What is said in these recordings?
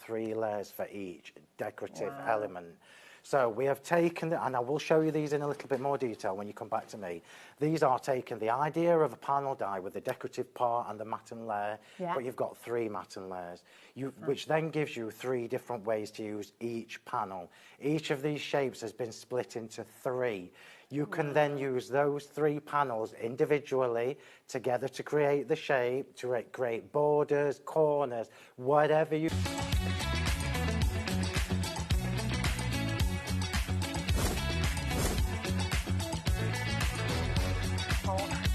3 layers for each decorative element. So we have taken, and I will show you these in a little bit more detail when you come back to me. These are taking the idea of a panel die with the decorative part and the matten layer, but you've got 3 matten layers, which then gives you 3 different ways to use each panel. Each of these shapes has been split into 3. You can then use those 3 panels individually together to create the shape, to create borders, corners, whatever you...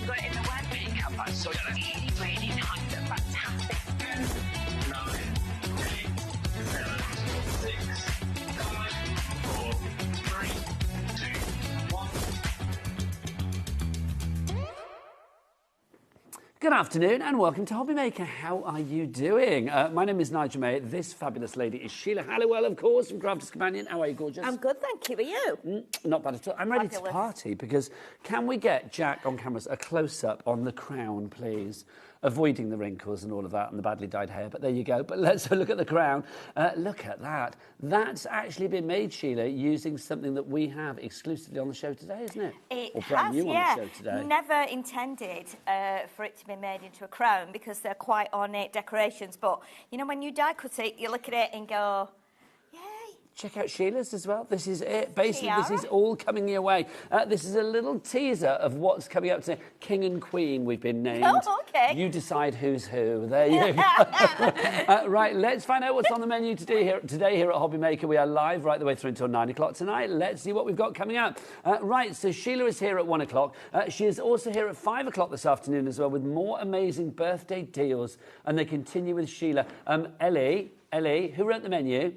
You got it in the word makeup, so that's really nice and fantastic. 9, 8, 7, 6, 5, 4, 3, 2, 1. Good afternoon and welcome to HobbyMaker. How are you doing? My name is Nigel May. This fabulous lady is Sheila Halliwell, of course, from Crafter's Companion. How are you, gorgeous? I'm good, thank you. Are you? Not bad at all. I'm ready to party because can we get Jack on cameras a close-up on the crown, please? Avoiding the wrinkles and all of that and the badly dyed hair, but there you go. But let's look at the crown. Look at that. That's actually been made, Sheila, using something that we have exclusively on the show today, isn't it? It or brand has, new yeah. on the show today. Never intended for it to be made into a crown because they're quite ornate decorations. But, you know, when you die cut it, you look at it and go, yay. Check out Sheila's as well. This is it. Basically, Tiara. this is all coming your way. This is a little teaser of what's coming up today. King and Queen, we've been named. Oh, okay. You decide who's who. There you go. Right, let's find out what's on the menu today here at HobbyMaker. We are live right the way through until 9 o'clock tonight. Let's see what we've got coming up. Right, so Sheila is here at 1 o'clock. She is also here at 5 o'clock this afternoon as well with more amazing birthday deals. And they continue with Sheila. Ellie, who wrote the menu?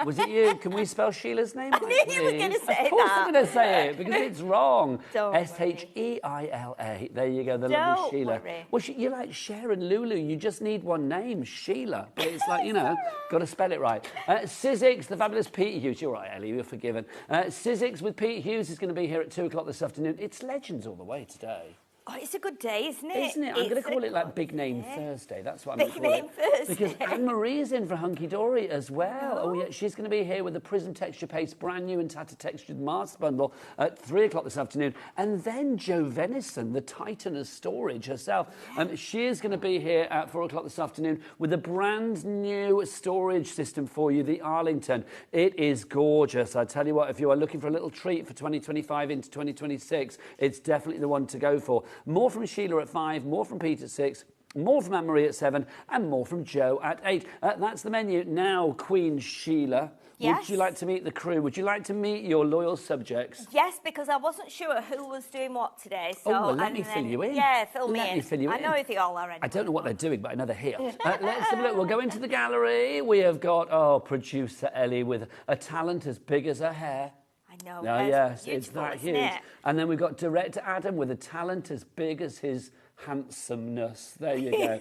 Was it you? Can we spell Sheila's name? I knew you were going to say that. Of course I'm going to say it because it's wrong. Don't worry. Sheila. There you go, the lovely Don't Sheila. worry. Well, you're like Cher and Lulu. You just need one name, Sheila. But it's like, you know, got to spell it right. Sizzix, the fabulous Pete Hughes. You're right, Ellie, you're forgiven. Sizzix with Pete Hughes is going to be here at 2 o'clock this afternoon. It's Legends all the way today. Oh, it's a good day, isn't it? Isn't it? I'm going to call it like Big Name Thursday. That's what I'm going to call it. Big Name Thursday. Because Anne-Marie is in for Hunky Dory as well. Oh, yeah, she's going to be here with the Prism Texture Paste brand new and tatter textured mask bundle at 3 o'clock this afternoon. And then Jo Venison, the Titan of storage herself. She is going to be here at 4 o'clock this afternoon with a brand new storage system for you, the Arlington. It is gorgeous. I tell you what, if you are looking for a little treat for 2025 into 2026, it's definitely the one to go for. More from Sheila at 5, more from Pete at 6, more from Anne-Marie at 7, and more from Jo at 8. That's the menu. Now, Queen Sheila, yes. Would you like to meet the crew? Would you like to meet your loyal subjects? Yes, because I wasn't sure who was doing what today. So, well, let me fill you in. Yeah, fill me in. Let me fill you in. I know who they all are anyway. I don't know what they're doing, but I know they're here. Let's have a look. We'll go into the gallery. We have got, producer Ellie with a talent as big as her hair. I know. Oh, yes, it's beautiful, that isn't huge. it? And then we've got director Adam with a talent as big as his handsomeness. There you go.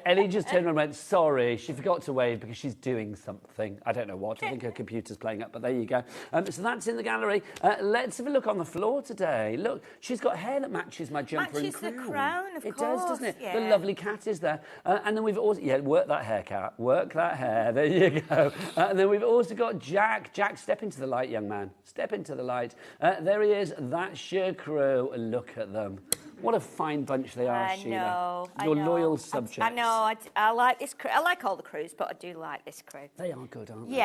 Ellie just turned around and went, sorry, she forgot to wave because she's doing something. I don't know what. I think her computer's playing up, but there you go. So that's in the gallery. Let's have a look on the floor today. Look, she's got hair that matches my jumper and crown. Matches the crown, of course. It does, doesn't it? Yeah. The lovely cat is there. And then we've also, work that hair, cat. Work that hair. There you go. And then we've also got Jack. Jack, step into the light, young man. Step into the light. There he is. That's your crew. Look at them. What a fine bunch they are, Sheila. Your loyal subjects. I know. I like this crew. I like all the crews, but I do like this crew. They are good, aren't they?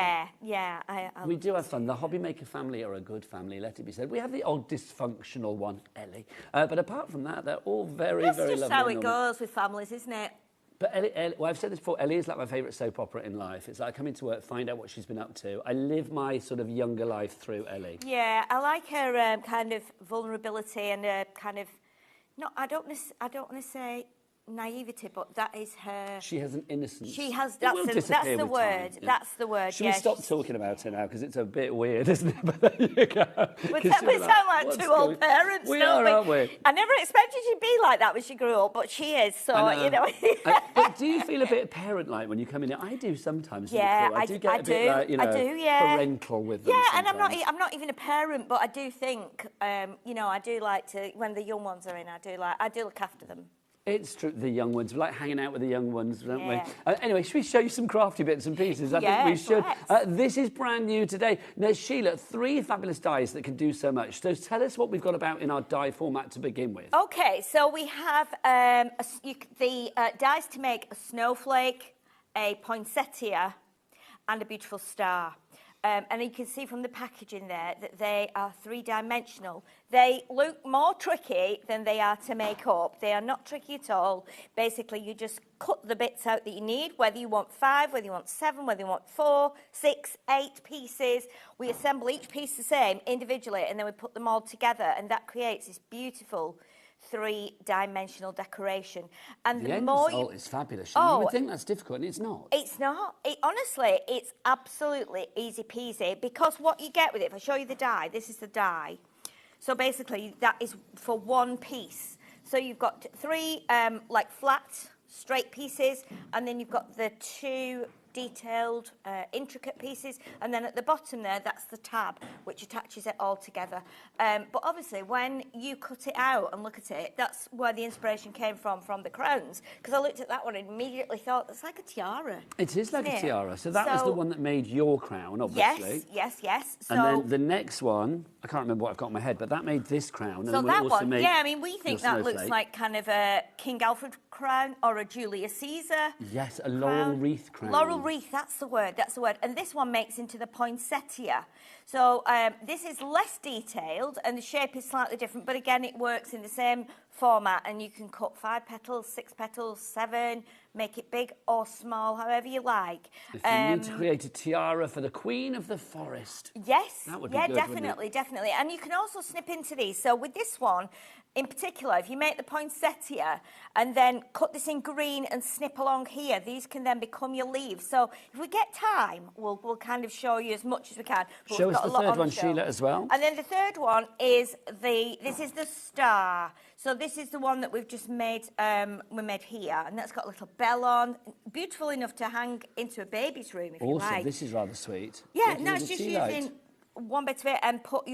Yeah. We do have fun. The HobbyMaker family are a good family, let it be said. We have the odd dysfunctional one, Ellie. But apart from that, they're all very, very lovely. That's just how it goes with families, isn't it? But Ellie, well, I've said this before, Ellie is like my favourite soap opera in life. It's like I come into work, find out what she's been up to. I live my sort of younger life through Ellie. Yeah, I like her kind of vulnerability and kind of... No, I don't want to say naivety, but that is her. She has an innocence. She has. That's the word. Yeah. That's the word. Should we stop talking about her now because it's a bit weird, isn't it? But there you go. We sound like two old parents. We are, aren't we? I never expected she'd be like that when she grew up, but she is. So you know. But do you feel a bit parent-like when you come in here? I do sometimes. Yeah, I do get a bit like, you know, parental with them. Yeah, sometimes. and I'm not even a parent, but I do think, you know, I do like to when the young ones are in. I do look after them. It's true, the young ones. We like hanging out with the young ones, don't Yeah. we? Anyway, should we show you some crafty bits and pieces? I think we should. This is brand new today. Now, Sheila, 3 fabulous dies that can do so much. So tell us what we've got about in our die format to begin with. Okay, so we have the dies to make a snowflake, a poinsettia, and a beautiful star. And you can see from the packaging there that they are 3-dimensional. They look more tricky than they are to make up. They are not tricky at all. Basically, you just cut the bits out that you need, whether you want 5, whether you want 7, whether you want 4, 6, 8 pieces. We assemble each piece the same individually, and then we put them all together, and that creates this beautiful 3-dimensional decoration. And The end more result is fabulous. You would think that's difficult, and it's not. It's not. Honestly, it's absolutely easy peasy, because what you get with it, if I show you the die, this is the die. So basically, that is for one piece. So you've got 3 like flat, straight pieces, and then you've got the 2 detailed, intricate pieces, and then at the bottom there, that's the tab, which attaches it all together. But obviously, when you cut it out and look at it, that's where the inspiration came from the crowns, because I looked at that one and immediately thought, it's like a tiara. It is like a tiara. So that was the one that made your crown, obviously. Yes. So, and then the next one, I can't remember what I've got in my head, but that made this crown. So and that also one, made yeah, I mean, we think that looks snowflake. like kind of a King Alfred crown or a Julius Caesar. Yes, a laurel wreath crown. Laurel wreath, that's the word. And this one makes into the poinsettia. So this is less detailed and the shape is slightly different, but again, it works in the same format, and you can cut 5 petals, 6 petals, 7, make it big or small, however you like. If you need to create a tiara for the Queen of the Forest. Yes, that would be good, definitely. And you can also snip into these. So with this one, in particular, if you make the poinsettia and then cut this in green and snip along here, these can then become your leaves. So if we get time, we'll kind of show you as much as we can. But Show we've us got the a lot third on one, show. Sheila, as well. And then the third one is this is the star. So this is the one that we've just made, we made here, and that's got a little bell on, beautiful enough to hang into a baby's room if you Also, like. this is rather sweet. Yeah, Making no, a it's little just tea light. using one bit of it and put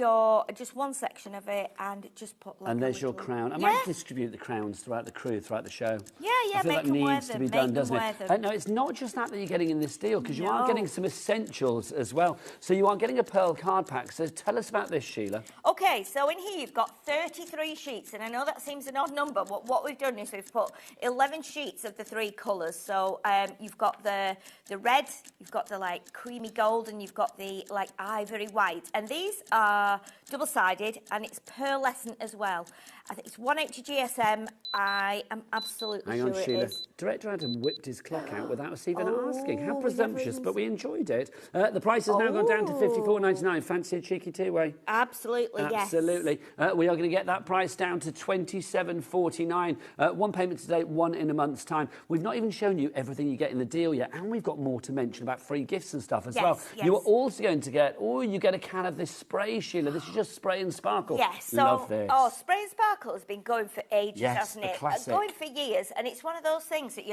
just one section of it and just put like And a there's your little- crown. I might distribute the crowns throughout the crew, throughout the show. Yeah, I feel make that them wear needs to them, be make done, them doesn't wear it? them. No, it's not just that you're getting in this deal, because you are No. getting some essentials as well. So you are getting a pearl card pack. So tell us about this, Sheila. Okay, so in here you've got 33 sheets, and I know that seems an odd number, but what we've done is we've put 11 sheets of the 3 colours. So you've got the red, you've got the like creamy gold, and you've got the like ivory white. And these are double-sided, and it's pearlescent as well. I think it's 180 GSM. I am absolutely Hang on, sure Sheila. it is. Director Adam whipped his clock out without us even asking. How we never presumptious, even but we enjoyed it. The price has now gone down to $54.99. Fancy a cheeky two-way? Absolutely, yes. Absolutely. We are going to get that price down to $27.49. 1 payment today, 1 in a month's time. We've not even shown you everything you get in the deal yet, and we've got more to mention about free gifts and stuff as well. Yes. You are also going to get, you get a can of this spray, Sheila. This is just spray and sparkle. Yes, so Love this. Spray and Sparkle has been going for ages, Yes, hasn't a it? classic. Going for years, and it's one of those things that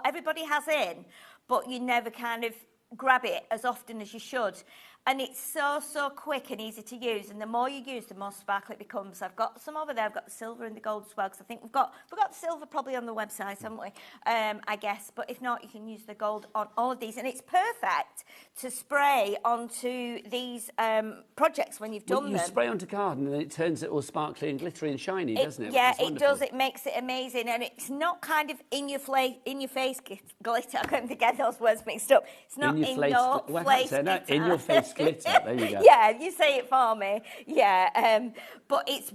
everybody has in, but you never kind of grab it as often as you should. And it's so quick and easy to use, and the more you use, the more sparkly it becomes. I've got some over there. I've got the silver and the gold as well, because I think we've got the silver probably on the website, haven't we? I guess, but if not, you can use the gold on all of these, and it's perfect to spray onto these projects when you've done You them. spray onto card and then it turns it all sparkly and glittery and shiny, doesn't it? Yeah, It's it wonderful. does. It makes it amazing, and it's not kind of in your face glitter. I couldn't get those words mixed up. It's not in your face glitter. In your face glitter. There you go. Yeah, you say it for me. Yeah, but it's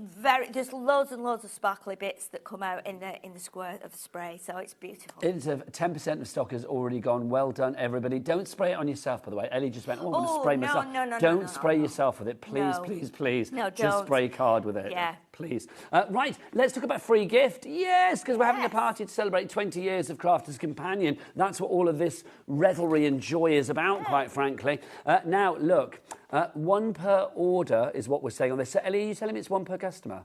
there's loads and loads of sparkly bits that come out in the square of the spray, so it's beautiful. It's 10% of stock has already gone. Well done, everybody. Don't spray it on yourself, by the way. Ellie just went, I'm going to spray myself. No, don't spray yourself with it. Please, No. please. No, Just don't. spray card with it. Yeah. Please. Right, let's talk about free gift. Yes, because we're having a party to celebrate 20 years of Crafters Companion. That's what all of this revelry and joy is about, quite frankly. Now, look, 1 per order is what we're saying on this. So, Ellie, are you telling me it's 1 per customer?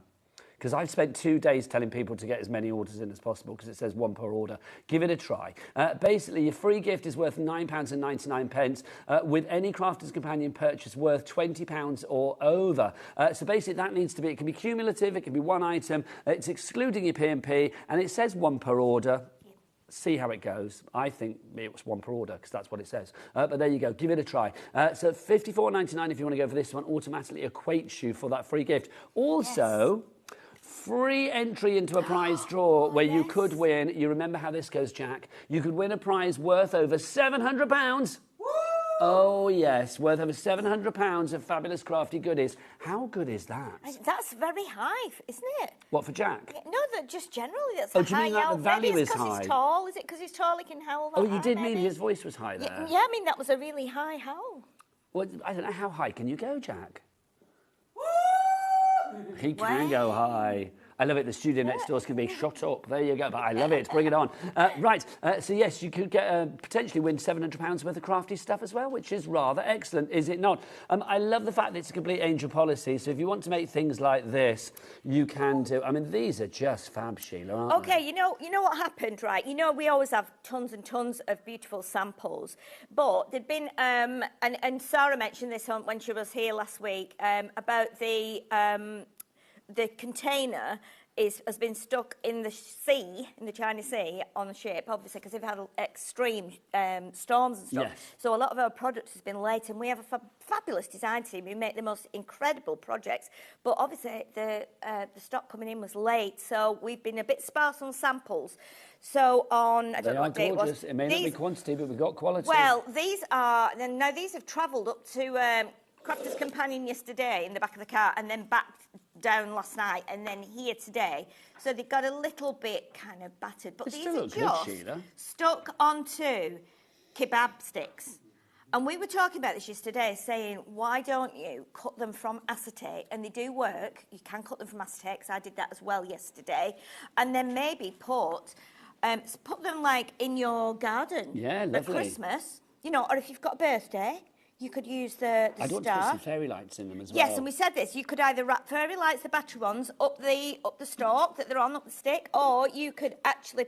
because I've spent 2 days telling people to get as many orders in as possible because it says 1 per order. Give it a try. Basically, your free gift is worth £9.99 with any Crafter's Companion purchase worth £20 or over. So basically, that needs to be, it can be cumulative, it can be one item, it's excluding your P&P, and it says 1 per order. See how it goes. I think it was 1 per order because that's what it says. But there you go. Give it a try. So £54.99 if you want to go for this one automatically equates you for that free gift. Also, free entry into a prize draw where you could win. You remember how this goes, Jack? You could win a prize worth over £700. Oh, yes, worth over £700 of fabulous crafty goodies. How good is that? That's very high, isn't it? What, for Jack? No, that just generally that's Oh, a do you high mean like the yell. value Maybe it's is because high? he's tall. Is it because he's tall he can howl that Oh, you high, did mean maybe? his voice was high there? Yeah, I mean, that was a really high howl. Well, I don't know, how high can you go, Jack? He can go high. I love it. The studio next door is going to be shot up. There you go. But I love it. Bring it on. Right. So, yes, you could get potentially win £700 worth of crafty stuff as well, which is rather excellent, is it not? I love the fact that it's a complete angel policy. So if you want to make things like this, you can do. I mean, these are just fab, Sheila, aren't they? Okay, you know what happened, right? You know, we always have tons and tons of beautiful samples, but there'd been, and Sarah mentioned this when she was here last week, about the container has been stuck in the sea, in the Chinese Sea, on the ship, obviously, because they've had extreme storms and stuff. Yes. So a lot of our products has been late, and we have a fabulous design team who make the most incredible projects. But obviously, the stock coming in was late, so we've been a bit sparse on samples. So on, I don't know what date it was. Gorgeous. It may not be quantity, but we've got quality. Well, these have travelled up to Crafter's Companion yesterday in the back of the car, and then back down last night, and then here today. So they got a little bit kind of battered, but these are just stuck onto kebab sticks. And we were talking about this yesterday, saying, why don't you cut them from acetate? And they do work. You can cut them from acetate, because I did that as well yesterday. And then maybe put them like in your garden for Christmas, you know, or if you've got a birthday. You could use the I'd want to put some fairy lights in them as well. Yes, and we said this. You could either wrap fairy lights, the battery ones, up the stalk that they're on, up the stick, or you could actually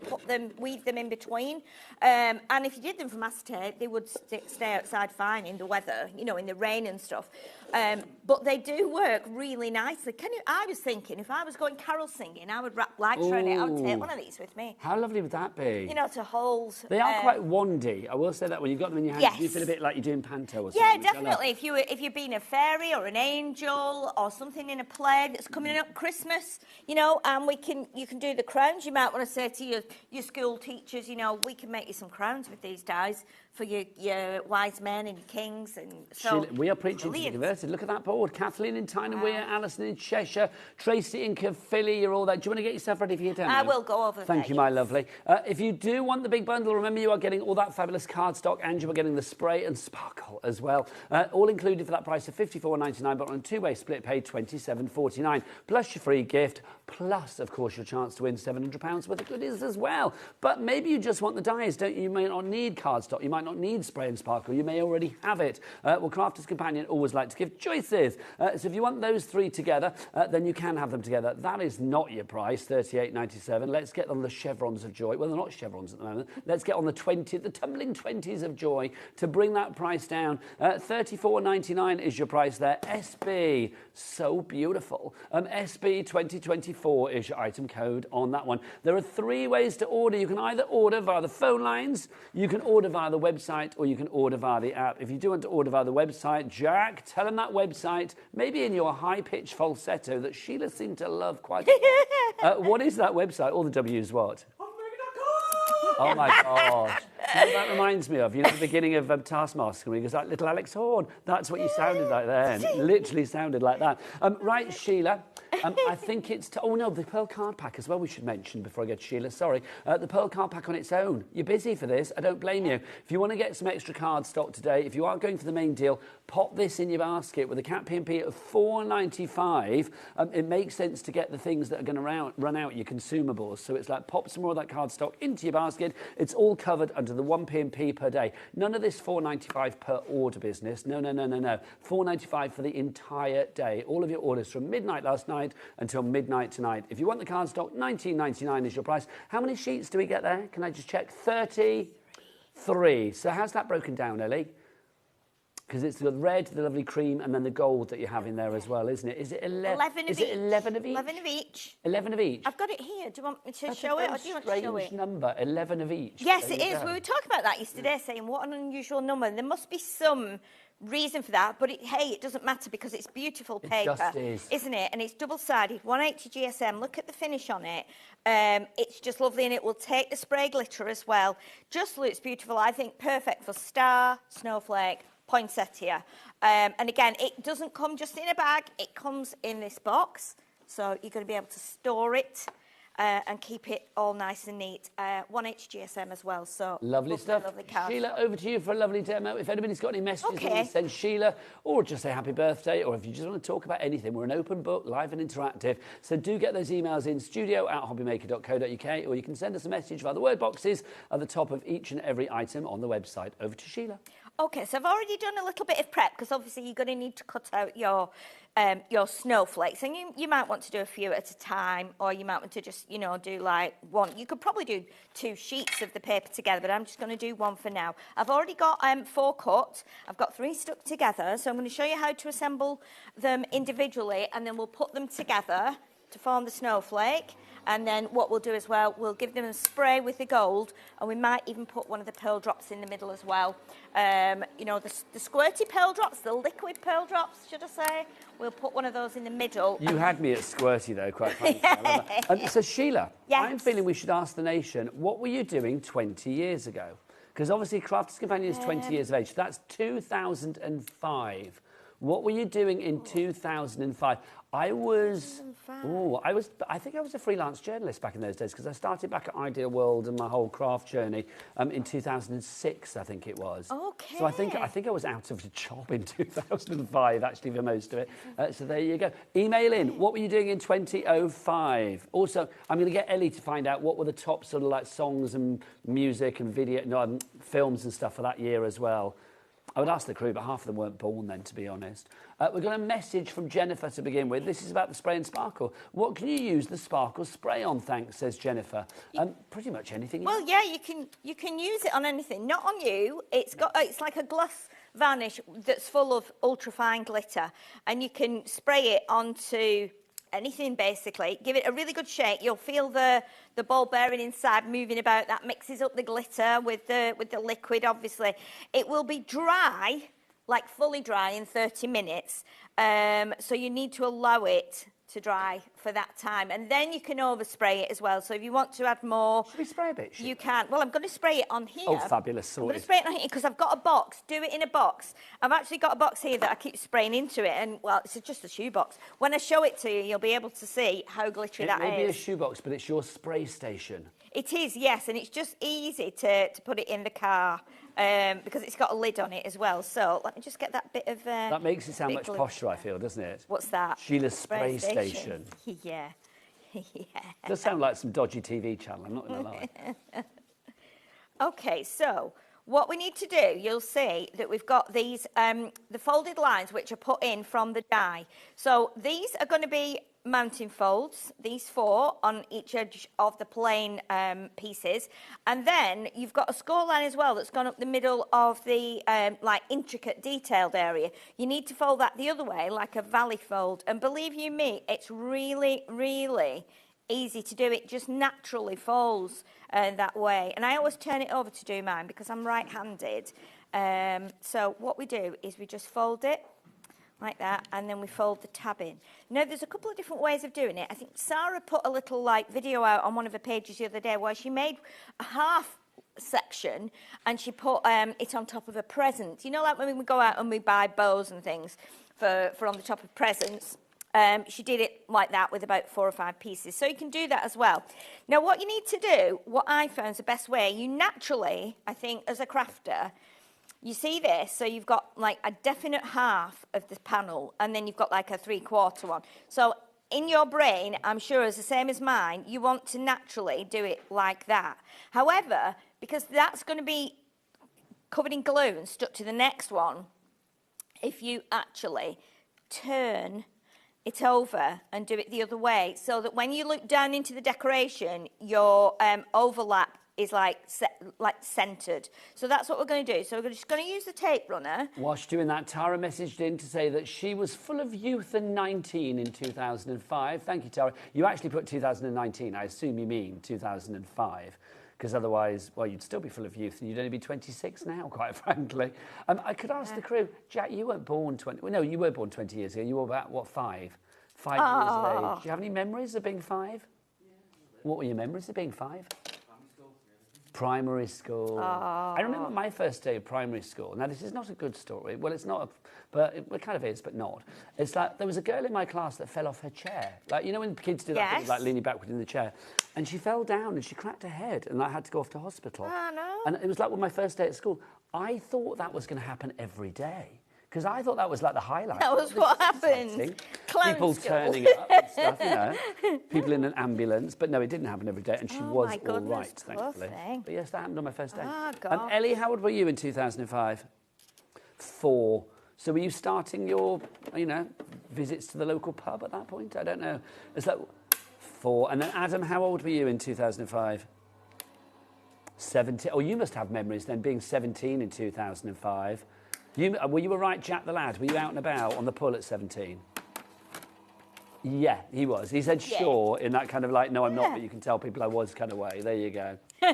weave them in between. And if you did them from acetate, they would stay outside fine in the weather, you know, in the rain and stuff. But they do work really nicely. I was thinking, if I was going carol singing, I would wrap lights around it. I would take one of these with me. How lovely would that be? You know, to hold. They are quite wandy. I will say that when you've got them in your hands, you feel a bit like you're doing panto or something. Yeah, definitely. If you're being a fairy or an angel or something in a play that's coming up Christmas, you know, and you can do the crowns. You might want to say to your school teachers, you know, we can make you some crowns with these dies for your wise men and your kings. And so Sheila, we are preaching to the converted. Look at that board. Kathleen in Tyne Weir, Alison in Cheshire, Tracy in Caerphilly, you're all there. Do you want to get yourself ready for your demo? I will go over there. Thank you, my lovely. If you do want the big bundle, remember you are getting all that fabulous cardstock and you are getting the spray and sparkle as well. All included for that price of £54.99, but on a two-way split paid £27.49, plus your free gift, plus, of course, your chance to win £700 worth of goodies as well. But maybe you just want the dies, don't you? You may not need cardstock. You might not need spray and sparkle. You may already have it. Well, Crafter's Companion always like to give choices. So if you want those three together, then you can have them together. That is not your price, $38.97. Let's get on the chevrons of joy. Well, they're not chevrons at the moment. Let's get on the tumbling 20s of joy to bring that price down. $34.99 is your price there. SB, so beautiful. SB 2024 is your item code on that one. There are three ways to order. You can either order via the phone lines, you can order via the website, or you can order via the app. If you do want to order via the website, Jack, tell them that website, maybe in your high-pitched falsetto that Sheila seemed to love quite a lot. What is that website? All the W's what? Oh my gosh. You know what that reminds me of? You know, the beginning of Taskmaster, when he goes like, little Alex Horn. That's what you sounded like then. Literally sounded like that. Right, Sheila. I think it's... oh, no, the Pearl Card Pack as well we should mention before I get to Sheila. Sorry. The Pearl Card Pack on its own. You're busy for this. I don't blame you. If you want to get some extra card stock today, if you are going for the main deal, pop this in your basket with a cap P&P of $4.95. It makes sense to get the things that are going to run out, your consumables. So it's like pop some more of that card stock into your basket. It's all covered under under the 1p&p per day. None of this $4.95 per order business. No. $4.95 for the entire day. All of your orders from midnight last night until midnight tonight. If you want the cardstock, $19.99 is your price. How many sheets do we get there? Can I just check? 33. So how's that broken down, Ellie? Because it's the red, the lovely cream, and then the gold that you have in there as well, isn't it? Is it 11 of each? 11 of each? 11 of each. 11 of each? I've got it here. Do you want me to show it, or do you want to show it? Strange number, 11 of each. Yes, it is. We were talking about that yesterday, saying what an unusual number. There must be some reason for that, but hey, it doesn't matter because it's beautiful paper. It just is. Isn't it? And it's double-sided, 180 GSM. Look at the finish on it. It's just lovely, and it will take the spray glitter as well. Just looks beautiful. I think perfect for star, snowflake, poinsettia. And again, it doesn't come just in a bag. It comes in this box. So you're going to be able to store it and keep it all nice and neat. 1H GSM as well. So lovely stuff. Lovely card. Sheila, over to you for a lovely demo. If anybody's got any messages they want to send Sheila, or just say happy birthday, or if you just want to talk about anything, we're an open book, live and interactive. So do get those emails in studio@hobbymaker.co.uk, or you can send us a message via the word boxes at the top of each and every item on the website. Over to Sheila. Okay, so I've already done a little bit of prep because obviously you're going to need to cut out your snowflakes, and you might want to do a few at a time, or you might want to just, do like one. You could probably do 2 sheets of the paper together, but I'm just going to do one for now. I've already got 4 cut. I've got 3 stuck together, so I'm going to show you how to assemble them individually, and then we'll put them together to form the snowflake. And then what we'll do as well, we'll give them a spray with the gold, and we might even put one of the pearl drops in the middle as well. The squirty pearl drops, the liquid pearl drops, should I say? We'll put one of those in the middle. You had me at squirty, though, quite frankly. So, Sheila, yes. I'm feeling we should ask the nation, what were you doing 20 years ago? Because obviously Crafters Companion is 20 years of age. That's 2005. What were you doing in 2005? I think I was a freelance journalist back in those days, because I started back at Ideal World and my whole craft journey in 2006, I think it was. Okay. So I think I was out of a job in 2005, actually, for most of it. So there you go. Email in. What were you doing in 2005? Also, I'm going to get Ellie to find out what were the top sort of like songs and music and films and stuff for that year as well. I would ask the crew, but half of them weren't born then, to be honest. We've got a message from Jennifer to begin with. This is about the Spray and Sparkle. What can you use the Sparkle spray on, thanks, says Jennifer. Pretty much anything. Well, yeah, you can use it on anything. Not on you. It's like a gloss varnish that's full of ultrafine glitter, and you can spray it onto anything, basically. Give it a really good shake. You'll feel the ball bearing inside moving about. That mixes up the glitter with the liquid, obviously. It will be dry, like fully dry, in 30 minutes. So you need to allow it to dry for that time, and then you can overspray it as well. So if you want to add more, should we spray a bit? You can. Well, I'm going to spray it on here. Oh, fabulous! Sorted. I'm going to spray it on here because I've got a box. Do it in a box. I've actually got a box here that I keep spraying into it, and well, it's just a shoebox. When I show it to you, you'll be able to see how glittery that is. It may be a shoebox, but it's your spray station. It is, yes, and it's just easy to put it in the car. Because it's got a lid on it as well. So let me just get that bit of... that makes it sound much posher, I feel, doesn't it? What's that? Sheila's spray station. Yeah. Does sound like some dodgy TV channel, I'm not going to lie. OK, so what we need to do, you'll see that we've got these, the folded lines which are put in from the die. So these are going to be mounting folds, these 4 on each edge of the plain pieces, and then you've got a score line as well that's gone up the middle of the like intricate detailed area. You need to fold that the other way, like a valley fold, and believe you me, it's really, really easy to do. It just naturally folds that way, and I always turn it over to do mine because I'm right-handed. So what we do is we just fold it like that, and then we fold the tab in. Now, there's a couple of different ways of doing it. I think Sarah put a little video out on one of her pages the other day where she made a half section and she put it on top of a present. You know, like when we go out and we buy bows and things for on the top of presents. She did it like that with about 4 or 5 pieces. So you can do that as well. Now, what you need to do, what I found is the best way, you naturally, I think, as a crafter, you see this, so you've got like a definite half of the panel, and then you've got like a 3/4 one. So in your brain, I'm sure it's the same as mine, you want to naturally do it like that. However, because that's going to be covered in glue and stuck to the next one, if you actually turn it over and do it the other way, so that when you look down into the decoration, your overlap is like centered. So that's what we're going to do. So we're just going to use the tape runner. Whilst doing that, Tara messaged in to say that she was full of youth and 19 in 2005. Thank you, Tara. You actually put 2019. I assume you mean 2005. Because otherwise, well, you'd still be full of youth and you'd only be 26 now, quite frankly. I could ask the crew, Jack, you weren't born 20... Well, no, you were born 20 years ago. You were about, what, 5? 5 years of age. Do you have any memories of being 5? Yeah. What were your memories of being 5? Primary school. I remember my first day of primary school. Now, this is not a good story. Well, it's not, but it kind of is, but not. It's like there was a girl in my class that fell off her chair. Like, you know when kids do that, thing, like leaning backward in the chair? And she fell down and she cracked her head and I had to go off to hospital. Oh, no. And it was like my first day at school. I thought that was going to happen every day. Because I thought that was like the highlight. That was what happened. People turning up and stuff, you know. People in an ambulance. But no, it didn't happen every day. And she was all right, thankfully. But yes, that happened on my first day. Oh, God. Ellie, how old were you in 2005? 4. So were you starting your, you know, visits to the local pub at that point? I don't know. It's like 4. And then Adam, how old were you in 2005? 17. Oh, you must have memories then, being 17 in 2005. Were you all right, Jack the lad? Were you out and about on the pull at 17? Yeah, he was. He said sure in that kind of like, no, I'm not, but you can tell people I was kind of way. There you go. So,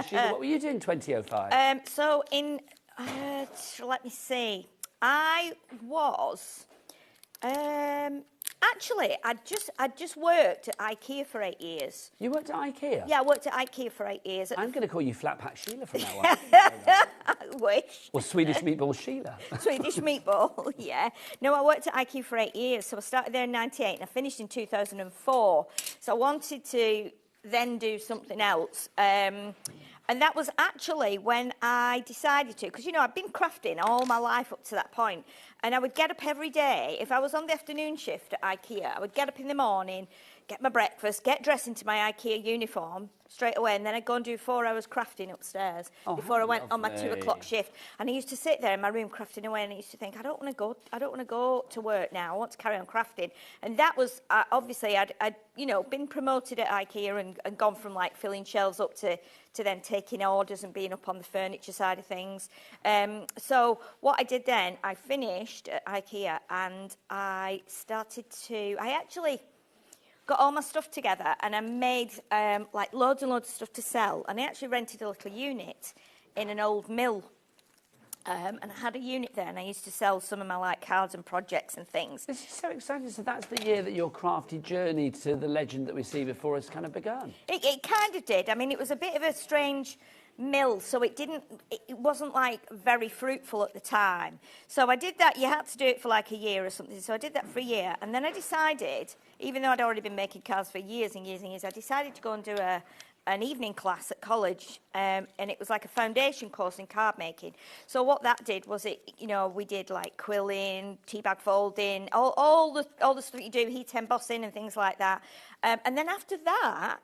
Sheila, what were you doing in 2005? So in, let me see. I was, actually, I'd just worked at IKEA for 8 years. You worked at IKEA? Yeah, I worked at IKEA for 8 years. I'm going to call you Flat Pack Sheila from now on. I wish. Or Swedish Meatball Sheila. Swedish Meatball, yeah. No, I worked at IKEA for 8 years. So I started there in 98 and I finished in 2004. So I wanted to then do something else. And that was actually when I decided to, because, you know, I've been crafting all my life up to that point. And I would get up every day. If I was on the afternoon shift at IKEA, I would get up in the morning, get my breakfast, get dressed into my IKEA uniform straight away, and then I'd go and do 4 hours crafting upstairs before I went on my 2 o'clock shift. And I used to sit there in my room crafting away, and I used to think, I don't want to go to work now. I want to carry on crafting. And that was obviously I'd you know, been promoted at IKEA and gone from like filling shelves up to then taking orders and being up on the furniture side of things. So what I did then, I finished at IKEA and I actually got all my stuff together and I made like loads and loads of stuff to sell. And I actually rented a little unit in an old mill. And I had a unit there and I used to sell some of my like cards and projects and things. This is so exciting. So that's the year that your crafty journey to the legend that we see before us kind of began. It kind of did. I mean, it was a bit of a strange mill, so it wasn't like very fruitful at the time. So I did that. You had to do it for like a year or something. So I did that for a year. And then I decided, even though I'd already been making cards for years and years and years, I decided to go and do an evening class at college, and it was like a foundation course in card making. So what that did was we did like quilling, tea bag folding, all the stuff you do, heat embossing and things like that. And then after that,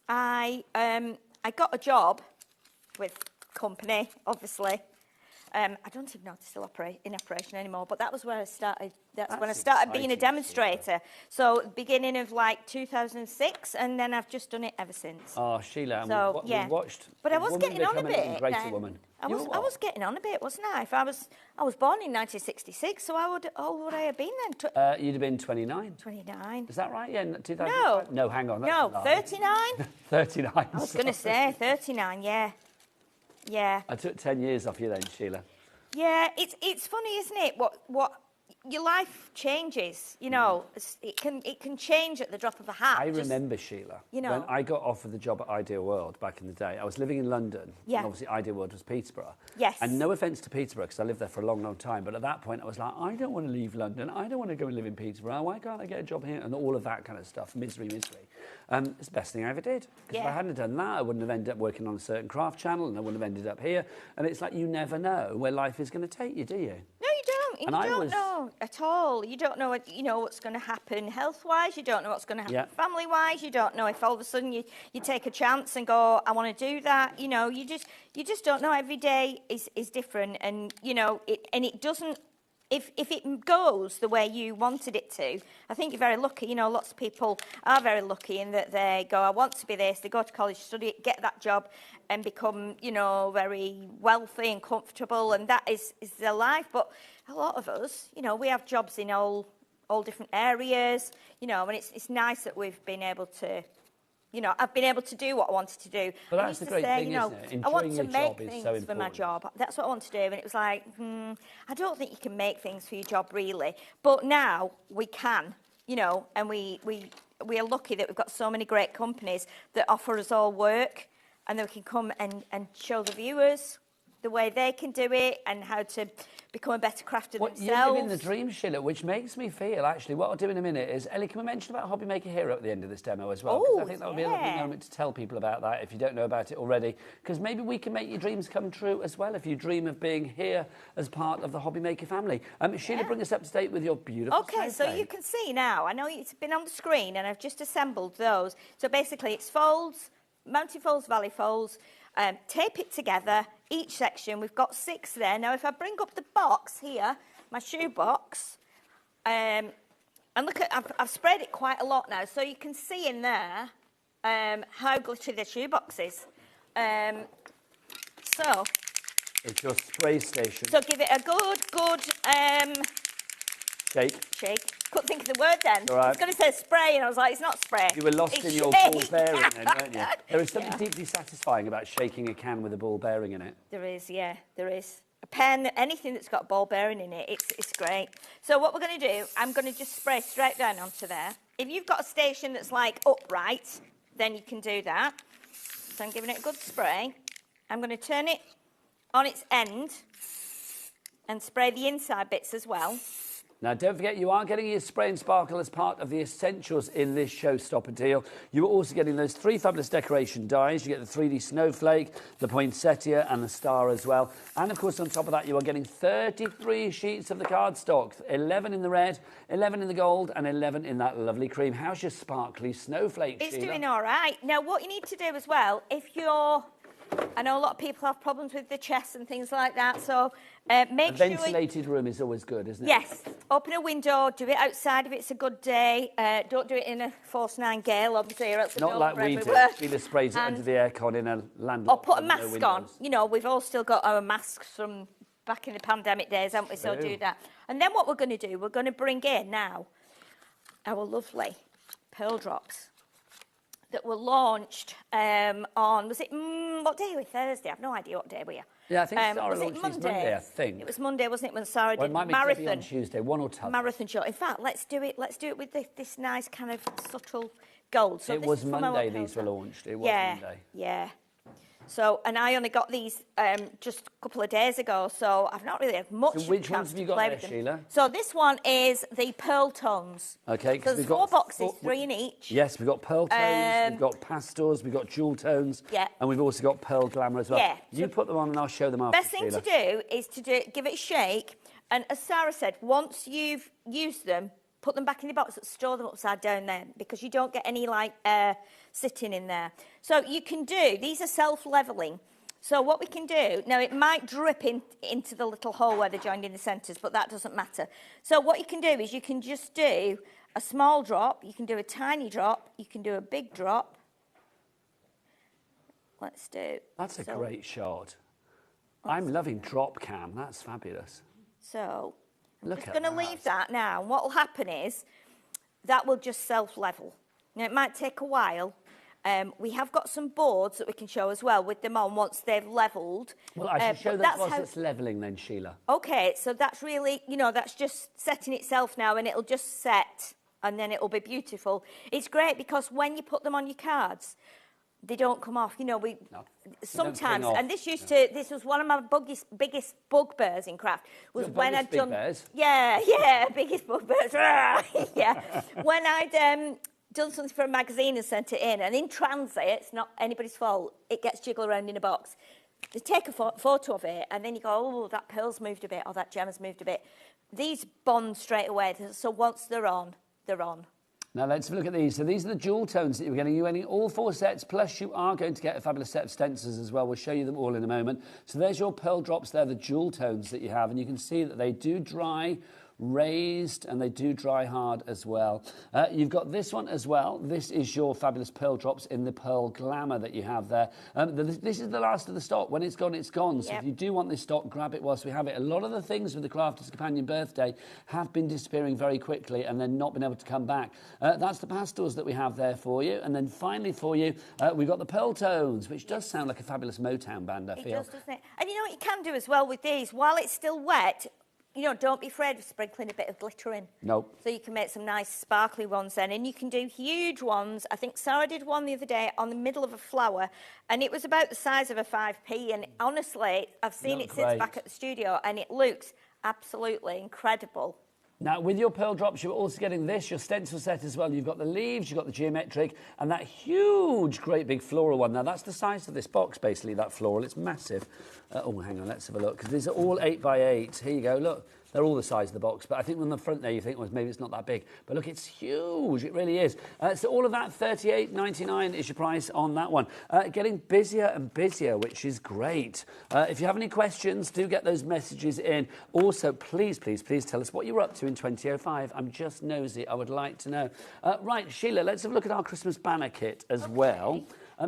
I got a job with company, obviously. I don't even know if it's still in operation anymore, but that was where I started. That's when I started being a demonstrator. So beginning of like 2006, and then I've just done it ever since. Oh, Sheila, so, we watched. But I was getting on a bit. Greater woman. I was getting on a bit, wasn't I? I was born in 1966, so how old would I have been then? You'd have been 29. 29. Is that right? Yeah, 2005? No, hang on. No, 39. 39. I was going to say 39. Yeah. Yeah. I took 10 years off you then, Sheila. Yeah, it's funny, isn't it? What your life changes, you know. It can change at the drop of a hat. I remember, Sheila, when I got offered the job at Ideal World back in the day. I was living in London. Yeah. And obviously, Ideal World was Peterborough. Yes. And no offence to Peterborough, because I lived there for a long, long time. But at that point, I was like, I don't want to leave London. I don't want to go and live in Peterborough. Why can't I get a job here? And all of that kind of stuff. Misery. It's the best thing I ever did. Because if I hadn't done that, I wouldn't have ended up working on a certain craft channel, and I wouldn't have ended up here. And it's like you never know where life is going to take you, do you? No, you don't. You don't know at all. You don't know what, what's going to happen health-wise. You don't know what's going to happen family-wise. You don't know if all of a sudden you take a chance and go, I want to do that. You just don't know. Every day is different, and it doesn't. If it goes the way you wanted it to, I think you're very lucky. Lots of people are very lucky in that they go, I want to be this. They go to college, study it, get that job, and become, very wealthy and comfortable, and that is their life. But a lot of us, we have jobs in all different areas, and it's nice that we've been able to. I've been able to do what I wanted to do. But that's the great thing, isn't it? I want to Enjoying your make job is things so for important. my job. That's what I want to do. And it was like, I don't think you can make things for your job, really. But now we can, and we are lucky that we've got so many great companies that offer us all work, and that we can come and show the viewers the way they can do it and how to become a better crafter themselves. You're living the dream, Sheila, which makes me feel, actually, what I'll do in a minute is, Ellie, can we mention about HobbyMaker Hero at the end of this demo as well? Because I think that would be a lovely moment to tell people about that if you don't know about it already. Because maybe we can make your dreams come true as well if you dream of being here as part of the HobbyMaker family. Sheila, bring us up to date with your beautiful Okay, so you can see now, I know it's been on the screen and I've just assembled those. So basically it's folds, mountain folds, valley folds, tape it together, each section. We've got 6 there. Now, if I bring up the box here, my shoe box, and look at, I've sprayed it quite a lot now, so you can see in there how glittery the shoe box is. So it's your spray station. So give it a good shake. Couldn't think of the word then. All right. I was going to say spray, and I was like, it's not spray. You were lost it's in your shake. ball bearing then, weren't you? There is something deeply satisfying about shaking a can with a ball bearing in it. There is, yeah, there is. A pen, anything that's got a ball bearing in it, it's great. So what we're going to do, I'm going to just spray straight down onto there. If you've got a station that's like upright, then you can do that. So I'm giving it a good spray. I'm going to turn it on its end and spray the inside bits as well. Now, don't forget, you are getting your spray and sparkle as part of the essentials in this showstopper deal. You are also getting those 3 fabulous decoration dies. You get the 3D snowflake, the poinsettia, and the star as well. And, of course, on top of that, you are getting 33 sheets of the cardstock, 11 in the red, 11 in the gold, and 11 in that lovely cream. How's your sparkly snowflake, It's Sheila? doing all right. Now, what you need to do as well, if you're... I know a lot of people have problems with the chest and things like that, so make sure... A ventilated room is always good, isn't it? Yes. Open a window, do it outside if it's a good day. Don't do it in a force 9 gale, obviously, or else Not like we do. Sheila sprays it under the aircon in a land... Or put a mask on. You know, we've all still got our masks from back in the pandemic days, haven't we? So do that. And then what we're going to do, we're going to bring in now our lovely pearl drops that were launched on, was it, what day were we? Thursday? I've no idea what day we are. Yeah, I think Sarah was launched it these Monday, I think. It was Monday, wasn't it, when Sarah Well, did it might be marathon. on Tuesday, one or two. Marathon show. In fact, let's do it with this nice kind of subtle gold. So it this was is from Monday our these were launched. It was Monday. Yeah. So, and I only got these just a couple of days ago, so I've not really had much. So which ones have you got there, Sheila? So this one is the pearl tones. Okay, because there's we've got 4 boxes, 3 in each. Yes, we've got pearl tones, we've got pastels, we've got jewel tones, and we've also got pearl glamour as well. Yeah. You put them on and I'll show them after, Best thing to do is to give it a shake, and as Sarah said, once you've used them, put them back in the box, store them upside down there, because you don't get any like air sitting in there. So you can do, these are self-leveling. So what we can do, now it might drip into the little hole where they're joined in the centres, but that doesn't matter. So what you can do is you can just do a small drop, you can do a tiny drop, you can do a big drop. Let's do... That's a great shot. I'm loving drop cam, that's fabulous. So I'm Look just at going to leave that now. What will happen is that will just self-level. Now it might take a while. We have got some boards that we can show as well with them on once they've levelled. Well, I should show them whilst it's levelling then, Sheila. Okay, so that's really, you know, that's just setting itself now, and it'll just set and then it'll be beautiful. It's great because when you put them on your cards, they don't come off. You know, sometimes, and this was one of my biggest bugbears in craft, was when I'd done... Bears? Yeah, biggest bugbears. Yeah. When I'd... done something for a magazine and sent it in, and in transit, it's not anybody's fault, it gets jiggled around in a box. They take a photo of it, and then you go, oh, that pearl's moved a bit, or that gem has moved a bit. These bond straight away, so once they're on, they're on. Now let's have a look at these. So these are the jewel tones that you're getting. You're getting all 4 sets, plus you are going to get a fabulous set of stencils as well. We'll show you them all in a moment. So there's your pearl drops there, the jewel tones that you have, and you can see that they do dry raised and they do dry hard as well. You've got this one as well. This is your fabulous pearl drops in the pearl glamour that you have there. This is the last of the stock. When it's gone, it's gone. So if you do want this stock, grab it whilst we have it. A lot of the things with the Crafter's Companion birthday have been disappearing very quickly and then not been able to come back. That's the pastels that we have there for you. And then finally for you, we've got the pearl tones, which does sound like a fabulous Motown band, I feel. It does, doesn't it? And you know what you can do as well with these? While it's still wet, you know, don't be afraid of sprinkling a bit of glitter in. Nope. So you can make some nice sparkly ones then. And you can do huge ones. I think Sarah did one the other day on the middle of a flower, and it was about the size of a 5p. And honestly, I've seen it since back at the studio, and it looks absolutely incredible. Now, with your pearl drops, you're also getting this, your stencil set as well. You've got the leaves, you've got the geometric, and that huge, great big floral one. Now, that's the size of this box, basically, that floral. It's massive. Oh, hang on, let's have a look, because these are all 8x8. Here you go, look. They're all the size of the box, but I think on the front there you think, well, maybe it's not that big. But look, it's huge. It really is. So all of that, $38.99 is your price on that one. Getting busier and busier, which is great. If you have any questions, do get those messages in. Also, please, please, please tell us what you're up to in 2005. I'm just nosy. I would like to know. Right, Sheila, let's have a look at our Christmas banner kit as well.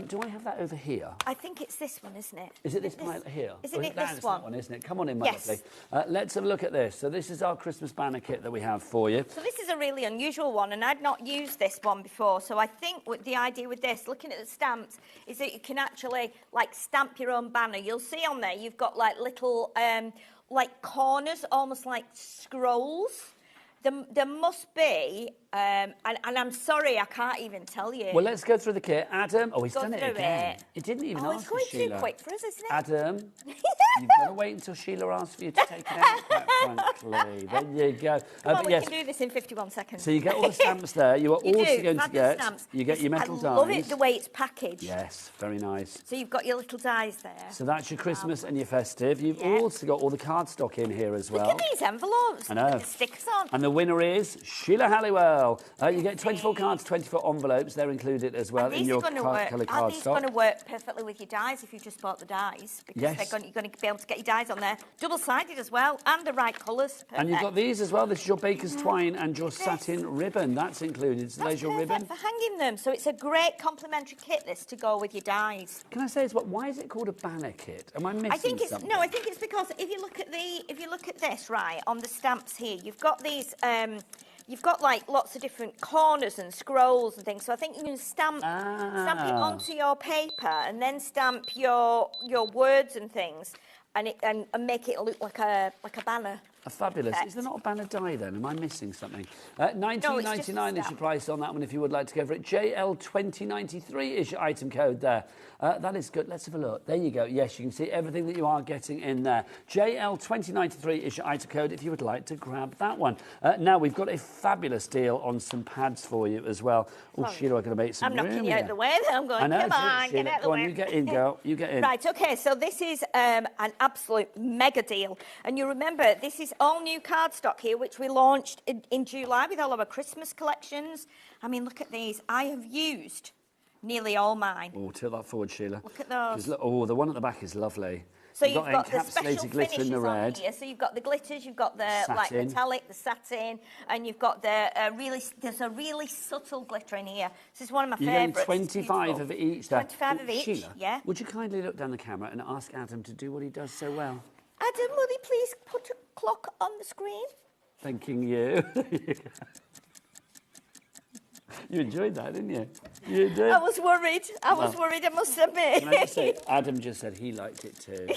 Do I have that over here? I think it's this one, isn't it? Is it this pile here? Isn't it this one? That one, isn't it? Come on in, my lovely. Let's have a look at this. So this is our Christmas banner kit that we have for you. So this is a really unusual one, and I'd not used this one before. So I think what the idea with this, looking at the stamps, is that you can actually, like, stamp your own banner. You'll see on there, you've got, like, little, like, corners, almost like scrolls. There must be, and I'm sorry, I can't even tell you. Well, let's go through the kit. Adam, he's done it again. It didn't even ask it's going Sheila. too quick for us, isn't it? Adam, you've got to wait until Sheila asks for you to take it out, quite frankly. There you go. Come on, we can do this in 51 seconds. So you get all the stamps there. You are also going to get, stamps. you get your metal dies. I love it, the way it's packaged. Yes, very nice. So you've got your little dies there. So that's your Christmas and your festive. You've also got all the cardstock in here as well. Look at these envelopes. I know. With the stickers on. And the winner is Sheila Halliwell. You get 24 cards, 24 envelopes. They're included as well in your colour cardstock. Are these going to work perfectly with your dies if you just bought the dies? Because you're going to be able to get your dies on there. Double-sided as well, and the right colours. Perfect. And you've got these as well. This is your baker's twine and your satin ribbon. That's included. So there's your ribbon. For hanging them. So it's a great complementary kit, this, to go with your dies. Can I say as well, why is it called a banner kit? Am I missing something? No, I think it's because if you look at this, right, on the stamps here, you've got these... You've got, like, lots of different corners and scrolls and things. So I think you can stamp it onto your paper and then stamp your words and things and make it look like a banner. Fabulous. Effect. Is there not a banner die then? Am I missing something? $19.99 is your price on that one if you would like to go for it. JL2093 is your item code there. That is good. Let's have a look. There you go. Yes, you can see everything that you are getting in there. JL2093 is your item code if you would like to grab that one. Now, we've got a fabulous deal on some pads for you as well. Oh, Sheila, I'm going to make some room. I'm knocking you out of the way there. I'm going, I know, come on, get out of the way. Go on, you get in, girl. You get in. Right, OK, so this is an absolute mega deal. And you remember, this is all new cardstock here, which we launched in July with all of our Christmas collections. I mean, look at these. I have used nearly all mine. Oh, tilt that forward, Sheila. Look at those. Look, oh, the one at the back is lovely. So you've got the special glitter in the red. Here. So you've got the glitters, you've got the satin. like metallic, the satin, and you've got the there's a really subtle glitter in here. This is one of my favourites. You're getting 25 of each there. 25 of each, Sheila, yeah. Would you kindly look down the camera and ask Adam to do what he does so well? Adam, will you please put a clock on the screen? Thanking you. You enjoyed that, didn't you? You did. I was worried. I worried, I must admit. Can I just say, Adam just said he liked it too.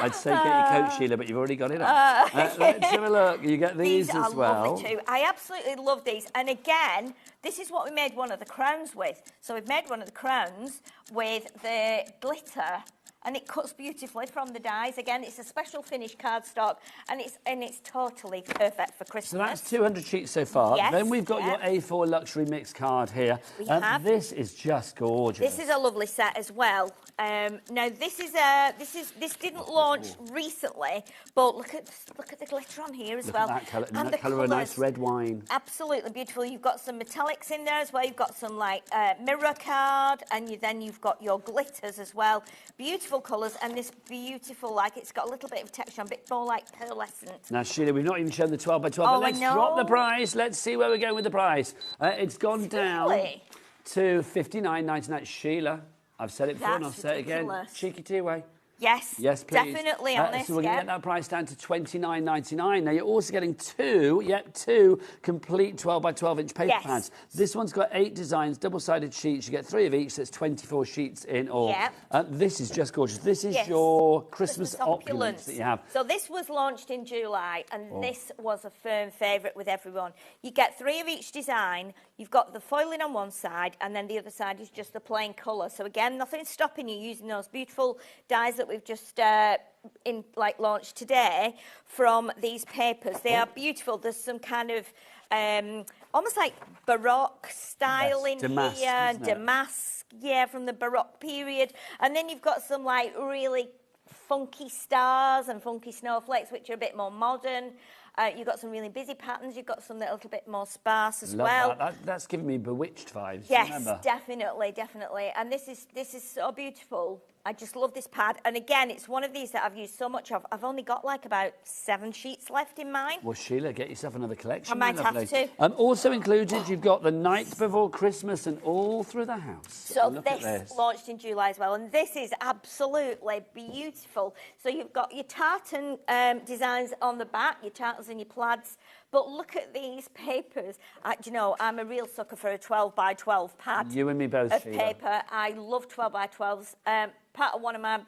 I'd say get your coat, Sheila, but you've already got it on. Let's have a look. You get these as well. These are lovely too. I absolutely love these. And again, this is what we made one of the crowns with. So we've made one of the crowns with the glitter. And it cuts beautifully from the dies. Again, it's a special finish cardstock, and it's totally perfect for Christmas. So that's 200 sheets so far. Yes, then we've got your A4 luxury mix card here. We have. This is just gorgeous. This is a lovely set as well. Now this didn't launch recently, but look at the glitter on here as well. Look at that colour, And that colour of a nice red wine. Absolutely beautiful. You've got some metallics in there as well. You've got some like mirror card, and then you've got your glitters as well. Beautiful colours, and this beautiful, like it's got a little bit of texture, a bit more like pearlescent. Now, Sheila, we've not even shown the 12 by 12, Oh, but let's drop the price. Let's see where we're going with the price. It's gone down to $59.99. Sheila, I've said it before and I'll say it again. Cheeky two-way. Yes, yes, please. Definitely honest. So we're going to get that price down to $29.99. Now, you're also getting two complete 12 by 12 inch paper pads. This one's got 8 designs, double-sided sheets. You get 3 of each, so it's 24 sheets in all. This is just gorgeous. This is your Christmas opulence that you have. So this was launched in July, and this was a firm favourite with everyone. You get 3 of each design. You've got the foiling on one side, and then the other side is just the plain colour. So again, nothing's stopping you using those beautiful dies that we've just launched today from these papers. They are beautiful. There's some kind of almost like Baroque style in here, damask, from the Baroque period. And then you've got some like really funky stars and funky snowflakes, which are a bit more modern. You've got some really busy patterns. You've got some that are a little bit more sparse as well. That's giving me Bewitched vibes. Yes, remember? definitely. And this is so beautiful. I just love this pad. And again, it's one of these that I've used so much of. I've only got like about 7 sheets left in mine. Well, Sheila, get yourself another collection. I might have to. Also included, you've got the night before Christmas and all through the house. So this launched in July as well. And this is absolutely beautiful. So you've got your tartan designs on the back, your tartans and your plaids. But look at these papers. Do you know, I'm a real sucker for a 12 by 12 pad. You and me both, of Sheila. Paper. I love 12 by 12s. Part of one of my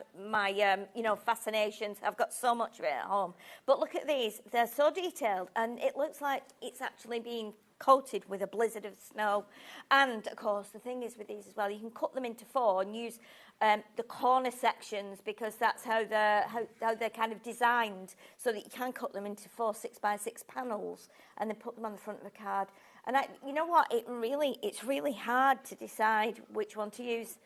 fascinations. I've got so much of it at home. But look at these. They're so detailed, and it looks like it's actually been coated with a blizzard of snow. And, of course, the thing is with these as well, you can cut them into 4 and use the corner sections, because that's how they're kind of designed, so that you can cut them into 4 6 by 6 panels and then put them on the front of a card. And you know what? It's really hard to decide which one to use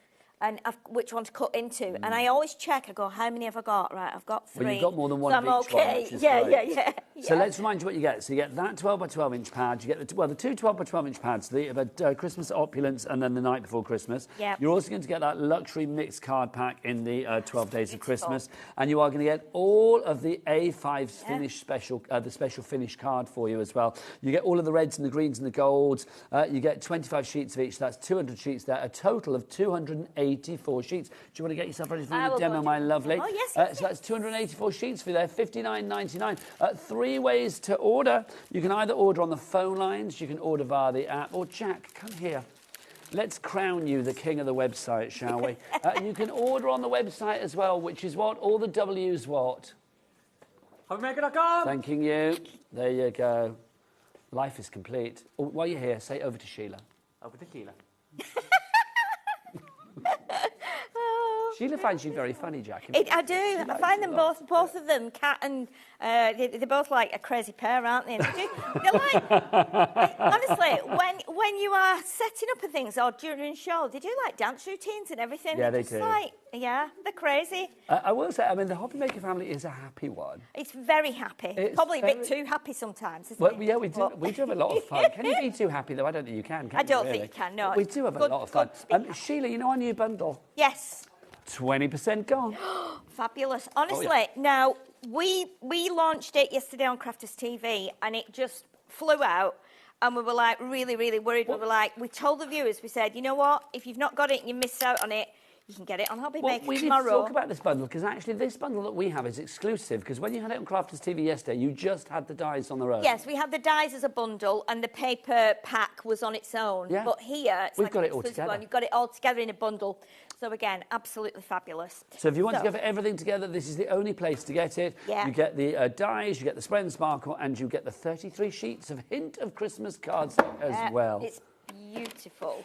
and which one to cut into. And I always check. I go, how many have I got? Right, I've got 3. Well, you've got more than one of each one, which is great. Yeah. So let's remind you what you get. So you get that 12 by 12 inch pad. You get the 2 12 by 12 inch pads, the Christmas opulence and then the night before Christmas. Yep. You're also going to get that luxury mixed card pack in the 12 days of Christmas. And you are going to get all of the A5 finish special, the special finish card for you as well. You get all of the reds and the greens and the golds. You get 25 sheets of each. So that's 200 sheets there. A total of 284 sheets. Do you want to get yourself ready for the demo, my lovely? Oh, yes. So that's 284 sheets for you there, $59.99. 3 ways to order. You can either order on the phone lines, you can order via the app, or Jack, come here. Let's crown you the king of the website, shall we? You can order on the website as well, which is what? All the W's what? HobbyMaker.com. Thanking you. There you go. Life is complete. Oh, while you're here, say over to Sheila. Over to Sheila. Sheila finds you very funny, Jack. I do. I find them both of them, Kat and they're both like a crazy pair, aren't they? They're like, honestly, when you are setting up and things or during a show, they do like dance routines and everything. Yeah, they're they do. They're crazy. I will say, I mean, the HobbyMaker family is a happy one. It's very happy. It's probably a bit too happy sometimes, isn't it? Yeah, we do have a lot of fun. Can you be too happy, though? I don't think you can I don't you, really? think you can, no. We do have a lot of fun. Sheila, you know our new bundle? Yes. 20% gone. Fabulous. Honestly, now, we launched it yesterday on Crafters TV, and it just flew out, and we were like really, really worried. We told the viewers, we said, you know what, if you've not got it and you missed out on it, you can get it on HobbyMaker we tomorrow. need to talk about this bundle, because actually this bundle that we have is exclusive, because when you had it on Crafters TV yesterday, you just had the dies on their own. Yes, we had the dies as a bundle, and the paper pack was on its own. Yeah. But here, We've got it all together. You've got it all together in a bundle. So again, absolutely fabulous. So if you want to get everything together, this is the only place to get it. Yeah. You get the dies, you get the spray and sparkle, and you get the 33 sheets of Hint of Christmas cards as well. It's beautiful.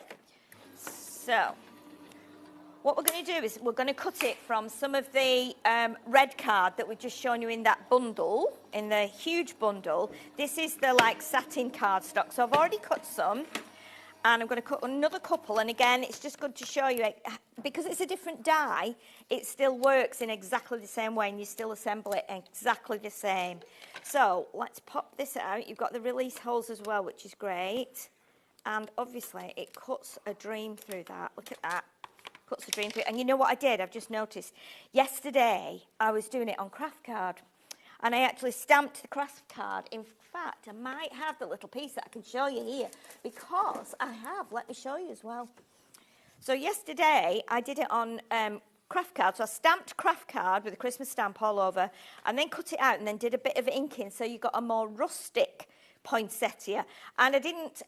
So, what we're going to do is we're going to cut it from some of the red card that we've just shown you in that bundle, in the huge bundle. This is the like satin cardstock. So I've already cut some. And I'm going to cut another couple, and again, it's just good to show you, because it's a different die, it still works in exactly the same way, and you still assemble it exactly the same. So let's pop this out. You've got the release holes as well, which is great. And obviously, it cuts a dream through that. Look at that. Cuts a dream through. And you know what I did? I've just noticed. Yesterday, I was doing it on craft card. And I actually stamped the craft card. In fact, I might have the little piece that I can show you here, because I have. Let me show you as well. So yesterday, I did it on craft card. So I stamped craft card with a Christmas stamp all over, and then cut it out, and then did a bit of inking, so you got a more rustic poinsettia. And I didn't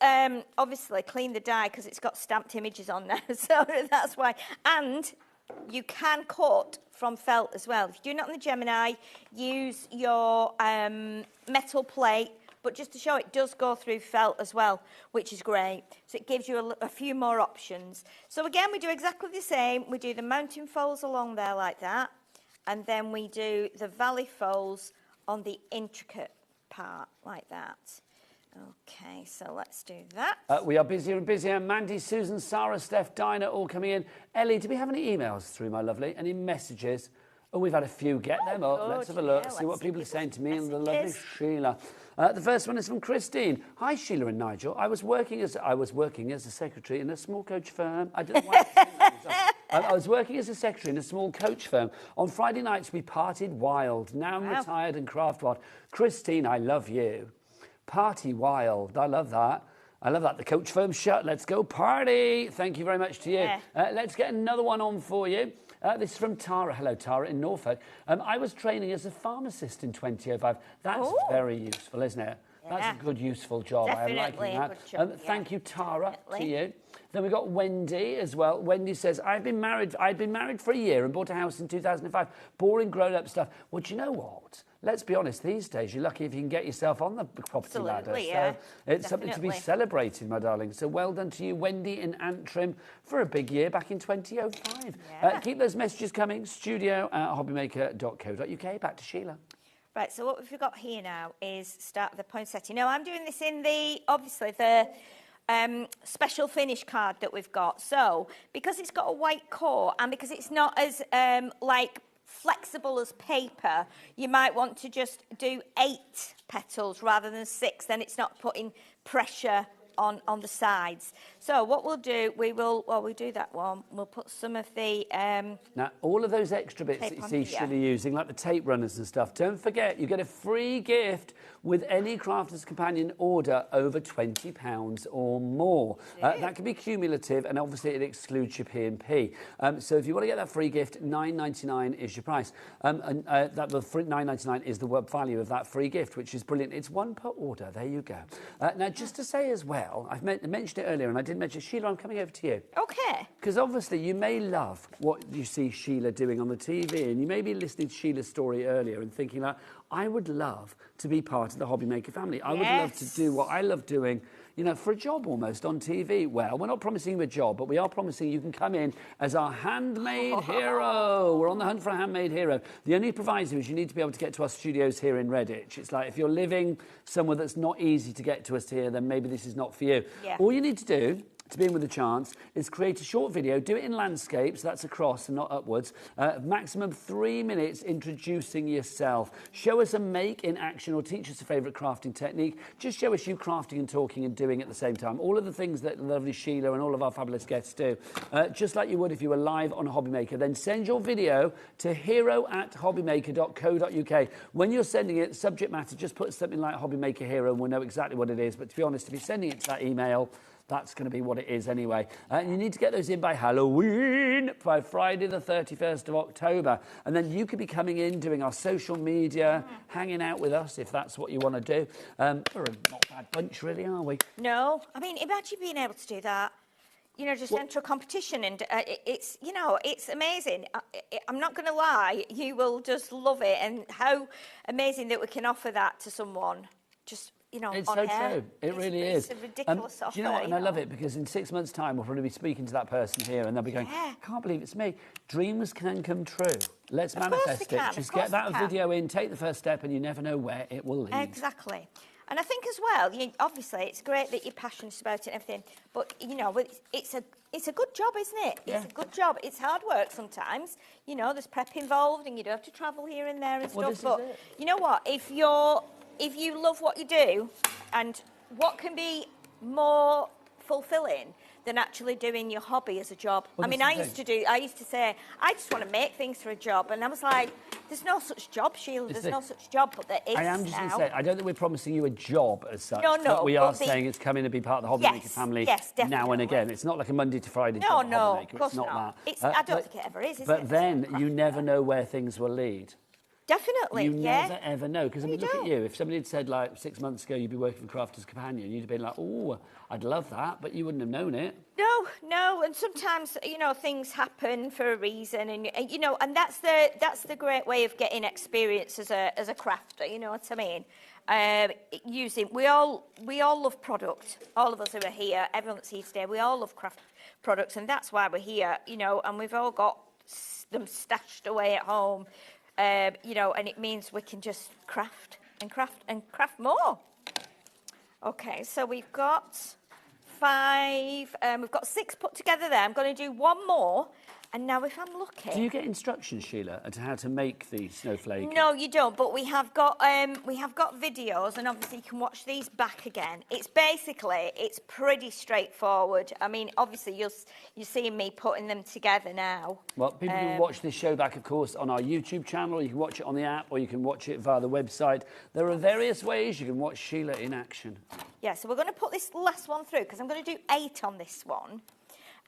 obviously clean the die because it's got stamped images on there, so that's why. And you can cut from felt as well. If you're doing it on the Gemini, use your metal plate, but just to show, it does go through felt as well, which is great. So it gives you a few more options. So again, we do exactly the same. We do the mountain folds along there like that, and then we do the valley folds on the intricate part like that. Okay, so let's do that. We are busier and busier. Mandy, Susan, Sarah, Steph, Dinah, all coming in. Ellie, do we have any emails through, my lovely? Any messages? Oh, we've had a few. Get them up. Good. Let's have a look. Yeah, see what people are saying to me and the lovely messages. Sheila. The first one is from Christine. Hi, Sheila and Nigel. I was working as a secretary in a small coach firm. I don't know why. I was working as a secretary in a small coach firm. On Friday nights, we partied wild. Now I'm retired and craft wild. Christine, I love you. Party wild. I love that. I love that. The coach firm's shut. Let's go party. Thank you very much to you. Yeah. Let's get another one on for you. This is from Tara. Hello, Tara in Norfolk. I was training as a pharmacist in 2005. That's very useful, isn't it? Yeah. That's a good, useful job. Definitely I am liking that. a good job, Thank you, Tara, Definitely. to you. Then we got Wendy as well. Wendy says, I'd been married for a year and bought a house in 2005. Boring grown-up stuff. Well, do you know what? Let's be honest, these days, you're lucky if you can get yourself on the property ladder. Yeah. So it's something to be celebrated, my darling. So well done to you, Wendy in Antrim, for a big year back in 2005. Yeah. Keep those messages coming. studio@hobbymaker.co.uk. Back to Sheila. Right, so what we've got here now is start the poinsettia. Now, I'm doing this in obviously the special finish card that we've got. So, because it's got a white core and because it's not as, flexible as paper, you might want to just do 8 petals rather than 6. Then it's not putting pressure on the sides. So what we'll do, while we do that one, we'll put some of the... Now, all of those extra bits that you see Sheila using, like the tape runners and stuff, don't forget, you get a free gift with any Crafter's Companion order over £20 or more. That can be cumulative, and obviously it excludes your P&P. So if you want to get that free gift, $9.99 is your price. The $9.99 is the value of that free gift, which is brilliant. It's one per order. There you go. Now, just to say as well, I've mentioned it earlier, and I did mention, Sheila, I'm coming over to you. Okay. Because obviously you may love what you see Sheila doing on the TV, and you may be listening to Sheila's story earlier and thinking that I would love to be part of the HobbyMaker family. I would love to do what I love doing, you know, for a job almost on TV. Well, we're not promising you a job, but we are promising you can come in as our handmade hero. We're on the hunt for a handmade hero. The only proviso is you need to be able to get to our studios here in Redditch. It's like if you're living somewhere that's not easy to get to us here, then maybe this is not for you. Yeah. All you need to do to be in with a chance is create a short video, do it in landscape, so that's across and not upwards, maximum 3 minutes introducing yourself. Show us a make in action or teach us a favourite crafting technique. Just show us you crafting and talking and doing at the same time. All of the things that lovely Sheila and all of our fabulous guests do, just like you would if you were live on a HobbyMaker. Then send your video to hero@hobbymaker.co.uk. When you're sending it, subject matter, just put something like HobbyMaker Hero and we'll know exactly what it is. But to be honest, if you're sending it to that email, that's going to be what it is anyway. And you need to get those in by Halloween, by Friday the 31st of October. And then you could be coming in, doing our social media, hanging out with us, if that's what you want to do. We're a not bad bunch, really, are we? No. I mean, imagine being able to do that. You know, just enter a competition and it's, you know, it's amazing. I'm not going to lie, you will just love it. And how amazing that we can offer that to someone. Just... You know, it's on so air. true. It really is. It's a ridiculous offer. Do you know what? And I love it because in 6 months' time, we'll probably be speaking to that person here and they'll be going, can't believe it's me. Dreams can come true. Let's manifest it. Just get that video in, take the first step, and you never know where it will lead. Exactly. And I think as well, obviously, it's great that you're passionate about it and everything, but, you know, it's a good job, isn't it? Yeah. It's a good job. It's hard work sometimes. You know, there's prep involved and you do have to travel here and there and Well, stuff. this is But it. you know what? If you love what you do, and what can be more fulfilling than actually doing your hobby as a job? Well, I mean, this is the I used to say, I just want to make things for a job. And I was like, there's no such job, Sheila. There's no such job, but there is I am just going now. to say, I don't think we're promising you a job as such. No, But we are but saying it's coming to be part of the HobbyMaker Yes, family yes, now and definitely. again. It's not like a Monday to Friday No, job at no, HobbyMaker. of course It's not that. It's, I don't think it ever is it? But then you never know where things will lead. Definitely, You yeah. never ever know. Because I You mean, look at don't. you. If somebody had said like 6 months ago you'd be working for Crafter's Companion, you'd have been like, oh, I'd love that, but you wouldn't have known it. No, and sometimes things happen for a reason, and and that's the great way of getting experience as a crafter. You know what I mean? We all love product. All of us who are here, everyone that's here today, we all love craft products, and that's why we're here. And we've all got them stashed away at home. And it means we can just craft and craft and craft more. Okay, so we've got 5, we've got 6 put together there. I'm going to do one more, and now if I'm lucky... Do you get instructions, Sheila, as to how to make the snowflake? No, you don't, but we have got videos, and obviously you can watch these back again. It's pretty straightforward. I mean, obviously you're seeing me putting them together now. Well, people can watch this show back, of course, on our YouTube channel. You can watch it on the app, or you can watch it via the website. There are various ways you can watch Sheila in action. Yeah, so we're going to put this last one through, because I'm going to do 8 on this one.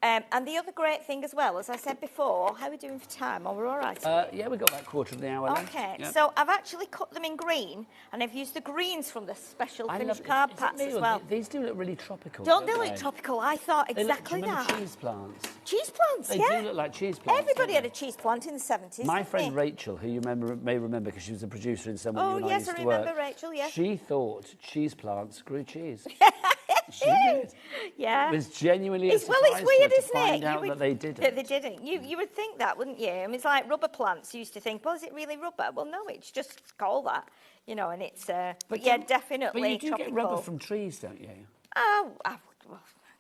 And the other great thing as well, as I said before, how are we doing for time? Are we all right? Yeah, we've got about a quarter of the hour left. Okay, Yeah. so I've actually cut them in green, and I've used the greens from the special finished card is it packs me as or well. These do look really tropical. Don't they look tropical? I thought They look, exactly do you remember that. cheese plants? Cheese plants, They yeah. do look like cheese plants. Everybody don't had a cheese plant in the 70s. My didn't friend they? Rachel, who you may remember because she was a producer in Someone Oh, You and I yes, used I to remember work. Rachel, yeah. She thought cheese plants grew cheese. She did. Yeah. It was genuinely a It's surprise weird, to isn't find it? out that they didn't. That they didn't. You would think that, wouldn't you? I mean, it's like rubber plants. You used to think, well, is it really rubber? Well, no, it's just called that, and it's. But yeah, definitely. But you do tropical. get rubber from trees, don't you? Oh, well,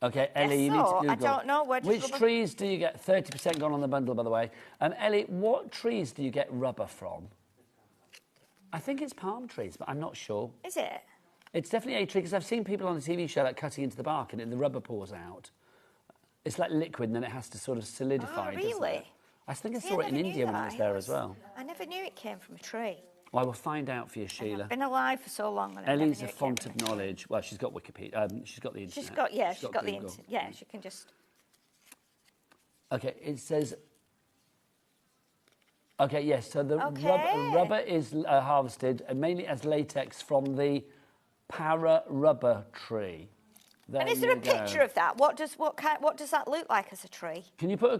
Okay, Ellie, you need to so. Google. I don't know, where does Which rubber- trees do you get? 30% gone on the bundle, by the way. Ellie, what trees do you get rubber from? I think it's palm trees, but I'm not sure. Is it? It's definitely a tree, because I've seen people on the TV show like cutting into the bark and the rubber pours out. It's like liquid, and then it has to sort of solidify, Oh, doesn't really? it? I think I See, saw it in never knew India when I that. was there as well. I never knew it came from a tree. Well, I will find out for you, Sheila. I've been alive for so long. And I never Ellie's knew a it came font from of knowledge. Well, she's got Wikipedia. She's got the internet. She's got the Google. internet. Yeah, she can just. Okay, it says. Okay, yes. So the Okay. rubber is harvested mainly as latex from the para rubber tree. And is there a picture of that? What does that look like as a tree? Can you put a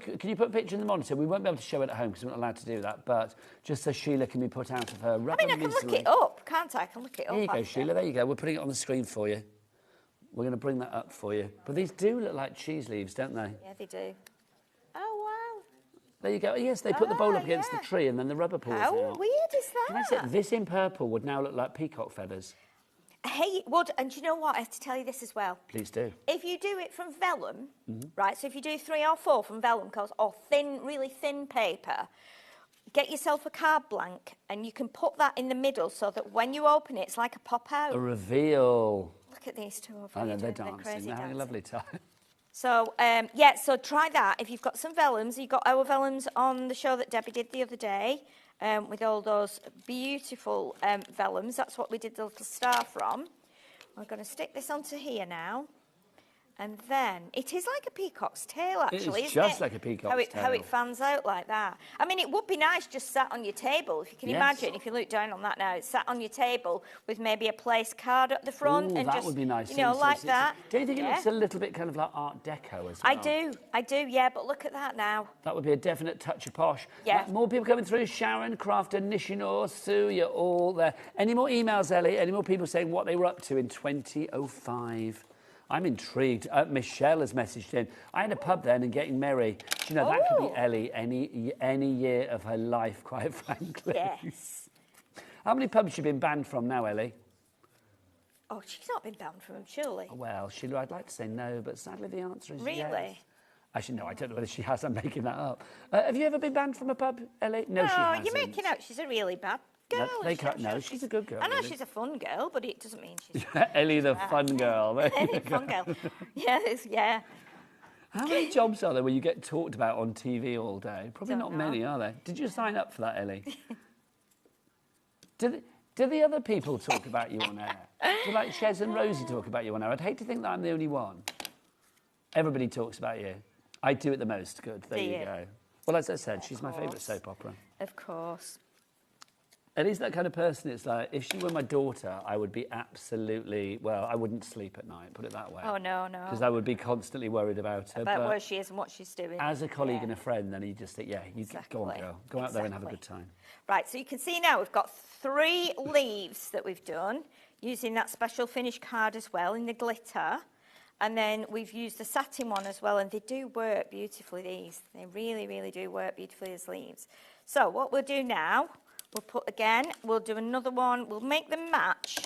picture in the monitor? We won't be able to show it at home because we're not allowed to do that. But just so Sheila can be put out of her rubber I mean, I can look misery. it up, can't I? I can look it up. There you go, after. Sheila. There you go. We're putting it on the screen for you. We're going to bring that up for you. But these do look like cheese leaves, don't they? Yeah, they do. Oh wow! There you go. Yes, they put the bowl up against yeah. the tree and then the rubber pours How out. weird is Can I say, that? this in purple would now look like peacock feathers. Hey, it would, and do you know what? I have to tell you this as well. Please do. If you do it from vellum, Mm-hmm. right? So if you do 3 or 4 from vellum, or thin, really thin paper, get yourself a card blank, and you can put that in the middle so that when you open it, it's like a pop out. A reveal. Look at these two over I know, here. they're doing their dancing. crazy They're having a dancing. lovely time. So, so try that. If you've got some vellums, you've got our vellums on the show that Debbie did the other day with all those beautiful vellums. That's what we did the little star from. We're going to stick this onto here now. And then, it is like a peacock's tail, actually, is isn't just it? like a peacock's How tail. it fans out like that. I mean, it would be nice just sat on your table. If you can Yes. imagine, if you look down on that now, it's sat on your table with maybe a place card at the front. Ooh, and that just, would be nice. You know, like that. Don't you think it Yeah. looks a little bit kind of like Art Deco as well? I do, yeah, but look at that now. That would be a definite touch of posh. Yeah. More people coming through. Sharon, Crafter, Nishinor, Sue, you're all there. Any more emails, Ellie? Any more people saying what they were up to in 2005? I'm intrigued. Michelle has messaged in. I had a pub then and getting merry. Do you know, that could be Ellie any year of her life, quite frankly. Yes. How many pubs have you been banned from now, Ellie? Oh, she's not been banned from them, surely. Well, Sheila, I'd like to say no, but sadly the answer is yes. Really? Actually, no, I don't know whether she has. I'm making that up. Have you ever been banned from a pub, Ellie? No, she hasn't. You're making out she's a really bad girl. No, she's a good girl. I know really. she's a fun girl, but it doesn't mean she's... Ellie, the fun girl. fun girl. Yes, yeah. How many jobs are there where you get talked about on TV all day? Probably not Don't know. many, are there? Did you sign up for that, Ellie? Do the other people talk about you on air? Do like Shez and Rosie talk about you on air? I'd hate to think that I'm the only one. Everybody talks about you. I do it the most. Good. There you go. Well, as I said, she's my favourite soap opera. Of course. Ellie's that kind of person. It's like, if she were my daughter, I would be absolutely, well, I wouldn't sleep at night, put it that way. Oh, no. Because I would be constantly worried about her. About where she is and what she's doing. As a colleague and a friend, then you just think, yeah, you go on, Exactly. girl. Go out there and have a good time. Right, so you can see now we've got 3 leaves that we've done using that special finish card as well in the glitter. And then we've used the satin one as well, and they do work beautifully, these. They really, really do work beautifully as leaves. So what we'll do now, we'll do another one, we'll make them match.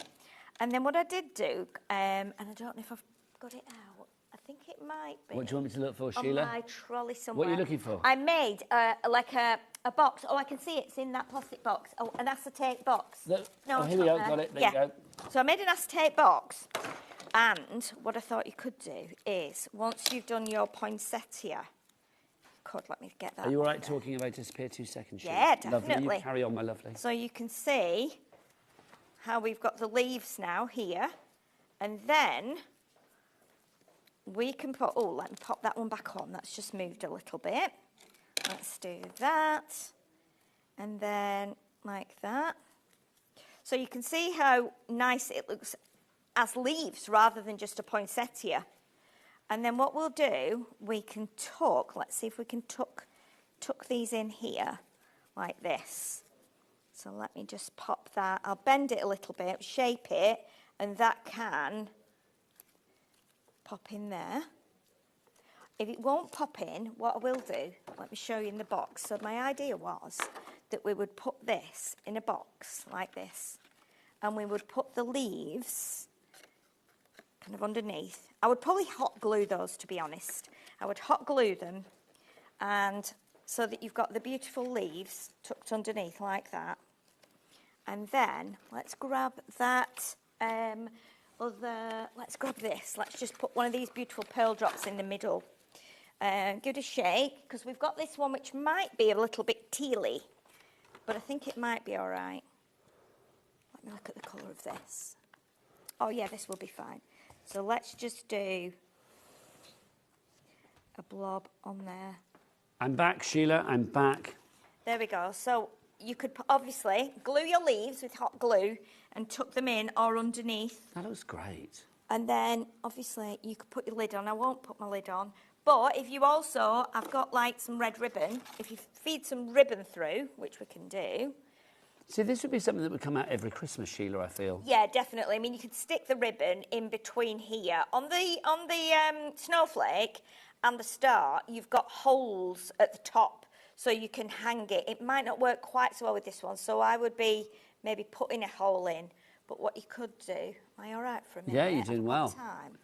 And then what I did do, and I don't know if I've got it out, I think it might be. What do you want me to look for, on Sheila? my trolley somewhere. What are you looking for? I made like a box. Oh, I can see it's in that plastic box. Oh, an acetate box. No, it's here we not go, there. got it, there yeah. you go. So I made an acetate box. And what I thought you could do is, once you've done your poinsettia, let me get that. Are you all right there. talking if I disappear 2 seconds, Sheila? Yeah, Lovely. definitely. You carry on, my lovely. So you can see how we've got the leaves now here. And then we can put, let me pop that one back on. That's just moved a little bit. Let's do that. And then like that. So you can see how nice it looks as leaves rather than just a poinsettia. And then what we'll do, we can let's see if we can tuck these in here like this. So let me just pop that. I'll bend it a little bit, shape it, and that can pop in there. If it won't pop in, what I will do, let me show you in the box. So my idea was that we would put this in a box like this, and we would put the leaves kind of underneath. I would probably hot glue those, to be honest. I would hot glue them, and so that you've got the beautiful leaves tucked underneath like that. And then let's grab that let's grab this. Let's just put one of these beautiful pearl drops in the middle. Give it a shake, because we've got this one which might be a little bit tealy, but I think it might be all right. Let me look at the colour of this. Oh yeah, this will be fine. So let's just do a blob on there. I'm back, Sheila, I'm back. There we go. So you could obviously glue your leaves with hot glue and tuck them in or underneath. That looks great. And then obviously you could put your lid on. I won't put my lid on. But if you also, I've got like some red ribbon. If you feed some ribbon through, which we can do. See, this would be something that would come out every Christmas, Sheila, I feel. Yeah, definitely. I mean, you could stick the ribbon in between here. On the snowflake and the star, you've got holes at the top, so you can hang it. It might not work quite so well with this one, so I would be maybe putting a hole in. But what you could do, am I all right for a minute? Yeah, you're doing well. Time?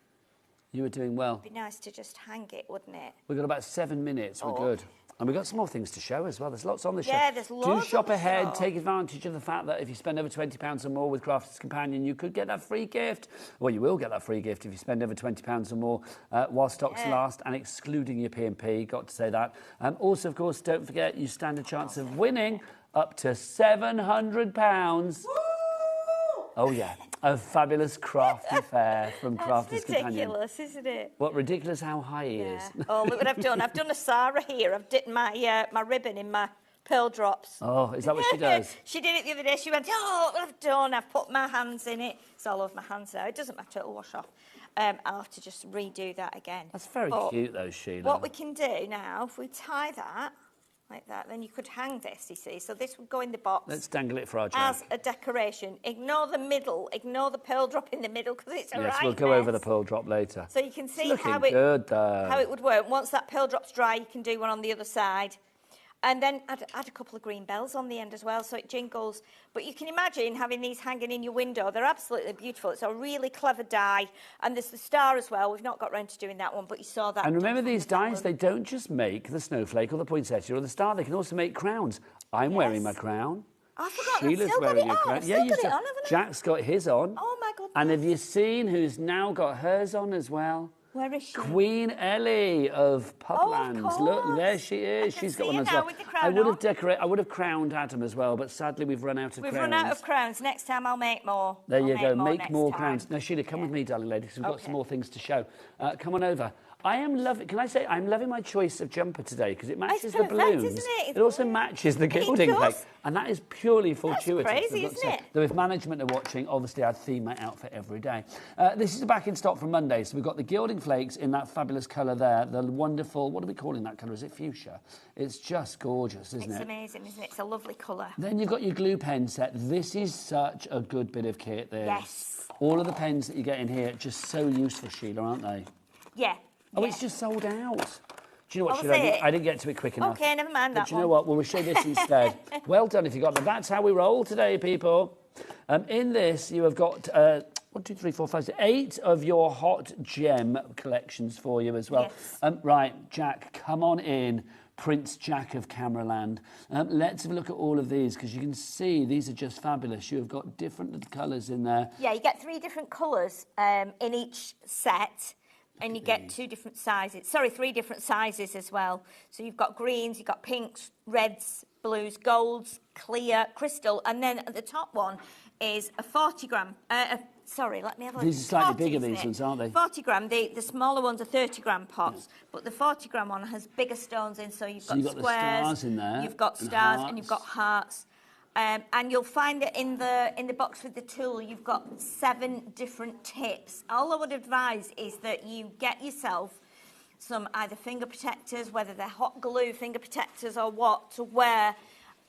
You were doing well. It'd be nice to just hang it, wouldn't it? We've got about 7 minutes, we're Oh. good. And we've got some more things to show as well. There's lots on the show. Yeah, there's loads Do shop on the ahead. show. Take advantage of the fact that if you spend over £20 or more with Crafters Companion, you could get that free gift. Well, you will get that free gift if you spend over £20 or more while stocks last, and excluding your P&P. Got to say that. Also, of course, don't forget you stand a chance of winning up to £700. Oh, yeah. A fabulous crafty fair from Crafters Companion. That's ridiculous, isn't it? What, ridiculous how high he is. Oh, look what I've done. I've done a Sarah here. I've dipped my ribbon in my pearl drops. Oh, is that what she does? She did it the other day. She went, oh, look what I've done. I've put my hands in it. It's all over my hands now. It doesn't matter. It'll wash off. I'll have to just redo that again. That's very cute, though, Sheila. What we can do now, if we tie that like that, then you could hang this, you see. So this would go in the box. Let's dangle it for our joke. As a decoration. Ignore the middle. Ignore the pearl drop in the middle, because it's a Yes, right we'll go mess. over the pearl drop later. So you can see Looking how good, though. it would work. Once that pearl drop's dry, you can do one on the other side. And then add a couple of green bells on the end as well, so it jingles. But you can imagine having these hanging in your window. They're absolutely beautiful. It's a really clever die. And there's the star as well. We've not got round to doing that one, but you saw that. And remember, these dies, they don't just make the snowflake or the poinsettia or the star. They can also make crowns. I'm wearing my crown. I forgot. Sheila's I've still got wearing it a on. crown. I've still got it on, haven't I? Jack's got his on. Oh, my goodness. And have you seen who's now got hers on as well? Where is she? Queen Ellie of Publands. course. Look, there she is. I can She's got see one her as now well. with the crown I would have crowned Adam as well, but sadly we've run out of crowns. We've run out of crowns. Next time I'll make more. There you go. Make Make more next crowns. time. Now, Sheila, come with me, darling lady, because we've got Okay. some more things to show. Come on over. I am loving. Can I say I'm loving my choice of jumper today because it matches the perfect, balloons. isn't it? It's It also brilliant. matches the It gilding does. plate, and that is purely fortuitous. crazy, I've got to isn't say. it? Though if management are watching, obviously I'd theme my outfit every day. This is back in stock from Monday, so we've got the gilding flakes in that fabulous colour there. The wonderful. What are we calling that colour? Is it fuchsia? It's just gorgeous, isn't It's it? amazing, isn't it? It's a lovely colour. Then you've got your glue pen set. This is such a good bit of kit, this. Yes. All of the pens that you get in here, just so useful, Sheila, aren't they? Yeah. Oh, yeah. it's just sold out. Do you know what, Oh, Sheila? is it? I didn't get to it quick enough. Okay, never mind But that do you know one. what? We'll show this instead. Well done if you got that. That's how we roll today, people. In this, you have got 1, 2, 3, 4, 5, 6, 8 of your hot gem collections for you as well. Yes. Right, Jack, come on in. Prince Jack of Cameraland. Let's have a look at all of these because you can see these are just fabulous. You have got different little colours in there. Yeah, you get 3 different colours in each set. And you get 2 different sizes. Sorry, 3 different sizes as well. So you've got greens, you've got pinks, reds, blues, golds, clear, crystal. And then at the top one is a 40 gram. Sorry, let me have a look. These are slightly 40, bigger, isn't these it? ones, aren't they? 40 gram. The smaller ones are 30 gram pots. But the 40 gram one has bigger stones in. So you've got you've got the squares. stars in there, You've got and stars and you've hearts. got hearts. And you'll find that in the box with the tool, you've got 7 different tips. All I would advise is that you get yourself some either finger protectors, whether they're hot glue finger protectors or what, to wear.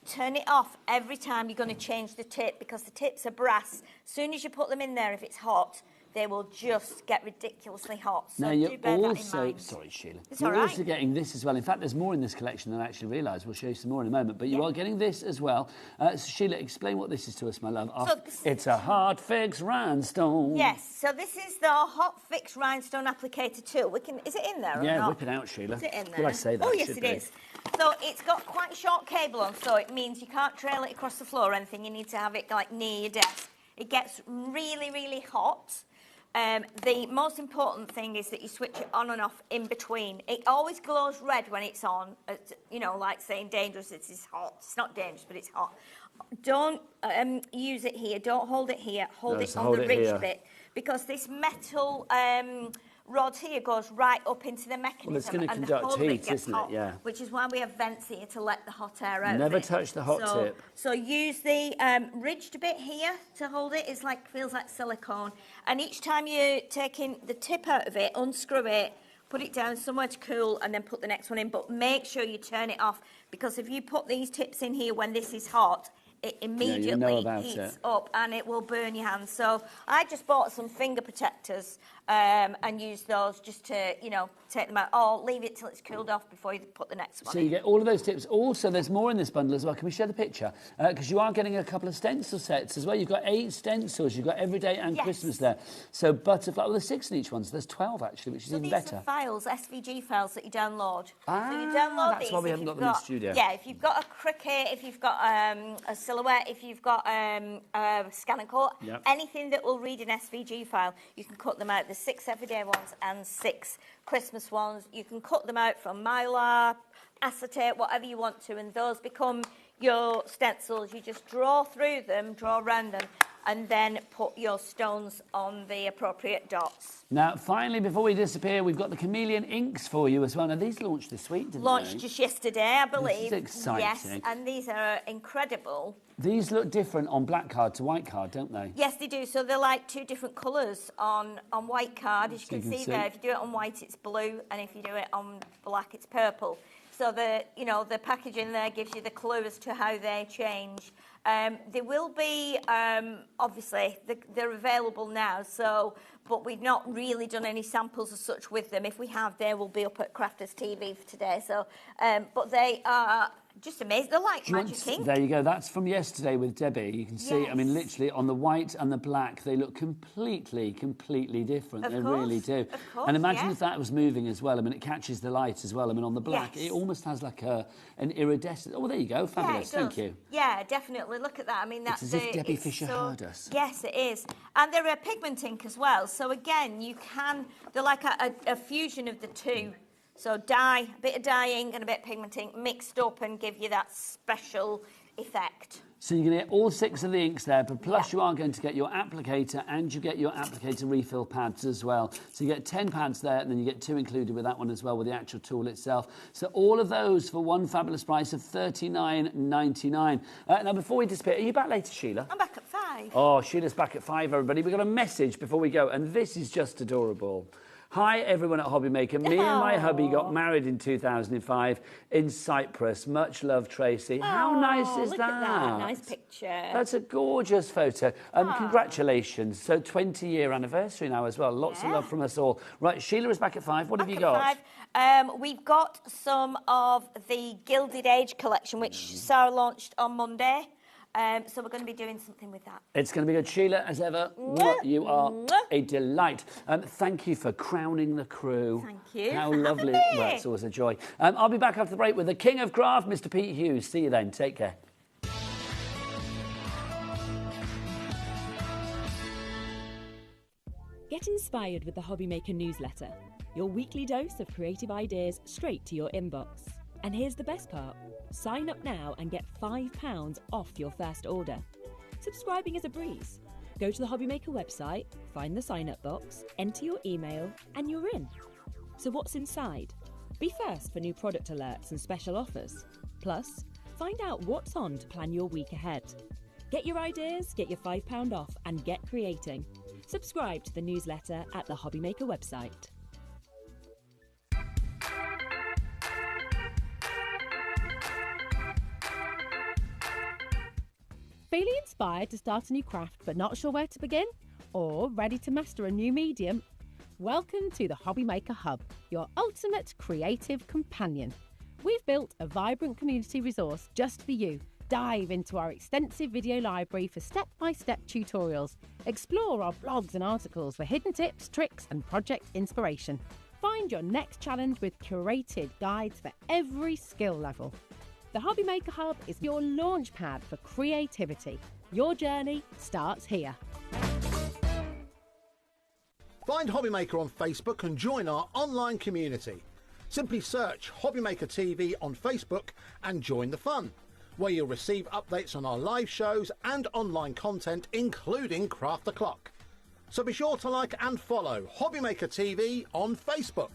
Turn it off every time you're going to change the tip because the tips are brass. As soon as you put them in there, if it's hot, they will just get ridiculously hot. So Now do you're bear that in also, mind. sorry Sheila, It's you're all also right. getting this as well. In fact, there's more in this collection than I actually realised. We'll show you some more in a moment. But you Yeah. are getting this as well. So Sheila, explain what this is to us, my love. So this- It's a hard fix rhinestone. Yes, so this is the Hot Fix Rhinestone Applicator tool. Is it in there or Yeah, not? whip it out, Sheila. Is it in Did there? I say that? Oh, yes, Should it be. is. So it's got quite a short cable on, so it means you can't trail it across the floor or anything. You need to have it like near your desk. It gets really, really hot. The most important thing is that you switch it on and off in between. It always glows red when it's on, you know, like saying dangerous, it is hot. It's not dangerous, but it's hot. Don't use it here. Don't hold it here. Hold No, it so on hold the it ridge here. bit. Because this metal rod here goes right up into the mechanism. Well, it's gonna and the conduct whole bit heat, gets isn't it? hot, Yeah. Which is why we have vents here to let the hot air out. Never of it. touch the hot tip. So use the ridged bit here to hold it. It's like feels like silicone. And each time you're taking the tip out of it, unscrew it, put it down somewhere to cool, and then put the next one in. But make sure you turn it off because if you put these tips in here when this is hot, it immediately about heats it. up and it will burn your hands. So I just bought some finger protectors and used those just to, you know, take them out. Or leave it till it's cooled off before you put the next one So in. you get all of those tips. Also, there's more in this bundle as well. Can we show the picture? Because you are getting a couple of stencil sets as well. You've got 8 stencils. You've got everyday and Yes. Christmas there. So butterfly. Well, there's 6 in each one. So there's 12 actually, which is So even these better. are files, SVG files that you download. So Ah, you download that's these why we if haven't you've got them in the studio. Yeah, if you've got a cricket, if you've got a silhouette, if you've got a scan and cut, Yep. anything that will read an SVG file, you can cut them out. There's 6 everyday ones and 6 Christmas ones. You can cut them out from Mylar, acetate, whatever you want to, and those become your stencils. You just draw through them, draw around them, and then put your stones on the appropriate dots. Now, finally, before we disappear, we've got the chameleon inks for you as well. Now, these launched this week, didn't Launched they? just yesterday, I believe. exciting. Yes, and these are incredible. These look different on black card to white card, don't they? Yes, they do. So they're like 2 different colours on white card. As you can see there, if you do it on white, it's blue, and if you do it on black, it's purple. So the packaging there gives you the clue as to how they change. They will be, obviously, they're available now, but we've not really done any samples as such with them. If we have, they will be up at Crafters TV for today. So, but they are Just amazing. They're like magic ink. There you go. That's from yesterday with Debbie. You can see, I mean, Yes. literally on the white and the black, they look completely different. Of They course, really do. of course, And imagine yeah. if that was moving as well. I mean, it catches the light as well. I mean, on the black, Yes. it almost has like an iridescent. Oh, there you go. Fabulous. Yeah, it Thank does. you. Yeah, definitely. Look at that. I mean, that's as if Debbie Fisher heard us. Yes, it is. And they're a pigment ink as well. So again, they're like a fusion of the two. So a bit of dye ink and a bit of pigment ink mixed up and give you that special effect. So you're going to get all 6 of the inks there, but plus you are going to get your applicator and you get your applicator refill pads as well. So you get 10 pads there, and then you get 2 included with that one as well, with the actual tool itself. So all of those for one fabulous price of $39.99. Now, before we disappear, are you back later, Sheila? I'm back at 5. Oh, Sheila's back at 5, everybody. We've got a message before we go, and this is just adorable. Hi, everyone at HobbyMaker. Me and my hubby got married in 2005 in Cyprus. Much love, Tracy. How nice is look that? At that. Nice picture. That's a gorgeous photo. Congratulations. So 20-year anniversary now as well. Lots of love from us all. Right, Sheila is back at 5. What have you got? 5. We've got some of the Gilded Age collection, which Sarah launched on Monday. So we're going to be doing something with that. It's going to be good. Sheila, as ever, you are a delight. Thank you for crowning the crew. Thank you. How for lovely. having me. Well, it's always a joy. I'll be back after the break with the King of Craft, Mr. Pete Hughes. See you then. Take care. Get inspired with the HobbyMaker newsletter, your weekly dose of creative ideas straight to your inbox. And here's the best part. Sign up now and get £5 off your first order. Subscribing is a breeze. Go to the HobbyMaker website, find the sign-up box, enter your email, and you're in. So what's inside? Be first for new product alerts and special offers. Plus, find out what's on to plan your week ahead. Get your ideas, get your £5 off, and get creating. Subscribe to the newsletter at the HobbyMaker website. Feeling inspired to start a new craft but not sure where to begin? Or ready to master a new medium? Welcome to the HobbyMaker Hub, your ultimate creative companion. We've built a vibrant community resource just for you. Dive into our extensive video library for step-by-step tutorials. Explore our blogs and articles for hidden tips, tricks and project inspiration. Find your next challenge with curated guides for every skill level. The HobbyMaker Hub is your launch pad for creativity. Your journey starts here. Find HobbyMaker on Facebook and join our online community. Simply search HobbyMaker TV on Facebook and join the fun, where you'll receive updates on our live shows and online content, including Craft the Clock. So be sure to like and follow HobbyMaker TV on Facebook.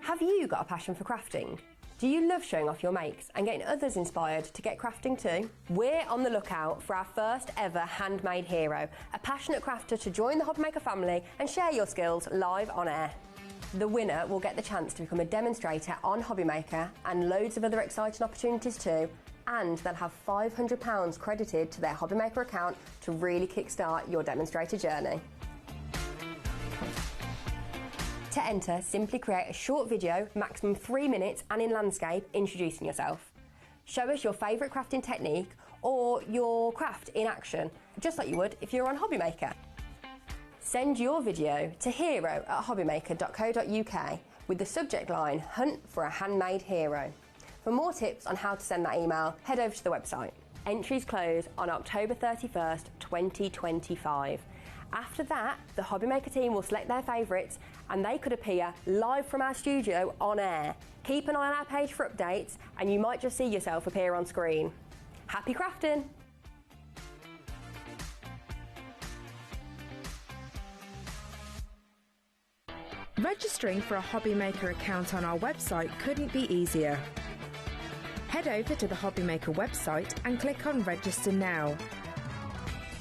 Have you got a passion for crafting? Do you love showing off your makes and getting others inspired to get crafting too? We're on the lookout for our first ever handmade hero, a passionate crafter to join the HobbyMaker family and share your skills live on air. The winner will get the chance to become a demonstrator on HobbyMaker and loads of other exciting opportunities too, and they'll have £500 credited to their HobbyMaker account to really kickstart your demonstrator journey. To enter, simply create a short video, maximum 3 minutes and in landscape, introducing yourself. Show us your favourite crafting technique or your craft in action, just like you would if you were on HobbyMaker. Send your video to hero@hobbymaker.co.uk with the subject line, Hunt for a Handmade Hero. For more tips on how to send that email, head over to the website. Entries close on October 31st, 2025. After that, the HobbyMaker team will select their favourites and they could appear live from our studio on air. Keep an eye on our page for updates and you might just see yourself appear on screen. Happy crafting! Registering for a HobbyMaker account on our website couldn't be easier. Head over to the HobbyMaker website and click on Register Now.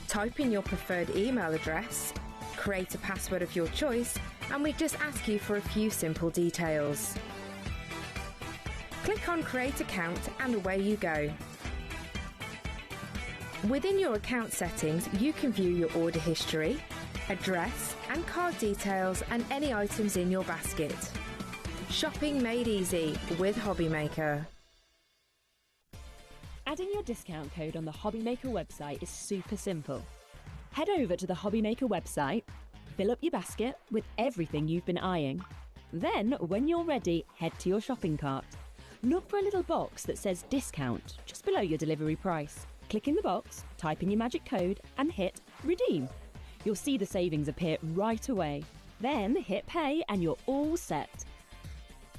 Type in your preferred email address, create a password of your choice, and we just ask you for a few simple details. Click on Create Account and away you go. Within your account settings, you can view your order history, address and card details and any items in your basket. Shopping made easy with HobbyMaker. Adding your discount code on the HobbyMaker website is super simple. Head over to the HobbyMaker website, fill up your basket with everything you've been eyeing. Then, when you're ready, head to your shopping cart. Look for a little box that says discount just below your delivery price. Click in the box, type in your magic code and hit redeem. You'll see the savings appear right away. Then hit pay and you're all set.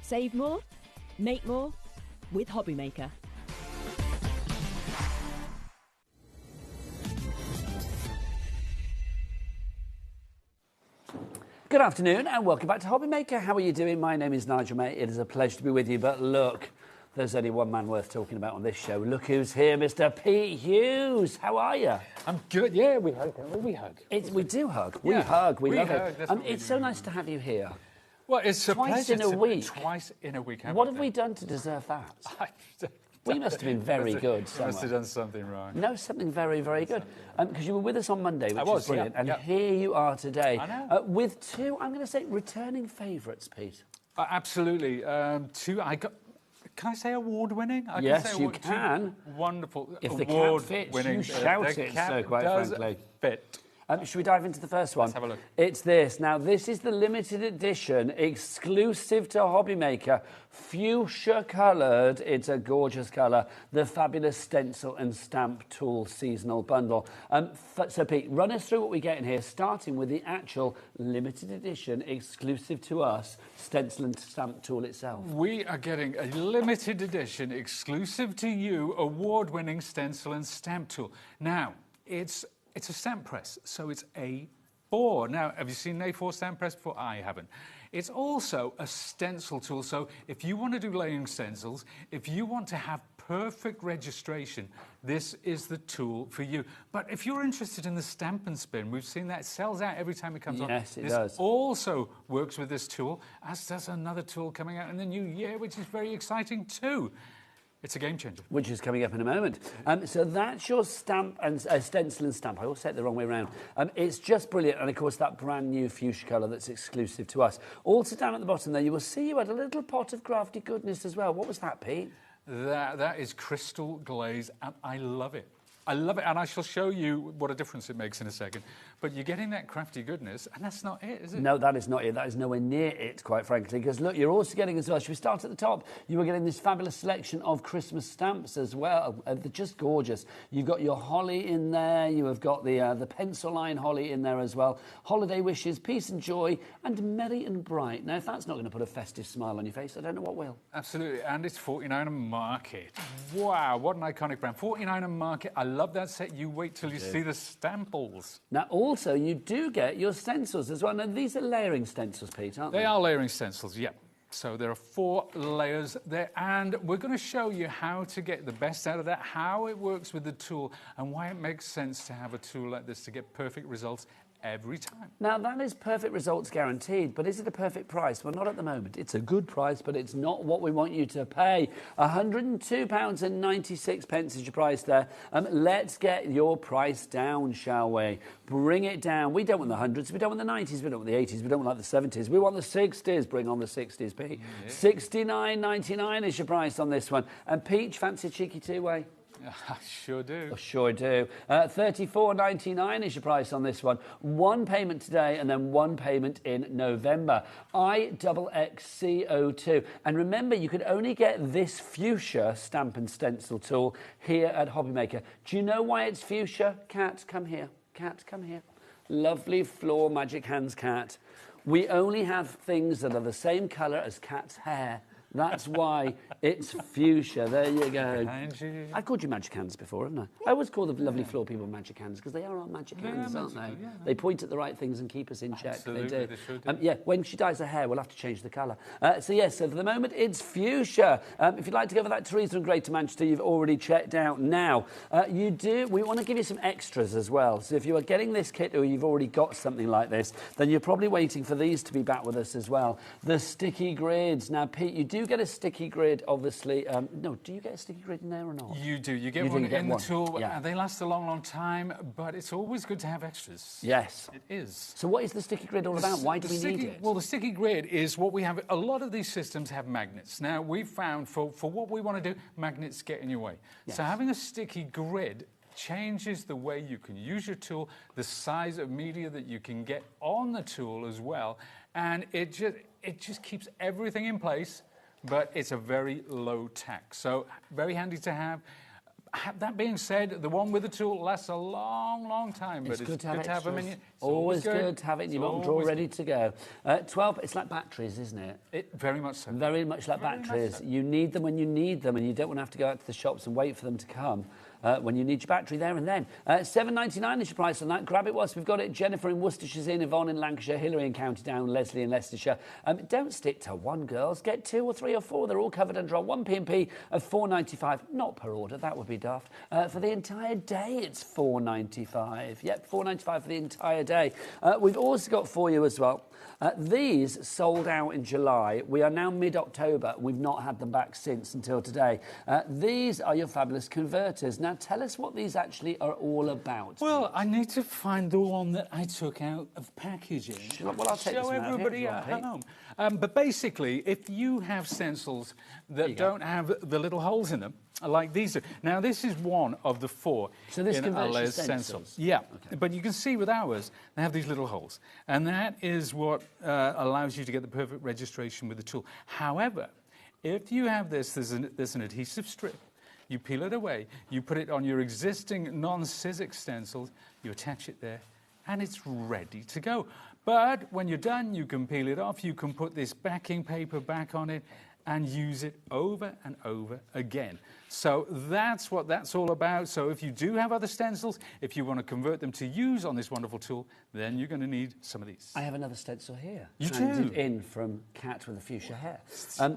Save more, make more with HobbyMaker. Good afternoon and welcome back to HobbyMaker. How are you doing? My name is Nigel, mate. It is a pleasure to be with you. But look, there's only one man worth talking about on this show. Look who's here, Mr. Pete Hughes. How are you? I'm good. Yeah, we hug, don't we? We hug. We do hug. Yeah. We hug. We love hug. it. That's what we It's do. so nice to have you here. Well, it's a Twice pleasure in a to- week. Twice in a week. How What about have we done to deserve that? that? We must have been very good You somewhere. must have done something wrong. No, something very, very good. Because you were with us on Monday, which was, is brilliant. yeah, And yeah. here you are today. I know. With two, I'm going to say, returning favourites, Pete. Absolutely. Two. Can I say award-winning? I Yes, say you two can. Wonderful. If the cap award-winning. fits, you shout the it, cap so quite does frankly. fit. Should we dive into the first one? Let's have a look. It's this. Now, this is the limited edition, exclusive to HobbyMaker, fuchsia coloured. It's a gorgeous colour. The fabulous Stencil and Stamp Tool seasonal bundle. So, Pete, run us through what we get in here, starting with the actual limited edition, exclusive to us, Stencil and Stamp Tool itself. We are getting a limited edition, exclusive to you, award-winning stencil and stamp tool. Now, it's a stamp press, so it's A4. Now, have you seen an A4 stamp press before? I haven't. It's also a stencil tool, so if you want to do layering stencils, if you want to have perfect registration, this is the tool for you. But if you're interested in the stamp and spin, we've seen that it sells out every time it comes on. Yes, it this does. also works with this tool, as does another tool coming out in the new year, which is very exciting too. It's a game changer. Which is coming up in a moment. So that's your stamp and stencil and stamp. I always say it the wrong way around. It's just brilliant. And, of course, that brand new fuchsia colour that's exclusive to us. Also down at the bottom there, you will see you had a little pot of crafty goodness as well. What was that, Pete? That is crystal glaze, and I love it. I love it, and I shall show you what a difference it makes in a second. But you're getting that crafty goodness, and that's not it, is it? No, that is not it. That is nowhere near it, quite frankly. Because, look, you're also getting as well, should we start at the top? You were getting this fabulous selection of Christmas stamps as well. They're just gorgeous. You've got your holly in there. You have got the pencil line holly in there as well. Holiday wishes, peace and joy, and merry and bright. Now, if that's not going to put a festive smile on your face, I don't know what will. Absolutely, and it's 49 and Market. Wow, what an iconic brand. 49 and Market, I love that set. You wait till you see the stamples. Now, also, you do get your stencils as well. Now, these are layering stencils, Pete, aren't they? They are layering stencils, yeah. So there are 4 layers there, and we're going to show you how to get the best out of that, how it works with the tool, and why it makes sense to have a tool like this to get perfect results every time. Now, that is perfect results guaranteed, but is it a perfect price? Well, not at the moment. It's a good price, but it's not what we want you to pay. £102.96 is your price there. Let's get your price down, shall we? Bring it down. We don't want the hundreds, we don't want the 90s, we don't want the 80s, we don't want the 70s. We want the 60s. Bring on the 60s, Pete. Yeah. £69.99 is your price on this one. And Peach, fancy a cheeky two-way? I sure do. I sure do. $34.99 is your price on this one. One payment today and then one payment in November. IXXCO2. And remember, you can only get this fuchsia stamp and stencil tool here at HobbyMaker. Do you know why it's fuchsia? Cat, come here. Cat, come here. Lovely floor magic hands, Cat. We only have things that are the same colour as Cat's hair. That's why it's fuchsia. There you go. I've called you magic hands before, haven't I? I always call the lovely floor people magic hands because they are our magic hands, aren't they? Yeah. They point at the right things and keep us in check. Absolutely, they do. They sure do. Yeah, when she dyes her hair, we'll have to change the colour. So for the moment, it's fuchsia. If you'd like to go for that Teresa and Greater Manchester, you've already checked out now. We want to give you some extras as well. So if you are getting this kit or you've already got something like this, then you're probably waiting for these to be back with us as well. The sticky grids. Now, Pete, you do do get a sticky grid, obviously. No, do you get a sticky grid in there or not? You do. You get one you get in one. the tool. Yeah. And they last a long, long time, but it's always good to have extras. Yes. It is. So what is the sticky grid all about? Why do we need it? Well, the sticky grid is what we have. A lot of these systems have magnets. Now, we've found for what we want to do, magnets get in your way. Yes. So having a sticky grid changes the way you can use your tool, the size of media that you can get on the tool as well, and it just keeps everything in place, but it's a very low tax. So very handy to have. That being said, the one with the tool lasts a long, long time, but It's good to have them in extras. your... It's Always good to have it in your bottom drawer ready to go. 12, it's like batteries, isn't it? Very much so. Very much like batteries. You need them when you need them, and you don't want to have to go out to the shops and wait for them to come. When you need your battery there and then. $7.99 is your price on that. Grab it whilst we've got it. Jennifer in Worcestershire's in, Yvonne in Lancashire, Hilary in County Down, Leslie in Leicestershire. Don't stick to one, girls. Get 2 or 3 or 4. They're all covered under our one P&P of $4.95. Not per order, that would be daft. For the entire day, it's $4.95. Yep, $4.95 for the entire day. We've also got for you as well. These sold out in July. We are now mid-October. We've not had them back since until today. These are your fabulous converters. Now, tell us what these actually are all about. Well, I need to find the one that I took out of packaging. Well, I'll take show this one out everybody here, at Pete. home. But basically, if you have stencils that don't have the little holes in them, like these are. Now, this is one of the 4 So this in converts your Ala's stencils? Yeah, Okay. but you can see with ours, they have these little holes. And that is what allows you to get the perfect registration with the tool. However, if you have this, there's an adhesive strip. You peel it away, you put it on your existing non-Sizzix stencils, you attach it there, and it's ready to go. But when you're done, you can peel it off, you can put this backing paper back on it, and use it over and over again. So that's what that's all about. So if you do have other stencils, if you want to convert them to use on this wonderful tool, then you're going to need some of these. I have another stencil here. You handed do? in from Cat with a fuchsia hair.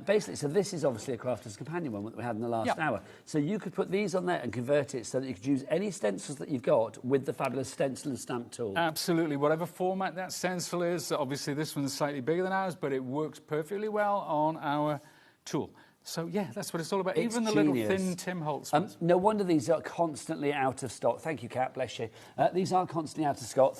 Basically, so this is obviously a Crafter's Companion one that we had in the last hour. So you could put these on there and convert it so that you could use any stencils that you've got with the fabulous stencil and stamp tool. Absolutely. Whatever format that stencil is, obviously this one's slightly bigger than ours, but it works perfectly well on our tool. So, yeah, that's what it's all about. It's Even the genius. little thin Tim Holtz ones. No wonder these are constantly out of stock. Thank you, Kat, bless you. These are constantly out of stock.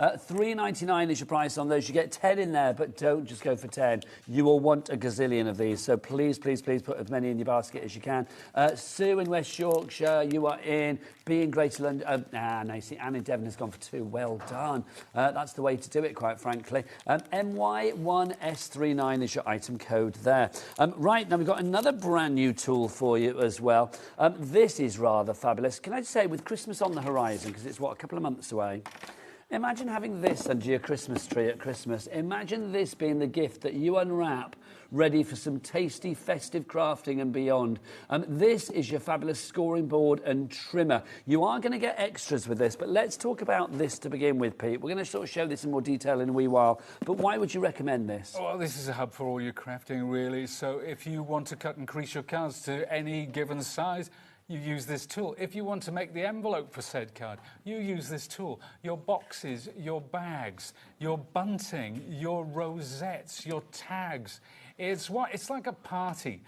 $3.99 is your price on those. You get 10 in there, but don't just go for 10. You will want a gazillion of these. So please, please, please put as many in your basket as you can. Sue in West Yorkshire, you are in. B in Greater London. No, you see, Anne in Devon has gone for 2. Well done. That's the way to do it, quite frankly. MY1S39 is your item code there. Right, now we've got another brand new tool for you as well. This is rather fabulous. Can I just say, with Christmas on the horizon, because it's, what, a couple of months away, imagine having this under your Christmas tree at Christmas. Imagine this being the gift that you unwrap, ready for some tasty, festive crafting and beyond. This is your fabulous scoring board and trimmer. You are going to get extras with this, but let's talk about this to begin with, Pete. We're going to sort of show this in more detail in a wee while, but why would you recommend this? Well, this is a hub for all your crafting, really. So if you want to cut and crease your cards to any given size, you use this tool. If you want to make the envelope for said card, you use this tool. Your boxes, your bags, your bunting, your rosettes, your tags. It's like a party.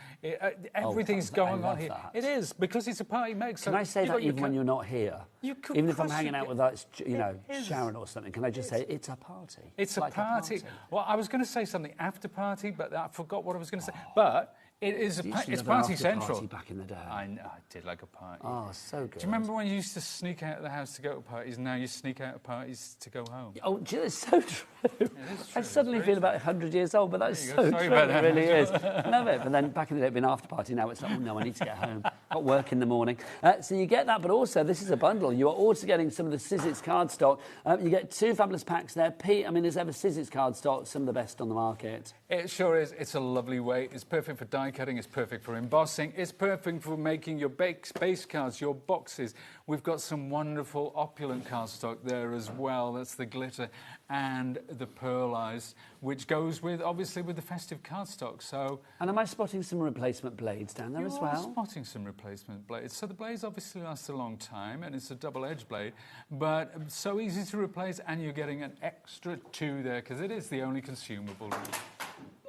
Everything's going on here. That. It is, because it's a party make. So Can I say that even when you're not here? You could even if I'm possibly- hanging out with, like, It is. Sharon or something, can I just say it's a party? It's like a party. Well, I was going to say something after party, but I forgot what I was going to say. But it is You used to it's love an party after central. party back in the day. I did like a party. Oh, so good. Do you remember when you used to sneak out of the house to go to parties? Now you sneak out of parties to go home. Oh, do you know, it's so true. I suddenly feel about 100 years old, but that's There you so go. true. Sorry about It that. really is. I love it. But then back in the day, it'd been after party. Now it's like, oh no, I need to get home. Got work in the morning. So you get that, but also this is a bundle. You are also getting some of the Sizzix cardstock. You get 2 fabulous packs there. Pete, I mean, is ever Sizzix cardstock some of the best on the market? It sure is. It's a lovely weight. It's perfect for die cutting. It's perfect for embossing. It's perfect for making your base cards, your boxes. We've got some wonderful opulent cardstock there as well. That's the glitter and the pearlized, which goes with, obviously, with the festive cardstock. So, And am I spotting some replacement blades down there as you well? are spotting some replacement blades. So the blades obviously last a long time, and it's a double-edged blade, but so easy to replace, and you're getting an extra 2 there, because it is the only consumable.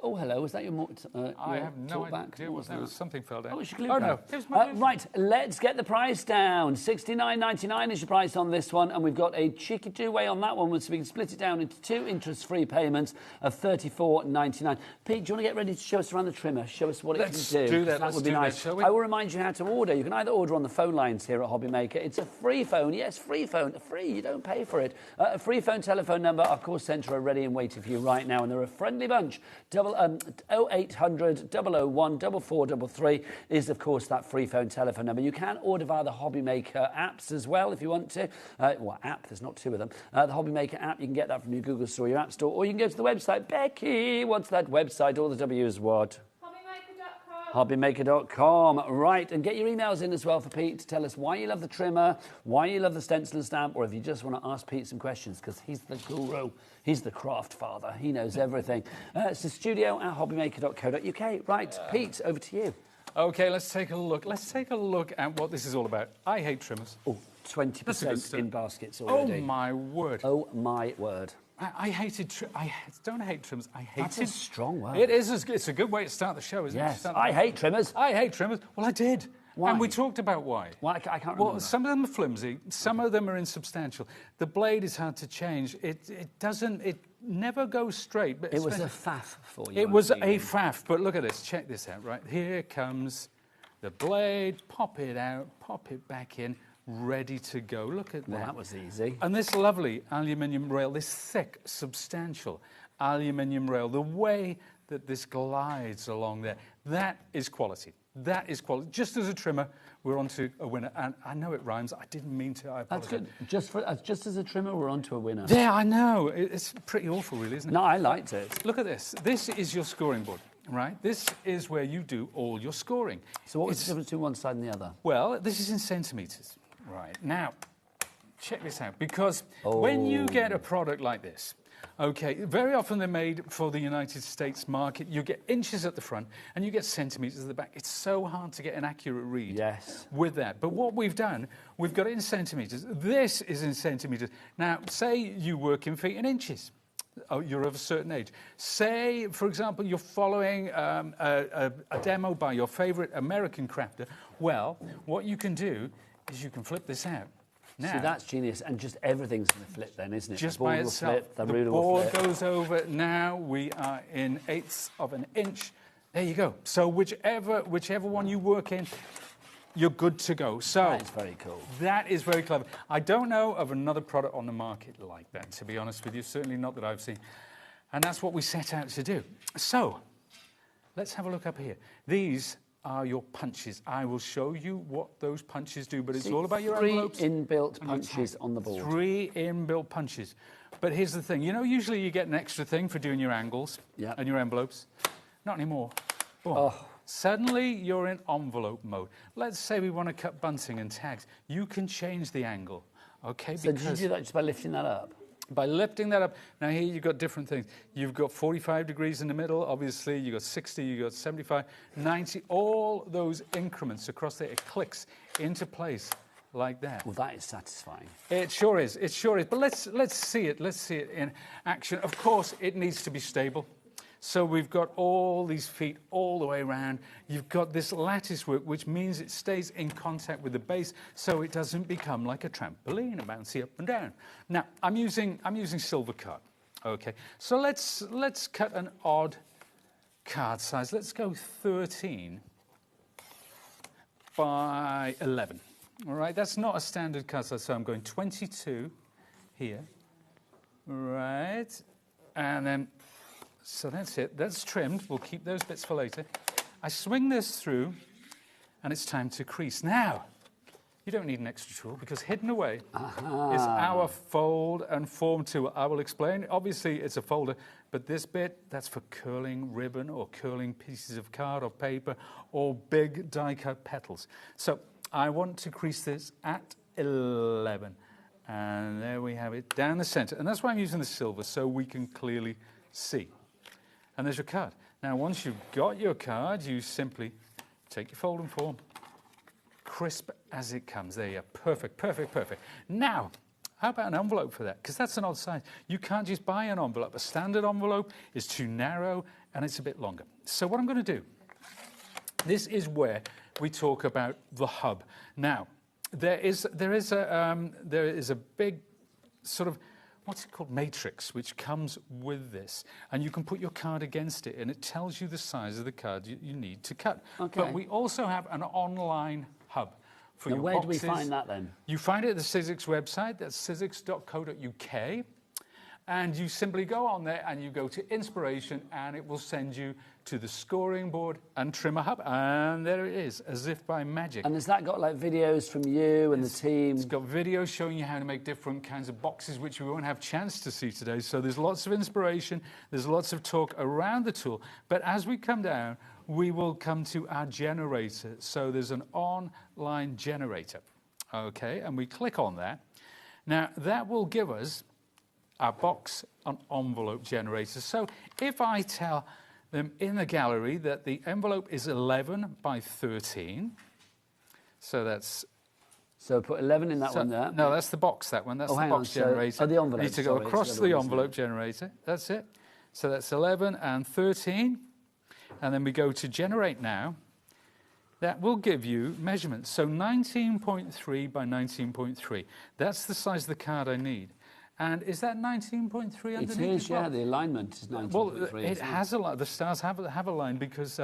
Oh, hello. Was that your I have no talk idea what that was. Something fell down. Oh, it's your glue Oh, gun. no. It was my glue. Right, let's get the price down. $69.99 is your price on this one, and we've got a cheeky two-way on that one, so we can split it down into 2 interest-free payments of $34.99. Pete, do you want to get ready to show us around the trimmer? Show us what it can do. Let's do that. That would be nice. Shall we? I will remind you how to order. You can either order on the phone lines here at HobbyMaker. It's a free phone. Yes, free phone. Free. You don't pay for it. A free phone telephone number. Our call centre are ready and waiting for you right now, and they're a friendly bunch. 0800 001 4433 is, of course, that free phone telephone number. You can order via the HobbyMaker apps as well if you want to. App, there's not 2 of them. The HobbyMaker app, you can get that from your Google Store, your App Store, or you can go to the website. Becky, what's that website? All the W is what? HobbyMaker.com. Right, and get your emails in as well for Pete to tell us why you love the trimmer, why you love the stencil and stamp, or if you just want to ask Pete some questions, because he's the guru, he's the craft father, he knows everything. It's the studio at hobbymaker.co.uk. Right, Pete, over to you. Okay, let's take a look. Let's take a look at what this is all about. I hate trimmers. Oh, 20% in baskets already. Oh, my word. Oh, my word. I don't hate trimmers. I hate That's a strong word. It is. It's a good way to start the show, isn't it? Yes, I hate trimmers. I hate trimmers. Well, I did. Why? And we talked about why. Why? I can't remember. Well, some of them are flimsy. Some of them are insubstantial. The blade is hard to change. It never goes straight. But it was a faff for you. It was a faff. But look at this. Check this out, right? Here comes the blade. Pop it out. Pop it back in. Ready to go. Look at that. Well, that was easy. And this lovely aluminium rail, this thick, substantial aluminium rail, the way that this glides along there, that is quality. That is quality. Just as a trimmer, we're on to a winner. And I know it rhymes. I didn't mean to. I apologize. That's good. Just as a trimmer, we're on to a winner. Yeah, I know. It's pretty awful, really, isn't it? No, I liked it. Look at this. This is your scoring board, right? This is where you do all your scoring. So what was the difference between one side and the other? Well, this is in centimetres. Right, now, check this out, because when you get a product like this, okay, very often they're made for the United States market. You get inches at the front and you get centimetres at the back. It's so hard to get an accurate read with that. But what we've done, we've got it in centimetres. This is in centimetres. Now, say you work in feet and inches. Oh, you're of a certain age. Say, for example, you're following a demo by your favourite American crafter. Well, what you can do is you can flip this out. Now, see, that's genius, and just everything's going to flip then, isn't it? Just the board by will itself. flip, the board ruler will flip. goes over. Now we are in 1/8 of an inch. There you go. So whichever one you work in, you're good to go. So that's very cool. That is very clever. I don't know of another product on the market like that, to be honest with you. Certainly not that I've seen. And that's what we set out to do. So let's have a look up here. These are your punches. I will show you what those punches do, but it's all about your envelopes. 3 inbuilt punches on the board. 3 inbuilt punches. But here's the thing. You know, usually you get an extra thing for doing your angles and your envelopes. Not anymore. Boom. Oh. Suddenly you're in envelope mode. Let's say we want to cut bunting and tags. You can change the angle, okay? So did you do that just by lifting that up? By lifting that up. Now here you've got different things. You've got 45 degrees in the middle, obviously. You've got 60, you've got 75, 90. All those increments across there, it clicks into place like that. Well, that is satisfying. It sure is. It sure is. But let's see it. Let's see it in action. Of course, it needs to be stable. So we've got all these feet all the way around. You've got this lattice work, which means it stays in contact with the base, so it doesn't become like a trampoline, bouncy up and down. Now, I'm using silver card. Okay, so let's cut an odd card size. Let's go 13 by 11. All right, that's not a standard card size, so I'm going 22 here. Right, and then. So that's it. That's trimmed. We'll keep those bits for later. I swing this through, and it's time to crease. Now, you don't need an extra tool, because hidden away is our fold and form tool. I will explain. Obviously, it's a folder, but this bit, that's for curling ribbon or curling pieces of card or paper or big die-cut petals. So I want to crease this at 11. And there we have it, down the center. And that's why I'm using the silver, so we can clearly see. And there's your card. Now, once you've got your card, you simply take your fold and form. Crisp as it comes. There you are. Perfect, perfect, perfect. Now, how about an envelope for that? Because that's an odd size. You can't just buy an envelope. A standard envelope is too narrow and it's a bit longer. So what I'm going to do, this is where we talk about the hub. Now, there is a big sort of, what's it called, matrix, which comes with this. And you can put your card against it, and it tells you the size of the card you need to cut. Okay. But we also have an online hub for Now, your where boxes. do we find that then? You find it at the Sizzix website. That's sizzix.co.uk. And you simply go on there and you go to Inspiration, and it will send you to the scoring board and trimmer hub. And there it is, as if by magic. And has that got like videos from you and the team? It's got videos showing you how to make different kinds of boxes, which we won't have chance to see today. So there's lots of inspiration. There's lots of talk around the tool. But as we come down, we will come to our generator. So there's an online generator. Okay, and we click on that. Now, that will give us our box and envelope generator. So if I tell them in the gallery that the envelope is 11 by 13, so that's... So put 11 in that one there. No, that's the box, that one. That's the box generator. The envelope. You need to go across the envelope generator. That's it. So that's 11 and 13. And then we go to Generate Now. That will give you measurements. So 19.3 by 19.3. That's the size of the card I need. And is that 19.3 underneath? It is, yeah. The alignment is 19.3. Well, it has a line. The stars have a line because,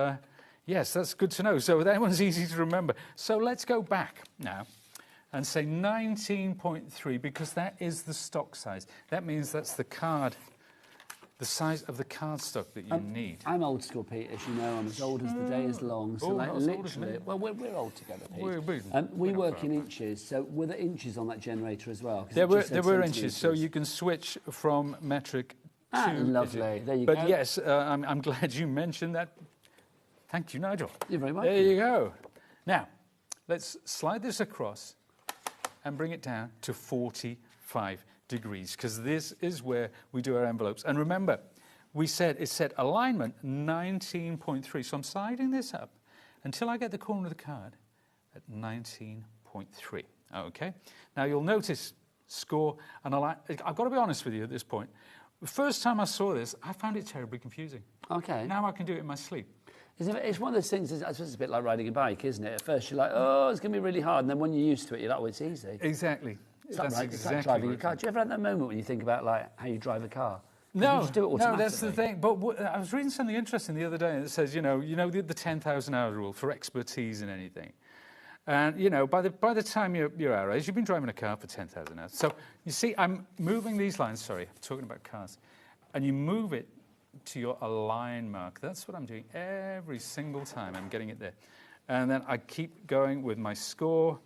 yes, that's good to know. So that one's easy to remember. So let's go back now and say 19.3 because that is the stock size. That means that's the card, the size of the cardstock that you need. I'm old school, Pete, as you know. I'm as old as the day is long. So like literally, well, we're old together, Pete. We work in inches. So were there inches on that generator as well? There were inches, so you can switch from metric to... lovely. There you go. But yes, I'm glad you mentioned that. Thank you, Nigel. You're very welcome. There you go. Now, let's slide this across and bring it down to 45 degrees, because this is where we do our envelopes. And remember, we said it said alignment 19.3. So I'm sliding this up until I get the corner of the card at 19.3. Okay. Now you'll notice score and align. I've got to be honest with you at this point. The first time I saw this, I found it terribly confusing. Okay. Now I can do it in my sleep. It's one of those things, I suppose it's a bit like riding a bike, isn't it? At first you're like, oh, it's going to be really hard. And then when you're used to it, you're like, oh, it's easy. Exactly. It's like driving a car. Do you ever have that moment when you think about like how you drive a car? No, you just do it automatically. no, that's the thing. But I was reading something interesting the other day, and it says, you know the 10,000 hour rule for expertise in anything. And, you know, by the time you're our age, you've been driving a car for 10,000 hours. So, you see, I'm moving these lines, sorry, I'm talking about cars, and you move it to your align mark. That's what I'm doing every single time. I'm getting it there. And then I keep going with my score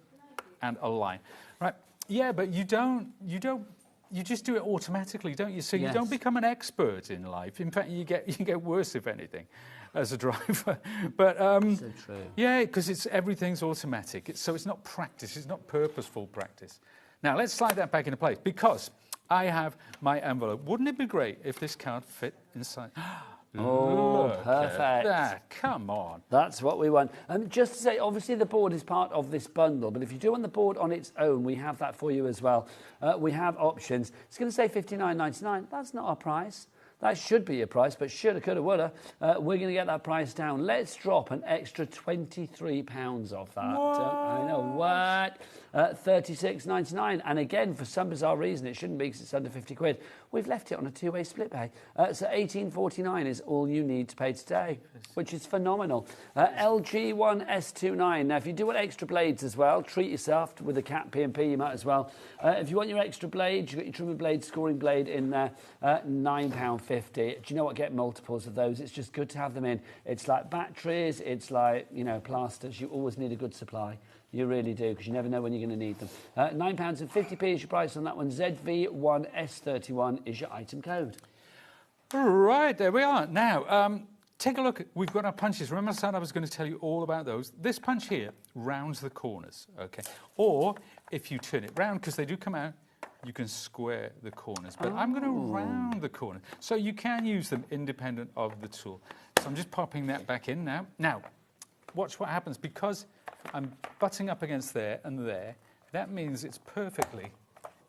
and align. Right, yeah, but you just do it automatically, don't you? So you don't become an expert in life. In fact, you get worse, if anything, as a driver. But so true. Yeah, because everything's automatic. So it's not practice. It's not purposeful practice. Now let's slide that back into place because I have my envelope. Wouldn't it be great if this card fit inside? Oh, Look perfect. at that. Come on. That's what we want. Just to say, obviously the board is part of this bundle, but if you do want the board on its own, we have that for you as well. We have options. It's going to say $59.99. That's not our price. That should be your price, but shoulda, coulda, woulda. We're going to get that price down. Let's drop an extra £23 off that. I know what. $36.99. And again, for some bizarre reason, it shouldn't be because it's under 50 quid. We've left it on a two-way split pay. So $18.49 is all you need to pay today, which is phenomenal. LG1S29. Now, if you do want extra blades as well, treat yourself with a cat P&P, you might as well. If you want your extra blades, you've got your trimmer blade, scoring blade in there, £9.50. Do you know what? Get multiples of those. It's just good to have them in. It's like batteries. It's like, you know, plasters. You always need a good supply. You really do, because you never know when you're going to need them. £9.50 is your price on that one. ZV1S31 is your item code. Right, there we are. Now, take a look. We've got our punches. Remember I said I was going to tell you all about those? This punch here rounds the corners, okay? Or if you turn it round, because they do come out, you can square the corners. But I'm going to round the corner. So you can use them independent of the tool. So I'm just popping that back in now. Now, watch what happens. Because I'm butting up against there and there, that means it's perfectly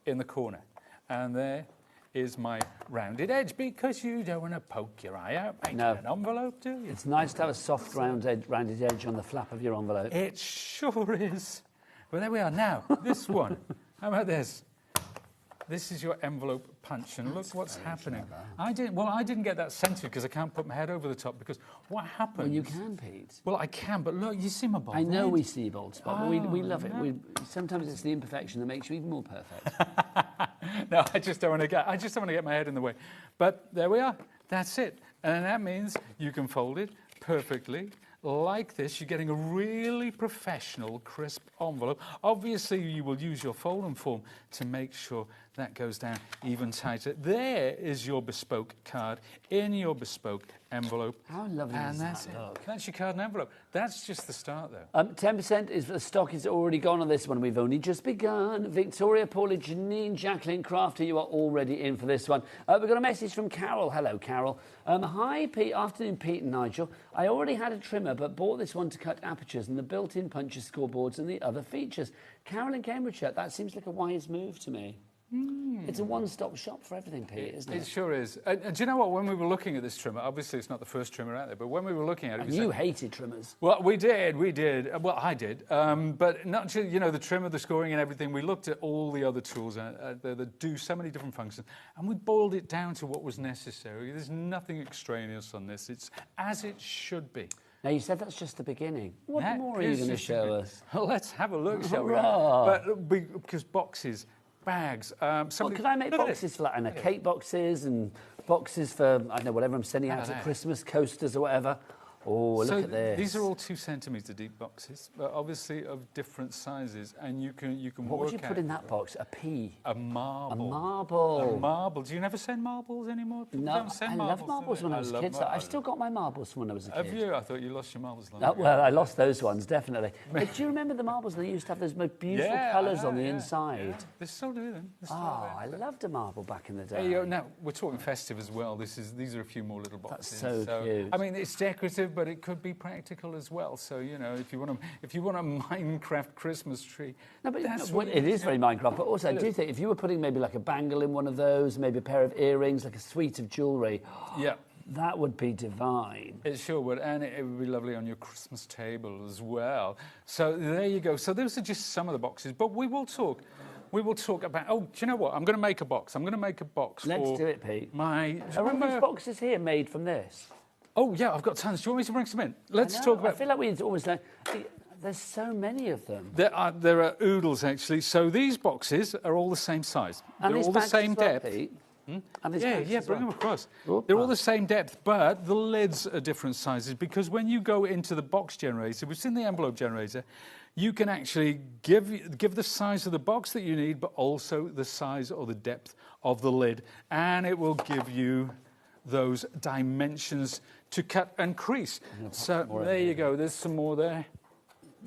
in the corner. And there is my rounded edge, because you don't want to poke your eye out making No. an envelope, do you? It's nice to have a soft rounded edge on the flap of your envelope. It sure is. Well, there we are. Now, this one. How about this? This is your envelope punch, and look what's happening. I didn't get that centered because I can't put my head over the top, because what happens... Well, you can, Pete. Well, I can, but look, you see my bald I know head? we see your bald spot, but we love it. no. Sometimes it's the imperfection that makes you even more perfect. No, I just don't want to get my head in the way. But there we are. That's it. And that means you can fold it perfectly. Like this, you're getting a really professional, crisp envelope. Obviously, you will use your fold and form to make sure that goes down even tighter. There is your bespoke card in your bespoke envelope. How lovely and does that's that it. look? That's your card and envelope. That's just the start, though. 10% is the stock is already gone on this one. We've only just begun. Victoria, Paula, Janine, Jacqueline, Crafter, you are already in for this one. We've got a message from Carol. Hello, Carol. Hi, Pete. Afternoon, Pete and Nigel. I already had a trimmer, but bought this one to cut apertures and the built-in punches, scoreboards and the other features. Carol in Cambridgeshire, that seems like a wise move to me. It's a one-stop shop for everything, Pete, isn't it? It sure is. And do you know what? When we were looking at this trimmer, obviously it's not the first trimmer out there, but when we were looking at it... And you hated trimmers. Well, we did. Well, I did. But not just, the trimmer, the scoring and everything. We looked at all the other tools that do so many different functions, and we boiled it down to what was necessary. There's nothing extraneous on this. It's as it should be. Now, you said that's just the beginning. What That more are you is going to just the show beginning. us? Let's have a look, shall we? Hurrah. But because boxes, bags... Well, could I make boxes for that? And cake boxes and boxes for, I don't know, whatever I'm sending out at Christmas, coasters or whatever. Oh, look at this. These are all 2 centimetre deep boxes, but obviously of different sizes, and you can What work would you put out in that box? A pea? a marble. A marble. A marble. Do you never send marbles anymore? People No, don't send I marbles, love marbles do when they? I was a love kid. So I've still got my marbles from when I was a kid. Have you? I thought you lost your marbles long ago. Well, I lost those ones, definitely. But do you remember the marbles? They used to have those most beautiful Yeah, colours I know, on the yeah, inside. Yeah. They still do them. They still Oh, do I them. loved a marble back in the day. There you go. Now, we're talking festive as well. These are a few more little boxes. That's so cute. I mean, it's decorative, but it could be practical as well. So, if you want a Minecraft Christmas tree, No, but that's well, what it is very Minecraft. But also, I It do is. think if you were putting maybe like a bangle in one of those, maybe a pair of earrings, like a suite of jewellery, Yeah. that would be divine. It sure would, and it would be lovely on your Christmas table as well. So there you go. So those are just some of the boxes, but we will talk about... Oh, do you know what? I'm going to make a box. Let's for do it, Pete. my... Are all these boxes here made from this? Oh, yeah, I've got tons. Do you want me to bring some in? Let's I know, talk about... I feel like we'd always like... There's so many of them. There are oodles, actually. So these boxes are all the same size. And They're these all the bags same as well, depth. Pete? And these Yeah, bags yeah, as bring well. them across. Oop. They're all the same depth, but the lids are different sizes, because when you go into the box generator, which is in the envelope generator, you can actually give the size of the box that you need, but also the size or the depth of the lid, and it will give you those dimensions to cut and crease. So there you go. There's some more there.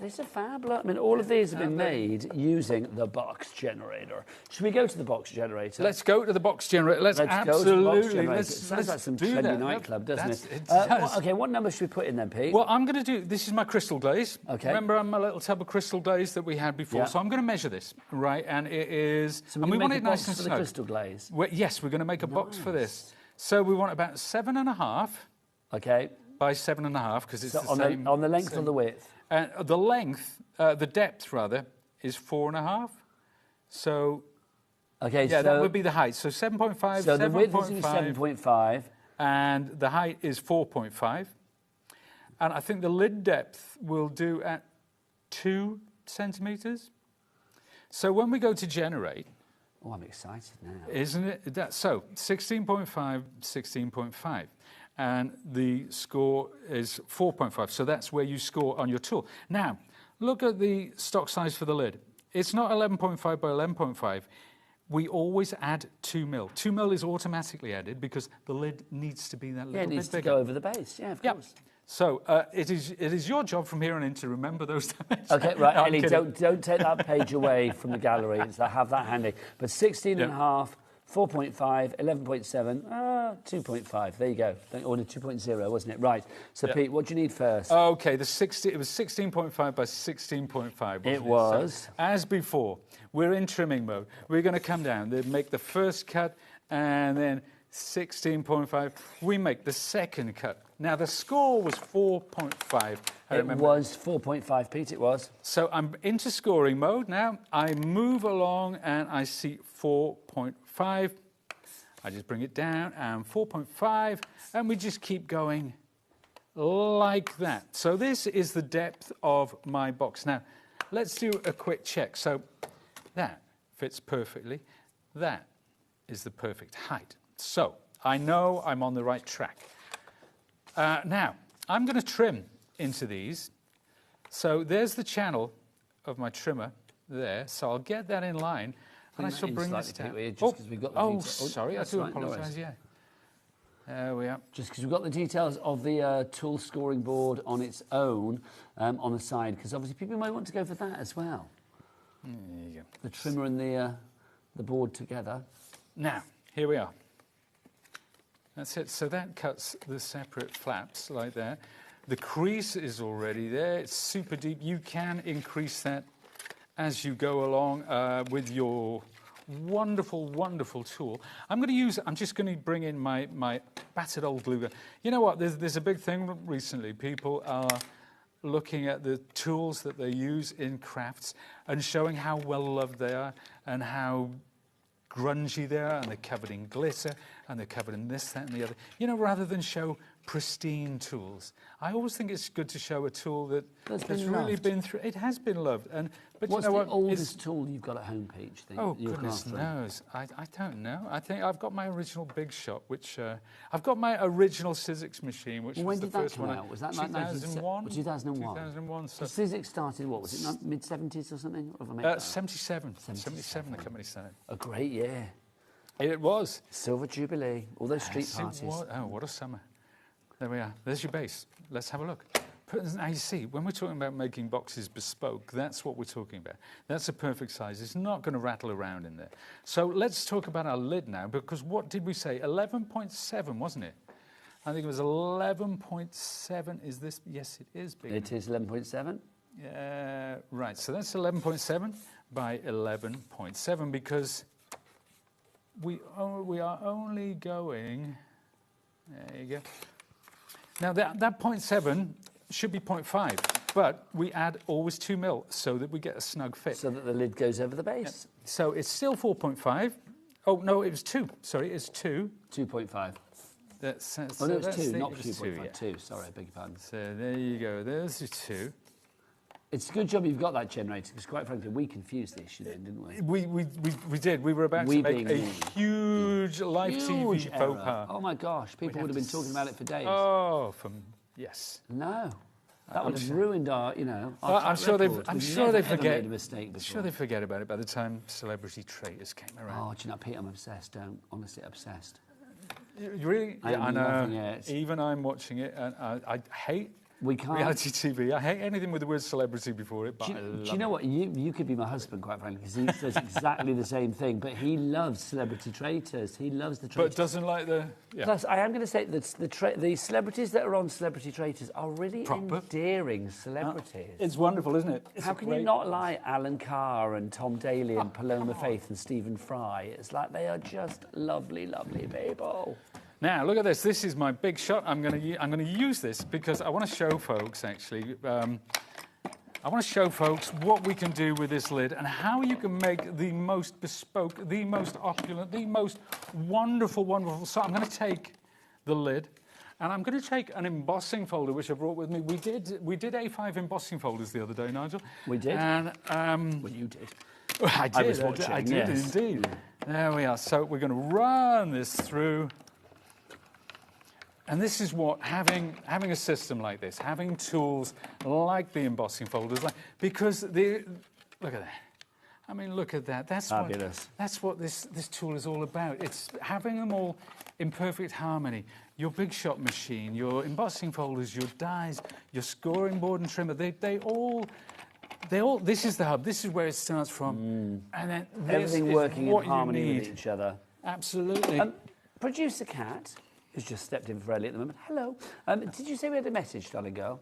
These are fab. Look, I mean, all of these have been made using the box generator. Should we go to the box generator? Let's go to the box generator. Let's go to the absolutely. box generator. Let's, It sounds like some do trendy that. nightclub, doesn't it? It does. Okay, what number should we put in then, Pete? Well, I'm going to do... This is my crystal glaze. Okay. Remember my little tub of crystal glaze that we had before? Yeah. So I'm going to measure this, right? And it is... So we're and we going want to it make a nice box and for the snug. crystal glaze. Yes, we're going to make a box for this. So we want about 7.5 Okay. by 7.5, because it's So the on same... the length or the width? The length, the depth, rather, is 4.5. So... Okay, Yeah, so... that would be the height. So 7.5, So the width is 7.5, 7.5. and the height is 4.5. And I think the lid depth will do at 2 centimetres. So when we go to generate... Oh, I'm excited now. Isn't it? So 16.5, 16.5. And the score is 4.5. So that's where you score on your tool. Now, look at the stock size for the lid. It's not 11.5 by 11.5. We always add 2 mil. 2 mil is automatically added because the lid needs to be that little Yeah, it bit needs to bigger. go over the base. Yeah, of course. So it is your job from here on in to remember those dimensions. Okay, right, No, I'm Ellie, kidding. don't take that page away from the gallery. So have that handy. But 16.5, 4.5, 11.7, 2.5. There you go. Or 2.0, wasn't it? Right. So, Yeah. Pete, what do you need first? Okay, it was 16.5 by 16.5. It wasn't was. So, as before, we're in trimming mode. We're going to come down, make the first cut, and then 16.5. We make the second cut. Now, the score was 4.5. It was 4.5, Pete, it was. So I'm into scoring mode now. I move along and I see 4.5. I just bring it down and 4.5, and we just keep going like that. So this is the depth of my box. Now, let's do a quick check. So that fits perfectly. That is the perfect height. So I know I'm on the right track. Now, I'm going to trim into these. So there's the channel of my trimmer there. So I'll get that in line. And I shall bring this down. Sorry, I do apologise, yeah. There we are. Just because we've got the details of the tool scoring board on its own on the side, because obviously people might want to go for that as well. There you go. The trimmer and the board together. Now, here we are. That's it. So that cuts the separate flaps like that. The crease is already there. It's super deep. You can increase that as you go along with your wonderful, wonderful tool. I'm just going to bring in my battered old glue gun. You know what? There's a big thing recently. People are looking at the tools that they use in crafts and showing how well loved they are and how grungy they are, and they're covered in glitter, and they're covered in this, that, and the other. You know, rather than show pristine tools. I always think it's good to show a tool that has really been through. It has been loved. But what's you know the oldest tool you've got at home, Pete? Oh, goodness knows. I don't know. I think I've got my original Big Shot, which I've got my original Sizzix machine, which was the first one. When did that come out? Was that 2001? 2001. 2001. So Sizzix started, what was it, mid-70s or something? 77. 77, the company started. A great year. It was. Silver Jubilee, all those street parties. Oh, what a summer. There we are. There's your base. Let's have a look. Now, you see, when we're talking about making boxes bespoke, that's what we're talking about. That's a perfect size. It's not going to rattle around in there. So let's talk about our lid now, because what did we say? 11.7, wasn't it? I think it was 11.7. Is this? Yes, it is big. It is 11.7. Right, so that's 11.7 by 11.7, because we are only going... There you go. Now, that 0.7 should be 0.5, but we add always 2 mil so that we get a snug fit. So that the lid goes over the base. Yeah. So it's still 4.5. Oh, no, it was 2. Sorry, it's 2. 2.5. That's no, it's 2, not 2.5. Yeah. 2, sorry, I beg your pardon. So there you go. There's your 2. It's a good job you've got that generator, because quite frankly, we confused the issue then, didn't we? We did. We were about to make a huge live TV faux pas. Oh my gosh, people would have been talking about it for days. Oh, yes. No, that would have ruined our, I'm sure they forget. Made a mistake before. I'm sure they forget about it by the time Celebrity Traitors came around. Oh, do you know, Pete, I'm obsessed. Honestly obsessed. You really? Yeah, I know. Even I'm watching it, and I hate. We can't. Reality TV. I hate anything with the word celebrity before it, but do you know what? You could be my husband, quite frankly, because he does exactly the same thing, but he loves Celebrity Traitors. He loves the traitors. But doesn't like the... Yeah. Plus, I am going to say that the celebrities that are on Celebrity Traitors are really endearing celebrities. It's wonderful, isn't it? How can you not like Alan Carr and Tom Daly and Paloma Faith and Stephen Fry? It's like they are just lovely, lovely people. Now, look at this. This is my Big Shot. I'm going to use this because I want to show folks, actually. I want to show folks what we can do with this lid and how you can make the most bespoke, the most opulent, the most wonderful, wonderful. So I'm going to take the lid and I'm going to take an embossing folder, which I brought with me. We did A5 embossing folders the other day, Nigel. We did? And, well, you did. I did. I was watching, I did, yes. Indeed. There we are. So we're going to run this through. And this is what having a system like this, having tools like the embossing folders, because look at that. I mean, look at that. That's fabulous. That's what this tool is all about. It's having them all in perfect harmony. Your Big Shot machine, your embossing folders, your dies, your scoring board and trimmer. They all. This is the hub. This is where it starts from, and then everything working in harmony with each other. Absolutely. Producer Cat, who's just stepped in for Ellie at the moment. Hello. Did you say we had a message, darling girl?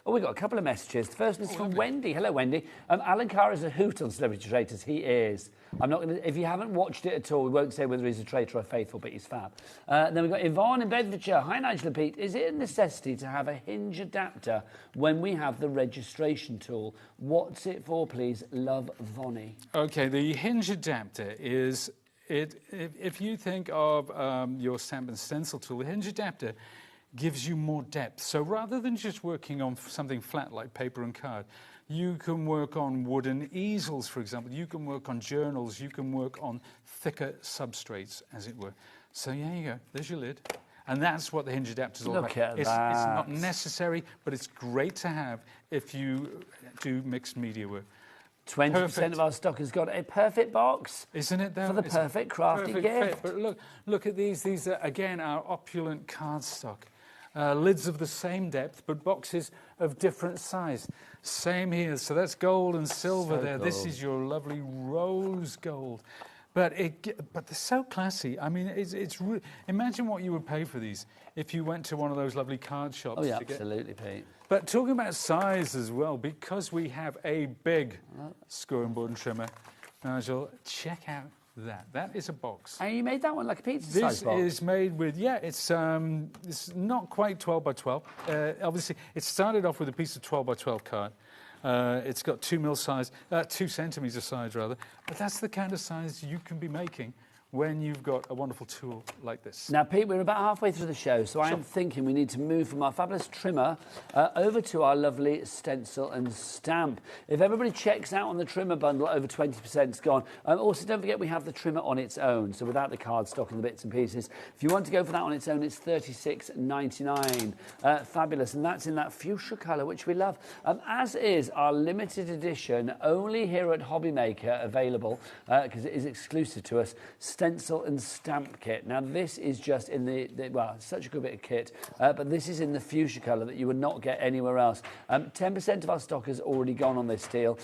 Oh, we've got a couple of messages. The first is from Wendy. Hello, Wendy. Alan Carr is a hoot on Celebrity Traitors. He is. I'm not going to... If you haven't watched it at all, we won't say whether he's a traitor or faithful, but he's fab. Then we've got Yvonne in Bedfordshire. Hi, Nigel and Pete. Is it a necessity to have a hinge adapter when we have the registration tool? What's it for, please? Love, Vonnie. Okay, the hinge adapter is... If you think of your stamp and stencil tool, the hinge adapter gives you more depth. So rather than just working on something flat like paper and card, you can work on wooden easels, for example. You can work on journals. You can work on thicker substrates, as it were. So there you go. There's your lid. And that's what the hinge adapter is all about. Look at It's that. not necessary, but it's great to have if you do mixed media work. 20% of our stock has got a perfect box. Isn't it, though? For the perfect crafty gift. But look at these. These are, again, our opulent cardstock. Lids of the same depth, but boxes of different size. Same here. So that's gold and silver there. Gold. This is your lovely rose gold. But they're so classy. I mean, imagine what you would pay for these if you went to one of those lovely card shops. Oh, yeah, absolutely, Pete. But talking about size as well, because we have a big score and board and trimmer, Nigel, check out that. That is a box. And you made that one like a pizza size box? This is made with, it's not quite 12 by 12. Obviously, it started off with a piece of 12 by 12 card. It's got 2 centimetre size, rather. But that's the kind of size you can be making when you've got a wonderful tool like this. Now, Pete, we're about halfway through the show, so I'm thinking we need to move from our fabulous trimmer over to our lovely stencil and stamp. If everybody checks out on the trimmer bundle, over 20% is gone. Also, don't forget we have the trimmer on its own, so without the cardstock and the bits and pieces. If you want to go for that on its own, it's $36.99. Fabulous, and that's in that fuchsia colour, which we love. As is our limited edition, only here at HobbyMaker available, because it is exclusive to us, stencil and stamp kit. Now, this is just in well, it's such a good bit of kit, but this is in the fuchsia colour that you would not get anywhere else. 10% of our stock has already gone on this deal.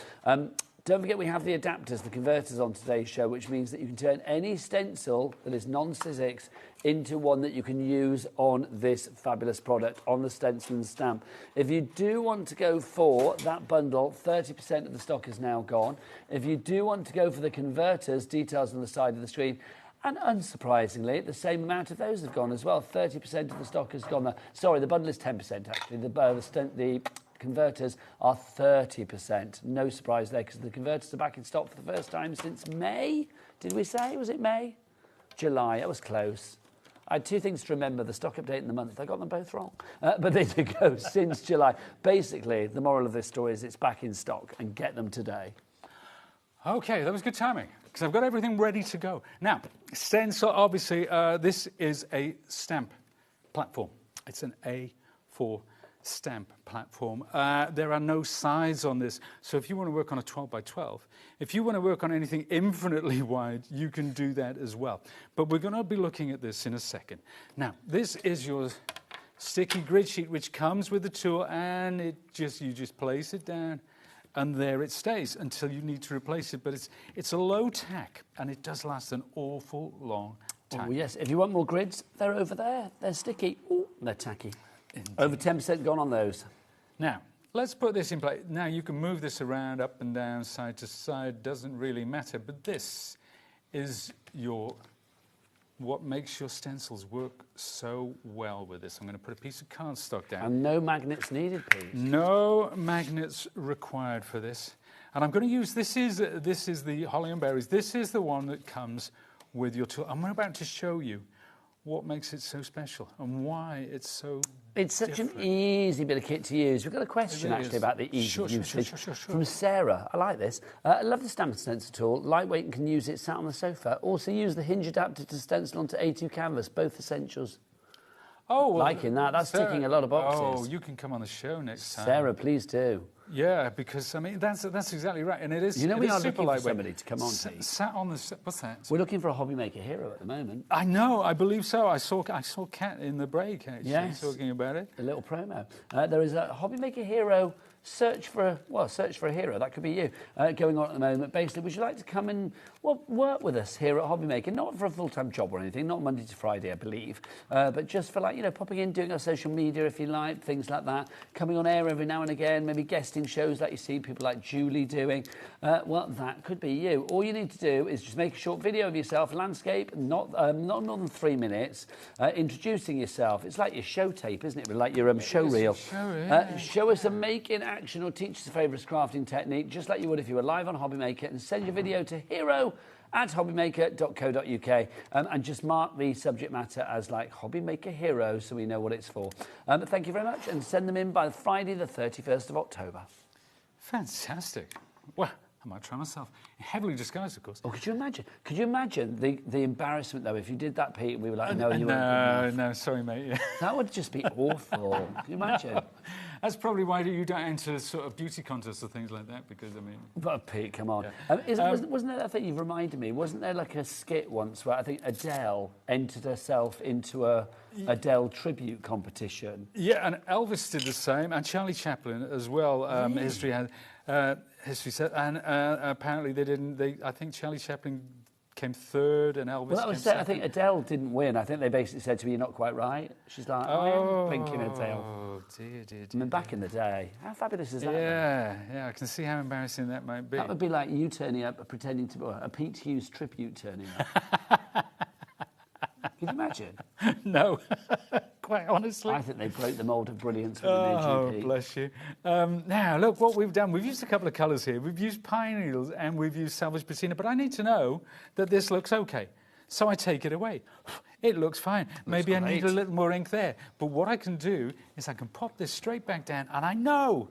Don't forget we have the adapters, the converters on today's show, which means that you can turn any stencil that is non-Sizzix into one that you can use on this fabulous product, on the stencil and stamp. If you do want to go for that bundle, 30% of the stock is now gone. If you do want to go for the converters, details on the side of the screen, and unsurprisingly, the same amount of those have gone as well. 30% of the stock has gone there. Sorry, the bundle is 10%, actually. The converters are 30%. No surprise there, because the converters are back in stock for the first time since May. Did we say? Was it May? July. It was close. I had 2 things to remember, the stock update and the month. I got them both wrong. But there you go, since July. Basically, the moral of this story is it's back in stock, and get them today. Okay, that was good timing, because I've got everything ready to go. Now, stencil, obviously, this is a stamp platform. It's an A4 stamp platform. There are no sides on this, so if you want to work on a 12 by 12, if you want to work on anything infinitely wide, you can do that as well. But we're going to be looking at this in a second. Now, this is your sticky grid sheet, which comes with the tool, and you just place it down, and there it stays until you need to replace it. But it's a low tack, and it does last an awful long time. Oh, yes. If you want more grids, they're over there. They're sticky. Ooh, they're tacky. Indeed. Over 10% gone on those. Now, let's put this in place. Now, you can move this around, up and down, side to side. Doesn't really matter. But this is what makes your stencils work so well with this. I'm going to put a piece of cardstock down. And no magnets needed, please. No magnets required for this. And I'm going to use, this is the Holly and Berries. This is the one that comes with your tool. I'm about to show you what makes it so special and why it's so It's such different. an easy bit of kit to use. We've got a question, actually, about the ease of usage from Sarah. I like this. I love the stamp and stencil tool. Lightweight and can use it sat on the sofa. Also use the hinge adapter to stencil onto A2 canvas. Both essentials. Oh, well, liking that. That's Sarah, ticking a lot of boxes. Oh, you can come on the show next time. Sarah, please do. Yeah, because, I mean, that's exactly right. And it is, you know, we are super looking lightweight. for somebody to come on, Pete. Sat on the... What's that? We're looking for a HobbyMaker hero at the moment. I know, I believe so. I saw Kat in the break, actually, yes. talking about it. A little promo. There is a HobbyMaker hero search for a hero. That could be you going on at the moment. Basically, would you like to come and work with us here at HobbyMaker? Not for a full-time job or anything, not Monday to Friday, I believe, but just for popping in, doing our social media if you like, things like that. Coming on air every now and again, maybe guesting shows like you see people like Julie doing. Well, that could be you. All you need to do is just make a short video of yourself, landscape, not more than 3 minutes, introducing yourself. It's like your show tape, isn't it? Like your show reel. Show us a make in action or teach us a favourite crafting technique, just like you would if you were live on HobbyMaker, and send your video to hero@hobbymaker.co.uk and just mark the subject matter as like HobbyMaker Hero so we know what it's for. Thank you very much, and send them in by Friday the 31st of October. Fantastic. Well, I might try myself. Heavily disguised, of course. Oh, could you imagine? Could you imagine the embarrassment, though, if you did that, Pete, and we were like, no, you weren't. No, sorry, mate. Yeah. That would just be awful. Can you imagine? That's probably why you don't enter sort of beauty contests or things like that, because, I mean... But, Pete, come on. Yeah. Wasn't there, I think you've reminded me, wasn't there like a skit once where I think Adele entered herself into a Adele tribute competition? Yeah, and Elvis did the same, and Charlie Chaplin as well. Really? History said, and apparently they didn't. I think Charlie Chaplin came third, and Elvis. Well, that came was second. I think Adele didn't win. I think they basically said to me, "You're not quite right." She's like, "I am thinking Adele." Oh dear. I mean, back in the day, how fabulous is that? Yeah, I can see how embarrassing that might be. That would be like you turning up, pretending to a Pete Hughes tribute turning up. Can you imagine? No. Quite honestly. I think they broke the mould of brilliance when they made you, Pete. Bless you. Now, look what we've done. We've used a couple of colours here. We've used pine needles and we've used salvage patina, but I need to know that this looks okay. So I take it away. It looks fine. Maybe I need a little more ink there. But what I can do is I can pop this straight back down, and I know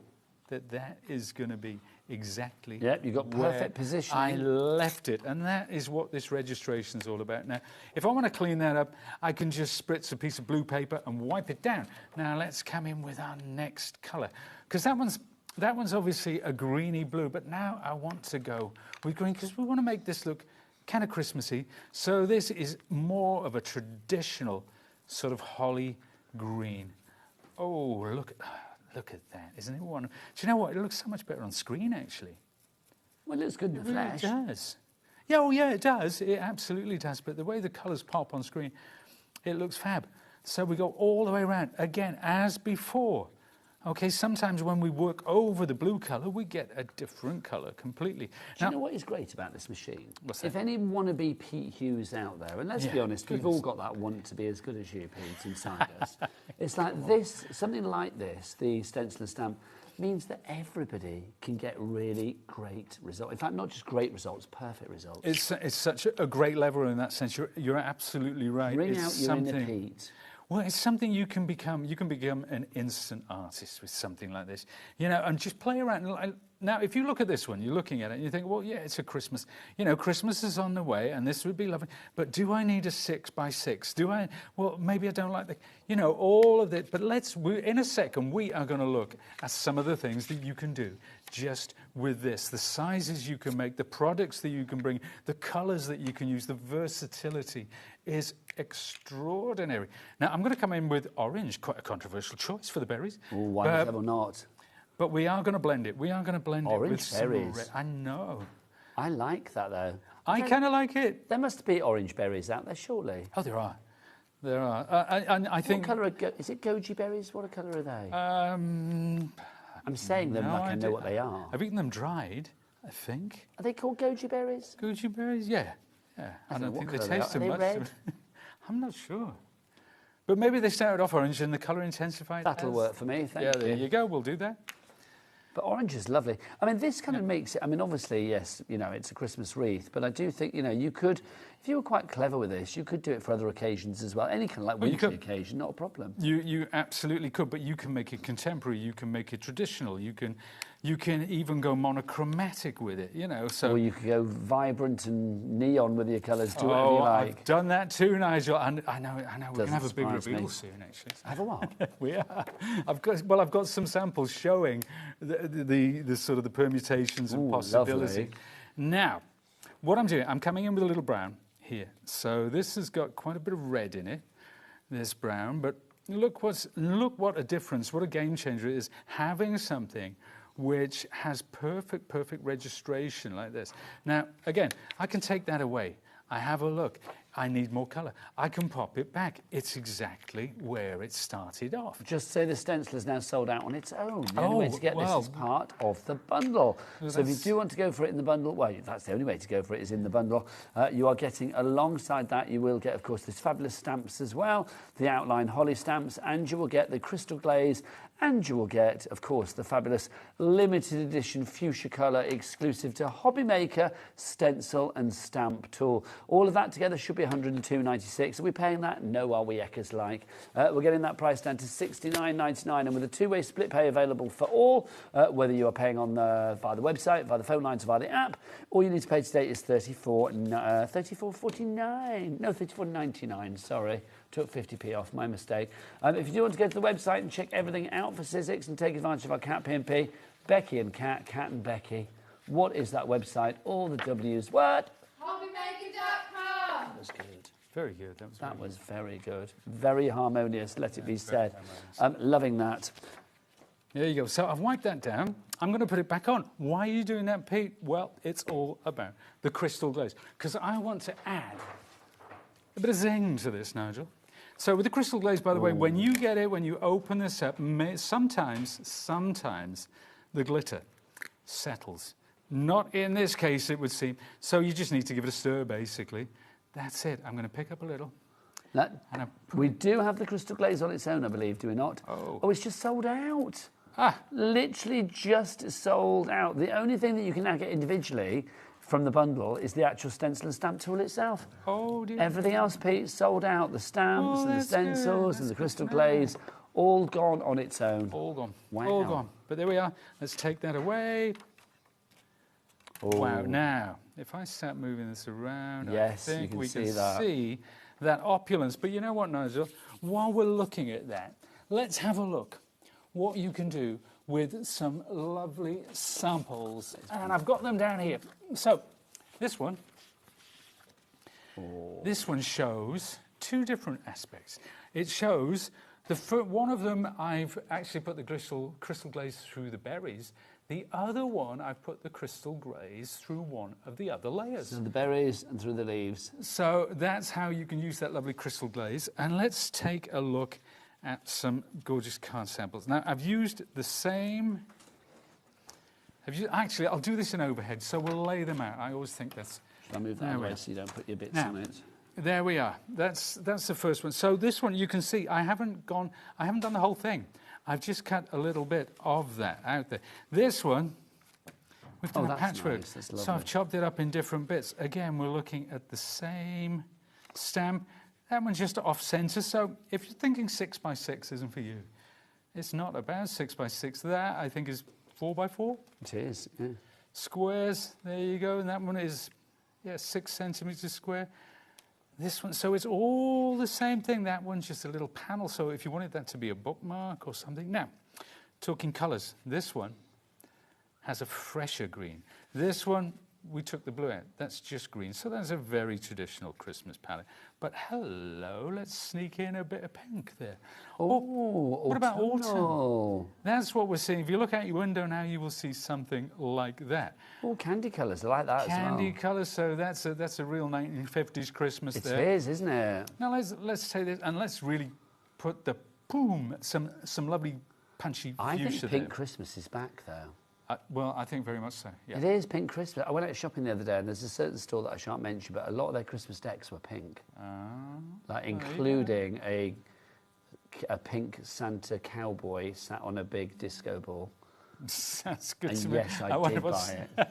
that is going to be exactly Yep, you've got perfect position. I left it, and that is what this registration's all about. Now, if I want to clean that up, I can just spritz a piece of blue paper and wipe it down. Now, let's come in with our next colour, because that one's obviously a greeny blue, but now I want to go with green, because we want to make this look kind of Christmassy. So this is more of a traditional sort of holly green. Oh, look at that, isn't it wonderful? Do you know what? It looks so much better on screen, actually. Well, it looks good in the flesh. It does. Yeah, oh yeah, it does. It absolutely does. But the way the colours pop on screen, it looks fab. So we go all the way around, again, as before. Okay, sometimes when we work over the blue colour, we get a different colour completely. Do you know what is great about this machine? What's that? If any wannabe Pete Hughes out there, and let's be honest, we've all got that want to be as good as you, Pete, inside us. It's like this, something like this, the stencil and stamp, means that everybody can get really great results. In fact, not just great results, perfect results. It's such a great level in that sense. You're absolutely right. Bring out your inner Pete. Well, it's something you can become. You can become an instant artist with something like this, you know, and just play around. Now, if you look at this one, you're looking at it and you think, well, yeah, it's a Christmas. You know, Christmas is on the way and this would be lovely. But do I need a 6x6? Do I? Well, maybe I don't like the, you know, all of it. But in a second, we are going to look at some of the things that you can do just with this. The sizes you can make, the products that you can bring, the colours that you can use, the versatility is extraordinary. Now, I'm going to come in with orange, quite a controversial choice for the berries. Oh, why the hell not? But we are going to blend it. We are going to blend orange it with berries. some red. I know. I like that, though. I kind of like it. There must be orange berries out there, surely. Oh, there are. There are. I think... What colour is it goji berries? What colour are they? I'm saying them like I know what they are. I've eaten them dried, I think. Are they called goji berries? Goji berries, yeah. I don't think they taste them much. Red? I'm not sure. But maybe they started off orange and the colour intensified. That'll work for me, thank you. Yeah, there you go, we'll do that. But orange is lovely. I mean, this kind of makes it, I mean, obviously, yes, you know, it's a Christmas wreath, but I do think, you know, you could, if you were quite clever with this, you could do it for other occasions as well. Any kind of like wintry occasion, not a problem. You absolutely could, but you can make it contemporary, you can make it traditional, you can even go monochromatic with it, you know. So, or you could go vibrant and neon with your colours, do whatever you like. I've done that too, Nigel. And I know. We're going to have a big reveal soon, actually. Have a what? We are. I've got some samples showing the sort of the permutations and possibility. Lovely. Now, what I'm doing, I'm coming in with a little brown here. So this has got quite a bit of red in it, this brown, but look what a difference, what a game changer it is, having something which has perfect registration like this. Now, again, I can take that away. I have a look. I need more colour. I can pop it back. It's exactly where it started off. Just say the stencil is now sold out on its own. The only way to get well. this is part of the bundle. Well, so if you do want to go for it in the bundle, well, that's the only way to go for it is in the bundle. You are getting, alongside that, you will get, of course, these fabulous stamps as well, the outline holly stamps, and you will get the crystal glaze, and you will get, of course, the fabulous limited edition fuchsia colour exclusive to HobbyMaker stencil and stamp tool. All of that together should be $102.96. Are we paying that? No, are we, Eckers like? We're getting that price down to $69.99, and with a two-way split pay available for all, whether you are paying on via the website, via the phone lines, or via the app. All you need to pay today is $34.99. Sorry. Took 50p off, my mistake. If you do want to go to the website and check everything out for Sizzix and take advantage of our Cat P&P, Becky and Cat, Cat and Becky. What is that website? All the W's. What? HobbyMaker.com. That was good. Very good. That was very good. Very harmonious, let it be said. Loving that. There you go. So I've wiped that down. I'm going to put it back on. Why are you doing that, Pete? Well, it's all about the crystal glaze, because I want to add a bit of zing to this, Nigel. So with the crystal glaze, by the way, when you get it, when you open this up, sometimes the glitter settles. Not in this case, it would seem. So you just need to give it a stir, basically. That's it. I'm going to pick up a little. We do have the crystal glaze on its own, I believe, do we not? Oh, it's just sold out. Literally just sold out. The only thing that you can now get individually from the bundle is the actual stencil and stamp tool itself. Oh, dear. Everything else, Pete, sold out. The stamps and the stencils and the crystal glaze, all gone on its own. All gone. Wow. All gone. But there we are. Let's take that away. Wow. Now, if I start moving this around, I think we can see that opulence. But you know what, Nigel? While we're looking at that, let's have a look what you can do with some lovely samples. And I've got them down here. So, this one shows two different aspects. It shows, one of them I've actually put the crystal glaze through the berries. The other one, I've put the crystal glaze through one of the other layers. So the berries and through the leaves. So that's how you can use that lovely crystal glaze. And let's take a look at some gorgeous card samples. Now, I've used the same... Actually, I'll do this in overhead, so we'll lay them out. I always think that's... Should I move that away so you don't put your bits on it? There we are. That's the first one. So this one, you can see, I haven't done the whole thing. I've just cut a little bit of that out there. This one, we've done a patchwork. Nice. That's lovely. So I've chopped it up in different bits. Again, we're looking at the same stamp. That one's just off centre. So if you're thinking 6x6 isn't for you, it's not about 6x6. That, I think, is 4x4. It is, yeah. Squares, there you go. And that one is, 6 centimetres square. This one, so it's all the same thing. That one's just a little panel. So if you wanted that to be a bookmark or something. Now, talking colours, this one has a fresher green. This one, we took the blue out. That's just green. So that's a very traditional Christmas palette. But hello, let's sneak in a bit of pink there. What about autumn? That's what we're seeing. If you look out your window now, you will see something like that. Oh, candy colours. I like that as well. Candy colours. So that's a real 1950s Christmas there. It is, isn't it? Now let's take this and let's really put the some lovely punchy fuchsia there. I think pink Christmas is back though. Well, I think very much so, yeah. It is pink Christmas. I went out shopping the other day and there's a certain store that I shan't mention, but a lot of their Christmas decks were pink. Like including a pink Santa cowboy sat on a big disco ball. That's good and to me. Yes, I did buy it.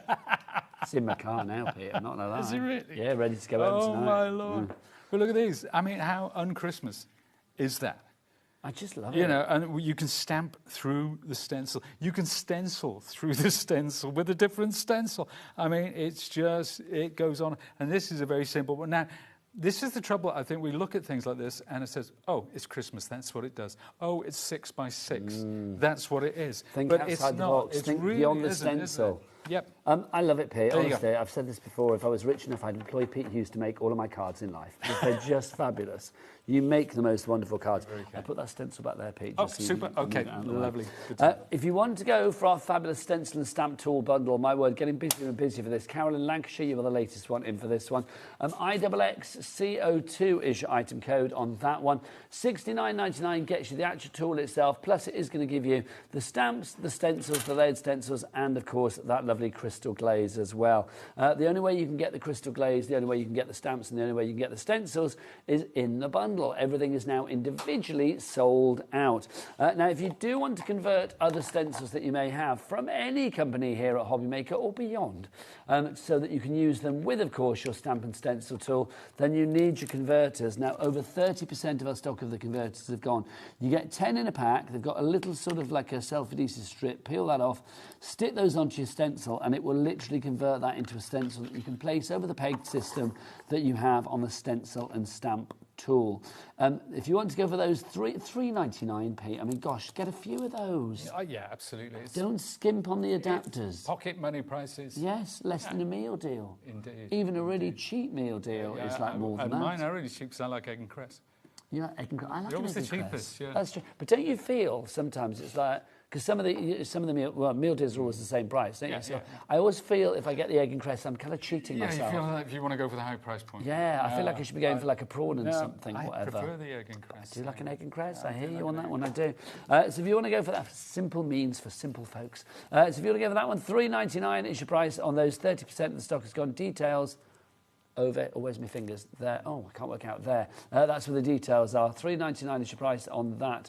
It's in my car now, Peter, I'm not gonna lie. Is it really? Yeah, ready to go home tonight. Oh, my Lord. But look at these. I mean, how un-Christmas is that? I just love it. You know, and you can stamp through the stencil. You can stencil through the stencil with a different stencil. I mean, it's just, it goes on. And this is a very simple one. Now, this is the trouble. I think we look at things like this and it says, oh, it's Christmas. That's what it does. Oh, it's 6x6. That's what it is. Think but outside it's the not. box. It's Think really beyond the isn't, stencil. Yep. I love it, Pete. There you Honestly, I've said this before. If I was rich enough, I'd employ Pete Hughes to make all of my cards in life. Because they're just fabulous. You make the most wonderful cards. I put that stencil back there, Pete. Oh, just so you super. can move Okay, it out of the way. lovely. If you want to go for our fabulous stencil and stamp tool bundle, my word, getting busier and busier for this. Carol in Lancashire, you were the latest one in for this one. IXXCO2 is your item code on that one. $69.99 gets you the actual tool itself, plus it is going to give you the stamps, the stencils, the layered stencils, and of course that lovely crystal glaze as well. The only way you can get the crystal glaze, the only way you can get the stamps, and the only way you can get the stencils is in the bundle. Everything is now individually sold out. Now, if you do want to convert other stencils that you may have from any company here at HobbyMaker or beyond, so that you can use them with, of course, your stamp and stencil tool, then you need your converters. Now, over 30% of our stock of the converters have gone. You get 10 in a pack. They've got a little sort of like a self-adhesive strip. Peel that off, stick those onto your stencil, and it will literally convert that into a stencil that you can place over the pegged system that you have on the stencil and stamp tool. If you want to go for those $3.99, Pete, I mean, gosh, get a few of those. Yeah, absolutely. Don't skimp on the adapters. Pocket money prices. Yes, less than a meal deal. Indeed. Even a really cheap meal deal is like more than that. Mine are really cheap because I like egg and cress. You like egg and cress? I like They're always egg the and cheapest, cress. yeah. That's true. But don't you feel sometimes it's like, because some of the meal deals are always the same price, don't you? So I always feel if I get the egg and cress, I'm kind of cheating myself. You feel like if you want to go for the high price point. Yeah, I feel like I should be going for like a prawn and something, I whatever. prefer the egg and cress. I do like an egg and cress. I hear you on that one, I do. So if you want to go for that, simple means for simple folks. So if you want to go for that one, $3.99 is your price on those. 30% of the stock has gone. Details over, oh, where's my fingers? There. Oh, I can't work out there. That's where the details are. $3.99 is your price on that.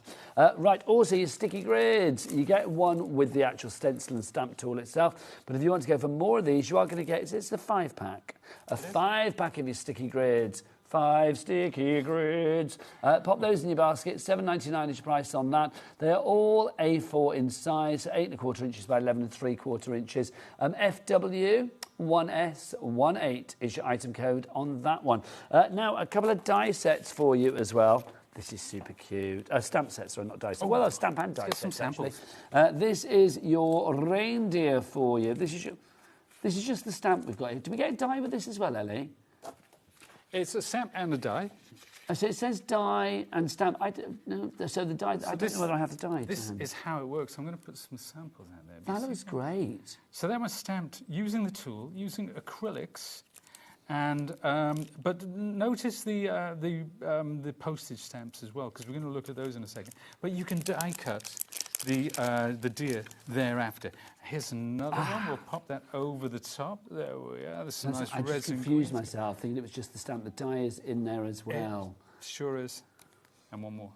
Right, also your sticky grids. You get one with the actual stencil and stamp tool itself. But if you want to go for more of these, you are going to get, it's a 5-pack. A 5-pack of your sticky grids. 5 sticky grids. Pop those in your basket. $7.99 is your price on that. They are all A4 in size, 8 1/4 inches by 11 3/4 inches. FW 1S18 is your item code on that one. Now, a couple of die sets for you as well. This is super cute. Stamp sets, sorry, not die sets. Well, stamp and die sets, actually. This is your reindeer for you. This is just the stamp we've got here. Do we get a die with this as well, Ellie? It's a stamp and a die. So it says die and stamp. So the die, I don't know whether I have the die. This is how it works. I'm going to put some samples out there. That looks great. So that was stamped using the tool, using acrylics, and but notice the postage stamps as well, because we're going to look at those in a second. But you can die cut the deer thereafter. Here's another one. We'll pop that over the top. There we are. There's some nice I just confused myself, thinking it was just the stamp. The die is in there as well. It sure is. And one more.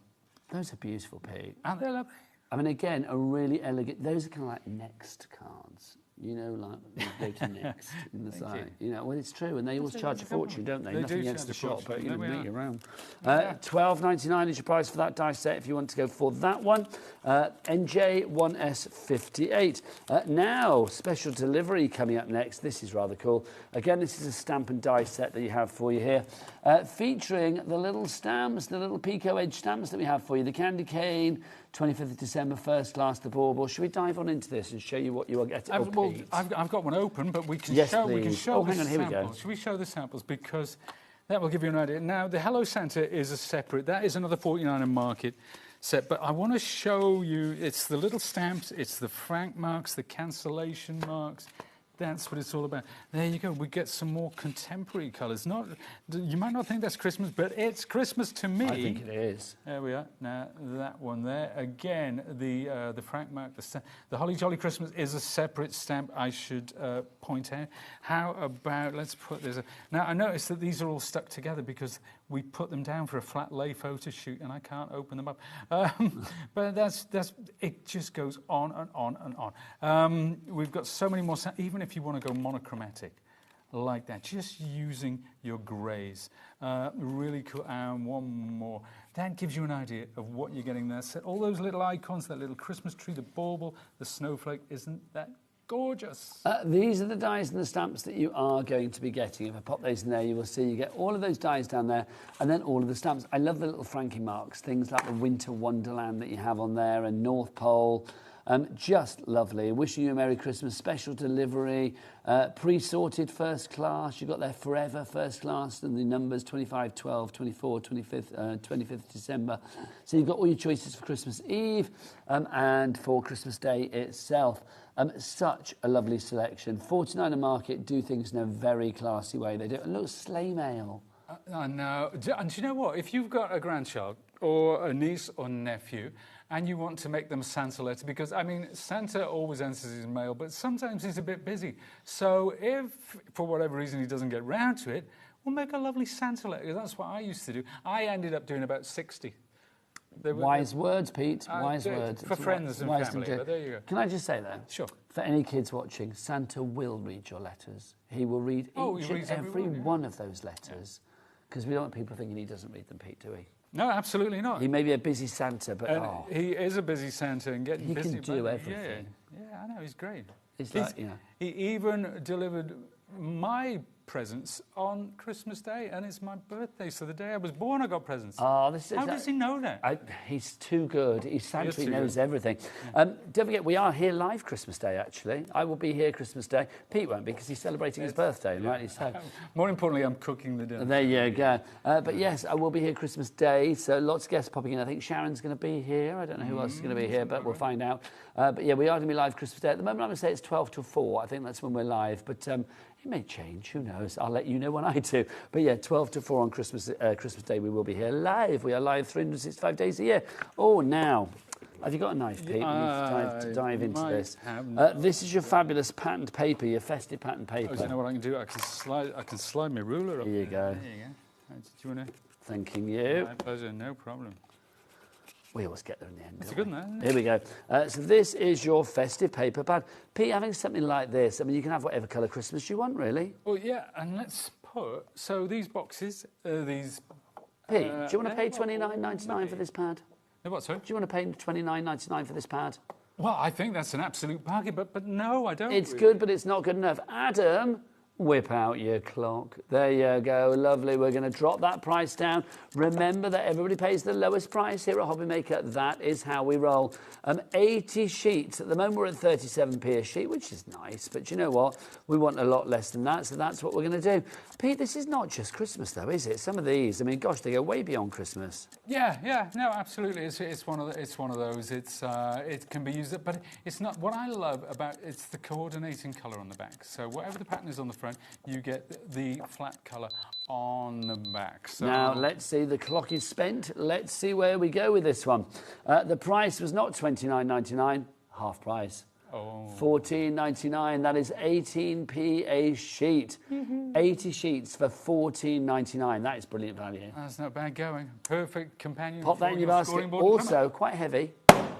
Those are beautiful, Pete. Aren't they lovely? I mean, again, a really elegant... Those are kind of like Next cards. You know, like you go to Next in the site. You know, well, it's true, and they always charge a fortune, don't they? Nothing against the shop, but you know, make your own. $12.99 is your price for that die set if you want to go for that one. NJ1S58. Now, special delivery coming up next. This is rather cool. Again, this is a stamp and die set that you have for you here, featuring the little stamps, the little Pico Edge stamps that we have for you. The Candy Cane, 25th of December, First Class, the Bauble. Should we dive on into this and show you what you are getting? I've got one open, but we can show. We can show. Oh, hang on, here we go. Should we show the samples, because that will give you an idea. Now, the Hello Santa is a separate. That is another $49 in market set. But I want to show you. It's the little stamps. It's the frank marks, the cancellation marks. That's what it's all about. There you go. We get some more contemporary colours. You might not think that's Christmas, but it's Christmas to me. I think it is. There we are. Now, that one there. Again, the frank mark, the Holly Jolly Christmas is a separate stamp, I should point out. How about, let's put this... Now, I noticed that these are all stuck together because we put them down for a flat lay photo shoot and I can't open them up. But it just goes on and on and on. We've got so many more, even if you want to go monochromatic like that, just using your greys. Really cool. And one more. That gives you an idea of what you're getting there. So all those little icons, that little Christmas tree, the bauble, the snowflake, isn't that gorgeous? These are the dies and the stamps that you are going to be getting. If I pop those in there, you will see you get all of those dies down there and then all of the stamps. I love the little franking marks, things like the Winter Wonderland that you have on there and North Pole. Just lovely. Wishing you a Merry Christmas. Special delivery, pre-sorted first class. You've got there forever first class, and the numbers 25, 12, 24, 25th December. So you've got all your choices for Christmas Eve and for Christmas Day itself. Such a lovely selection. 49 a market do things in a very classy way. They do. And look, sleigh mail. I know. And do you know what? If you've got a grandchild or a niece or nephew and you want to make them a Santa letter, because, I mean, Santa always answers his mail, but sometimes he's a bit busy. So if, for whatever reason, he doesn't get round to it, we'll make a lovely Santa letter. That's what I used to do. I ended up doing about 60. Wise words, Pete. Wise words. For friends and family, but there you go. Can I just say, though? Sure. For any kids watching, Santa will read your letters. He will read each and every one of those letters. Because we don't want people thinking he doesn't read them, Pete, do we? No, absolutely not. He may be a busy Santa, but he is a busy Santa and getting busy. He can do everything. Yeah, I know, he's great. He even delivered my presents on Christmas Day, and it's my birthday, so the day I was born I got presents. How does he know that? He's too good. He's Santa, he knows everything. Don't forget, we are here live Christmas Day, actually. I will be here Christmas Day. Pete won't be, because he's celebrating his birthday, rightly so. More importantly, I'm cooking the dinner. There you go. But yes, I will be here Christmas Day, so lots of guests popping in. I think Sharon's going to be here. I don't know who else is going to be here, but we'll find out. But yeah, we are going to be live Christmas Day. At the moment, I'm going to say it's 12 till 4. I think that's when we're live, but it may change, who knows? I'll let you know when I do. But yeah, 12 to 4 on Christmas Day, we will be here live. We are live 365 days a year. Oh, now, have you got a knife, Pete? We need to dive into this. This is your fabulous patterned paper, your festive patterned paper. Oh, do you know what I can do? I can slide my ruler up. There you go. There you go. Do you want to? Thanking you. My pleasure, no problem. We always get there in the end. It's a good one, isn't it? Here we go. So this is your festive paper pad. Pete, having something like this, I mean, you can have whatever colour Christmas you want, really. Well, yeah, and let's put... So these boxes, these... Pete, do you want to pay $29.99 for this pad? No, what, sorry? Do you want to pay $29.99 for this pad? Well, I think that's an absolute bargain, but no, I don't. It's good, but it's not good enough. Adam... Whip out your clock. There you go. Lovely. We're going to drop that price down. Remember that everybody pays the lowest price here at HobbyMaker. That is how we roll. 80 sheets. At the moment, we're at 37p a sheet, which is nice. But you know what? We want a lot less than that, so that's what we're going to do. Pete, this is not just Christmas, though, is it? Some of these, I mean, gosh, they go way beyond Christmas. Yeah. No, absolutely. It's one of those. It can be used, but it's not. What I love about it's the coordinating colour on the back. So whatever the pattern is on the front, you get the flat colour on the back. So now, let's see. The clock is spent. Let's see where we go with this one. The price was not $29.99, half price. Oh. $14.99. That is 18p a sheet. 80 sheets for $14.99. That is brilliant value. That's not bad going. Perfect companion. Pop that in your basket. Also, quite heavy.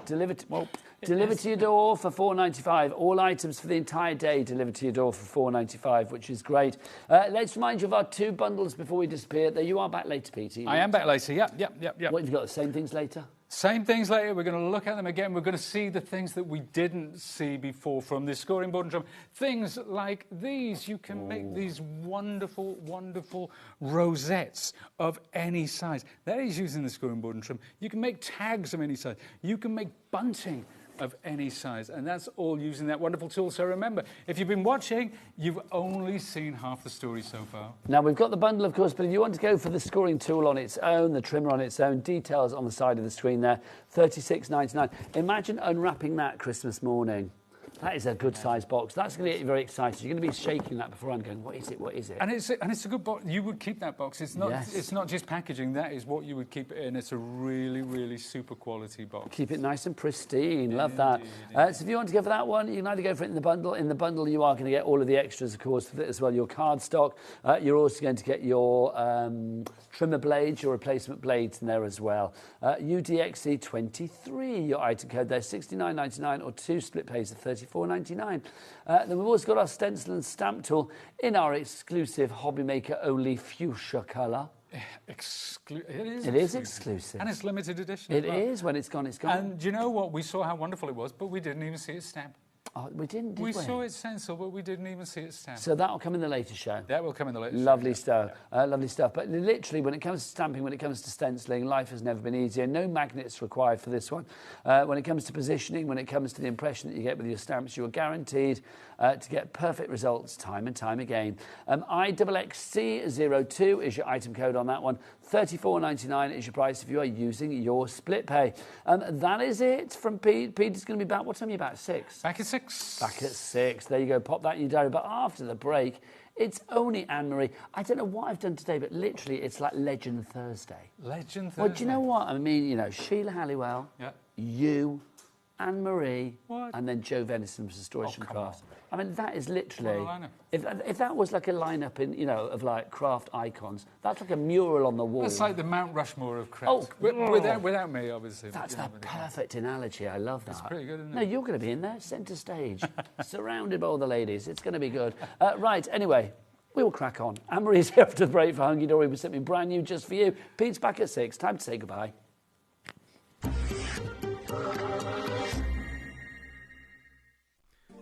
Delivered to your door for $4.95. All items for the entire day delivered to your door for $4.95, which is great. Let's remind you of our 2 bundles before we disappear. There, you are back later, Peter. I am back later. Yep. What have you got? The same things later? Same things later. We're going to look at them again. We're going to see the things that we didn't see before from this scoring board and drum. Things like these. You can make these wonderful, wonderful rosettes of any size. That is using the scoring board and trim. You can make tags of any size. You can make bunting of any size, and that's all using that wonderful tool. So remember, if you've been watching, you've only seen half the story so far. Now, we've got the bundle, of course, but if you want to go for the scoring tool on its own, the trimmer on its own, details on the side of the screen there, $36.99. Imagine unwrapping that Christmas morning. That is a good-sized box. That's going to get you very excited. You're going to be shaking that beforehand, going, "What is it? What is it?" And it's a good box. You would keep that box. It's not just packaging. That is what you would keep it in. It's a really, really super quality box. Keep it nice and pristine. Love that. So if you want to go for that one, you can either go for it in the bundle. In the bundle, you are going to get all of the extras, of course, with it as well. Your cardstock. You're also going to get your trimmer blades, your replacement blades in there as well. UDXE23, your item code there, $69.99, or 2 split pays of $34.99. Then we've also got our stencil and stamp tool in our exclusive HobbyMaker only fuchsia colour. It is exclusive. And it's limited edition. It is. When it's gone, it's gone. And do you know what? We saw how wonderful it was, but we didn't even see it stamp. Oh, we didn't, did we? We saw it stencil, but we didn't even see it stamped. So that'll come in the later show. That will come in the later show. Lovely stuff. Lovely stuff. But literally, when it comes to stamping, when it comes to stenciling, life has never been easier. No magnets required for this one. When it comes to positioning, when it comes to the impression that you get with your stamps, you are guaranteed to get perfect results time and time again. IXXC02 is your item code on that one. $34.99 is your price if you are using your split pay. That is it from Pete. Pete is going to be back. What time are you back? 6? Back at 6. Back at 6. There you go. Pop that in your diary. But after the break, it's only Anne-Marie. I don't know what I've done today, but literally it's like Legend Thursday. Legend Thursday. Well, do you know what? I mean, you know, Sheila Halliwell, you, Anne-Marie, and then Joe Venison from Storage and Crafts. I mean, that is literally... If that was like a lineup in, you know, of like craft icons, that's like a mural on the wall. That's like the Mount Rushmore of craft. Without me, obviously. That's the perfect analogy. I love that. It's pretty good, isn't it? No, you're going to be in there, centre stage, surrounded by all the ladies. It's going to be good. Right, anyway, we will crack on. Anne-Marie's here after the break for Hunky Dory with something brand new just for you. Pete's back at 6. Time to say goodbye.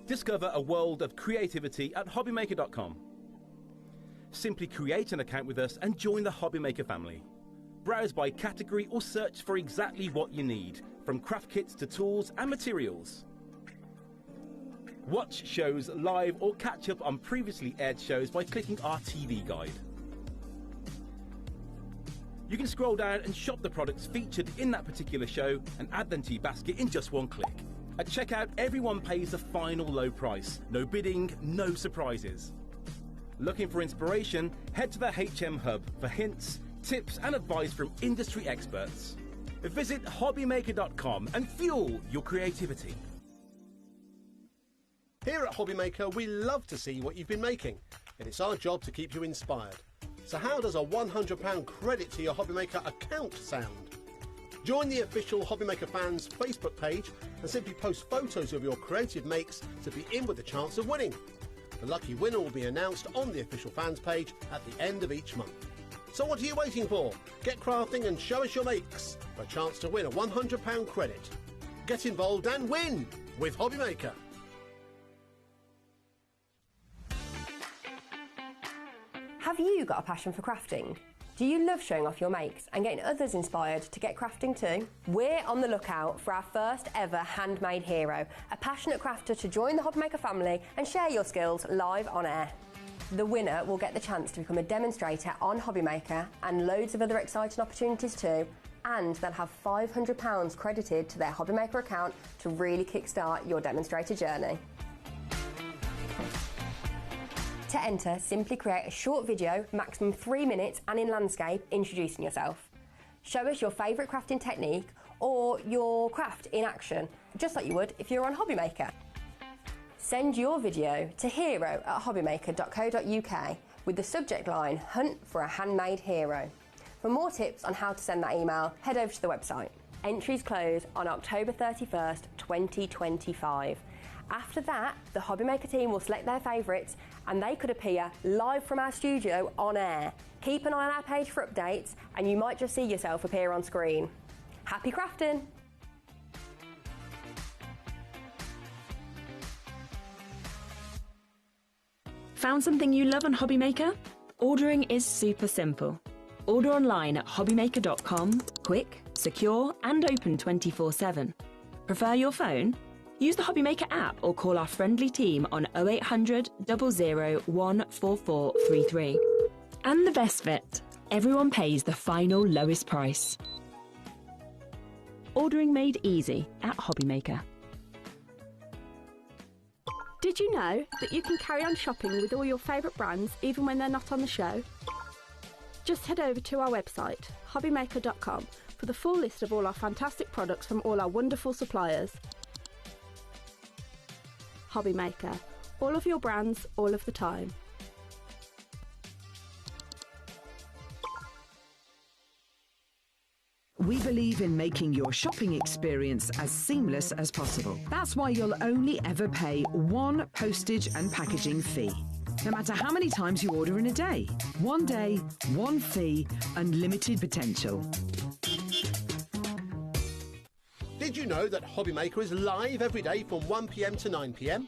Discover a world of creativity at HobbyMaker.com. Simply create an account with us and join the HobbyMaker family. Browse by category or search for exactly what you need, from craft kits to tools and materials. Watch shows live or catch up on previously aired shows by clicking our TV guide. You can scroll down and shop the products featured in that particular show and add them to your basket in just one click. At checkout, everyone pays the final low price. No bidding, no surprises. Looking for inspiration? Head to the HM Hub for hints, tips and advice from industry experts. Visit HobbyMaker.com and fuel your creativity. Here at HobbyMaker, we love to see what you've been making, and it's our job to keep you inspired. So how does a £100 credit to your HobbyMaker account sound? Join the official HobbyMaker fans Facebook page and simply post photos of your creative makes to be in with a chance of winning. The lucky winner will be announced on the official fans page at the end of each month. So what are you waiting for? Get crafting and show us your makes for a chance to win a £100 credit. Get involved and win with HobbyMaker. Have you got a passion for crafting? Do you love showing off your makes and getting others inspired to get crafting too? We're on the lookout for our first ever handmade hero, a passionate crafter to join the HobbyMaker family and share your skills live on air. The winner will get the chance to become a demonstrator on HobbyMaker and loads of other exciting opportunities too, and they'll have £500 credited to their HobbyMaker account to really kickstart your demonstrator journey. To enter, simply create a short video, maximum 3 minutes and in landscape, introducing yourself. Show us your favourite crafting technique or your craft in action, just like you would if you were on HobbyMaker. Send your video to hero@hobbymaker.co.uk with the subject line, Hunt for a Handmade Hero. For more tips on how to send that email, head over to the website. Entries close on October 31st, 2025. After that, the HobbyMaker team will select their favourites and they could appear live from our studio on air. Keep an eye on our page for updates and you might just see yourself appear on screen. Happy crafting! Found something you love on HobbyMaker? Ordering is super simple. Order online at hobbymaker.com, quick, secure and open 24/7. Prefer your phone? Use the HobbyMaker app or call our friendly team on 0800 00 14433. And the best bit, everyone pays the final lowest price. Ordering made easy at HobbyMaker. Did you know that you can carry on shopping with all your favourite brands even when they're not on the show? Just head over to our website, hobbymaker.com, for the full list of all our fantastic products from all our wonderful suppliers. HobbyMaker. All of your brands, all of the time. We believe in making your shopping experience as seamless as possible. That's why you'll only ever pay one postage and packaging fee. No matter how many times you order in a day. One day, one fee, unlimited potential. Did Did you know that HobbyMaker is live every day from 1 p.m. to 9 p.m?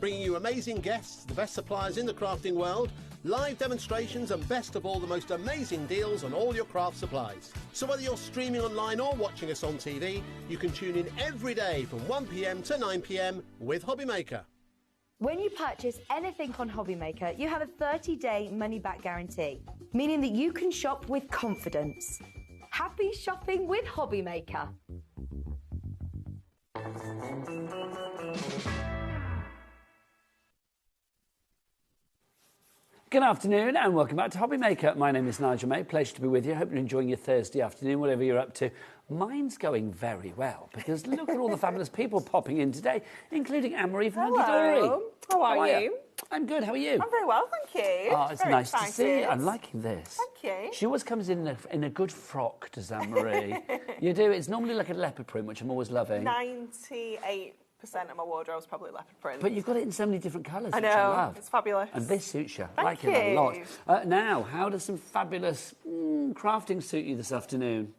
Bringing you amazing guests, the best suppliers in the crafting world, live demonstrations and best of all, the most amazing deals on all your craft supplies. So whether you're streaming online or watching us on TV, you can tune in every day from 1 p.m. to 9 p.m. with HobbyMaker. When you purchase anything on HobbyMaker, you have a 30-day money-back guarantee, meaning that you can shop with confidence. Happy shopping with HobbyMaker. Good afternoon and welcome back to HobbyMaker. My name is Nigel May. Pleasure to be with you. Hope you're enjoying your Thursday afternoon, whatever you're up to. Mine's going very well because look at all the fabulous people popping in today, including Anne-Marie from Hunky Dory. How are you? I'm good. How are you? I'm very well, thank you. Oh, it's very nice excited. to see you. I'm liking this. Thank you. She always comes in a good frock, does Anne-Marie? You do. It's normally like a leopard print, which I'm always loving. 98% of my wardrobe's probably leopard print. But you've got it in so many different colours, I which I know, love. it's fabulous. And this suits you. I Thank like it a lot. you. Now, how does some fabulous crafting suit you this afternoon?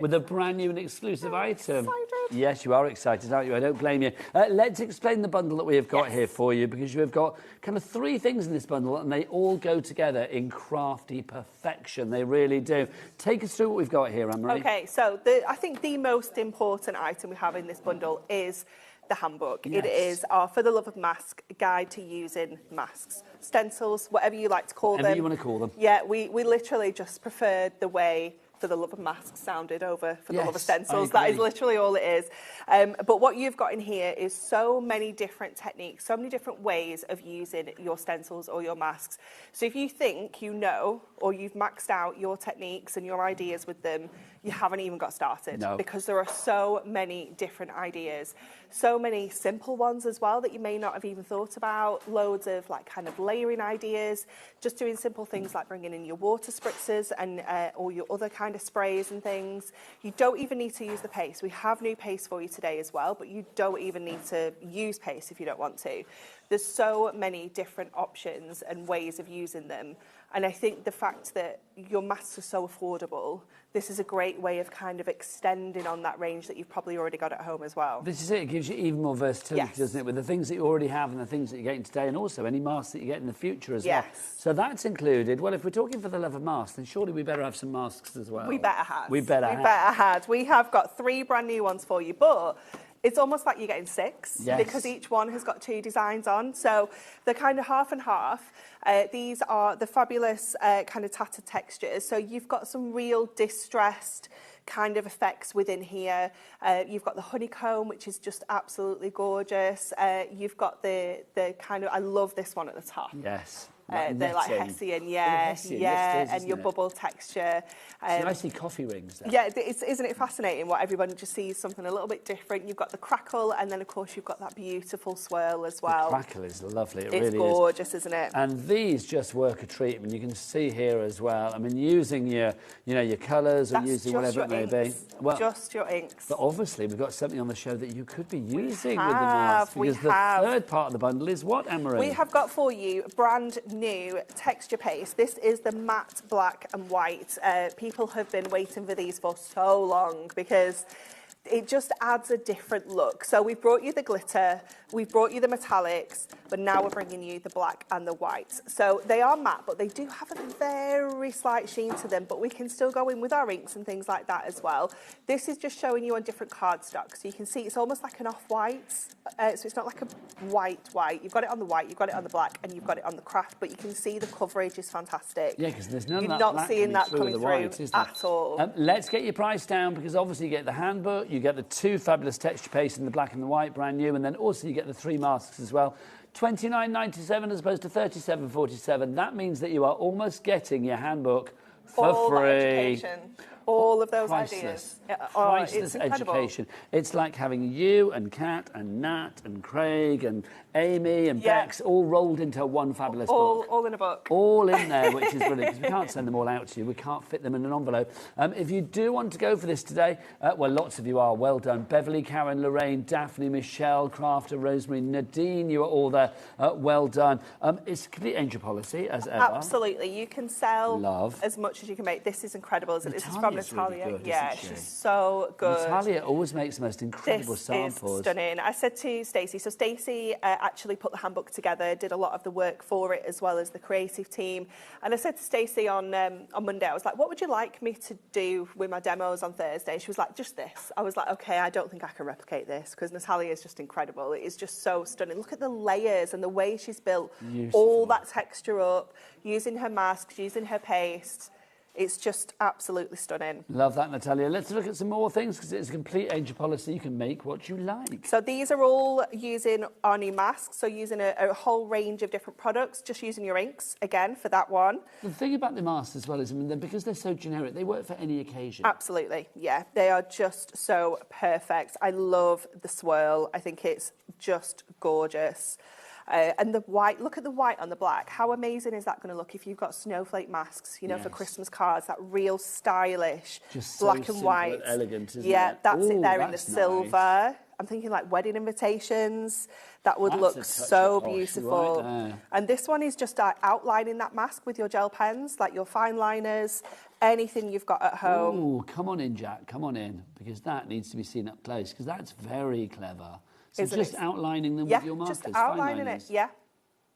With a brand new and exclusive item. Excited. Yes, you are excited, aren't you? I don't blame you. Let's explain the bundle that we have got here for you, because you have got kind of 3 things in this bundle and they all go together in crafty perfection. They really do. Take us through what we've got here, Anne-Marie. Okay, so I think the most important item we have in this bundle is the handbook. Yes. It is our For the Love of Mask guide to using masks, stencils, whatever you like to call them. Whatever you want to call them. Yeah, we literally just preferred the way For the Love of Masks sounded over For the Love of Stencils. That is literally all it is. But what you've got in here is so many different techniques, so many different ways of using your stencils or your masks. So if you think you know, or you've maxed out your techniques and your ideas with them, you haven't even got started. No. Because there are so many different ideas. So many simple ones as well that you may not have even thought about. Loads of like kind of layering ideas. Just doing simple things like bringing in your water spritzers and or your other kind of sprays and things. You don't even need to use the paste. We have new paste for you today as well, but you don't even need to use paste if you don't want to. There's so many different options and ways of using them. And I think the fact that your masks are so affordable, this is a great way of kind of extending on that range that you've probably already got at home as well. This is it. It gives you even more versatility, doesn't it? With the things that you already have and the things that you're getting today, and also any masks that you get in the future as well. So that's included. Well, if we're talking For the Love of Masks, then surely we better have some masks as well. We better have. We better have. We have got 3 brand new ones for you, but it's almost like you're getting 6 because each one has got 2 designs on. So they're kind of half and half. These are the fabulous kind of tattered textures. So you've got some real distressed kind of effects within here. You've got the honeycomb, which is just absolutely gorgeous. You've got the kind of, I love this one at the top. Yes. They're like Hessian, Hessian. Yes, it is, and your bubble texture. See, I see coffee rings there. Yeah, isn't it fascinating what everyone just sees something a little bit different? You've got the crackle, and then of course you've got that beautiful swirl as well. The crackle is lovely. It it's really gorgeous, isn't it? And these just work a treat. I mean, you can see here as well. I mean, using your colours or using whatever it may be. Well, just your inks. But obviously, we've got something on the show that you could be using with the mask. Because the third part of the bundle is what, Anne-Marie? We have got for you brand new texture paste. This is the matte black and white. People have been waiting for these for so long because it just adds a different look. So we've brought you the glitter, we've brought you the metallics, but now we're bringing you the black and the white. So they are matte, but they do have a very slight sheen to them, but we can still go in with our inks and things like that as well. This is just showing you on different cardstock. So you can see it's almost like an off-white. So it's not like a white. You've got it on the white, you've got it on the black, and you've got it on the craft, but you can see the coverage is fantastic. Yeah, because there's none You're of that not seeing that coming through white, is there? at all. Let's get your price down, because obviously you get the handbook, you get the 2 fabulous texture pastes in the black and the white, brand new, and then also you get the 3 masks as well. $29.97 as opposed to $37.47. That means that you are almost getting your handbook for free. All of those Priceless. ideas. Priceless it's incredible. education. It's like having you and Kat and Nat and Craig and Amy and Bex all rolled into one fabulous book. All in a book. All in there, which is brilliant, because we can't send them all out to you. We can't fit them in an envelope. If you do want to go for this today, well, lots of you are. Well done. Beverly, Karen, Lorraine, Daphne, Michelle, Crafter, Rosemary, Nadine, you are all there. Well done. It's complete angel policy, as ever. Absolutely. You can sell as much much as you can make. This is incredible, isn't it? This is from Natalia's Natalia. really good, yeah, isn't she? she's so good. Natalia always makes the most incredible This samples. is stunning. I said to Stacey, so Stacey actually put the handbook together, did a lot of the work for it as well as the creative team. And I said to Stacey on Monday, I was like, what would you like me to do with my demos on Thursday? She was like, just this. I was like, okay, I don't think I can replicate this because Natalia is just incredible. It is just so stunning. Look at the layers and the way she's built all that texture up, using her masks, using her paste. It's just absolutely stunning. Love that, Natalia. Let's look at some more things because it's a complete age policy. You can make what you like. So these are all using our new masks, so using a whole range of different products, just using your inks, again, for that one. The thing about the masks as well is, I mean, because they're so generic, they work for any occasion. Absolutely, yeah. They are just so perfect. I love the swirl. I think it's just gorgeous. And the white, look at the white on the black. How amazing is that going to look if you've got snowflake masks, you know, for Christmas cards, that real stylish just black so and white. And elegant, isn't yeah, it? that's it there in the That's silver. nice. I'm thinking like wedding invitations. That would That's look a touch so of posh beautiful. right there. And this one is just outlining that mask with your gel pens, like your fine liners, anything you've got at home. Ooh, come on in, Jack. Come on in, because that needs to be seen up close, because that's very clever. So Isn't just it? outlining them Yeah, with your markers, just fine outlining it, liners. yeah.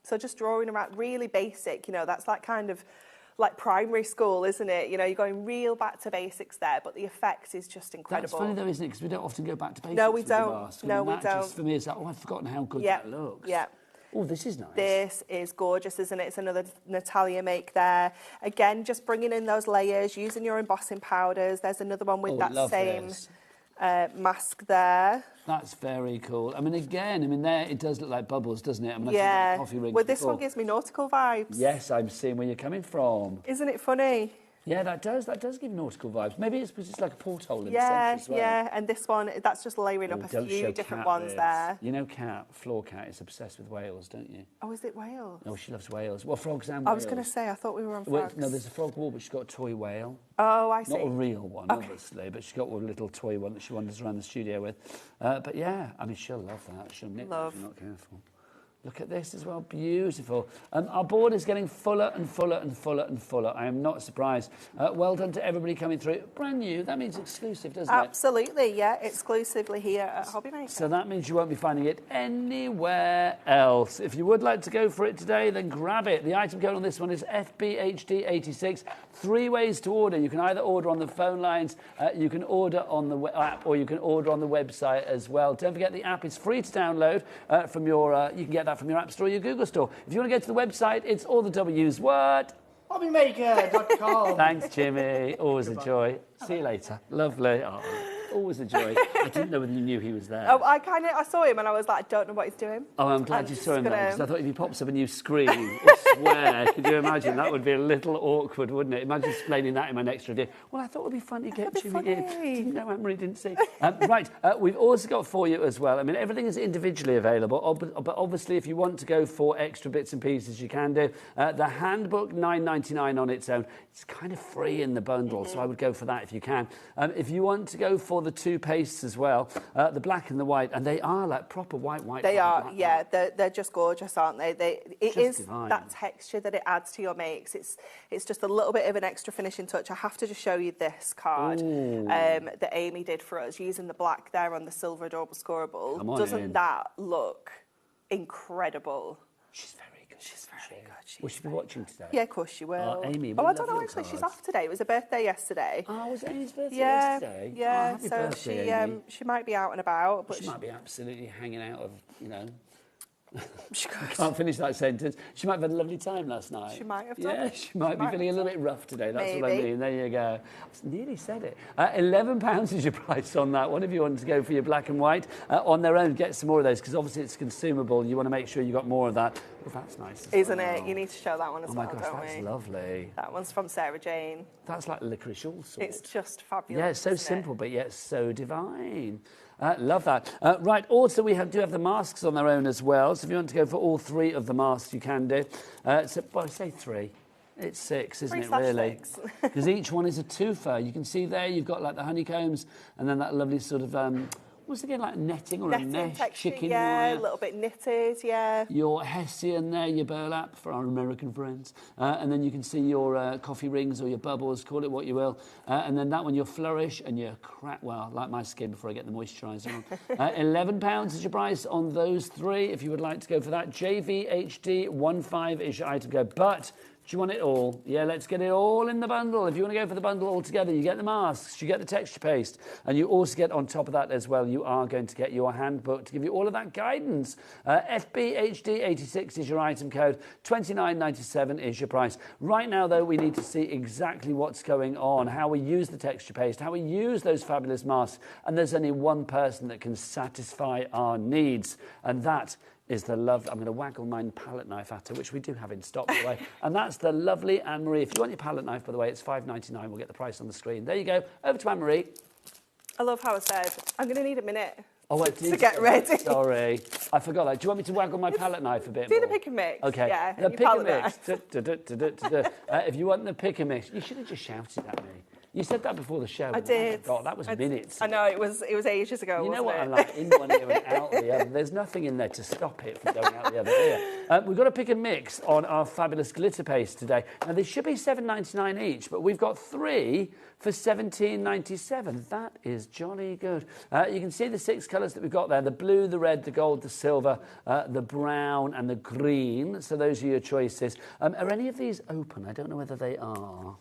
So just drawing around, really basic, you know, that's like kind of like primary school, isn't it? You know, you're going real back to basics there, but the effect is just incredible. That's funny though, isn't it? Because we don't often go back to basics. No, we with the don't. mask. No, And we that don't. Just for me, it's like, oh, I've forgotten how good Yeah, that looks. yeah. Oh, this is nice. This is gorgeous, isn't it? It's another Natalia make there. Again, just bringing in those layers, using your embossing powders. There's another one with that love same this. mask there. That's very cool. I mean, again, there it does look like bubbles, doesn't it? I mean, I've seen Yeah. coffee rings Well, this before. one gives me nautical vibes. Yes, I'm seeing where you're coming from. Isn't it funny? Yeah, that does give nautical vibes. Maybe it's because it's like a porthole in Yeah, the centre as well. yeah. And this one, that's just layering up a Don't few show different Kat ones this. there. You know Floor Cat is obsessed with whales, don't you? Oh, is it whales? Oh, she loves whales. Well, frogs and I whales. was going to say, I thought we were on Well, frogs. no, there's a frog wall, but she's got a toy whale. Oh, I see. Not a real one, obviously, but she's got a little toy one that she wanders around the studio with. But yeah, I mean, she'll love that. She'll nick that if you're not careful. Look at this as well, beautiful. Our board is getting fuller and fuller and fuller and fuller. I am not surprised. Well done to everybody coming through. Brand new, that means exclusive, doesn't it? Absolutely, yeah, exclusively here at HobbyMaker. So that means you won't be finding it anywhere else. If you would like to go for it today, then grab it. The item code on this one is FBHD86. 3 ways to order. You can either order on the phone lines, you can order on the app, or you can order on the website as well. Don't forget the app is free to download from your. You can get that from your App Store or your Google Store. If you want to go to the website, it's all the W's. What? HobbyMaker.com. Thanks, Jimmy. Always a joy. See you later. Lovely. Oh, always a joy. I didn't know whether you knew he was there. Oh, I saw him and I was like, I don't know what he's doing. Oh, I'm glad you just saw him there, gonna- because I thought if he pops up and you scream or swear, could you imagine? That would be a little awkward, wouldn't it? Imagine explaining that in my next review. Well, I thought it would be fun to get Jimmy in. Didn't know Anne-Marie didn't see. Right, we've also got for you as well. I mean, everything is individually available, but obviously if you want to go for extra bits and pieces, you can do. The handbook, $9.99 on its own. It's kind of free in the bundle, so I would go for that if you can. If you want to go for the 2 pastes as well, the black and the white, and they are like proper white. They are, black. yeah. They're just gorgeous, aren't they? It Just is divine. that texture that it adds to your makes. It's just a little bit of an extra finishing touch. I have to just show you this card that Amy did for us, using the black there on the silver adorable scoreable. Come on Doesn't in. that look incredible? She's very good. She's very good. Will she be watching today? Yeah, of course she will. Amy, oh, we I don't love know, your actually. She's cards. off today. It was her birthday yesterday. Oh, was it Amy's birthday Yeah, yesterday? yeah. Oh, happy so birthday, Amy. she might be out and about, but She might be absolutely hanging out of, she I can't finish that sentence. She might have had a lovely time last night. She might have done. Yeah, she might be feeling a little bit rough today. That's what I Maybe. mean. There you go. I nearly said it. £11 is your price on that one. If you want to go for your black and white on their own, get some more of those, because obviously it's consumable. You want to make sure you got more of that. Oh, that's nice. as Isn't well. it? You need to show that one as Oh well, my gosh, don't that's we? lovely. That one's from Sarah Jane. That's like licorice all sorts. It's just fabulous. Yeah, it's so isn't simple, but yet so divine. Love that. Right, also we do have the masks on their own as well. So if you want to go for all 3 of the masks, you can do. So, well, I say 3. It's 6, isn't it, really? 3/6. Because each one is a twofer. You can see there you've got like the honeycombs and then that lovely sort of, What's again like netting or Netting a mesh, texture, chicken yeah, wire? a little bit knitted, yeah. Your hessian there, your burlap for our American friends. And then you can see your coffee rings or your bubbles, call it what you will. And then that one, your flourish and your well, like my skin before I get the moisturiser on. £11 is your price on those three. If you would like to go for that, JVHD15 is your item code. But do you want it all? Yeah, let's get it all in the bundle. If you want to go for the bundle altogether, you get the masks, you get the texture paste, and you also get on top of that as well, you are going to get your handbook to give you all of that guidance. FBHD86 is your item code, $29.97 is your price. Right now, though, we need to see exactly what's going on, how we use the texture paste, how we use those fabulous masks, and there's only one person that can satisfy our needs, and that is the love. I'm going to waggle my palette knife at her, which we do have in stock, by the way. And that's the lovely Anne-Marie. If you want your palette knife, by the way, it's $5.99. We'll get the price on the screen. There you go. Over to Anne-Marie. I love how I said, I'm going to need a minute to get ready. Sorry. I forgot that. Do you want me to waggle my palette knife a bit Do more? the pick and mix. Okay. Yeah, The pick and mix. If you want the pick and mix, you should have just shouted at me. You said that before the show. I did. God, that was minutes. I know, it was ages ago, You know wasn't what it? I'm like, in one ear and out the other. There's nothing in there to stop it from going out the other ear. We've got a pick and mix on our fabulous glitter paste today. Now, they should be $7.99 each, but we've got three for $17.97. That is jolly good. You can see the 6 colours that we've got there, the blue, the red, the gold, the silver, the brown and the green. So those are your choices. Are any of these open? I don't know whether they are.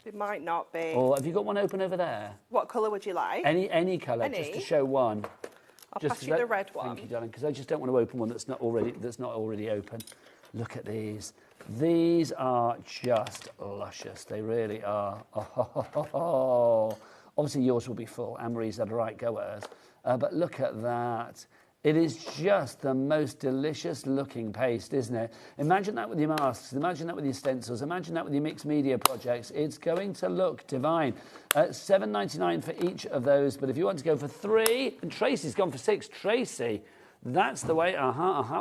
It might not be. Or have you got one open over there? What colour would you like? Any colour, just to show one. I'll pass you the red one. Thank you, darling, because I just don't want to open one that's not already open. Look at these. These are just luscious. They really are. Oh. Obviously, yours will be full. Anne-Marie's had a right go at hers. But look at that. It is just the most delicious looking paste, isn't it? Imagine that with your masks, imagine that with your stencils, imagine that with your mixed media projects. It's going to look divine. $7.99 for each of those, but if you want to go for 3, and Tracy's gone for 6, Tracy, that's the way,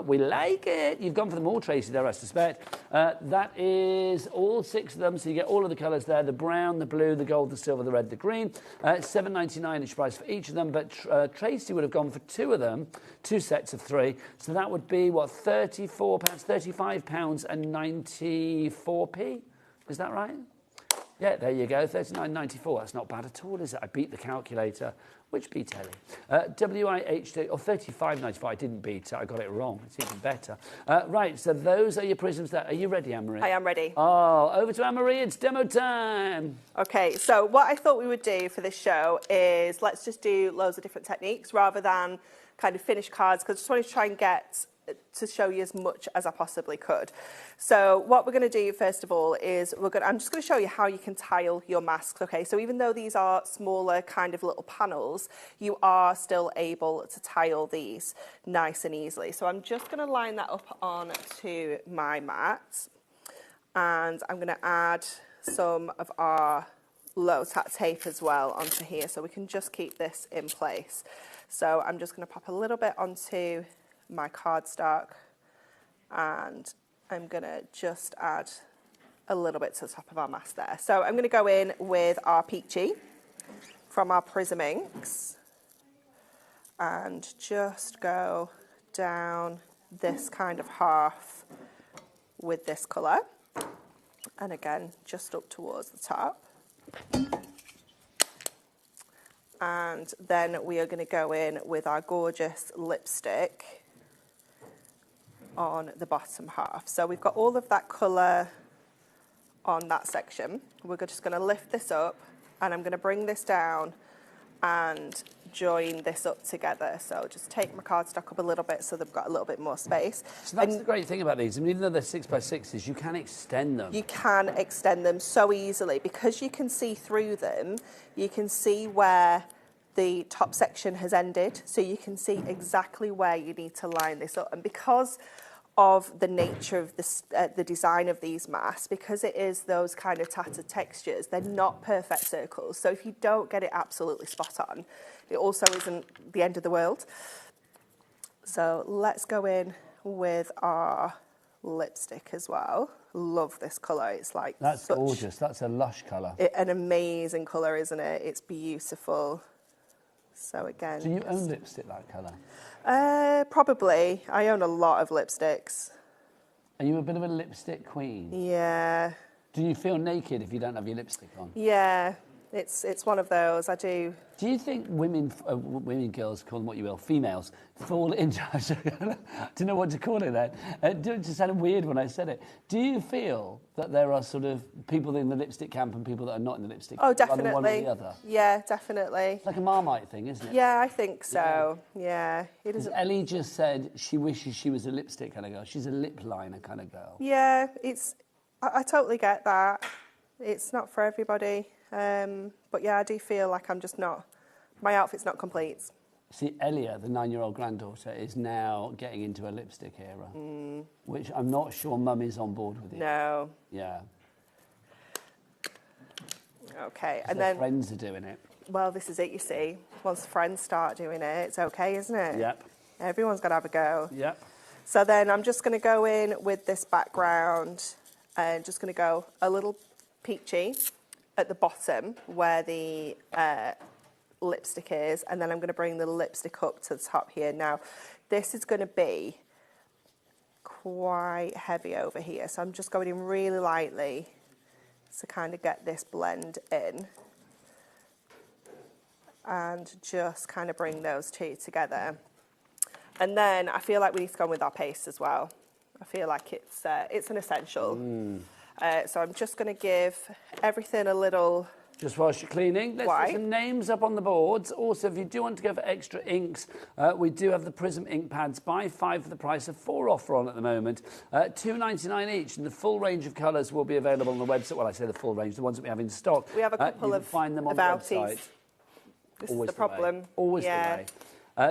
we like it. You've gone for them all, Tracy, there, I suspect. That is all 6 of them, so you get all of the colours there, the brown, the blue, the gold, the silver, the red, the green. $7.99 each price for each of them, but Tracy would have gone for 2 of them, 2 sets of 3, so that would be, what, £35 and 94p? Is that right? Yeah, there you go, $39.94. That's not bad at all, is it? I beat the calculator. Which beat Ellie? WIHD, or $35.95. I didn't beat it. I got it wrong. It's even better. Right, so those are your prisms there. Are you ready, Anne-Marie? I am ready. Oh, over to Anne-Marie. It's demo time. Okay, so what I thought we would do for this show is let's just do loads of different techniques rather than kind of finish cards, because I just wanted to try and get to show you as much as I possibly could. So what we're going to do first of all is I'm just going to show you how you can tile your masks. Okay, so even though these are smaller kind of little panels, you are still able to tile these nice and easily. So I'm just going to line that up onto my mat, and I'm going to add some of our low tack tape as well onto here, so we can just keep this in place. So I'm just going to pop a little bit onto my cardstock, and I'm going to just add a little bit to the top of our mask there. So I'm going to go in with our Peachy from our Prism Inks and just go down this kind of half with this colour, and again just up towards the top. And then we are going to go in with our gorgeous lipstick on the bottom half. So we've got all of that colour on that section. We're just going to lift this up, and I'm going to bring this down and join this up together. So just take my cardstock up a little bit so they've got a little bit more space. So that's the great thing about these. I mean, even though they're 6x6s, you can extend them. You can extend them so easily because you can see through them. You can see where the top section has ended, so you can see exactly where you need to line this up. And because of the nature of this, the design of these masks, because it is those kind of tattered textures, they're not perfect circles. So if you don't get it absolutely spot on, it also isn't the end of the world. So let's go in with our lipstick as well. Love this colour. It's like that's gorgeous. That's a lush colour. An amazing colour, isn't it? It's beautiful. So again... Do you own lipstick that colour? Probably. I own a lot of lipsticks. Are you a bit of a lipstick queen? Yeah. Do you feel naked if you don't have your lipstick on? Yeah, it's one of those. I do. Do you think women, girls, call them what you will, females, fall into... I don't know what to call it then. It just sounded weird when I said it. Do you feel that there are sort of people in the lipstick camp and people that are not in the lipstick camp? Oh, definitely. One or the other? Yeah, definitely. It's like a Marmite thing, isn't it? Yeah, I think so. Yeah. It is. Ellie just said she wishes she was a lipstick kind of girl. She's a lip liner kind of girl. Yeah, I totally get that. It's not for everybody. But yeah, I do feel like I'm just not... My outfit's not complete. See, Elia, the 9-year-old granddaughter, is now getting into a lipstick era, which I'm not sure Mum is on board with. No. Yeah. Okay, and then friends are doing it. Well, this is it. You see, once friends start doing it, it's okay, isn't it? Yep. Everyone's got to have a go. Yep. So then I'm just going to go in with this background and just going to go a little peachy at the bottom where the lipstick is, and then I'm going to bring the lipstick up to the top here. Now, this is going to be quite heavy over here, so I'm just going in really lightly to kind of get this blend in and just kind of bring those two together. And then I feel like we need to go with our paste as well. I feel like it's an essential. So I'm just going to give everything a little... Just whilst you're cleaning, let's put some names up on the boards. Also, if you do want to go for extra inks, we do have the Prism ink pads. Buy 5 for the price of 4 offer on at the moment. $2.99 each, and the full range of colours will be available on the website. Well, I say the full range, the ones that we have in stock. We have a couple of find them on the website. This is the problem. Always the way.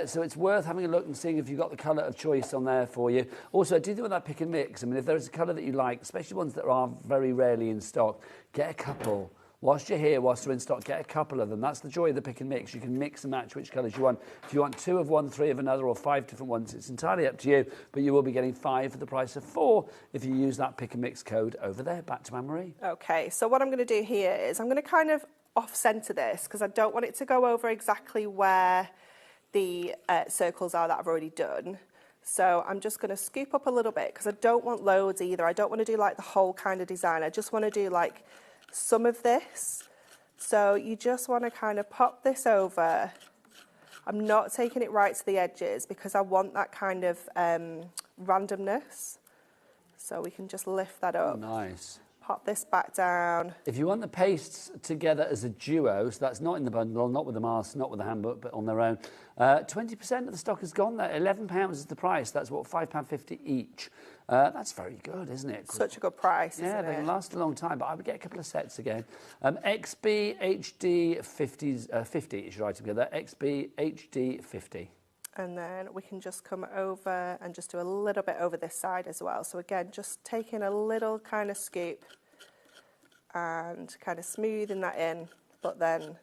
So it's worth having a look and seeing if you've got the colour of choice on there for you. Also, I do think that pick and mix. I mean, if there's a colour that you like, especially ones that are very rarely in stock, get a couple. Whilst you're here, whilst they're in stock, get a couple of them. That's the joy of the pick and mix. You can mix and match which colours you want. If you want 2 of one, 3 of another, or 5 different ones, it's entirely up to you. But you will be getting 5 for the price of 4 if you use that pick and mix code over there. Back to Anne-Marie. Okay, so what I'm going to do here is I'm going to kind of off-centre this because I don't want it to go over exactly where the circles are that I've already done. So I'm just going to scoop up a little bit because I don't want loads either. I don't want to do like the whole kind of design. I just want to do like some of this. So you just want to kind of pop this over. I'm not taking it right to the edges because I want that kind of randomness. So we can just lift that up. Nice. Pop this back down. If you want the pastes together as a duo, so that's not in the bundle, not with the mask, not with the handbook, but on their own, 20% of the stock has gone there. £11 is the price. That's what, £5.50 each. That's very good, isn't it? Such a good price, yeah, isn't they it? last a long time, but I would get a couple of sets again. XB HD 50s, 50 should write together. XB HD 50. And then we can just come over and just do a little bit over this side as well. So again, just taking a little kind of scoop and kind of smoothing that in, but then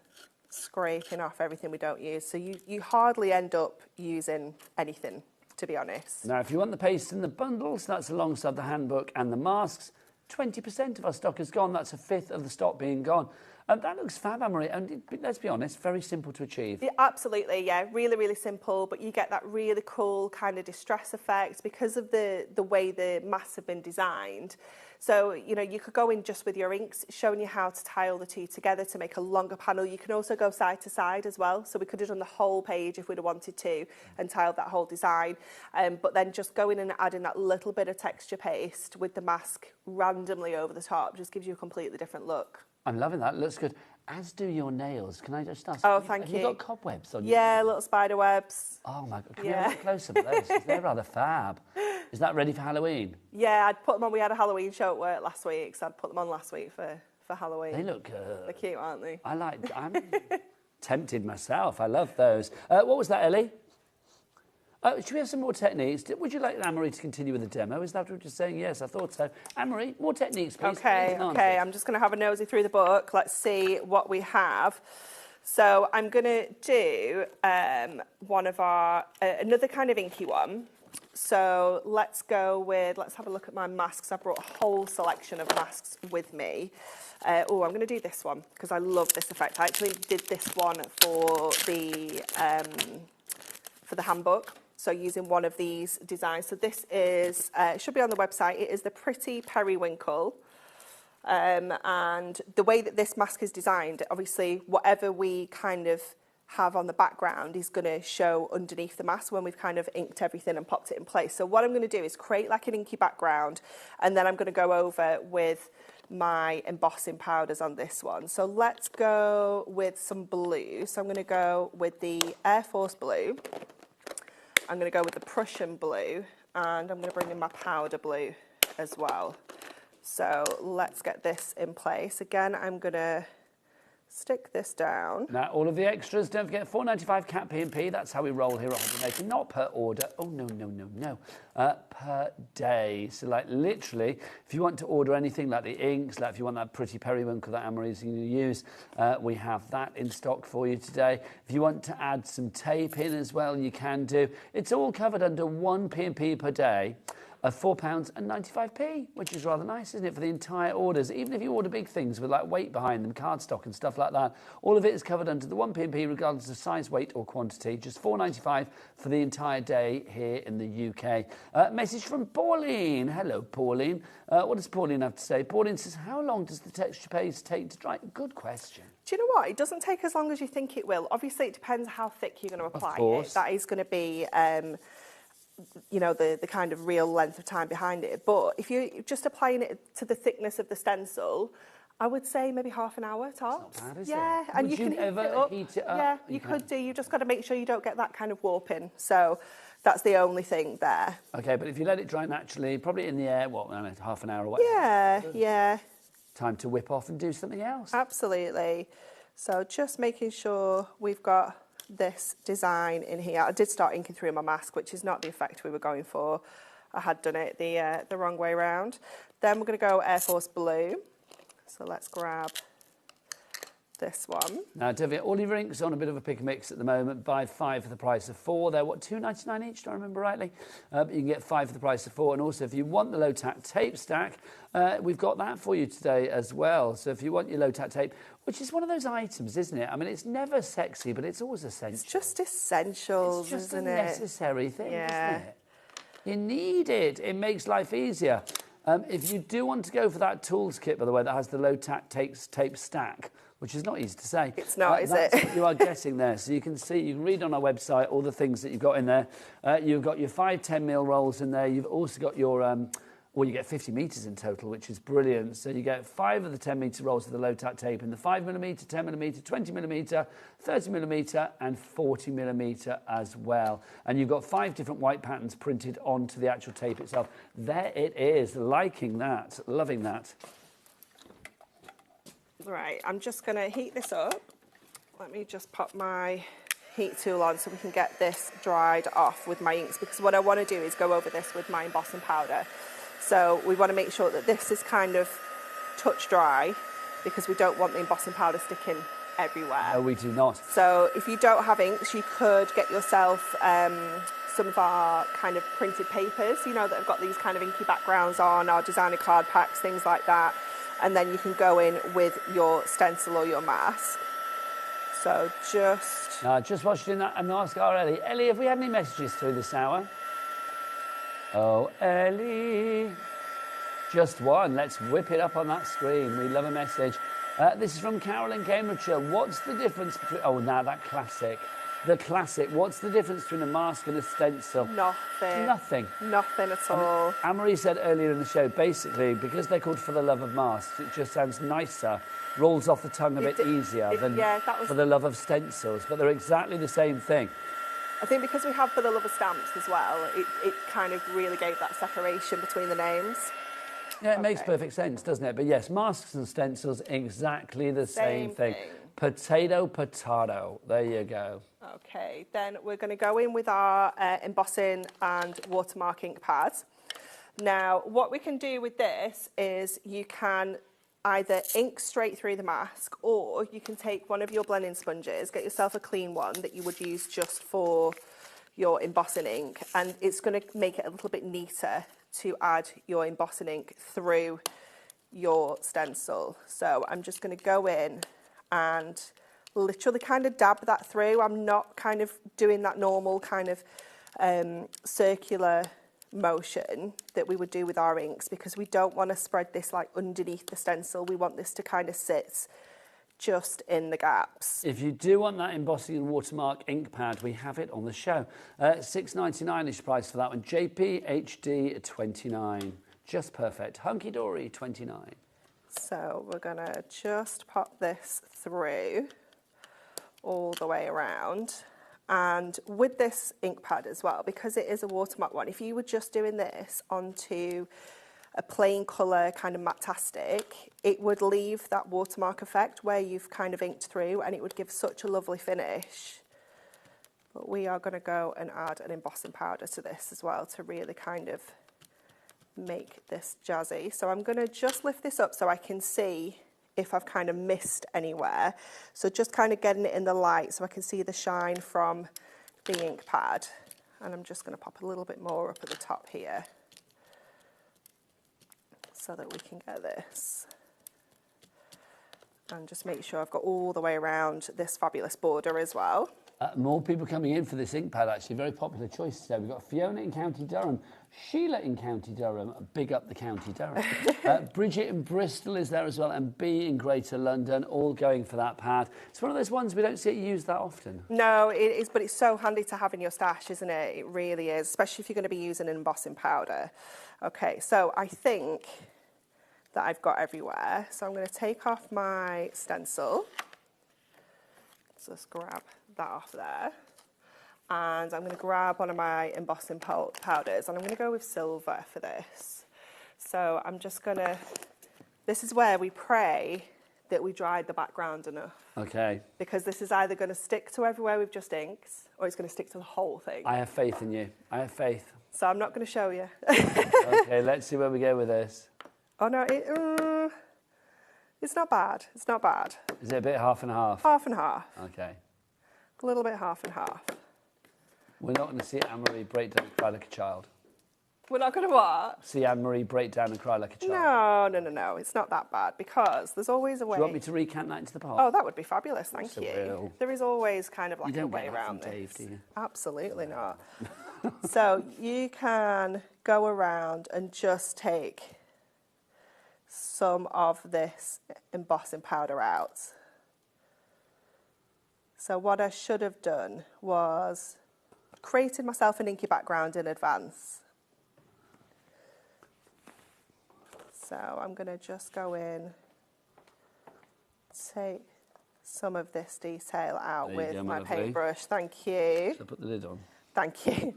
scraping off everything we don't use. So you hardly end up using anything, to be honest. Now, if you want the paste in the bundles, that's alongside the handbook and the masks. 20% of our stock is gone. That's a fifth of the stock being gone. That looks fab, Anne-Marie, and let's be honest, very simple to achieve. Yeah, absolutely, yeah, really, really simple, but you get that really cool kind of distress effect because of the way the masks have been designed. So, you know, you could go in just with your inks, showing you how to tile the two together to make a longer panel. You can also go side to side as well, so we could have done the whole page if we'd have wanted to and tiled that whole design. But then just going in and adding that little bit of texture paste with the mask randomly over the top just gives you a completely different look. I'm loving that. It looks good. As do your nails. Can I just ask? Oh, thank you. Have you got cobwebs on your Yeah, little spider webs. Oh, my God. Can we have a look closer at those? 'Cause they're rather fab. Is that ready for Halloween? Yeah, I'd put them on. We had a Halloween show at work last week, so I'd put them on last week for Halloween. They look good. They're cute, aren't they? I'm tempted myself. I love those. What was that, Ellie? Should we have some more techniques? Would you like Anne-Marie to continue with the demo? Is that what you're saying? Yes, I thought so. Anne-Marie, more techniques, please. Okay, I'm just going to have a nosy through the book. Let's see what we have. So I'm going to do one of our, another kind of inky one. So let's have a look at my masks. I brought a whole selection of masks with me. I'm going to do this one because I love this effect. I actually did this one for the handbook. So using one of these designs. So this is, it should be on the website. It is the Pretty Periwinkle. And the way that this mask is designed, obviously, whatever we kind of have on the background is going to show underneath the mask when we've kind of inked everything and popped it in place. So what I'm going to do is create like an inky background, and then I'm going to go over with my embossing powders on this one. So let's go with some blue. So I'm going to go with the Air Force blue. I'm going to go with the Prussian blue, and I'm going to bring in my powder blue as well. So let's get this in place. Again, I'm going to stick this down. Now, all of the extras, don't forget, £4.95 cat P&P. That's how we roll here at HobbyMaker. Not per order. Oh, no. Per day. So, like, literally, if you want to order anything like the inks, like if you want that Pretty Periwinkle that Amory's going to use, we have that in stock for you today. If you want to add some tape in as well, you can do. It's all covered under one P&P per day. Of £4.95, which is rather nice, isn't it, for the entire orders? Even if you order big things with like weight behind them, cardstock and stuff like that, all of it is covered under the one P&P, regardless of size, weight or quantity. Just £4.95 for the entire day here in the UK. Message from Pauline. Hello, Pauline. What does Pauline have to say? Pauline says, how long does the texture paste take to dry? Good question. Do you know what? It doesn't take as long as you think it will. Obviously, it depends how thick you're going to apply it. That is going to be... you know, the kind of real length of time behind it. But if you're just applying it to the thickness of the stencil, I would say maybe half an hour tops. Not bad, is yeah, it? and Would you can ever heat it up? Yeah, you could do. You just got to make sure you don't get that kind of warping. So that's the only thing there. Okay, but if you let it dry naturally, probably in the air, what, I don't know, half an hour or whatever. Yeah. Time to whip off and do something else. Absolutely. So just making sure we've got this design in here. I did start inking through my mask, which is not the effect we were going for. I had done it the wrong way around. Then we're going to go Air Force blue. So let's grab this one. Now, Debbie, all your inks on a bit of a pick and mix at the moment. Buy 5 for the price of 4. They're, what, £2.99 each, do I remember rightly? But you can get 5 for the price of 4. And also, if you want the low-tack tape stack, we've got that for you today as well. So if you want your low-tack tape, which is one of those items, isn't it? I mean, it's never sexy, but it's always essential. It's just essential, it's just isn't a it? necessary thing, isn't it? You need it. It makes life easier. If you do want to go for that tools kit, by the way, that has the low-tack tape stack, which is not easy to say. It's not, is it? That's what you are getting there. So you can see, you can read on our website all the things that you've got in there. You've got your 5 10mm rolls in there. You've also got your, well, you get 50 metres in total, which is brilliant. So you get 5 of the 10-metre rolls of the low-tack tape in the 5mm, 10mm, 20mm, 30mm and 40mm as well. And you've got 5 different white patterns printed onto the actual tape itself. There it is. Liking that. Loving that. Right, I'm just going to heat this up. Let me just pop my heat tool on so we can get this dried off with my inks, because what I want to do is go over this with my embossing powder. So we want to make sure that this is kind of touch dry, because we don't want the embossing powder sticking everywhere. No, we do not. So if you don't have inks, you could get yourself some of our kind of printed papers, you know, that have got these kind of inky backgrounds on, our designer card packs, things like that. And then you can go in with your stencil or your mask. So just... Now, just while she's doing that, I'm going to ask our Ellie. Ellie, have we had any messages through this hour? Oh, Ellie. Just one. Let's whip it up on that screen. We love a message. This is from Carol in Cambridgeshire. What's the difference between... Oh, now that classic. The classic. What's the difference between a mask and a stencil? Nothing. Nothing. Nothing at all. Amory said earlier in the show, basically, because they're called For the Love of Masks, it just sounds nicer, rolls off the tongue a bit easier than For the Love of Stencils, but they're exactly the same thing. I think because we have For the Love of Stamps as well, it kind of really gave that separation between the names. Yeah, it makes perfect sense, doesn't it? But yes, masks and stencils, exactly the same thing. Potato, potato. There you go. Okay, then we're going to go in with our embossing and watermark ink pads. Now, what we can do with this is you can either ink straight through the mask, or you can take one of your blending sponges, get yourself a clean one that you would use just for your embossing ink, and it's going to make it a little bit neater to add your embossing ink through your stencil. So I'm just going to go in and literally kind of dab that through. I'm not kind of doing that normal kind of circular motion that we would do with our inks, because we don't want to spread this like underneath the stencil. We want this to kind of sit just in the gaps. If you do want that embossing and watermark ink pad, we have it on the show. $6.99-ish price for that one. JPHD 29. Just perfect. Hunky Dory 29. So we're going to just pop this through all the way around. And with this ink pad as well, because it is a watermark one, if you were just doing this onto a plain colour kind of matastic, it would leave that watermark effect where you've kind of inked through, and it would give such a lovely finish. But we are going to go and add an embossing powder to this as well to really kind of make this jazzy. So I'm going to just lift this up so I can see if I've kind of missed anywhere. So just kind of getting it in the light so I can see the shine from the ink pad. And I'm just going to pop a little bit more up at the top here so that we can get this. And just make sure I've got all the way around this fabulous border as well. More people coming in for this ink pad, actually. Very popular choice today. We've got Fiona in County Durham, Sheila in County Durham, big up the County Durham. Bridget in Bristol is there as well, and B in Greater London, all going for that pad. It's one of those ones we don't see it used that often. No, it is, but it's so handy to have in your stash, isn't it? It really is, especially if you're going to be using an embossing powder. Okay, so I think that I've got everywhere. So I'm going to take off my stencil. Just grab that off there, and I'm going to grab one of my embossing powders, and I'm going to go with silver for this. So I'm just going to, this is where we pray that we dried the background enough. Okay. Because this is either going to stick to everywhere we've just inked, or it's going to stick to the whole thing. I have faith in you. I have faith. So I'm not going to show you. Okay, let's see where we go with this. Oh no, it's not bad. It's not bad. Is it a bit half and half? Half and half. Okay. A little bit half and half. We're not going to see Anne-Marie break down and cry like a child. We're not going to what? See Anne-Marie break down and cry like a child. No. It's not that bad, because there's always a way. Do you want me to recant that into the pot? Oh, that would be fabulous. Thank Yes, I you. will. There is always kind of like You don't a way get that around from this. Dave, do you? Absolutely not. So you can go around and just take some of this embossing powder out. So what I should have done was created myself an inky background in advance. So I'm going to just go in, take some of this detail out with my paintbrush. Thank you. Should I put the lid on? Thank you.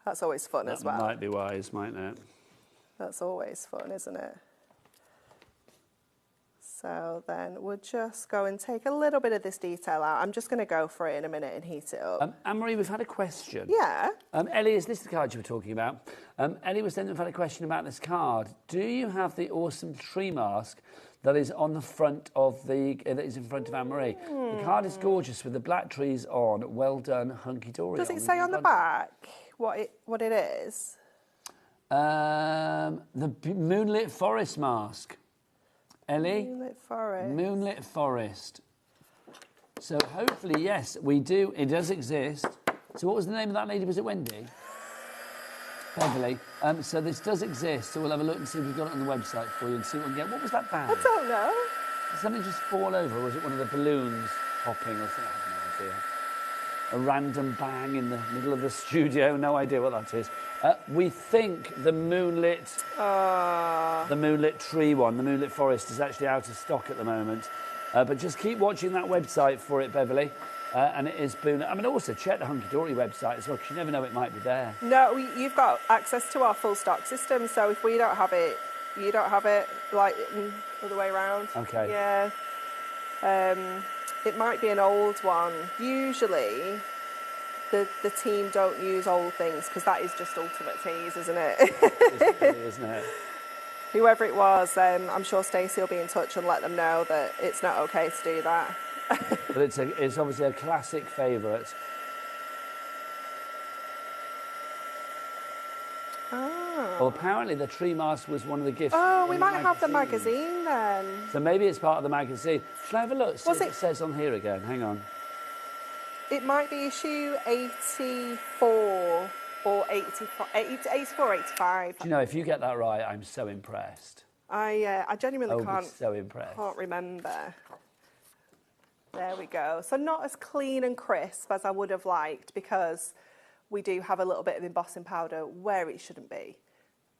That's always fun as well. That might be wise, mightn't it? That's always fun, isn't it? So then we'll just go and take a little bit of this detail out. I'm just going to go for it in a minute and heat it up. Anne-Marie, we've had a question. Yeah. Ellie, is this the card you were talking about? Ellie was saying we've had a question about this card. Do you have the awesome tree mask that is on the front of that is in front of Anne-Marie? The card is gorgeous with the black trees on. Well done, hunky dory. Does it say on the back what it is? The Moonlit Forest mask. Ellie? Moonlit Forest. Moonlit Forest. So hopefully, yes, we do. It does exist. So what was the name of that lady? Was it Wendy? Beverly. So this does exist. So we'll have a look and see if we've got it on the website for you and see what we can get. What was that band? I don't know. Did something just fall over, or was it one of the balloons popping or something? I have no idea. A random bang in the middle of the studio. No idea what that is. We think the moonlit tree one, the moonlit forest, is actually out of stock at the moment. But just keep watching that website for it, Beverly. And it is boon. I mean, also check the Hunky Dory website as well, because you never know, it might be there. No, you've got access to our full stock system. So if we don't have it, you don't have it, like the other way around. Okay. Yeah. It might be an old one. Usually, the team don't use old things, because that is just ultimate tease, isn't it? It is, isn't it? Whoever it was, I'm sure Stacey will be in touch and let them know that it's not okay to do that. But it's obviously a classic favourite. Well, apparently the tree mask was one of the gifts. Oh, we in might have the magazine. magazine then. So maybe it's part of the magazine. Shall I have a look? See Was what it says on here again. Hang on. It might be issue 84 or 84, 84, 85. Do you know, if you get that right, I'm so impressed. I genuinely I'll be so impressed. can't remember. There we go. So not as clean and crisp as I would have liked, because we do have a little bit of embossing powder where it shouldn't be.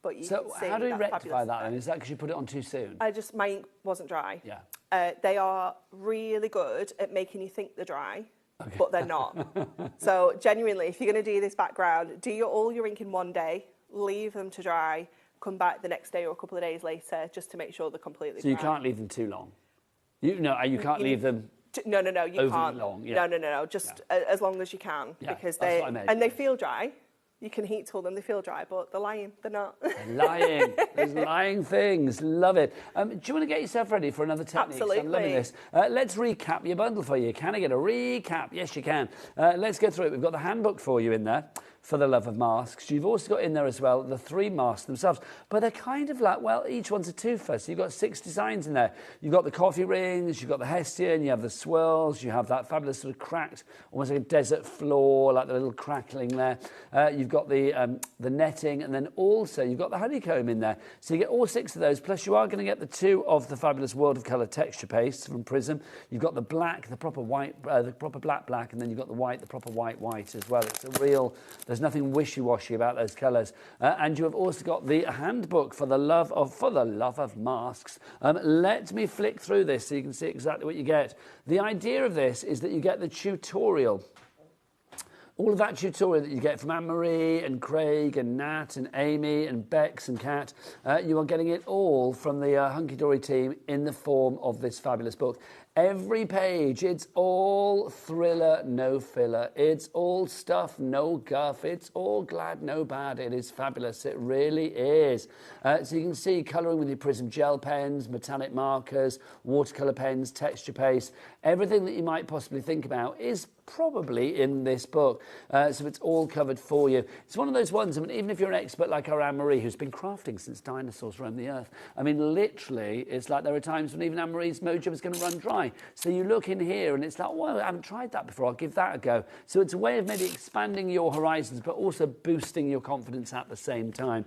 But you So can see how do we that rectify fabulous that then? Is that because you put it on too soon? my ink wasn't dry. Yeah. They are really good at making you think they're dry, but they're not. So genuinely, if you're going to do this background, do all your ink in one day, leave them to dry, come back the next day or a couple of days later just to make sure they're completely So dry. you can't leave them too long? You can't leave them No, you overly can't. long. Yeah. No, just as long as you can, Yeah, because that's what I meant. and they feel dry. You can heat tool them, they feel dry, but they're lying, they're not. Lying. There's lying things. Love it. Do you want to get yourself ready for another technique? Absolutely. I'm loving this. Let's recap your bundle for you. Can I get a recap? Yes, you can. Let's go through it. We've got the handbook for you in there, for the love of masks. You've also got in there as well the 3 masks themselves, but they're kind of like, well, each one's a twofer. So you've got 6 designs in there. You've got the coffee rings, you've got the Hessian, you have the swirls, you have that fabulous sort of cracked, almost like a desert floor, like the little crackling there. You've got the netting, and then also you've got the honeycomb in there. So you get all 6 of those, plus you are going to get the 2 of the fabulous World of Colour texture pastes from Prism. You've got the black, the proper white, the proper black, and then you've got the white, the proper white as well. It's a real... There's nothing wishy-washy about those colours. And you have also got the handbook for the love of masks. Let me flick through this so you can see exactly what you get. The idea of this is that you get the tutorial. All of that tutorial that you get from Anne-Marie and Craig and Nat and Amy and Bex and Kat, you are getting it all from the Hunky Dory team in the form of this fabulous book. Every page, it's all thriller, no filler. It's all stuff, no guff. It's all glad, no bad. It is fabulous. It really is. So you can see colouring with your Prism gel pens, metallic markers, watercolour pens, texture paste. Everything that you might possibly think about is probably in this book. So it's all covered for you. It's one of those ones, I mean, even if you're an expert like our Anne-Marie, who's been crafting since dinosaurs roamed the earth, I mean, literally, it's like there are times when even Anne-Marie's mojo is going to run dry. So you look in here and it's like, well, I haven't tried that before, I'll give that a go. So it's a way of maybe expanding your horizons, but also boosting your confidence at the same time.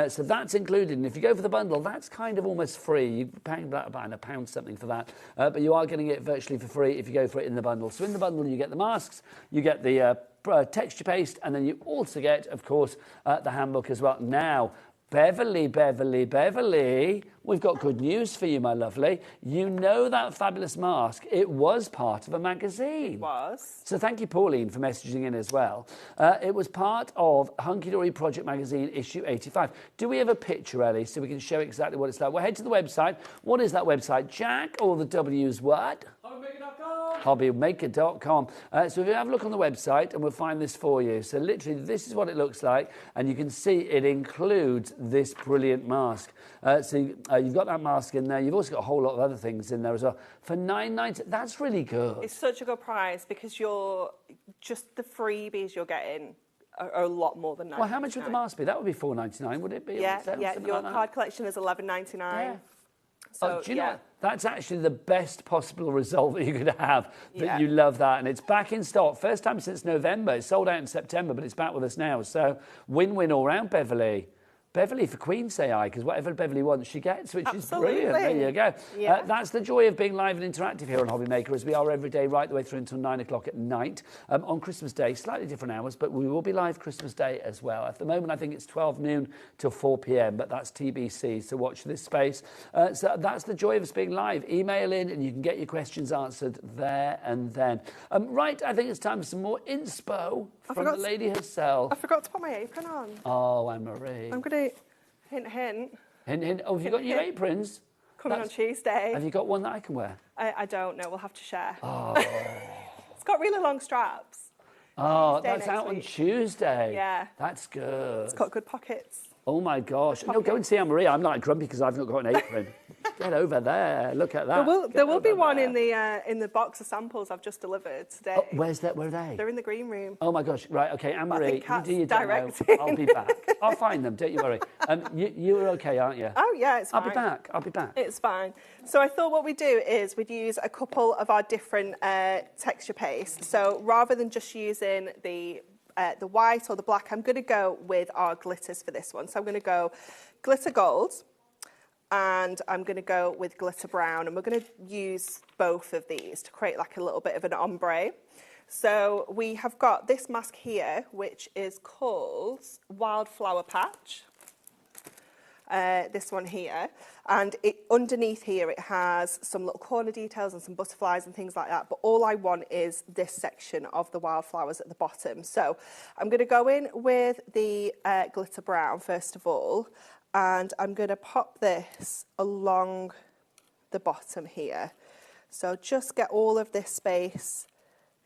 So that's included. And if you go for the bundle, that's kind of almost free. You're paying about £1 something for that. But you are getting it virtually for free if you go for it in the bundle. So in the bundle, you get the masks, you get the texture paste, and then you also get, of course, the handbook as well. Now, Beverly, we've got good news for you, my lovely. You know that fabulous mask, it was part of a magazine. It was. So thank you, Pauline, for messaging in as well. It was part of Hunky Dory Project Magazine, issue 85. Do we have a picture, Ellie, so we can show exactly what it's like? Well, head to the website. What is that website, Jack? All the W's what? HobbyMaker.com. So if you have a look on the website, and we'll find this for you. So literally, this is what it looks like, and you can see it includes this brilliant mask. So you've got that mask in there. You've also got a whole lot of other things in there as well. For $9.90, that's really good. It's such a good price, because just the freebies you're getting are a lot more than $9.99. Well, how much would the mask be? That would be $4.99, would it be? Yeah. Your card collection is $11.99. Yeah. So, do you know what? That's actually the best possible result that you could have, that you love that. And it's back in stock. First time since November. It's sold out in September, but it's back with us now. So win-win all round, Beverly. Beverly for Queen, say I, because whatever Beverly wants, she gets, which is brilliant. There you go. Yeah. That's the joy of being live and interactive here on HobbyMaker, as we are every day right the way through until 9 o'clock at night. On Christmas Day, slightly different hours, but we will be live Christmas Day as well. At the moment, I think it's 12 noon till 4 p.m, but that's TBC, so watch this space. So that's the joy of us being live. Email in and you can get your questions answered there and then. Right, I think it's time for some more inspo from the lady herself. I forgot to put my apron on. Oh, Anne-Marie. I'm going to... Hint, hint. Hint, hint. Oh, have you got your aprons? Coming on Tuesday. Have you got one that I can wear? I don't know. We'll have to share. Oh. It's got really long straps. Oh, that's out on Tuesday. Yeah. That's good. It's got good pockets. Oh my gosh. No, go and see Anne-Marie. I'm like grumpy because I've not got an apron. Get over there. Look at that. There will be one in the box of samples I've just delivered today. Oh, where's that? Where are they? They're in the green room. Oh my gosh. Right, okay, Anne-Marie, you Kat's do your demo. directing. I'll be back. I'll find them, don't you worry. You're okay, aren't you? Oh yeah, it's fine. I'll be back. It's fine. So I thought what we'd do is we'd use a couple of our different texture pastes. So rather than just using the white or the black, I'm going to go with our glitters for this one. So I'm going to go glitter gold and I'm going to go with glitter brown, and we're going to use both of these to create like a little bit of an ombre. So we have got this mask here, which is called Wildflower Patch. This one here, and underneath here it has some little corner details and some butterflies and things like that, but all I want is this section of the wildflowers at the bottom. So I'm going to go in with the glitter brown first of all, and I'm going to pop this along the bottom here. So just get all of this space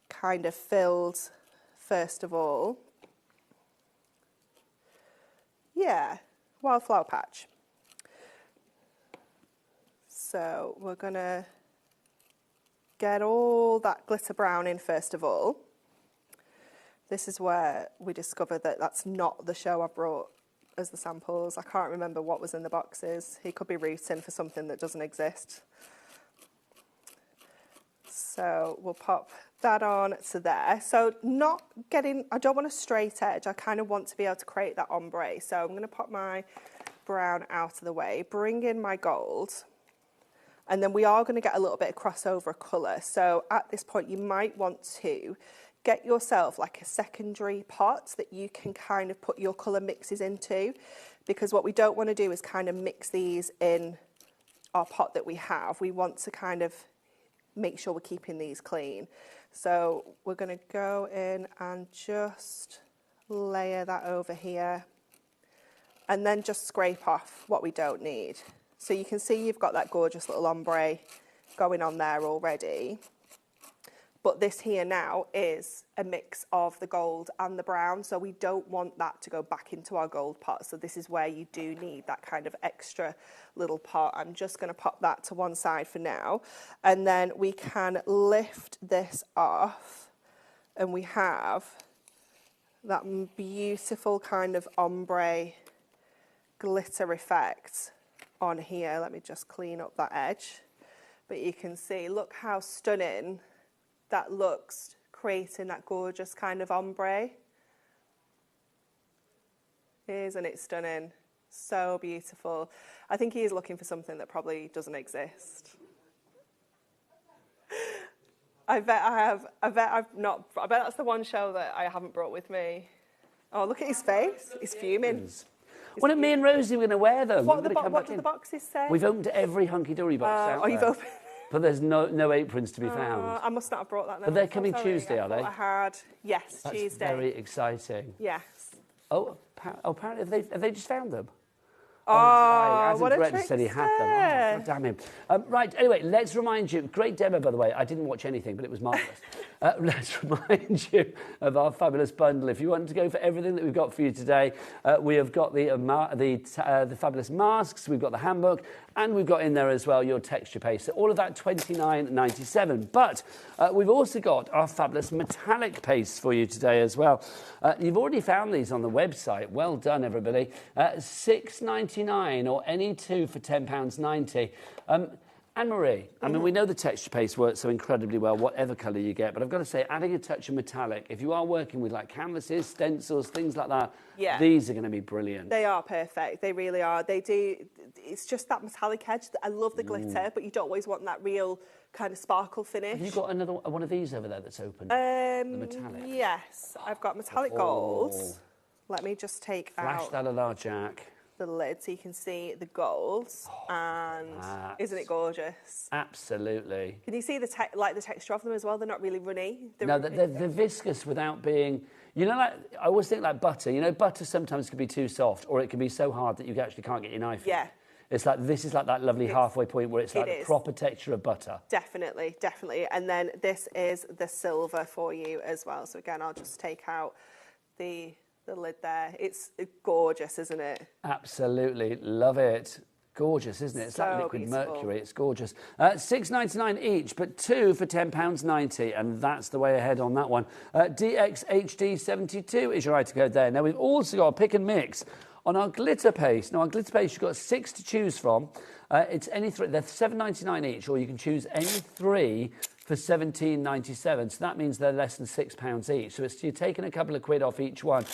kind of filled first of all. Yeah. Wildflower patch. So we're going to get all that glitter brown in first of all. This is where we discovered that that's not the show I brought as the samples. I can't remember what was in the boxes. He could be rooting for something that doesn't exist. So we'll pop that on to there. So I don't want a straight edge. I kind of want to be able to create that ombre. So I'm going to pop my brown out of the way, bring in my gold, and then we are going to get a little bit of crossover of colour. So at this point you might want to get yourself like a secondary pot that you can kind of put your colour mixes into, because what we don't want to do is kind of mix these in our pot that we have. We want to kind of make sure we're keeping these clean. So we're going to go in and just layer that over here and then just scrape off what we don't need. So you can see you've got that gorgeous little ombre going on there already. But this here now is a mix of the gold and the brown, so we don't want that to go back into our gold pot. So this is where you do need that kind of extra little pot. I'm just going to pop that to one side for now. And then we can lift this off and we have that beautiful kind of ombre glitter effect on here. Let me just clean up that edge. But you can see, look how stunning that looks, creating that gorgeous kind of ombre. Isn't it stunning? So beautiful. I think he is looking for something that probably doesn't exist. I bet that's the one show that I haven't brought with me. Oh, look at his face. He's fuming. Well, me and Rosie were going to wear them. What do the boxes say? We've opened every hunky-dory box out there. You've opened... But there's no aprons to be found. I must not have brought that then. But they're coming Tuesday, are they? I had. Yes, That's Tuesday. Very exciting. Yes. Oh, apparently have they just found them? Oh, what a trickster. Said he had them. Oh, God damn him. Right, anyway, let's remind you, great demo, by the way. I didn't watch anything, but it was marvellous. Let's remind you of our fabulous bundle. If you want to go for everything that we've got for you today, we have got the fabulous masks, we've got the handbook, and we've got in there as well your texture paste. So all of that $29.97. But we've also got our fabulous metallic pastes for you today as well. You've already found these on the website. Well done, everybody. $6.99 or any two for £10.90. Anne-Marie, I mean, we know the texture paste works so incredibly well, whatever colour you get, but I've got to say, adding a touch of metallic, if you are working with like canvases, stencils, things like that, these are going to be brilliant. They are perfect. They really are. They do. It's just that metallic edge. I love the glitter, but you don't always want that real kind of sparkle finish. Have you got another one of these over there that's open? The metallic? Yes, I've got metallic gold. Let me just take Flash that a large jack. The lid so you can see the gold, and isn't it gorgeous? Absolutely. Can you see the texture of them as well? They're not really runny. They're viscous without being, you know, like I always think like butter. You know, butter sometimes can be too soft, or it can be so hard that you actually can't get your knife in. Yeah. It's like this is like that lovely halfway point where it's like the proper texture of butter. Definitely, definitely. And then this is the silver for you as well. So again, I'll just take out the the lid there. It's gorgeous, isn't it? Absolutely. Love it. Gorgeous, isn't it? It's like So liquid beautiful. mercury. It's gorgeous. $6.99 each, but 2 for £10.90, and that's the way ahead on that one. DXHD72 is your item code there. Now, we've also got a pick and mix on our glitter paste. Now, our glitter paste, you've got 6 to choose from. It's any 3. They're $7.99 each, or you can choose any 3 for $17.97. So that means they're less than £6 each. So you're taking a couple of quid off each one.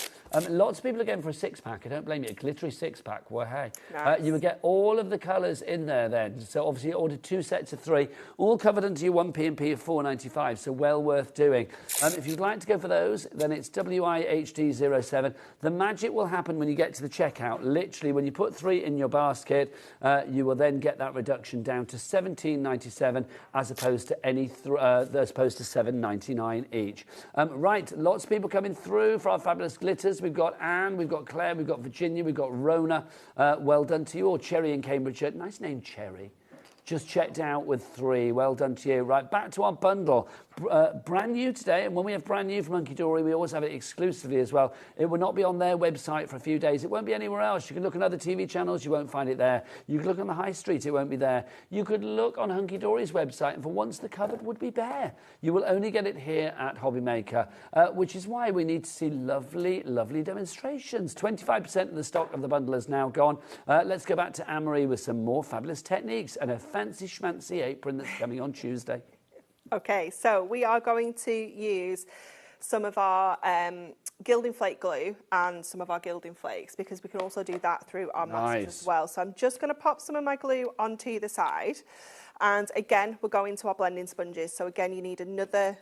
Lots of people are going for a 6-pack. I don't blame you. A glittery 6-pack. Well, hey. Nice. You would get all of the colours in there then. So obviously you ordered 2 sets of 3, all covered into your 1 P&P of $4.95. So well worth doing. If you'd like to go for those, then it's WIHD07. The magic will happen when you get to the checkout. Literally, when you put 3 in your basket, you will then get that reduction down to $17.97 as opposed to as opposed to $7.99 each. Right, lots of people coming through for our fabulous glitters. We've got Anne, we've got Claire, we've got Virginia, we've got Rona. Well done to you. Or Cherry in Cambridgeshire. Nice name, Cherry. Just checked out with 3. Well done to you. Right, back to our bundle. Brand new today, and when we have brand new from Hunky Dory, we always have it exclusively as well. It will not be on their website for a few days. It won't be anywhere else. You can look on other TV channels, you won't find it there. You can look on the high street, it won't be there. You could look on Hunky Dory's website, and for once the cupboard would be bare. You will only get it here at HobbyMaker, which is why we need to see lovely, lovely demonstrations. 25% of the stock of the bundle is now gone. Let's go back to Anne-Marie with some more fabulous techniques and a fancy schmancy apron that's coming on Tuesday. Okay, so we are going to use some of our gilding flake glue and some of our gilding flakes, because we can also do that through our mask as well. So I'm just going to pop some of my glue onto the side. And again, we're going to our blending sponges. So again, you need another,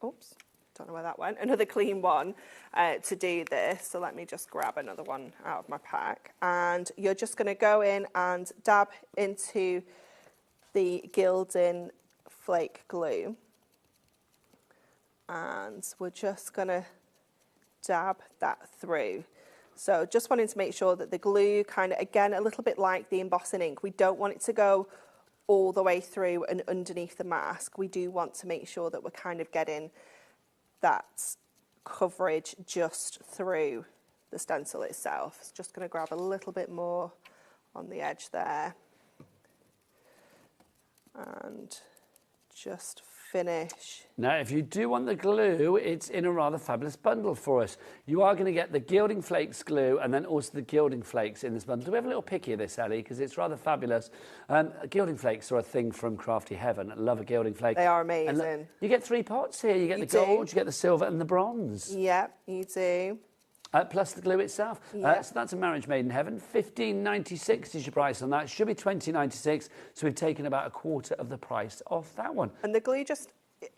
oops, don't know where that went, another clean one to do this. So let me just grab another one out of my pack. And you're just going to go in and dab into the gilding flake glue, and we're just going to dab that through. So just wanting to make sure that the glue kind of, again, a little bit like the embossing ink, we don't want it to go all the way through and underneath the mask. We do want to make sure that we're kind of getting that coverage just through the stencil itself. So just going to grab a little bit more on the edge there and just finish. Now, if you do want the glue, it's in a rather fabulous bundle for us. You are going to get the gilding flakes glue and then also the gilding flakes in this bundle. Do we have a little picky of this, Ali? Because it's rather fabulous. Gilding flakes are a thing from Crafty Heaven. I love a gilding flake. They are amazing. And you get 3 pots here. You get the gold, you get the silver and the bronze. Yep, you do. Plus the glue itself. Yep. So that's a marriage made in heaven. $15.96 is your price on that. Should be $20.96. So we've taken about a quarter of the price off that one. And the glue just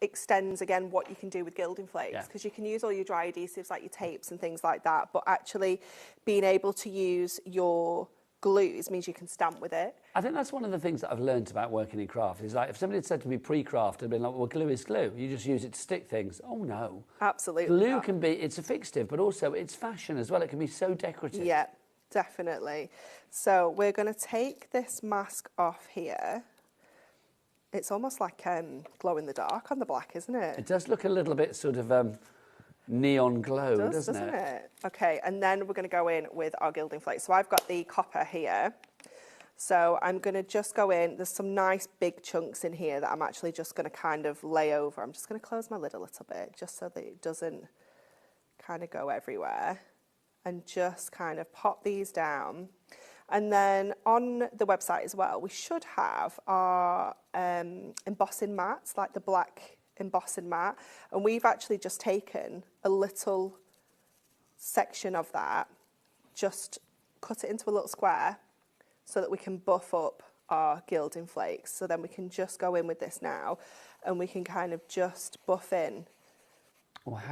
extends, again, what you can do with gilding flakes, because you can use all your dry adhesives like your tapes and things like that, but actually being able to use your glues means you can stamp with it. I think that's one of the things that I've learned about working in craft is like if somebody had said to me pre-craft, I'd been like, well, glue is glue. You just use it to stick things. Oh, no. Absolutely. Glue can be, it's a fixative, but also it's fashion as well. It can be so decorative. Yeah, definitely. So we're going to take this mask off here. It's almost like glow in the dark on the black, isn't it? It does look a little bit sort of neon glow, doesn't it? Okay, and then we're going to go in with our gilding flakes. So I've got the copper here. So I'm going to just go in. There's some nice big chunks in here that I'm actually just going to kind of lay over. I'm just going to close my lid a little bit just so that it doesn't kind of go everywhere. And just kind of pop these down. And then on the website as well, we should have our embossing mats, like the black embossing mat. And we've actually just taken a little section of that, just cut it into a little square so that we can buff up our gilding flakes. So then we can just go in with this now and we can kind of just buff in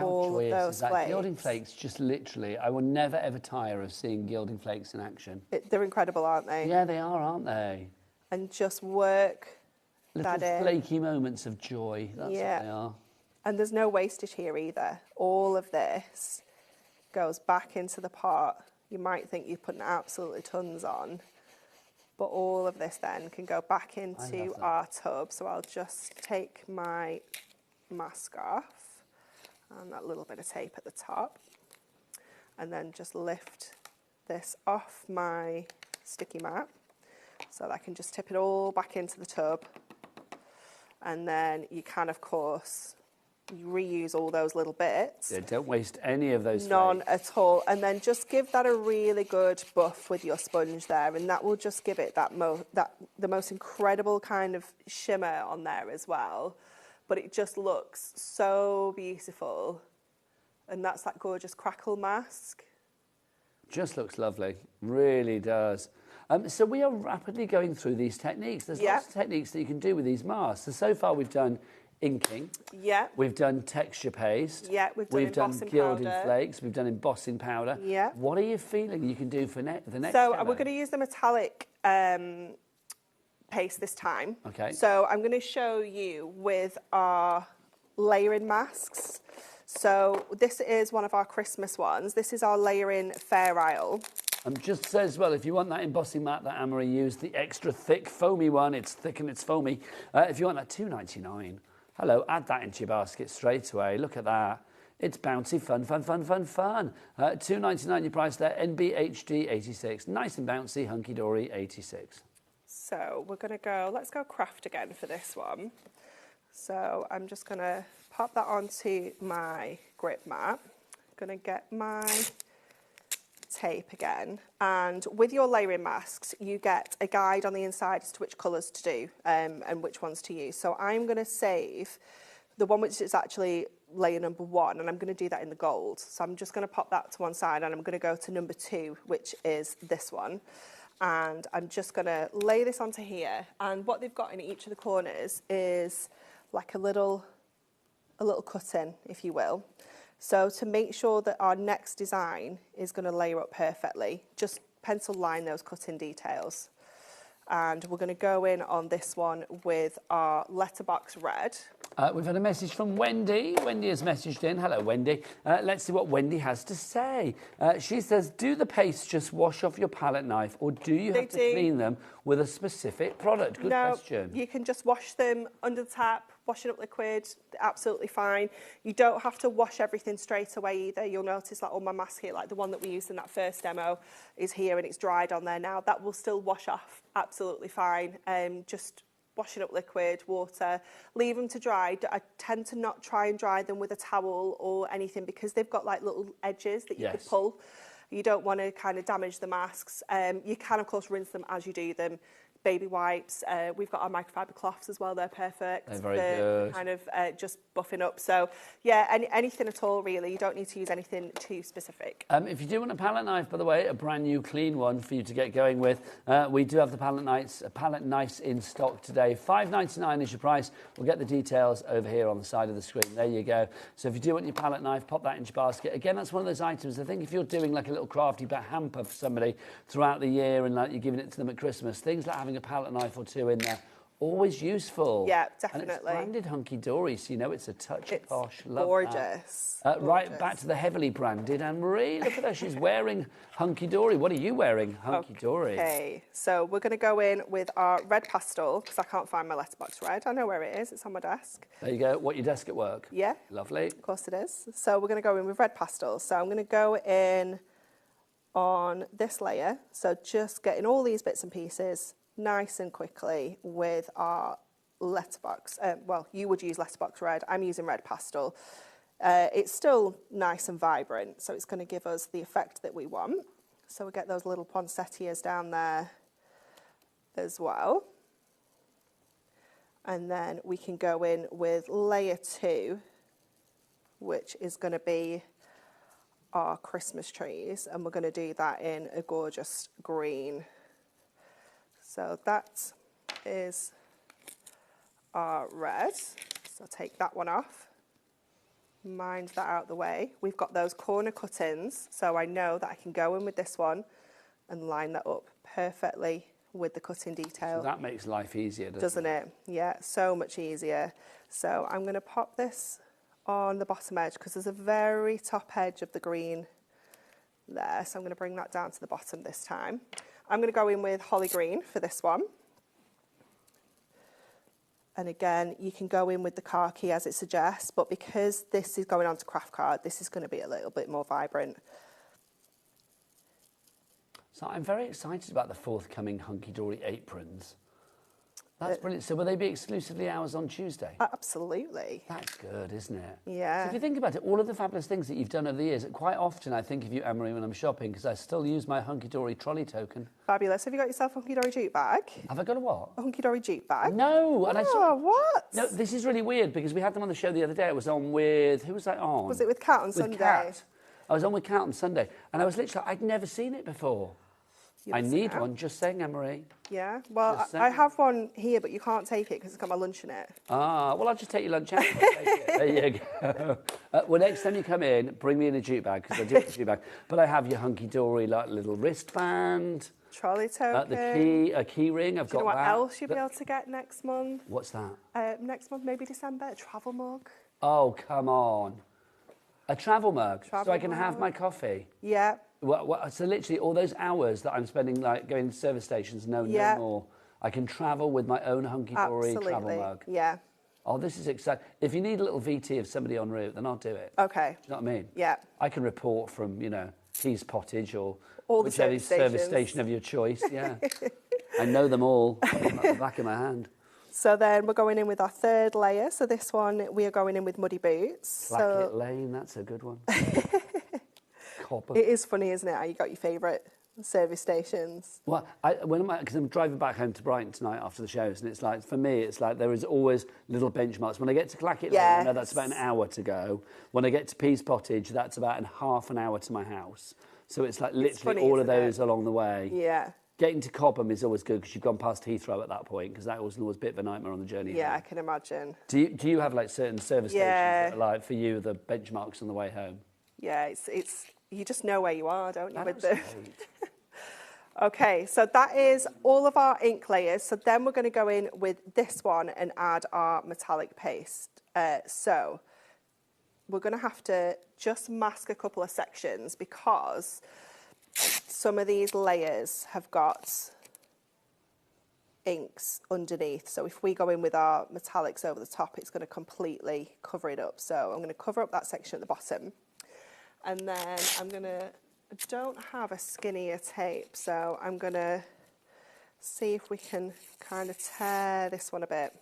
all of those flakes. Gilding flakes, just literally, I will never ever tire of seeing gilding flakes in action. They're incredible, aren't they? Yeah, they are, aren't they? And just work little that in. Flaky moments of joy, that's what they are. And there's no wastage here either. All of this goes back into the pot. You might think you're putting absolutely tons on, but all of this then can go back into our tub. So I'll just take my mask off and that little bit of tape at the top. and then just lift this off my sticky mat so that I can just tip it all back into the tub. And then you can, of course, reuse all those little bits. Yeah, don't waste any of those None flakes. at all. And then just give that a really good buff with your sponge there, and that will just give it the most incredible kind of shimmer on there as well. But it just looks so beautiful. And that's that gorgeous crackle mask. Just looks lovely, really does. So we are rapidly going through these techniques. There's lots of techniques that you can do with these masks. So far we've done inking. Yeah. We've done texture paste. Yeah, we've done embossing gilding powder. flakes. We've done embossing powder. Yeah. What are you feeling you can do for the next So demo? we're going to use the metallic paste this time. Okay. So I'm going to show you with our layering masks. So this is one of our Christmas ones. This is our layering Fair Isle. Just says, well, if you want that embossing mat that Anne-Marie used, the extra thick foamy one, it's thick and it's foamy. If you want that, $2.99. Hello, add that into your basket straight away. Look at that. It's bouncy, fun, fun, fun, fun, fun. $2.99 your price there, NBHD 86. Nice and bouncy, hunky-dory 86. So we're going to go, let's go craft again for this one. So I'm just going to pop that onto my grip mat. I'm going to get my tape again, and with your layering masks you get a guide on the inside as to which colours to do and which ones to use. So I'm going to save the one which is actually layer number 1, and I'm going to do that in the gold. So I'm just going to pop that to one side, and I'm going to go to number 2, which is this one, and I'm just going to lay this onto here. And what they've got in each of the corners is like a little cut-in, if you will. So to make sure that our next design is going to layer up perfectly, just pencil line those cut-in details. And we're going to go in on this one with our letterbox red. We've had a message from Wendy. Wendy has messaged in. Hello, Wendy. Let's see what Wendy has to say. She says, do the paste just wash off your palette knife, or do you have to clean them with a specific product? Good question. You can just wash them under the tap, washing up liquid, absolutely fine. You don't have to wash everything straight away either. You'll notice like on my mask here, like the one that we used in that first demo is here and it's dried on there now. That will still wash off absolutely fine. Just washing up liquid, water, leave them to dry. I tend to not try and dry them with a towel or anything because they've got like little edges that you could pull. You don't want to kind of damage the masks. You can, of course, rinse them as you do them. Baby wipes. We've got our microfiber cloths as well. They're perfect. They're very good. Kind of just buffing up. So, yeah, anything at all, really. You don't need to use anything too specific. If you do want a palette knife, by the way, a brand new clean one for you to get going with, we do have the palette knives in stock today. $5.99 is your price. We'll get the details over here on the side of the screen. There you go. So if you do want your palette knife, pop that into your basket. Again, that's one of those items. I think if you're doing like a little crafty hamper for somebody throughout the year and like you're giving it to them at Christmas, things like having a palette knife or two in there, always useful. Yeah, definitely. And it's branded hunky-dory, so you know it's a touch posh. Love gorgeous. that. Right, back to the heavily branded Anne-Marie. Look at her, she's wearing hunky-dory. What are you wearing, hunky-dory? Okay, so we're going to go in with our red pastel, because I can't find my letterbox red. I know where it is, it's on my desk. There you go. What, your desk at work? Yeah. Lovely. Of course it is. So we're going to go in with red pastel. So I'm going to go in on this layer. So just getting all these bits and pieces nice and quickly with our letterbox. Well, you would use letterbox red. I'm using red pastel. It's still nice and vibrant, so it's going to give us the effect that we want. So we get those little poinsettias down there as well. And then we can go in with layer 2, which is going to be our Christmas trees, and we're going to do that in a gorgeous green. So that is our red. So take that one off. Mind that out of the way. We've got those corner cut-ins, so I know that I can go in with this one and line that up perfectly with the cutting detail. So that makes life easier, doesn't it? Yeah, so much easier. So I'm going to pop this on the bottom edge because there's a very top edge of the green there. So I'm going to bring that down to the bottom this time. I'm going to go in with holly green for this one. And again, you can go in with the khaki as it suggests, but because this is going onto craft card, this is going to be a little bit more vibrant. So I'm very excited about the forthcoming hunky-dory aprons. That's brilliant. So will they be exclusively ours on Tuesday? Absolutely. That's good, isn't it? Yeah. So if you think about it, all of the fabulous things that you've done over the years, quite often I think of you, Anne-Marie, when I'm shopping, because I still use my hunky-dory trolley token. Fabulous. Have you got yourself a hunky-dory jute bag? Have I got a what? A hunky-dory jute bag? No. And I saw, what? No, this is really weird, because we had them on the show the other day. It was on with... Who was that on? Was it with Kat on with Sunday? Kat. I was on with Kat on Sunday, and I was literally... I'd never seen it before. I need one, just saying, Anne-Marie. Yeah, well, Just I saying. have one here, but you can't take it because it's got my lunch in it. Ah, well, I'll just take your lunch out. There you go. Well, next time you come in, bring me in a jute bag, because I do have a jute bag. But I have your hunky-dory, like, little wristband. Trolley token. A key ring, I've Do you know got what that. else you'll be able to get next month? What's that? Next month, maybe December, a travel mug. Oh, come on. A travel mug, so Travel I can have mug. my coffee. Yeah. So literally all those hours that I'm spending like going to service stations, no more. I can travel with my own hunky-dory travel mug. Yeah. Oh, this is exciting. If you need a little VT of somebody en route, then I'll do it. Okay. Do you know what I mean? Yeah. I can report from, Keys Pottage or All the whichever service service stations. station of your choice. Yeah. I know them all like the back of my hand. So then we're going in with our third layer. So this one, we are going in with Muddy Boots. Clackett Lane, that's a good one. Copper. It is funny, isn't it, how you got your favourite service stations? Well, because I'm driving back home to Brighton tonight after the shows, and it's like, for me, it's like there is always little benchmarks. When I get to Clackett Lane, I know that's about an hour to go. When I get to Pease Pottage, that's about half an hour to my house. So it's like literally all of those along the way. Yeah. Getting to Cobham is always good because you've gone past Heathrow at that point, because that was always a bit of a nightmare on the journey. Yeah, home. I can imagine. Do you have like certain service stations that are like for you the benchmarks on the way home? Yeah, it's you just know where you are, don't you? With the Okay, so that is all of our ink layers. So then we're going to go in with this one and add our metallic paste. So we're going to have to just mask a couple of sections because some of these layers have got inks underneath. So if we go in with our metallics over the top, it's going to completely cover it up. So I'm going to cover up that section at the bottom. And then I don't have a skinnier tape, so I'm going to see if we can kind of tear this one a bit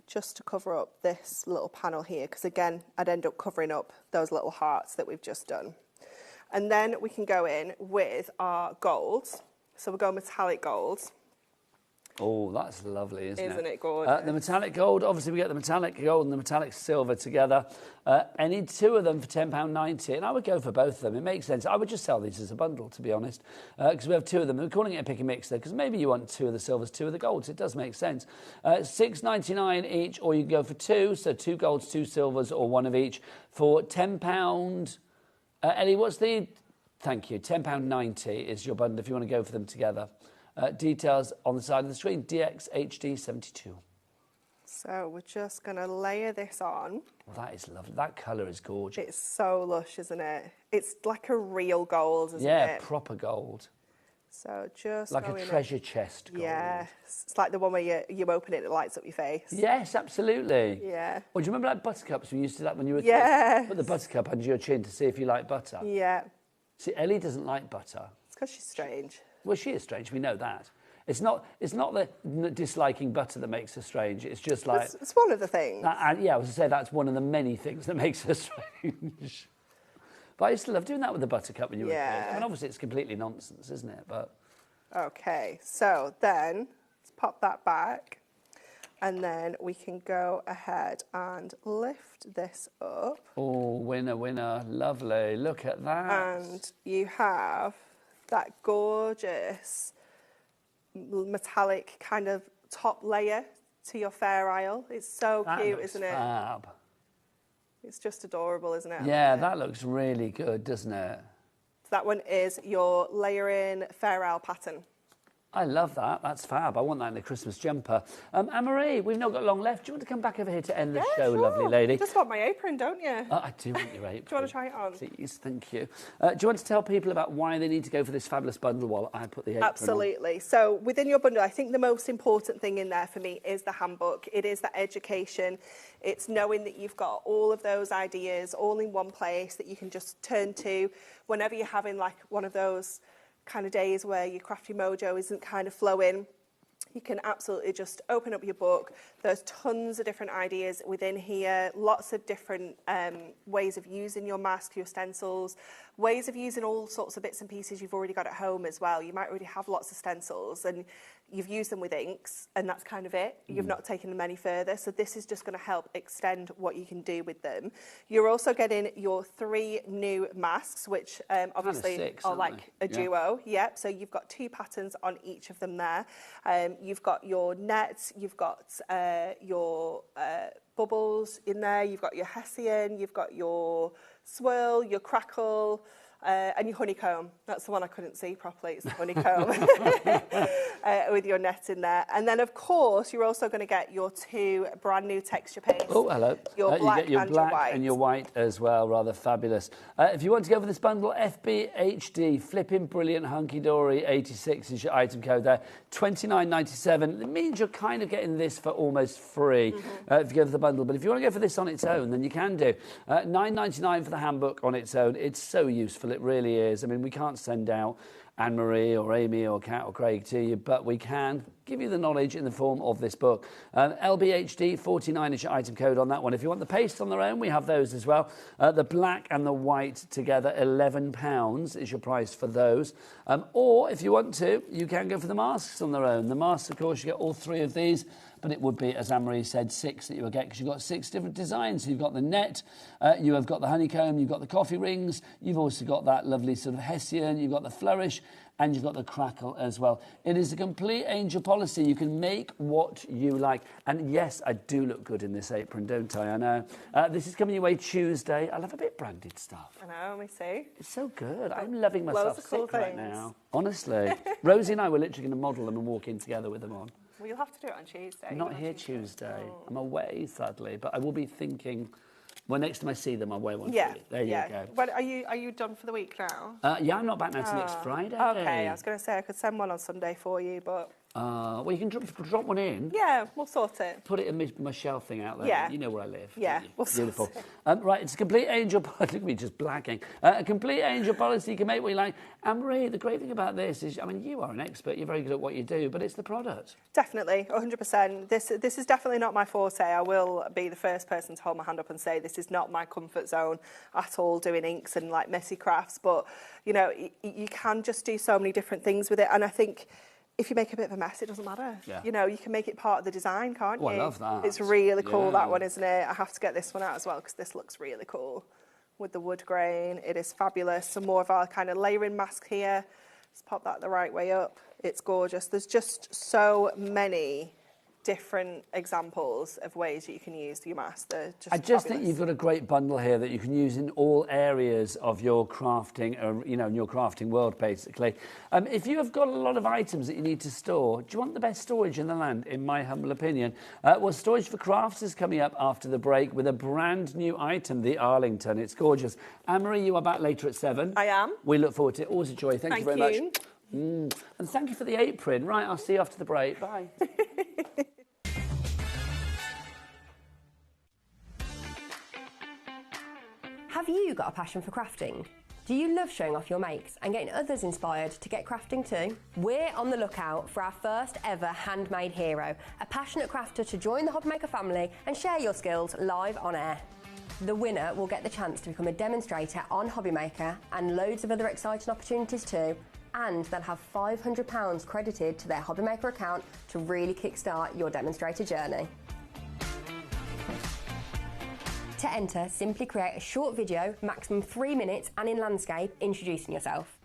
just to cover up this little panel here, because again, I'd end up covering up those little hearts that we've just done. And then we can go in with our golds. So we'll go metallic golds. Oh, that's lovely, isn't it? Isn't it gorgeous? The metallic gold, obviously we get the metallic gold and the metallic silver together. Any two of them for £10.90, and I would go for both of them. It makes sense. I would just sell these as a bundle, to be honest, because we have two of them. We're calling it a pick and mix there, because maybe you want two of the silvers, two of the golds. It does make sense. £6.99 each, or you can go for two, so two golds, two silvers, or one of each for £10. Ellie, what's the... Thank you. £10.90 is your bundle if you want to go for them together. Details on the side of the screen, DXHD72. So we're just going to layer this on. Well, that is lovely. That colour is gorgeous. It's so lush, isn't it? It's like a real gold, isn't it? Yeah, proper gold. So just like a treasure chest gold. Yeah, it's like the one where you open it and it lights up your face. Yes, absolutely. Yeah. Well, do you remember like buttercups we used to do that when you were a Yes. kid? Put the buttercup under your chin to see if you like butter. Yeah. See, Ellie doesn't like butter. It's because she's strange. Well, she is strange. We know that. It's not the disliking butter that makes her strange. It's just like... It's one of the things. Yeah, I was going to say that's one of the many things that makes her strange. But I used to love doing that with the buttercup when you were a kid. I mean, obviously it's completely nonsense, isn't it? But... Okay, so then let's pop that back. And then we can go ahead and lift this up. Oh, winner, winner. Lovely. Look at that. And you have that gorgeous metallic kind of top layer to your Fair Isle. It's so cute, isn't it? Fab. It's just adorable, isn't it? Yeah, that looks really good, doesn't it? So that one is your layering Fair Isle pattern. I love that. That's fab. I want that in a Christmas jumper. Anne-Marie, we've not got long left. Do you want to come back over here to end the show, lovely lady? You just want my apron, don't you? I do want your apron. Do you want to try it on? Please, thank you. Do you want to tell people about why they need to go for this fabulous bundle while I put the apron on? Absolutely. So within your bundle, I think the most important thing in there for me is the handbook. It is that education. It's knowing that you've got all of those ideas all in one place that you can just turn to whenever you're having like one of those kind of days where your crafty mojo isn't kind of flowing, you can absolutely just open up your book. There's tons of different ideas within here, lots of different ways of using your mask, your stencils, ways of using all sorts of bits and pieces you've already got at home as well. You might already have lots of stencils and you've used them with inks and that's kind of it. You've not taken them any further. So this is just going to help extend what you can do with them. You're also getting your 3 new masks, which obviously 6, are like a duo. Yep. So you've got 2 patterns on each of them there. You've got your net, you've got your bubbles in there, you've got your hessian, you've got your swirl, your crackle, and your honeycomb. That's the one I couldn't see properly. It's the honeycomb with your net in there. And then, of course, you're also going to get your 2 brand new texture paints. Oh, hello. Your black, you get your and black your white. and your white as well, rather fabulous. If you want to go for this bundle, FBHD, flipping brilliant, hunky-dory, 86 is your item code there. $29.97. It means you're kind of getting this for almost free if you go for the bundle. But if you want to go for this on its own, then you can do. $9.99 for the handbook on its own. It's so useful, it really is. I mean, we can't send out Anne-Marie or Amy or Kat or Craig to you, but we can give you the knowledge in the form of this book. LBHD, 49 is your item code on that one. If you want the paste on their own, we have those as well. The black and the white together, £11 is your price for those. Or if you want to, you can go for the masks on their own. The masks, of course, you get all 3 of these, but it would be, as Anne-Marie said, 6 that you will get because you've got 6 different designs. So you've got the net, you have got the honeycomb, you've got the coffee rings, you've also got that lovely sort of hessian, you've got the flourish, and you've got the crackle as well. It is a complete angel policy. You can make what you like. And yes, I do look good in this apron, don't I? I know. This is coming your way Tuesday. I love a bit branded stuff. I know, me too. It's so good. I'm loving myself Loads of cool sick right things. now. Honestly. Rosie and I were literally going to model them and walk in together with them on. Well, you'll have to do it on Tuesday. I'm not here Tuesday. I'm away, sadly, but I will be thinking... Well, next time I see them, I'll wear one for you. There you go. Well, are you done for the week now? Yeah, I'm not back now till next Friday. Okay, I was going to say I could send one on Sunday for you, but... Well, you can drop one in. Yeah, we'll sort it. Put it in my shelf thing out there. Yeah. You know where I live. Yeah, we'll Beautiful. sort it. Right, it's a complete angel policy. Look at me just blacking. A complete angel policy. You can make what you like. Anne-Marie, the great thing about this is, I mean, you are an expert. You're very good at what you do, but it's the product. Definitely, 100%. This is definitely not my forte. I will be the first person to hold my hand up and say this is not my comfort zone at all, doing inks and like messy crafts. But, you know, you can just do so many different things with it. And I think... if you make a bit of a mess, it doesn't matter. Yeah. You know, you can make it part of the design, can't you? I love that. It's really cool, that one, isn't it? I have to get this one out as well because this looks really cool with the wood grain. It is fabulous. Some more of our kind of layering mask here. Let's pop that the right way up. It's gorgeous. There's just so many different examples of ways that you can use your mask. They're just I just fabulous. think you've got a great bundle here that you can use in all areas of your crafting, you know, in your crafting world, basically. If you have got a lot of items that you need to store, do you want the best storage in the land, in my humble opinion? Well, Storage for Crafts is coming up after the break with a brand new item, the Arlington. It's gorgeous. Anne-Marie, you are back later at 7. I am. We look forward to it. Always a joy. Thank you very much. And thank you for the apron. Right, I'll see you after the break. Bye. Have you got a passion for crafting? Do you love showing off your makes and getting others inspired to get crafting too? We're on the lookout for our first ever handmade hero, a passionate crafter to join the HobbyMaker family and share your skills live on air. The winner will get the chance to become a demonstrator on HobbyMaker and loads of other exciting opportunities too, and they'll have £500 credited to their HobbyMaker account to really kickstart your demonstrator journey. To enter, simply create a short video, maximum 3 minutes and in landscape, introducing yourself.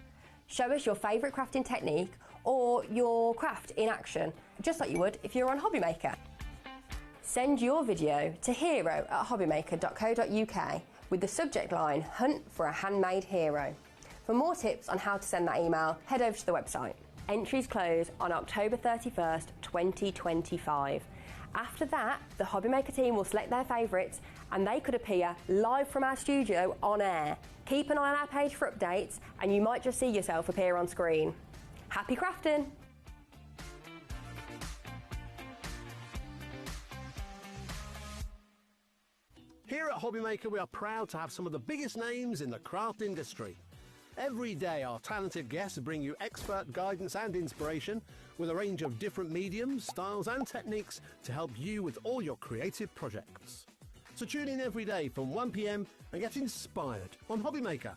Show us your favourite crafting technique or your craft in action, just like you would if you were on HobbyMaker. Send your video to hero@hobbymaker.co.uk with the subject line, Hunt for a Handmade Hero. For more tips on how to send that email, head over to the website. Entries close on October 31st, 2025. After that, the HobbyMaker team will select their favourites and they could appear live from our studio on air. Keep an eye on our page for updates and you might just see yourself appear on screen. Happy crafting! Here at HobbyMaker, we are proud to have some of the biggest names in the craft industry. Every day, our talented guests bring you expert guidance and inspiration with a range of different mediums, styles and techniques to help you with all your creative projects. So tune in every day from 1 p.m. and get inspired on HobbyMaker.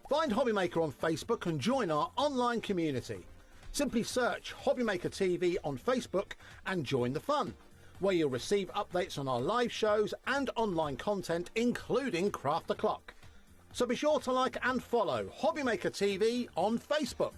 Find HobbyMaker on Facebook and join our online community. Simply search HobbyMaker TV on Facebook and join the fun, where you'll receive updates on our live shows and online content, including Craft the Clock. So be sure to like and follow HobbyMaker TV on Facebook.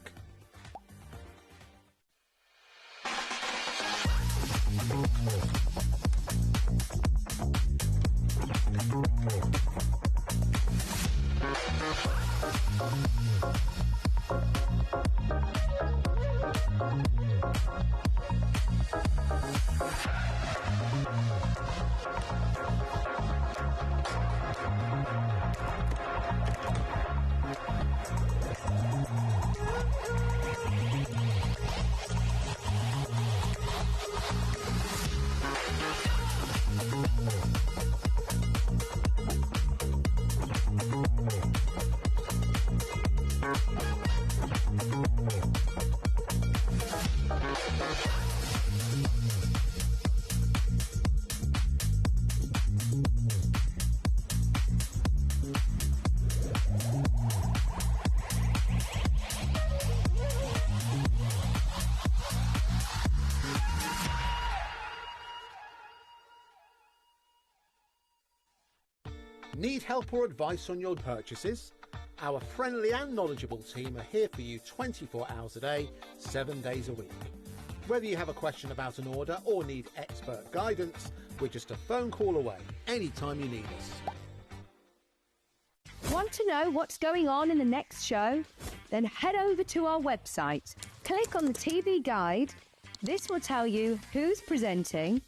Need help or advice on your purchases? Our friendly and knowledgeable team are here for you 24 hours a day, 7 days a week. Whether you have a question about an order or need expert guidance, we're just a phone call away anytime you need us. Want to know what's going on in the next show? Then head over to our website. Click on the TV guide. This will tell you who's presenting,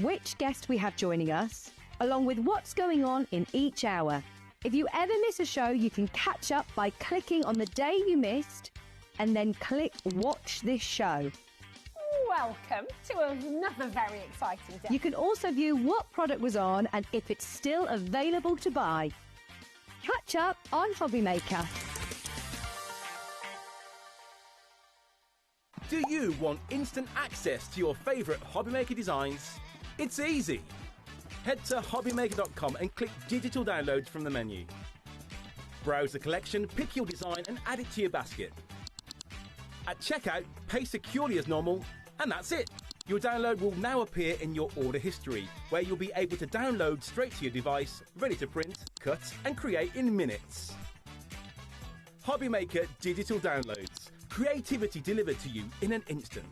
which guest we have joining us, along with what's going on in each hour. If you ever miss a show, you can catch up by clicking on the day you missed and then click Watch This Show. Welcome to another very exciting day. You can also view what product was on and if it's still available to buy. Catch up on HobbyMaker. Do you want instant access to your favourite HobbyMaker designs? It's easy. Head to HobbyMaker.com and click Digital Downloads from the menu. Browse the collection, pick your design and add it to your basket. At checkout, pay securely as normal, and that's it. Your download will now appear in your order history, where you'll be able to download straight to your device, ready to print, cut and create in minutes. HobbyMaker Digital Downloads. Creativity delivered to you in an instant.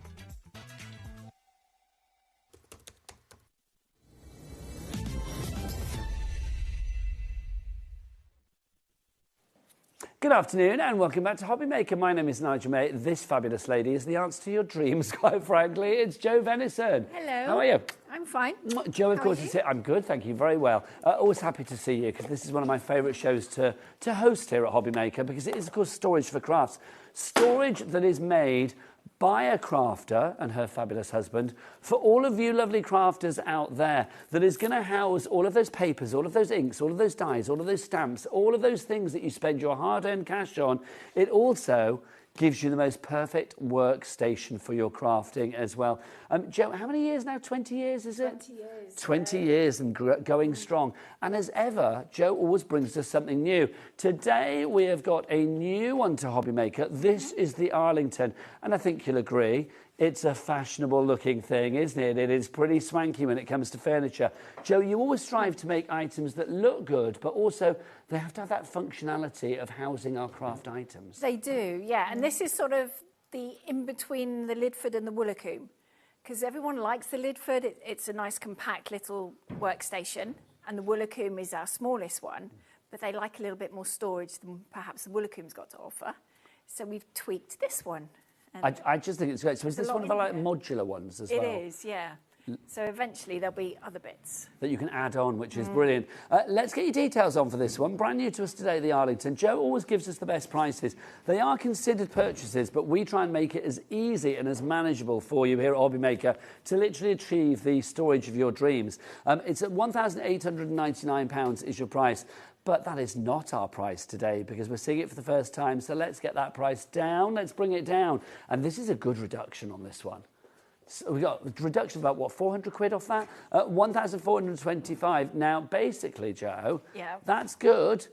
Good afternoon and welcome back to HobbyMaker. My name is Nigel May. This fabulous lady is the answer to your dreams, quite frankly. It's Jo Venison. Hello. How are you? I'm fine. Jo, of course, is here. I'm good, thank you, very well. Always happy to see you because this is one of my favourite shows to host here at HobbyMaker because it is, of course, storage for crafts. Storage that is made by a crafter and her fabulous husband for all of you lovely crafters out there that is going to house all of those papers, all of those inks, all of those dies, all of those stamps, all of those things that you spend your hard-earned cash on. It also gives you the most perfect workstation for your crafting as well. Jo, how many years now? 20 years, is it? 20 years. 20 years and going strong. And as ever, Jo always brings us something new. Today, we have got a new one to HobbyMaker. This is the Arlington. And I think you'll agree, it's a fashionable looking thing, isn't it? It is pretty swanky when it comes to furniture. Jo, you always strive to make items that look good, but also they have to have that functionality of housing our craft items. They do, yeah. And this is sort of the in-between the Lidford and the Woolacombe, because everyone likes the Lidford. It's a nice compact little workstation, and the Woolacombe is our smallest one, but they like a little bit more storage than perhaps the Woolacombe's got to offer. So we've tweaked this one. I just think it's great. So is this one of the like modular ones as well? It is, yeah. So eventually there'll be other bits that you can add on, which is brilliant. Let's get your details on for this one. Brand new to us today, the Arlington. Joe always gives us the best prices. They are considered purchases, but we try and make it as easy and as manageable for you here at HobbyMaker to literally achieve the storage of your dreams. It's at £1,899 is your price. But that is not our price today because we're seeing it for the first time. So let's get that price down. Let's bring it down. And this is a good reduction on this one. So we got a reduction of about, what, 400 quid off that? 1,425. Now, basically, Joe, that's good.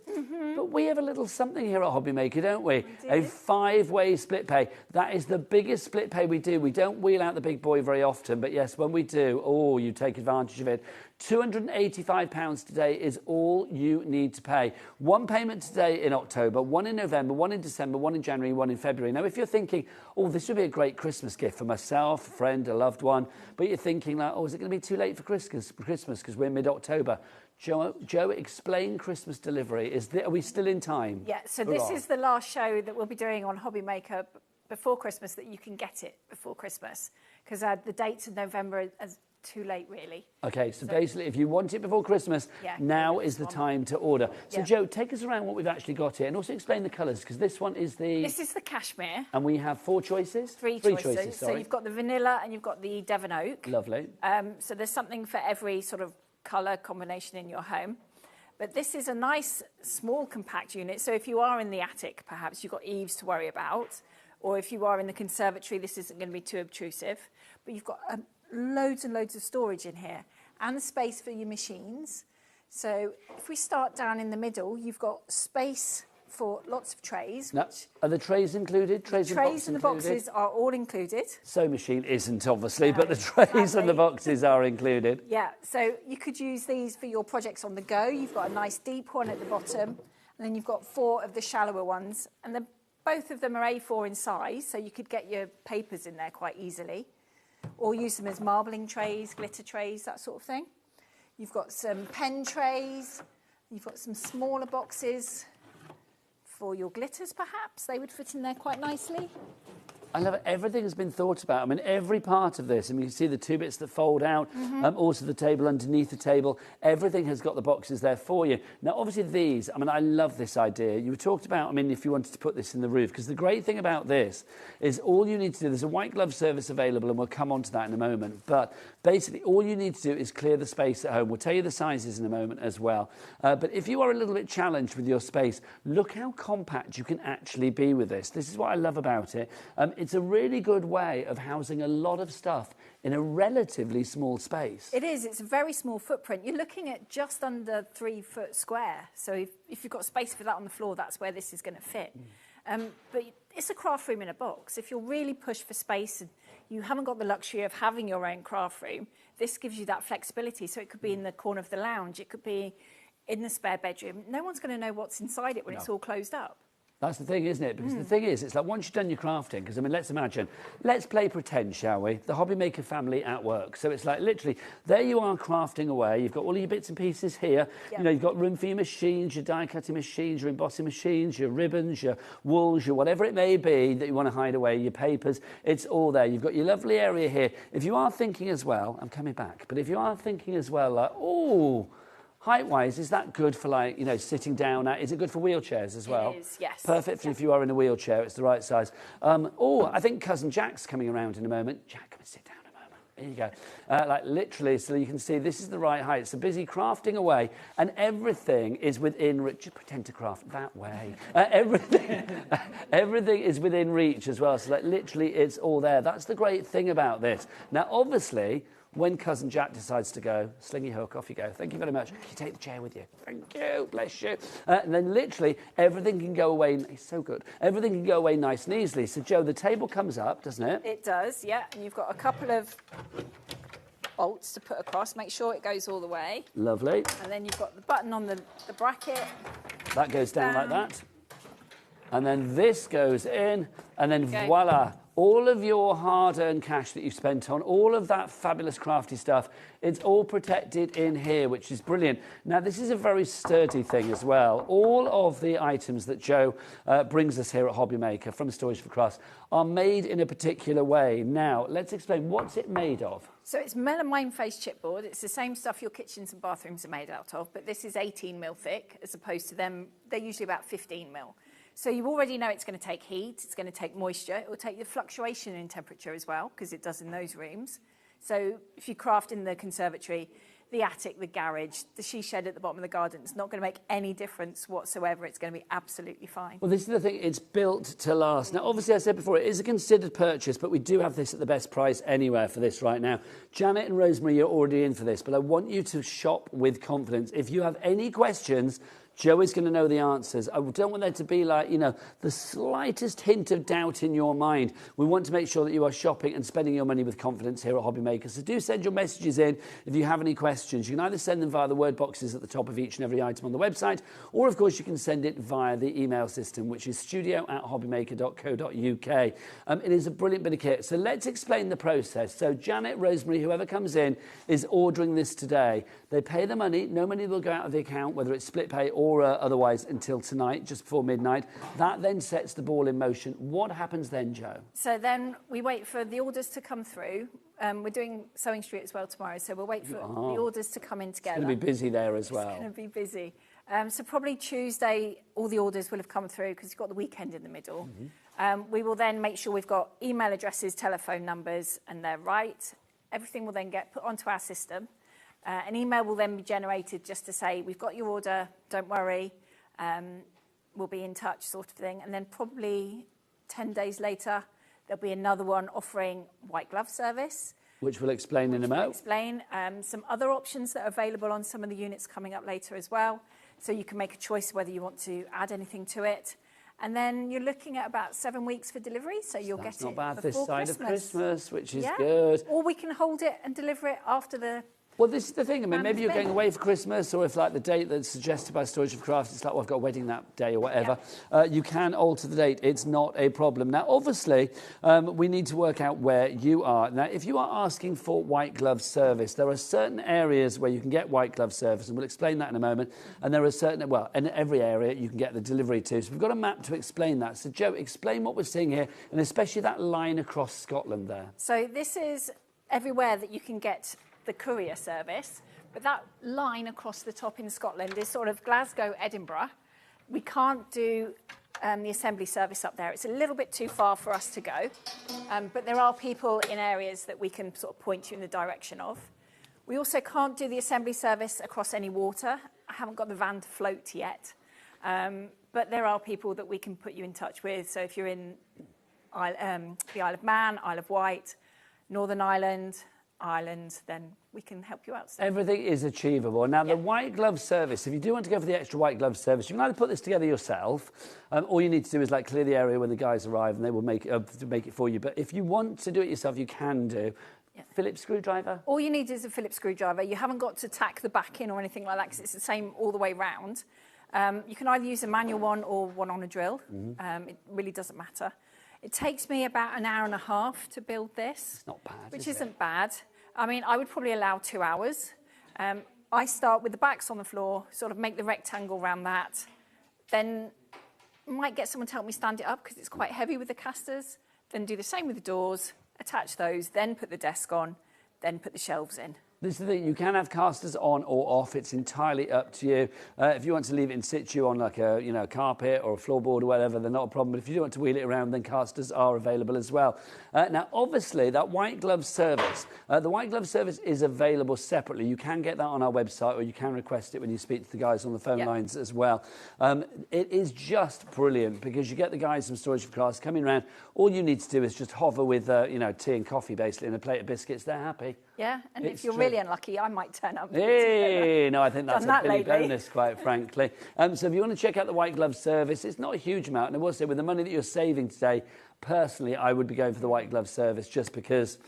But we have a little something here at HobbyMaker, don't we? A 5-way split pay. That is the biggest split pay we do. We don't wheel out the big boy very often. But yes, when we do, oh, you take advantage of it. £285 today is all you need to pay. One payment today in October, one in November, one in December, one in January, one in February. Now, if you're thinking, oh, this would be a great Christmas gift for myself, a friend, a loved one, but you're thinking like, oh, is it going to be too late for Christmas because we're mid-October? Joe, explain Christmas delivery. Are we still in time? Yeah, so this is the last show that we'll be doing on HobbyMaker before Christmas that you can get it before Christmas because the dates in November are too late, really. Okay, so basically, if you want it before Christmas, now is the time to order. So, Joe, take us around what we've actually got here and also explain the colours, because this one is the... This is the cashmere. And we have 4 choices? Three choices. So you've got the vanilla and you've got the Devon Oak. Lovely. So there's something for every sort of colour combination in your home. But this is a nice, small, compact unit. So if you are in the attic, perhaps you've got eaves to worry about, or if you are in the conservatory, this isn't going to be too obtrusive. But you've got loads and loads of storage in here and space for your machines. So if we start down in the middle, you've got space for lots of trays. Now, are the trays included? Trays and the boxes are all included. Sewing machine isn't, obviously, but the trays and the boxes are included. Yeah, so you could use these for your projects on the go. You've got a nice deep one at the bottom, and then you've got 4 of the shallower ones, and both of them are A4 in size, so you could get your papers in there quite easily, or use them as marbling trays, glitter trays, that sort of thing. You've got some pen trays, you've got some smaller boxes for your glitters, perhaps. They would fit in there quite nicely. I love it. Everything has been thought about. I mean, every part of this, and you can see the 2 bits that fold out, also the table underneath the table. Everything has got the boxes there for you. Now, obviously these, I mean, I love this idea. You talked about, I mean, if you wanted to put this in the roof, because the great thing about this is all you need to do, there's a white glove service available, and we'll come on to that in a moment. But basically, all you need to do is clear the space at home. We'll tell you the sizes in a moment as well. But if you are a little bit challenged with your space, look how compact you can actually be with this. This is what I love about it. It's a really good way of housing a lot of stuff in a relatively small space. It is. It's a very small footprint. You're looking at just under 3 foot square. So if you've got space for that on the floor, that's where this is going to fit. But it's a craft room in a box. If you're really pushed for space and you haven't got the luxury of having your own craft room, this gives you that flexibility. So it could be in the corner of the lounge. It could be in the spare bedroom. No one's going to know what's inside it when it's all closed up. That's the thing, isn't it? Because the thing is, it's like once you've done your crafting, because, I mean, let's imagine, let's play pretend, shall we? The HobbyMaker family at work. So it's like literally, there you are crafting away. You've got all your bits and pieces here. Yep. You know, you've got room for your machines, your die-cutting machines, your embossing machines, your ribbons, your wools, your whatever it may be that you want to hide away, your papers. It's all there. You've got your lovely area here. If you are thinking as well, I'm coming back, but if you are thinking as well, like, oh, height-wise, is that good for, like, you know, sitting down at? Is it good for wheelchairs as well? It is, yes. Perfect for if you are in a wheelchair. It's the right size. I think Cousin Jack's coming around in a moment. Jack, come and sit down a moment. There you go. Like, literally, so you can see this is the right height. So busy crafting away, and everything is within reach. Just pretend to craft that way. Everything is within reach as well. So, like, literally, it's all there. That's the great thing about this. Now, obviously, when Cousin Jack decides to go, sling your hook, off you go. Thank you very much. You take the chair with you. Thank you, bless you. And then literally everything can go away. It's so good. Everything can go away nice and easily. So, Joe, the table comes up, doesn't it? It does, yeah. And you've got a couple of bolts to put across. Make sure it goes all the way. Lovely. And then you've got the button on the bracket. That goes down like that. And then this goes in, and then voila. all of your hard-earned cash that you've spent on all of that fabulous crafty stuff, it's all protected in here, which is brilliant. Now, this is a very sturdy thing as well. All of the items that Joe brings us here at HobbyMaker from Storage for Crafts are made in a particular way. Now, let's explain, what's it made of? So it's melamine face chipboard. It's the same stuff your kitchens and bathrooms are made out of, but this is 18 mil thick, as opposed to them, they're usually about 15 mil. So you already know it's going to take heat, it's going to take moisture, it will take the fluctuation in temperature as well, because it does in those rooms. So if you craft in the conservatory, the attic, the garage, the she shed at the bottom of the garden, it's not going to make any difference whatsoever. It's going to be absolutely fine. Well, this is the thing, it's built to last. Now, obviously, I said before, it is a considered purchase, but we do have this at the best price anywhere for this right now. Janet and Rosemary, you're already in for this, but I want you to shop with confidence. If you have any questions, Joe is going to know the answers. I don't want there to be like, you know, the slightest hint of doubt in your mind. We want to make sure that you are shopping and spending your money with confidence here at HobbyMaker. So do send your messages in if you have any questions. You can either send them via the word boxes at the top of each and every item on the website, or of course you can send it via the email system, which is studio@hobbymaker.co.uk. It is a brilliant bit of kit. So let's explain the process. So Janet, Rosemary, whoever comes in is ordering this today. They pay the money. No money will go out of the account, whether it's split pay or otherwise, until tonight, just before midnight. That then sets the ball in motion. What happens then, Joe? So then we wait for the orders to come through. We're doing Sewing Street as well tomorrow, so we'll wait for the orders to come in together. It's going to be busy there as well. It's going to be busy. So probably Tuesday, all the orders will have come through because you've got the weekend in the middle. We will then make sure we've got email addresses, telephone numbers, and they're right. Everything will then get put onto our system. An email will then be generated just to say, we've got your order, don't worry, we'll be in touch, sort of thing. And then probably 10 days later, there'll be another one offering white glove service. Which we'll explain in a moment. Explain some other options that are available on some of the units coming up later as well. So you can make a choice whether you want to add anything to it. And then you're looking at about 7 weeks for delivery, so you'll get it not bad before this side Christmas. of Christmas, which is good. Or we can hold it and deliver it after the... Well, this is the thing. I mean, maybe you're going away for Christmas, or if, like, the date that's suggested by Storage of Crafts, it's like, well, I've got a wedding that day or whatever. You can alter the date. It's not a problem. Now, obviously, we need to work out where you are. Now, if you are asking for white glove service, there are certain areas where you can get white glove service, and we'll explain that in a moment. And there are certain, well, in every area you can get the delivery to. So we've got a map to explain that. So, Joe, explain what we're seeing here, and especially that line across Scotland there. So this is everywhere that you can get the courier service, but that line across the top in Scotland is sort of Glasgow, Edinburgh. We can't do the assembly service up there. It's a little bit too far for us to go, but there are people in areas that we can sort of point you in the direction of. We also can't do the assembly service across any water. I haven't got the van to float yet, but there are people that we can put you in touch with. So if you're in the Isle of Man, Isle of Wight, Northern Ireland, then we can help you out. Everything is achievable. Now, the white glove service, if you do want to go for the extra white glove service, you can either put this together yourself. All you need to do is like clear the area when the guys arrive, and they will make it for you. But if you want to do it yourself, you can do. Phillips screwdriver? All you need is a Phillips screwdriver. You haven't got to tack the back in or anything like that, because it's the same all the way round. You can either use a manual one or one on a drill. It really doesn't matter. It takes me about an hour and a half to build this. It's not bad, which isn't bad. I mean, I would probably allow 2 hours. I start with the backs on the floor, sort of make the rectangle around that. Then might get someone to help me stand it up because it's quite heavy with the casters. Then do the same with the doors, attach those, then put the desk on, then put the shelves in. This is the thing, you can have casters on or off. It's entirely up to you. If you want to leave it in situ on like a carpet or a floorboard or whatever, they're not a problem. But if you do want to wheel it around, then casters are available as well. Now, obviously, that white glove service, the white glove service is available separately. You can get that on our website, or you can request it when you speak to the guys on the phone lines as well. It is just brilliant because you get the guys from Storage for Crafts coming around. All you need to do is just hover with tea and coffee, basically, and a plate of biscuits. They're happy. Yeah, and if you're really unlucky, I might turn up. Hey, no, I think that's a Billy bonus, quite frankly. So if you want to check out the white glove service, it's not a huge amount. And I will say, with the money that you're saving today, personally, I would be going for the white glove service just because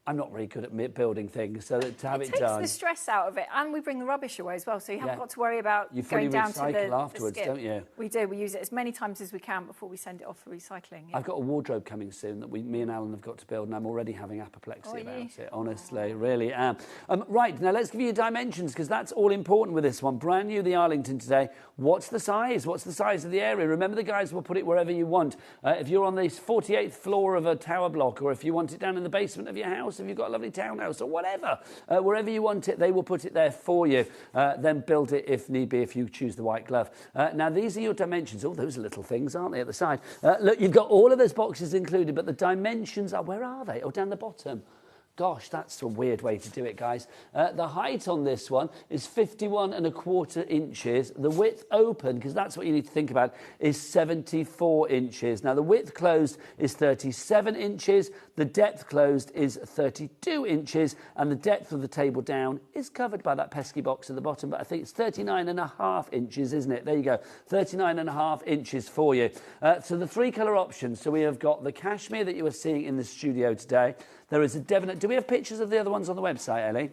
I'm not very good at building things, so that to have it takes done. the stress out of it, and we bring the rubbish away as well, so you haven't got to worry about You fully going down to recycle the afterwards, skip. don't you? We do. We use it as many times as we can before we send it off for recycling. Yeah. I've got a wardrobe coming soon that me and Alan have got to build, and I'm already having apoplexy about it. Honestly, really am. Right, now let's give you dimensions, because that's all important with this one. Brand new, the Arlington today. What's the size? What's the size of the area? Remember, the guys will put it wherever you want. If you're on the 48th floor of a tower block, or if you want it down in the basement of your house, if you've got a lovely townhouse or whatever, wherever you want it, they will put it there for you. Then build it if need be, if you choose the white glove. Now, these are your dimensions. Oh, those are little things, aren't they, at the side? Look, you've got all of those boxes included, but the dimensions are, where are they? Oh, down the bottom. Gosh, that's a weird way to do it, guys. The height on this one is 51¼ inches. The width open, because that's what you need to think about, is 74 inches. Now, the width closed is 37 inches. The depth closed is 32 inches. And the depth of the table down is covered by that pesky box at the bottom. But I think it's 39½ inches, isn't it? There you go. 39½ inches for you. So the 3 colour options. So we have got the cashmere that you are seeing in the studio today. There is a Devon. Do we have pictures of the other ones on the website, Ellie?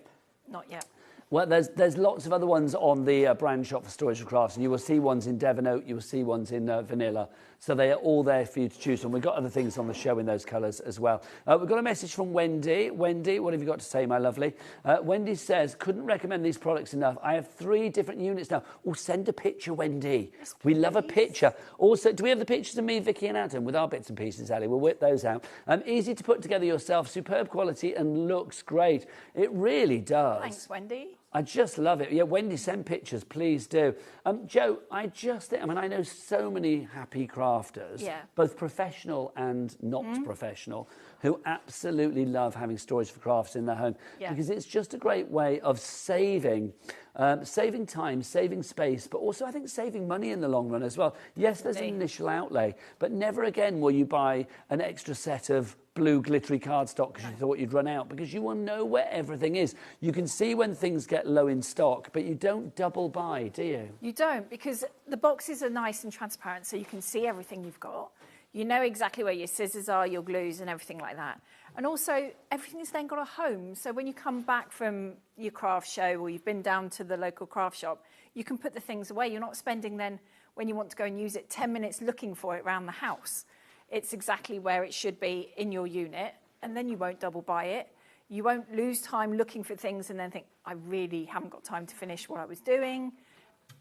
Not yet. Well, there's lots of other ones on the brand shop for Storage of Crafts, and you will see ones in Devon Oak, you will see ones in vanilla. So they are all there for you to choose from. We've got other things on the show in those colours as well. We've got a message from Wendy. Wendy, what have you got to say, my lovely? Wendy says, couldn't recommend these products enough. I have 3 different units now. Oh, send a picture, Wendy. Yes, we love a picture. Also, do we have the pictures of me, Vicky and Adam with our bits and pieces, Ali? We'll whip those out. Easy to put together yourself, superb quality and looks great. It really does. Thanks, Wendy. I just love it. Yeah, Wendy, send pictures, please do. Joe, I know so many happy crafters, both professional and not professional, who absolutely love having Storage for Crafts in their home because it's just a great way of saving time, saving space, but also I think saving money in the long run as well. Yes, there's an initial outlay, but never again will you buy an extra set of blue glittery cardstock because you thought you'd run out, because you will know where everything is. You can see when things get low in stock, but you don't double buy, do you? You don't, because the boxes are nice and transparent, so you can see everything you've got. You know exactly where your scissors are, your glues and everything like that. And also, everything's then got a home. So when you come back from your craft show or you've been down to the local craft shop, you can put the things away. You're not spending then, when you want to go and use it, 10 minutes looking for it around the house. It's exactly where it should be in your unit, and then you won't double buy it. You won't lose time looking for things and then think, I really haven't got time to finish what I was doing.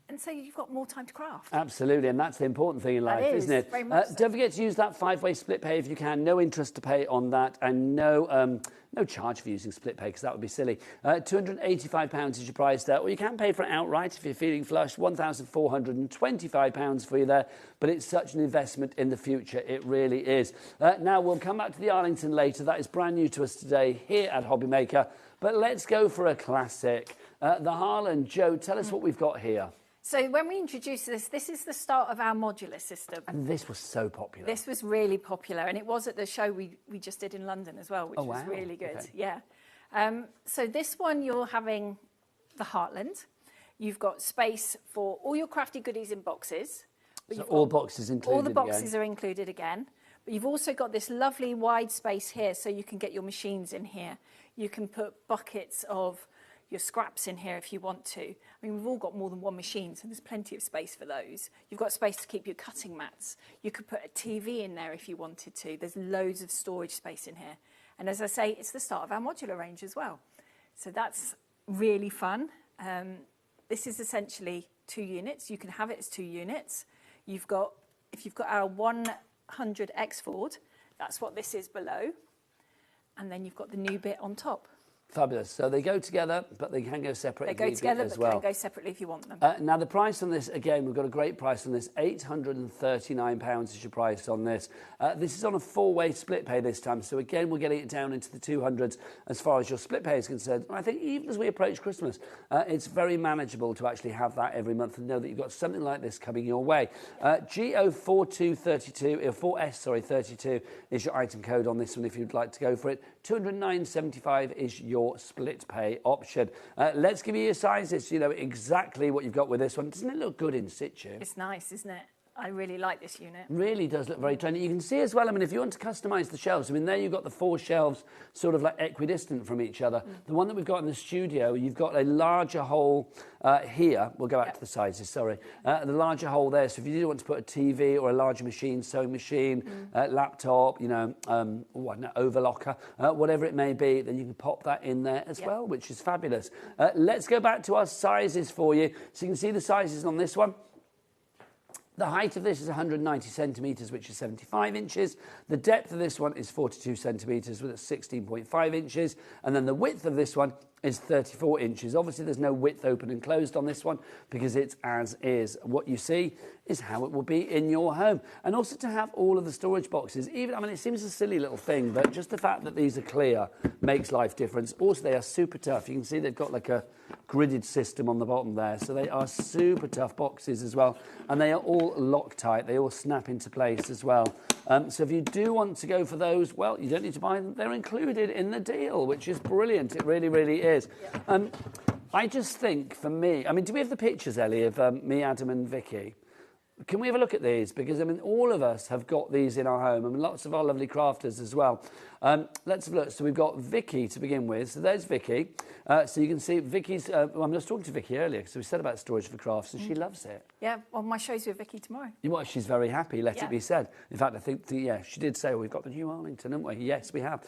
And so you've got more time to craft. Absolutely, and that's the important thing in life, isn't it? Very much so. Don't forget to use that 5-way split pay if you can. No interest to pay on that, and no charge for using split pay, because that would be silly. £285 is your price there, or you can pay for it outright if you're feeling flush. £1,425 for you there, but it's such an investment in the future. It really is. Now, we'll come back to the Arlington later. That is brand new to us today here at HobbyMaker, but let's go for a classic. The Harlan. Joe, tell us what we've got here. So when we introduced this is the start of our modular system. And this was so popular. This was really popular, and it was at the show we just did in London as well, which was really good. Okay. Yeah. So this one, you're having the Heartland. You've got space for all your crafty goodies in boxes. So all boxes included. All the boxes are included again. But you've also got this lovely wide space here, so you can get your machines in here. You can put buckets of your scraps in here if you want to. I mean, we've all got more than one machine, so there's plenty of space for those. You've got space to keep your cutting mats. You could put a TV in there if you wanted to. There's loads of storage space in here. And as I say, it's the start of our modular range as well. So that's really fun. This is essentially 2 units. You can have it as 2 units. If you've got our 100 X Ford, that's what this is below. And then you've got the new bit on top. Fabulous. So they go together, but they can go separately. They go together, but can go separately if you want them. Now, the price on this, again, we've got a great price on this. £839 is your price on this. This is on a 4-way split pay this time. So, again, we're getting it down into the 200s as far as your split pay is concerned. And I think even as we approach Christmas, it's very manageable to actually have that every month and know that you've got something like this coming your way. GO4232, 4S32 is your item code on this one if you'd like to go for it. £209.75 is your split pay option. Let's give you your sizes. You know exactly what you've got with this one. Doesn't it look good in situ? It's nice, isn't it? I really like this unit. Really does look very tiny. You can see as well, I mean, if you want to customise the shelves, I mean, there you've got the 4 shelves sort of like equidistant from each other. The one that we've got in the studio, you've got a larger hole here. We'll go back to the sizes, sorry. The larger hole there, so if you do want to put a TV or a larger machine, sewing machine, laptop, you know, overlocker, whatever it may be, then you can pop that in there as well, which is fabulous. Let's go back to our sizes for you. So you can see the sizes on this one. The height of this is 190 centimetres, which is 75 inches. The depth of this one is 42 centimetres, with 16.5 inches. And then the width of this one is 34 inches. Obviously, there's no width open and closed on this one because it's as is. What you see is how it will be in your home. And also to have all of the storage boxes, even, I mean, it seems a silly little thing, but just the fact that these are clear makes life difference. Also, they are super tough. You can see they've got like a gridded system on the bottom there. So they are super tough boxes as well. And they are all Loctite. They all snap into place as well. So if you do want to go for those, well, you don't need to buy them. They're included in the deal, which is brilliant. It really, really is. I just think, for me, I mean, do we have the pictures, Ellie, of me, Adam and Vicky? Can we have a look at these? Because, I mean, all of us have got these in our home. I mean, lots of our lovely crafters as well. Let's have a look. So we've got Vicky to begin with. So there's Vicky. So you can see Vicky's... well, I was talking to Vicky earlier because we said about storage for crafts and she loves it. Yeah, well, my show's with Vicky tomorrow. You know what? She's very happy, let it be said. In fact, I think, she did say, we've got the new Arlington, haven't we? Yes, we have.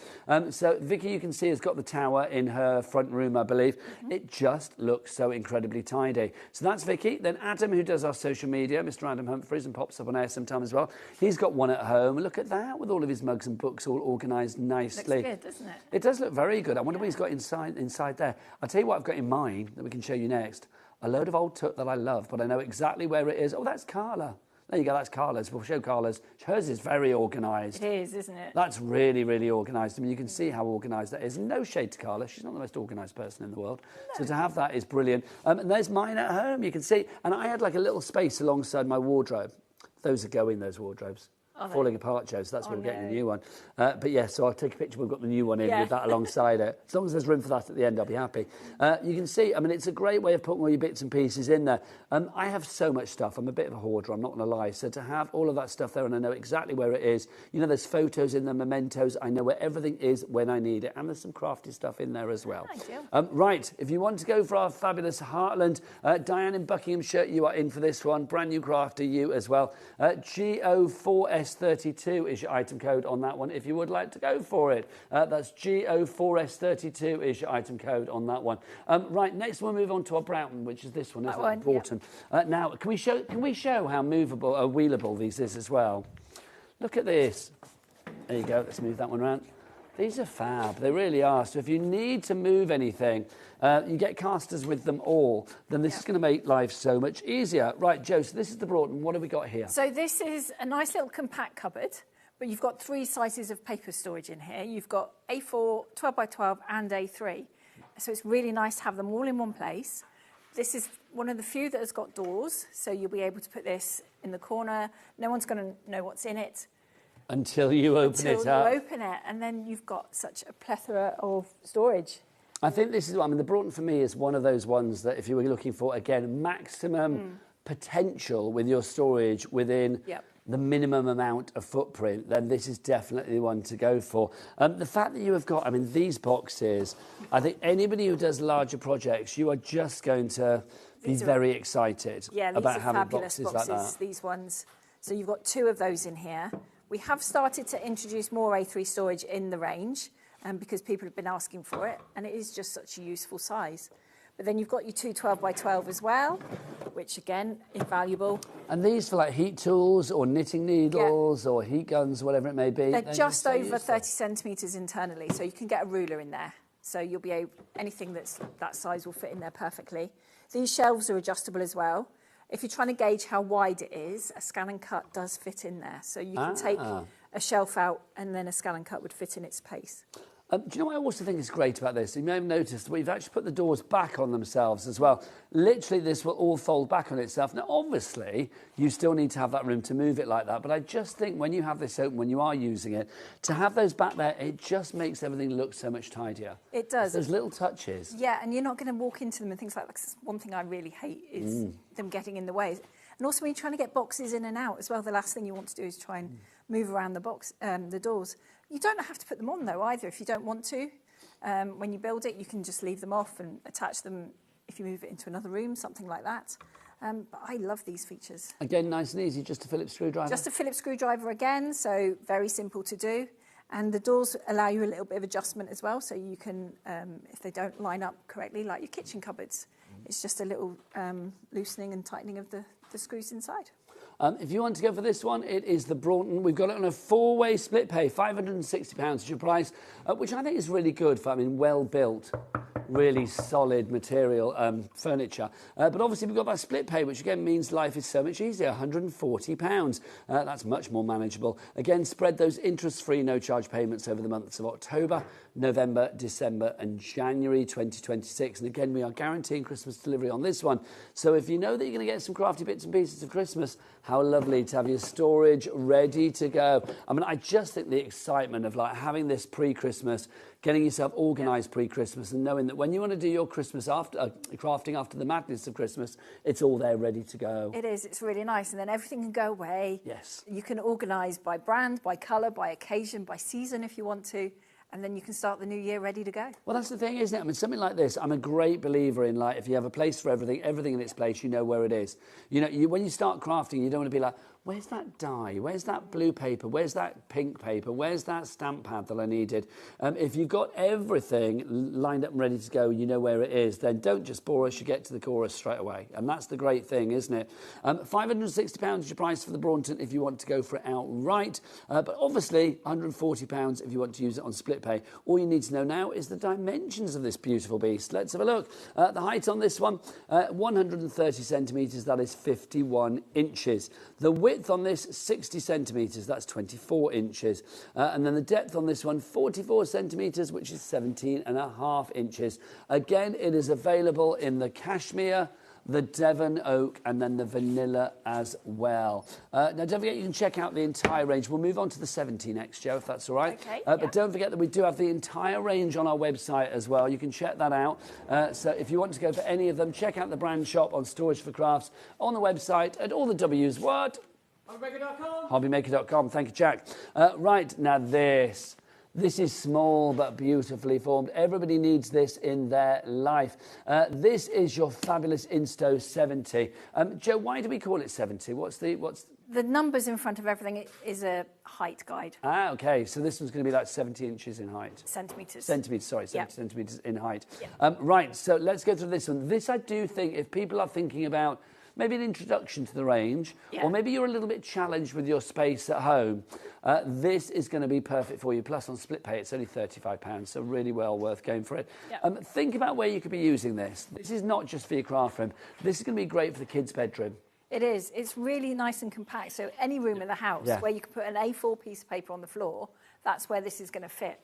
So Vicky, you can see, has got the tower in her front room, I believe. It just looks so incredibly tidy. So that's Vicky. Then Adam, who does our social media, Mr. Adam Humphreys, and pops up on air sometime as well. He's got one at home. Look at that, with all of his mugs and books all organised nicely. Looks good, doesn't it? It does look very good. I wonder what he's got inside there. I'll tell you what I've got in mind that we can show you next. A load of old tut that I love, but I know exactly where it is. Oh, that's Carla. There you go, that's Carla's. We'll show Carla's. Hers is very organised. It is, isn't it? That's really, really organised. I mean, you can see how organised that is. No shade to Carla. She's not the most organised person in the world. No. So to have that is brilliant. And there's mine at home, you can see. And I had like a little space alongside my wardrobe. Those are going, those wardrobes. Falling apart, Joe, so that's why we're getting a new one. But yeah, so I'll take a picture. We've got the new one in with that alongside it. As long as there's room for that at the end, I'll be happy. You can see, I mean, it's a great way of putting all your bits and pieces in there. I have so much stuff. I'm a bit of a hoarder, I'm not going to lie. So to have all of that stuff there and I know exactly where it is. You know, there's photos in there, mementos. I know where everything is when I need it. And there's some crafty stuff in there as well. Right, if you want to go for our fabulous Heartland, Diane in Buckinghamshire, you are in for this one. Brand new crafter, you as well. GO4S32 is your item code on that one if you would like to go for it. That's GO4S32 is your item code on that one. Right, next we'll move on to our Broughton, which is this one, isn't it? Broughton. Now, can we show how movable, wheelable these is as well? Look at this. There you go. Let's move that one around. These are fab. They really are. So if you need to move anything, you get casters with them all, then this is going to make life so much easier. Right, Joe, so this is the Broughton. What have we got here? So this is a nice little compact cupboard, but you've got 3 sizes of paper storage in here. You've got A4, 12 by 12 and A3. So it's really nice to have them all in one place. This is one of the few that has got doors, so you'll be able to put this in the corner. No one's going to know what's in it. Until you open it up. Until you open it, and then you've got such a plethora of storage. I think this is, I mean, the Broughton for me is one of those ones that if you were looking for, again, maximum potential with your storage within the minimum amount of footprint, then this is definitely the one to go for. The fact that you have got, I mean, these boxes, I think anybody who does larger projects, you are just going to be very excited about having boxes like that. These ones. So you've got 2 of those in here. We have started to introduce more A3 storage in the range because people have been asking for it, and it is just such a useful size. But then you've got your 2 12 by 12 as well, which again is valuable. And these for like heat tools or knitting needles or heat guns, whatever it may be. They're just over 30 centimetres internally, so you can get a ruler in there. So you'll be able, anything that's that size will fit in there perfectly. These shelves are adjustable as well. If you're trying to gauge how wide it is, a scan and cut does fit in there. So you can take a shelf out and then a scan and cut would fit in its place. Do you know what I also think is great about this? You may have noticed we've actually put the doors back on themselves as well. Literally, this will all fold back on itself. Now, obviously, you still need to have that room to move it like that, but I just think when you have this open, when you are using it, to have those back there, it just makes everything look so much tidier. It does. Those little touches. Yeah, and you're not going to walk into them and things like that. 'Cause one thing I really hate is them getting in the way. And also, when you're trying to get boxes in and out as well, the last thing you want to do is try and move around the doors. You don't have to put them on, though, either, if you don't want to. When you build it, you can just leave them off and attach them if you move it into another room, something like that. But I love these features. Again, nice and easy, just a Phillips screwdriver. Just a Phillips screwdriver again, so very simple to do. And the doors allow you a little bit of adjustment as well, so you can, if they don't line up correctly, like your kitchen cupboards, it's just a little loosening and tightening of the screws inside. If you want to go for this one, it is the Broughton. We've got it on a 4-way split pay, £560 is your price, which I think is really good for, well built, really solid material furniture. But obviously we've got that split pay, which again means life is so much easier, £140. That's much more manageable. Again, spread those interest-free, no-charge payments over the months of October, November, December and January 2026. And again, we are guaranteeing Christmas delivery on this one. So if you know that you're going to get some crafty bits and pieces of Christmas, how lovely to have your storage ready to go. I just think the excitement of having this pre-Christmas, getting yourself organised pre-Christmas and knowing that when you want to do your Christmas crafting after the madness of Christmas, it's all there ready to go. It is. It's really nice. And then everything can go away. Yes. You can organise by brand, by colour, by occasion, by season if you want to. And then you can start the new year ready to go. Well, that's the thing, isn't it? Something like this, I'm a great believer in, if you have a place for everything in its place, you know where it is. When you start crafting, you don't want to be like, where's that die? Where's that blue paper? Where's that pink paper? Where's that stamp pad that I needed? If you've got everything lined up and ready to go, you know where it is, then don't just bore us, you get to the chorus straight away. And that's the great thing, isn't it? £560 is your price for the Broughton if you want to go for it outright. But obviously, £140 if you want to use it on split pay. All you need to know now is the dimensions of this beautiful beast. Let's have a look. The height on this one, 130 centimetres, that is 51 inches. The width on this, 60 centimetres, that's 24 inches. And then the depth on this one, 44 centimetres, which is 17.5 inches. Again, it is available in the cashmere, the Devon oak and then the vanilla as well. Now, don't forget you can check out the entire range. We'll move on to the 70 next, Joe, if that's all right. Okay, But don't forget that we do have the entire range on our website as well. You can check that out. So if you want to go for any of them, check out the brand shop on Storage for Crafts on the website at all the W's. What? HobbyMaker.com. HobbyMaker.com. Thank you, Jack. Right, now this is small but beautifully formed. Everybody needs this in their life. This is your fabulous Insto 70. Joe, why do we call it 70? What's the numbers in front of everything is a height guide. Okay. So this one's going to be 70 inches in height. Centimetres. Sorry, 70 centimetres in height. Yeah. Right, so let's go through this one. This I do think, if people are thinking about maybe an introduction to the range, or maybe you're a little bit challenged with your space at home, this is going to be perfect for you. Plus on split pay, it's only £35, so really well worth going for it. Yep. Think about where you could be using this. This is not just for your craft room. This is going to be great for the kids' bedroom. It is. It's really nice and compact. So any room in the house where you can put an A4 piece of paper on the floor, that's where this is going to fit.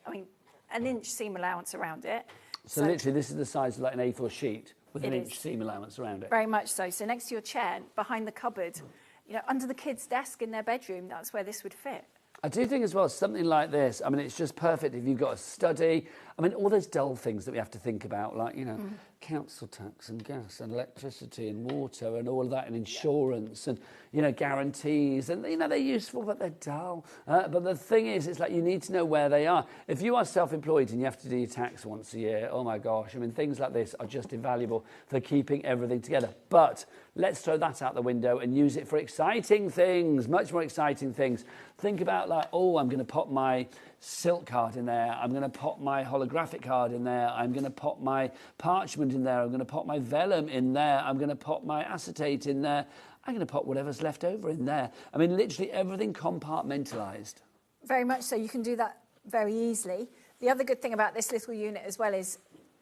An inch seam allowance around it. So literally, this is the size of an A4 sheet with an inch is. seam allowance around it. Very much so. So next to your chair, behind the cupboard, under the kids' desk in their bedroom, that's where this would fit. I do think as well, something like this, it's just perfect if you've got a study. All those dull things that we have to think about, like, council tax and gas and electricity and water and all of that and insurance and, guarantees. And, they're useful, but they're dull. But the thing is, it's like you need to know where they are. If you are self-employed and you have to do your tax once a year, oh, my gosh, things like this are just invaluable for keeping everything together. But let's throw that out the window and use it for exciting things, much more exciting things. Think about I'm going to pop my silk card in there, I'm going to pop my holographic card in there, I'm going to pop my parchment in there, I'm going to pop my vellum in there, I'm going to pop my acetate in there, I'm going to pop whatever's left over in there. Literally everything compartmentalised. Very much so. You can do that very easily. The other good thing about this little unit as well is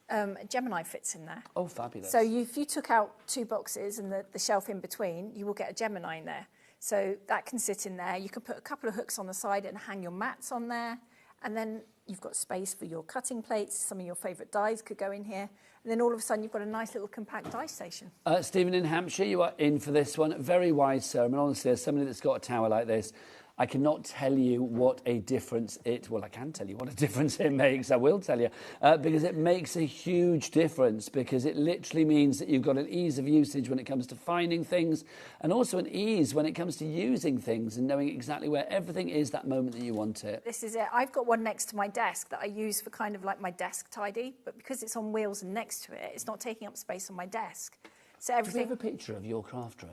a Gemini fits in there. Oh, fabulous. So if you took out 2 boxes and the shelf in between, you will get a Gemini in there. So that can sit in there. You can put a couple of hooks on the side and hang your mats on there. and then you've got space for your cutting plates. Some of your favourite dies could go in here. And then all of a sudden, you've got a nice little compact die station. Stephen in Hampshire, you are in for this one. Very wise, sir. I mean, honestly, as somebody that's got a tower like this, I cannot tell you what a difference well, I can tell you what a difference it makes. I will tell you, because it makes a huge difference, because it literally means that you've got an ease of usage when it comes to finding things, and also an ease when it comes to using things and knowing exactly where everything is that moment that you want it. This is it. I've got one next to my desk that I use for kind of like my desk tidy, but because it's on wheels and next to it, it's not taking up space on my desk. So everything. Do we have a picture of your craft room?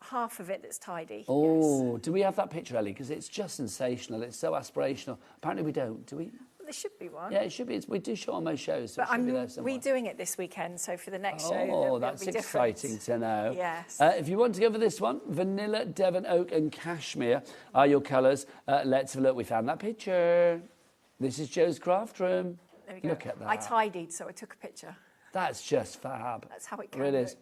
Half of it that's tidy. Oh, yes. Do we have that picture, Ellie? Because it's just sensational. It's so aspirational. Apparently we don't. Do we? Well, there should be one. Yeah, it should be. We do show on most shows. So but I'm redoing it this weekend, so for the next show, oh, that's exciting to know. Yes. If you want to go for this one, vanilla, Devon oak and cashmere are your colours. Let's have a look. We found that picture. This is Joe's craft room. There we go. Look at that. I tidied, so I took a picture. That's just fab. That's how it can really look. Is.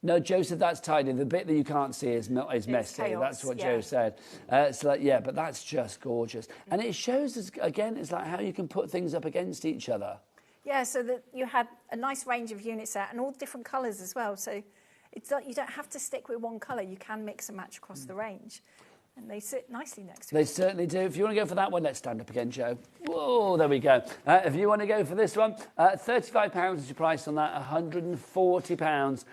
No, Joe said that's tidy. The bit that you can't see is messy. Chaos, that's what Joe said. So like, yeah, but that's just gorgeous. And it shows us, again, it's like how you can put things up against each other. Yeah, so that you had a nice range of units there and all different colours as well. So it's not, you don't have to stick with one colour. You can mix and match across the range. And they sit nicely next to each other. They certainly do. If you want to go for that one, let's stand up again, Joe. Whoa, there we go. If you want to go for this one, £35 is your price on that. £140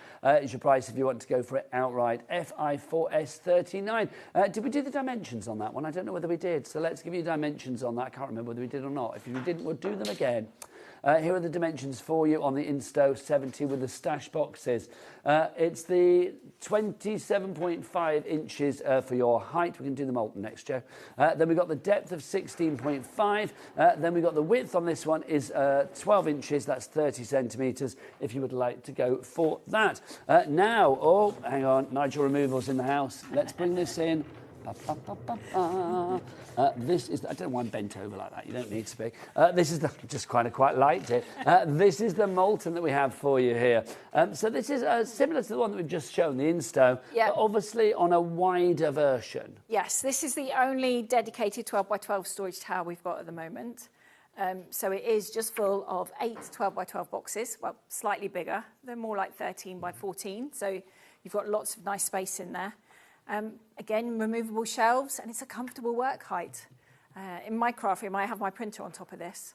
is your price if you want to go for it outright. FI4S39. Did we do the dimensions on that one? I don't know whether we did. So let's give you dimensions on that. I can't remember whether we did or not. If we didn't, we'll do them again. Here are the dimensions for you on the Insto 70 with the stash boxes. It's the 27.5 inches for your height. We can do the molten next, Joe. Then we've got the depth of 16.5. Then we've got the width on this one is 12 inches. That's 30 centimetres if you would like to go for that. Now, oh, hang on, Nigel Removals in the house. Let's bring this in. This is, I don't know why I'm bent over like that, you don't need to be. This is just quite liked it. This is the molten that we have for you here. So this is similar to the one that we've just shown, the Insto, but obviously on a wider version. Yes, this is the only dedicated 12x12 storage tower we've got at the moment. So it is just full of 8 12x12 boxes, well, slightly bigger. They're more like 13x14, so you've got lots of nice space in there. Again, removable shelves, and it's a comfortable work height. In my craft room, I have my printer on top of this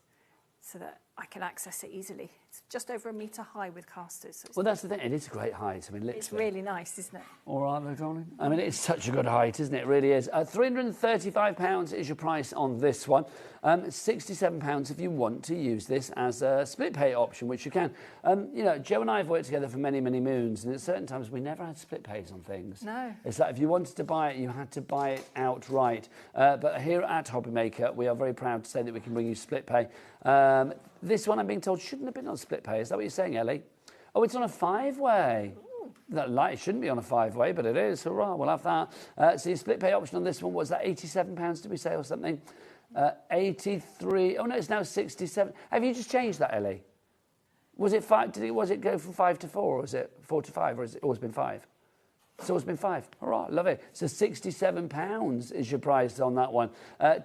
so that I can access it easily. It's just over 1 metre high with casters. So well, that's the thing. It is a great height. I mean, literally. It's really nice, isn't it? All right, there, darling. I mean, it's such a good height, isn't it? It really is. £335 is your price on this one. £67 if you want to use this as a split pay option, which you can. You know, Joe and I have worked together for many, many moons, and at certain times we never had split pays on things. No. It's like if you wanted to buy it, you had to buy it outright. But here at HobbyMaker, we are very proud to say that we can bring you split pay. This one, I'm being told, shouldn't have been on split pay. Is that what you're saying, Ellie? Oh, it's on a 5-way. That light shouldn't be on a 5-way, but it is. Hurrah, we'll have that. So your split pay option on this one was that £87, did we say, or something? 83. Oh no, it's now 67. Have you just changed that, Ellie? Was it 5? Was it go from 5 to 4, or was it 4 to 5, or has it always been 5? It's always been 5. All right, love it. So £67 is your price on that one.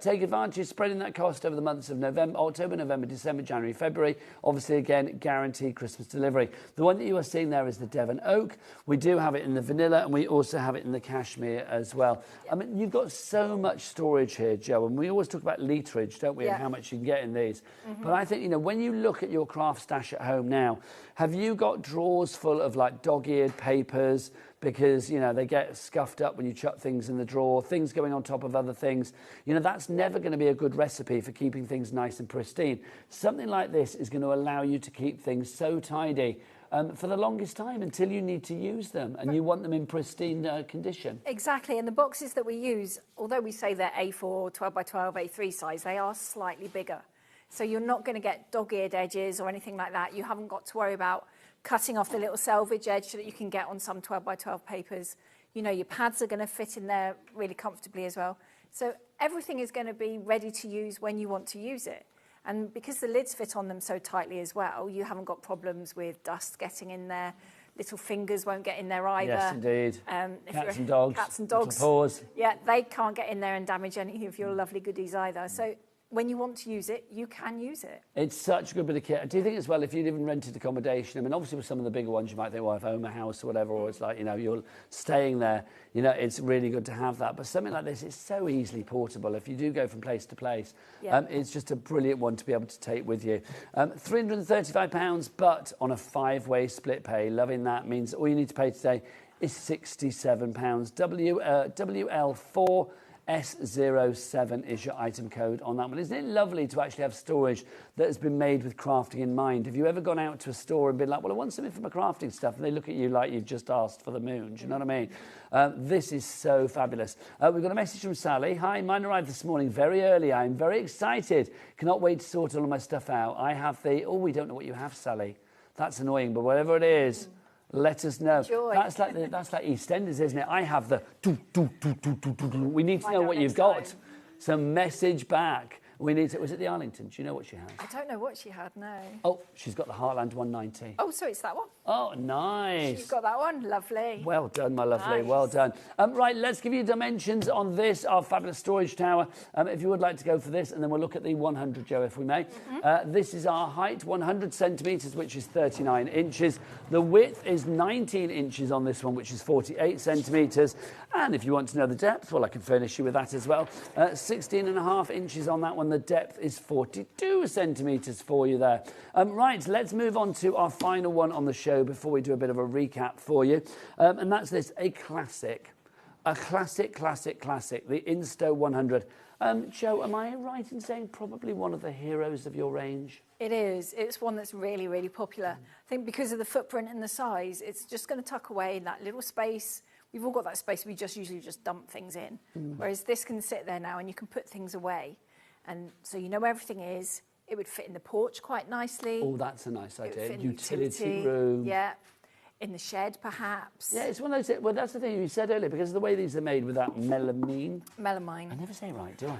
Take advantage, spreading that cost over the months of November, October, November, December, January, February. Obviously, again, guaranteed Christmas delivery. The one that you are seeing there is the Devon Oak. We do have it in the vanilla, and we also have it in the cashmere as well. I mean, you've got so much storage here, Joe, and we always talk about literage, don't we, and how much you can get in these. But I think, you know, when you look at your craft stash at home now, have you got drawers full of, like, dog-eared papers, because, you know, they get scuffed up when you chuck things in the drawer, things going on top of other things. You know, that's never going to be a good recipe for keeping things nice and pristine. Something like this is going to allow you to keep things so tidy for the longest time until you need to use them and you want them in pristine condition. Exactly, and the boxes that we use, although we say they're A4, 12x12, A3 size, they are slightly bigger. So you're not going to get dog-eared edges or anything like that. You haven't got to worry about cutting off the little selvage edge that you can get on some 12x12 papers. You know, your pads are going to fit in there really comfortably as well. So everything is going to be ready to use when you want to use it. And because the lids fit on them so tightly as well, you haven't got problems with dust getting in there. Little fingers won't get in there either. Yes, indeed. Cats and dogs. Cats and dogs. Paws. Yeah, they can't get in there and damage any of your lovely goodies either. So when you want to use it, you can use it. It's such a good bit of kit. I do think as well, if you'd even rented accommodation, I mean, obviously with some of the bigger ones, you might think, well, if I own a house or whatever, or it's like, you know, you're staying there, you know, it's really good to have that. But something like this is so easily portable. If you do go from place to place, it's just a brilliant one to be able to take with you. £335, but on a 5-way split pay. Loving that. Means all you need to pay today is £67. WL4 S07 is your item code on that one. Isn't it lovely to actually have storage that has been made with crafting in mind? Have you ever gone out to a store and been like, well, I want something for my crafting stuff, and they look at you like you've just asked for the moon? Do you know what I mean? This is so fabulous. We've got a message from Sally. Hi, mine arrived this morning very early. I'm very excited. Cannot wait to sort all of my stuff out. I have the... Oh, we don't know what you have, Sally. That's annoying, but whatever it is... Let us know. Enjoy. That's like EastEnders, isn't it? I have the We need to know what you've got. So message back. We need to. Was it the Arlington? Do you know what she has? I don't know what she had, no. Oh, she's got the Heartland 190. Oh, so it's that one? Oh, nice. You've got that one? Lovely. Well done, my lovely. Nice. Well done. Right, let's give you dimensions on this, our fabulous storage tower. If you would like to go for this, and then we'll look at the 100, Joe, if we may. This is our height, 100 centimetres, which is 39 inches. The width is 19 inches on this one, which is 48 centimetres. And if you want to know the depth, well, I can furnish you with that as well. 16.5 inches on that one. The depth is 42 centimetres for you there. Right, let's move on to our final one on the show before we do a bit of a recap for you. And that's this, a classic, the Insto 100. Joe, am I right in saying probably one of the heroes of your range? It is. It's one that's really, really popular. I think because of the footprint and the size, it's just going to tuck away in that little space. We've all got that space we usually just dump things in. Whereas this can sit there now and you can put things away. And so you know where everything is. It would fit in the porch quite nicely. Oh, that's a nice idea. Utility room. Yeah. In the shed, perhaps. Yeah, it's one of those... Well, that's the thing you said earlier, because of the way these are made with that melamine. Melamine. I never say it right, do I?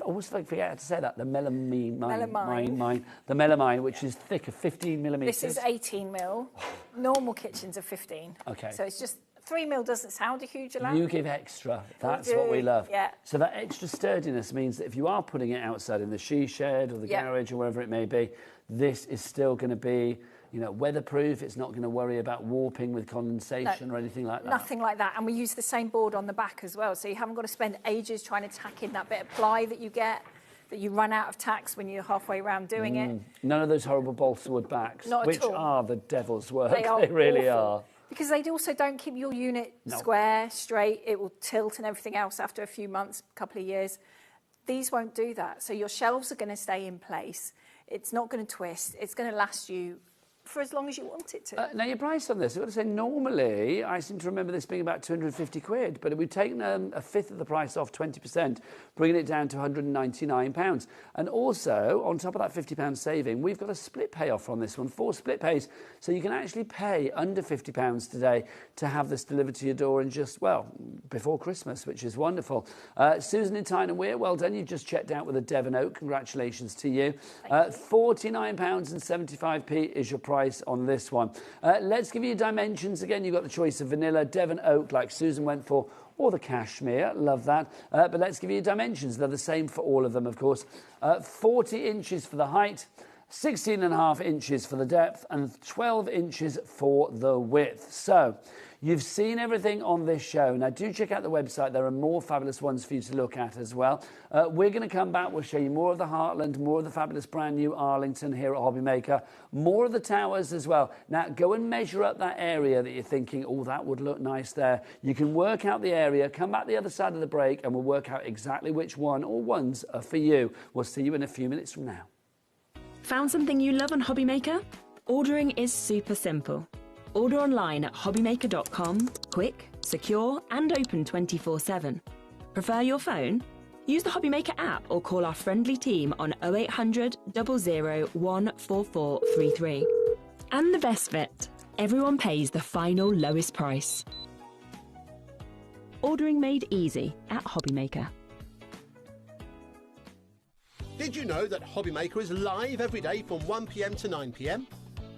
Always forget how to say that. The melamine. Melamine. The melamine, which is thicker, 15 millimetres. This is 18 mil. Normal kitchens are 15. Okay. So it's just... 3 mil doesn't sound a huge amount. You give extra. That's what we love. Yeah. So that extra sturdiness means that if you are putting it outside in the she shed or the garage or wherever it may be, this is still going to be, you know, weatherproof. It's not going to worry about warping with condensation or anything like that. Nothing like that. And we use the same board on the back as well. So you haven't got to spend ages trying to tack in that bit of ply that you get, that you run out of tacks when you're halfway around doing it. None of those horrible balsa wood backs, which are the devil's work. They really are. Because they also don't keep your unit square, straight. It will tilt and everything else after a few months, a couple of years. These won't do that. So your shelves are going to stay in place. It's not going to twist. It's going to last you for as long as you want it to. Now, your price on this, I've got to say, normally, I seem to remember this being about 250 quid, but we've taken a fifth of the price off, 20%, bringing it down to £199. And also, on top of that £50 saving, we've got a split pay offer on this one, 4 split pays, so you can actually pay under £50 today to have this delivered to your door in just, well, before Christmas, which is wonderful. Susan in Tyne and Weir, well done. You've just checked out with a Devon Oak. Congratulations to you. £49.75 is your price on this one. Let's give you dimensions. Again, you've got the choice of vanilla, Devon Oak, like Susan went for, or the cashmere. Love that. But let's give you dimensions. They're the same for all of them, of course. 40 inches for the height, 16.5 inches for the depth, and 12 inches for the width. So you've seen everything on this show. Now, do check out the website. There are more fabulous ones for you to look at as well. We're going to come back. We'll show you more of the Heartland, more of the fabulous brand new Arlington here at HobbyMaker, more of the towers as well. Now, go and measure up that area that you're thinking, oh, that would look nice there. You can work out the area, come back the other side of the break, and we'll work out exactly which one or ones are for you. We'll see you in a few minutes from now. Found something you love on HobbyMaker? Ordering is super simple. Order online at hobbymaker.com, quick, secure and open 24/7. Prefer your phone? Use the HobbyMaker app or call our friendly team on 0800 00 14433. And the best bit, everyone pays the final lowest price. Ordering made easy at HobbyMaker. Did you know that HobbyMaker is live every day from 1 p.m. to 9 p.m?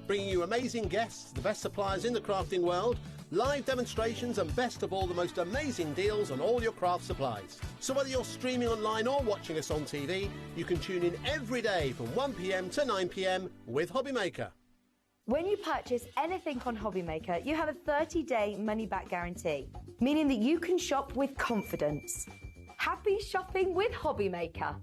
Bringing you amazing guests, the best suppliers in the crafting world, live demonstrations and best of all, the most amazing deals on all your craft supplies. So whether you're streaming online or watching us on TV, you can tune in every day from 1 p.m. to 9 p.m. with HobbyMaker. When you purchase anything on HobbyMaker, you have a 30-day money-back guarantee, meaning that you can shop with confidence. Happy shopping with HobbyMaker.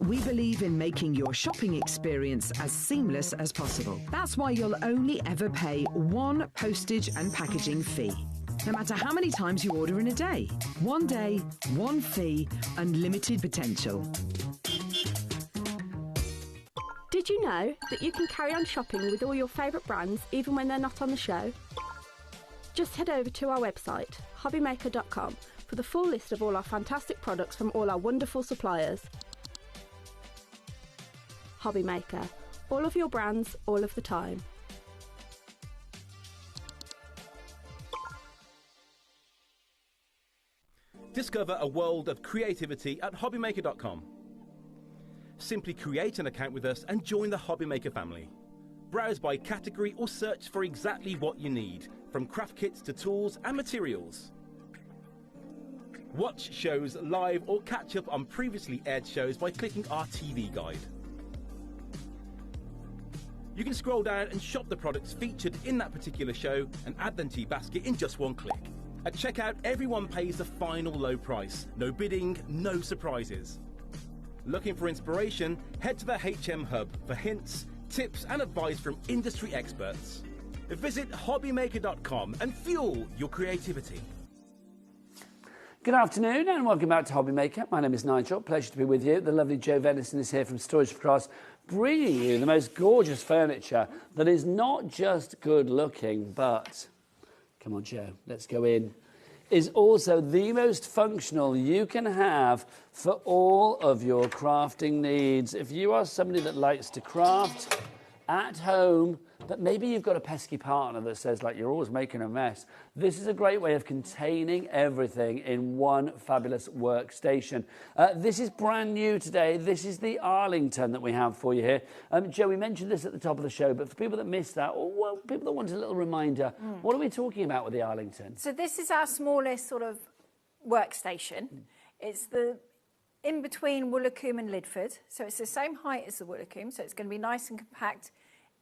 We believe in making your shopping experience as seamless as possible. That's why you'll only ever pay one postage and packaging fee. No matter how many times you order in a day. One day, one fee, unlimited potential. Did you know that you can carry on shopping with all your favourite brands even when they're not on the show? Just head over to our website, HobbyMaker.com, for the full list of all our fantastic products from all our wonderful suppliers. HobbyMaker. All of your brands, all of the time. Discover a world of creativity at HobbyMaker.com. Simply create an account with us and join the HobbyMaker family. Browse by category or search for exactly what you need, from craft kits to tools and materials. Watch shows live or catch up on previously aired shows by clicking our TV guide. You can scroll down and shop the products featured in that particular show and add them to your basket in just one click. At checkout, everyone pays the final low price. No bidding, no surprises. Looking for inspiration? Head to the HM Hub for hints, tips and advice from industry experts. Visit HobbyMaker.com and fuel your creativity. Good afternoon and welcome back to HobbyMaker. My name is Nigel. Pleasure to be with you. The lovely Jo Venison is here from Storage for Crafts, bringing you the most gorgeous furniture that is not just good looking, but, come on Jo, let's go in, is also the most functional you can have for all of your crafting needs. If you are somebody that likes to craft at home, but maybe you've got a pesky partner that says, like, you're always making a mess, this is a great way of containing everything in one fabulous workstation. This is brand new today. This is the Arlington that we have for you here. Jo, we mentioned this at the top of the show, but for people that missed that, or well, people that want a little reminder, what are we talking about with the Arlington? So this is our smallest sort of workstation. It's the in between Woolacombe and Lidford. So it's the same height as the Woolacombe, so it's going to be nice and compact,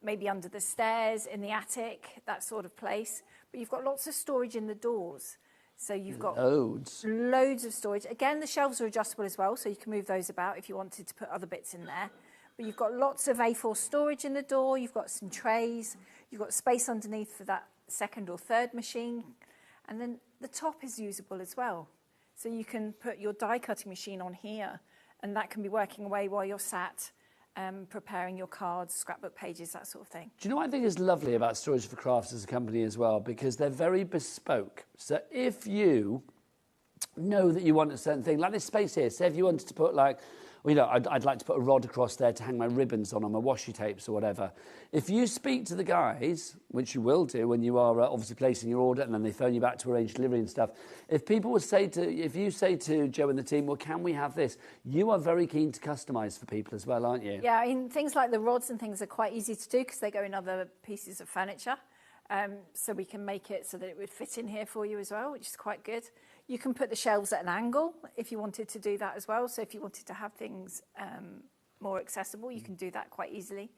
maybe under the stairs, in the attic, that sort of place. But you've got lots of storage in the doors. So you've got loads of storage. Again, the shelves are adjustable as well, so you can move those about if you wanted to put other bits in there. But you've got lots of A4 storage in the door. You've got some trays. You've got space underneath for that second or third machine. And then the top is usable as well. So you can put your die cutting machine on here, and that can be working away while you're sat preparing your cards, scrapbook pages, that sort of thing. Do you know what I think is lovely about Storage for Crafts as a company as well? Because they're very bespoke. So if you know that you want a certain thing, like this space here, say if you wanted to put like, well, you know, I'd like to put a rod across there to hang my ribbons on my washi tapes or whatever. If you speak to the guys, which you will do when you are obviously placing your order and then they phone you back to arrange delivery and stuff, if you say to Jo and the team, well, can we have this? You are very keen to customise for people as well, aren't you? Yeah, I mean, things like the rods and things are quite easy to do because they go in other pieces of furniture. So we can make it so that it would fit in here for you as well, which is quite good. You can put the shelves at an angle if you wanted to do that as well. So if you wanted to have things more accessible, you can do that quite easily.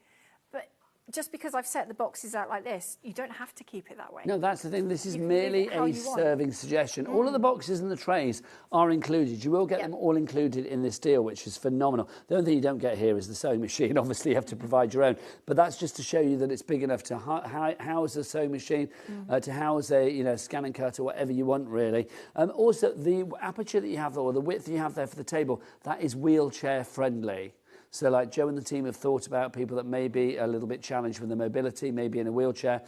But just because I've set the boxes out like this, you don't have to keep it that way. No, that's the thing. This is merely a serving suggestion. All of the boxes and the trays are included. You will get them all included in this deal, which is phenomenal. The only thing you don't get here is the sewing machine. Obviously, you have to provide your own. But that's just to show you that it's big enough to house a sewing machine, to house a scan and cut or whatever you want, really. Also, the aperture that you have, or the width you have there for the table, that is wheelchair friendly. So like Jo and the team have thought about people that may be a little bit challenged with their mobility, maybe in a wheelchair,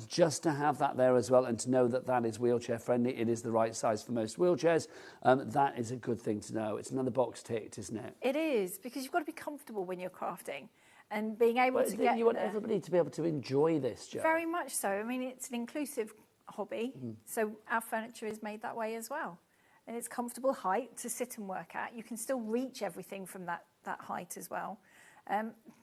just to have that there as well and to know that that is wheelchair friendly. It is the right size for most wheelchairs. That is a good thing to know. It's another box ticked, isn't it? It is, because you've got to be comfortable when you're crafting and being able to get... You want everybody to be able to enjoy this, Jo. Very much so. I mean, it's an inclusive hobby, so our furniture is made that way as well. And it's comfortable height to sit and work at. You can still reach everything from that height as well.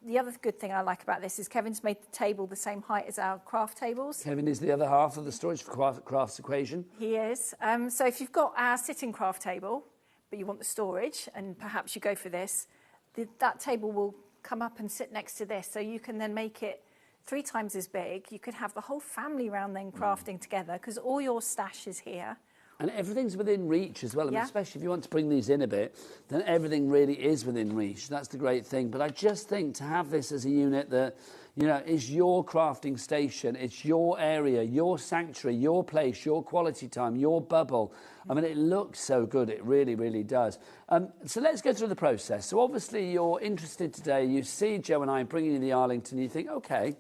The other good thing I like about this is Kevin's made the table the same height as our craft tables. Kevin is the other half of the storage for crafts equation. He is. So if you've got our sitting craft table, but you want the storage, and perhaps you go for this, that table will come up and sit next to this, so you can then make it 3 times as big. You could have the whole family round then crafting together, because all your stash is here. And everything's within reach as well. I mean, Yeah. especially if you want to bring these in a bit, then everything really is within reach. That's the great thing. But I just think to have this as a unit that, you know, is your crafting station, it's your area, your sanctuary, your place, your quality time, your bubble. I mean, it looks so good. It really, really does. So let's go through the process. So obviously you're interested today. You see Joe and I bringing you the Arlington. You think, OK,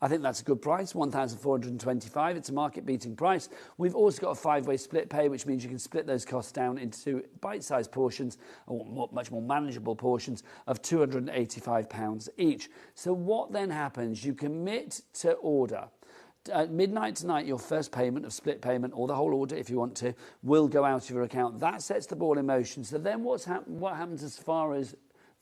I think that's a good price, $1,425. It's a market-beating price. We've also got a 5-way split pay, which means you can split those costs down into bite-sized portions, or much more manageable portions, of £285 each. So what then happens? You commit to order. At midnight tonight, your first payment of split payment, or the whole order if you want to, will go out of your account. That sets the ball in motion. So then what happens as far as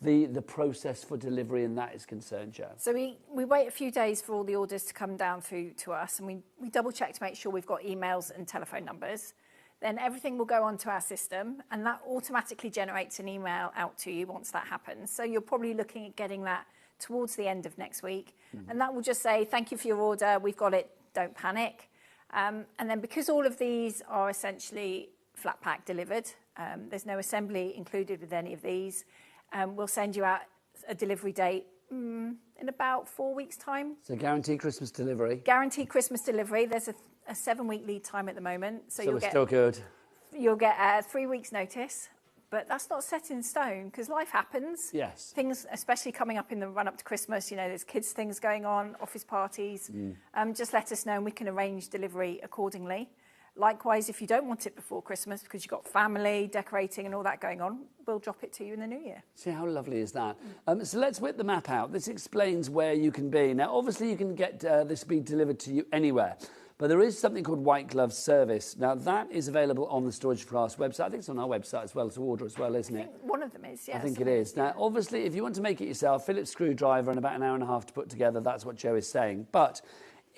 the process for delivery and that is concerned, Joe? So we wait a few days for all the orders to come down through to us, and we double check to make sure we've got emails and telephone numbers. Then everything will go onto our system, and that automatically generates an email out to you once that happens. So you're probably looking at getting that towards the end of next week. And that will just say, thank you for your order, we've got it, don't panic. And then because all of these are essentially flat pack delivered, there's no assembly included with any of these, we'll send you out a delivery date in about 4 weeks' time. So guaranteed Christmas delivery. Guaranteed Christmas delivery. There's a 7-week lead time at the moment. So we're still good. You'll get 3 weeks' notice. But that's not set in stone, because life happens. Yes. Things, especially coming up in the run-up to Christmas, you know, there's kids' things going on, office parties. Just let us know and we can arrange delivery accordingly. Likewise, if you don't want it before Christmas because you've got family, decorating and all that going on, we'll drop it to you in the new year. See, how lovely is that? So let's whip the map out. This explains where you can be. Now, obviously, you can get this be delivered to you anywhere. But there is something called white glove service. Now, that is available on the Storage for Crafts website. I think it's on our website as well to order as well, isn't it? One of them is, yes. I think it is. Now, obviously, if you want to make it yourself, Phillips screwdriver and about an hour and a half to put together, that's what Joe is saying. But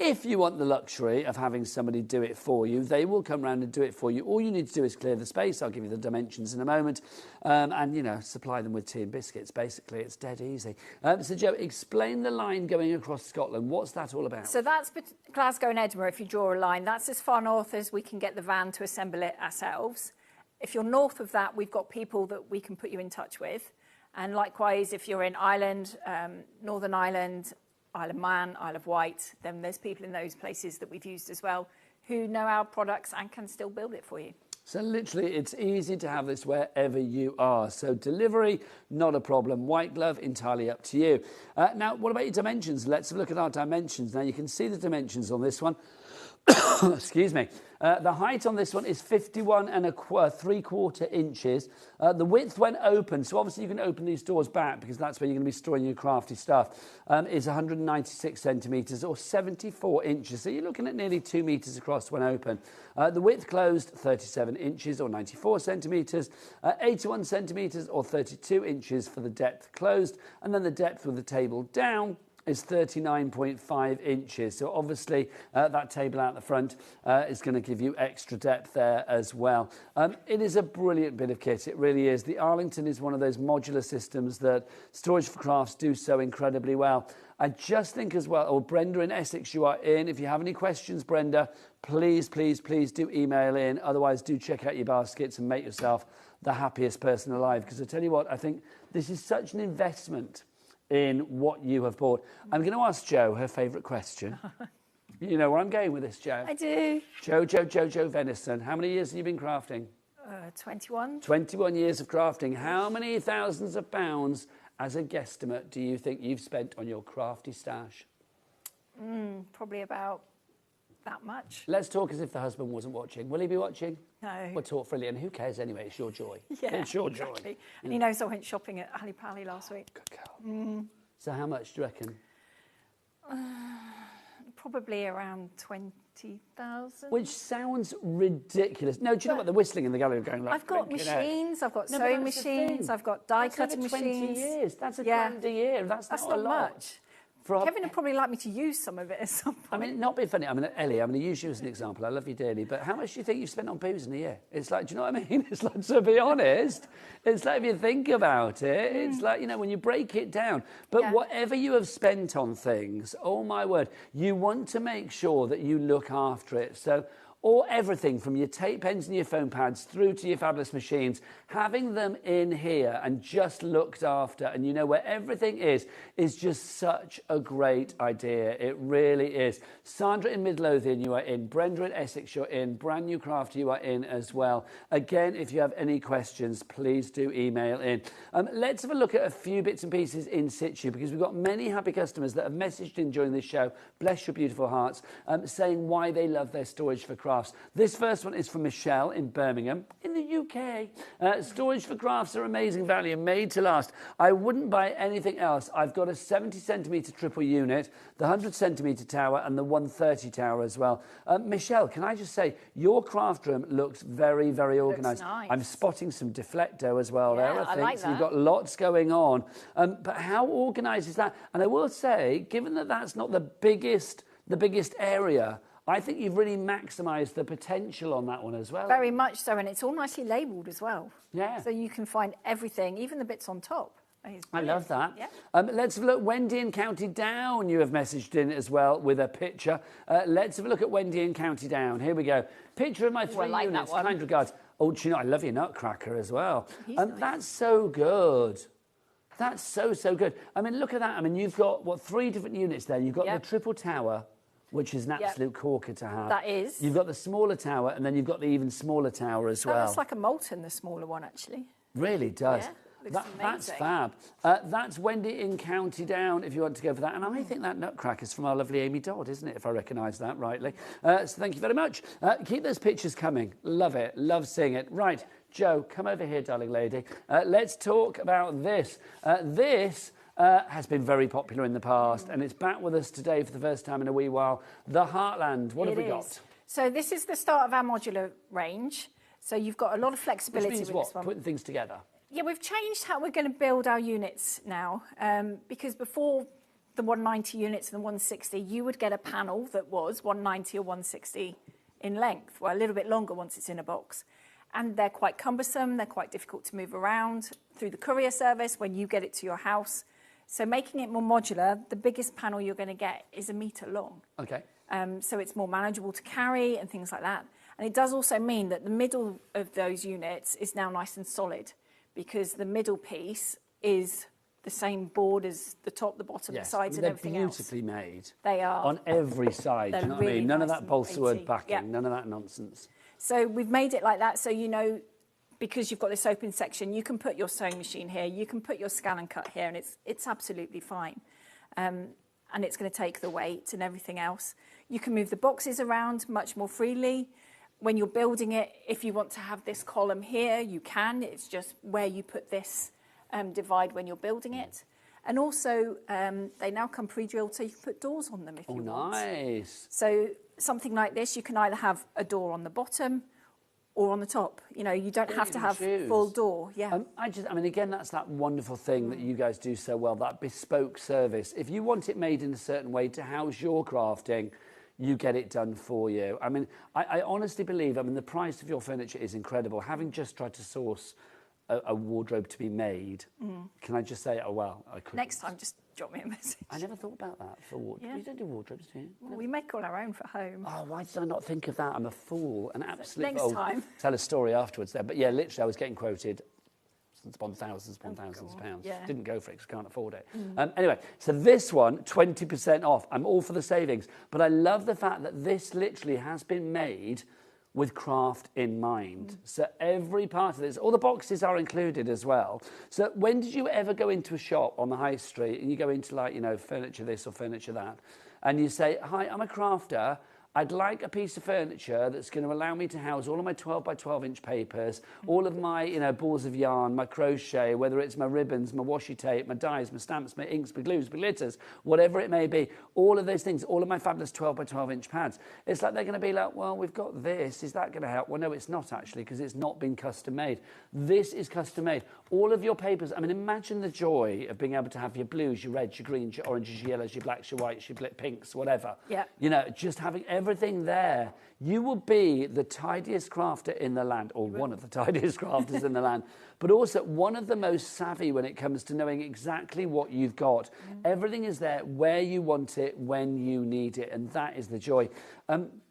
if you want the luxury of having somebody do it for you, they will come round and do it for you. All you need to do is clear the space. I'll give you the dimensions in a moment. And, you know, supply them with tea and biscuits, basically. It's dead easy. So, Joe, explain the line going across Scotland. What's that all about? So that's Glasgow and Edinburgh, if you draw a line. That's as far north as we can get the van to assemble it ourselves. If you're north of that, we've got people that we can put you in touch with. And likewise, if you're in Ireland, Northern Ireland, Isle of Man, Isle of Wight, then there's people in those places that we've used as well who know our products and can still build it for you. So literally, it's easy to have this wherever you are. So delivery, not a problem. White glove, entirely up to you. Now, what about your dimensions? Let's have a look at our dimensions. Now, you can see the dimensions on this one. Excuse me. The height on this one is 51 3/4 inches. The width when open, so obviously you can open these doors back because that's where you're going to be storing your crafty stuff, is 196 centimetres or 74 inches. So you're looking at nearly 2 metres across when open. The width closed, 37 inches or 94 centimetres, 81 centimetres or 32 inches for the depth closed, and then the depth with the table down is 39.5 inches. So obviously that table out the front is going to give you extra depth there as well. It is a brilliant bit of kit, it really is. The Arlington is one of those modular systems that Storage for Crafts do so incredibly well. I just think as well, or Brenda in Essex, you are in. If you have any questions, Brenda, please, please, please do email in. Otherwise, do check out your baskets and make yourself the happiest person alive. Because I tell you what, I think this is such an investment in what you have bought. I'm going to ask Jo her favourite question. You know where I'm going with this, Jo. I do. Jo Venison. How many years have you been crafting? 21. 21 years of crafting. How many thousands of pounds as a guesstimate do you think you've spent on your crafty stash? Probably about that much. Let's talk as if the husband wasn't watching. Will he be watching? No. We'll talk freely, and who cares anyway? It's your joy. Yeah, it's your exactly. joy. And he knows I went shopping at Ali Pali last week. Good girl. So how much do you reckon? probably around 20,000. Which sounds ridiculous. No, do you know what? The whistling in the gallery going like... I've got blinking out. machines, I've got No, but sewing that's the machines, thing. I've got die That's cutting over 20 machines. years. That's a grand a year. That's not a not lot. much. Kevin would probably like me to use some of it at some point. I mean, not being funny. I mean, Ellie, I'm going to use you as an example. I love you dearly, but how much do you think you've spent on booze in a year? It's like, do you know what I mean? It's like, to be honest, it's like if you think about it, it's like, you know, when you break it down. But whatever you have spent on things, oh my word, you want to make sure that you look after it. So, or everything from your tape pens and your foam pads through to your fabulous machines, having them in here and just looked after, and you know where everything is just such a great idea. It really is. Sandra in Midlothian, you are in. Brenda in Essex, you're in. Brand New Craft, you are in as well. Again, if you have any questions, please do email in. Let's have a look at a few bits and pieces in situ, because we've got many happy customers that have messaged in during this show, bless your beautiful hearts, saying why they love their storage for crafts. This first one is from Michelle in Birmingham, in the UK. Storage for crafts are amazing value, made to last. I wouldn't buy anything else. I've got a 70 centimetre triple unit, the 100 centimetre tower and the 130 tower as well. Michelle, can I just say, your craft room looks very, very organised. Nice. I'm spotting some Deflecto as well there, I think. like So you've that. got lots going on. But how organised is that? And I will say, given that that's not the biggest area, I think you've really maximised the potential on that one as well. Very much so, and it's all nicely labelled as well. Yeah. So you can find everything, even the bits on top. I love that. Yeah. Let's have a look. Wendy in County Down, you have messaged in as well with a picture. Let's have a look at Wendy in County Down. Here we go. Picture of my three I like that units. one. Kind regards. Oh, do you know, I love your nutcracker as well. Nice. That's so good. That's so good. I mean, look at that. I mean, you've got, what, 3 different units there. You've got the triple tower, which is an absolute corker to have. That is. You've got the smaller tower, and then you've got the even smaller tower as well. That looks like a Molten, the smaller one, actually. Really does. Yeah, looks That's amazing. fab. That's Wendy in County Down, if you want to go for that. And I think that nutcracker's from our lovely Amy Dodd, isn't it, if I recognise that rightly. So thank you very much. Keep those pictures coming. Love it. Love seeing it. Right, Jo, come over here, darling lady. Let's talk about this. This has been very popular in the past, and it's back with us today for the first time in a wee while. The Heartland. What have we got? So this is the start of our modular range. So you've got a lot of flexibility Which means with what? this one. Putting things together. Yeah, we've changed how we're going to build our units now, because before the 190 units and the 160, you would get a panel that was 190 or 160 in length, well, a little bit longer once it's in a box. And they're quite cumbersome, they're quite difficult to move around through the courier service when you get it to your house. So making it more modular, the biggest panel you're going to get is 1 metre long. Okay. So it's more manageable to carry and things like that. And it does also mean that the middle of those units is now nice and solid, because the middle piece is the same board as the top, the bottom, the sides and everything else. They're beautifully made. They are. On every side, do you know what I really mean? None of nice that and balsa wood weighty. backing, Yeah. none of that nonsense. So we've made it like that, so you know, because you've got this open section, you can put your sewing machine here, you can put your scan and cut here, and it's absolutely fine. And it's going to take the weight and everything else. You can move the boxes around much more freely. When you're building it, if you want to have this column here, you can. It's just where you put this divide when you're building it. And also, they now come pre-drilled, so you can put doors on them if you want. Nice. So something like this, you can either have a door on the bottom or on the top. You know, you don't have to have full door. Yeah. I mean, again, that's that wonderful thing that you guys do so well, that bespoke service. If you want it made in a certain way to house your crafting, you get it done for you. I mean, I honestly believe, I mean, the price of your furniture is incredible. Having just tried to source a wardrobe to be made, can I just say, oh, well, I couldn't. Next time, just drop me a message. I never thought about that for wardrobe. Yeah. You don't do wardrobes, do you? Well, we make all our own for home. Oh, why did I not think of that? I'm a fool, an absolute Next fool. time. Tell a story afterwards there. But yeah, literally, I was getting quoted upon thousands upon thousands of pounds. Yeah. Didn't go for it because I can't afford it. Anyway, so this one, 20% off. I'm all for the savings. But I love the fact that this literally has been made with craft in mind. So every part of this, all the boxes are included as well. So when did you ever go into a shop on the high street and you go into, like, you know, furniture this or furniture that, and you say, hi, I'm a crafter, I'd like a piece of furniture that's going to allow me to house all of my 12 by 12 inch papers, all of my, you know, balls of yarn, my crochet, whether it's my ribbons, my washi tape, my dies, my stamps, my inks, my glues, my glitters, whatever it may be, all of those things, all of my fabulous 12 by 12 inch pads. It's like they're going to be like, well, we've got this, is that going to help? Well, no, it's not actually, because it's not been custom made. This is custom made. All of your papers, I mean, imagine the joy of being able to have your blues, your reds, your greens, your oranges, your yellows, your blacks, your whites, your pinks, whatever. Yeah. You know, just having everything there. You will be the tidiest crafter in the land, or one of the tidiest crafters in the land, but also one of the most savvy when it comes to knowing exactly what you've got. Everything is there where you want it, when you need it, and that is the joy.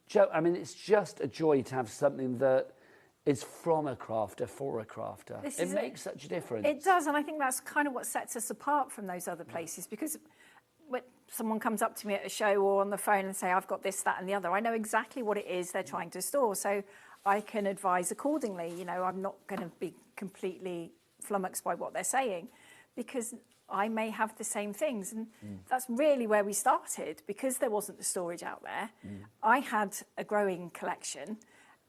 Jo, I mean, it's just a joy to have something that is from a crafter for a crafter. It makes such a difference. It does, and I think that's kind of what sets us apart from those other places, because when someone comes up to me at a show or on the phone and say, I've got this, that and the other, I know exactly what it is they're trying to store, so I can advise accordingly. You know, I'm not going to be completely flummoxed by what they're saying, because I may have the same things, and that's really where we started, because there wasn't the storage out there. I had a growing collection,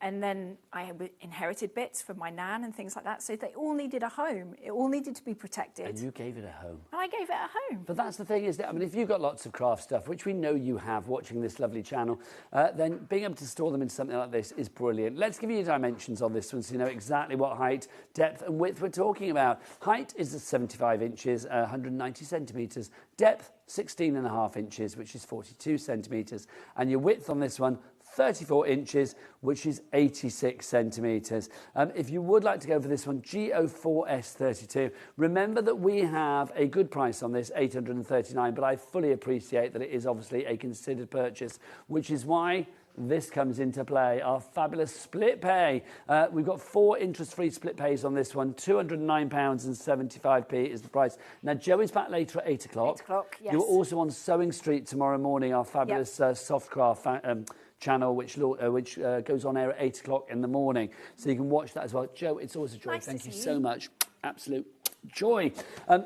and then I inherited bits from my nan and things like that. So they all needed a home. It all needed to be protected. And you gave it a home. And I gave it a home. But that's the thing, isn't it? I mean, if you've got lots of craft stuff, which we know you have watching this lovely channel, then being able to store them in something like this is brilliant. Let's give you dimensions on this one so you know exactly what height, depth and width we're talking about. Height is 75 inches, 190 centimetres. Depth, 16.5 inches, which is 42 centimetres. And your width on this one, 34 inches, which is 86 centimetres. If you would like to go for this one, GO4S32, remember that we have a good price on this, $839, but I fully appreciate that it is obviously a considered purchase, which is why this comes into play, our fabulous split pay. We've got 4 interest-free split pays on this one, £209.75 is the price. Now, Jo is back later at 8 o'clock. 8 o'clock, yes. You're also on Sewing Street tomorrow morning, our fabulous Softcraft channel, which goes on air at 8 o'clock in the morning. So you can watch that as well. Jo, it's always a joy. Nice Thank to you see so you. much. Absolute joy.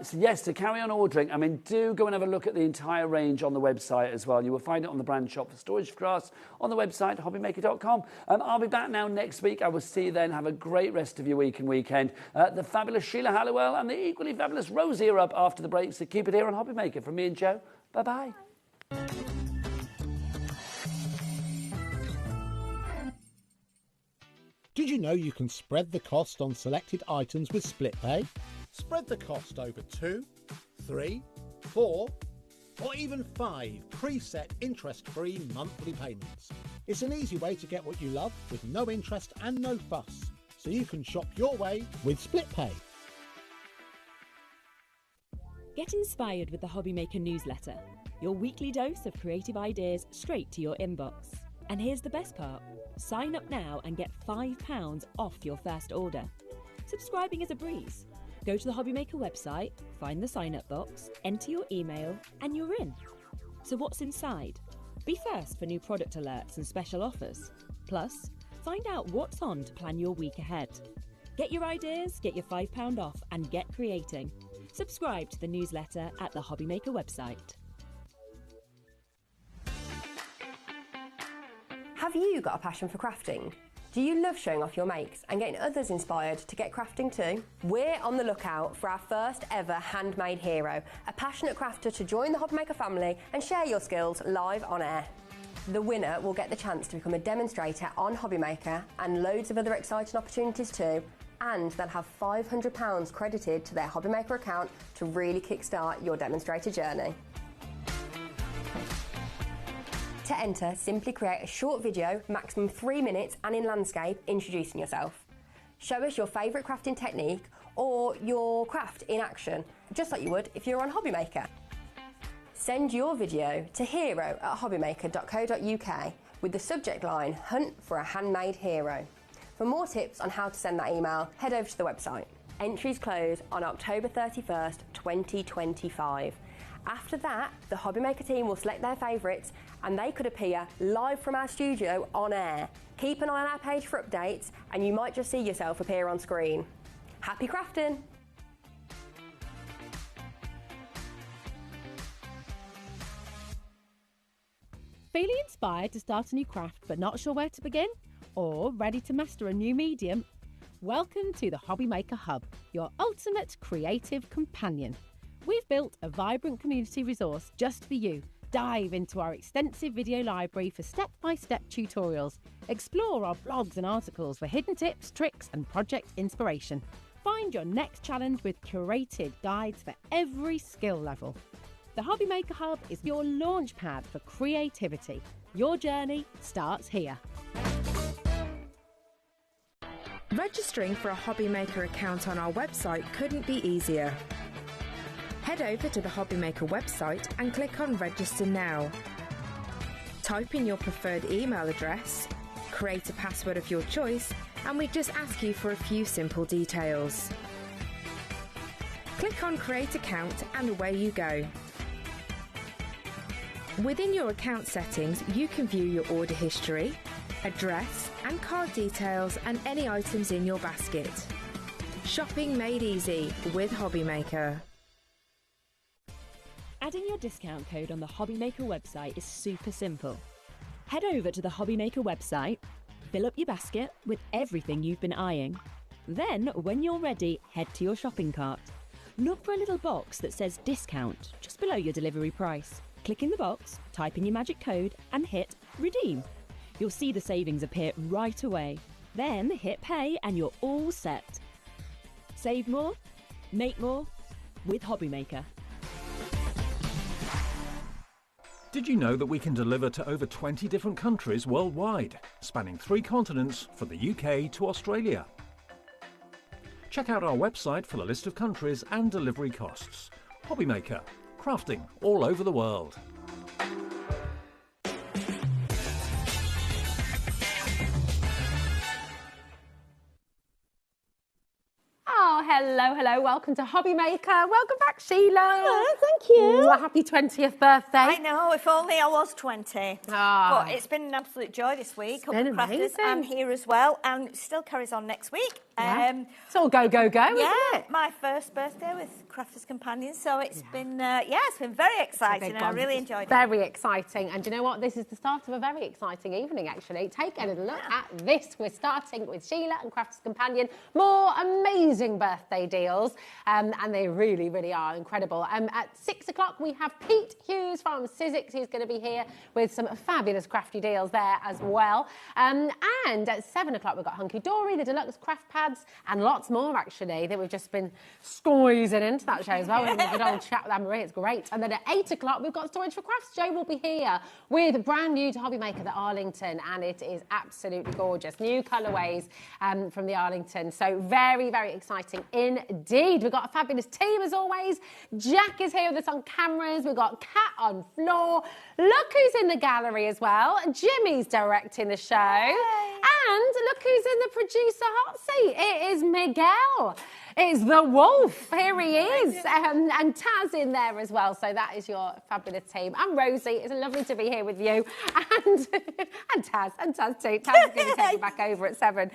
So yes, to carry on ordering, I mean, do go and have a look at the entire range on the website as well. You will find it on the brand shop for Storage for Crafts on the website, hobbymaker.com. I'll be back now next week. I will see you then. Have a great rest of your week and weekend. The fabulous Sheila Halliwell and the equally fabulous Rosie are up after the break, so keep it here on HobbyMaker. From me and Jo, bye-bye. Did you know you can spread the cost on selected items with split pay? Spread the cost over 2, 3, 4, or even 5 preset interest-free monthly payments. It's an easy way to get what you love with no interest and no fuss, so you can shop your way with split pay. Get inspired with the HobbyMaker newsletter, your weekly dose of creative ideas straight to your inbox. And here's the best part. Sign up now and get £5 off your first order. Subscribing is a breeze. Go to the HobbyMaker website, find the sign-up box, enter your email, and you're in. So what's inside? Be first for new product alerts and special offers. Plus, find out what's on to plan your week ahead. Get your ideas, get your £5 off, and get creating. Subscribe to the newsletter at the HobbyMaker website. Have you got a passion for crafting? Do you love showing off your makes and getting others inspired to get crafting too? We're on the lookout for our first ever handmade hero, a passionate crafter to join the HobbyMaker family and share your skills live on air. The winner will get the chance to become a demonstrator on HobbyMaker and loads of other exciting opportunities too, and they'll have £500 credited to their HobbyMaker account to really kickstart your demonstrator journey. To enter, simply create a short video, maximum 3 minutes and in landscape, introducing yourself. Show us your favourite crafting technique or your craft in action, just like you would if you're on HobbyMaker. Send your video to hero@hobbymaker.co.uk with the subject line, Hunt for a Handmade Hero. For more tips on how to send that email, head over to the website. Entries close on October 31st, 2025. After that, the HobbyMaker team will select their favourites and they could appear live from our studio on air. Keep an eye on our page for updates and you might just see yourself appear on screen. Happy crafting! Feeling inspired to start a new craft but not sure where to begin? Or ready to master a new medium? Welcome to the HobbyMaker Hub, your ultimate creative companion. We've built a vibrant community resource just for you. Dive into our extensive video library for step-by-step tutorials. Explore our blogs and articles for hidden tips, tricks and project inspiration. Find your next challenge with curated guides for every skill level. The HobbyMaker Hub is your launch pad for creativity. Your journey starts here. Registering for a HobbyMaker account on our website couldn't be easier. Head over to the HobbyMaker website and click on Register Now. Type in your preferred email address, create a password of your choice, and we just ask you for a few simple details. Click on Create Account and away you go. Within your account settings, you can view your order history, address and card details and any items in your basket. Shopping made easy with HobbyMaker. Adding your discount code on the HobbyMaker website is super simple. Head over to the HobbyMaker website, fill up your basket with everything you've been eyeing. Then, when you're ready, head to your shopping cart. Look for a little box that says discount just below your delivery price. Click in the box, type in your magic code and hit redeem. You'll see the savings appear right away. Then hit pay and you're all set. Save more, make more with HobbyMaker. Did you know that we can deliver to over 20 different countries worldwide, spanning 3 continents from the UK to Australia? Check out our website for the list of countries and delivery costs. HobbyMaker, crafting all over the world. Oh, hello. Welcome to HobbyMaker. Welcome back, Sheila. Oh, thank you. Well, happy 20th birthday. I know, if only I was 20. Ah. But it's been an absolute joy this week. It's been amazing. I'm here as well, and it still carries on next week. Yeah. It's all go, isn't it? My first birthday with Crafters Companions, so it's been, it's been very exciting, and I really enjoyed it. Very exciting. And do you know what? This is the start of a very exciting evening, actually. Take a little look at this. We're starting with Sheila and Crafters Companion. More amazing birthday deals, and they really, really are incredible. At 6 o'clock, we have Pete Hughes from Sizzix, who's going to be here with some fabulous crafty deals there as well. And at 7 o'clock, we've got Hunky Dory, the deluxe craft pads, and lots more, actually, that we've just been squeezing into that show as well. We're having a good old chat with Anne-Marie. It's great. And then at 8 o'clock, we've got Storage for Crafts. Joe will be here with brand new to HobbyMaker, the Arlington, and it is absolutely gorgeous. New colourways from the Arlington. So very, very exciting indeed. We've got a fabulous team, as always. Jack is here with us on cameras. We've got Kat on floor. Look who's in the gallery as well. Jimmy's directing the show. Yay. And look who's in the producer hot seat. It is Miguel. It's the wolf. Here he is. And Taz in there as well. So that is your fabulous team. And Rosie. It's lovely to be here with you. And Taz. And Taz too. Taz is going to take you back over at 7.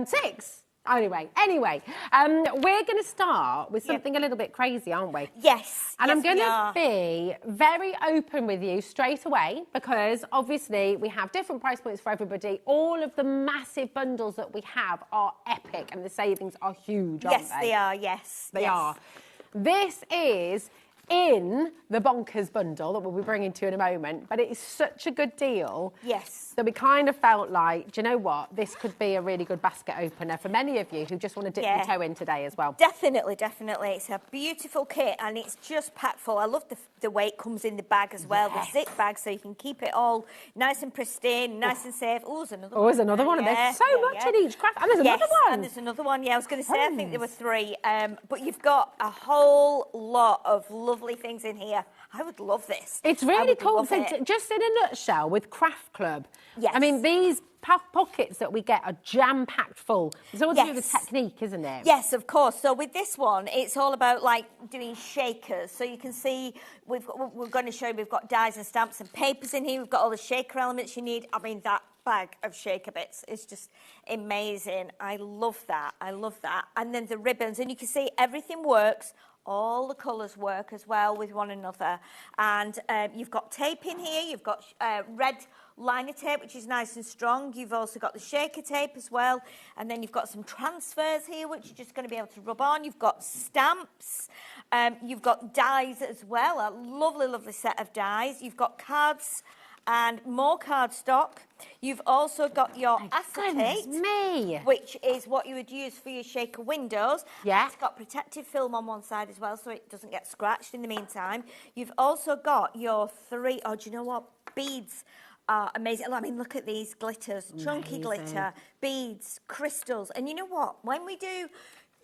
6. Anyway, we're going to start with something a little bit crazy, aren't we? Yes. And I'm going to be very open with you straight away, because obviously we have different price points for everybody. All of the massive bundles that we have are epic and the savings are huge, aren't they? Yes, they are, yes. They are. This is in the bonkers bundle that we'll be bringing to you in a moment, but it is such a good deal. Yes. That we kind of felt like, do you know what? This could be a really good basket opener for many of you who just want to dip your toe in today as well. Definitely. It's a beautiful kit and it's just packed full. I love the way it comes in the bag as well, the zip bag, so you can keep it all nice and pristine, nice and safe. Oh, there's another one. There's another one. And there's so much in each craft. And there's another one. And there's another one. Yeah, I was going to say, I think there were 3. But you've got a whole lot of lovely things in here. I would love this. It's really cool. So just in a nutshell, with Craft Club, I mean, these pockets that we get are jam-packed full. It's all to do with technique, isn't it? Yes, of course. So with this one, it's all about like doing shakers. So you can see we're going to show you we've got dies and stamps and papers in here. We've got all the shaker elements you need. I mean, that bag of shaker bits is just amazing. I love that. And then the ribbons, and you can see everything works All the colours work as well with one another. And you've got tape in here. You've got red liner tape, which is nice and strong. You've also got the shaker tape as well. And then you've got some transfers here, which you're just going to be able to rub on. You've got stamps. You've got dies as well. A lovely, lovely set of dies. You've got cards and more cardstock. You've also got your acetate, which is what you would use for your shaker windows. Yeah. It's got protective film on one side as well, so it doesn't get scratched in the meantime. You've also got your do you know what? Beads are amazing. I mean, look at these glitters, chunky glitter, beads, crystals. And you know what? When we do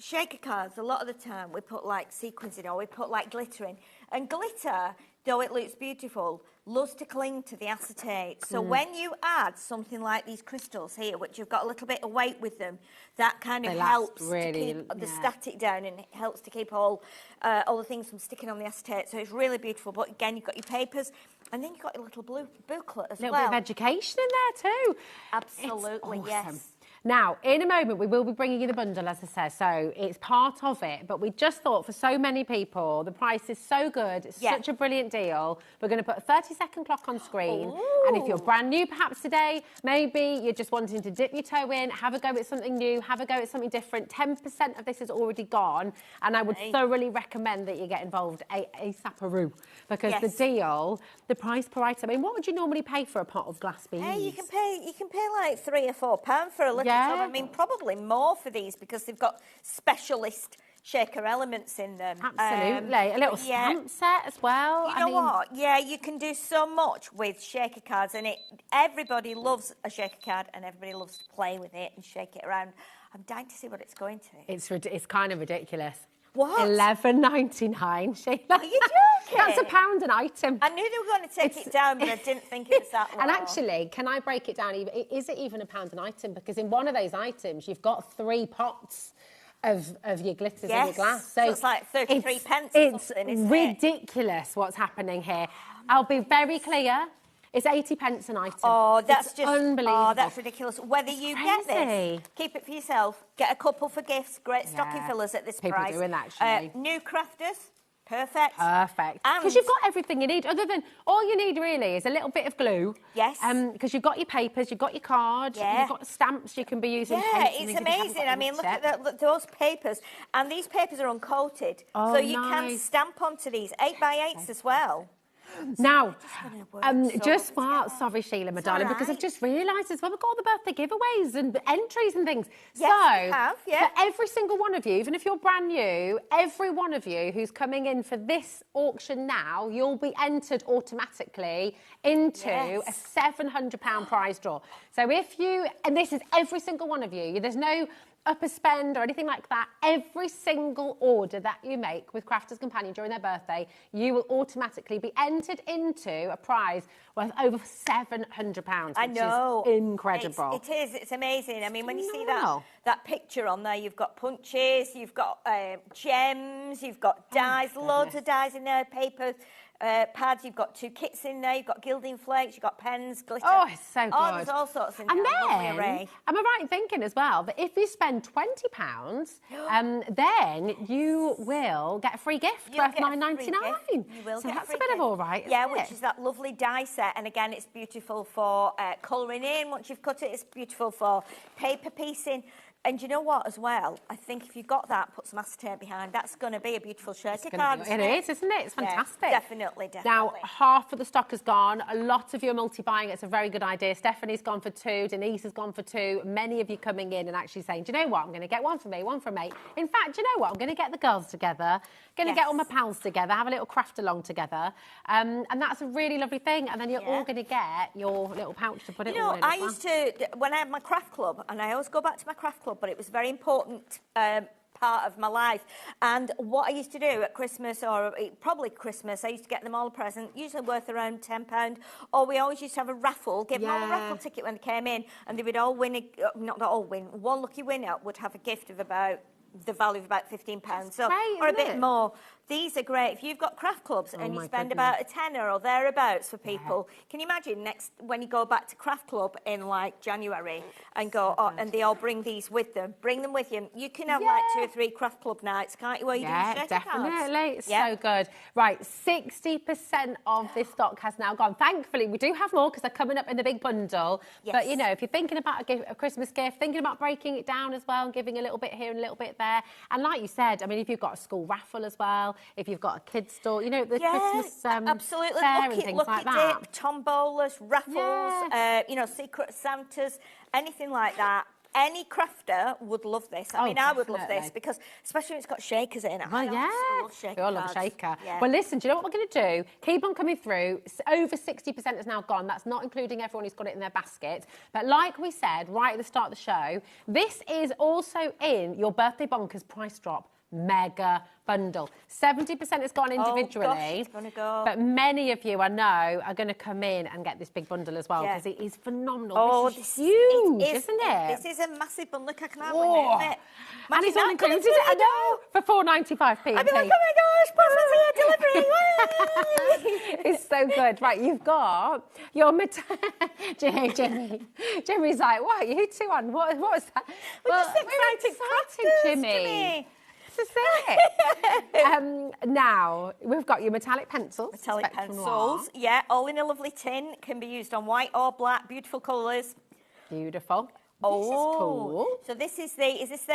shaker cards, a lot of the time we put like sequins in or we put like glitter in. And glitter, though it looks beautiful, loves to cling to the acetate. So when you add something like these crystals here, which have got a little bit of weight with them, that kind of helps to keep the static down, and it helps to keep all the things from sticking on the acetate. So it's really beautiful. But again, you've got your papers, and then you've got your little blue booklet as well. A little bit of education in there too. Absolutely, It's yes. awesome. Now, in a moment, we will be bringing you the bundle, as I said, so it's part of it. But we just thought for so many people, the price is so good. It's such a brilliant deal. We're going to put a 30-second clock on screen. Ooh. And if you're brand new, perhaps today, maybe you're just wanting to dip your toe in, have a go at something new, have a go at something different. 10% of this is already gone. And I would thoroughly recommend that you get involved ASAP-aroo. Because the deal, the price per item, I mean, what would you normally pay for a pot of glass beads? Hey, you can pay like £3 or £4 for a little tub. I mean, probably more for these because they've got specialist shaker elements in them. Absolutely. A little stamp set as well. You know what? Yeah, you can do so much with shaker cards, and everybody loves a shaker card and everybody loves to play with it and shake it around. I'm dying to see what it's going to. It's kind of ridiculous. What? $11.99, Sheila. Are you joking? That's £1 an item. I knew they were going to take it down, but I didn't think it was that low. And actually, can I break it down? Is it even £1 an item? Because in one of those items, you've got 3 pots of your glitters and your glass. So it's like 33 pence or something, isn't it? It's ridiculous what's happening here. I'll be very clear. It's 80 pence an item. Oh, that's just unbelievable. Oh, that's ridiculous. Whether you get this, keep it for yourself, get a couple for gifts, great stocking fillers at this price. People doing that, actually. New crafters, perfect. Perfect. Because you've got everything you need, other than, all you need really is a little bit of glue. Yes. Because you've got your papers, you've got your card, you've got stamps you can be using. Yeah, it's amazing. I mean, look at those papers. And these papers are uncoated. Oh, so you can stamp onto these 8x8s as well. Now, sorry, Sheila, my darling, because I've just realised as well, we've got all the birthday giveaways and entries and things. Yes, for every single one of you, even if you're brand new, every one of you who's coming in for this auction now, you'll be entered automatically into a £700 prize draw. So if you, and this is every single one of you, there's no upper spend or anything like that. Every single order that you make with Crafters Companion during their birthday, you will automatically be entered into a prize worth over £700. I know. Is incredible. It is. It's amazing. I mean, when you see that picture on there, you've got punches, you've got gems, you've got dies, loads of dies in there, papers. Pads, you've got 2 kits in there, you've got gilding flakes, you've got pens, glitter. Oh, it's so good. Oh, there's all sorts in there. And Lovely array. am I right in thinking as well that if you spend £20, then you will get a free gift worth $9.99? You will so get that's a a bit of all right, isn't it? which is that lovely die set. And again, it's beautiful for colouring in. Once you've cut it, it's beautiful for paper piecing. And you know what, as well? I think if you got that, put some acetate behind, that's going to be a beautiful shaker card. It is, isn't it? It's fantastic. Yeah, definitely. Now, half of the stock has gone. A lot of you are multi-buying. It's a very good idea. Stephanie's gone for 2. Denise has gone for 2. Many of you coming in and actually saying, do you know what? I'm going to get one for me, one for mate. In fact, do you know what? I'm going to get the girls together, going to get all my pals together, have a little craft along together. And that's a really lovely thing. And then you're all going to get your little pouch to put it all in. I used to, when I had my craft club, and I always go back to my craft club, but it was very important part of my life. And what I used to do at Christmas, or probably Christmas, I used to get them all a present, usually worth around £10. Or we always used to have a raffle, give them all a raffle ticket when they came in, and they would all win, not all win, one lucky winner would have a gift of about the value of about £15, so, or a bit more. These are great. If you've got craft clubs and you my spend goodness. about a tenner or thereabouts for people, can you imagine when you go back to craft club in like January and go, and they all bring these with them, bring them with you. You can have like 2 or 3 craft club nights, can't you? Where you do shaker definitely. cards. So good. Right, 60% of this stock has now gone. Thankfully, we do have more because they're coming up in the big bundle. Yes. But, you know, if you're thinking about a Christmas gift, thinking about breaking it down as well and giving a little bit here and a little bit there. And like you said, I mean, if you've got a school raffle as well, if you've got a kids' store, you know, the Christmas absolutely. fair and things like that. Dip, tombolas, raffles, you know, secret Santas, anything like that. Any crafter would love this. I mean, I would love this because, especially when it's got shakers in it. Oh, yeah. I love shaker We all love a cards. shaker. Yeah. Well, listen, do you know what we're going to do? Keep on coming through. Over 60% has now gone. That's not including everyone who's got it in their basket. But like we said right at the start of the show, this is also in your Birthday Bonkers price drop mega bundle. 70% has gone individually. Oh, gosh, it's gonna go. But many of you, I know, are going to come in and get this big bundle as well because it is phenomenal. Oh, this is huge, isn't it? This is a massive bundle. Look, I can have Oh. one, isn't it? And it's Imagine all that coming included, through I the know, for £4.95p. I'd be like, oh my gosh, delivery. It's so good. Right, you've got your Jimmy's like, what are you two on? What was that? We're just excited crafters, Jimmy. This is it. Now, we've got your metallic pencils. Metallic Spectrum pencils, Noir. yeah, all in a lovely tin. Can be used on white or black. Beautiful colours. Beautiful. Oh, This is cool. So this is it's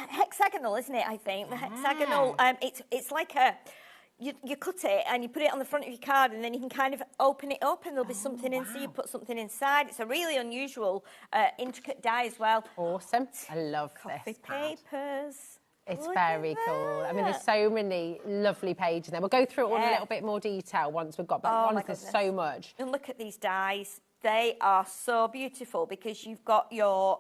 hexagonal, isn't it? I think the hexagonal. It's like a. You cut it and you put it on the front of your card and then you can kind of open it up and there'll be something in, so you put something inside. It's a really unusual, intricate die as well. Awesome. I love this. Coffee papers. It's very cool. I mean, there's so many lovely pages there. We'll go through it all in a little bit more detail once we've got back. Oh, Honestly, there's so much. And look at these dies. They are so beautiful because you've got your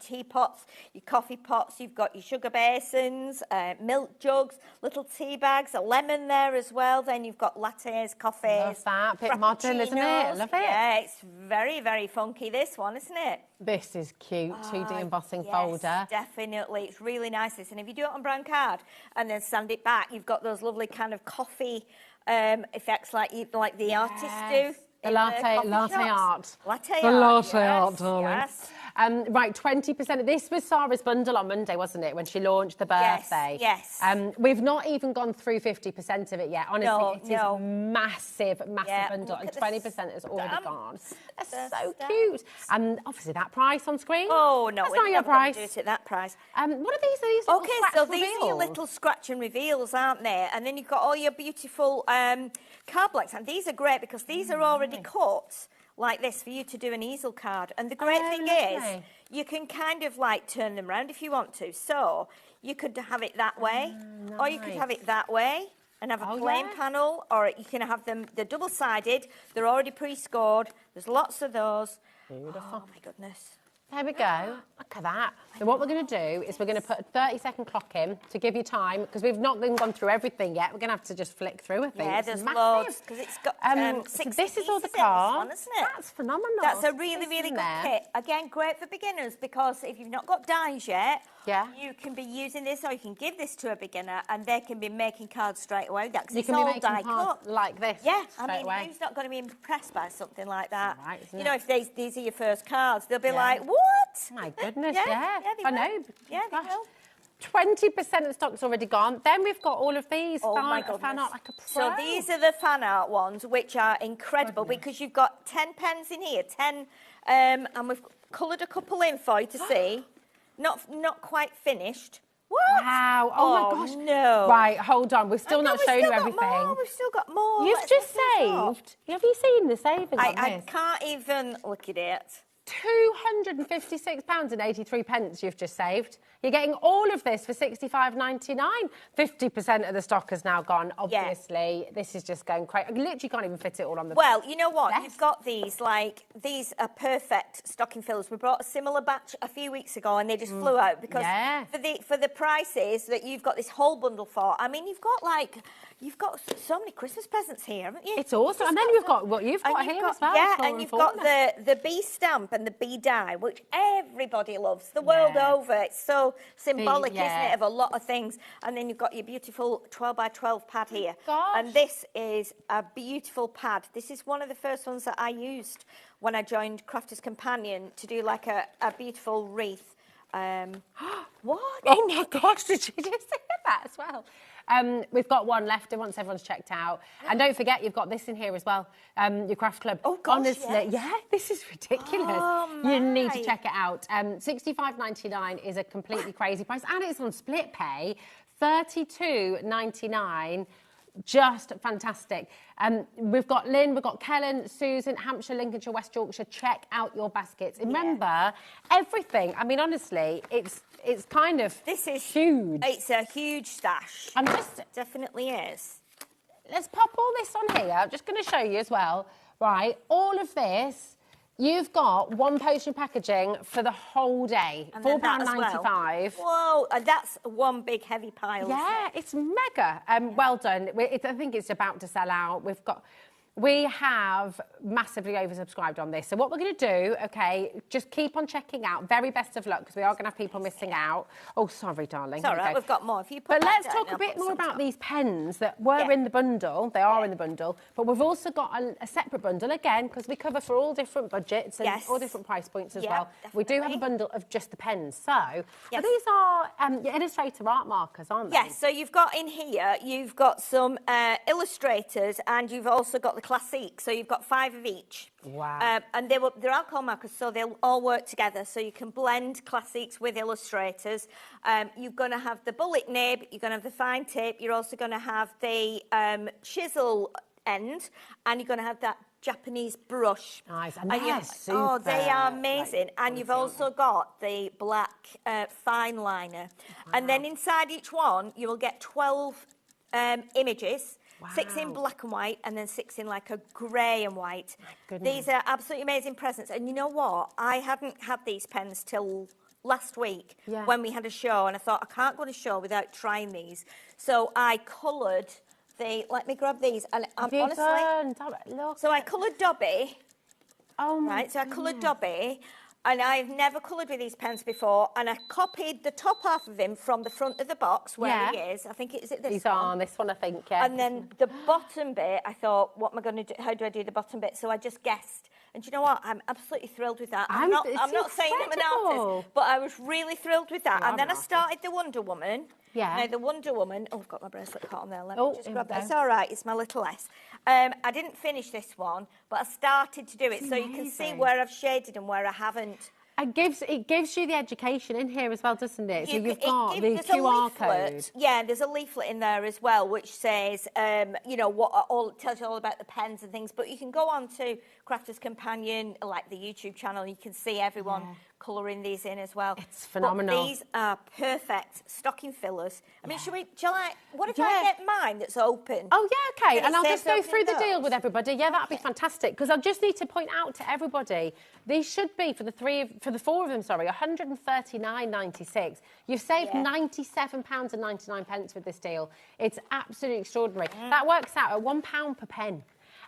teapots, your coffee pots, you've got your sugar basins, milk jugs, little tea bags, a lemon there as well. Then you've got lattes, coffees. Love that. Bit modern, isn't it? frappuccinos. Love it. Yeah, it's very, very funky, this one, isn't it? This is cute. 2D embossing yes, folder. Definitely. It's really nice, this. And if you do it on brown card and then sand it back, you've got those lovely kind of coffee effects like the artists do. The latte art. Latte the art. latte art, darling. Yes. Right, 20%. This was Sarah's bundle on Monday, wasn't it, when she launched the birthday? Yes. We've not even gone through 50% of it yet. Honestly, it is massive bundle, and 20% has already gone. That's so cute. And obviously that price on screen. Oh no, that's not your price. Do it at that price. What are these? These little Okay, scratch so reveals? these are your little scratch and reveals, aren't they? And then you've got all your beautiful card blocks, and these are great because these are already cut like this for you to do an easel card. And the great thing is, you can kind of like turn them around if you want to. So you could have it that way, or you could have it that way and have a plain panel, or you can have them, they're double-sided, they're already pre-scored, there's lots of those. Beautiful. Oh my goodness. There we go. Look at that. So what we're going to do is we're going to put a 30-second clock in to give you time, because we've not even gone through everything yet. We're going to have to just flick through, I think. Yeah, there's loads, because it's got so this is all the cards. isn't it? That's phenomenal. That's a really, really good kit. Again, great for beginners, because if you've not got dies yet, you can be using this, or you can give this to a beginner, and they can be making cards straight away with that, because You it's can be all making die cards cut. like this. Yeah, straight I mean, away. who's not going to be impressed by something like that? Right, isn't you know, it? if these are your first cards, they'll be Yeah. like, what? My goodness, Yeah, yeah. they I will. know. Yeah, they will. 20% of the stock's already gone. Then we've got all of these Oh my fan goodness. art like a pro. So these are the fan art ones, which are incredible because you've got 10 pens in here, 10, and we've coloured a couple in for you to see. Not quite finished. What? Wow. Oh, my gosh. No. Right, hold on. We've still not shown you everything. We've still got more. You've just saved. Have you seen the savings on I this? can't even look at it. £256.83 you've just saved. You're getting all of this for $65.99. 50% of the stock has now gone. Obviously, this is just going crazy. I literally can't even fit it all on the Well, you know what? desk. You've got these, these are perfect stocking fillers. We brought a similar batch a few weeks ago and they just flew out because for the prices that you've got this whole bundle for, I mean, you've got so many Christmas presents here, haven't you? It's awesome. And then you've got what you've got here as well. Yeah, Flora and you've Fauna. got the bee stamp, and the bee die, which everybody loves the world over. It's so symbolic, isn't it, of a lot of things. And then you've got your beautiful 12 by 12 pad here. And this is a beautiful pad. This is one of the first ones that I used when I joined Crafter's Companion to do like a beautiful wreath. What? Oh my gosh, did you just say that as well? We've got one left once everyone's checked out. And don't forget, you've got this in here as well, your craft club. Oh, gosh, honestly, yeah, this is ridiculous. Oh, you need to check it out. $65.99 is a completely crazy price, and it's on split pay. $32.99. Just fantastic. We've got Lynn, we've got Kellen, Susan, Hampshire, Lincolnshire, West Yorkshire. Check out your baskets. Remember, everything. I mean, honestly, it's kind of huge. It's a huge stash. It definitely is. Let's pop all this on here. I'm just going to show you as well. Right, all of this. You've got one postage packaging for the whole day. £4.95. Whoa, and that's one big heavy pile. Yeah, it's mega. Well done. I think it's about to sell out. We have massively oversubscribed on this. So what we're going to do, okay, just keep on checking out. Very best of luck, because we are going to have people missing out. Oh, sorry, darling. It's all right, we've got more. If you put but let's talk a bit more about these pens that were in the bundle. They are in the bundle. But we've also got a separate bundle, again, because we cover for all different budgets and all different price points as well. Definitely. We do have a bundle of just the pens. So these are your Illustrator art markers, aren't they? Yes, so you've got in here, you've got some illustrators, and you've also got the classiques. So you've got 5 of each. Wow. And they're alcohol markers, so they'll all work together. So you can blend classiques with illustrators. You're going to have the bullet nib, you're going to have the fine tip, you're also going to have the chisel end, and you're going to have that Japanese brush. Nice. And they are amazing. And you've also got the black fine liner. Wow. And then inside each one, you will get 12 images. Wow. 6 in black and white, and then 6 in like a grey and white. These are absolutely amazing presents. And you know what? I hadn't had these pens till last week when we had a show, and I thought, I can't go to a show without trying these. So I coloured let me grab these. And honestly, so I coloured Dobby. Oh, right, so I coloured Dobby. And I've never coloured with these pens before, and I copied the top half of him from the front of the box where he is. I think is it this He's one? on this one, I think, yeah. And then the bottom bit, I thought, what am I going to do? How do I do the bottom bit? So I just guessed. And do you know what? I'm absolutely thrilled with that. I'm not saying I'm an artist, but I was really thrilled with that. And then I started the Wonder Woman. Yeah. Now, the Wonder Woman... Oh, I've got my bracelet caught on there. Let me just grab that. It's all right. It's my little S. I didn't finish this one, but I started to do it. So you can see where I've shaded and where I haven't. It gives you the education in here as well, doesn't it? So you've got the QR code. Yeah, there's a leaflet in there as well, which says, you know, tells you all about the pens and things. But you can go on to Crafter's Companion, like the YouTube channel, and you can see everyone colouring these in as well. It's phenomenal. But these are perfect stocking fillers. I mean, what if I get mine that's open? Oh, yeah, okay. And I'll just go through the deal with everybody. Yeah, that'd be fantastic. Because I just need to point out to everybody, these should be, for the 4 of them, $139.96. You've saved £97.99 with this deal. It's absolutely extraordinary. That works out at £1 per pen.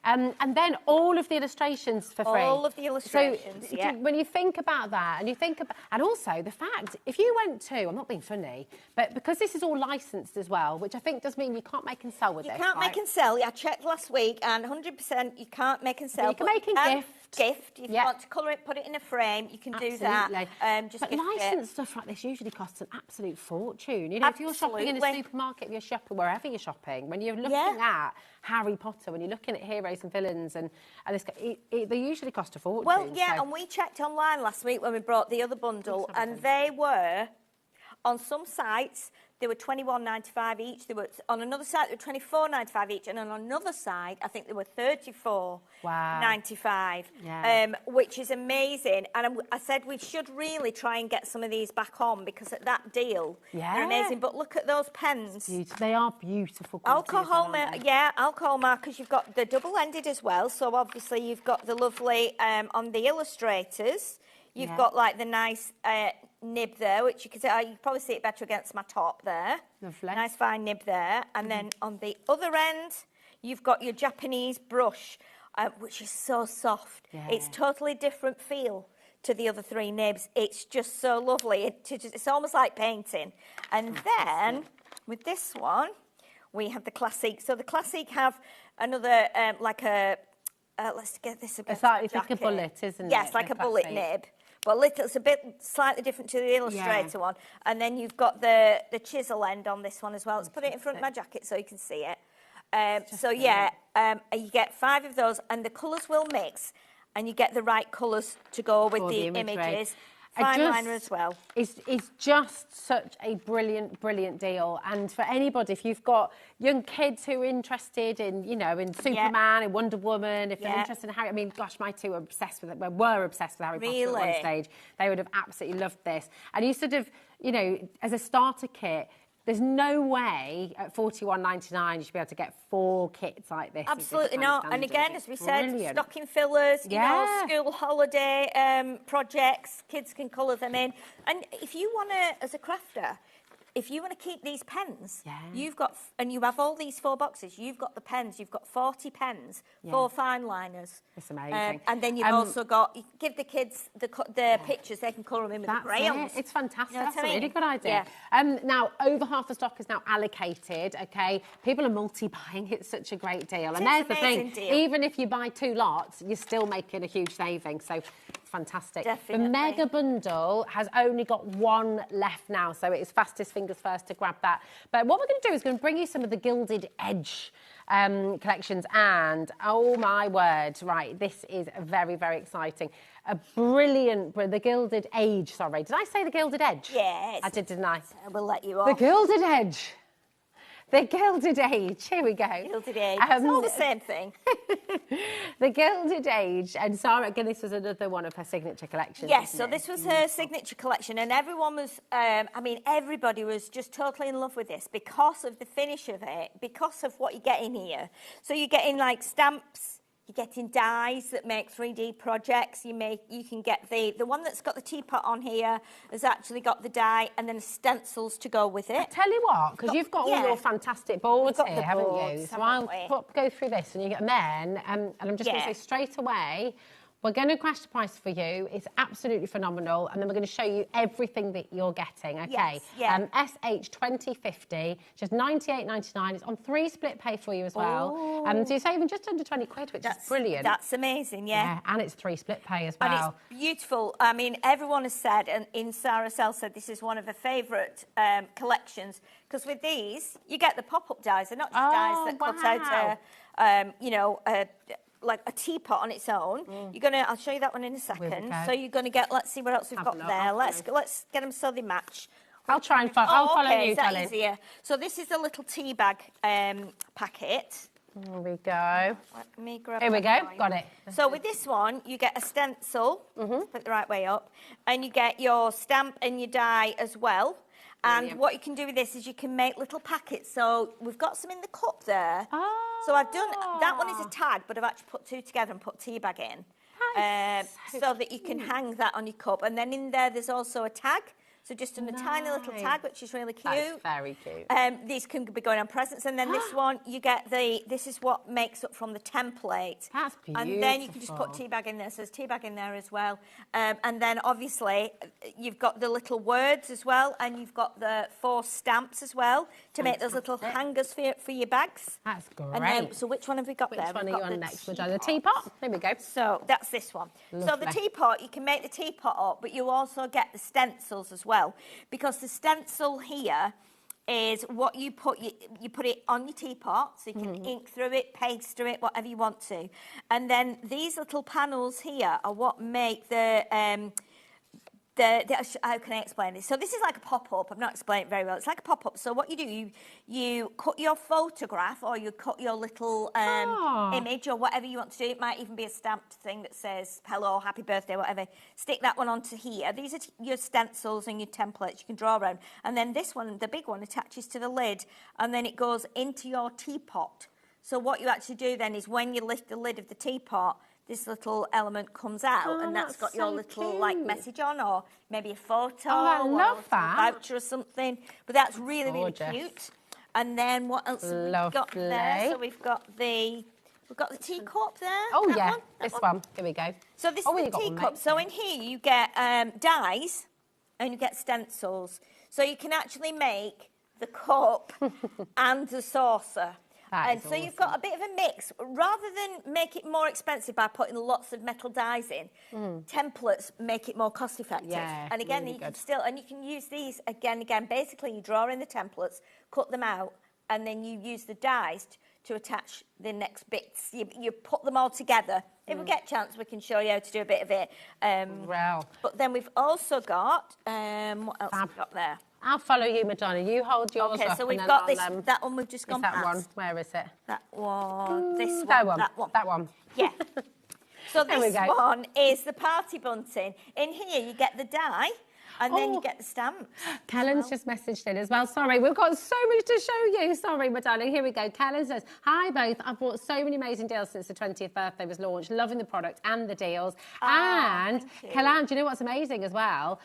And then all of the illustrations for free. All of the illustrations, so, when you think about that, and also the fact, if you went to, I'm not being funny, but because this is all licensed as well, which I think does mean you can't make and sell with this. You can't make and sell. I checked last week, and 100% you can't make and sell. But you can make and gift. If you want to colour it, put it in a frame, you can do that. But licensed stuff like this usually costs an absolute fortune. You know, if you're shopping in a supermarket, if you're shopping wherever you're shopping, when you're looking at Harry Potter, when you're looking at heroes and villains, and this, they usually cost a fortune. Well, and we checked online last week when we brought the other bundle, and they were, on some sites, they were $21.95 each. They were on another site, they were $24.95 each, and on another side, I think they were $34.95. Which is amazing. And I said we should really try and get some of these back on, because at that deal, they're amazing. But look at those pens. They are beautiful. Alcohol markers. You've got the double-ended as well. So obviously you've got the lovely on the illustrators. You've got like the nice nib there, which you can see. You can probably see it better against my top there. Lovely. Nice fine nib there. And then on the other end, you've got your Japanese brush, which is so soft. It's totally different feel to the other 3 nibs. It's just so lovely. It's almost like painting. And then with this one, we have the Classic. So the Classic have another, like a, let's get this a bit. It's like a bullet, isn't it? Yes, like The a bullet Classic. nib. But it's a bit slightly different to the Illustrator one. And then you've got the chisel end on this one as well. Let's put it in front of my jacket so you can see it. You get 5 of those, and the colours will mix, and you get the right colours to go with the images. Fine liner as well. It's just such a brilliant deal. And for anybody, if you've got young kids who are interested in, in Superman, in Wonder Woman, if they're interested in Harry, I mean, gosh, my 2 are obsessed with it. Were obsessed with Harry Potter at one stage. They would have absolutely loved this. And you sort of, as a starter kit, there's no way at $41.99 you should be able to get 4 kits like this. Absolutely not. And again, as we said, stocking fillers, school holiday projects, kids can colour them in. And if you want to, as a crafter, if you want to keep these pens, you've got, and you have all these 4 boxes, you've got the pens, you've got 40 pens, 4 fine liners. It's amazing. And then you've also got, you give the kids the pictures, they can colour them in with the crayons. It's fantastic. You know That's a really good idea. Now, over half the stock is now allocated, okay? People are multi-buying. It's such a great deal. And there's the thing, even if you buy 2 lots, you're still making a huge saving. So it's fantastic. Definitely. The mega bundle has only got 1 left now, so it's fastest fingers first to grab that. But what we're going to do is going to bring you some of the Gilded Edge collections, and oh my word, right, this is very exciting. A brilliant, the Gilded Age, sorry. Did I say the Gilded Edge? Yes. I did, didn't I? We'll let you off. The Gilded Edge. The Gilded Age. Here we go. Gilded Age. It's all the same thing. The Gilded Age. And Sarah, again, this was another one of her signature collections. Yes, so this was her signature collection, and everyone was, everybody was just totally in love with this because of the finish of it, because of what you get in here. So you're getting like stamps, you're getting dies that make 3D projects. You can get the one that's got the teapot on here has actually got the die and then stencils to go with it. I tell you what, because you've got all your fantastic boards got here, the haven't boards, you? So haven't I'll go through this and you get them then, and I'm just going to say straight away, we're going to crash the price for you. It's absolutely phenomenal. And then we're going to show you everything that you're getting, okay? SH2050, just $98.99. It's on 3 split pay for you as well. So you're saving just under 20 quid, which is brilliant. That's amazing, and it's 3 split pay as well. And it's beautiful. I mean, everyone has said, and in Sarah Sell said this is one of her favourite collections, because with these, you get the pop-up dies. They're not just dies that cut out, like a teapot on its own. I'll show you that one in a second. So you're gonna get, let's see what else we've got there. Let's get them so they match. I'll try and I'll follow you, darling. Easier. So this is a little tea bag packet. Here we go. Let me grab Here we go, got it. So with this one, you get a stencil, put it the right way up, and you get your stamp and your die as well. And what you can do with this is you can make little packets. So we've got some in the cup there. So I've done, that one is a tag, but I've actually put 2 together and put tea bag in. So that you can hang that on your cup. And then in there's also a tag. So just a tiny little tag, which is really cute. That's very cute. These can be going on presents. And then this one, you get this is what makes up from the template. That's beautiful. And then you can just put tea bag in there. So there's tea bag in there as well. And then obviously, you've got the little words as well. And you've got the 4 stamps as well to make those little hangers for your bags. That's great. And then, so which one have we got there? Which one are you on next? The teapot. There we go. So that's this one. Lovely. So the teapot, you can make the teapot up, but you also get the stencils as well. Because the stencil here is what you put it on your teapot, so you can ink through it, paste through it, whatever you want to. And then these little panels here are what make how can I explain this? So this is like a pop-up. I'm not explaining it very well. It's like a pop-up. So what you do, you cut your photograph or you cut your little image or whatever you want to do. It might even be a stamped thing that says, hello, happy birthday, whatever. Stick that one onto here. These are your stencils and your templates you can draw around. And then this one, the big one, attaches to the lid and then it goes into your teapot. So what you actually do then is when you lift the lid of the teapot, this little element comes out and that's got your little like message on or maybe a photo or a voucher or something. But that's really, really cute. And then what else have we got there? So we've got the We've got the teacup there. Oh, that yeah, one, that this one. Here we go. So this Oh, is you the got one, teacup. mate. So in here you get dies and you get stencils. So you can actually make the cup and the saucer. That is so you've got a bit of a mix. Rather than make it more expensive by putting lots of metal dies in, templates make it more cost effective. Yeah, and again, really you can good. and you can use these again. Basically, you draw in the templates, cut them out, and then you use the dies to attach the next bits. You put them all together. If we get a chance, we can show you how to do a bit of it. Well. But then we've also got, what else have we got there? I'll follow you, Madonna. You hold yours Okay, up so and we've then got I'll, this, that one we've just gone that past. one? Where is it? That one, this one, That one. that one. That one. Yeah. So There we this go. one is the party bunting. In here you get the die and then you get the stamps. Kellen's just messaged in as well. Sorry, we've got so much to show you. Sorry, my darling. Here we go. Kellen says, hi both. I've bought so many amazing deals since the 20th birthday was launched. Loving the product and the deals. And Kellen, do you know what's amazing as well?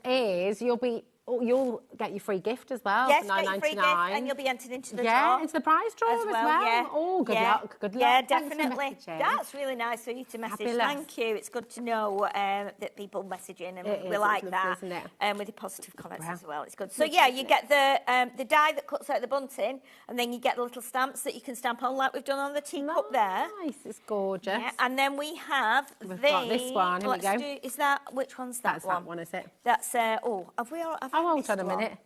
Is you'll get your free gift as well. Yes, for get your free gift and you'll be entered into the draw. Yeah, it's the prize draw as well. Yeah. Oh, good luck. Good luck. Yeah, Thanks for definitely. messaging. That's really nice for you to message. Fabulous. Thank you. It's good to know that people message in, and It we is, like it's that. lovely, isn't it? With the positive comments Wow. as well. It's good. So yeah, you get the die that cuts out the bunting, and then you get the little stamps that you can stamp on, like we've done on the teacup there. Nice, it's gorgeous. Yeah, and then we have We've got this one. Here we go. Is that which one's that That's one? that one, is it? That's have we all? Have I hold missed on a one? minute.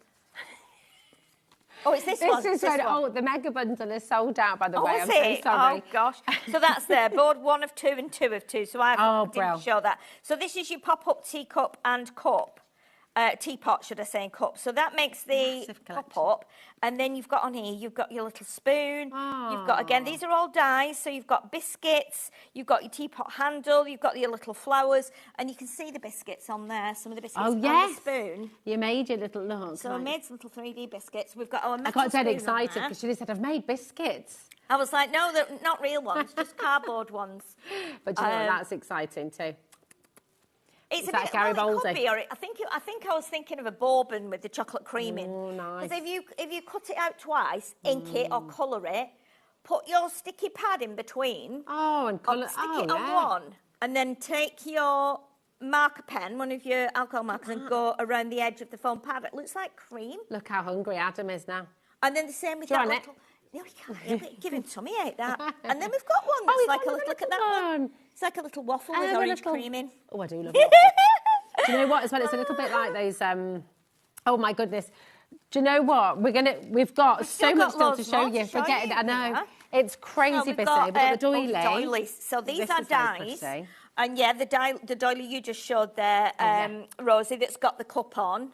Oh, it's this one. This is this when, one. oh, the mega bundle is sold out, by the way. is I'm it? so sorry. Oh, gosh. So that's there. Board 1 of 2 and 2 of 2. So I didn't brill. show that. So this is your pop-up teacup and cup. Teapot, should I say, and cup. So that makes the cup up. And then you've got on here, you've got your little spoon. You've got, again, these are all dies. So you've got biscuits. You've got your teapot handle. You've got your little flowers. And you can see the biscuits on there, some of the biscuits on the spoon. You made your little look. So I made some little 3D biscuits. We've got our metal I got dead spoon on excited there. because Sheila said, I've made biscuits. I was like, no, they're not real ones, just cardboard ones. But do you know what? That's exciting too. It's Is a that bit, Garibaldi? It could be, or I think I was thinking of a bourbon with the chocolate cream in. Oh, nice. Because if you cut it out twice, ink it or colour it, put your sticky pad in between. Oh, and colour. Stick it on one, and then take your marker pen, one of your alcohol markers, and go around the edge of the foam pad. It looks like cream. Look how hungry Adam is now. And then the same with Do you that want it? little. No, you can't. Give him tummy ache that. And then we've got one that's like a little. Look at that one. It's like a little waffle with orange cream in. Oh, I do love it. Do you know what? As well, it's a little bit like those. Oh my goodness. Do you know what? We've got so much still to show you. Forget it. I know. It's crazy busy. We've got the doily. Doilies. So these are is very dies. pretty. And yeah, the doily you just showed there, Rosie, that's got the cup on.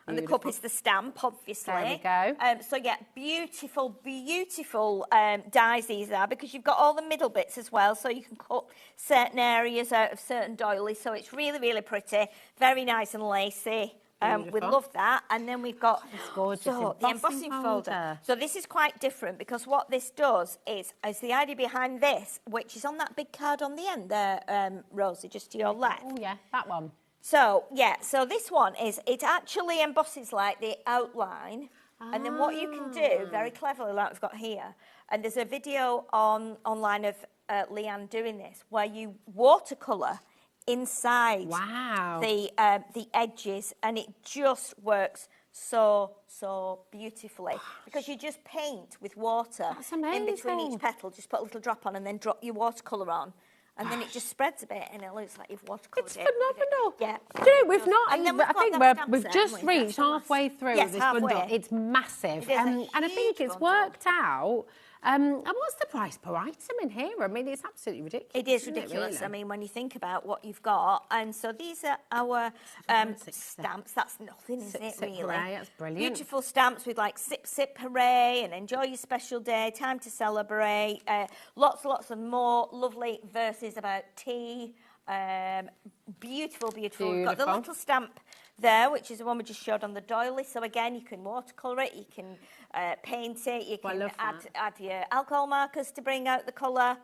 And the cup is the stamp, obviously. There we go. So yeah, beautiful, beautiful dies these are, because you've got all the middle bits as well, so you can cut certain areas out of certain doilies. So it's really, really pretty, very nice and lacy. We love that. And then we've got the embossing folder. So this is quite different, because what this does is the idea behind this, which is on that big card on the end there, Rosie, just to your left. Oh yeah, that one. So, yeah, so this one is, it actually embosses like the outline. And then what you can do, very cleverly, like we've got here, and there's a video online of Leanne doing this, where you watercolour inside the edges, and it just works so beautifully, because you just paint with water in between each petal, just put a little drop on and then drop your watercolour on. And then it just spreads a bit, and it looks like you've watercoloured it. It's phenomenal. Yeah. Do you know, we've not. And then I think we've just reached halfway through Yes, this halfway. bundle. It's massive, It is a and I think huge it's worked out. And what's the price per item in here? I mean, it's absolutely ridiculous. It is isn't ridiculous. really? I mean, when you think about what you've got. And so these are our stamps. That's nothing, is it, Sip, really? hooray, that's brilliant. Beautiful stamps with like sip, sip, hooray, and enjoy your special day, time to celebrate. Lots of more lovely verses about tea. Beautiful. We've got the little stamp there, which is the one we just showed on the doily. So again, you can watercolour it, you can paint it, you can add your alcohol markers to bring out the colour.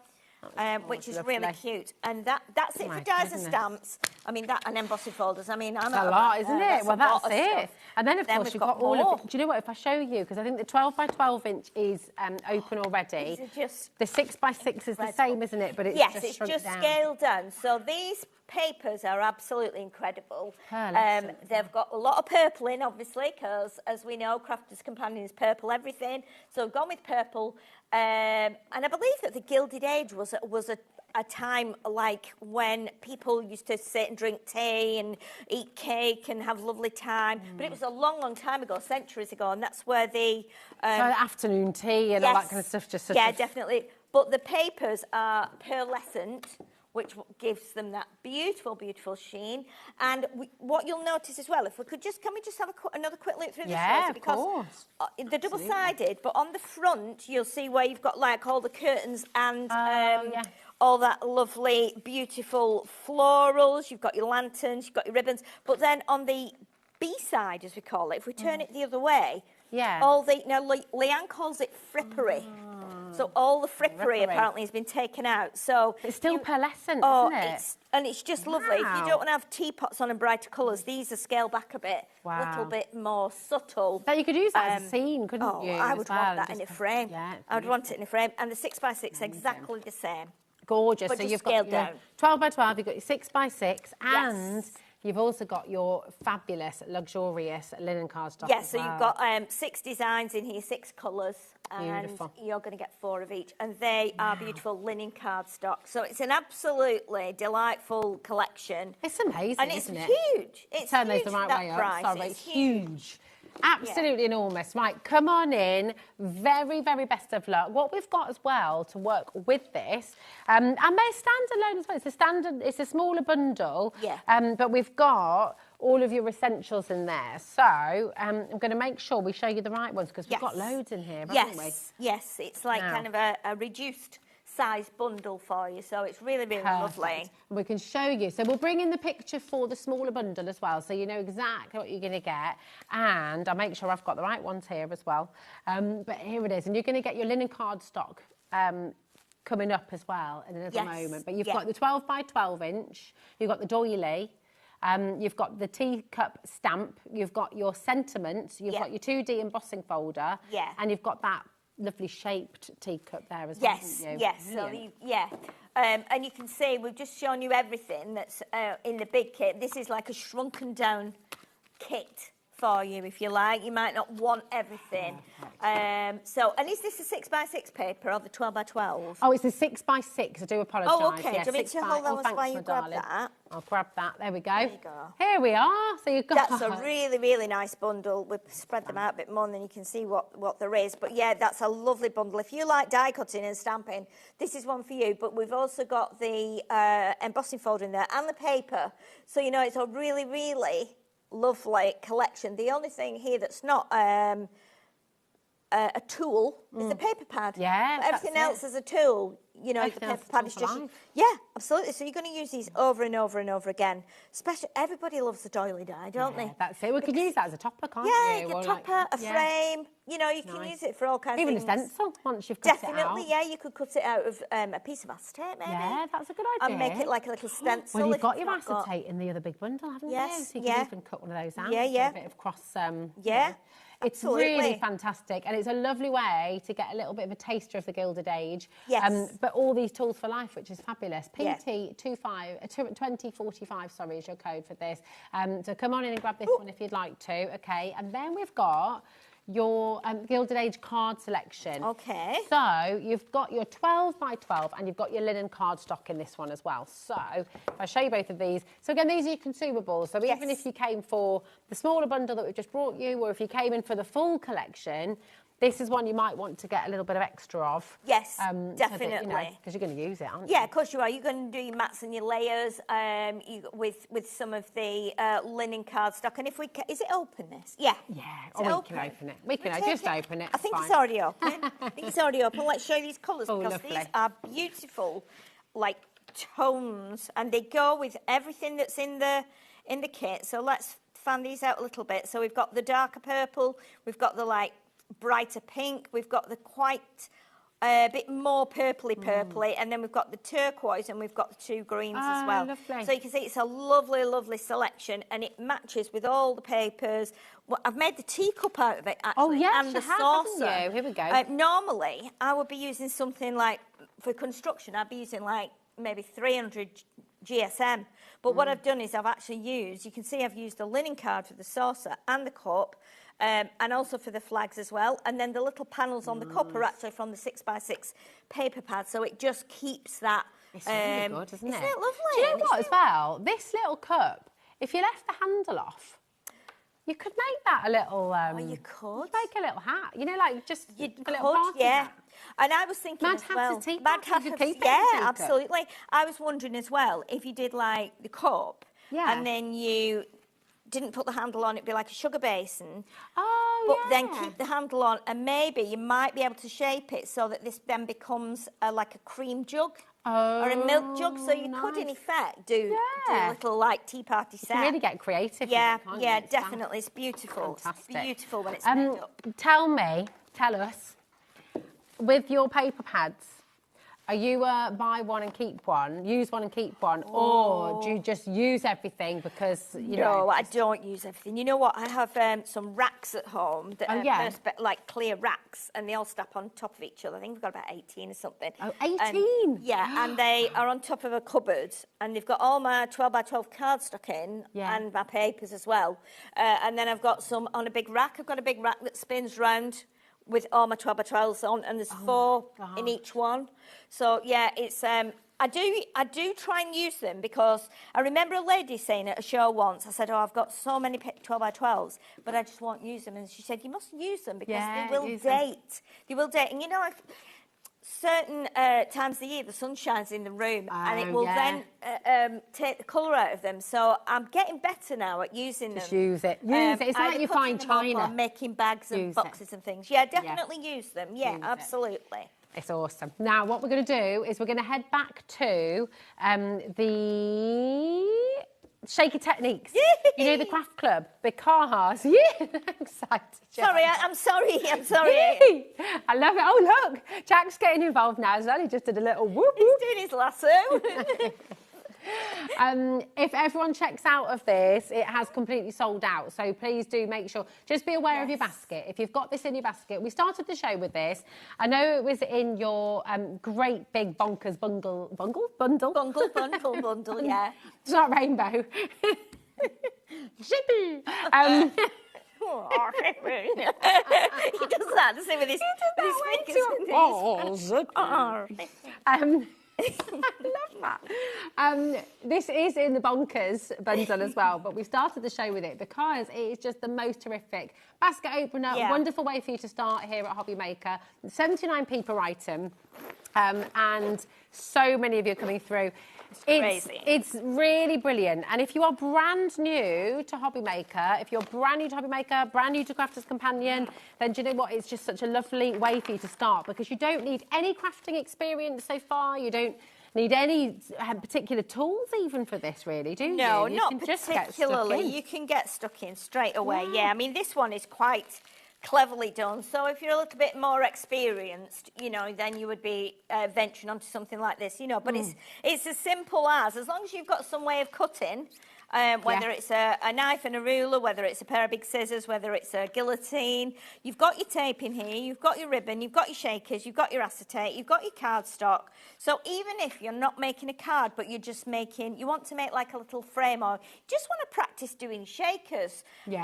which is lovely. really cute. And that's it My for dies and goodness. stamps. I mean, that and embossing folders. I mean, I'm It's a lot, isn't it? Well, a lot that's of it. stuff. And then, of course, we've you've got all more. of it. Do you know what? If I show you, because I think the 12 by 12 inch is open already. These are just the 6 by 6 is the same, isn't it? But it's yes, just it's shrunk just down. scaled down. So these papers are absolutely incredible. Pearlescent. They've got a lot of purple in, obviously, because as we know, Crafter's Companion is purple everything. So we've gone with purple. And I believe that the Gilded Age was a time like when people used to sit and drink tea and eat cake and have lovely time. But it was a long, long time ago, centuries ago, and that's where the So afternoon tea and all that kind of stuff just sort yeah, of... definitely. But the papers are pearlescent, which gives them that beautiful, beautiful sheen. And what you'll notice as well, if we could just, can we just have another quick look through this? Yeah, Rosie? of Because course. they're double-sided, but on the front, you'll see where you've got like all the curtains and all that lovely, beautiful florals. You've got your lanterns, you've got your ribbons. But then on the B side, as we call it, if we turn it the other way, all the, now Leanne calls it frippery. So all the frippery apparently has been taken out. So it's still pearlescent, isn't it? And it's just lovely. If you Wow. don't want to have teapots on and brighter colours, these are scaled back a bit, a little Wow. bit more subtle. But you could use that as a scene, couldn't oh, you? I as would well, want that and in a just- frame. Yeah, I would want it in a frame. And the 6 by 6 exactly the same. Gorgeous. But So just you've scaled got your down. 12 by 12, you've got your 6 by 6, and you've also got your fabulous, luxurious linen cardstock. Yes, as so well. you've got 6 designs in here, 6 colours, and Beautiful. you're going to get 4 of each. And they are beautiful linen cardstock. So it's an absolutely delightful collection. It's amazing, and it's isn't it? huge. It's Turn those huge the for right that way up. price. Sorry, It's huge. Absolutely enormous. Right, come on in. Very, very best of luck. What we've got as well to work with this, and they're standalone as well. It's a smaller bundle. Yeah. But we've got all of your essentials in there. So I'm going to make sure we show you the right ones because we've got loads in here, haven't we? Yes, it's like Now. kind of a reduced size bundle for you. So it's really, really lovely. Perfect. We can show you. So we'll bring in the picture for the smaller bundle as well, so you know exactly what you're going to get. And I'll make sure I've got the right ones here as well. But here it is. And you're going to get your linen cardstock coming up as well in a little moment. But you've got the 12 by 12 inch. You've got the doily. You've got the teacup stamp. You've got your sentiments. You've got your 2D embossing folder. Yeah. And you've got that lovely shaped teacup there as well, Yes, haven't you? yes. So and you can see we've just shown you everything that's in the big kit. This is like a shrunken down kit for you, if you like. You might not want everything. And is this a 6 by 6 paper or the 12 by 12? Oh, it's a 6 by 6. I do apologise. Oh, okay. Yeah, Do you want me 6 to by- hold that oh, while thanks, you my grab darling. that? I'll grab that. There we go. There you go. Here we are. So you've got... That's a really, really nice bundle. We've spread them out a bit more and then you can see what there is. But yeah, that's a lovely bundle. If you like die cutting and stamping, this is one for you. But we've also got the embossing folder in there and the paper. So, you know, it's a really, really lovely collection. The only thing here that's not a tool is the paper pad. Yeah, But everything else is a tool. You know, Everything the else paper is pad come is to just... life. Yeah, absolutely. So you're going to use these over and over and over again. Especially, everybody loves the doily die, don't they? That's it. We could use that as a topper, can't Yeah, you? you Or can topper, a yeah. frame. You know, you can Nice. use it for all kinds Even of a things. stencil, once you've cut it Definitely, out. yeah. You could cut it out of a piece of acetate, maybe. Yeah, that's a good And idea. make it like a little stencil. Well, you've if got you've your not got- acetate in the other big bundle, haven't Yes, you? So you yeah. can even cut one of those out. Yeah, and yeah. A bit of cross... Yeah, It's absolutely. really fantastic, and it's a lovely way to get a little bit of a taster of the Gilded Age. Yes. But all these tools for life, which is fabulous. Yeah. PT2045, sorry, is your code for this. So come on in and grab this one if you'd like to. Okay, and then we've got your Gilded Age card selection. Okay. So you've got your 12 by 12 and you've got your linen cardstock in this one as well. So if I show you both of these. So again, these are your consumables. So even if you came for the smaller bundle that we've just brought you, or if you came in for the full collection, this is one you might want to get a little bit of extra of. Yes, so definitely. that, because you're going to use it, aren't you? Yeah, of course you are. You're going to do your mats and your layers with some of the linen cardstock. And if we... Is it open, this? Yeah. Yeah, Is or it we open? can open it. We can take just it? open it. I think it's fine. already open. I think it's already open. Let's show you these colours Oh, because lovely. these are beautiful, like tones, and they go with everything that's in the kit. So let's fan these out a little bit. So we've got the darker purple, we've got the like brighter pink, we've got the quite a bit more purpley, and then we've got the turquoise and we've got the 2 greens as well. Lovely. So you can see it's a lovely, lovely selection, and it matches with all the papers. Well, I've made the teacup out of it, actually, Oh, yes, and you the have, saucer. haven't you? Here we go. Normally, I would be using something like, for construction, I'd be using like maybe 300 GSM. But what I've done is I've actually used, you can see I've used the linen card for the saucer and the cup, and also for the flags as well. And then the little panels on the cup are actually from the 6x6 paper pad, so it just keeps that. It's really good, isn't it? Isn't it lovely? Do you know what, as well? This little cup, if you left the handle off, you could make that a little... you could. Make a little hat. You know, like just You a little party yeah. hat. And I was thinking Mad as Hatter well... tea Mad cup, you could Hatter, keep it yeah, in a teacup. absolutely. I was wondering as well, if you did like the cup, and then you didn't put the handle on, it'd be like a sugar basin. Oh, but then keep the handle on, and maybe you might be able to shape it so that this then becomes like a cream jug. Or a milk jug, so you could in effect do a little like tea party set. You can really get creative. Yeah, with it, can't yeah, you? It's definitely. It's beautiful. Fantastic. It's beautiful when it's made up. Tell us, with your paper pads, are you buy one and keep one, use one and keep one, or do you just use everything because, you know? No, I don't use everything. You know what? I have some racks at home that are like clear racks, and they all stack on top of each other. I think we've got about 18 or something. Oh, 18? Yeah, and they are on top of a cupboard, and they've got all my 12x12 cardstock in, and my papers as well. And then I've got some on a big rack. I've got a big rack that spins round with all my 12x12s on, and there's 4 in each one. So yeah, it's I do try and use them, because I remember a lady saying at a show once, I said, I've got so many 12x12s, but I just won't use them. And she said, you must use them because they will date. They will date. And you know, if certain times of the year the sun shines in the room, and it will then take the colour out of them. So I'm getting better now at using them. Just use it. Use it. It's like you find china. Or making bags and boxes and things. Yeah, definitely use them. Yeah, absolutely. It's awesome. Now, what we're going to do is we're going to head back to the shaky techniques. You know, the craft club, because I'm excited. Sorry, I'm sorry. I love it. Oh, look, Jack's getting involved now as well. He just did a little whoop. He's doing his lasso. If everyone checks out of this, it has completely sold out. So please do make sure, just be aware of your basket. If you've got this in your basket, we started the show with this. I know it was in your great big bonkers bundle, yeah. It's not rainbow. Shippy. He does that, doesn't he, with his fingers. I love that. This is in the bonkers bundle as well, but we started the show with it because it is just the most terrific basket opener. Wonderful way for you to start here at HobbyMaker. 79p per item, and so many of you are coming through. It's really brilliant. And if you are brand new to HobbyMaker, if you're brand new to HobbyMaker, brand new to Crafter's Companion, then do you know what? It's just such a lovely way for you to start, because you don't need any crafting experience so far. You don't need any particular tools even for this, really, do you? No, You not can just particularly. get stuck in. You can get stuck in straight away. Yeah, I mean, this one is quite cleverly done. So if you're a little bit more experienced, you know, then you would be venturing onto something like this, you know. But it's as simple as long as you've got some way of cutting, whether it's a knife and a ruler, whether it's a pair of big scissors, whether it's a guillotine, you've got your tape in here, you've got your ribbon, you've got your shakers, you've got your acetate, you've got your cardstock. So even if you're not making a card, but you're just making, you want to make like a little frame, or just want to practice doing shakers, you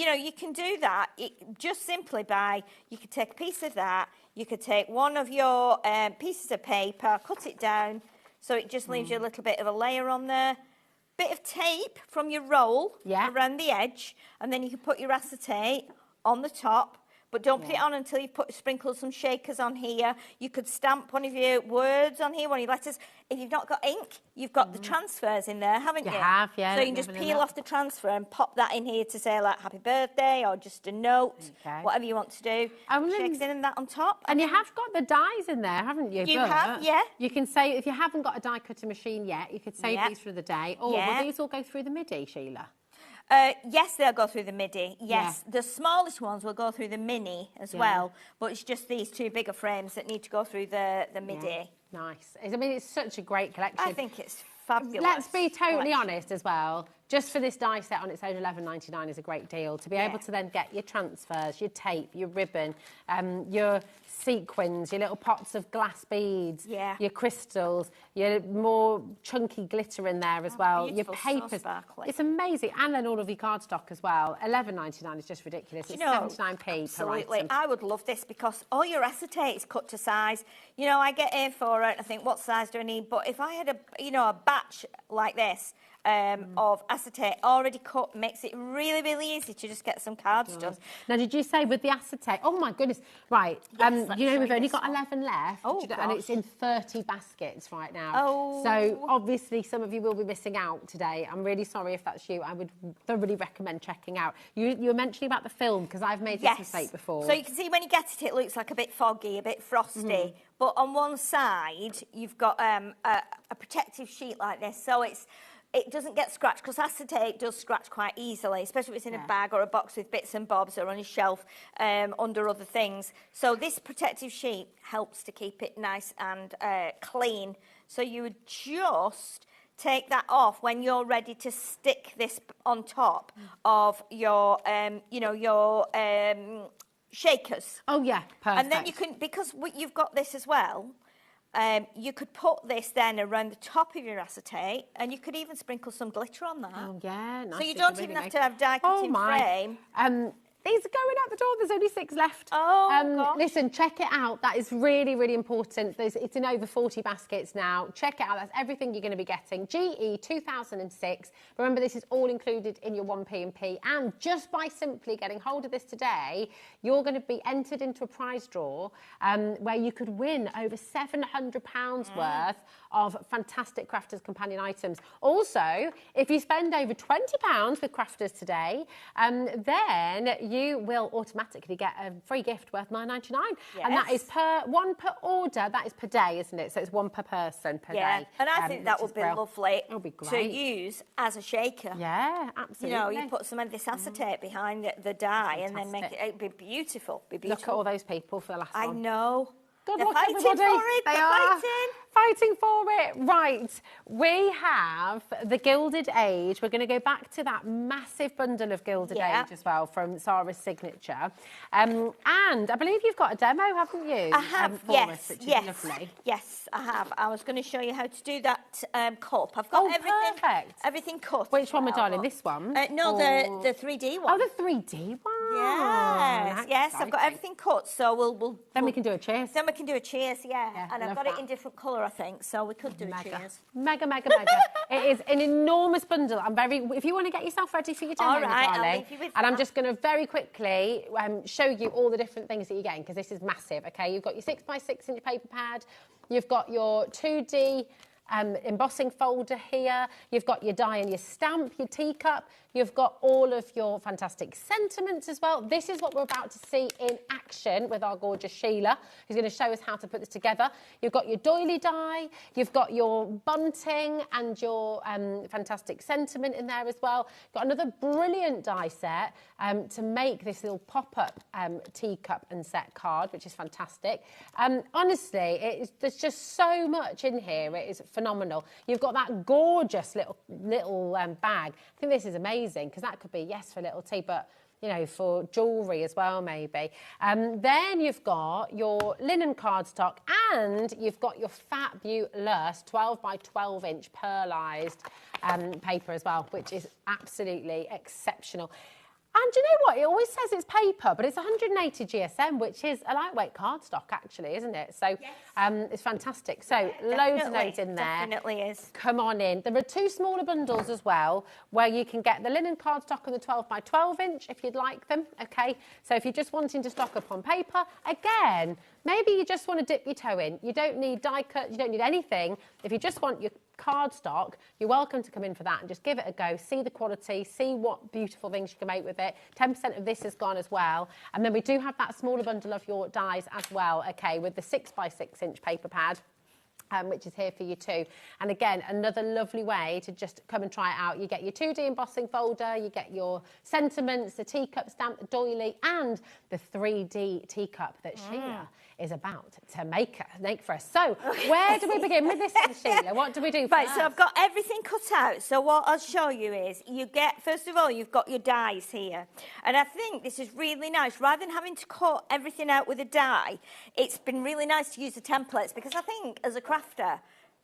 know, you can do that just simply by, you could take a piece of that, you could take one of your pieces of paper, cut it down, so it just leaves you a little bit of a layer on there. Bit of tape from your roll around the edge, and then you can put your acetate on the top, but don't put it on until you've sprinkled some shakers on here. You could stamp one of your words on here, one of your letters. If you've not got ink, you've got the transfers in there, haven't you? You have, yeah. So you can just peel off the transfer and pop that in here to say, like, happy birthday, or just a note, whatever you want to do. Shakers in and that on top. And you have got the dies in there, haven't you? You have, yeah. You can say, if you haven't got a die cutter machine yet, you could save these for the day. Or will these all go through the MIDI, Sheila? Yes, they'll go through the MIDI. Yes, the smallest ones will go through the mini as well, but it's just these two bigger frames that need to go through the MIDI. Yeah. Nice. I mean, it's such a great collection. I think it's fabulous. Let's be totally honest as well. Just for this die set on its own, $11.99 is a great deal. To be able to then get your transfers, your tape, your ribbon, your sequins, your little pots of glass beads, your crystals, your more chunky glitter in there as well, your papers. So it's amazing. And then all of your cardstock as well. $11.99 is just ridiculous. It's 79p absolutely. per item. I would love this because all your acetate is cut to size. You know, I get here for it. I think, what size do I need? But if I had a batch like this, of acetate already cut, makes it really, really easy to just get some cards done. Now, did you say with the acetate? Oh my goodness! Right, you know we've only got 11 left, and it's in 30 baskets right now. Oh. So obviously some of you will be missing out today. I'm really sorry if that's you. I would thoroughly recommend checking out. You were mentioning about the film because I've made this mistake before. So you can see when you get it, it looks like a bit foggy, a bit frosty. But on one side, you've got a protective sheet like this, so it doesn't get scratched, because acetate does scratch quite easily, especially if it's in a bag or a box with bits and bobs or on a shelf under other things. So this protective sheet helps to keep it nice and clean. So you would just take that off when you're ready to stick this on top of your, shakers. Oh, yeah, perfect. And then you can, because you've got this as well, you could put this then around the top of your acetate, and you could even sprinkle some glitter on that. Oh, yeah, nice. So you don't even have to have die-cutting frame. These are going out the door. There's only 6 left. Oh, gosh. Listen, check it out. That is really, really important. It's in over 40 baskets now. Check it out. That's everything you're going to be getting. GE 2006. Remember, this is all included in your 1P&P. And just by simply getting hold of this today, you're going to be entered into a prize draw where you could win over £700 worth of fantastic Crafters Companion items. Also, if you spend over £20 with Crafters today, then you will automatically get a free gift worth $9.99. And that is one per order. That is per day, isn't it? So it's one per person per day. And I think that would be lovely to use as a shaker. Yeah, absolutely. You know, you put some of this acetate behind the die and then make it be beautiful. Look at all those people for the last one. I know. Good They're luck, fighting everybody. for it. They They're are fighting for it. Right, we have the Gilded Age. We're going to go back to that massive bundle of Gilded Age as well from Sarah's signature. And I believe you've got a demo, haven't you? I have, yes. Which is lovely. Yes, I have. I was going to show you how to do that cup. I've got everything cut. Which one, my darling? This one? No, the 3D one. Oh, the 3D one. Yes, I've got everything cut. So we'll then we can do a cheers. Then we can do a cheers, and I've got it in different colour, I think, so we could do a cheers. Mega. It is an enormous bundle. If you want to get yourself ready for your demo, all right, darling, I'll leave you with and I'm just going to very quickly show you all the different things that you're getting, because this is massive, okay? You've got your 6x6 inch paper pad, you've got your 2D embossing folder here, you've got your die and your stamp, your teacup, you've got all of your fantastic sentiments as well. This is what we're about to see in action with our gorgeous Sheila, who's going to show us how to put this together. You've got your doily die, you've got your bunting and your fantastic sentiment in there as well. Got another brilliant die set to make this little pop-up teacup and set card, which is fantastic. Honestly, there's just so much in here. It is phenomenal. You've got that gorgeous little bag. I think this is amazing, because that could be, yes, for little tea, but for jewellery as well, maybe. Then you've got your linen cardstock, and you've got your fabulous 12 by 12 inch pearlised paper as well, which is absolutely exceptional. And do you know what? It always says it's paper, but it's 180 GSM, which is a lightweight cardstock, actually, isn't it? So it's fantastic. So loads of notes in there. Definitely is. Come on in. There are 2 smaller bundles as well, where you can get the linen cardstock and the 12 by 12 inch if you'd like them. Okay. So if you're just wanting to stock up on paper, again, maybe you just want to dip your toe in. You don't need die cut. You don't need anything. If you just want your cardstock, you're welcome to come in for that and just give it a go, see the quality, see what beautiful things you can make with it. 10% of this is gone as well. And then we do have that smaller bundle of your dies as well, okay, with the 6x6 inch paper pad. which is here for you too. And again, another lovely way to just come and try it out. You get your 2D embossing folder, you get your sentiments, the teacup stamp, the doily, and the 3D teacup that Sheila is about to make for us. So, where do we begin with this one, Sheila? What do we do first? Right, so I've got everything cut out. So what I'll show you is, you get, first of all, you've got your dies here. And I think this is really nice. Rather than having to cut everything out with a die, it's been really nice to use the templates, because I think as a crafter,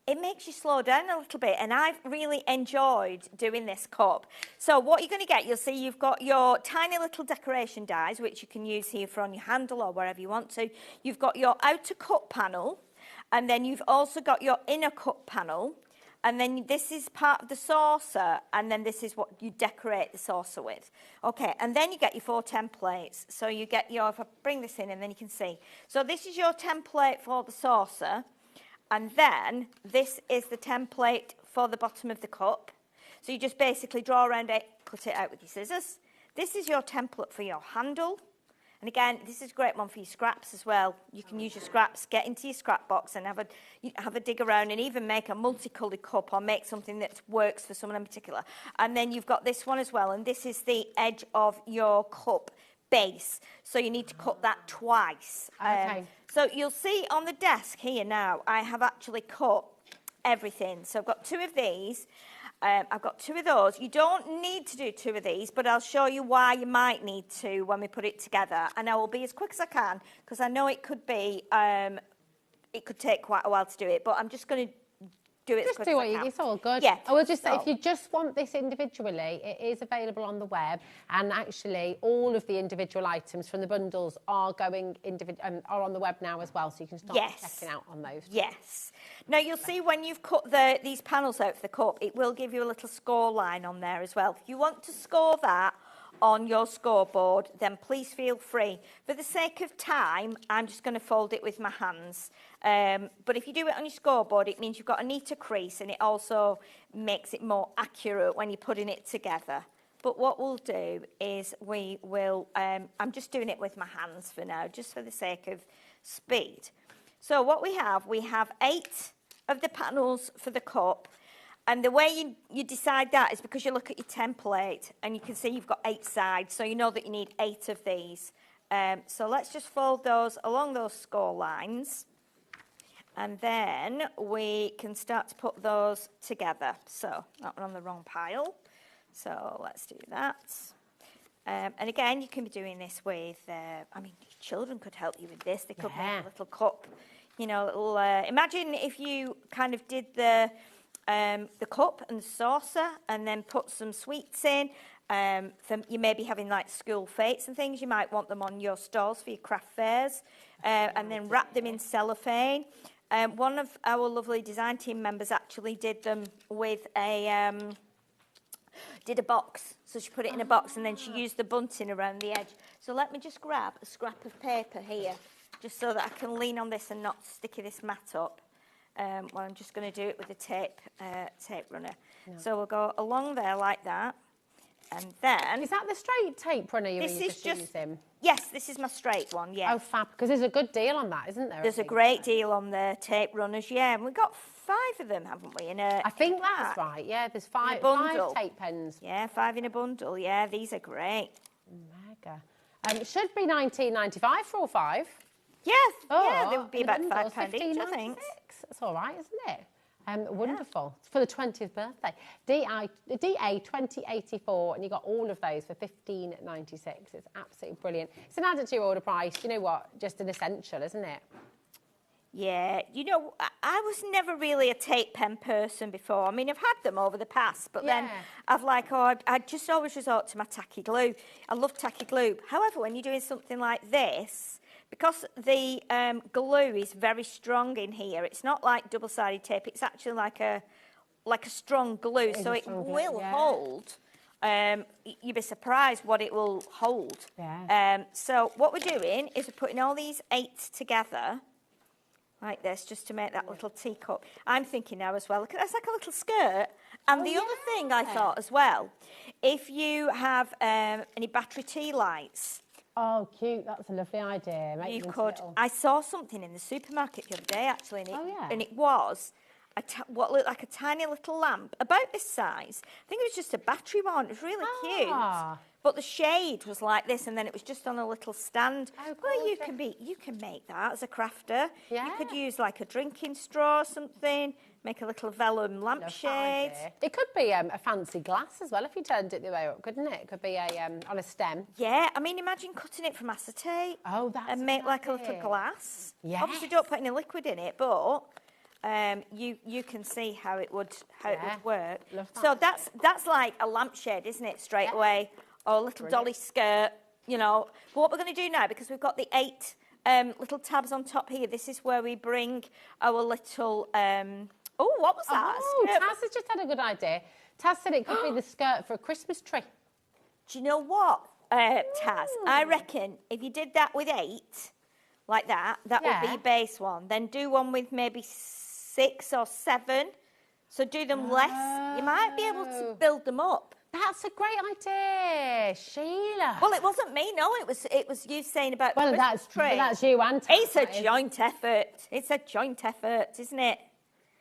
it makes you slow down a little bit, and I've really enjoyed doing this cup. So what you're going to get, you'll see you've got your tiny little decoration dies, which you can use here for on your handle or wherever you want to. You've got your outer cup panel, and then you've also got your inner cup panel, and then this is part of the saucer, and then this is what you decorate the saucer with. Okay, and then you get your 4 templates. So you get your, if I bring this in and then you can see. So this is your template for the saucer. And then this is the template for the bottom of the cup. So you just basically draw around it, cut it out with your scissors. This is your template for your handle. And again, this is a great one for your scraps as well. You can use your scraps, get into your scrap box and have a dig around and even make a multicoloured cup or make something that works for someone in particular. And then you've got this one as well, and this is the edge of your cup base. So you need to cut that twice. Okay. So you'll see on the desk here now, I have actually cut everything. So I've got 2 of these. I've got 2 of those. You don't need to do 2 of these, but I'll show you why you might need to when we put it together. And I will be as quick as I can, because I know it could be, it could take quite a while to do it, but I'm just going to do it just as quick do as what I you, can. it's all good. Yeah. I will just say, if you just want this individually, it is available on the web, and actually all of the individual items from the bundles are going are on the web now as well, so you can start checking out on those. Yes. Now you'll see when you've cut these panels out for the cup, it will give you a little score line on there as well. If you want to score that on your scoreboard, then please feel free. For the sake of time, I'm just going to fold it with my hands. But if you do it on your scoreboard, it means you've got a neater crease, and it also makes it more accurate when you're putting it together. But what we'll do is we will, I'm just doing it with my hands for now, just for the sake of speed. So what we have 8 of the panels for the cup. And the way you decide that is because you look at your template and you can see you've got 8 sides, so you know that you need 8 of these. So let's just fold those along those score lines, and then we can start to put those together. So that one on the wrong pile. So let's do that. And again, you can be doing this with, I mean, children could help you with this. They could make a little cup, you know, little, imagine if you kind of did the cup and the saucer and then put some sweets in. You may be having like school fetes and things. You might want them on your stalls for your craft fairs, and then wrap them in cellophane. One of our lovely design team members actually did them with did a box. So she put it in a box and then she used the bunting around the edge. So let me just grab a scrap of paper here, just so that I can lean on this and not sticky this mat up. Well, I'm just going to do it with a tape runner. No. So we'll go along there like that, and then... Is that the straight tape runner you're using? Yes, this is my straight one, yeah. Oh, fab, because there's a good deal on that, isn't there? There's a great deal on the tape runners, yeah, and we've got 5 of them, haven't we? I think that's right, yeah, there's 5 tape pens. Yeah, 5 in a bundle, yeah, these are great. Mega. It should be $19.95 for all 5. Yes, oh, yeah, they would be about £5 each, I think. That's all right, isn't it? Wonderful. It's for the 20th birthday. DA 2084, and you got all of those for $15.96. It's absolutely brilliant. It's an added to your order price. You know what? Just an essential, isn't it? Yeah, you know, I was never really a tape pen person before. I mean, I've had them over the past, but then I've I just always resort to my tacky glue. I love tacky glue. However, when you're doing something like this, because the glue is very strong in here, it's not like double-sided tape. It's actually like a strong glue, so it will hold. You'd be surprised what it will hold. Yeah. So what we're doing is we're putting all these 8 together like this, just to make that little teacup. I'm thinking now as well, look, that's like a little skirt. And the other thing I thought as well, if you have any battery tea lights, Oh, cute. That's a lovely idea. Make You them into could. little- I saw something in the supermarket the other day, actually, and yeah. and it was what looked like a tiny little lamp, about this size. I think it was just a battery one. It was really cute. But the shade was like this, and then it was just on a little stand. Well, you can make that as a crafter. Yeah. You could use like a drinking straw or something. Make a little vellum lampshade. It could be a fancy glass as well if you turned it the way up, couldn't it? It could be on a stem. Yeah, I mean, imagine cutting it from acetate. Oh, that's and make like a little glass. Obviously, don't put any liquid in it, but you can see how it would work. Love that. So that's like a lampshade, isn't it? Straight away, or a little dolly skirt. You know. But what we're going to do now, because we've got the 8 little tabs on top here. This is where we bring our little. Oh, what was that? Oh, Taz has just had a good idea. Taz said it could be the skirt for a Christmas tree. Do you know what, Taz? I reckon if you did that with 8, like that would be your base one. Then do one with maybe 6 or 7. So do them less. You might be able to build them up. That's a great idea, Sheila. Well, it wasn't me. No, it was you saying about. Well, the Christmas tree. that's you and Taz. It's a joint effort. It's a joint effort, isn't it?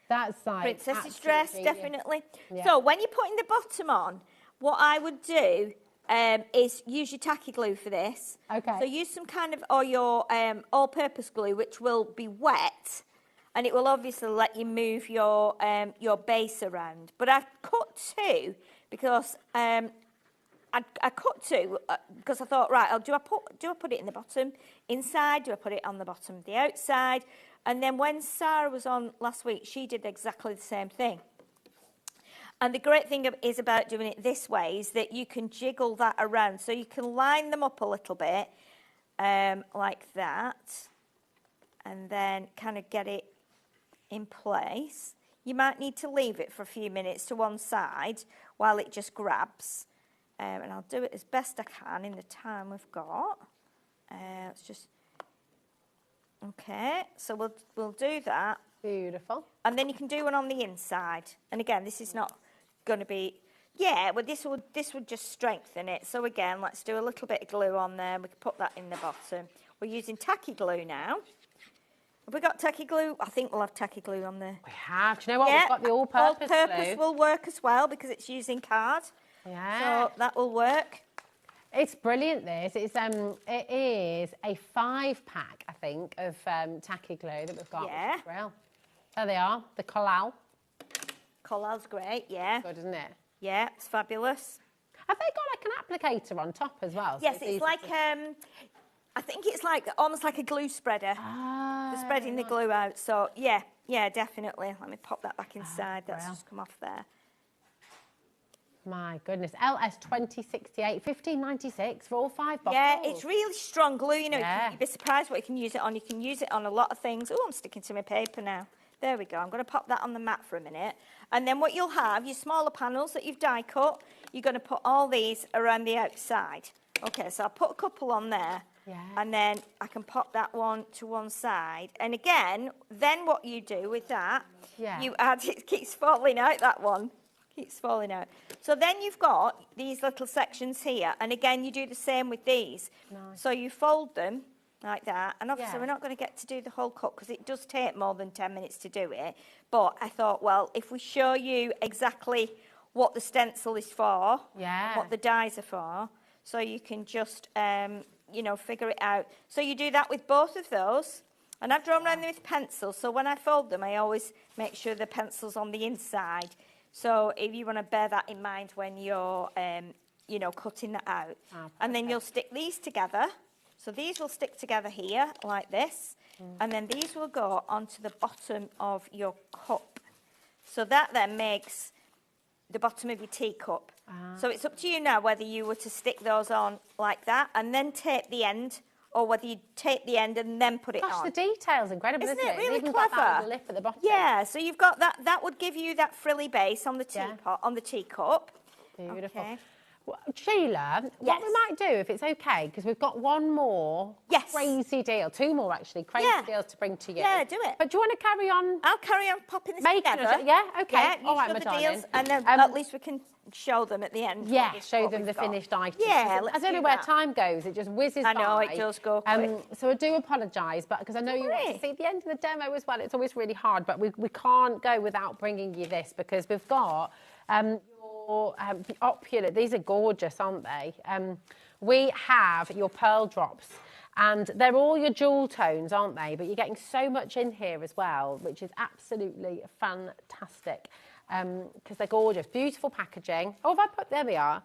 That's like princess's dress, absolutely, definitely. Yeah. So when you're putting the bottom on, what I would do is use your tacky glue for this. Okay. So use some kind of, or your all-purpose glue, which will be wet, and it will obviously let you move your base around. But I cut 2 because I cut 2 because I thought, right, do I put it in the bottom inside? Do I put it on the bottom the outside? And then when Sarah was on last week, she did exactly the same thing. And the great thing is about doing it this way is that you can jiggle that around. So you can line them up a little bit like that, and then kind of get it in place. You might need to leave it for a few minutes to one side while it just grabs. And I'll do it as best I can in the time we've got. Let's just... Okay, so we'll do that. Beautiful. And then you can do one on the inside. And again, this is not going to be... Yeah, well, this would just strengthen it. So again, let's do a little bit of glue on there. We can put that in the bottom. We're using tacky glue now. Have we got tacky glue? I think we'll have tacky glue on there. We have. Do you know what? We've got the all-purpose glue. All-purpose will work as well because it's using card. Yeah. So that will work. It's brilliant, this. It is a 5-pack, I think, of tacky glue that we've got. Yeah. Real. There they are, the collal. Collal's great, yeah. Good, isn't it? Yeah, it's fabulous. Have they got like an applicator on top as well? Yes, it's like, I think it's like almost like a glue spreader for spreading the glue out. So, yeah, definitely. Let me pop that back inside. That's just come off there. My goodness, LS 2068, 1596 for all 5 bottles. Yeah, it's really strong glue, you know. Yeah. You'd be surprised what you can use it on. You can use it on a lot of things. Oh, I'm sticking to my paper now. There we go. I'm going to pop that on the mat for a minute. And then what you'll have, your smaller panels that you've die cut, you're going to put all these around the outside. Okay, so I'll put a couple on there. Yeah. And then I can pop that one to one side. And again, then what you do with that, you add, it keeps falling out, that one. Keeps falling out. So then you've got these little sections here, and again you do the same with these. Nice. So you fold them like that, and obviously we're not going to get to do the whole cut because it does take more than 10 minutes to do it. But I thought, well, if we show you exactly what the stencil is for, what the dies are for, so you can just, you know, figure it out. So you do that with both of those. And I've drawn around them with pencil, so when I fold them, I always make sure the pencil's on the inside. So if you want to bear that in mind when you're, you know, cutting that out. And then you'll stick these together. So these will stick together here, like this. And then these will go onto the bottom of your cup. So that then makes the bottom of your teacup. So it's up to you now whether you were to stick those on like that and then tape the end, or whether you take the end and then put it on. Gosh, the detail's incredible, isn't it? Really Even clever? got that lip at the bottom. Yeah, so you've got that. That would give you that frilly base on the teapot, on the teacup. Beautiful. Okay. Well, Sheila, what we might do, if it's okay, because we've got one more crazy deal, 2 more actually, crazy deals to bring to you. Yeah, do it. But do you want to carry on? I'll carry on popping this Making together. Yeah, okay. Yeah, all right, you my the darling. deals, and then at least we can show them at the end. Yeah, what show what them we've the got. finished item. Yeah, I don't know where time goes. It just whizzes by. I know, it does go quick. So I do apologise, but because I know you want to see the end of the demo as well. It's always really hard, but we can't go without bringing you this because we've got your opulent. These are gorgeous, aren't they? We have your pearl drops. And they're all your jewel tones, aren't they? But you're getting so much in here as well, which is absolutely fantastic because they're gorgeous. Beautiful packaging. Oh, if I put, there we are.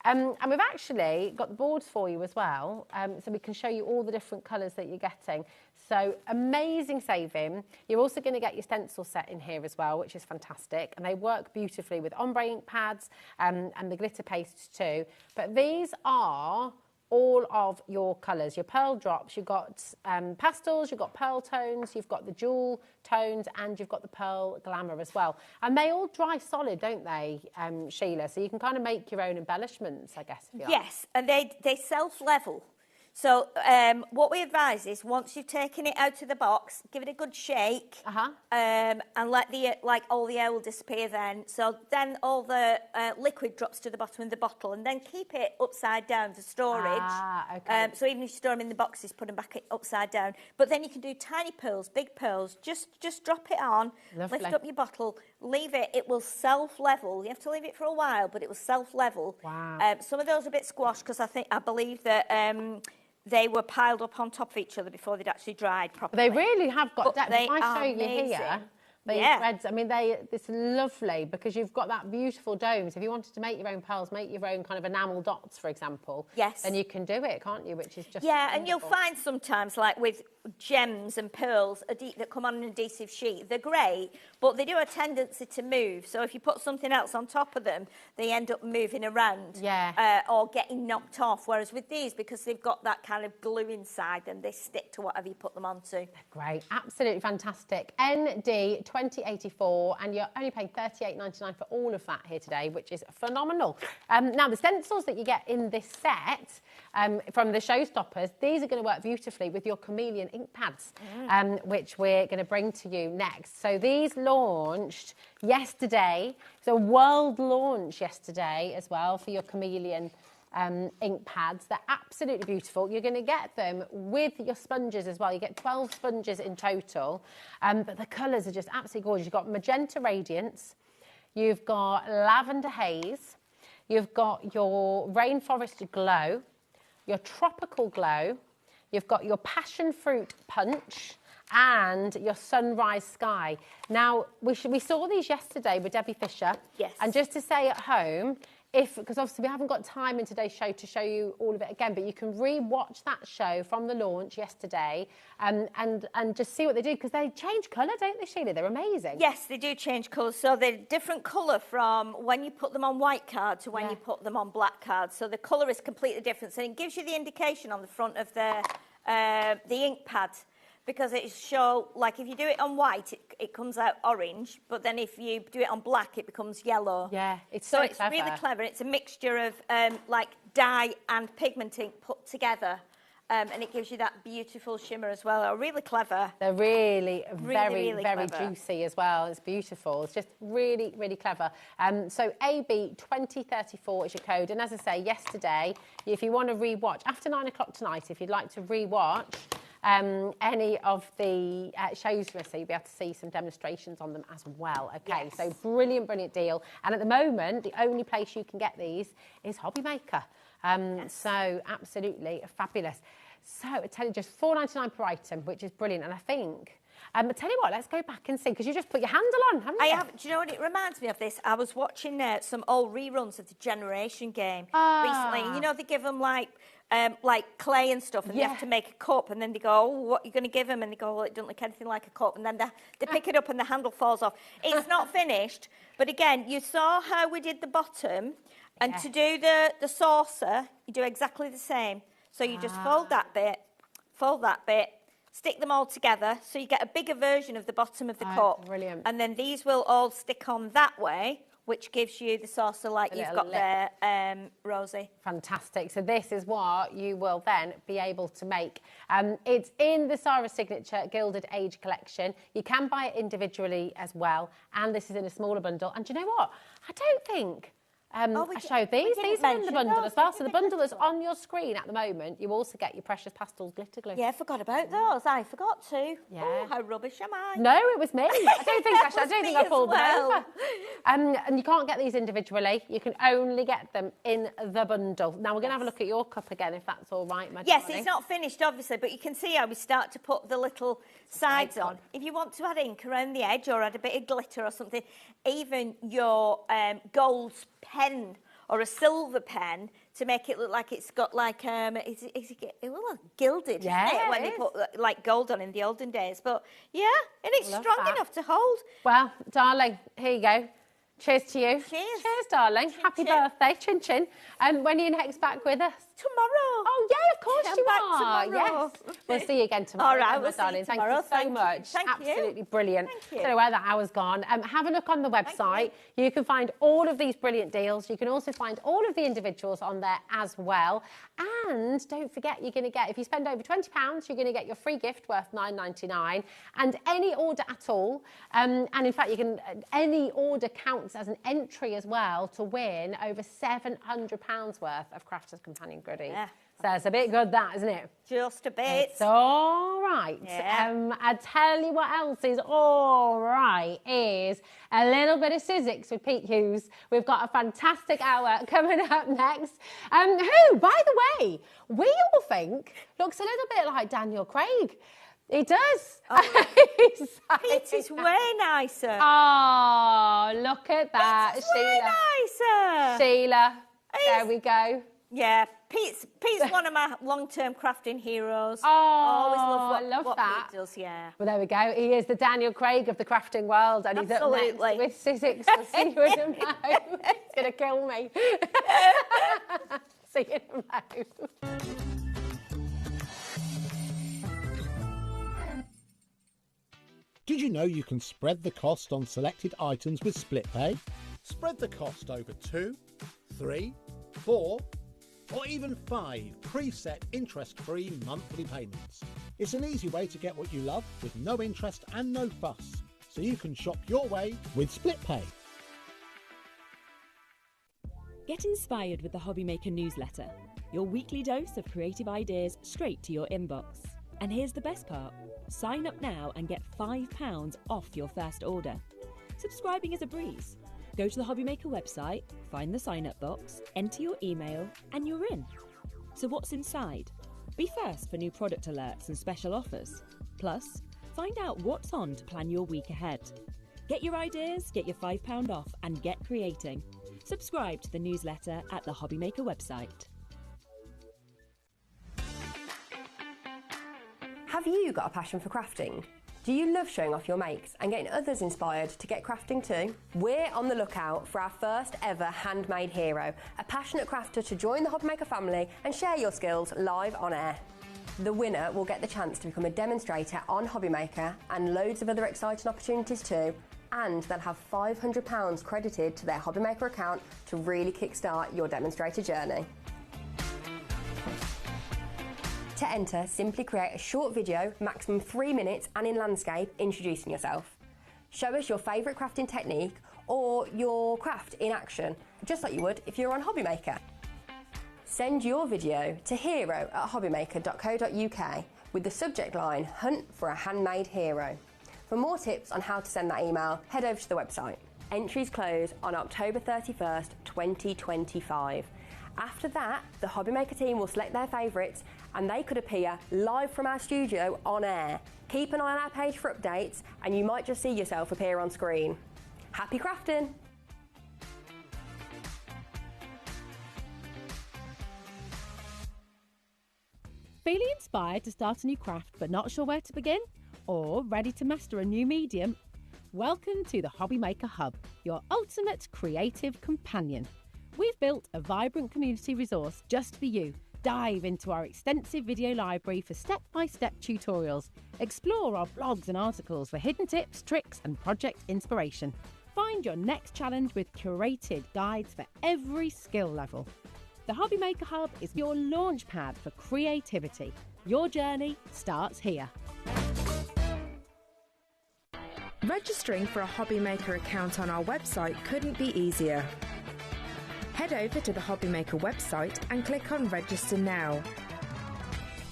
And we've actually got the boards for you as well, so we can show you all the different colours that you're getting. So amazing saving. You're also going to get your stencil set in here as well, which is fantastic. And they work beautifully with ombre ink pads and the glitter pastes too. But these are all of your colours, your pearl drops. You've got pastels, you've got pearl tones, you've got the jewel tones, and you've got the pearl glamour as well. And they all dry solid, don't they, Sheila? So you can kind of make your own embellishments, I guess. If you like. Yes, and they self-level. So what we advise is once you've taken it out of the box, give it a good shake, and let all the air will disappear then. So then all the liquid drops to the bottom of the bottle, and then keep it upside down for storage. Okay. So even if you store them in the boxes, put them back upside down. But then you can do tiny pearls, big pearls. Just drop it on, Lovely. lift up your bottle, leave it. It will self-level. You have to leave it for a while, but it will self-level. Wow. Some of those are a bit squashed because I believe that. They were piled up on top of each other before they'd actually dried properly. They really have got depth. They If I are show you amazing. here, these threads, I mean, it's lovely because you've got that beautiful dome. So if you wanted to make your own pearls, make your own kind of enamel dots, for example, then you can do it, can't you? Which is just and you'll find sometimes, like with gems and pearls that come on an adhesive sheet, they're great, but they do have a tendency to move. So if you put something else on top of them, they end up moving around or getting knocked off. Whereas with these, because they've got that kind of glue inside them, they stick to whatever you put them onto. Great, absolutely fantastic. ND 2084, and you're only paying $38.99 for all of that here today, which is phenomenal. Now, the stencils that you get in this set from the Showstoppers, these are going to work beautifully with your chameleon ink pads, which we're going to bring to you next. So these launched yesterday. It's a world launch yesterday as well for your chameleon ink pads. They're absolutely beautiful. You're going to get them with your sponges as well. You get 12 sponges in total, but the colours are just absolutely gorgeous. You've got magenta radiance, you've got lavender haze, you've got your rainforest glow, your tropical glow, you've got your passion fruit punch, and your sunrise sky. Now, we saw these yesterday with Debbie Fisher. Yes. And just to say at home, because obviously we haven't got time in today's show to show you all of it again, but you can re-watch that show from the launch yesterday and just see what they do, because they change colour, don't they, Sheila? They're amazing. Yes, they do change colour. So they're different colour from when you put them on white card to when you put them on black card. So the colour is completely different. And it gives you the indication on the front of the ink pad, because it show, like if you do it on white, it comes out orange, but then if you do it on black, it becomes yellow. Yeah, it's so so it's clever. really clever. It's a mixture of like dye and pigment ink put together. And it gives you that beautiful shimmer as well. They're really clever. They're really, very clever. juicy as well. It's beautiful. It's just really, really clever. So AB 2034 is your code. And as I say, yesterday, if you want to re-watch, after 9 o'clock tonight, if you'd like to re-watch any of the shows from us, so you'll be able to see some demonstrations on them as well. Okay, so brilliant, brilliant deal. And at the moment, the only place you can get these is HobbyMaker. So absolutely fabulous. So I tell you, just $4.99 per item, which is brilliant. And I think, but tell you what, let's go back and see, because you just put your handle on, haven't you? I have. Do you know what it reminds me of this? I was watching some old reruns of the Generation game recently. You know, they give them like clay and stuff, and they have to make a cup, and then they go, oh, what are you going to give them? And they go, well, it doesn't look anything like a cup. And then they pick it up and the handle falls off. It's not finished, but again, you saw how we did the bottom, and to do the saucer, you do exactly the same. So you just fold that bit, stick them all together, so you get a bigger version of the bottom of the cup. Brilliant. And then these will all stick on that way, which gives you the saucer like you've got there, Rosie. Fantastic. So this is what you will then be able to make. It's in the Sarah Signature Gilded Age collection. You can buy it individually as well, and this is in a smaller bundle. And do you know what? I don't think I showed these. These are in the bundle as well. So the bundle that's on your screen at the moment, you also get your Precious Pastels glitter glue. Yeah, I forgot about those. I forgot to. Yeah. Oh, how rubbish am I? No, it was me. I don't think I pulled them well. over. And you can't get these individually. You can only get them in the bundle. Now we're going to have a look at your cup again, if that's all right, my Yes, darling. it's not finished, obviously, but you can see how we start to put the little sides on. If you want to add ink around the edge or add a bit of glitter or something, even your gold pen or a silver pen to make it look like it's got like gilded, Yeah, isn't it? When it they is. put like gold on in the olden days. But yeah, and it's Love strong that. enough to hold. Well, darling, here you go. Cheers to you. Cheers. Cheers, darling. Happy birthday. Chin chin. And when are you next back with us? Tomorrow. Oh, yeah, of course Come you back are. tomorrow. Yes. We'll see you again tomorrow. All right, my we'll see you darling. tomorrow. Thank you so much. Thank you. Absolutely brilliant. Thank you. Don't know where that hour's gone. Have a look on the website. You can find all of these brilliant deals. You can also find all of the individuals on there as well. And don't forget, you're going to get, if you spend over £20, you're going to get your free gift worth £9.99. And any order at all, and in fact, you can any order counts as an entry as well to win over £700 worth of Crafters Companion goodies. Yeah. So it's a bit good, that, isn't it? Just a bit. It's all right. Yeah. I tell you what else is all right is a little bit of Sizzix with Pete Hughes. We've got a fantastic hour coming up next. Who, by the way, we all think looks a little bit like Daniel Craig. He does. Oh. Pete is way nicer. Oh, look at that. Pete is way nicer. Sheila. There we go. Yeah, Pete's one of my long-term crafting heroes. Oh, always love what that. Pete does, yeah. Well, there we go. He is the Daniel Craig of the crafting world, and he's up Absolutely. next with Sizzix. We'll see you in a moment. It's going to kill me. See you in a moment. Did you know you can spread the cost on selected items with split pay? Spread the cost over 2, 3, 4, or even 5 preset interest-free monthly payments. It's an easy way to get what you love with no interest and no fuss, so you can shop your way with split pay. Get inspired with the HobbyMaker newsletter, your weekly dose of creative ideas straight to your inbox. And here's the best part. Sign up now and get £5 off your first order. Subscribing is a breeze. Go to the HobbyMaker website, find the sign-up box, enter your email, and you're in. So what's inside? Be first for new product alerts and special offers. Plus, find out what's on to plan your week ahead. Get your ideas, get your £5 off, and get creating. Subscribe to the newsletter at the HobbyMaker website. Have you got a passion for crafting? Do you love showing off your makes and getting others inspired to get crafting too? We're on the lookout for our first ever handmade hero, a passionate crafter to join the HobbyMaker family and share your skills live on air. The winner will get the chance to become a demonstrator on HobbyMaker and loads of other exciting opportunities too, and they'll have £500 credited to their HobbyMaker account to really kickstart your demonstrator journey. To enter, simply create a short video, maximum 3 minutes and in landscape, introducing yourself. Show us your favourite crafting technique or your craft in action, just like you would if you're on HobbyMaker. Send your video to hero@hobbymaker.co.uk with the subject line, Hunt for a Handmade Hero. For more tips on how to send that email, head over to the website. Entries close on October 31st, 2025. After that, the HobbyMaker team will select their favourites and they could appear live from our studio on air. Keep an eye on our page for updates and you might just see yourself appear on screen. Happy crafting! Feeling inspired to start a new craft but not sure where to begin? Or ready to master a new medium? Welcome to the HobbyMaker Hub, your ultimate creative companion. We've built a vibrant community resource just for you. Dive into our extensive video library for step-by-step tutorials. Explore our blogs and articles for hidden tips, tricks and project inspiration. Find your next challenge with curated guides for every skill level. The HobbyMaker Hub is your launch pad for creativity. Your journey starts here. Registering for a HobbyMaker account on our website couldn't be easier. Head over to the HobbyMaker website and click on Register Now.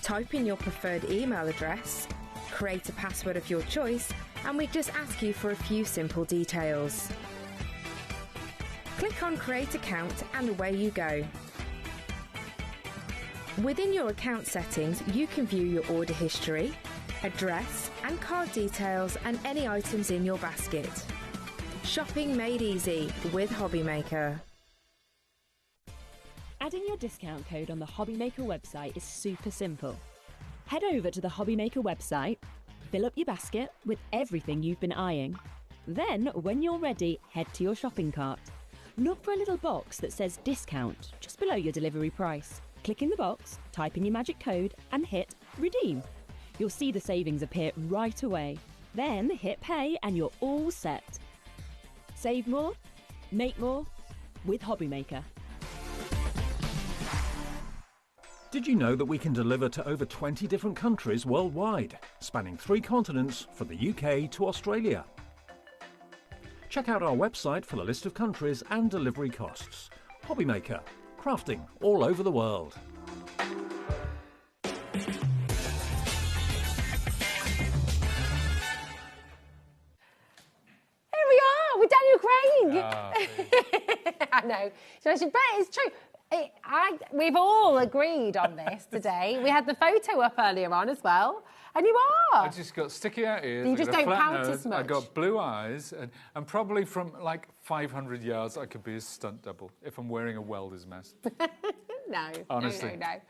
Type in your preferred email address, create a password of your choice, and we just ask you for a few simple details. Click on Create Account and away you go. Within your account settings, you can view your order history, address and card details and any items in your basket. Shopping made easy with HobbyMaker. Adding your discount code on the HobbyMaker website is super simple. Head over to the HobbyMaker website, fill up your basket with everything you've been eyeing. Then, when you're ready, head to your shopping cart. Look for a little box that says discount just below your delivery price. Click in the box, type in your magic code and hit redeem. You'll see the savings appear right away. Then hit pay and you're all set. Save more, make more with HobbyMaker. Did you know that we can deliver to over 20 different countries worldwide, spanning 3 continents from the UK to Australia? Check out our website for the list of countries and delivery costs. HobbyMaker, crafting all over the world. Here we are with Daniel Craig. I know. So but it's true. We've all agreed on this today. We had the photo up earlier on as well. And you are. I just got sticky out ears. You I just got a don't flat pout nose, as much. I got blue eyes, and probably from like 500 yards, I could be a stunt double if I'm wearing a welder's mask. No, Honestly. no.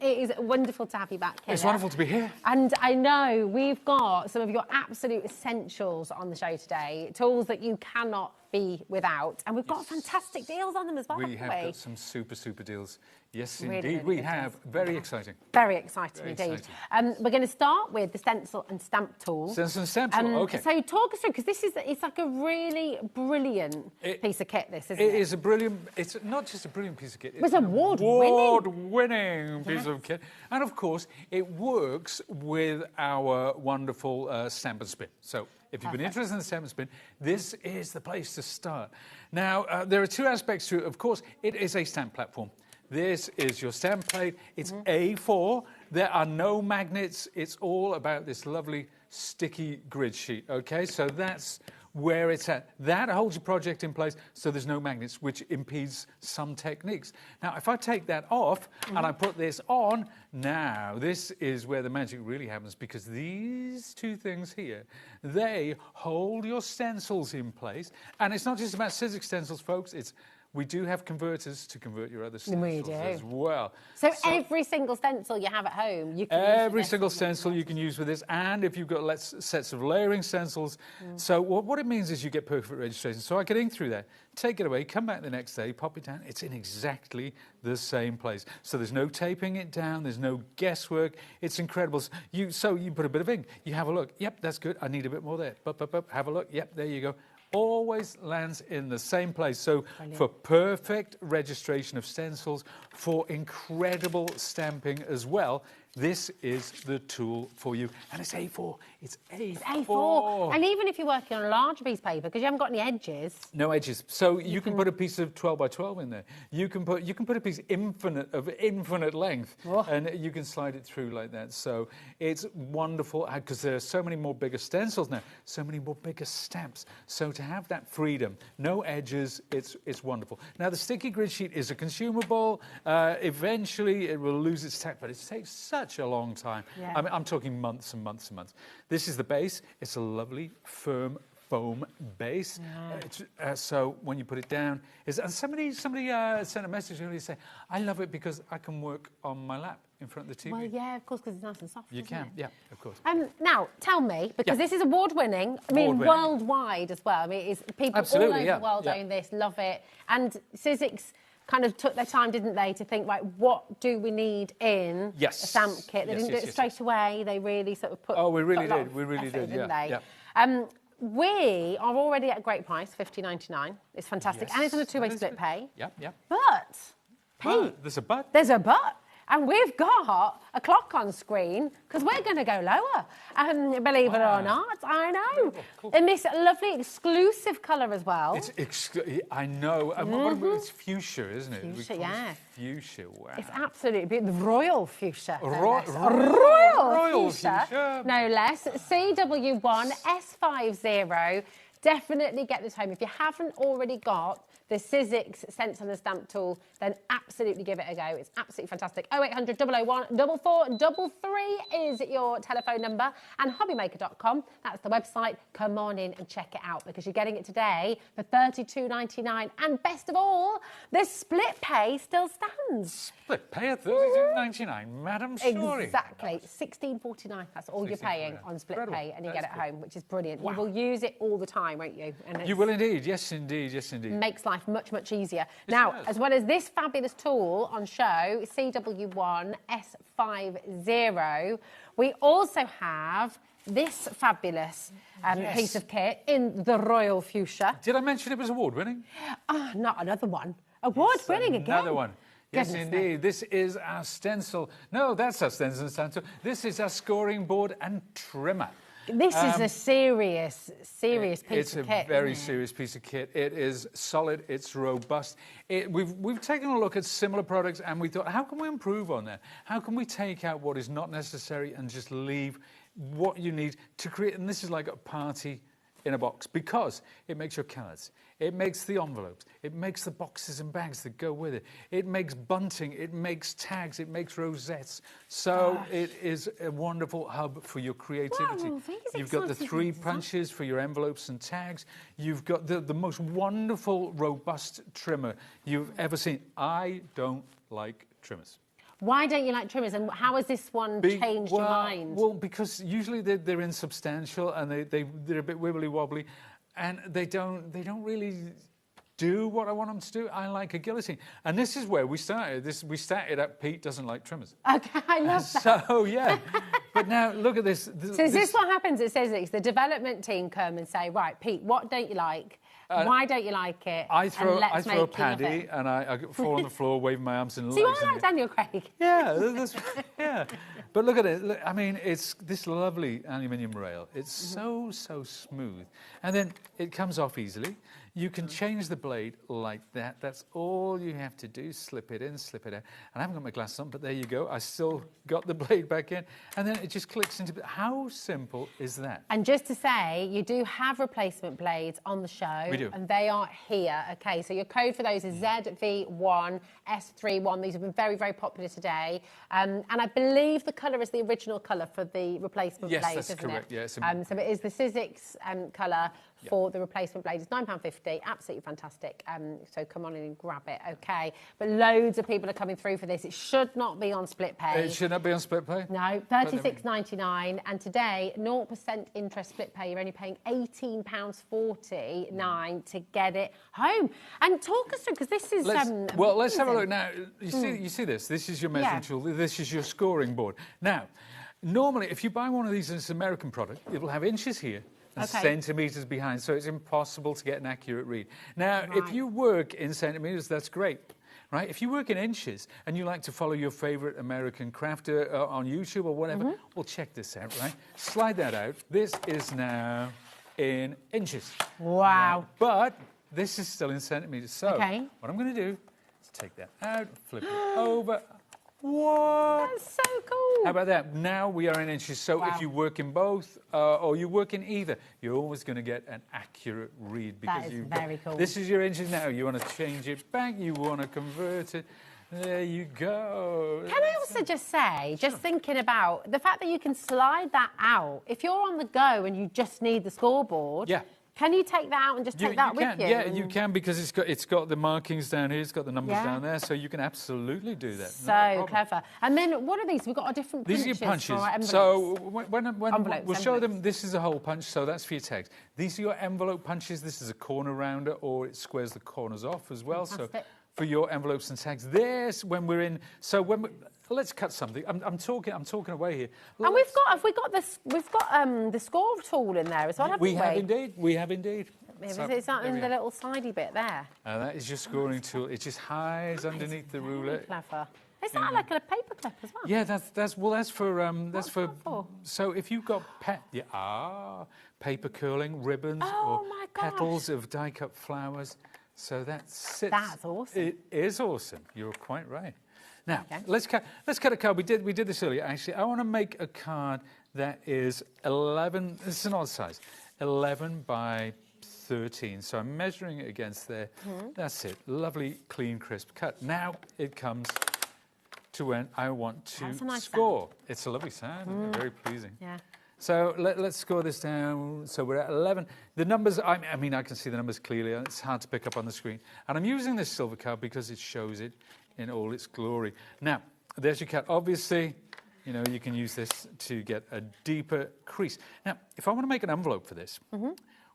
It is wonderful to have you back here. It's wonderful to be here. And I know we've got some of your absolute essentials on the show today, tools that you cannot be without. And we've got fantastic deals on them as well, We haven't have we? got some super deals. Yes, Really, indeed. really We good have. deals. Very exciting. Very exciting Very indeed. exciting. We're going to start with the stencil and stamp tools. Stencil and stamp tool, okay. So talk us through, because it's like a really brilliant piece of kit, this, isn't it? It is a brilliant, it's not just a brilliant piece of kit. It's award-winning piece of kit. And of course, it works with our wonderful stamp and spin. So if you've been interested in the stamp and spin, this is the place to start. Now, there are 2 aspects to it. Of course, it is a stamp platform. This is your stamp plate. It's A4. There are no magnets. It's all about this lovely sticky grid sheet, okay? So that's where it's at. That holds your project in place, so there's no magnets, which impedes some techniques. Now, if I take that off and I put this on, now this is where the magic really happens, because these 2 things here, they hold your stencils in place. And it's not just about scissor stencils, folks. We do have converters to convert your other stencils as well. So every single stencil you have at home, you can use every single stencil you can use with this, and if you've got sets of layering stencils. So what it means is you get perfect registration. So I get in through there, take it away, come back the next day, pop it down. It's in exactly the same place. So there's no taping it down. There's no guesswork. It's incredible. So you put a bit of ink. You have a look. Yep, that's good. I need a bit more there. Have a look. Yep, there you go. Always lands in the same place. So for perfect registration of stencils, for incredible stamping as well, this is the tool for you. And it's A4. It's A4. It's A4. And even if you're working on a large piece of paper, because you haven't got any edges. No edges. So you can put a piece of 12 by 12 in there. You can put a piece of infinite length, and you can slide it through like that. So it's wonderful, because there are so many more bigger stencils now, so many more bigger stamps. So to have that freedom, no edges, it's wonderful. Now, the sticky grid sheet is a consumable. Eventually, it will lose its tack, but it takes such a long time. Yeah. I mean, I'm talking months and months and months. This is the base. It's a lovely, firm foam base. So when you put it down, and somebody sent a message earlier saying, I love it because I can work on my lap in front of the TV. Well, yeah, of course, because it's nice and soft. You can, yeah, of course. Now, tell me, because this is award-winning, I mean, worldwide as well. I mean, it's people all over the world own this, love it. And Sizzix kind of took their time, didn't they, to think, right, what do we need in a stamp kit? They didn't do it straight away. They really sort of put we really put a lot did. of We really effort, did, didn't they? Yeah. We are already at a great price, $50.99. It's fantastic. And it's on a 2-way split pay. Yeah. But, Pete... There's a but. There's a but. And we've got a clock on screen because we're going to go lower. Believe it or not, I know. In this lovely exclusive colour as well. I know. It's fuchsia, isn't it? Fuchsia, yeah. Fuchsia, wow. It's absolutely beautiful. The royal fuchsia. Royal fuchsia. No less. CW1 S50. Definitely get this home. If you haven't already got the Sizzix Stencil and Stamp Tool, then absolutely give it a go. It's absolutely fantastic. 0800 001 4433 is your telephone number, and hobbymaker.com, that's the website. Come on in and check it out because you're getting it today for £32.99. And best of all, the split pay still stands. Split pay at £32.99, Madam Story. Exactly. £16.49. That's all you're paying on split pay, and you get it home, which is brilliant. Wow. You will use it all the time, won't you? And you will indeed. Yes, indeed. Yes, indeed. Makes life much, much easier. Now, as well as this fabulous tool on show, CW1 S50, we also have this fabulous piece of kit in the royal fuchsia. Did I mention it was award-winning? Not another one. Award-winning again. Another one. Yes, Goodness indeed. me. This is our stencil. No, that's our stencil and stamp tool. This is our scoring board and trimmer. This is a serious piece of kit. It's a very serious piece of kit. It is solid. It's robust. We've taken a look at similar products and we thought, how can we improve on that? How can we take out what is not necessary and just leave what you need to create? And this is like a party in a box because it makes your cards. It makes the envelopes. It makes the boxes and bags that go with it. It makes bunting. It makes tags. It makes rosettes. So it is a wonderful hub for your creativity. Wow, You've got the 3 punches for your envelopes and tags. You've got the most wonderful, robust trimmer you've ever seen. I don't like trimmers. Why don't you like trimmers, and how has this one changed your mind? Well, because usually they're insubstantial and they're a bit wibbly wobbly, and they don't really do what I want them to do. I like a guillotine, and this is where we started. We started at Pete doesn't like trimmers. Okay, I love that. So yeah, but now look at this. So is this what happens? It says it's the development team come and say, right, Pete, what don't you like? Why don't you like it? I throw a paddy paddy and I fall on the floor, waving my arms and legs. See, I like Daniel Craig. Yeah, yeah. But look at it. Look, I mean, it's this lovely aluminium rail. It's so smooth, and then it comes off easily. You can change the blade like that. That's all you have to do. Slip it in, slip it out. And I haven't got my glasses on, but there you go. I still got the blade back in. And then it just clicks into... How simple is that? And just to say, you do have replacement blades on the show. We do. And they are here. OK, so your code for those is ZV1S31. These have been very, very popular today. And I believe the colour is the original colour for the replacement blades, that's isn't correct. it? Yes. So it is the Sizzix colour for the replacement blade. It's £9.50, absolutely fantastic. So come on in and grab it, OK? But loads of people are coming through for this. It should not be on split pay. It should not be on split pay? No, £36.99. And today, 0% interest split pay. You're only paying £18.49 to get it home. And talk us through, because this is... let's have a look now. You see this? This is your measuring tool. This is your scoring board. Now, normally, if you buy one of these as an American product, it'll have inches here and centimetres behind, so it's impossible to get an accurate read. Now, if you work in centimetres, that's great. Right? If you work in inches and you like to follow your favourite American crafter on YouTube or whatever, well, check this out, right? Slide that out. This is now in inches. Wow. But this is still in centimetres. So what I'm going to do is take that out, flip it over. What? That's so cool. How about that? Now we are in inches. So if you work in both or you work in either, you're always going to get an accurate read. Because that is very cool. This is your inches now. You want to change it back. You want to convert it. There you go. Can I also just say, just thinking about the fact that you can slide that out. If you're on the go and you just need the scoreboard... Can you take that out and just take that with you? Yeah, you can, because it's got the markings down here, it's got the numbers down there, so you can absolutely do that. So clever. And then what are these? We've got a different These are your punches. So when we'll show them, this is a whole punch, so that's for your tags. These are your envelope punches. This is a corner rounder, or it squares the corners off as well. Fantastic. So for your envelopes and tags. There's when we're in. So let's cut something. I'm talking away here. And we've got the score tool in there as well, haven't we? We have indeed. It's not in the little sidey bit there. That is your scoring tool. It just hides underneath the ruler. Clever. Is that like a paper clip as well? Yeah, that's for. So if you've got paper curling ribbons or petals of die-cut flowers, so that's awesome. It is awesome. You're quite right. Now let's cut a card. We did this earlier. Actually, I want to make a card that is 11. This is an odd size, 11 by 13. So I'm measuring it against there. That's it. Lovely, clean, crisp cut. Now it comes to when I want to score. It's a lovely sound. Very pleasing. Yeah. So let's score this down. So we're at 11. The numbers, I mean, I can see the numbers clearly. It's hard to pick up on the screen. And I'm using this silver card because it shows it in all its glory. Now, there's your cut. Obviously, you know, you can use this to get a deeper crease. Now, if I want to make an envelope for this,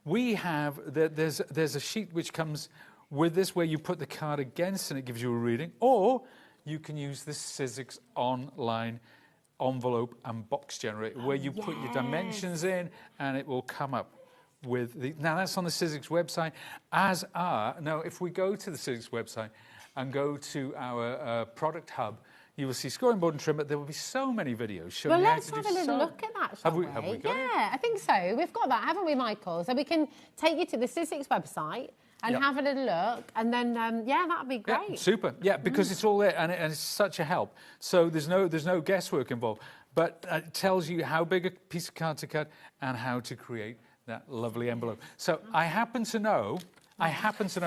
we have, there's a sheet which comes with this where you put the card against and it gives you a reading, or you can use this Sizzix online envelope and box generator where you put your dimensions in and it will come up with the... Now, that's on the Sizzix website, now, if we go to the Sizzix website and go to our product hub, you will see scoring board and trimmer. There will be so many videos showing you how to do. Well, let's have a little look at that, shall we? Have we got it? I think so. We've got that, haven't we, Michael? So we can take you to the Sizzix website and have a little look, and then, that'd be great. Yeah, super. Yeah, because it's all there, and it's such a help. So there's no guesswork involved, but it tells you how big a piece of card to cut and how to create that lovely envelope. So I happen to know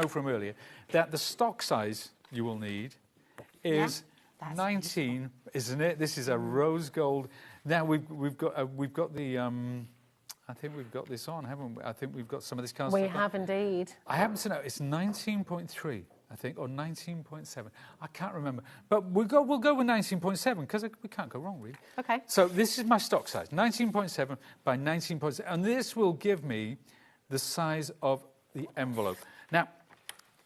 from earlier that the stock size you will need is 19, isn't it? This is a rose gold. Now we've got the I think we've got this on, haven't we? I think we've got some of this card. We have indeed. I happen to know it's 19.3, I think, or 19.7. I can't remember, but we'll go with 19.7 because we can't go wrong, really. Okay. So this is my stock size, 19.7 by 19.7, and this will give me the size of the envelope. Now,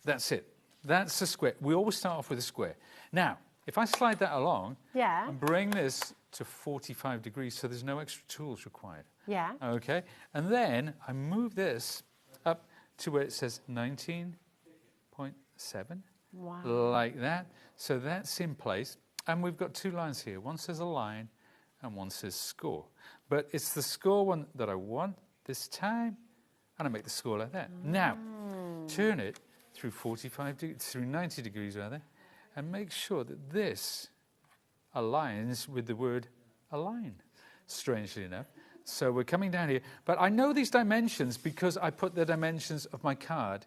that's it. That's a square. We always start off with a square. Now, if I slide that along and bring this to 45 degrees, so there's no extra tools required. Yeah. Okay. And then I move this up to where it says 19.7. Wow. Like that. So that's in place. And we've got two lines here. One says align and one says score. But it's the score one that I want this time. And I make the score like that. Now, turn it through 90 degrees rather, and make sure that this aligns with the word align, strangely enough. So we're coming down here. But I know these dimensions because I put the dimensions of my card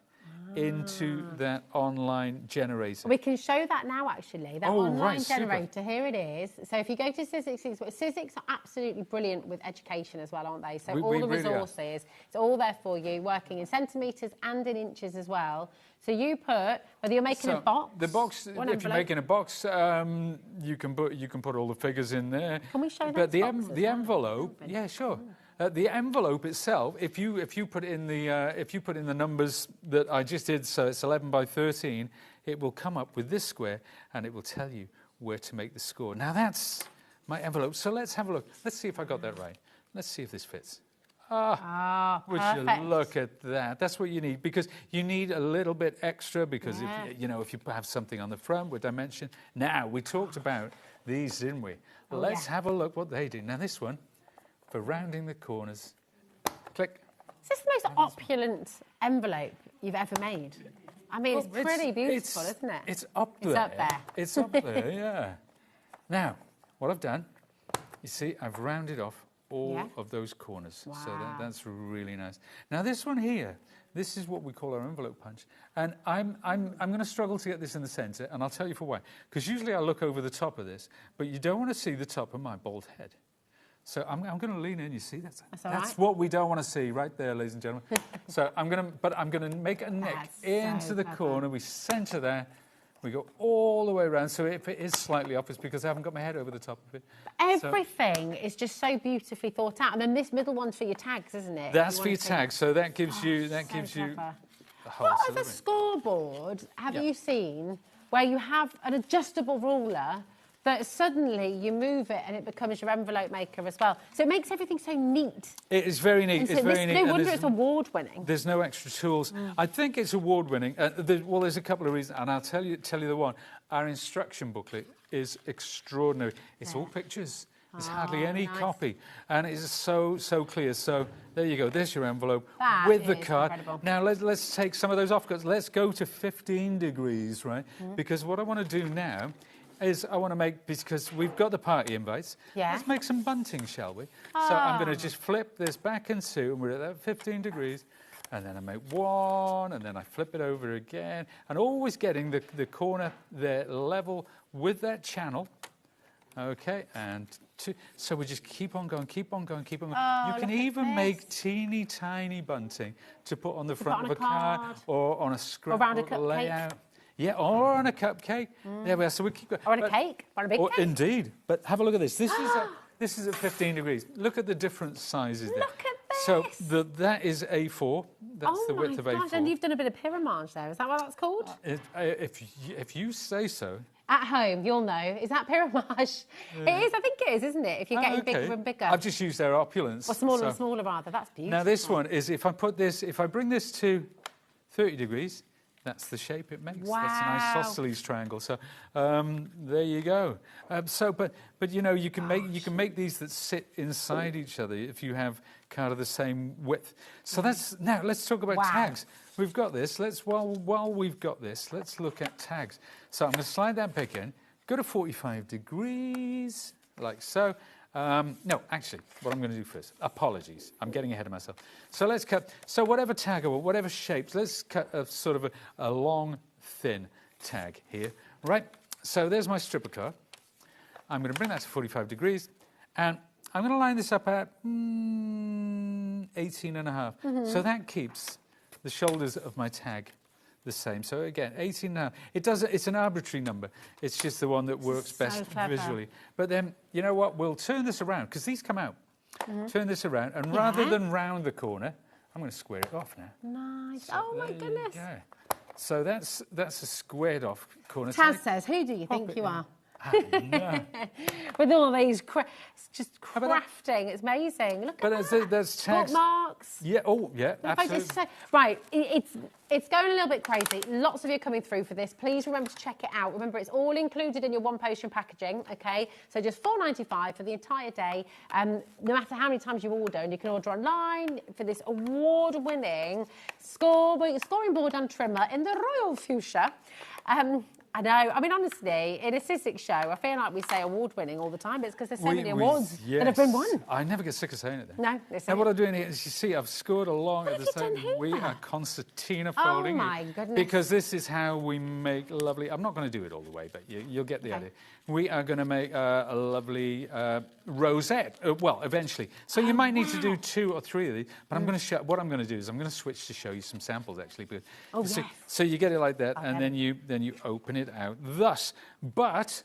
into that online generator. We can show that now, actually. That online generator. Super. Here it is. So if you go to Sizzix are absolutely brilliant with education as well, aren't they? So all the resources, it's all there for you, working in centimetres and in inches as well. So you put, whether you're making a box... The box, if you're making a box, you can put all the figures in there. Can we show that? But the envelope, yeah, sure. The envelope itself, if you put in the numbers that I just did, so it's 11 by 13, it will come up with this square, and it will tell you where to make the score. Now that's my envelope. So let's have a look. Let's see if I got that right. Let's see if this fits. Would you look at that? That's what you need, because you need a little bit extra, because if you have something on the front with dimension. Now, we talked about these, didn't we? Let's have a look what they do. Now, this one, for rounding the corners, click. Is this the most opulent envelope you've ever made? I mean, it's pretty beautiful, isn't it? It's up there. It's up there. It's up there, yeah. Now, what I've done, you see, I've rounded off all of those corners. Wow. So that's really nice. Now, this one here, this is what we call our envelope punch. And I'm going to struggle to get this in the centre, and I'll tell you for why. Because usually I look over the top of this, but you don't want to see the top of my bald head. So I'm going to lean in, you see? That's what we don't want to see right there, ladies and gentlemen. So I'm going to make a neck into the corner. We centre there. We go all the way around. So if it is slightly off, it's because I haven't got my head over the top of it. Everything is just so beautifully thought out. And then this middle one's for your tags, isn't it? That's for your tags. So that gives you a whole What other scoreboard have you seen where you have an adjustable ruler that suddenly you move it and it becomes your envelope maker as well? So it makes everything so neat. It is very neat. It's very neat. No wonder it's award-winning. There's no extra tools. I think it's award-winning. There's a couple of reasons, and I'll tell you the one. Our instruction booklet is extraordinary. It's all pictures. There's hardly any nice. copy, and it's so clear. So there you go. There's your envelope That with the is card. incredible. Now let's take some of those off. Let's go to 15 degrees, right? Because what I want to do now is I want to make, because we've got the party invites. Yeah. Let's make some bunting, shall we? So I'm going to just flip this back and two, and we're at that 15 degrees. And then I make one, and then I flip it over again, and always getting the corner there level with that channel. Okay, and two. So we just keep on going, keep on going, keep on going. Oh, You can look at even this. make teeny tiny bunting to put on the front on of a a card card. or on a around a scrapbook cupcake. layout. Yeah, or on a cupcake. There we are. So we keep going. Or on a cake, or on a big cake. Indeed. But have a look at this. This is at 15 degrees. Look at the different sizes there. Look at this. So that is A4. That's the width of Oh my A4. gosh, and you've done a bit of pyramage there. Is that what that's called? If you say so. At home, you'll know. Is that pyramage? It is, I think it is, isn't it? If you're getting bigger and bigger. I've just used their opulence. Or smaller so. and smaller, rather. That's beautiful. Now this one is, if I bring this to 30 degrees, that's the shape it makes. Wow. That's a nice isosceles triangle. So there you go. But you know, you can make these that sit inside each other if you have kind of the same width. So now let's talk about tags. We've got this. While we've got this, let's look at tags. So I'm going to slide that pick in. Go to 45 degrees, like so. No, actually, what I'm going to do first, apologies, I'm getting ahead of myself. So let's cut, so whatever tag or whatever shapes, let's cut a sort of a long, thin tag here, right? So there's my stripper card. I'm going to bring that to 45 degrees, and I'm going to line this up at 18.5. So that keeps the shoulders of my tag the same. So again, 18.5. It's an arbitrary number. It's just the one that works best visually. But then, you know what? We'll turn this around, because these come out. Turn this around, and rather than round the corner, I'm going to square it off now. Nice. So oh, my goodness. So that's a squared off corner. Taz says, who do you think you are? No. With all these, it's just crafting. It's amazing. Look at that. There's tags. Bookmarks. Yeah. Oh, yeah. Absolutely. Right. It's going a little bit crazy. Lots of you are coming through for this. Please remember to check it out. Remember, it's all included in your one potion packaging. Okay. So just $4.95 for the entire day. No matter how many times you order, and you can order online for this award-winning scoring board and trimmer in the royal fuchsia. I know. I mean, honestly, in a Sussex show, I feel like we say award-winning all the time. It's because there's so many awards that have been won. I never get sick of saying it. No, now what I'm doing here is, you see, I've scored along at the same. We are concertina folding. Oh my goodness! Because this is how we make lovely. I'm not going to do it all the way, but you'll get the idea. We are going to make a lovely rosette. Well, eventually. So you might need to do 2 or 3 of these. But I'm going to show. What I'm going to do is I'm going to switch to show you some samples actually. So you get it like that, and then you open it out thus. But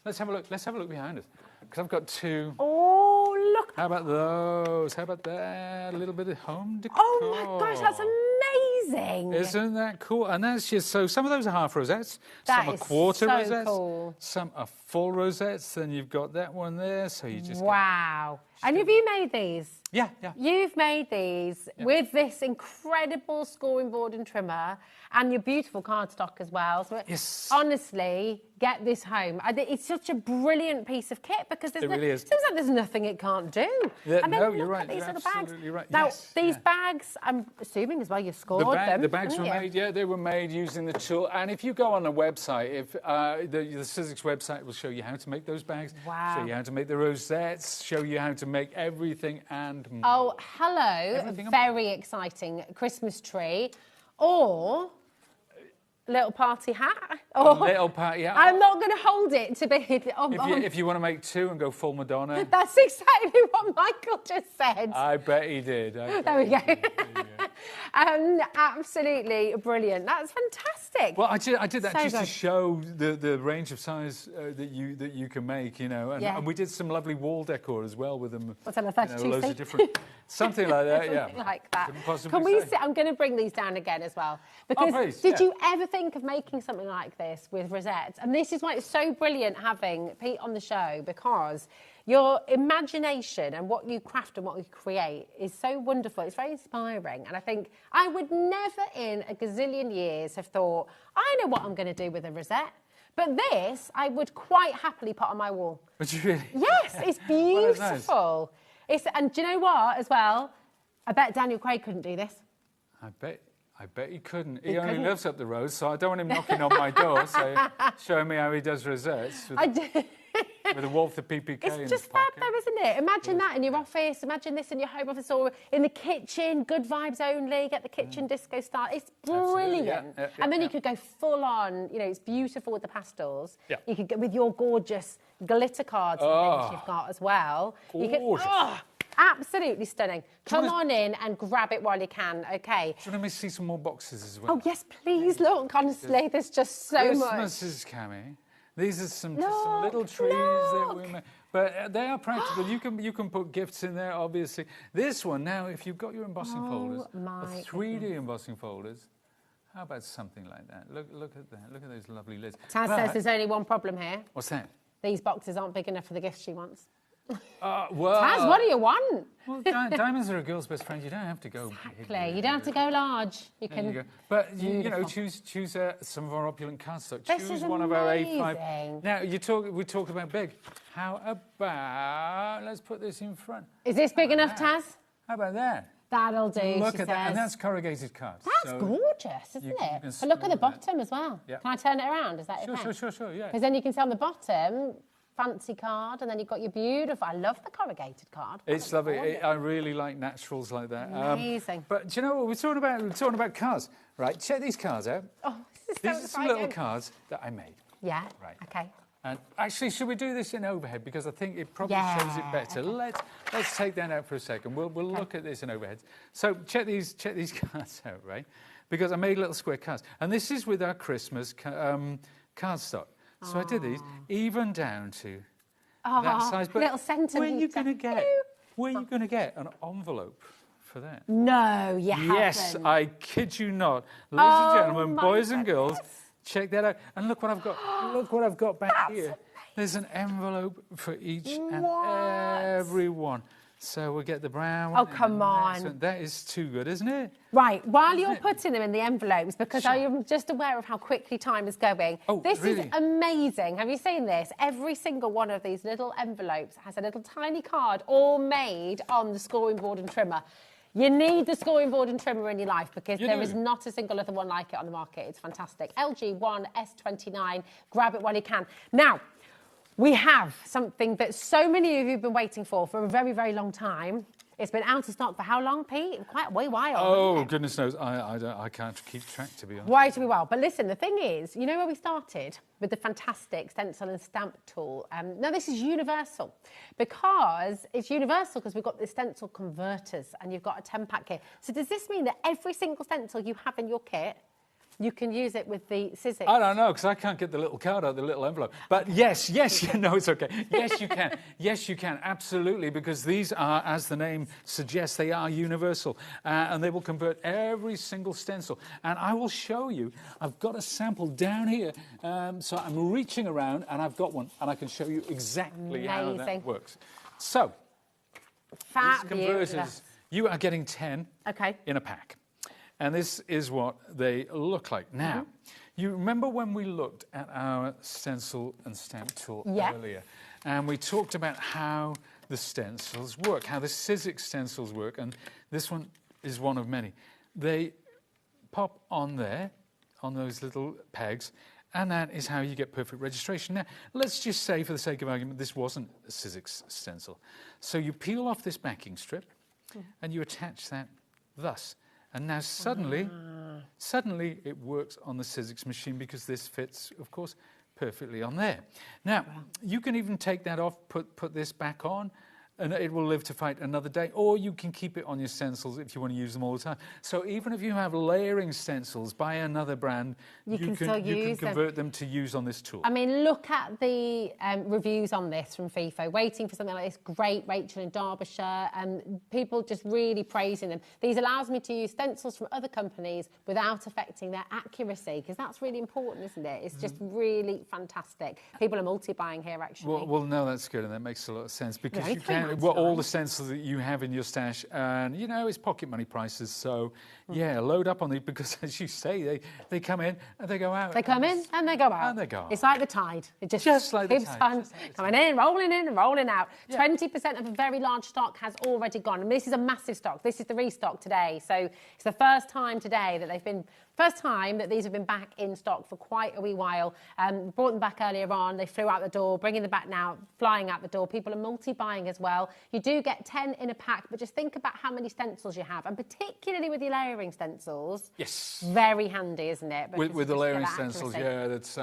let's have a look. Let's have a look behind us, because I've got 2. Oh, look! How about those? How about that? A little bit of home decor. Oh my gosh, that's amazing! Isn't that cool? And that's just so. Some of those are half rosettes. That some is are quarter so rosettes. Cool. Some are full rosettes. Then you've got that one there. So you just wow. And have you made these? Yeah. You've made these with this incredible scoring board and trimmer, and your beautiful cardstock as well. So yes. Honestly, get this home. It's such a brilliant piece of kit, because it really is. Seems like there's nothing it can't do. Yeah, and then no, look you're right. At these You're little bags. absolutely right. Now, yes, these bags, I'm assuming as well, you scored them. The bags were made. Yeah, they were made using the tool. And if you go on the website, if the Sussex website will show you how to make those bags. Wow. Show you how to make the rosettes. Show you how to make everything and more. Oh, hello! A very exciting Christmas tree, or little party hat. Or little party hat. I'm not going to hold it to be. If you want to make 2 and go full Madonna. That's exactly what Michael just said. I bet he did. There we go. Absolutely brilliant. That's fantastic. Well, I did that so just good. to show the range of size that you can make, you know. And we did some lovely wall decor as well with them. What's that, a 32 loads of different, something like that. Something like that. Can we? I'm going to bring these down again as well, because please, did you ever think of making something like this with rosettes? And this is why it's so brilliant having Pete on the show, because your imagination and what you craft and what you create is so wonderful. It's very inspiring. And I think I would never in a gazillion years have thought, I know what I'm going to do with a rosette. But this, I would quite happily put on my wall. Would you really? Yes, it's Well, that's nice. beautiful. And do you know what, as well? I bet Daniel Craig couldn't do this. I bet he couldn't. He He only couldn't. lives up the road, so I don't want him knocking on my door, showing me how he does research with a Walther PPK in It's his just fab pocket. though, isn't it? Imagine that in your office. Imagine this in your home office or in the kitchen. Good vibes only. Get the kitchen disco style. It's brilliant. yeah, and then yeah. you could go full on. You know, it's beautiful with the pastels. Yeah. You could get with your gorgeous glitter cards and things you've got as well. You could, Gorgeous. absolutely stunning. Come wanna- on in and grab it while you can. Okay. Do you want me to see some more boxes as well? Oh yes, please look. Honestly, there's just so much. Christmas is coming. These are some little trees that we made. But they are practical. You can put gifts in there, obviously. This one, now, if you've got your embossing folders, my or 3D embossing folders, how about something like that? Look at that. Look at those lovely lids. Taz But- says there's only one problem here. What's that? These boxes aren't big enough for the gifts she wants. Well, Taz, what do you want? Well, diamonds are a girl's best friend. You don't have to go big. Exactly. You don't have to go large. You There can. you go. But you know, Beautiful. choose some of our opulent cardstock. This Choose is one of our amazing. A5. Now we talked about big. How about let's put this in front? Is this big enough, Taz? How about that? That'll do. Look she at that, and says. that's corrugated card. That's gorgeous, isn't you it? can But look at the store that. bottom as well. Yeah. Can I turn it around? Is that okay? Sure, yeah. Because then you can see on the bottom, fancy card, and then you've got your beautiful. I love the corrugated card. It's lovely. I really like naturals like that. Amazing. But do you know what we're talking about? We're talking about cards, right? Check these cards out. Oh, this is These so are some little exciting. cards that I made. Yeah. Right. Okay. And actually, should we do this in overhead? Because I think it probably Yeah, shows it better. Let's take that out for a second. We'll look at this in overhead. So check these cards out, right? Because I made little square cards. And this is with our Christmas cardstock. So I did these, even down to that size. But little centimetre. Where are you going to get an envelope for that? No, you Yes, haven't. I kid you not. Ladies and gentlemen, my boys and girls, check that out. And look what I've got. Look what I've got back here. There's an envelope for each and every one. So we'll get the brown one. Oh, come and the next on. one. That is too good, isn't it? Right, while you're putting them in the envelopes, because I am just aware of how quickly time is going, this is really? amazing. Have you seen this? Every single one of these little envelopes has a little tiny card all made on the scoring board and trimmer. You need the scoring board and trimmer in your life because there is not a single other one like it on the market. It's fantastic. LG1 S29. Grab it while you can. Now, we have something that so many of you have been waiting for a very, very long time. It's been out of stock for how long, Pete? Quite a while. Oh, goodness knows. I can't keep track, to be honest. Way too well. But listen, the thing is, you know where we started? With the fantastic stencil and stamp tool. Now, this is universal because it's universal because we've got the stencil converters and you've got a 10-pack here. So does this mean that every single stencil you have in your kit, you can use it with the scissors? I don't know, because I can't get the little card out of the little envelope. But yes, no, it's okay. Yes, you can. Yes, you can, absolutely, because these are, as the name suggests, they are universal. And they will convert every single stencil. And I will show you, I've got a sample down here. So I'm reaching around, and I've got one, and I can show you exactly how that works. So, these converters, you are getting 10 in a pack. And this is what they look like. Now, you remember when we looked at our stencil and stamp tool earlier, and we talked about how the stencils work, how the Sizzix stencils work, and this one is one of many. They pop on there, on those little pegs, and that is how you get perfect registration. Now, let's just say, for the sake of argument, this wasn't a Sizzix stencil. So you peel off this backing strip, and you attach that thus. And now suddenly it works on the Sizzix machine because this fits, of course, perfectly on there. Now, you can even take that off, put this back on, and it will live to fight another day. Or you can keep it on your stencils if you want to use them all the time. So even if you have layering stencils by another brand, you can convert them to use on this tool. I mean, look at the reviews on this from FIFO. Waiting for something like this. Great, Rachel in Derbyshire. People just really praising them. These allows me to use stencils from other companies without affecting their accuracy, because that's really important, isn't it? It's just really fantastic. People are multi-buying here, actually. Well, no, that's good, and that makes a lot of sense because you can. well, all the stencils that you have in your stash, and you know it's pocket money prices. So yeah, load up on these because, as you say, they come in and they go out. They come in and they go out. And they go out. It's like the tide. It just like the keeps tide, on coming in and rolling out. 20% of a very large stock has already gone. And this is a massive stock. This is the restock today. So it's the first time today that these have been back in stock for quite a wee while. Brought them back earlier on. They flew out the door, bringing them back now, flying out the door. People are multi-buying as well. You do get 10 in a pack, but just think about how many stencils you have, and particularly with your layering stencils. Yes. Very handy, isn't it? With the layering stencils, accuracy. yeah, that's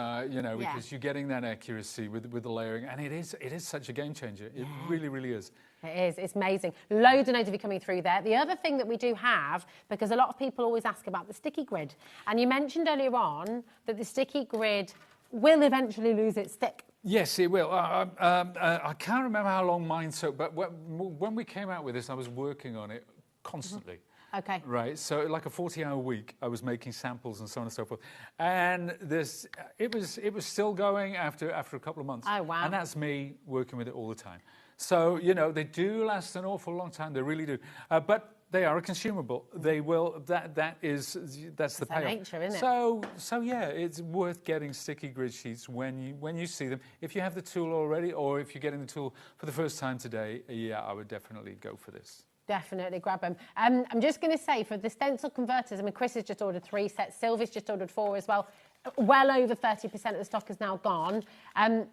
because you're getting that accuracy with the layering, and it is such a game changer. It really is. It is. It's amazing. Loads and loads of you coming through there. The other thing that we do have, because a lot of people always ask about the sticky grid, and you mentioned earlier on that the sticky grid will eventually lose its stick. Yes, it will. I can't remember how long mine took, but when we came out with this, I was working on it constantly. Okay. Right, so like a 40-hour week, I was making samples and so on and so forth, and it was still going after a couple of months. Oh wow! And that's me working with it all the time. So you know they do last an awful long time. They really do. But they are a consumable. They will. That's the payoff. Nature, isn't it? So yeah, it's worth getting sticky grid sheets when you see them. If you have the tool already, or if you're getting the tool for the first time today, yeah, I would definitely go for this. Definitely grab them. I'm just going to say, for the stencil converters, I mean, Chris has just ordered 3 sets. Sylvie's just ordered 4 as well. Well over 30% of the stock is now gone.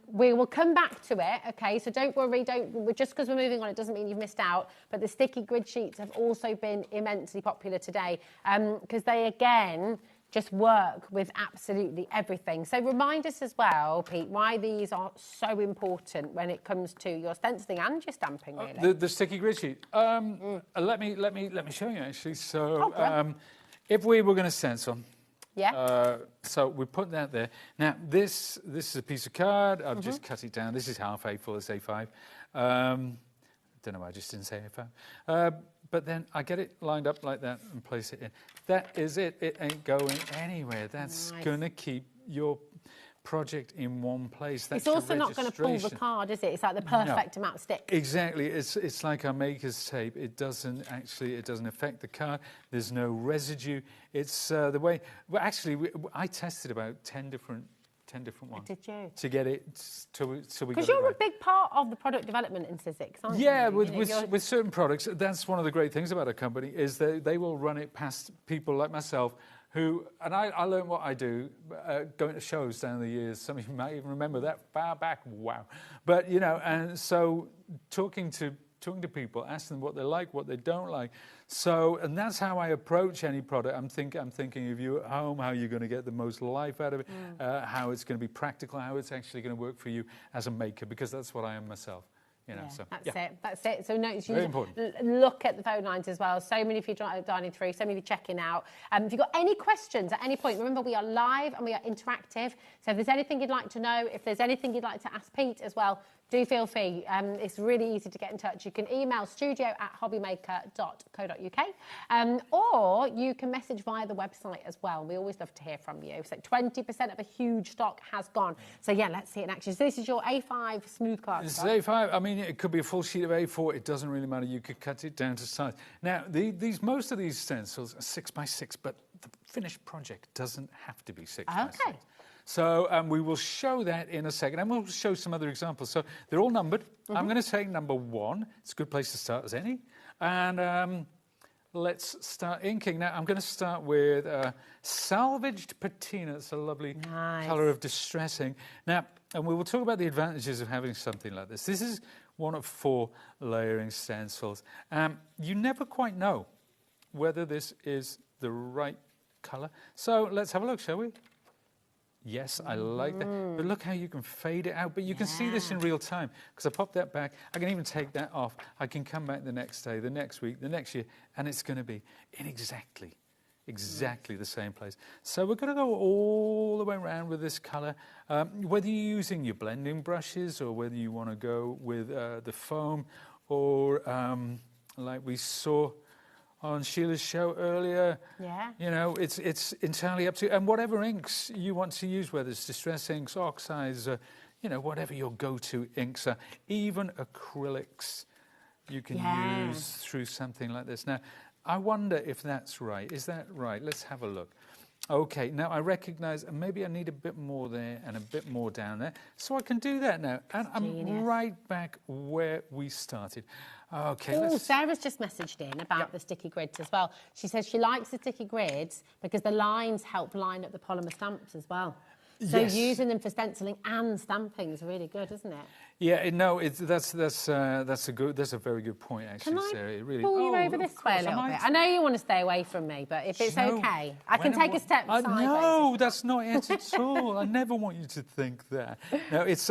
We will come back to it, okay? So don't worry. Just because we're moving on, it doesn't mean you've missed out. But the sticky grid sheets have also been immensely popular today because they, again, just work with absolutely everything. So remind us as well, Pete, why these are so important when it comes to your stenciling and your stamping, really. The sticky grid sheet. Let me show you actually. So if we were going to stencil, so we put that there. Now this is a piece of card. I've just cut it down. This is half A4. It's A5. Don't know why I just didn't say A5. But then I get it lined up like that and place it in. That is it. It ain't going anywhere. That's going to keep your project in one place. That's it's also not going to pull the card, is it? It's like the perfect amount of stick. Exactly. It's like our maker's tape. It doesn't affect the card. There's no residue. It's the way. Well, actually, I tested about 10 different ones. Did you? To get it so we got it because you're right. a big part of the product development in Sizzix, aren't you? Yeah, with certain products, that's one of the great things about a company is that they will run it past people like myself who, and I learned what I do going to shows down the years. Some of you might even remember that far back. Wow. But, you know, and so talking to people, asking them what they like, what they don't like. So, and that's how I approach any product. I'm thinking of you at home, how you're going to get the most life out of it, how it's going to be practical, how it's actually going to work for you as a maker, because that's what I am myself. You know, That's it. So notes, very important. Look at the phone lines as well. So many of you dialing through, so many of you checking out. If you've got any questions at any point, remember we are live and we are interactive. So if there's anything you'd like to know, if there's anything you'd like to ask Pete as well, do feel free. It's really easy to get in touch. You can email studio@hobbymaker.co.uk or you can message via the website as well. We always love to hear from you. So 20% of a huge stock has gone. So yeah, let's see it in action. So this is your A5 smooth card. It's A5. I mean, it could be a full sheet of A4. It doesn't really matter. You could cut it down to size. Now, most of these stencils are 6x6, but the finished project doesn't have to be 6x6. So we will show that in a second, and we'll show some other examples. So they're all numbered. I'm going to take number 1. It's a good place to start as any. And let's start inking. Now, I'm going to start with salvaged patina. It's a lovely colour of distressing. Now, and we will talk about the advantages of having something like this. This is one of 4 layering stencils. You never quite know whether this is the right colour. So let's have a look, shall we? Yes, I like that. But look how you can fade it out. But you can see this in real time because I pop that back. I can even take that off. I can come back the next day, the next week, the next year, and it's going to be in exactly the same place. So we're going to go all the way around with this colour. Whether you're using your blending brushes or whether you want to go with the foam or like we saw on Sheila's show earlier. You know, it's entirely up to you. And whatever inks you want to use, whether it's distress inks, oxides, you know, whatever your go-to inks are, even acrylics. you can use through something like this. Now, I wonder if that's right. Is that right? Let's have a look. Okay, now I recognise maybe I need a bit more there and a bit more down there. So I can do that now. And I'm right back where we started. Okay, Oh, Sarah's just messaged in about the sticky grids as well. She says she likes the sticky grids because the lines help line up the polymer stamps as well. So using them for stenciling and stamping is really good, isn't it? Yeah, no, that's a very good point, actually, Sarah. It really, pull you over this way a little bit? I know you want to stay away from me, but if it's okay, I can take a step sideways. No, that's not it at all. I never want you to think that. No, it's...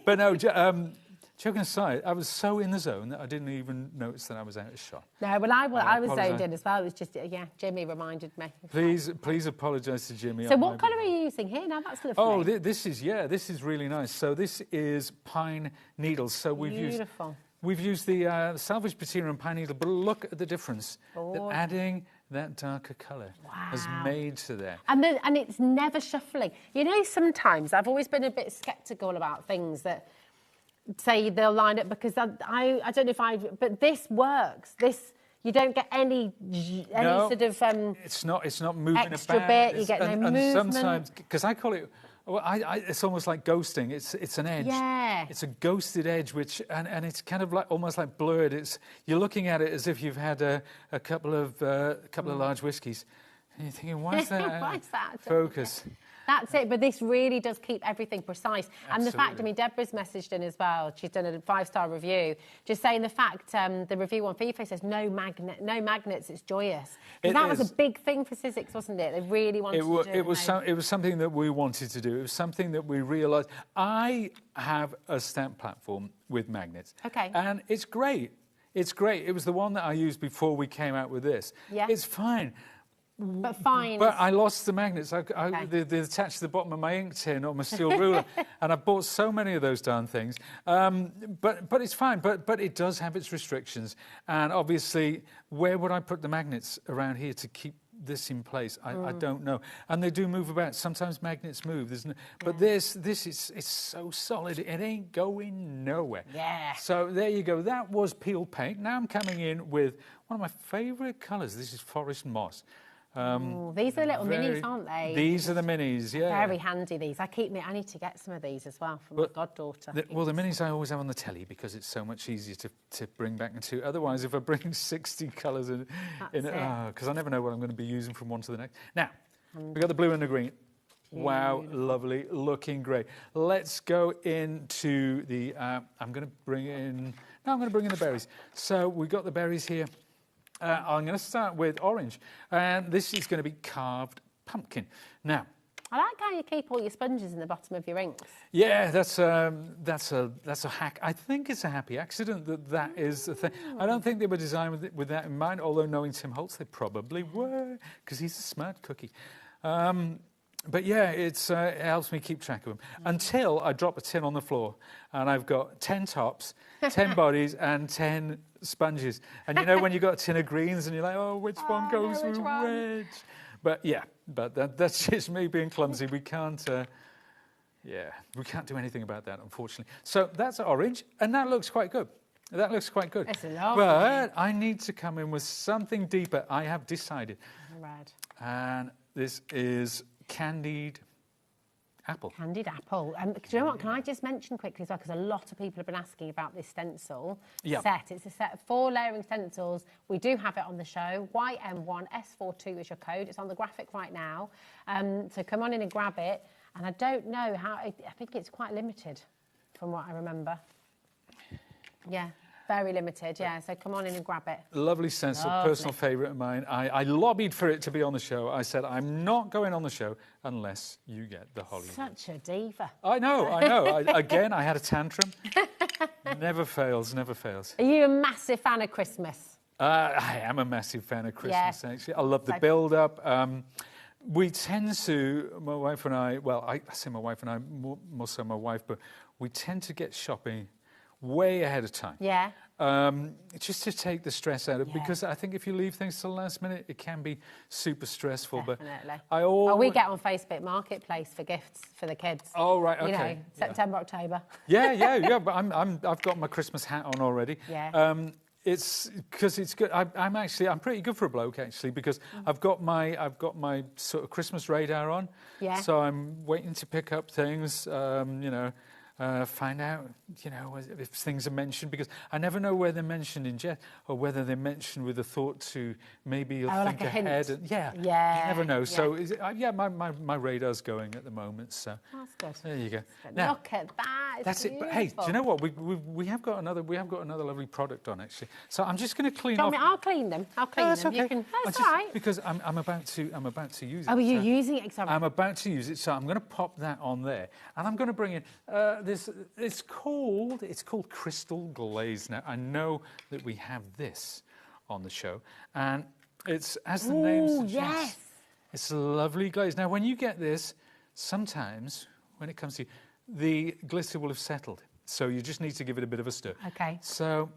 but no, joking aside, I was so in the zone that I didn't even notice that I was out of shot. No, well, I was zoned in as well. It was just, Jimmy reminded me. Please apologise to Jimmy. So what colour are you using here? Now that's lovely. Oh, this is really nice. So this is pine needles. So we've used the salvage material and pine needle, but look at the difference that adding that darker colour has made to that. And it's never shuffling. You know, sometimes I've always been a bit sceptical about things that say they'll line up because I don't know if but this works. This, you don't get any sort of it's not moving extra about. Bit. You get no movement. And sometimes, because I call it, it's almost like ghosting. It's an edge. Yeah. It's a ghosted edge, which and it's kind of like almost like blurred. You're looking at it as if you've had a couple of large whiskies, and you're thinking, why is that focus? That's it, but this really does keep everything precise. And the fact, Deborah's messaged in as well, she's done a 5-star review, just saying the fact, the review on FIFA says no magnets, it's joyous. Because that was a big thing for Sizzix, wasn't it? They really wanted to do it. It was something that we wanted to do. It was something that we realised. I have a stamp platform with magnets. Okay. And it's great. It's great. It was the one that I used before we came out with this. Yeah. It's fine. But fine. But I lost the magnets. They attached to the bottom of my ink tin or my steel ruler, and I bought so many of those darn things. But it's fine. But it does have its restrictions, and obviously, where would I put the magnets around here to keep this in place? I don't know. And they do move about. Sometimes magnets move. But this is so solid. It ain't going nowhere. Yeah. So there you go. That was peel paint. Now I'm coming in with one of my favourite colours. This is forest moss. These are little minis, aren't they? These are the minis, yeah. Very handy, these. I need to get some of these as well for my goddaughter. The minis I always have on the telly because it's so much easier to bring back into. Otherwise, if I bring 60 colours in because I never know what I'm going to be using from one to the next. Now, we've got the blue and the green. Wow, lovely, looking great. Let's go into the, I'm going to bring in the berries. So we've got the berries here. I'm going to start with orange, and this is going to be carved pumpkin. Now, I like how you keep all your sponges in the bottom of your inks. Yeah, that's a hack. I think it's a happy accident that is the thing. I don't think they were designed with that in mind, although knowing Tim Holtz, they probably were, because he's a smart cookie. But yeah, it helps me keep track of them. Until I drop a tin on the floor, and I've got 10 tops, 10 bodies, and 10 sponges. And you know when you've got a tin of greens, and you're like, oh, which one goes with which? But yeah, that's just me being clumsy. We can't do anything about that, unfortunately. So that's orange, and that looks quite good. It's lovely. But I need to come in with something deeper. I have decided. Red. And this is candied apple. Candied apple. Do you know what? Can I just mention quickly as well, because a lot of people have been asking about this stencil set. It's a set of 4 layering stencils. We do have it on the show. YM1S42 is your code. It's on the graphic right now. So come on in and grab it. And I don't know how... I think it's quite limited, from what I remember. Yeah. Very limited, yeah, so come on in and grab it. Lovely stencil, personal favourite of mine. I lobbied for it to be on the show. I said, I'm not going on the show unless you get the holly. Such a diva. I know. Again, I had a tantrum. Never fails. Are you a massive fan of Christmas? I am a massive fan of Christmas, actually. I love the build-up. We tend to, my wife and I, well, I say my wife and I, more so my wife, but we tend to get shopping way ahead of time. Yeah. Just to take the stress out of it, because I think if you leave things to the last minute, it can be super stressful. Definitely. But we get on Facebook Marketplace for gifts for the kids. Oh, right, You okay. know, September, October. Yeah. But I've got my Christmas hat on already. Yeah. It's because it's good. I'm pretty good for a bloke actually, because I've got my sort of Christmas radar on. Yeah. So I'm waiting to pick up things. Find out, if things are mentioned, because I never know where they're mentioned in jest or whether they're mentioned with a thought to maybe you'll think like a ahead. hint. You never know. So my radar's going at the moment. So that's good. There you go. Now, look at that. It's that's beautiful. it. But hey, do you know what? We have got another lovely product on actually. So I'm just going to clean off. I'll clean them. I'll clean them. That's okay. You can, that's all right. Because I'm about to use it. Oh, are you using it? Sorry. I'm about to use it, so I'm going to pop that on there, and I'm going to bring in this. It's called Crystal Glaze. Now I know that we have this on the show, and it's, as the name suggests, yes. It's a lovely glaze. Now when you get this, sometimes when it comes to the glitter will have settled, so you just need to give it a bit of a stir. Okay. So.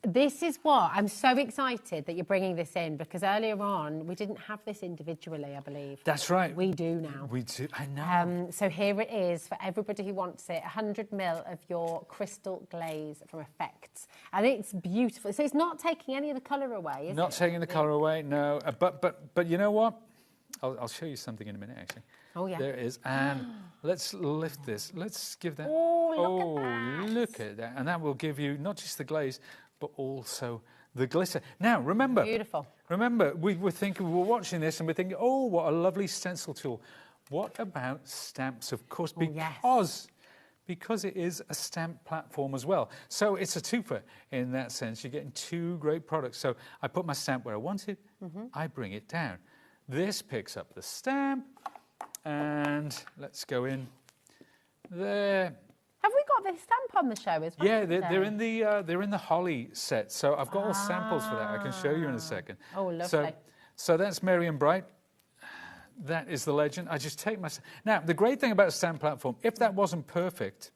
This is what I'm so excited that you're bringing this in, because earlier on we didn't have this individually, I believe. That's right. We do now. We do. I know. So here it is for everybody who wants it. 100 ml of your crystal glaze from Effects, and it's beautiful. So it's not taking any of the colour away, is it? Not taking the colour away, no. But you know what? I'll show you something in a minute, actually. Oh yeah. There it is, and let's lift this. Let's give that. Look at that, and that will give you not just the glaze, but also the glitter. Now, remember... Beautiful. Remember, we were watching this and we're thinking, oh, what a lovely stencil tool. What about stamps, of course, because it is a stamp platform as well. So it's a twofer in that sense. You're getting two great products. So I put my stamp where I want it. I bring it down. This picks up the stamp, and let's go in there. Have we got this stamp on the show as well? Yeah, they're in the holly set. So I've got all samples for that. I can show you in a second. Oh, lovely. So that's Merry and Bright. That is the legend. I just take my... Now, the great thing about a stamp platform, if that wasn't perfect,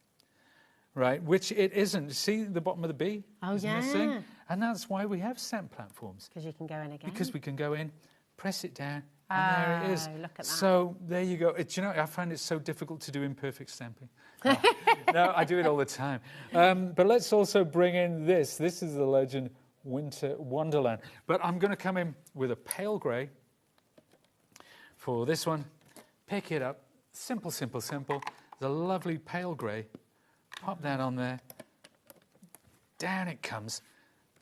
right, which it isn't. See the bottom of the B? Oh, is missing? And that's why we have stamp platforms. Because you can go in again. Because we can go in, press it down, and there it is. Look at that. So there you go. Do you know, I find it so difficult to do imperfect stamping. No, I do it all the time. But let's also bring in this. This is the legend Winter Wonderland. But I'm going to come in with a pale grey for this one. Pick it up. Simple, simple, simple. The lovely pale grey. Pop that on there. Down it comes.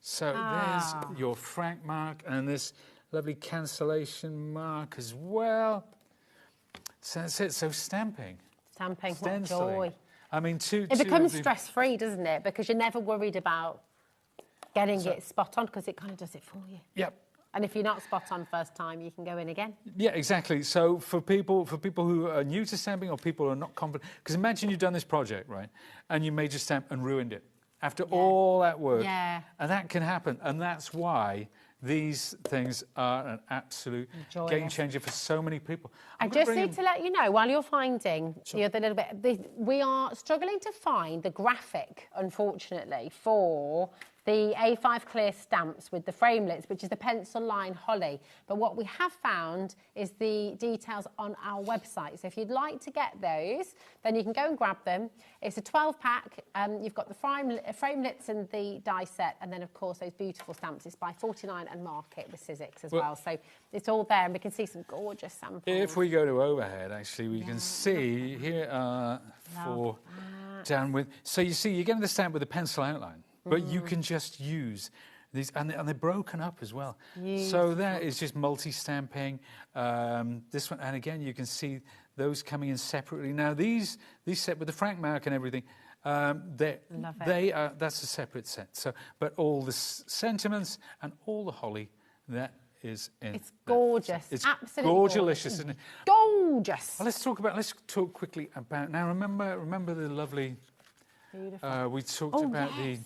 So there's your frank mark and this lovely cancellation mark as well. So that's it. So stamping. Stamping, what stenciling. joy. I mean, it becomes stress-free, doesn't it? Because you're never worried about getting it spot on, because it kind of does it for you. Yep. And if you're not spot on first time, you can go in again. Yeah, exactly. So for people who are new to stamping or people who are not confident, because imagine you've done this project, right, and you made your stamp and ruined it after all that work. Yeah. And that can happen, and that's why these things are an absolute game changer for so many people. I just need to let you know, while you're finding the other little bit, we are struggling to find the graphic, unfortunately, for the A5 clear stamps with the framelits, which is the pencil line holly. But what we have found is the details on our website. So if you'd like to get those, then you can go and grab them. It's a 12-pack. You've got the framelits and the die set, and then, of course, those beautiful stamps. It's by 49 and Market with Sizzix as well. So it's all there, and we can see some gorgeous samples. If we go to overhead, actually, we can see here are four down with... So you see, you're getting the stamp with a pencil outline. But you can just use these, and they're broken up as well. So that is just multi-stamping. This one, and again, you can see those coming in separately. Now, these set with the frank mark and everything, that's a separate set. So, but all the sentiments and all the holly, that is in. It's gorgeous. It's absolutely gorgeous, isn't it? Gorgeous. Well, let's talk quickly about now. Remember the lovely. Beautiful. We talked about the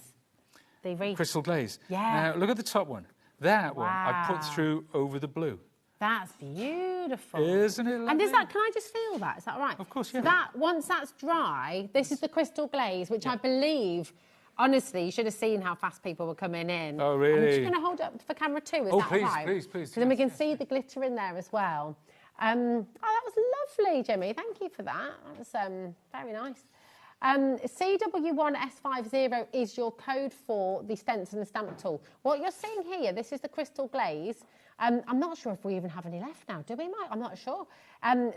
crystal glaze. Yeah. Now, look at the top one. That one I put through over the blue. That's beautiful. Isn't it lovely? And can I just feel that? Is that right? Of course, yeah. So once that's dry, this is the crystal glaze, which I believe Honestly, you should have seen how fast people were coming in. Oh, I'm really? just going to hold it up for camera 2, is Oh, that please, all right? please. Because then we can see the glitter in there as well. Oh, that was lovely, Jimmy. Thank you for that. That was very nice. CW1S50 is your code for the stencil and stamp tool. What you're seeing here, this is the crystal glaze. I'm not sure if we even have any left now, do we, Mike? I'm not sure.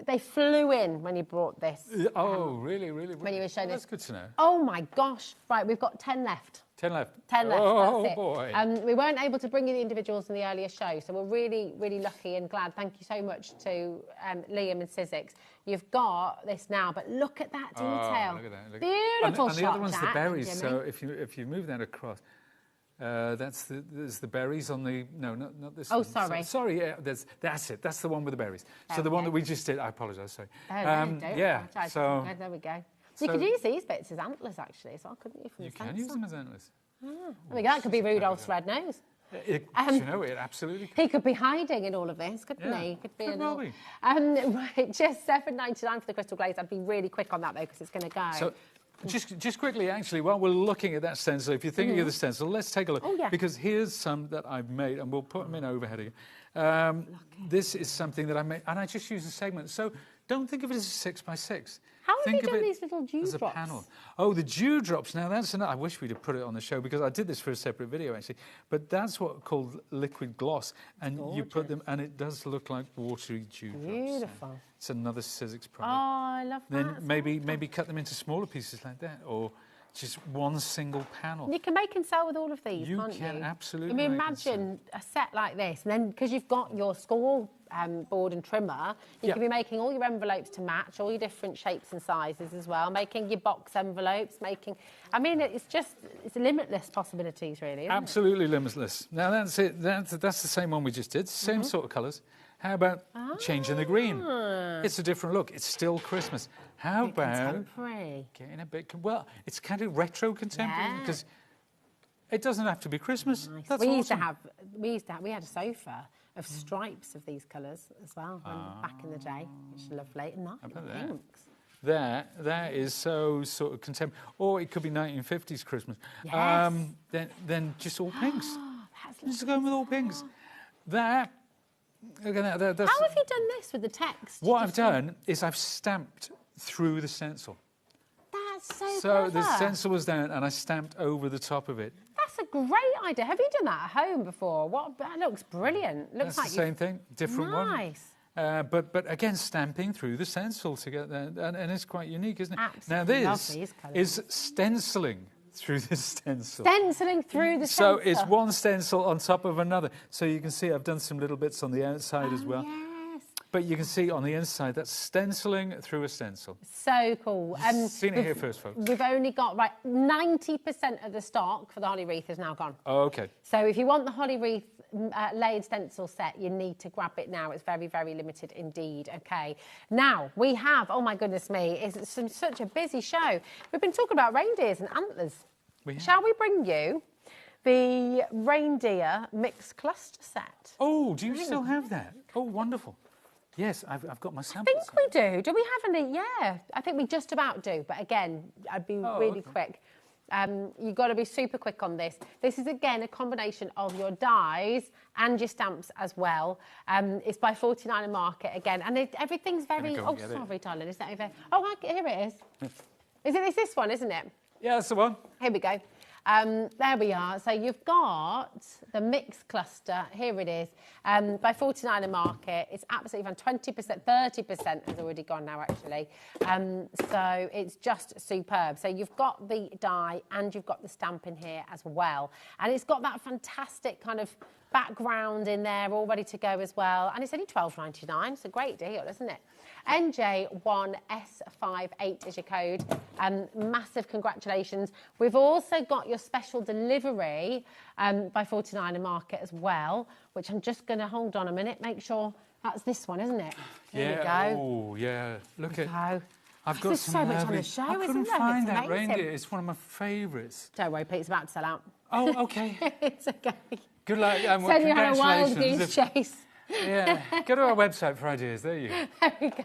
They flew in when you brought this. Oh, really? When you were showing That's this. good to know. Oh, my gosh. Right, we've got 10 left. 10 left. 10 left, Oh, that's it. boy. We weren't able to bring you the individuals in the earlier show, so we're really, really lucky and glad. Thank you so much to Liam and Sizzix. You've got this now, but look at that detail. Oh, look at that. Beautiful and the shot, other one's Jack, the berries, Jimmy. so if you move that across, there's the berries on the... No, not this Oh, one. sorry. Sorry, yeah, that's it. That's the one with the berries. So the one that we just did, I apologise, sorry. Don't yeah, apologise. so... There we go. So you could use these bits as antlers, actually, as well, couldn't you? You can use them as antlers. There we go. That could be Rudolph's red nose. It absolutely could. He could be hiding in all of this, couldn't Yeah, he? He could be could in well all... be. Right, just $7.99 for the crystal glaze. I'd be really quick on that, though, because it's going to go. So, just quickly, actually, while we're looking at that stencil, if you're thinking of the stencil, let's take a look. Oh, yeah. Because here's some that I've made, and we'll put them in overhead again. This is something that I made, and I just use a segment. So don't think of it as a 6x6. How have Think you of done it these little as a dewdrops? panel. Oh, the dewdrops. Now, that's another... I wish we'd have put it on the show, because I did this for a separate video, actually. But that's what called liquid gloss. And you put them, and it does look like watery dewdrops. Beautiful. It's another Sizzix product. Oh, I love that. Then maybe cut them into smaller pieces like that, or just one single panel. You can make and sell with all of these, You can't can you? absolutely I mean, make and imagine a set like this, and then because you've got your score board and trimmer, you can be making all your envelopes to match, all your different shapes and sizes as well, making your box envelopes, I mean, it's limitless possibilities, really, isn't Absolutely limitless. Now, that's it. That's the same one we just did. Same sort of colours. How about changing the green? It's a different look. It's still Christmas. How about contemporary. getting a bit... Well, it's kind of retro contemporary, because it doesn't have to be Christmas. Nice. That's we awesome. we had a sofa of stripes of these colours as well back in the day, which is lovely. And nice pinks. That is so sort of contemporary. Or it could be 1950s Christmas. Yes. Then just all pinks. Just going with all pinks. Look at that. That's, How have you done this with the text? what I've done is I've stamped through the stencil. That's so So clever. the stencil was down and I stamped over the top of it. That's a great idea. Have you done that at home before? That looks brilliant. Looks That's like the same thing, different one. Nice. But again, stamping through the stencil to get there, and it's quite unique, isn't it? Absolutely now love this these colours. is stenciling through the stencil. Stenciling through the So stencil. it's one stencil on top of another. So you can see I've done some little bits on the outside as well. Yes. But you can see on the inside, that's stenciling through a stencil. So cool. Seen it here first, folks. We've only got, 90% of the stock for the holly wreath is now gone. Oh, okay. So if you want the holly wreath layered stencil set, you need to grab it now. It's very, very limited indeed. Okay. Now, we have, oh my goodness me, it's such a busy show. We've been talking about reindeers and antlers. Shall we bring you the reindeer mixed cluster set? Oh, do you still have that? Oh, wonderful. Yes, I've got my samples. I think we do. Do we have any? Yeah, I think we just about do. But again, I'd be really quick. You've got to be super quick on this. This is, again, a combination of your dies and your stamps as well. It's by 49 Market, again. And everything's very... Oh, sorry, darling. Is that over? Oh, here it is. It's this one, isn't it? Yeah, that's the one. Here we go. There we are. So you've got the mixed cluster. Here it is. By 49 Market. It's absolutely fun. 20%, 30% has already gone now, actually. So it's just superb. So you've got the die and you've got the stamp in here as well. And it's got that fantastic kind of background in there, all ready to go as well. And it's only $12.99. It's a great deal, isn't it? NJ1S58 is your code. Massive congratulations. We've also got your special delivery by 49 Market as well, which I'm just going to hold on a minute, make sure that's this one, isn't it? Here we go. Oh, yeah. Look at... I've got There's some so much on lovely- the show, I couldn't isn't there? find It's that amazing. reindeer. It's one of my favourites. Don't worry, Pete, it's about to sell out. Oh, okay. It's okay. Good luck. Send you on a wild congratulations. goose chase. Yeah, go to our website for ideas. There you go. There we go.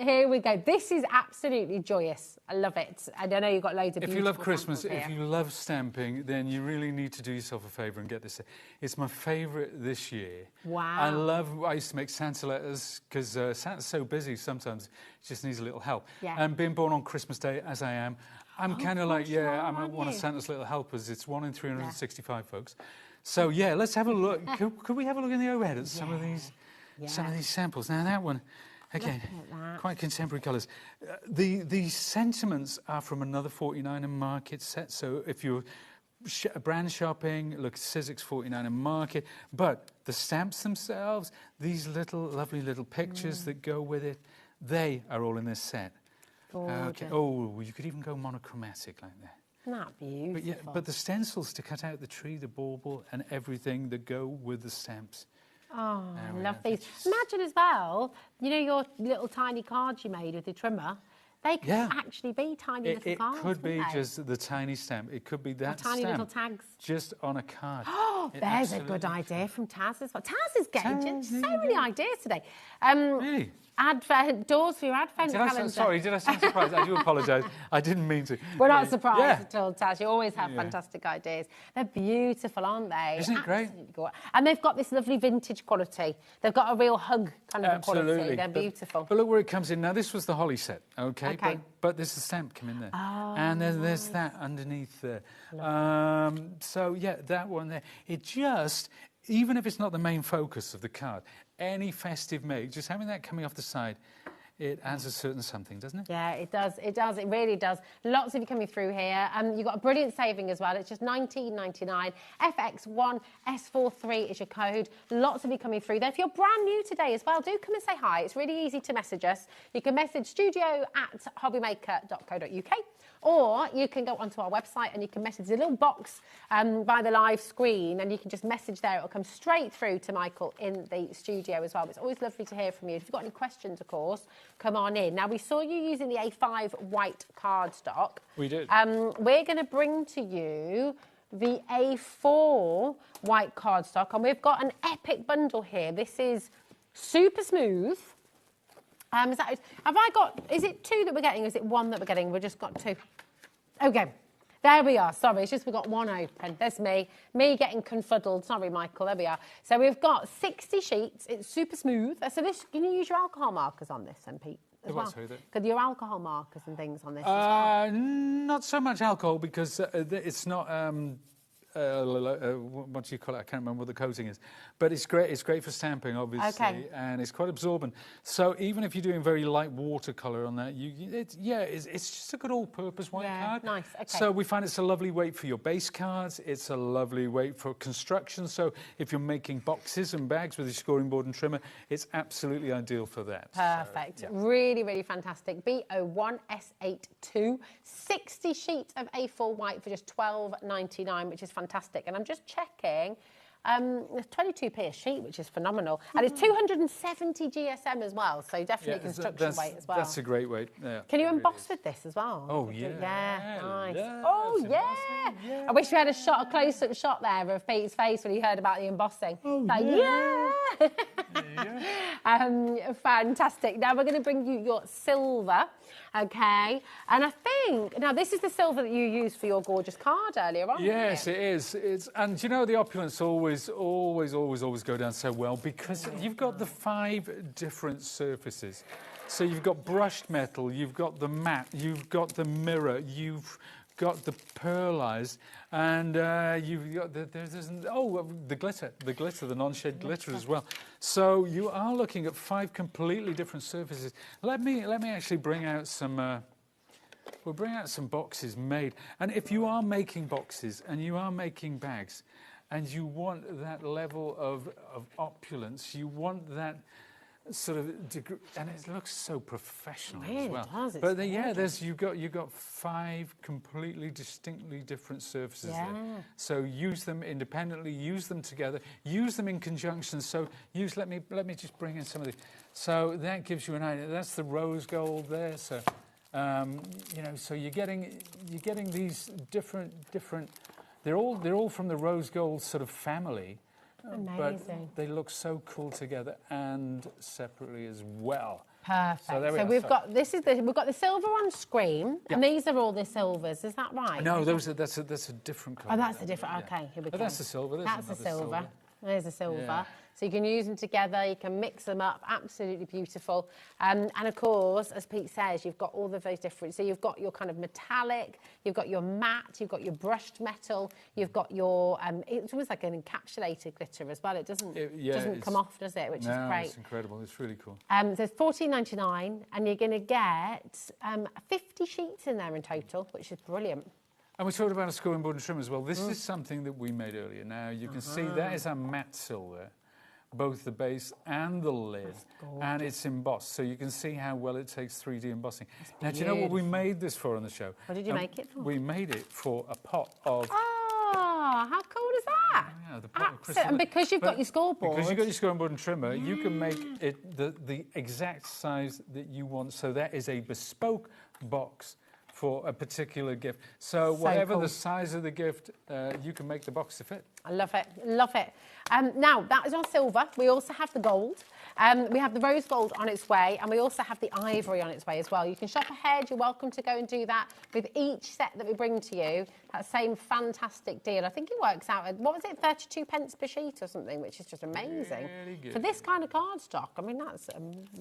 Here we go. This is absolutely joyous. I love it. And I know you've got loads of If beautiful you love Christmas, samples if here. you love stamping, then you really need to do yourself a favour and get this. It's my favourite this year. Wow. I used to make Santa letters because Santa's so busy sometimes he just needs a little help. Yeah. And being born on Christmas Day, as I am, I'm kind of like, I'm one of you? Santa's little helpers. It's 1 in 365 folks. So yeah, let's have a look. Could we have a look in the overhead at some of these samples? Now that one, again, quite contemporary colours. The sentiments are from another 49 and Market set. So if you're brand shopping, look at Sizzix 49 and Market. But the stamps themselves, these lovely little pictures that go with it, they are all in this set. Okay. Oh, you could even go monochromatic like that. Isn't that beautiful? But the stencils to cut out the tree, the bauble, and everything that go with the stamps. Oh, I love these. Imagine as well, you know your little tiny cards you made with your trimmer? They could actually be tiny little cards. It could be couldn't they? just the tiny stamp. It could be that tiny stamp little tags. just on a card. Oh, there's a good idea from Taz as well. Taz is getting so many ideas today. Really? Doors for your advent calendar. Sorry, did I sound surprised? I do apologise. I didn't mean to. We're not surprised at all, Taz. You always have fantastic ideas. They're beautiful, aren't they? Isn't it great? And they've got this lovely vintage quality. They've got a real hug kind of quality. They're beautiful. But look where it comes in. Now, this was the holly set, okay? But there's a stamp come in there. Oh, and there's that underneath there. So, yeah, that one there. It just, even if it's not the main focus of the card, any festive make, just having that coming off the side, it adds a certain something, doesn't it? Yeah, it does. It does. It really does. Lots of you coming through here. You've got a brilliant saving as well. It's just $19.99. FX1S43 is your code. Lots of you coming through there. If you're brand new today as well, do come and say hi. It's really easy to message us. You can message studio@hobbymaker.co.uk. Or you can go onto our website and you can message the little box by the live screen, and you can just message there. It'll come straight through to Michael in the studio as well. But it's always lovely to hear from you. If you've got any questions, of course, come on in. Now, we saw you using the A5 white cardstock. We did. We're going to bring to you the A4 white cardstock, and we've got an epic bundle here. This is super smooth. Have I got, is it 2 that we're getting, or is it 1 that we're getting? We've just got 2. Okay, there we are. Sorry, it's just we've got 1 open. There's me getting confuddled. Sorry, Michael, there we are. So we've got 60 sheets. It's super smooth. So this, can you use your alcohol markers on this, then, Pete? As well? Could your alcohol markers and things on this as well? Not so much alcohol, because it's not... what do you call it? I can't remember what the coating is. But it's great. It's great for stamping, obviously, and it's quite absorbent. So even if you're doing very light watercolour on that, it's just a good all-purpose white card. Nice. Okay. So we find it's a lovely weight for your base cards. It's a lovely weight for construction. So if you're making boxes and bags with your scoring board and trimmer, it's absolutely ideal for that. Perfect. So, Really, really fantastic. B01S82, 60 sheets of A4 white for just $12.99, which is fantastic. And I'm just checking, there's 22p a sheet, which is phenomenal. And it's 270 GSM as well, so definitely construction weight as well. That's a great weight. Yeah, can you emboss with this as well? Oh, yeah. Yeah, nice. Yeah, oh, yeah. I wish we had a close-up shot there of Pete's face when he heard about the embossing. Oh, like, fantastic. Now we're going to bring you your silver, okay? And I think, now this is the silver that you used for your gorgeous card earlier on. Yes, it is. And you know, the opulence always go down so well, because you've got the 5 different surfaces. So you've got brushed metal, you've got the matte, you've got the mirror, you've got the pearlized, and you've got the glitter, the non-shade glitter as well. So you are looking at 5 completely different surfaces. Let me actually bring out some. We'll bring out some boxes made, and if you are making boxes and you are making bags, and you want that level of opulence, you want that sort of degree, and it looks so professional as well. But you've got 5 completely distinctly different surfaces there. So use them independently, use them together, use them in conjunction. So let me just bring in some of these. So that gives you an idea. That's the rose gold there. So so you're getting these different. They're all from the rose gold sort of family. Amazing. But they look so cool together and separately as well. Perfect. So, there we are. We've got we've got the silver on screen, and these are all the silvers. Is that right? No, that's a different colour. Oh, that's the different. Okay, here we go. But that's the silver. That's the silver. There's a silver. Yeah. So you can use them together, you can mix them up, absolutely beautiful. And of course, as Pete says, you've got all of those different, so you've got your kind of metallic, you've got your matte, you've got your brushed metal, you've got your, it's almost like an encapsulated glitter as well. It doesn't come off, does it? Which is great. It's incredible. It's really cool. So it's $14.99 and you're going to get 50 sheets in there in total, which is brilliant. And we talked about a scoring board and trim as well. This is something that we made earlier. Now, you can see that is our matte silver, both the base and the lid, and it's embossed. So you can see how well it takes 3D embossing. Now, do you know what we made this for on the show? What did you make it for? We made it for a pot of... Oh, how cool is that? Yeah, the pot of crystal. And because you've got your scoreboard. Because you've got your scoring board and trimmer, you can make it the exact size that you want. So that is a bespoke box for a particular gift. So whatever the size of the gift, you can make the box to fit. I love it, love it. Now, that is our silver. We also have the gold. We have the rose gold on its way, and we also have the ivory on its way as well. You can shop ahead. You're welcome to go and do that with each set that we bring to you. That same fantastic deal. I think it works out at, what was it, 32 pence per sheet or something, which is just amazing. Really good. For this kind of cardstock, I mean, that's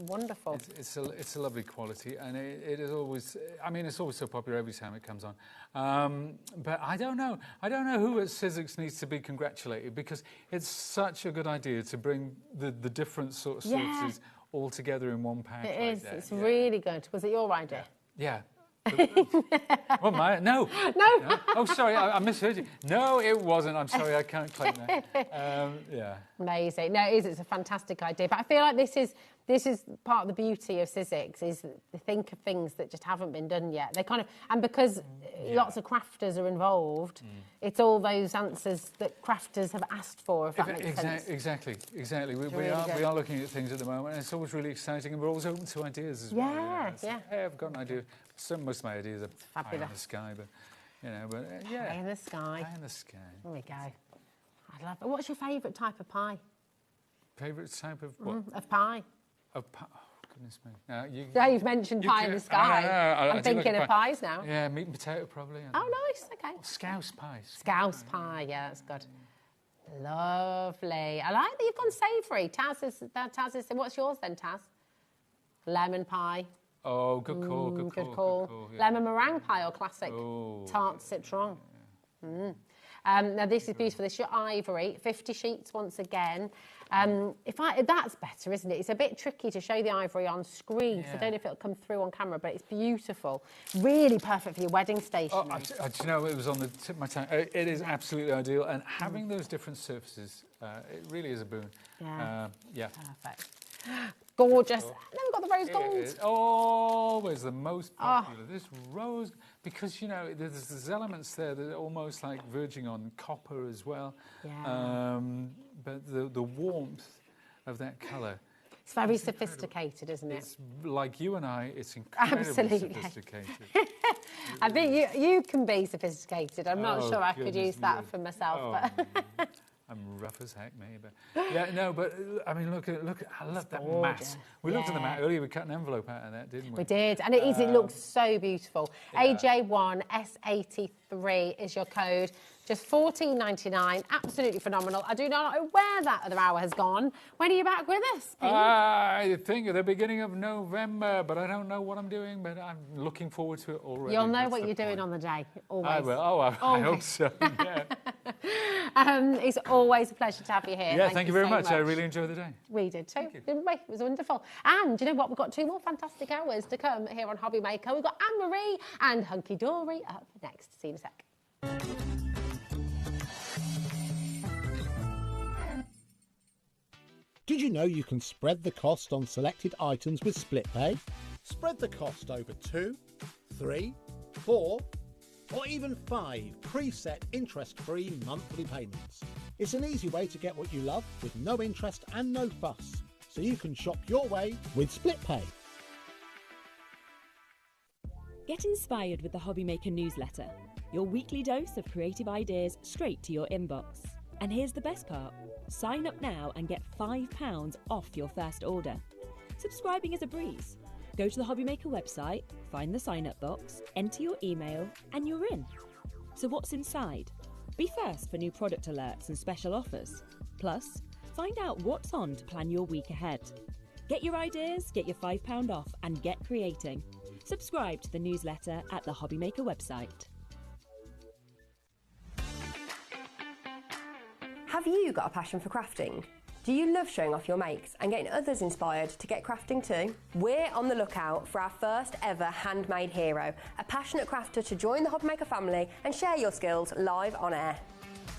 wonderful. It's a lovely quality, and it is always, I mean, it's always so popular every time it comes on. But I don't know who at Sizzix needs to be congratulated, because it's such a good idea to bring the different sort of surfaces all together in one pack. It is. It's really good. Was it your idea? Yeah. Well, no. Oh, sorry, I misheard you. No, it wasn't. I'm sorry, I can't claim that. Yeah. Amazing. No, it is. It's a fantastic idea. But I feel like this is part of the beauty of Sizzix, is they think of things that just haven't been done yet. They kind of, and because lots of crafters are involved, it's all those answers that crafters have asked for, if that makes sense. Exactly. We are looking at things at the moment, and it's always really exciting, and we're always open to ideas as well. Yeah. Hey, I've got an idea. Most of my ideas are fabulous. Pie in the sky, but Pie in the sky. Pie in the sky. There we go. I love it. What's your favourite type of pie? Favourite type of what? Of pie. Of pie. Oh, goodness me. You've mentioned pie in the sky. I'm thinking of pies now. Yeah, meat and potato probably. Oh, nice. Okay. Scouse pie. Scouse pie. Yeah, that's good. Lovely. I like that you've gone savoury. Taz is. What's yours then, Taz? Lemon pie. Oh, good call. Good call. Yeah. Lemon meringue pie or classic tart citron. Now this is beautiful. This is your ivory, 50 sheets once again. That's better, isn't it? It's a bit tricky to show the ivory on screen, so I don't know if it'll come through on camera, but it's beautiful. Really perfect for your wedding station. Do you know, it was on the tip of my tongue. It is absolutely ideal, and having those different surfaces, it really is a boon. Yeah. Perfect. Gorgeous. And then we've got the rose gold. It is always the most popular. This rose, because, you know, there's elements there that are almost like verging on copper as well. Yeah. But the warmth of that colour. It's very sophisticated, isn't it? It's like you and I, it's incredibly sophisticated. I think you can be sophisticated. I'm not sure I could use that for myself. But I'm rough as heck, maybe. But I mean, look, I love that mat. We looked at the mat earlier. We cut an envelope out of that, didn't we? We did, and it looks so beautiful. AJ1S83 is your code. Just $14.99, absolutely phenomenal. I do not know where that other hour has gone. When are you back with us, Pete? I think at the beginning of November, but I don't know what I'm doing, but I'm looking forward to it already. You'll know what you're doing on the day, always. I will. I hope so, yeah. It's always a pleasure to have you here. Yeah, thank you very much. I really enjoyed the day. We did too, didn't we? It was wonderful. And you know what? We've got 2 more fantastic hours to come here on HobbyMaker. We've got Anne-Marie and Hunky Dory up next. See you in a sec. Did you know you can spread the cost on selected items with split pay? Spread the cost over 2, 3, 4, or even 5 preset interest-free monthly payments. It's an easy way to get what you love with no interest and no fuss, so you can shop your way with split pay. Get inspired with the HobbyMaker newsletter, your weekly dose of creative ideas straight to your inbox. And here's the best part. Sign up now and get £5 off your first order. Subscribing is a breeze. Go to the HobbyMaker website, find the sign-up box, enter your email, and you're in. So what's inside? Be first for new product alerts and special offers. Plus, find out what's on to plan your week ahead. Get your ideas, get your £5 off, and get creating. Subscribe to the newsletter at the HobbyMaker website. Have you got a passion for crafting? Do you love showing off your makes and getting others inspired to get crafting too? We're on the lookout for our first ever handmade hero, a passionate crafter to join the HobbyMaker family and share your skills live on air.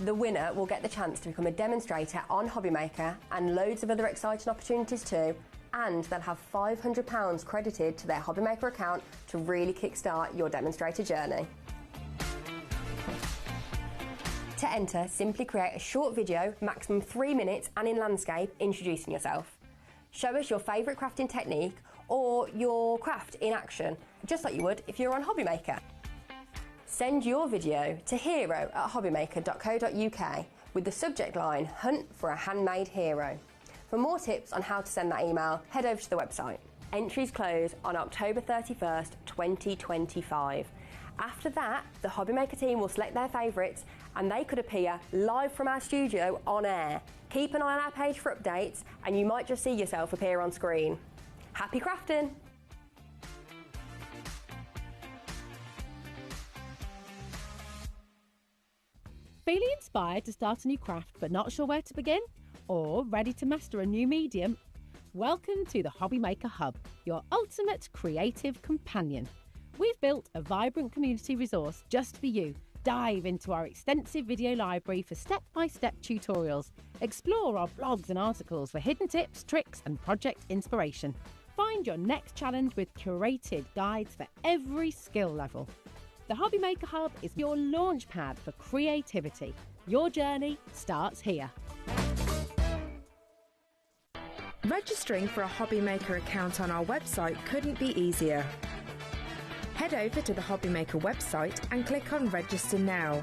The winner will get the chance to become a demonstrator on HobbyMaker and loads of other exciting opportunities too, and they'll have £500 credited to their HobbyMaker account to really kickstart your demonstrator journey. To enter, simply create a short video, maximum 3 minutes and in landscape, introducing yourself. Show us your favourite crafting technique or your craft in action, just like you would if you were on HobbyMaker. Send your video to hero@hobbymaker.co.uk with the subject line, Hunt for a Handmade Hero. For more tips on how to send that email, head over to the website. Entries close on October 31st, 2025. After that, the HobbyMaker team will select their favourites and they could appear live from our studio on air. Keep an eye on our page for updates and you might just see yourself appear on screen. Happy crafting! Feeling inspired to start a new craft but not sure where to begin? Or ready to master a new medium? Welcome to the HobbyMaker Hub, your ultimate creative companion. We've built a vibrant community resource just for you. Dive into our extensive video library for step-by-step tutorials. Explore our blogs and articles for hidden tips, tricks and project inspiration. Find your next challenge with curated guides for every skill level. The HobbyMaker Hub is your launch pad for creativity. Your journey starts here. Registering for a HobbyMaker account on our website couldn't be easier. Head over to the HobbyMaker website and click on Register Now.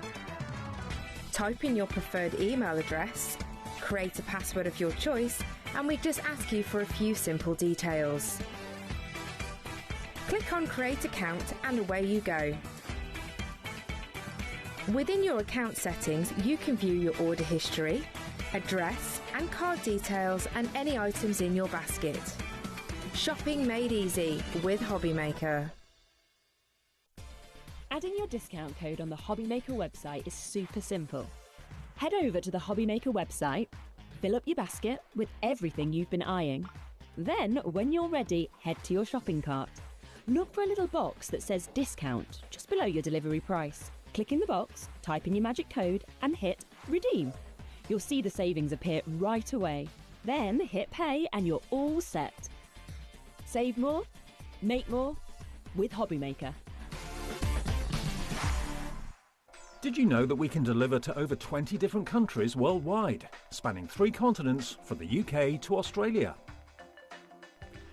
Type in your preferred email address, create a password of your choice, and we just ask you for a few simple details. Click on Create Account and away you go. Within your account settings, you can view your order history, address and card details and any items in your basket. Shopping made easy with HobbyMaker. Adding your discount code on the HobbyMaker website is super simple. Head over to the HobbyMaker website, fill up your basket with everything you've been eyeing. Then, when you're ready, head to your shopping cart. Look for a little box that says discount just below your delivery price. Click in the box, type in your magic code and hit redeem. You'll see the savings appear right away. Then hit pay and you're all set. Save more, make more with HobbyMaker. Did you know that we can deliver to over 20 different countries worldwide, spanning 3 continents from the UK to Australia?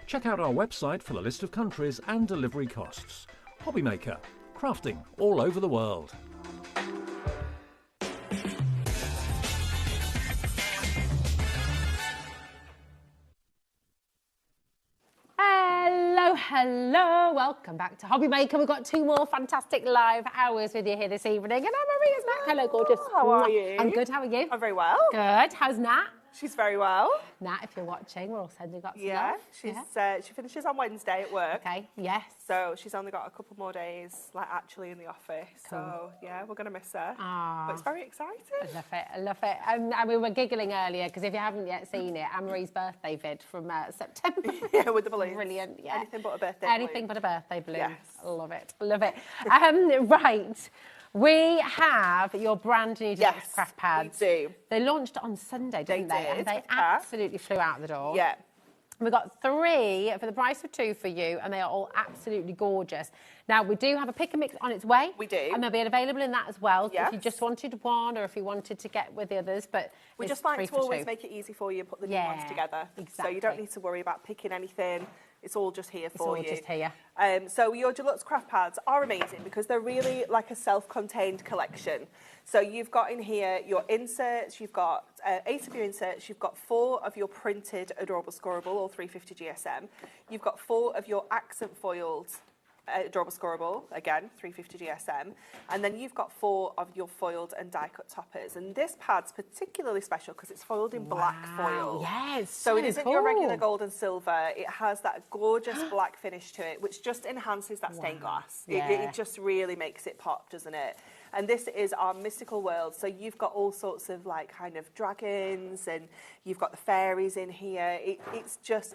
Check out our website for the list of countries and delivery costs. HobbyMaker, crafting all over the world. Hello, welcome back to HobbyMaker. We've got 2 more fantastic live hours with you here this evening. And Anne-Marie's back. Hello, gorgeous. How are you? I'm good, how are you? I'm very well. Good. How's Nat? She's very well. Nat, if you're watching, we're all sending lots of Yeah, love. she finishes on Wednesday at work. Okay, yes. So she's only got a couple more days, like, actually in the office. Cool. So, yeah, we're going to miss her. Aww. But it's very exciting. I love it, I love it. And we were giggling earlier, because if you haven't yet seen it, Anne-Marie's birthday vid from September. Yeah, with the balloons. Brilliant, yeah. Anything but a birthday Anything but a birthday balloon. Yes. Love it, love it. Right. We have your brand new deluxe craft pads. We do. They launched on Sunday, didn't they? did. And they absolutely flew out the door. Yeah. We've got 3 for the price of 2 for you, and they are all absolutely gorgeous. Now, we do have a pick and mix on its way. We do. And they'll be available in that as well, Yes. if you just wanted one or if you wanted to get with the others. But We it's just like 3 to for always 2. make it easy for you and put the new ones together. So exactly. you don't need to worry about picking anything. It's all just here It's for all you. just here. So your deluxe craft pads are amazing because they're really like a self-contained collection. So you've got in here your inserts, you've got 8 of your inserts, you've got 4 of your printed adorable scoreable or 350 GSM, you've got 4 of your accent foiled adorable scoreable, again 350 GSM, and then you've got 4 of your foiled and die cut toppers. And this pad's particularly special because it's foiled in black foil. Yes, so it isn't your regular cool. gold and silver. It has that gorgeous black finish to it, which just enhances that stained glass. Yeah. It just really makes it pop, doesn't it? And this is our mystical world. So you've got all sorts of like kind of dragons, and you've got the fairies in here. It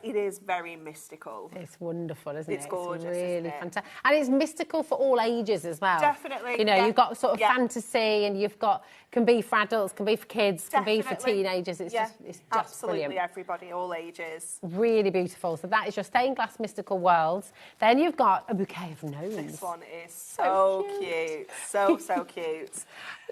is very mystical. It's wonderful, isn't it? It's gorgeous, It's really isn't it? fantastic. And it's mystical for all ages as well. Definitely, You know, yeah. you've got sort of Yeah. fantasy, and you've got, can be for adults, can be for kids, can be for Definitely. teenagers. It's just absolutely brilliant. everybody, all ages. Really beautiful. So that is your stained glass mystical worlds. Then you've got a bouquet of gnomes. This one is so cute. So cute.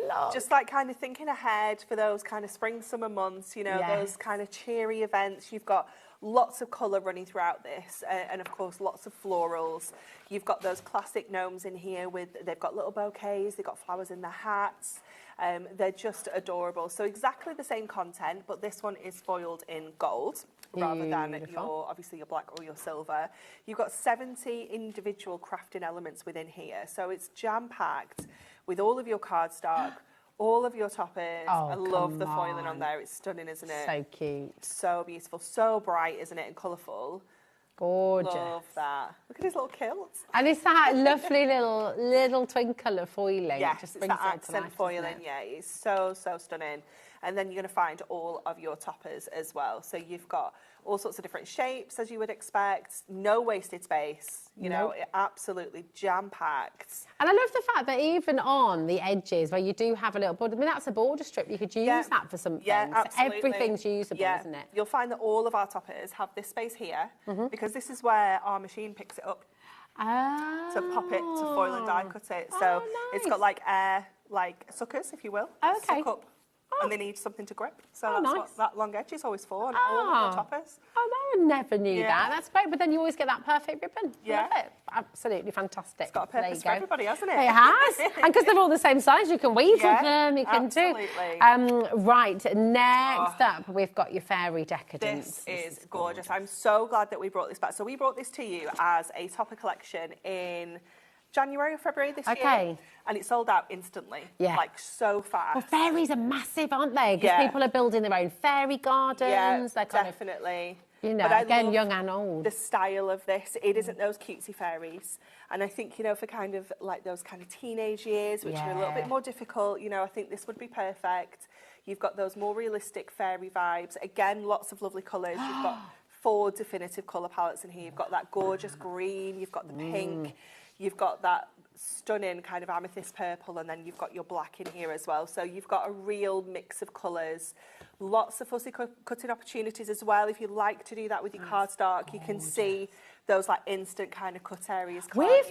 Love. Just like kind of thinking ahead for those kind of spring, summer months, you know, Yes. those kind of cheery events. You've got lots of colour running throughout this, and of course lots of florals. You've got those classic gnomes in here they've got little bouquets, they've got flowers in their hats. They're just adorable. So exactly the same content, but this one is foiled in gold rather than obviously your black or your silver. You've got 70 individual crafting elements within here. So it's jam-packed with all of your cardstock, all of your toppers. Oh, I love come the foiling on. on there. It's stunning, isn't it? So cute. So beautiful. So bright, isn't it? And colourful. Gorgeous. Love that. Look at his little kilt. And it's that lovely little twinkle of foiling. Yes, It just it's brings that it to accent life, foiling. doesn't it? Yeah, it's so stunning. And then you're going to find all of your toppers as well. So you've got all sorts of different shapes, as you would expect. No wasted space. You know, Nope. absolutely jam-packed. And I love the fact that even on the edges where you do have a little border, I mean, that's a border strip. You could use that for something. Yeah, So absolutely. everything's usable, isn't it? You'll find that all of our toppers have this space here because this is where our machine picks it up to pop it, to foil and die cut it. So it's got like air, like suckers, if you will. Okay. Suck up. And they need something to grip. So Oh, that's nice. what that long edge is always for, and all of your toppers. Oh, I never knew Yeah. that. That's great. But then you always get that perfect ribbon. Yeah. Love it. Absolutely fantastic. It's got a There purpose you for go. everybody, hasn't it? It has. And because they're all the same size, you can weave Yeah, with them. You can absolutely. do. Right. Next up, we've got your fairy decadence. This is gorgeous. I'm so glad that we brought this back. So we brought this to you as a topper collection in January or February this year. And it sold out instantly. Yeah. Like so fast. Well, fairies are massive, aren't they? Because Yeah. people are building their own fairy gardens. Yeah, They're kind definitely. of, you know, But I again, love young and old. The style of this, it isn't those cutesy fairies. And I think, you know, for kind of like those kind of teenage years, which are a little Yeah. bit more difficult, you know, I think this would be perfect. You've got those more realistic fairy vibes. Again, lots of lovely colours. You've got 4 definitive colour palettes in here. You've got that gorgeous green, you've got the pink, you've got that stunning kind of amethyst purple, and then you've got your black in here as well. So you've got a real mix of colours. Lots of fussy cutting opportunities as well. If you like to do that with your cardstock, you can see those like instant kind of cut areas. can't We've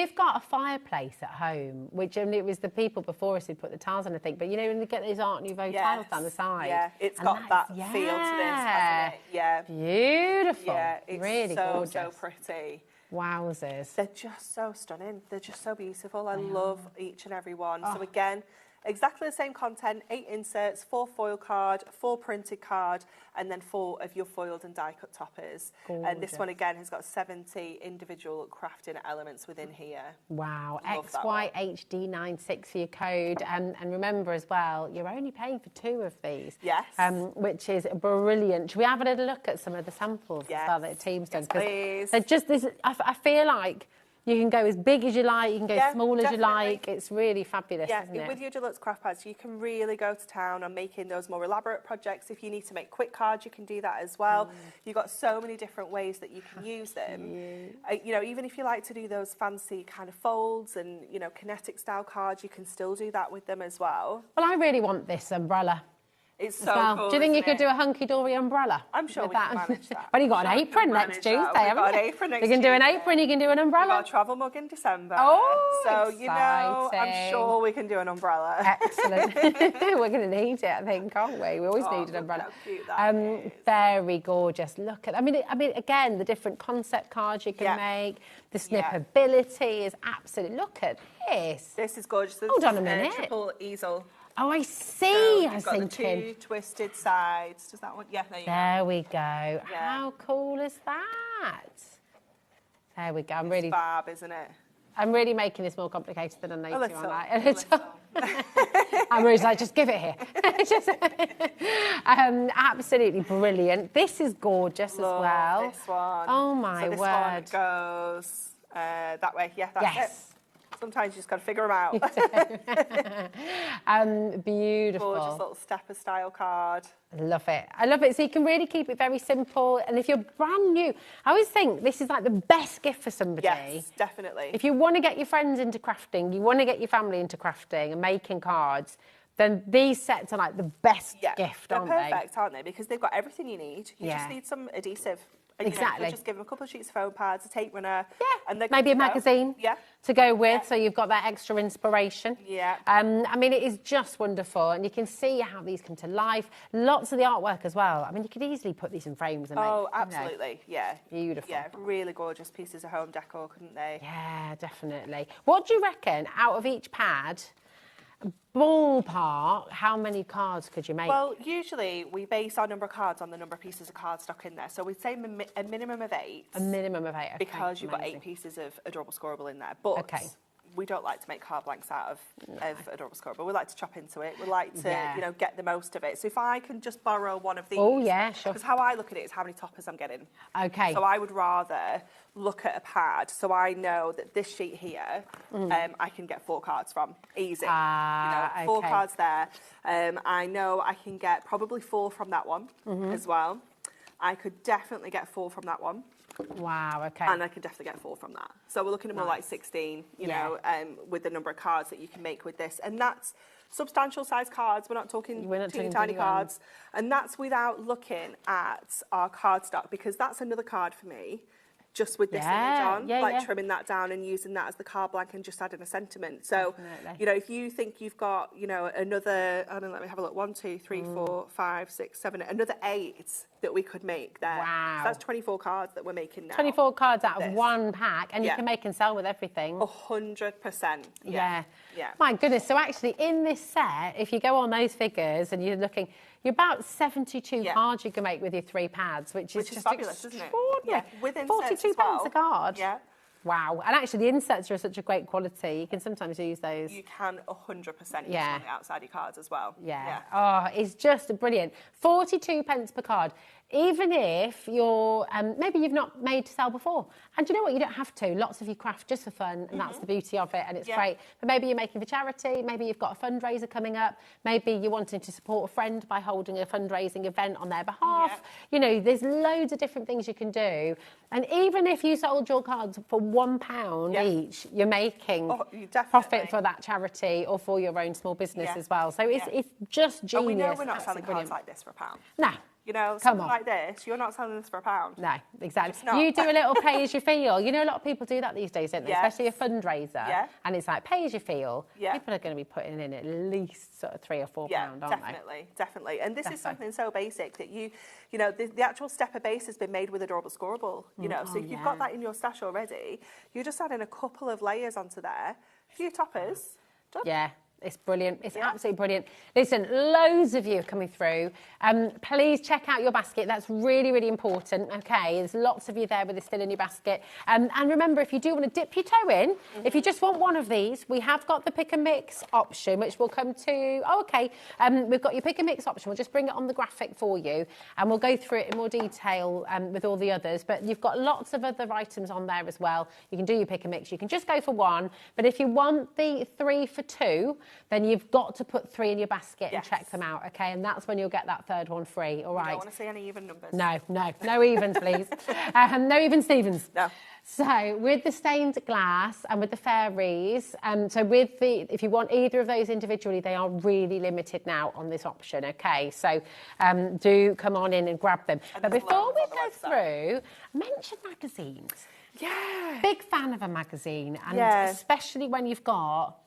you? got a fireplace at home, which it was the people before us who put the tiles on, I think. But you know, when you get these Art Nouveau tiles down the side, Yeah, it's and got that that's- feel to this, hasn't it? Yeah. Beautiful. Yeah, it's really so gorgeous. pretty. Wowzers. They're just so stunning. They're just so beautiful. I love each and every one. So again, exactly the same content, 8 inserts, 4 foil card, 4 printed card, and then 4 of your foiled and die cut toppers. And this one again has got 70 individual crafting elements within here. Wow, Love that one. XYHD96 for your code. And remember as well, you're only paying for 2 of these. Yes. Which is brilliant. Should we have a little look at some of the samples as well that the team's done? 'Cause please. they're just this. I feel like you can go as big as you like, you can go Yeah, as small as you definitely. like. It's really fabulous, isn't it? With your deluxe craft pads, you can really go to town on making those more elaborate projects. If you need to make quick cards, you can do that as well. You've got so many different ways that you can use them. You know, even if you like to do those fancy kind of folds and, you know, kinetic style cards, you can still do that with them as well. Well, I really want this umbrella. It's as so well. cool, Do you think you isn't could do a hunky-dory umbrella? I'm sure with we can that? manage that. Well, you got an apron next Tuesday, haven't We've got you? an apron next You can do an Tuesday. apron, you can do an umbrella. We've got a travel mug in December. Oh, so, you know, I'm exciting. sure we can do an umbrella. Excellent. We're going to need it, I think, can't we? We always need an umbrella. Very gorgeous. Look at, I mean, again, the different concept cards you can make. The snippability is absolute. Look at this. This is gorgeous. Hold on a minute. Triple easel. Oh, I see. So I you've got the thinking. two twisted sides. Does that one? Yeah, there you go. There we go. How cool is that? There we go. I'm really fab, isn't it? I'm really making this more complicated than I need to, little, aren't I? I'm really like, just give it here. Absolutely brilliant. This is gorgeous as well. This one. Oh my so this word. one goes that way. Yeah, that's it. Sometimes you just got to figure them out. Beautiful. Gorgeous little stepper style card. I love it. I love it. So you can really keep it very simple. And if you're brand new, I always think this is like the best gift for somebody. Yes, definitely. If you want to get your friends into crafting, you want to get your family into crafting and making cards, then these sets are like the best gift, they're aren't perfect, aren't they? Because they've got everything you need. You just need some adhesive. And, Exactly. You just give them a couple of sheets of foam pads, a tape runner. Yeah. And they're maybe a good to go. magazine to go with, so you've got that extra inspiration. Yeah. I mean, it is just wonderful, and you can see how these come to life. Lots of the artwork as well. I mean, you could easily put these in frames and Oh, make, absolutely, yeah. Beautiful. Yeah, really gorgeous pieces of home decor, couldn't they? Yeah, definitely. What do you reckon, out of each pad, ballpark, how many cards could you make? Well, usually we base our number of cards on the number of pieces of cardstock in there. So we'd say a minimum of 8. A minimum of 8, okay. Because you've got amazing. 8 pieces of adorable scoreable in there. But we don't like to make card blanks out of adorable scoreable. We like to chop into it. We like to, you know, get the most of it. So if I can just borrow one of these. Oh, yeah, sure. Because how I look at it is how many toppers I'm getting. Okay. So I would rather look at a pad so I know that this sheet here, I can get 4 cards from. Easy. Ah, you know, 4 okay. cards there. I know I can get probably 4 from that one as well. I could definitely get 4 from that one. Wow, okay. And I could definitely get 4 from that. So we're looking at more like 16, you know, with the number of cards that you can make with this. And that's substantial size cards. We're not talking teeny tiny cards. And that's without looking at our cardstock, because that's another card for me. Just with this image on, trimming that down and using that as the card blank and just adding a sentiment. So, you know, if you think you've got, you know, another, I don't know, let me have a look, 1, 2, 3, 4, 5, 6, 7, another 8 that we could make there. Wow. So that's 24 cards that we're making now. 24 cards out of one pack, and you can make and sell with everything. 100%. Yeah. Yeah. My goodness. So actually, in this set, if you go on those figures and you're looking, you're about 72 cards you can make with your 3 pads, which is just fabulous, isn't it? extraordinary. Yeah. With inserts 42 as well. pence a card. Yeah. Wow. And actually, the inserts are such a great quality. You can sometimes use those. You can 100% use them Yeah. on the outside your cards as well. Yeah. Oh, it's just brilliant. 42 pence per card. Even if you're, maybe you've not made to sell before. And do you know what? You don't have to. Lots of you craft just for fun, and that's the beauty of it, and it's great. But maybe you're making for charity. Maybe you've got a fundraiser coming up. Maybe you're wanting to support a friend by holding a fundraising event on their behalf. You know, there's loads of different things you can do. And even if you sold your cards for £1 each, you're making profit for that charity or for your own small business as well. So it's just genius. And we know we're not Absolutely selling brilliant. cards like this for £1. No. You know, Come something on. like this, you're not selling this for £1. No, exactly. It's not. You do a little pay as you feel. You know, a lot of people do that these days, don't they? Yes. Especially a fundraiser. Yeah. And it's like pay as you feel. Yeah. People are going to be putting in at least sort of £3 or £4, aren't definitely, definitely. And this is Defo. something so basic that you know, the actual stepper base has been made with adorable scoreable. You know, so if you've got that in your stash already, you're just adding a couple of layers onto there, a few toppers. Done. Yeah. It's brilliant. It's absolutely brilliant. Listen, loads of you are coming through. Please check out your basket. That's really, really important. Okay, there's lots of you there with it still in your basket. And remember, if you do want to dip your toe in, if you just want one of these, we have got the pick and mix option, which we'll come to. Oh, okay. We've got your pick and mix option. We'll just bring it on the graphic for you, and we'll go through it in more detail with all the others. But you've got lots of other items on there as well. You can do your pick and mix. You can just go for one. But if you want the 3 for 2, then you've got to put 3 in your basket and Yes. check them out, okay? And that's when you'll get that third one free, all I right? don't want to see any even numbers. No evens, please. No even Stevens. No. So with the stained glass and with the fairies, so with if you want either of those individually, they are really limited now on this option, okay? So do come on in and grab them. But before we go through, mention magazines. Yeah. Big fan of a magazine, and Yeah. especially when you've got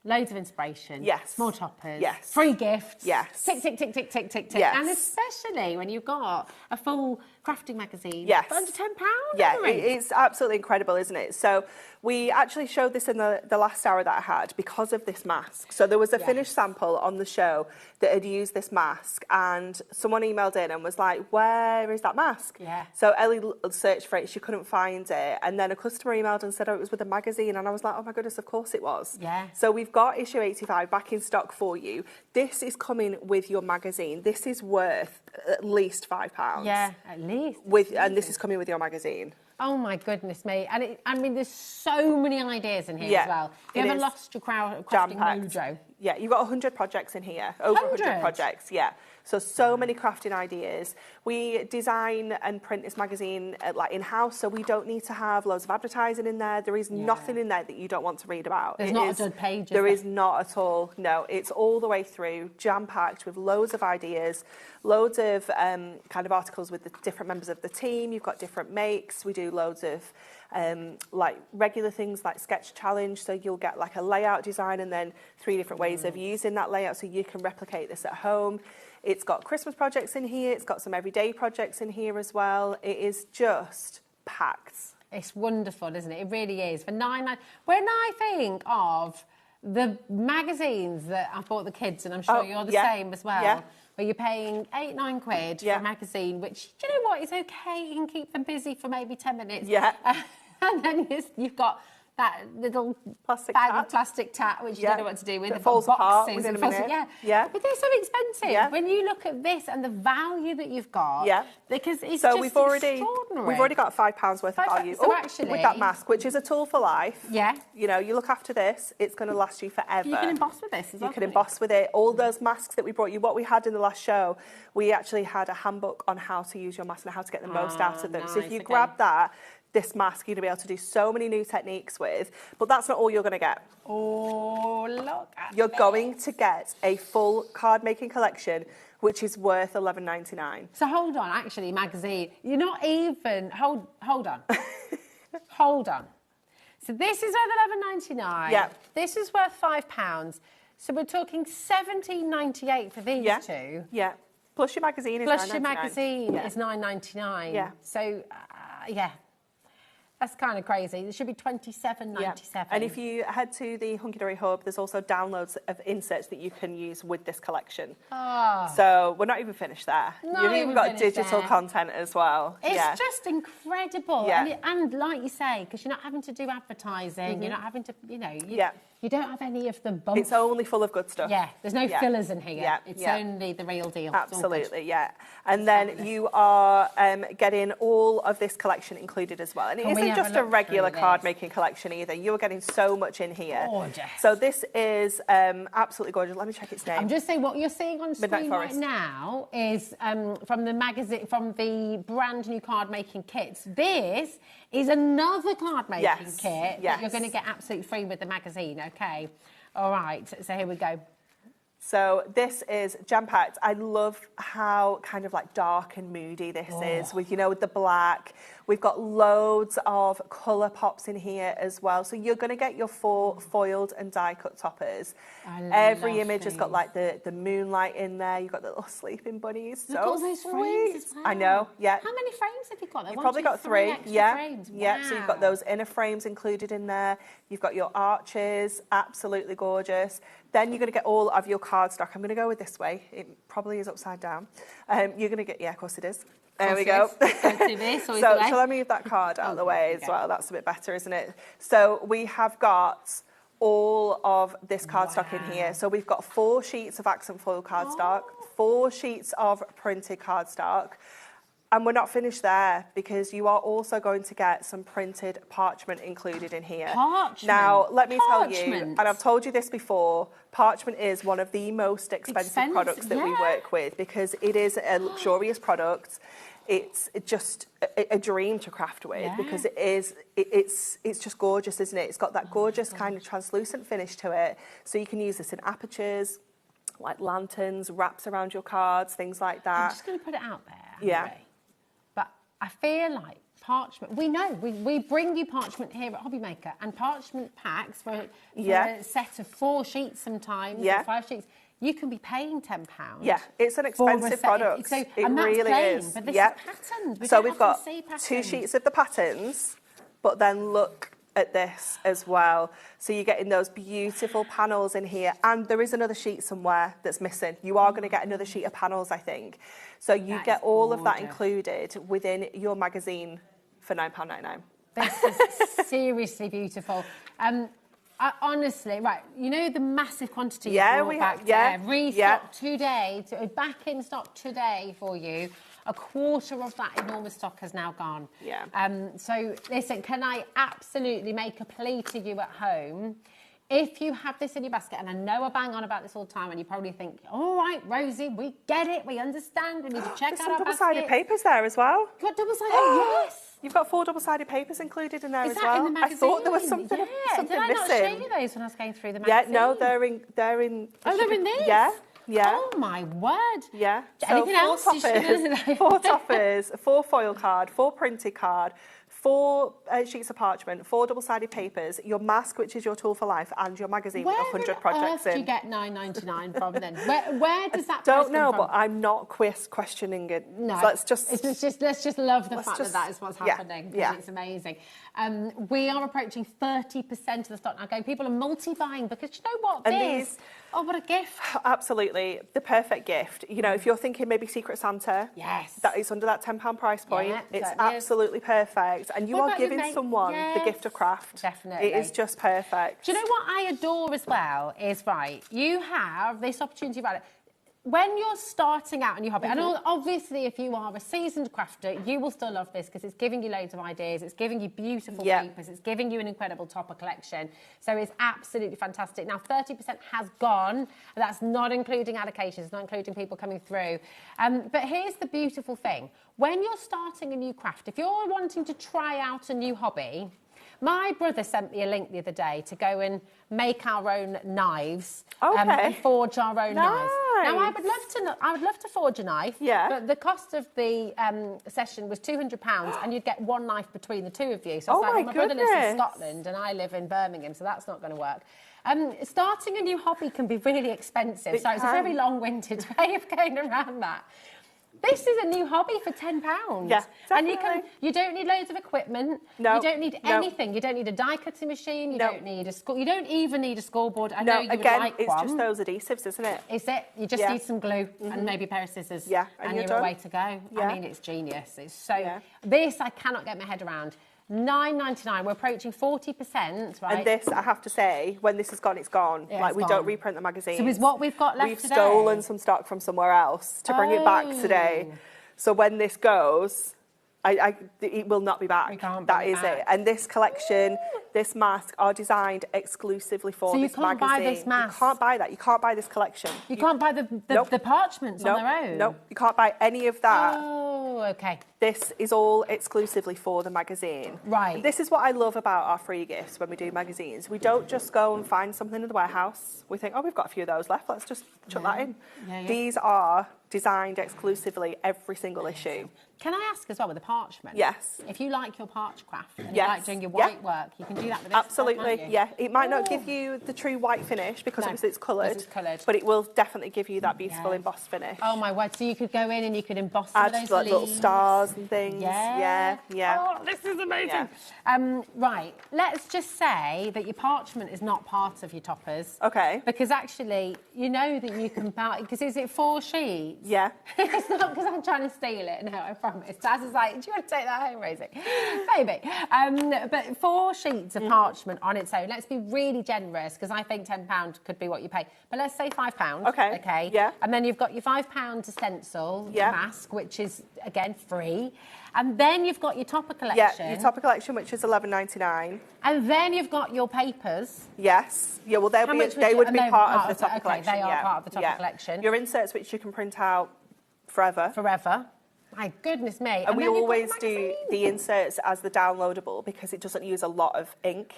loads of inspiration. Yes. Small toppers. Yes. Free gifts. Yes. Tick, tick, tick, tick, tick, tick, tick. Yes. And especially when you've got a full crafting magazine. Yes. For under £10. Yeah, isn't it? it's absolutely incredible, isn't it? So we actually showed this in the last hour that I had because of this mask. So there was a finished sample on the show that had used this mask, and someone emailed in and was like, where is that mask? Yeah. So Ellie searched for it, she couldn't find it, and then a customer emailed and said, oh, it was with a magazine, and I was like, oh my goodness, of course it was. Yeah. So we've got issue 85 back in stock for you. This is coming with your magazine. This is worth at least £5. Yeah, at least. And this is coming with your magazine. Oh my goodness me. And I mean, there's so many ideas in here Yeah, as well. Have you it ever is. lost your crafting Jam-packed. mojo? Yeah, you've got 100 projects in here, over 100 100? projects, yeah. So many crafting ideas. We design and print this magazine like in-house, so we don't need to have loads of advertising in there. There is nothing in there that you don't want to read about. There's not a dud page, is There there? is not at all, no. It's all the way through, jam-packed with loads of ideas, loads of kind of articles with the different members of the team. You've got different makes. We do loads of like regular things like sketch challenge, so you'll get like a layout design and then 3 different ways of using that layout so you can replicate this at home. It's got Christmas projects in here, it's got some everyday projects in here as well. It is just packed. It's wonderful, isn't it? It really is. For £9.99. When I think of the magazines that I bought the kids, and I'm sure you're the same as well, yeah. where you're paying £8-9 for a magazine, which, do you know what, is okay. You can keep them busy for maybe 10 minutes. Yeah. And then you've got that little plastic bag tat. of plastic tat, which you don't know what to do with. That They've got falls apart boxes within and a minute. Yeah. Yeah. But they're so expensive. Yeah. When you look at this and the value that you've got, Yeah. because it's So just we've already extraordinary. got £5 worth of value. So Oh, actually, with that mask, which is a tool for life. Yeah. You know, you look after this, it's going to last you forever. You can emboss with this as well. You can emboss with it. All those masks that we brought you, what we had in the last show, we actually had a handbook on how to use your masks and how to get the most out of them. So if nice, you okay. grab that, this mask, you're going to be able to do so many new techniques with. But that's not all you're going to get. Oh, look at You're going to get a full card making collection, which is worth $11.99. So hold on, actually, magazine. You're not even... Hold on. Hold on. So this is worth $11.99. Yeah. This is worth £5. So we're talking $17.98 for these two. Yeah. Plus your magazine is Plus your $9.99. magazine Yeah. is $9.99. Yeah. So, yeah. That's kind of crazy. It should be $27.97. And if you head to the Hunky Dory Hub, there's also downloads of inserts that you can use with this collection. Oh. So we're not even finished there. Not You've even even got finished digital there. content as well. It's just incredible. Yeah. And like you say, because you're not having to do advertising, you're not having to, you don't have any of the bumps. It's only full of good stuff. Yeah, there's no fillers in here. Yeah. It's yeah. only the real deal. It's all good. Absolutely, yeah. And then you are getting all of this collection included as well. And it Can we isn't have a just a look regular through card this? making collection either. You are getting so much in here. Gorgeous. So this is absolutely gorgeous. Let me check its name. I'm just saying what you're seeing on Midnight screen right Forest. now is from the magazine, from the brand new card making kits. This is another card making Yes, kit that yes. you're going to get absolutely free with the magazine. Okay. All right. So here we go. So this is jam-packed. I love how kind of like dark and moody this is with, with the black. We've got loads of colour pops in here as well. So you're going to get your 4 foiled and die-cut toppers. Every love image has got these. like the moonlight in there. You've got the little sleeping bunnies. Look So at all those sweet. frames as well. I know, yeah. How many frames have you got? You've One, probably two, got 3, extra yeah. frames. Yeah, so you've got Wow. those inner frames included in there. You've got your arches, absolutely gorgeous. Then you're going to get all of your cardstock. I'm going to go with this way. It probably is upside down. You're going to get, yeah, of course it is. There we go. So shall I move that card out of the way as well? That's a bit better, isn't it? So we have got all of this cardstock in here. So we've got 4 sheets of accent foil cardstock, 4 sheets of printed cardstock. And we're not finished there, because you are also going to get some printed parchment included in here. Parchment? Now, let me tell you, Parchment? and I've told you this before, parchment is one of the most expensive products that we work with, because it is a luxurious product. It's just a dream to craft with, because it's just gorgeous, isn't it? It's got that gorgeous kind of translucent finish to it. So you can use this in apertures, like lanterns, wraps around your cards, things like that. I'm just going to put it out there. Yeah. Anyway. But I feel like parchment, we know, we bring you parchment here at HobbyMaker, and parchment packs for a set of 4 sheets sometimes, or 5 sheets, you can be paying £10. Yeah, it's an expensive product. So, it and that's really plain, is. But this is patterned. So we've got 2 sheets of the patterns, but then look at this as well. So you're getting those beautiful panels in here, and there is another sheet somewhere that's missing. You are going to get another sheet of panels, I think. So you get all of that included within your magazine for £9.99. This is seriously beautiful. I honestly, right, you know the massive quantity you brought back restock today, back in stock today for you. A quarter of that enormous stock has now gone. Yeah. So listen, can I absolutely make a plea to you at home? If you have this in your basket, and I know I bang on about this all the time, and you probably think, all right, Rosie, we get it, we understand, we need to check out our basket. There's some double-sided papers there as well. You've got double-sided, yes. You've got 4 double-sided papers included in there as Is that well. in the magazine? I thought there was something Did I not missing. show you those when I was going through the magazine? Yeah, no, they're in. Oh, they're in this? Yeah. Yeah. Oh my word. Yeah. Anything else? Toppers, 4 toppers, 4 foil card, 4 printed card, 4 sheets of parchment, 4 double-sided papers, your mask, which is your tool for life, and your magazine with 100 projects in. Where do you get £9.99 from then? Where does that Don't price know, come from? but I'm not questioning it. No, So let's just love the fact that that is what's happening. Yeah. It's amazing. We are approaching 30% of the stock now going. People are multi-buying because you know what? Oh, what a gift. Absolutely. The perfect gift. You know, if you're thinking maybe Secret Santa, that is under that £10 price point. Yeah, it's certainly absolutely perfect. And you What are about your giving someone the gift of craft. Definitely. It is just perfect. Do you know what I adore as well is, right, you have this opportunity, right, when you're starting out in your hobby, and obviously if you are a seasoned crafter, you will still love this because it's giving you loads of ideas, it's giving you beautiful papers, it's giving you an incredible topper collection. So it's absolutely fantastic. Now 30% has gone, and that's not including allocations, not including people coming through. But here's the beautiful thing. When you're starting a new craft, if you're wanting to try out a new hobby, my brother sent me a link the other day to go and make our own knives and forge our own knives. Now, I would love to forge a knife, but the cost of the session was £200, and you'd get 1 knife between the 2 of you. So it's like, my brother lives in Scotland and I live in Birmingham, so that's not going to work. Starting a new hobby can be really expensive, so it's a very long-winded way of going around that. This is a new hobby for £10. Yeah, and you don't need loads of equipment. No, you don't need anything. You don't need a die cutting machine. You don't need you don't even need a scoreboard. I know you would like it's one. just those adhesives, isn't it? Is it? You just need some glue and maybe a pair of scissors. Yeah, and you're done. away to go. Yeah. I mean, it's genius. It's so. This I cannot get my head around. £9.99. We're approaching 40%, right? And this, I have to say, when this is gone, it's gone. Yeah, like, it's we gone. don't reprint the magazine. So is what we've got left We've today? stolen some stock from somewhere else to bring it back today. So when this goes, it will not be back. We can't that bring it is back. it. And this collection, this mask, are designed exclusively for So you this can't magazine. buy this mask? You can't buy that. You can't buy this collection. You can't buy the parchments on their own? Nope, you can't buy any of that. Oh, okay. This is all exclusively for the magazine. Right. This is what I love about our free gifts when we do magazines. We don't just go and find something in the warehouse. We think, oh, we've got a few of those left. Let's just chuck that in. Yeah, yeah. These are designed exclusively every single issue. Can I ask as well with the parchment? Yes. If you like your parch craft and you Yes. like doing your white work, you can do that with this. Absolutely, can't you? yeah. It might not give you the true white finish because obviously it's coloured, because it's coloured. but it will definitely give you that beautiful embossed finish. Oh my word! So you could go in and you could emboss some Add of those like little leaves. stars and things. Yeah. Yeah. Oh, this is amazing. Right, let's just say that your parchment is not part of your toppers. Okay. Because actually, you know that you can buy, because is it 4 sheets? sheets. Yeah. It's not because I'm trying to steal it. No, I promise. Taz is like, do you want to take that home, Rosie? Maybe. But 4 sheets of parchment on its own. Let's be really generous because I think £10 could be what you pay. But let's say £5. Okay. Okay. Yeah. And then you've got your £5 to stencil, Yeah. mask, which is again free. And then you've got your topper collection. Yeah, your topper collection, which is $11.99. And then you've got your papers. Yes. Yeah, well, they would be part of the topper collection. They are part of the topper collection. Your inserts, which you can print out forever. Forever. My goodness me. And we always do the inserts as the downloadable because it doesn't use a lot of ink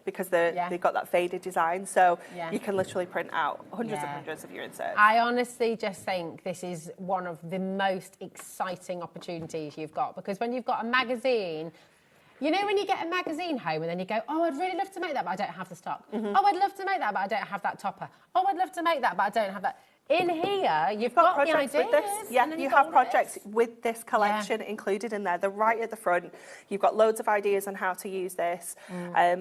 because they've got that faded design. So you can literally print out hundreds and hundreds of your inserts. I honestly just think this is one of the most exciting opportunities you've got because when you've got a magazine, you know when you get a magazine home and then you go, oh, I'd really love to make that, but I don't have the stock. Oh, I'd love to make that, but I don't have that topper. Oh, I'd love to make that, but I don't have that. In here, you've got the ideas. With this. Yeah, you have projects with this collection included in there. They're right at the front. You've got loads of ideas on how to use this.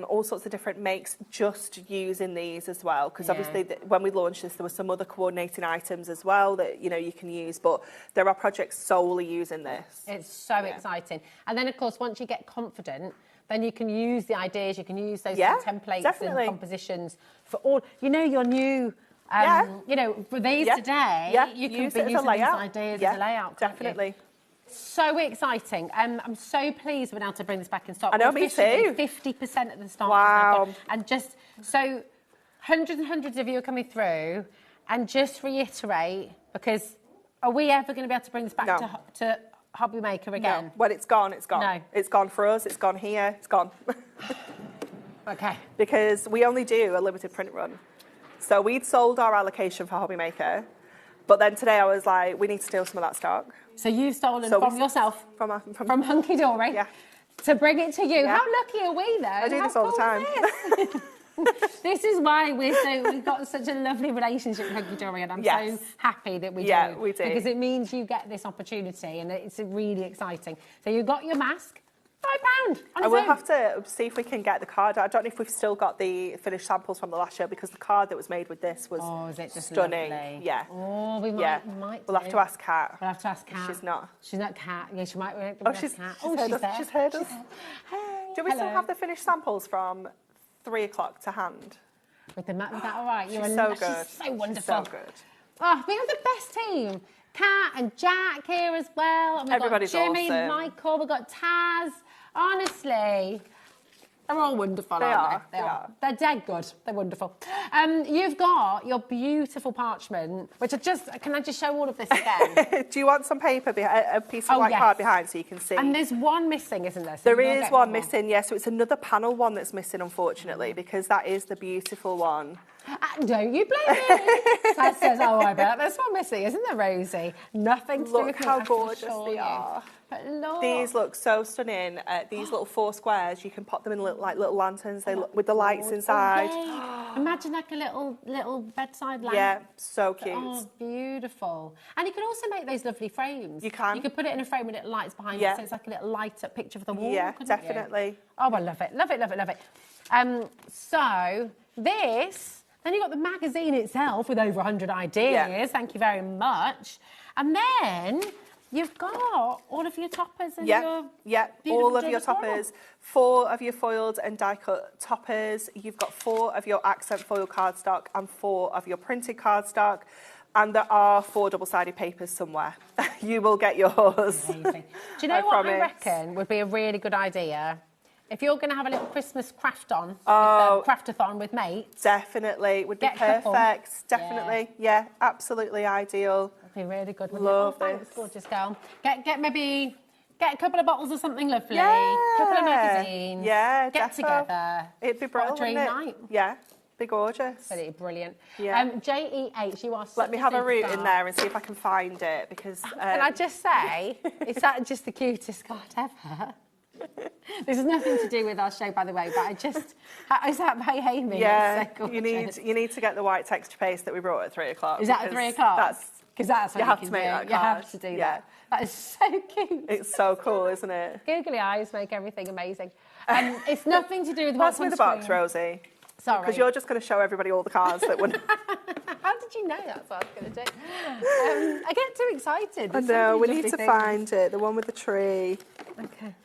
All sorts of different makes just using these as well. Because obviously, when we launched this, there were some other coordinating items as well that you can use. But there are projects solely using this. It's so exciting. And then, of course, once you get confident, then you can use the ideas. You can use those templates and compositions for all. You know, your new. You know, for these today, you can use be using these ideas as a layout. Definitely. So exciting. I'm so pleased we're now to bring this back in stock. I know, me too. 50% of the stock. Wow. And just, so hundreds and hundreds of you are coming through. And just reiterate, because are we ever going to be able to bring this back to HobbyMaker again? No. When it's gone, it's gone. No. It's gone for us. It's gone here. It's gone. Okay. Because we only do a limited print run. So we'd sold our allocation for HobbyMaker, but then today I was like, we need to steal some of that stock. So you've stolen from yourself, from Hunky Dory, to bring it to you. How lucky are we, though? I do this all the time. This is why we've got such a lovely relationship with Hunky Dory, and I'm so happy that we do. Yeah, we do. Because it means you get this opportunity, and it's really exciting. So you've got your mask. £5. And we'll have to see if we can get the card. I don't know if we've still got the finished samples from the last show because the card that was made with this was stunning. Lovely? Yeah. Oh, we might. We'll have to ask Kat. We'll have to ask Kat. She's not. She's not Kat. Yeah, she might. She's Kat. She's heard us. Hey, do we still have the finished samples from 3 o'clock to hand? With that all right? She's so good. She's so wonderful. So good. Oh, we have the best team. Kat and Jack here as well. And we've Everybody's got Jimmy, awesome. Michael, we've got Taz. Honestly, they're all wonderful, aren't they? They are. They're dead good. They're wonderful. You've got your beautiful parchment, which can I just show all of this again? Do you want some paper, a piece of white card behind so you can see? And there's one missing, isn't there? So there is one missing, yes. So it's another panel one that's missing, unfortunately, because that is the beautiful one. Don't you blame me? Taz says, oh, I bet there's one missing, isn't there, Rosie? Nothing to do with me. Look how gorgeous they are. But look. These look so stunning. These little 4 squares, you can pop them in little lanterns. They look with the lights inside. Imagine like a little bedside lamp. Yeah, so cute. Oh, beautiful. And you can also make those lovely frames. You can. You could put it in a frame with little lights behind it, so it's like a little light up picture of the wall. Yeah, definitely. Oh, I love it. Love it, love it, love it. So this, then you've got the magazine itself with over 100 ideas. Yeah. Thank you very much. And then you've got all of your toppers and your all of your James toppers. 4 of your foiled and die-cut toppers. You've got 4 of your accent foil cardstock and 4 of your printed cardstock. And there are 4 double-sided papers somewhere. You will get yours. Amazing. Do you know what I reckon would be a really good idea? If you're going to have a little Christmas craft-on, craftathon with mates. Definitely. Would be perfect. Definitely. Yeah, absolutely ideal. Be really good. Love this. Thanks, gorgeous girl. Get a couple of bottles of something lovely. Yeah. Couple of magazines. Yeah, Get together. It'd be brilliant. What a dream night. Yeah, be gorgeous. It'd be brilliant. Yeah. JEH, you are. Let me have a route in there and see if I can find it because. Can I just say, is that just the cutest card ever? This has nothing to do with our show, by the way, but is that by Amy? Yeah, so you need to get the white texture paste that we brought at 3 o'clock. Is that at 3 o'clock? Because that's what you have to make that card. You have to do that. That is so cute. It's so cool, isn't it? Googly eyes make everything amazing. It's nothing to do with what's on the box, Rosie. Sorry. Because you're just going to show everybody all the cards that were... How did you know that's what I was going to do? I get too excited. I There's so know, many we lovely need to things. find it. The one with the tree. Okay.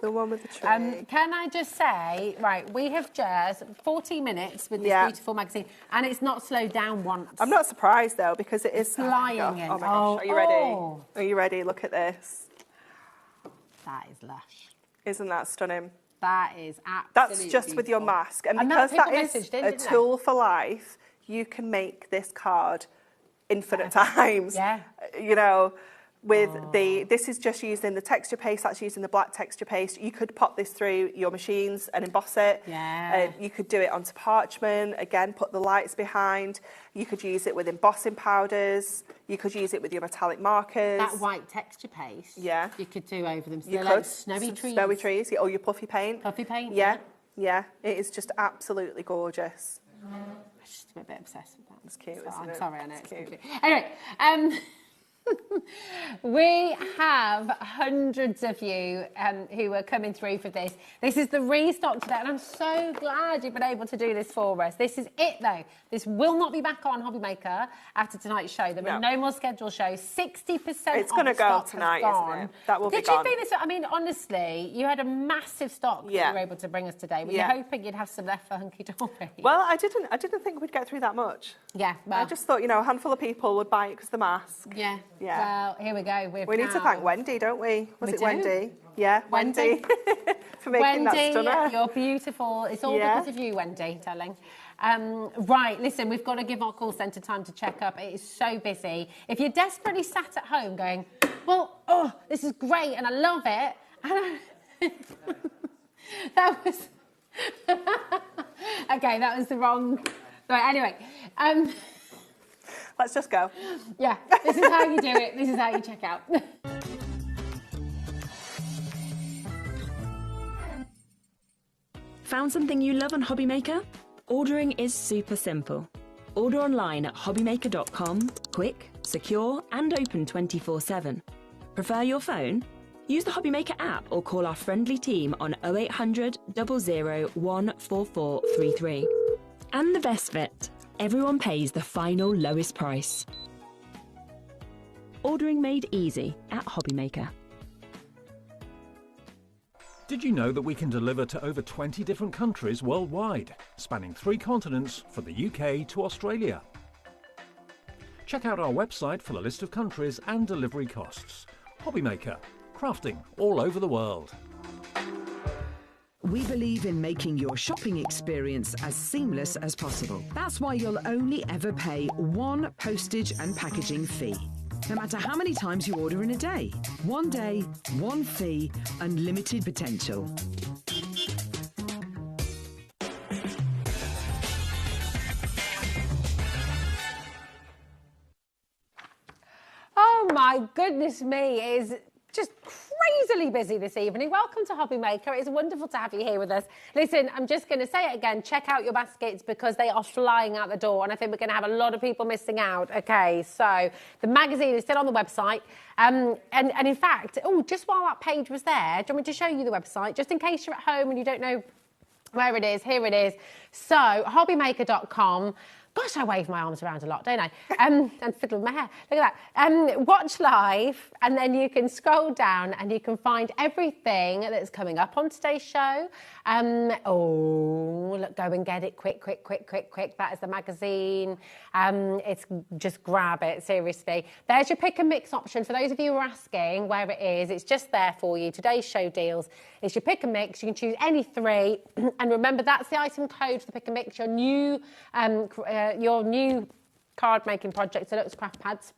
The one with the tree. Can I just say, right, we have just 40 minutes with this beautiful magazine, and it's not slowed down once. I'm not surprised, though, because it is... flying in. Oh, my gosh. Are you ready? Are you ready? Look at this. That is lush. Isn't that stunning? That is absolutely That's just with your mask. And because that is a tool for life, you can make this card infinite times. Yeah. You know, with this is just using the texture paste, that's using the black texture paste. You could pop this through your machines and emboss it. Yeah. You could do it onto parchment, again, put the lights behind. You could use it with embossing powders. You could use it with your metallic markers. That white texture paste. Yeah. You could do over them. So You they're could. like snowy trees. Snowy trees, or your puffy paint. Puffy paint. Yeah, yeah. It is just absolutely gorgeous. I'm just a bit obsessed with that. It's cute, So, isn't I'm it? sorry, I know It's it's cute. cute. Anyway, we have hundreds of you who are coming through for this. This is the restock today, and I'm so glad you've been able to do this for us. This is it, though. This will not be back on HobbyMaker after tonight's show. There are no more scheduled shows. 60% It's going to go tonight, gone. isn't it? That will be Did gone. you think this? I mean, honestly, you had a massive stock that you were able to bring us today. Were you hoping you'd have some left for Hunky Dory? Well, I didn't think we'd get through that much. Yeah, well, I just thought, you know, a handful of people would buy it because of the mask. Yeah. Yeah. Well, here we go. We need to thank Wendy, don't we? Was it Wendy? Yeah, Wendy. for making that Wendy, stunner. you're beautiful. It's all because of you, Wendy, darling. Right, listen, we've got to give our call centre time to check up. It is so busy. If you're desperately sat at home going, well, oh, this is great and I love it. And that was... okay, that was the wrong... Right, anyway. Let's just go. Yeah, this is how you do it. This is how you check out. Found something you love on HobbyMaker? Ordering is super simple. Order online at hobbymaker.com, quick, secure and open 24/7. Prefer your phone? Use the HobbyMaker app or call our friendly team on 0800 00 14433. And the best bit, everyone pays the final lowest price. Ordering made easy at HobbyMaker. Did you know that we can deliver to over 20 different countries worldwide, spanning 3 continents from the UK to Australia? Check out our website for the list of countries and delivery costs. HobbyMaker, crafting all over the world. We believe in making your shopping experience as seamless as possible. That's why you'll only ever pay one postage and packaging fee. No matter how many times you order in a day. One day, one fee, unlimited potential. Oh my goodness me, it is just crazily busy this evening. Welcome to HobbyMaker. It's wonderful to have you here with us. Listen, I'm just going to say it again. Check out your baskets because they are flying out the door and I think we're going to have a lot of people missing out. Okay, so the magazine is still on the website. And in fact, just while that page was there, do you want me to show you the website? Just in case you're at home and you don't know where it is, here it is. So, hobbymaker.com. Gosh, I wave my arms around a lot, don't I? And fiddle with my hair. Look at that. Watch live, and then you can scroll down and you can find everything that's coming up on today's show. Look, go and get it quick. That is the magazine. It's just grab it, seriously. There's your pick and mix option. For those of you who are asking where it is, it's just there for you. Today's show deals. It's your pick and mix. You can choose any 3. And remember, that's the item code for the pick and mix. Your new card making project, Deluxe Craft Pads.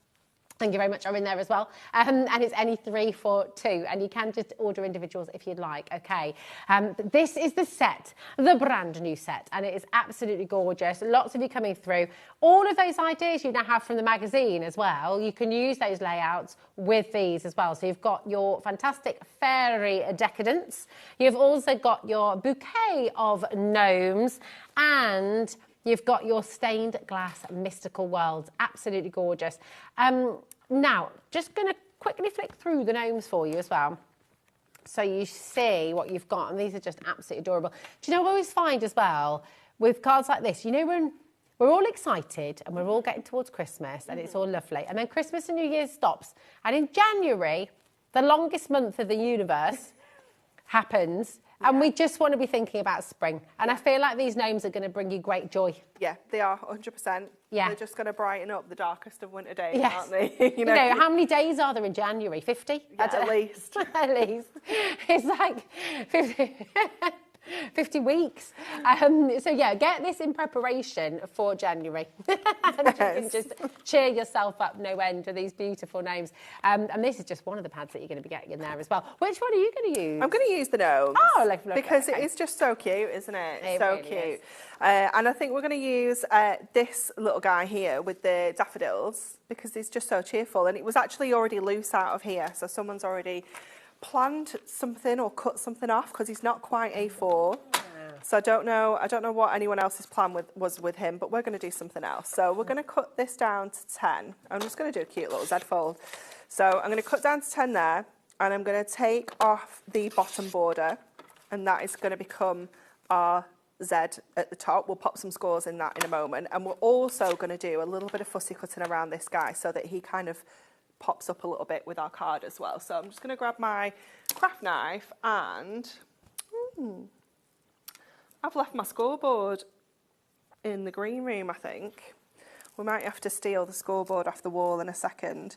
Thank you very much, are in there as well. And it's any 3 for 2. And you can just order individuals if you'd like, okay. This is the set, the brand new set, and it is absolutely gorgeous. Lots of you coming through. All of those ideas you now have from the magazine as well, you can use those layouts with these as well. So you've got your fantastic fairy decadence. You've also got your bouquet of gnomes and you've got your stained glass mystical worlds. Absolutely gorgeous. Now, just going to quickly flick through the gnomes for you as well. So you see what you've got. And these are just absolutely adorable. Do you know what I always find as well? with cards like this, you know, when we're all excited and we're all getting towards Christmas and it's all lovely, and then Christmas and New Year's stops, and in January, the longest month of the universe happens, and we just want to be thinking about spring. And I feel like these gnomes are going to bring you great joy. Yeah, they are 100%. Yeah. They're just going to brighten up the darkest of winter days, Yes. aren't they? You know, how many days are there in January? 50? Yeah, at least. At least. It's like 50 weeks. So yeah, get this in preparation for January. And you can just cheer yourself up no end with these beautiful gnomes. And this is just one of the pads that you're going to be getting in there as well. Which one are you going to use? I'm going to use the gnomes. Oh, lovely. Because okay. it is just so cute, isn't it? It so really cute. is. And I think we're going to use this little guy here with the daffodils because he's just so cheerful. And it was actually already loose out of here. So someone's already planned something or cut something off because he's not quite A4. So I don't know what anyone else's plan was with him, but we're going to do something else. So we're going to cut this down to 10. I'm just going to do a cute little Z fold. So I'm going to cut down to 10 there, and I'm going to take off the bottom border, and that is going to become our Z at the top. We'll pop some scores in that in a moment, and we're also going to do a little bit of fussy cutting around this guy so that he kind of pops up a little bit with our card as well. So I'm just going to grab my craft knife and... I've left my scoreboard in the green room, I think. We might have to steal the scoreboard off the wall in a second.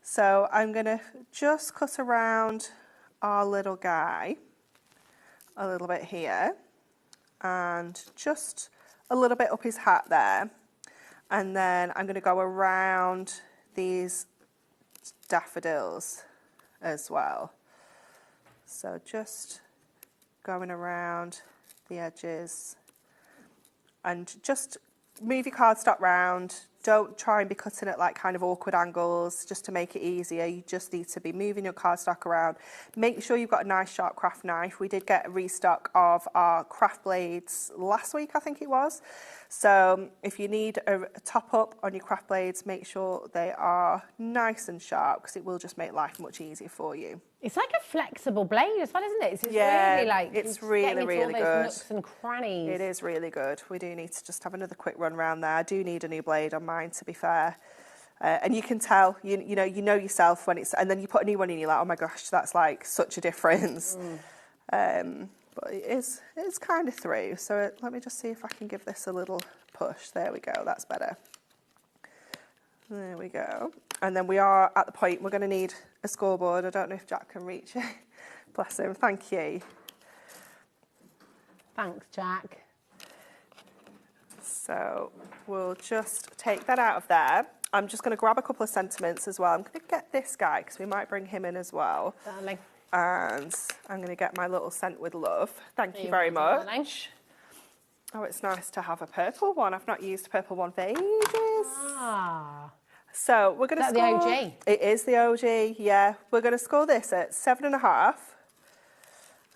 So I'm going to just cut around our little guy a little bit here and just a little bit up his hat there. And then I'm going to go around these daffodils as well. So just going around the edges and just move your cardstock round. Don't try and be cutting at like kind of awkward angles just to make it easier. You just need to be moving your cardstock around. Make sure you've got a nice sharp craft knife. We did get a restock of our craft blades last week, I think it was. So if you need a top up on your craft blades, make sure they are nice and sharp because it will just make life much easier for you. It's like a flexible blade as well, isn't it? It's yeah, really like it's really, really all those good. Nooks and crannies. It is really good. We do need to just have another quick run around there. I do need a new blade on mine, to be fair. And you can tell, you know yourself when it's, and then you put a new one in, you're like, oh my gosh, that's like such a difference. But it's kind of through. So let me just see if I can give this a little push. There we go. That's better. There we go. And then we are at the point we're going to need a scoreboard. I don't know if Jack can reach it. Bless him. Thank you. Thanks, Jack. So we'll just take that out of there. I'm just going to grab a couple of sentiments as well. I'm going to get this guy because we might bring him in as well. Darling. And I'm going to get my little scent with love. Thank you very much. Darling. Oh, it's nice to have a purple one. I've not used a purple one for ages. Ah. So we're going to score... Is that the OG? It is the OG, yeah. We're going to score this at 7.5.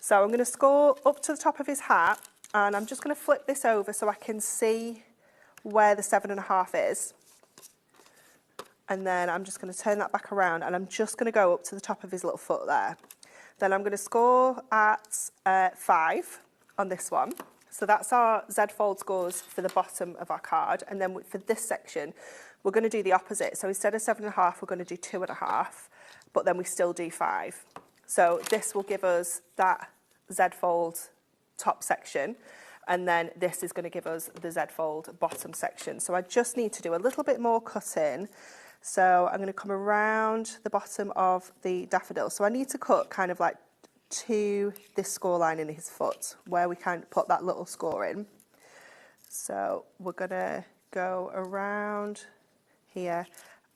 So I'm going to score up to the top of his hat, and I'm just going to flip this over so I can see where the 7.5 is. And then I'm just going to turn that back around, and I'm just going to go up to the top of his little foot there. Then I'm going to score at 5 on this one. So that's our Z fold scores for the bottom of our card. And then for this section, we're going to do the opposite. So instead of 7.5, we're going to do 2.5, but then we still do 5. So this will give us that Z fold top section. And then this is going to give us the Z fold bottom section. So I just need to do a little bit more cutting. So I'm going to come around the bottom of the daffodil. So I need to cut kind of like to this score line in his foot where we can put that little score in. So we're going to go around here,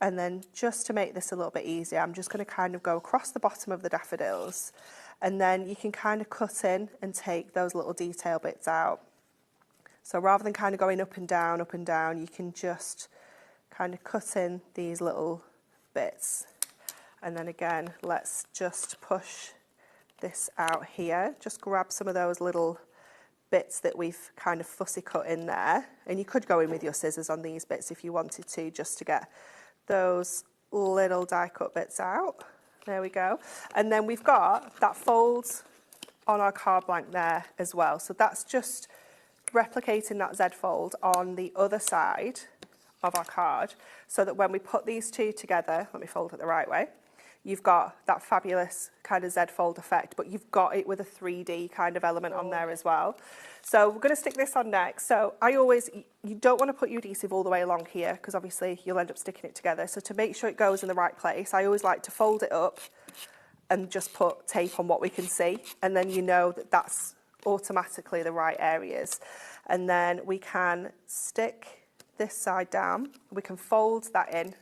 and then just to make this a little bit easier, I'm just going to kind of go across the bottom of the daffodils, and then you can kind of cut in and take those little detail bits out. So rather than kind of going up and down, you can just kind of cut in these little bits. And then again, let's just push this out here. Just grab some of those little bits that we've kind of fussy cut in there. And you could go in with your scissors on these bits if you wanted to, just to get those little die cut bits out. There we go. And then we've got that fold on our card blank there as well. So that's just replicating that Z fold on the other side of our card, so that when we put these two together, let me fold it the right way, you've got that fabulous kind of Z fold effect, but you've got it with a 3D kind of element on there as well. So we're going to stick this on next. So you don't want to put your adhesive all the way along here, because obviously you'll end up sticking it together. So to make sure it goes in the right place, I always like to fold it up and just put tape on what we can see, and then you know that that's automatically the right areas. And then we can stick this side down, we can fold that in,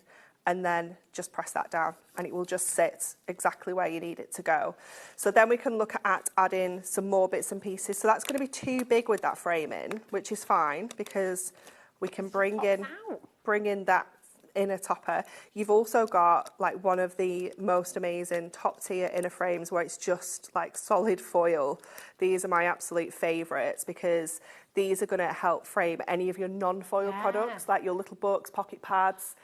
and then just press that down, and it will just sit exactly where you need it to go. So then we can look at adding some more bits and pieces. So that's going to be too big with that frame in, which is fine, because we can bring in that inner topper. You've also got like one of the most amazing top tier inner frames where it's just like solid foil. These are my absolute favourites, because these are going to help frame any of your non-foil products, like your little books, pocket pads,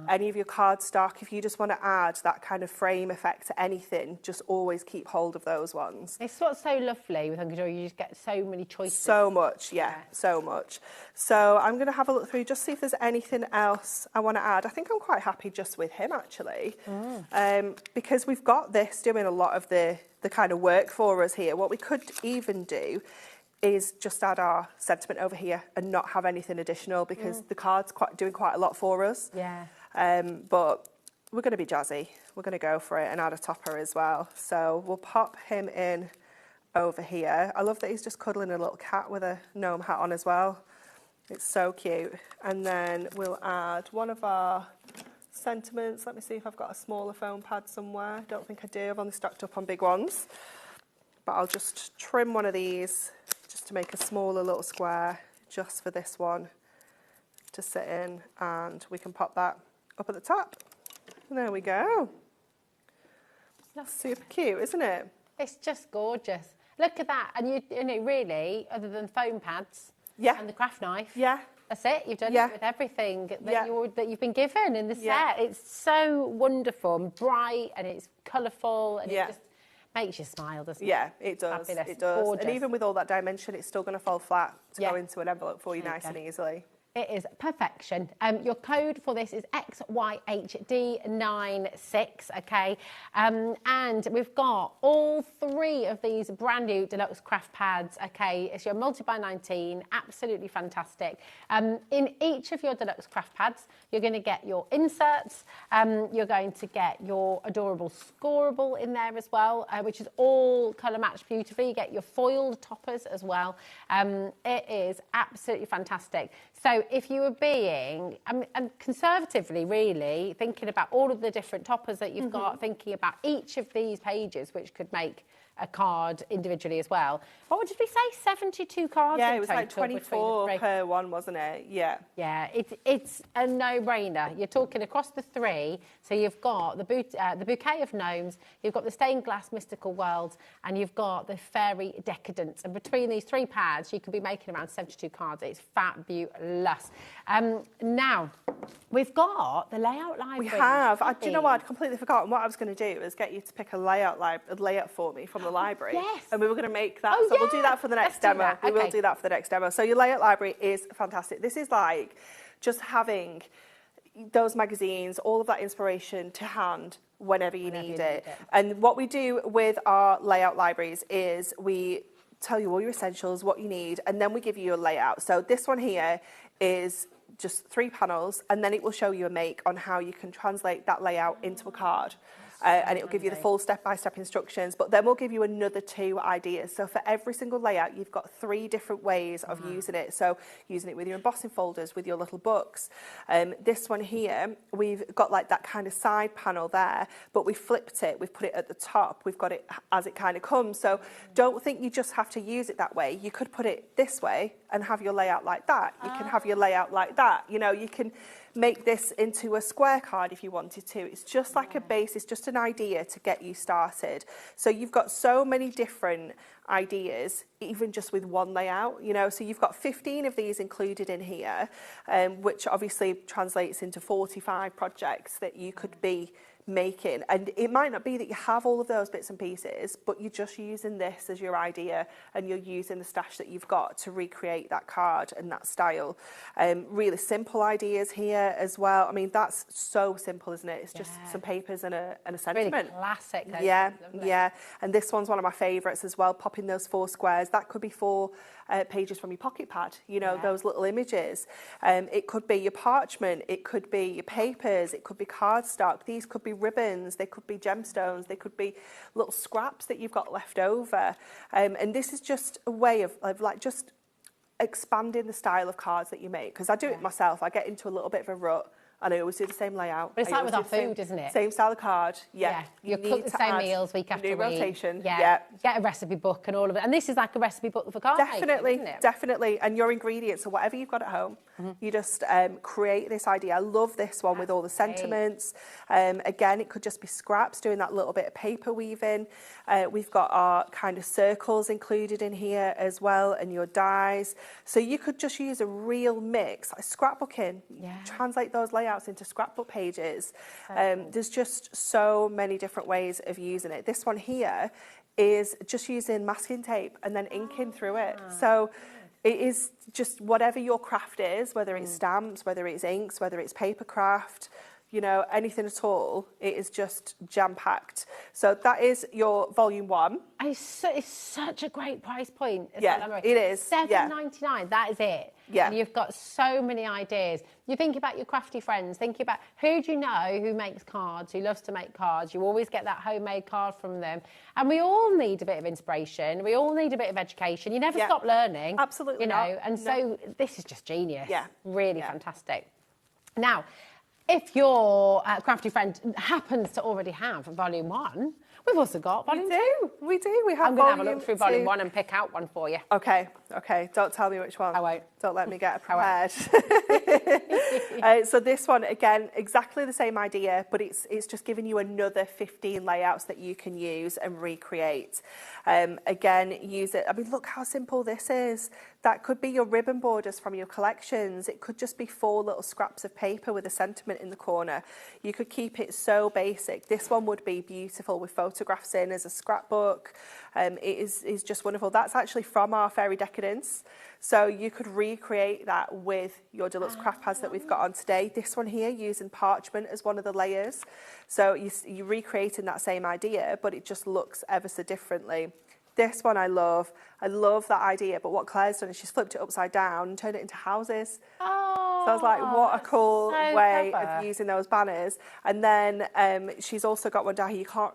any of your cardstock. If you just want to add that kind of frame effect to anything, just always keep hold of those ones. It's what's so lovely with Hunky Dory, you just get so many choices. So much, so much. So I'm going to have a look through, just see if there's anything else I want to add. I think I'm quite happy just with him, actually, because we've got this doing a lot of the kind of work for us here. What we could even do is just add our sentiment over here and not have anything additional, because the card's doing quite a lot for us. Yeah. But we're going to be jazzy. We're going to go for it and add a topper as well. So we'll pop him in over here. I love that he's just cuddling a little cat with a gnome hat on as well. It's so cute. And then we'll add one of our sentiments. Let me see if I've got a smaller foam pad somewhere. Don't think I do. I've only stocked up on big ones. But I'll just trim one of these just to make a smaller little square just for this one to sit in, and we can pop that up at the top. And there we go. That's super cute, isn't it? It's just gorgeous. Look at that. And you know, really, other than foam pads and the craft knife, that's it. You've done it with everything that you've been given in the set. It's so wonderful and bright, and it's colourful, and it just makes you smile, doesn't it? Yeah, it does. Fabulous. It does. Gorgeous. And even with all that dimension, it's still going to fall flat to go into an envelope for you nice and easily. It is perfection. Your code for this is XYHD96, okay? And we've got all three of these brand new deluxe craft pads, okay? It's your multi by 19, absolutely fantastic. In each of your deluxe craft pads, you're going to get your inserts, you're going to get your adorable scoreable in there as well, which is all colour matched beautifully. You get your foiled toppers as well. It is absolutely fantastic. So if you were being, and conservatively really, thinking about all of the different toppers that you've got, thinking about each of these pages, which could make a card individually as well. What did we say? 72 cards? Yeah, it was like 24 per one, wasn't it? Yeah. Yeah, it's a no-brainer. You're talking across the three. So you've got the bouquet of gnomes, you've got the stained glass mystical worlds, and you've got the fairy decadence. And between these three pads, you could be making around 72 cards. It's fabulous. Now, we've got the layout library. We have. Do you know what? I'd completely forgotten. What I was going to do was get you to pick a layout for me from the library. Yes. And we were going to make that. So we'll do that for the next demo. We will do that for the next demo. So your layout library is fantastic. This is like just having those magazines, all of that inspiration to hand whenever you need it. And what we do with our layout libraries is we tell you all your essentials, what you need, and then we give you a layout. So this one here is just 3 panels, and then it will show you a make on how you can translate that layout into a card. And it will give you the full step-by-step instructions, but then we'll give you another 2 ideas. So for every single layout, you've got 3 different ways of using it. So using it with your embossing folders, with your little books. This one here, we've got like that kind of side panel there, but we flipped it, we've put it at the top, we've got it as it kind of comes. So don't think you just have to use it that way. You could put it this way and have your layout like that. You can have your layout like that. You know, you can make this into a square card if you wanted to. It's just like a base, it's just an idea to get you started. So you've got so many different ideas, even just with one layout, you know. So you've got 15 of these included in here, which obviously translates into 45 projects that you could be making. And it might not be that you have all of those bits and pieces, but you're just using this as your idea, and you're using the stash that you've got to recreate that card and that style. Really simple ideas here as well. I mean, that's so simple, isn't it? It's just some papers and a sentiment. Really classic. Yeah, yeah. And this one's one of my favourites as well, popping those 4 squares. That could be 4 pages from your pocket pad, you know, those little images. It could be your parchment, it could be your papers, it could be cardstock. These could be ribbons, they could be gemstones, they could be little scraps that you've got left over. And this is just a way of like just expanding the style of cards that you make. Because I do it myself, I get into a little bit of a rut, and I always do the same layout. But it's like with our food, isn't it? Same style of card, yeah. You cook the same meals week after new week. rotation, Get a recipe book and all of it. And this is like a recipe book for card Definitely, making, isn't it? definitely. And your ingredients, or whatever you've got at home, you just create this idea. I love this one with all the sentiments. Again, it could just be scraps, doing that little bit of paper weaving. We've got our kind of circles included in here as well, and your dies. So you could just use a real mix, like scrapbooking. Translate those layouts into scrapbook pages. There's just so many different ways of using it. This one here is just using masking tape and then inking through it. So it is just whatever your craft is, whether it's stamps, whether it's inks, whether it's paper craft, you know, anything at all, it is just jam-packed. So that is your volume 1. It's such a great price point. Yeah, it is. $7.99, that is it. Yeah. And you've got so many ideas. You think about your crafty friends, think about who do you know who makes cards, who loves to make cards. You always get that homemade card from them. And we all need a bit of inspiration. We all need a bit of education. You never stop learning. Absolutely you know. not. And so this is just genius. Yeah. Really fantastic. Now, if your crafty friend happens to already have volume 1, we've also got volume 2. We do. We have I'm going to have a volume look through 2. volume 1 and pick out one for you. Okay. Don't tell me which one. I won't. Don't let me get prepared. So this one, again, exactly the same idea, but it's just giving you another 15 layouts that you can use and recreate. Again, use it. I mean, look how simple this is. That could be your ribbon borders from your collections. It could just be 4 little scraps of paper with a sentiment in the corner. You could keep it so basic. This one would be beautiful with photographs in as a scrapbook. It is just wonderful. That's actually from our Fairy Decadence. So you could recreate that with your deluxe craft pads that we've got on today. This one here, using parchment as one of the layers. So you're recreating that same idea, but it just looks ever so differently. This one I love. I love that idea, but what Claire's done is she's flipped it upside down and turned it into houses. Oh, so I was like, what a cool way clever. of using those banners. And then she's also got one down here. You can't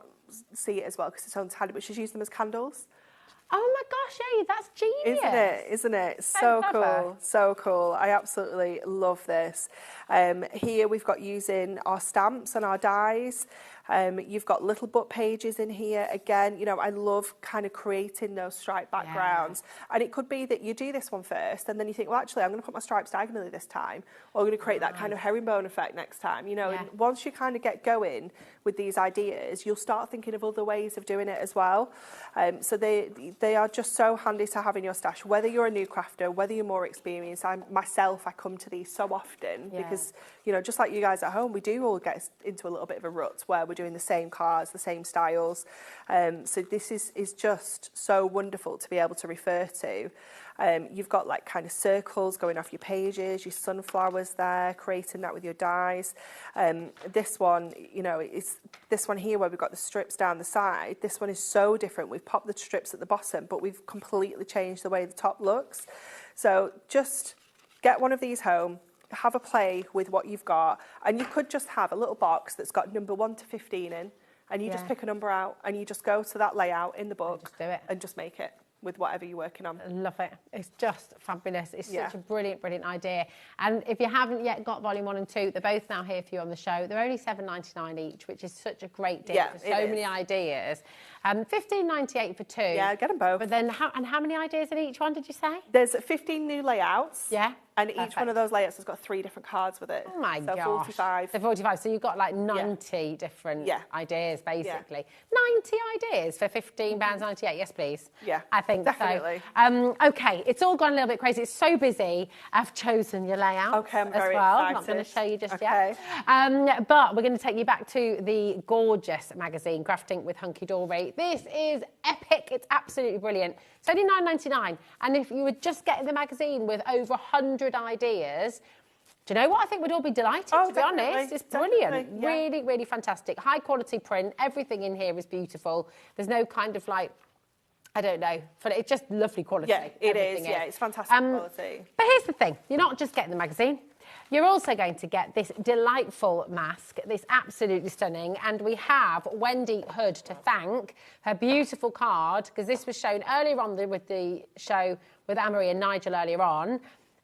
see it as well because it's on tiny, but she's used them as candles. Oh my gosh, yeah, that's genius. Isn't it? So cool, so cool. I absolutely love this. Here we've got using our stamps and our dies. You've got little book pages in here. Again, you know, I love kind of creating those striped backgrounds. And it could be that you do this one first and then you think, well, actually, I'm going to put my stripes diagonally this time. Or I'm going to create that kind of herringbone effect next time. You know, and once you kind of get going with these ideas, you'll start thinking of other ways of doing it as well. So they are just so handy to have in your stash, whether you're a new crafter, whether you're more experienced. I come to these so often because, you know, just like you guys at home, we do all get into a little bit of a rut where we're doing the same cards, the same styles. So this is just so wonderful to be able to refer to. You've got like kind of circles going off your pages, your sunflowers there, creating that with your dies. This one, you know, is this one here where we've got the strips down the side. This one is so different. We've popped the strips at the bottom, but we've completely changed the way the top looks. So just get one of these home, have a play with what you've got, and you could just have a little box that's got number 1 to 15 in, and you just pick a number out and you just go to that layout in the book and just make it with whatever you're working on. I love it. It's just fabulous. It's such a brilliant, brilliant idea. And if you haven't yet got volume 1 and 2, they're both now here for you on the show. They're only $7.99 each, which is such a great deal for so many ideas. $15.98 for 2. Yeah, get them both. But then, how many ideas in each one did you say? There's 15 new layouts. Yeah. And each one of those layouts has got 3 different cards with it. Oh my so gosh. 45. So 45. So you've got like 90 different ideas, basically. 90 ideas for £15.98. Yes, please. Yeah, I think definitely. so. Okay, it's all gone a little bit crazy. It's so busy. I've chosen your layout. Okay, I'm very I'm not excited. going to show you just yet. But we're going to take you back to the gorgeous magazine, Crafting with Hunky Dory. This is epic. It's absolutely brilliant. It's only £9.99. And if you were just getting the magazine with over 100 ideas, do you know what? I think we'd all be delighted, to be honest. It's brilliant. Yeah. Really, really fantastic. High quality print. Everything in here is beautiful. There's no kind of like, I don't know, but it's just lovely quality. Yeah, it is. Yeah, it's fantastic quality. But here's the thing. You're not just getting the magazine. You're also going to get this delightful mask, this absolutely stunning, and we have Wendy Hood to thank, her beautiful card, because this was shown earlier on with the show with Anne-Marie and Nigel earlier on,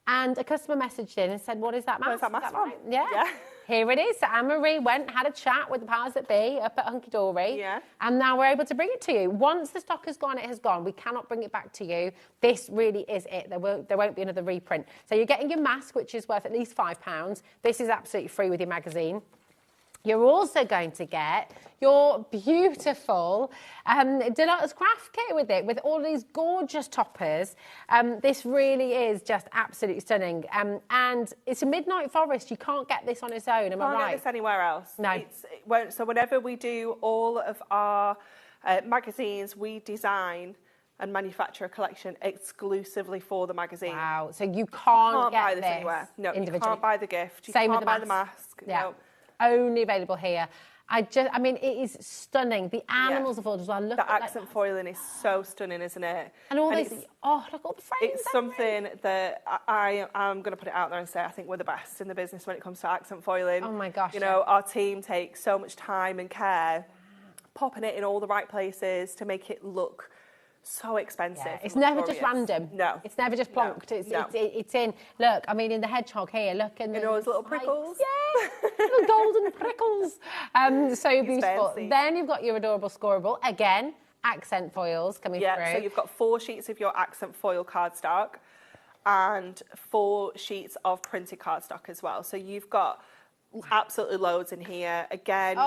and a customer messaged in and said, what is that mask? What is that mask from? Right? Yeah. Here it is. So Anne-Marie went, had a chat with the powers that be up at Hunky Dory, and now we're able to bring it to you. Once the stock has gone, it has gone. We cannot bring it back to you. This really is it. There won't be another reprint. So you're getting your mask, which is worth at least £5. This is absolutely free with your magazine. You're also going to get your beautiful Deluxe Craft Kit with it, with all these gorgeous toppers. This really is just absolutely stunning. And it's a Midnight Forest. You can't get this on its own, am I right? Can't get this anywhere else. No. So whenever we do all of our magazines, we design and manufacture a collection exclusively for the magazine. Wow. So you can't get buy this anywhere. No, you can't buy the gift. You Same can't with buy the mask. Yeah. No. Only available here. I mean, it is stunning. The animals are forged as well. Look the at accent foiling is so stunning, isn't it? And all these, look at all the frames. It's something that I am going to put it out there and say I think we're the best in the business when it comes to accent foiling. Oh my gosh. You know, our team takes so much time and care popping it in all the right places to make it look so expensive. Yeah, it's never just luxurious. random. No. It's never just plonked. It's in, look, I mean, in the hedgehog here, look. In all those little prickles. Yeah, little golden prickles. So beautiful. fancy. Then you've got your adorable scoreable. Again, accent foils coming through. So you've got 4 sheets of your accent foil cardstock and 4 sheets of printed cardstock as well. So you've got absolutely loads in here. Again,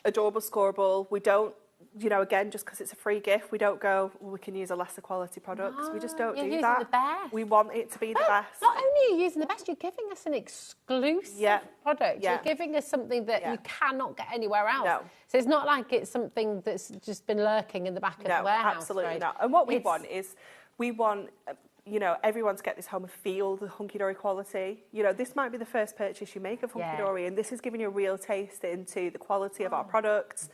adorable scoreable. We don't, you know, again, just because it's a free gift, we don't go, well, we can use a lesser quality product. We just don't You're do using that. the best. We want it to be the best. Not only are you using the best, you're giving us an exclusive product. Yeah. You're giving us something that you cannot get anywhere else. No. So it's not like it's something that's just been lurking in the back of the warehouse. Absolutely right? not. And what we want is, you know, everyone to get this home and feel the Hunky Dory quality. You know, this might be the first purchase you make of Hunky Dory, and this is giving you a real taste into the quality of our products.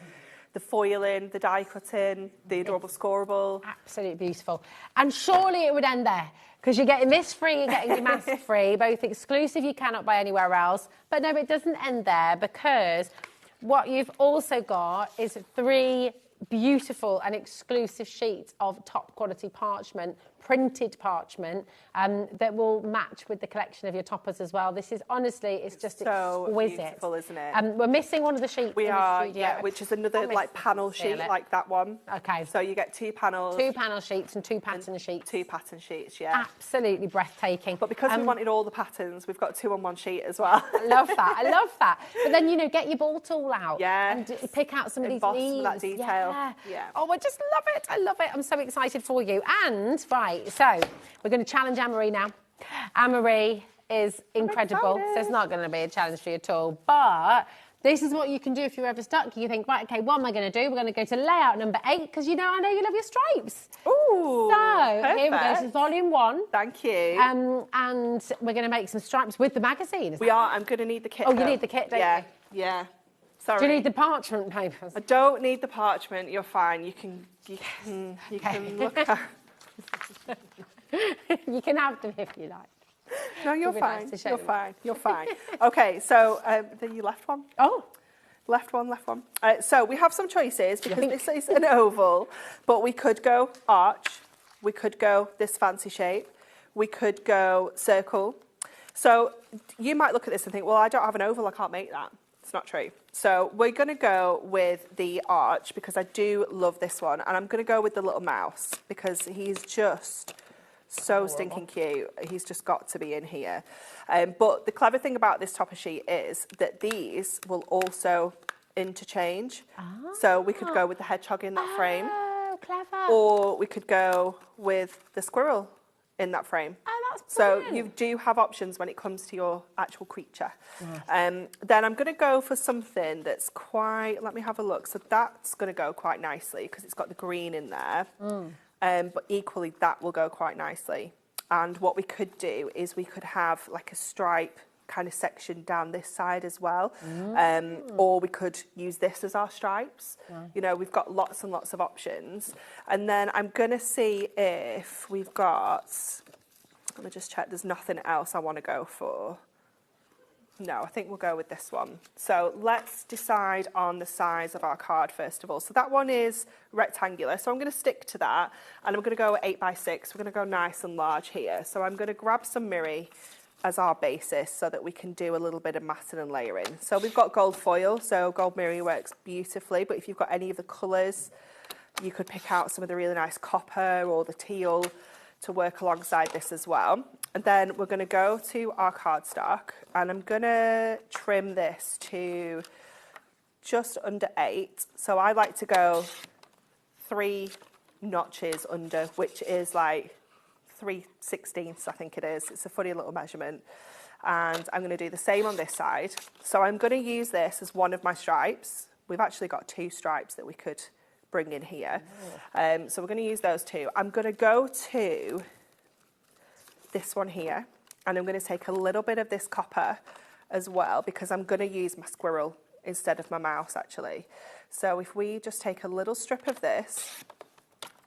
The foiling, the die cutting, the adorable scoreable. Absolutely beautiful. And surely it would end there, because you're getting this free, you're getting your mask free, both exclusive, you cannot buy anywhere else. But no, it doesn't end there, because what you've also got is 3 beautiful and exclusive sheets of top quality parchment, printed parchment, that will match with the collection of your toppers as well. This is honestly, it's just so exquisite. Beautiful, isn't it? We're missing one of the sheets. We in are, the studio. yeah, which is another like panel sheet like that one. Okay. So you get 2 panels. 2 panel sheets and 2 pattern sheets. 2 pattern sheets, yeah. Absolutely breathtaking. But because we wanted all the patterns, we've got 2 on 1 sheet as well. I love that. I love that. But then, you know, get your ball tool out. Yeah. And pick out some of these Emboss leaves. some of that detail. Yeah. Oh, I just love it. I love it. I'm so excited for you. And, right, so we're going to challenge Anne-Marie now. Anne-Marie is incredible, so it's not going to be a challenge for you at all. But this is what you can do if you're ever stuck. You think, right, okay, what am I going to do? We're going to go to layout number 8, because I know you love your stripes. Ooh, so here we go. This is volume 1. Thank you. And we're going to make some stripes with the magazine. We are. I'm going to need the kit. Oh, you need the kit, don't you? Yeah. Sorry. Do you need the parchment papers? I don't need the parchment. You're fine. You can look at. You can have them if you like. No, you're It'd be fine. nice to show You're them. fine. You're fine. Okay, so then you left one. Oh. Left one. So we have some choices, because this is an oval, but we could go arch, we could go this fancy shape, we could go circle. So you might look at this and think, well, I don't have an oval, I can't make that. It's not true. So we're going to go with the arch, because I do love this one, and I'm going to go with the little mouse, because he's just So stinking cute. He's just got to be in here. But the clever thing about this topper sheet is that these will also interchange. So we could go with the hedgehog in that frame. Oh, clever. Or we could go with the squirrel in that frame. Oh, that's so brilliant. you do have options when it comes to your actual creature. Then I'm going to go for something that's quite, let me have a look. So that's going to go quite nicely because it's got the green in there. But equally that will go quite nicely. And what we could do is we could have like a stripe kind of section down this side as well. Or we could use this as our stripes. You know, we've got lots and lots of options. And then I'm going to see if we've got, let me just check, there's nothing else I want to go for. No, I think we'll go with this one. So let's decide on the size of our card first of all. So that one is rectangular, so I'm going to stick to that. And I'm going to go 8 by 6. We're going to go nice and large here. So I'm going to grab some mirri as our basis so that we can do a little bit of matting and layering. So we've got gold foil, so gold mirri works beautifully, but if you've got any of the colours, you could pick out some of the really nice copper or the teal to work alongside this as well. And then we're going to go to our cardstock, and I'm going to trim this to just under 8. So I like to go 3 notches under, which is like 3/16, I think it is. It's a funny little measurement. And I'm going to do the same on this side. So I'm going to use this as one of my stripes. We've actually got 2 stripes that we could bring in here. So we're going to use those 2. I'm going to go to this one here, and I'm going to take a little bit of this copper as well, because I'm going to use my squirrel instead of my mouse actually. So if we just take a little strip of this,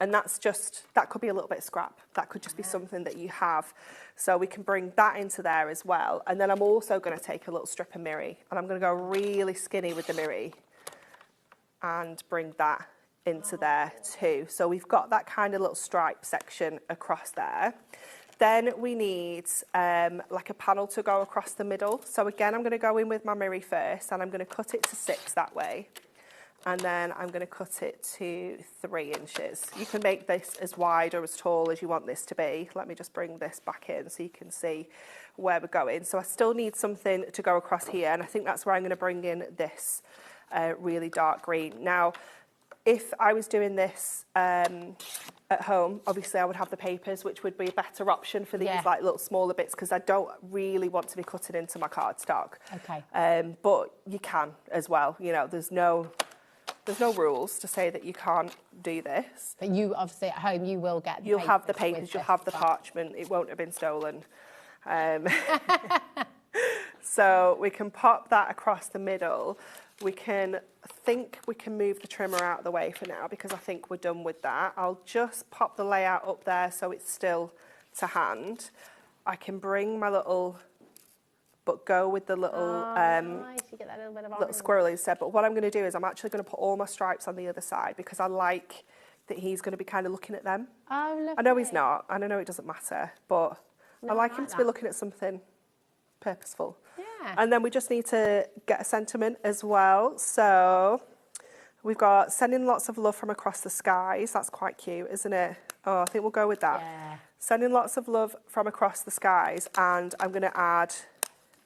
and that's just, that could be a little bit of scrap. That could just be something that you have. So we can bring that into there as well. And then I'm also going to take a little strip of mirri, and I'm going to go really skinny with the mirri and bring that into there too. So we've got that kind of little stripe section across there. Then we need like a panel to go across the middle. So again, I'm going to go in with my mirri first, and I'm going to cut it to 6 that way. And then I'm going to cut it to 3 inches. You can make this as wide or as tall as you want this to be. Let me just bring this back in so you can see where we're going. So I still need something to go across here, and I think that's where I'm going to bring in this really dark green. Now, if I was doing this at home, obviously I would have the papers, which would be a better option for these like little smaller bits, because I don't really want to be cutting into my cardstock. Okay. But you can as well. You know, there's no rules to say that you can't do this. But you, obviously, at home, you will get the You'll papers. have the papers, you'll have the parchment. It won't have been stolen. So we can pop that across the middle. We can move the trimmer out of the way for now, because I think we're done with that. I'll just pop the layout up there so it's still to hand. I can bring my little, but go with the little nice. You get that little bit of little squirrel instead. But what I'm going to do is I'm actually going to put all my stripes on the other side, because I like that he's going to be kind of looking at them. Oh, lovely. I know he's not, and I know it doesn't matter, but I like him to be looking at something purposeful. Yeah. And then we just need to get a sentiment as well. So we've got sending lots of love from across the skies. That's quite cute, isn't it? Oh, I think we'll go with that. Yeah. Sending lots of love from across the skies, and I'm going to add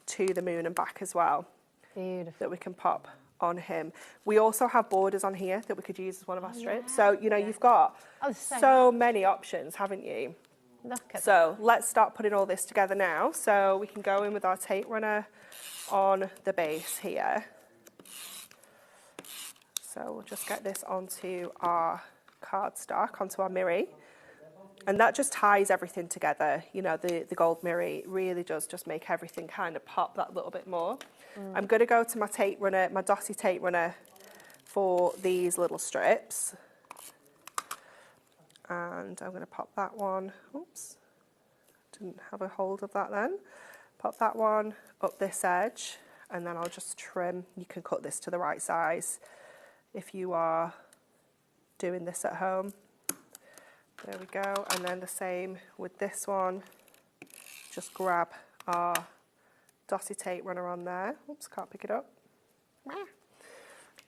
to the moon and back as well. Beautiful. That we can pop on him. We also have borders on here that we could use as one of our strips. So, you know, you've got so many options, haven't you? Look at so let's start putting all this together now. So we can go in with our tape runner on the base here. So we'll just get this onto our cardstock, onto our mirri. And that just ties everything together. You know, the gold mirri really does just make everything kind of pop that little bit more. I'm going to go to my tape runner, my dotty tape runner, for these little strips. And I'm going to pop that one, oops, didn't have a hold of that then. Pop that one up this edge, and then I'll just trim. You can cut this to the right size if you are doing this at home. There we go, and then the same with this one. Just grab our dotty tape runner on there. Oops, can't pick it up.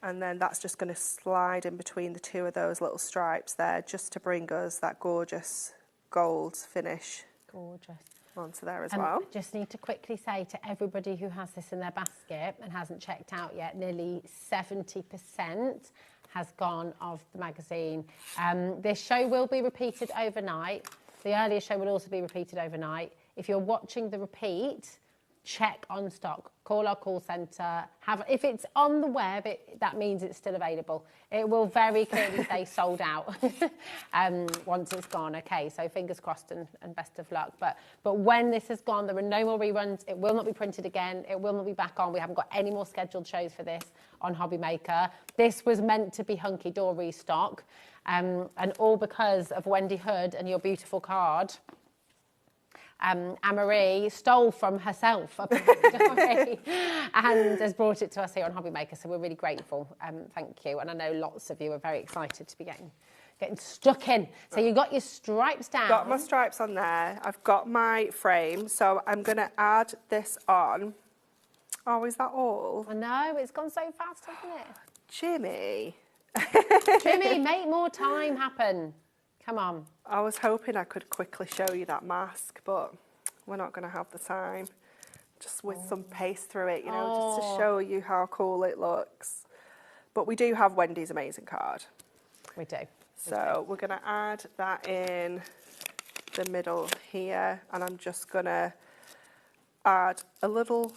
And then that's just going to slide in between the 2 of those little stripes there, just to bring us that gorgeous gold finish. Gorgeous. Onto there as well. Just need to quickly say to everybody who has this in their basket and hasn't checked out yet, nearly 70% has gone of the magazine. This show will be repeated overnight. The earlier show will also be repeated overnight. If you're watching the repeat, check on stock, call our call centre. If it's on the web, that means it's still available. It will very clearly say sold out once it's gone. Okay, so fingers crossed and best of luck. But when this is gone, there are no more reruns. It will not be printed again. It will not be back on. We haven't got any more scheduled shows for this on HobbyMaker. This was meant to be hunky-dory stock, and all because of Wendy Hood and your beautiful card. Anne-Marie stole from herself a story and has brought it to us here on HobbyMaker, so we're really grateful. Thank you, and I know lots of you are very excited to be getting stuck in. So you got your stripes down. Got my stripes on there. I've got my frame, so I'm going to add this on. Oh, is that all? I know, it's gone so fast, hasn't it? Jimmy. Jimmy, make more time happen. Come on. I was hoping I could quickly show you that mask, but we're not going to have the time. Just with some paste through it, you know, just to show you how cool it looks. But we do have Wendy's amazing card. We do. So we're going to add that in the middle here, and I'm just going to add a little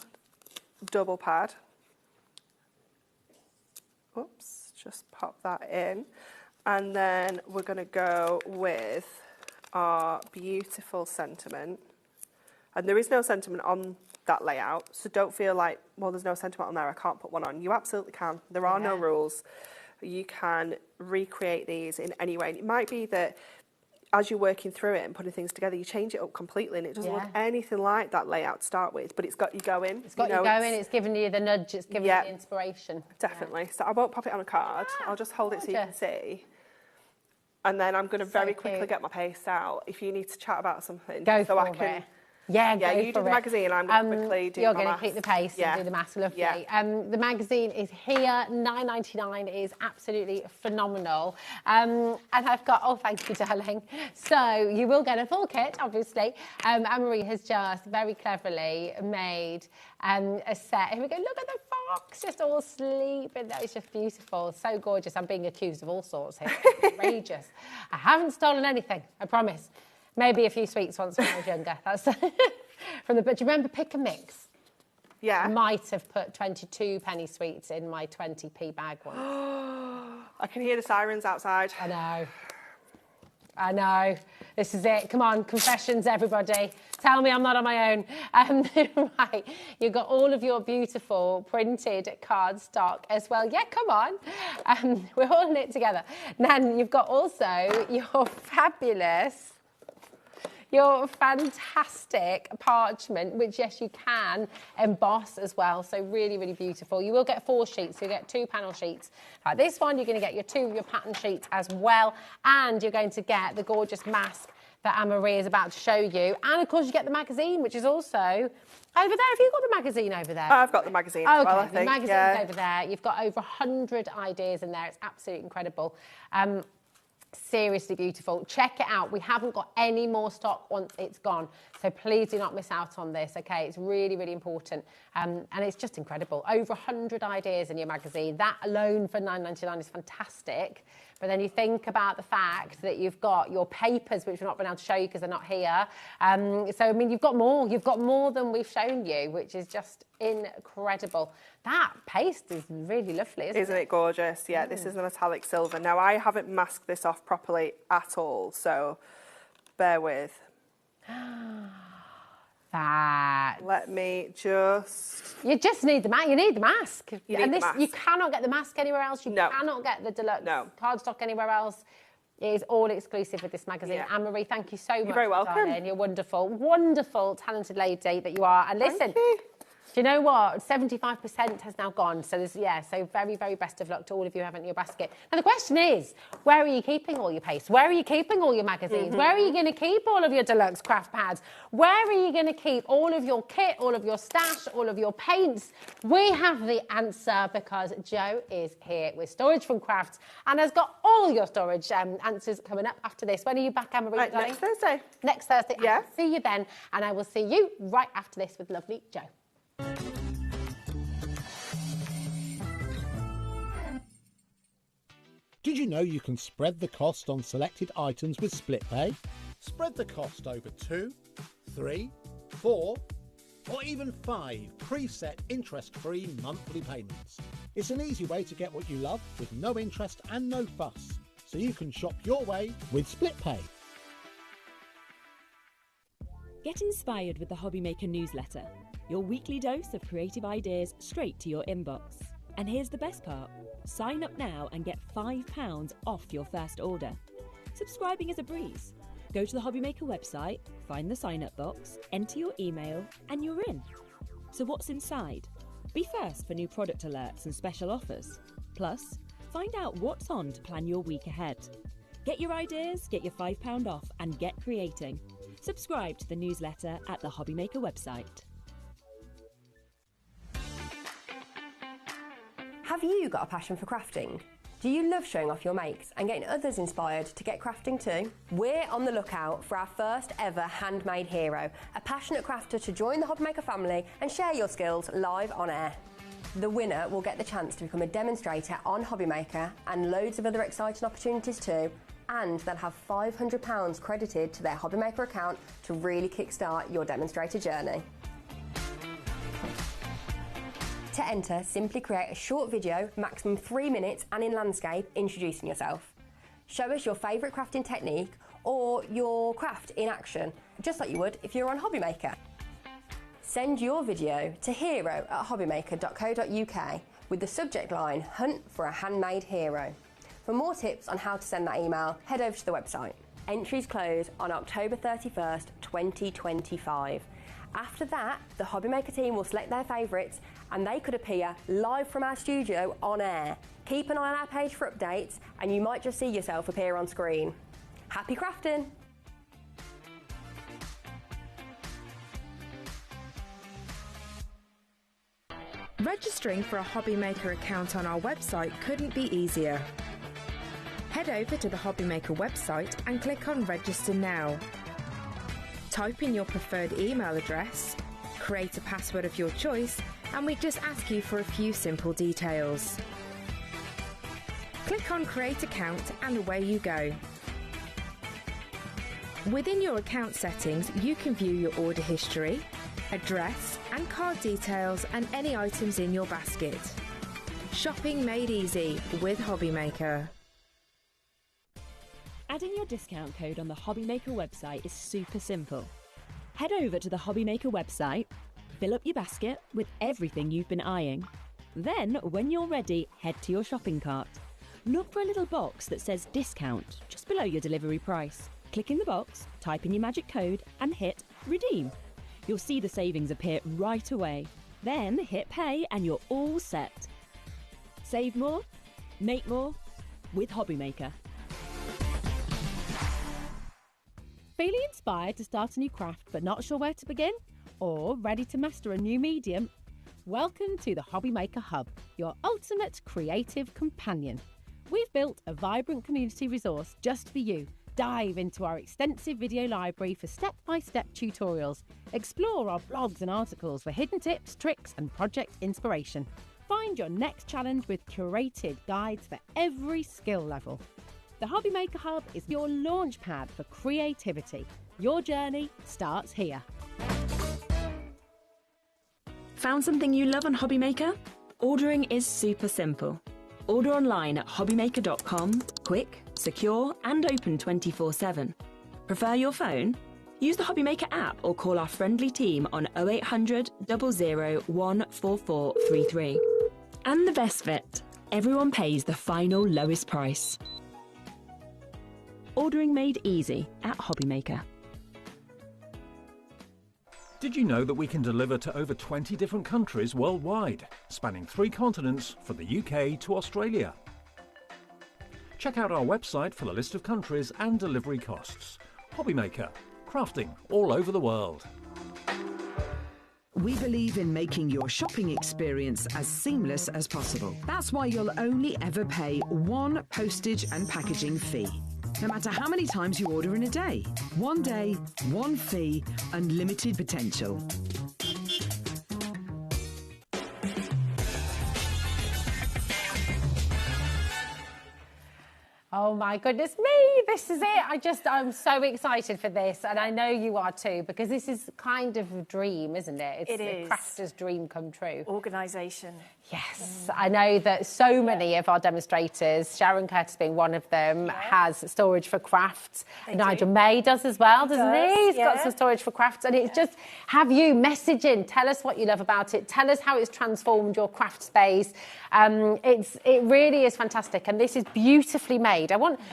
double pad. Oops, just pop that in. And then we're going to go with our beautiful sentiment. And there is no sentiment on that layout, so don't feel like, well, there's no sentiment on there, I can't put one on. You absolutely can. There are no rules. You can recreate these in any way. And it might be that as you're working through it and putting things together, you change it up completely and it doesn't look anything like that layout to start with, but it's got you going. It's got you going, it's giving you the nudge, it's giving you the inspiration. Definitely. So I won't pop it on a card. I'll just hold it so you can see. And then I'm going to very quickly get my paste out. If you need to chat about something, go so for I can. it. Yeah, yeah. You do the magazine. I'm going to quickly do. You're going to keep the pace and do the mask. Lovely. Yeah. The magazine is here. $9.99 is absolutely phenomenal. And I've got. Oh, thank you, darling. So you will get a full kit, obviously. Anne-Marie has just very cleverly made a set. Here we go. Look at the fox, just all sleeping. That is just beautiful. So gorgeous. I'm being accused of all sorts here. Outrageous. I haven't stolen anything. I promise. Maybe a few sweets once when I was younger. That's from the. But do you remember Pick and Mix? Yeah. I might have put 22 penny sweets in my 20p bag once. I can hear the sirens outside. I know. I know. This is it. Come on, confessions, everybody. Tell me I'm not on my own. Right, you've got all of your beautiful printed cardstock as well. Yeah, come on. We're all in it together. Then you've got also your fabulous, your fantastic parchment, which, yes, you can emboss as well. So really, really beautiful. You will get 4 sheets. So you get 2 panel sheets. Like this one, you're going to get your 2 of your pattern sheets as well. And you're going to get the gorgeous mask that Anne-Marie is about to show you. And, of course, you get the magazine, which is also over there. Have you got the magazine over there? I've got the magazine as well, I think. The magazine's over there. You've got over 100 ideas in there. It's absolutely incredible. Seriously beautiful. Check it out. We haven't got any more stock once it's gone. So please do not miss out on this, okay? It's really, really important. And it's just incredible. Over 100 ideas in your magazine. That alone for $9.99 is fantastic. But then you think about the fact that you've got your papers, which we've not been able to show you because they're not here. So, I mean, you've got more. You've got more than we've shown you, which is just incredible. That paste is really lovely, Isn't it gorgeous? Yeah, this is the metallic silver. Now, I haven't masked this off properly at all, so bear with. Let me just. You just need the mask. You need the mask. You and need this, the mask. you cannot get the mask anywhere else. You cannot get the deluxe cardstock anywhere else. It is all exclusive with this magazine. Yeah. Anne-Marie, thank you so much. You're very welcome. Darling. You're wonderful, wonderful, talented lady that you are. And listen, Do you know what? 75% has now gone. So there's, yeah, so very, very best of luck to all of you who have it in your basket. Now the question is, where are you keeping all your paste? Where are you keeping all your magazines? Where are you going to keep all of your deluxe craft pads? Where are you going to keep all of your kit, all of your stash, all of your paints? We have the answer because Joe is here with Storage from Crafts and has got all your storage answers coming up after this. When are you back, Anne-Marie? Right, next Thursday. Next Thursday. Yeah. I'll see you then, and I will see you right after this with lovely Joe. Did you know you can spread the cost on selected items with split pay? Spread the cost over 2, 3, 4, or even 5 preset interest-free monthly payments. It's an easy way to get what you love with no interest and no fuss, so you can shop your way with split pay. Get inspired with the HobbyMaker newsletter, your weekly dose of creative ideas straight to your inbox. And here's the best part. Sign up now and get £5 off your first order. Subscribing is a breeze. Go to the HobbyMaker website, find the sign-up box, enter your email, and you're in. So what's inside? Be first for new product alerts and special offers. Plus, find out what's on to plan your week ahead. Get your ideas, get your £5 off, and get creating. Subscribe to the newsletter at the HobbyMaker website. Have you got a passion for crafting? Do you love showing off your makes and getting others inspired to get crafting too? We're on the lookout for our first ever handmade hero, a passionate crafter to join the HobbyMaker family and share your skills live on air. The winner will get the chance to become a demonstrator on HobbyMaker and loads of other exciting opportunities too, and they'll have £500 credited to their HobbyMaker account to really kickstart your demonstrator journey. To enter, simply create a short video, maximum 3 minutes and in landscape, introducing yourself. Show us your favourite crafting technique or your craft in action, just like you would if you were on HobbyMaker. Send your video to hero@hobbymaker.co.uk with the subject line, Hunt for a Handmade Hero. For more tips on how to send that email, head over to the website. Entries close on October 31st, 2025. After that, the HobbyMaker team will select their favourites and they could appear live from our studio on air. Keep an eye on our page for updates and you might just see yourself appear on screen. Happy crafting! Registering for a HobbyMaker account on our website couldn't be easier. Head over to the HobbyMaker website and click on Register Now. Type in your preferred email address, create a password of your choice, and we just ask you for a few simple details. Click on Create Account and away you go. Within your account settings, you can view your order history, address and card details and any items in your basket. Shopping made easy with HobbyMaker. Adding your discount code on the HobbyMaker website is super simple. Head over to the HobbyMaker website, fill up your basket with everything you've been eyeing. Then, when you're ready, head to your shopping cart. Look for a little box that says discount just below your delivery price. Click in the box, type in your magic code and hit redeem. You'll see the savings appear right away. Then hit pay and you're all set. Save more, make more with HobbyMaker. Feeling inspired to start a new craft but not sure where to begin? Or ready to master a new medium? Welcome to the HobbyMaker Hub, your ultimate creative companion. We've built a vibrant community resource just for you. Dive into our extensive video library for step-by-step tutorials. Explore our blogs and articles for hidden tips, tricks and project inspiration. Find your next challenge with curated guides for every skill level. The HobbyMaker Hub is your launch pad for creativity. Your journey starts here. Found something you love on HobbyMaker? Ordering is super simple. Order online at hobbymaker.com, quick, secure and open 24/7. Prefer your phone? Use the HobbyMaker app or call our friendly team on 0800 00 14433. And the best bit, everyone pays the final lowest price. Ordering made easy at HobbyMaker. Did you know that we can deliver to over 20 different countries worldwide, spanning 3 continents from the UK to Australia? Check out our website for the list of countries and delivery costs. HobbyMaker, crafting all over the world. We believe in making your shopping experience as seamless as possible. That's why you'll only ever pay one postage and packaging fee. No matter how many times you order in a day. One day, one fee, unlimited potential. Oh my goodness me, this is it. I'm so excited for this, and I know you are too, because this is kind of a dream, isn't it? It's It is. the crafter's dream come true. Organisation. Yes, I know that so many of our demonstrators, Sharon Curtis being one of them, has storage for crafts. Nigel May does as well, doesn't he? He's got some storage for crafts, and it's just have you message in, tell us what you love about it, tell us how it's transformed your craft space. It really is fantastic, and this is beautifully made.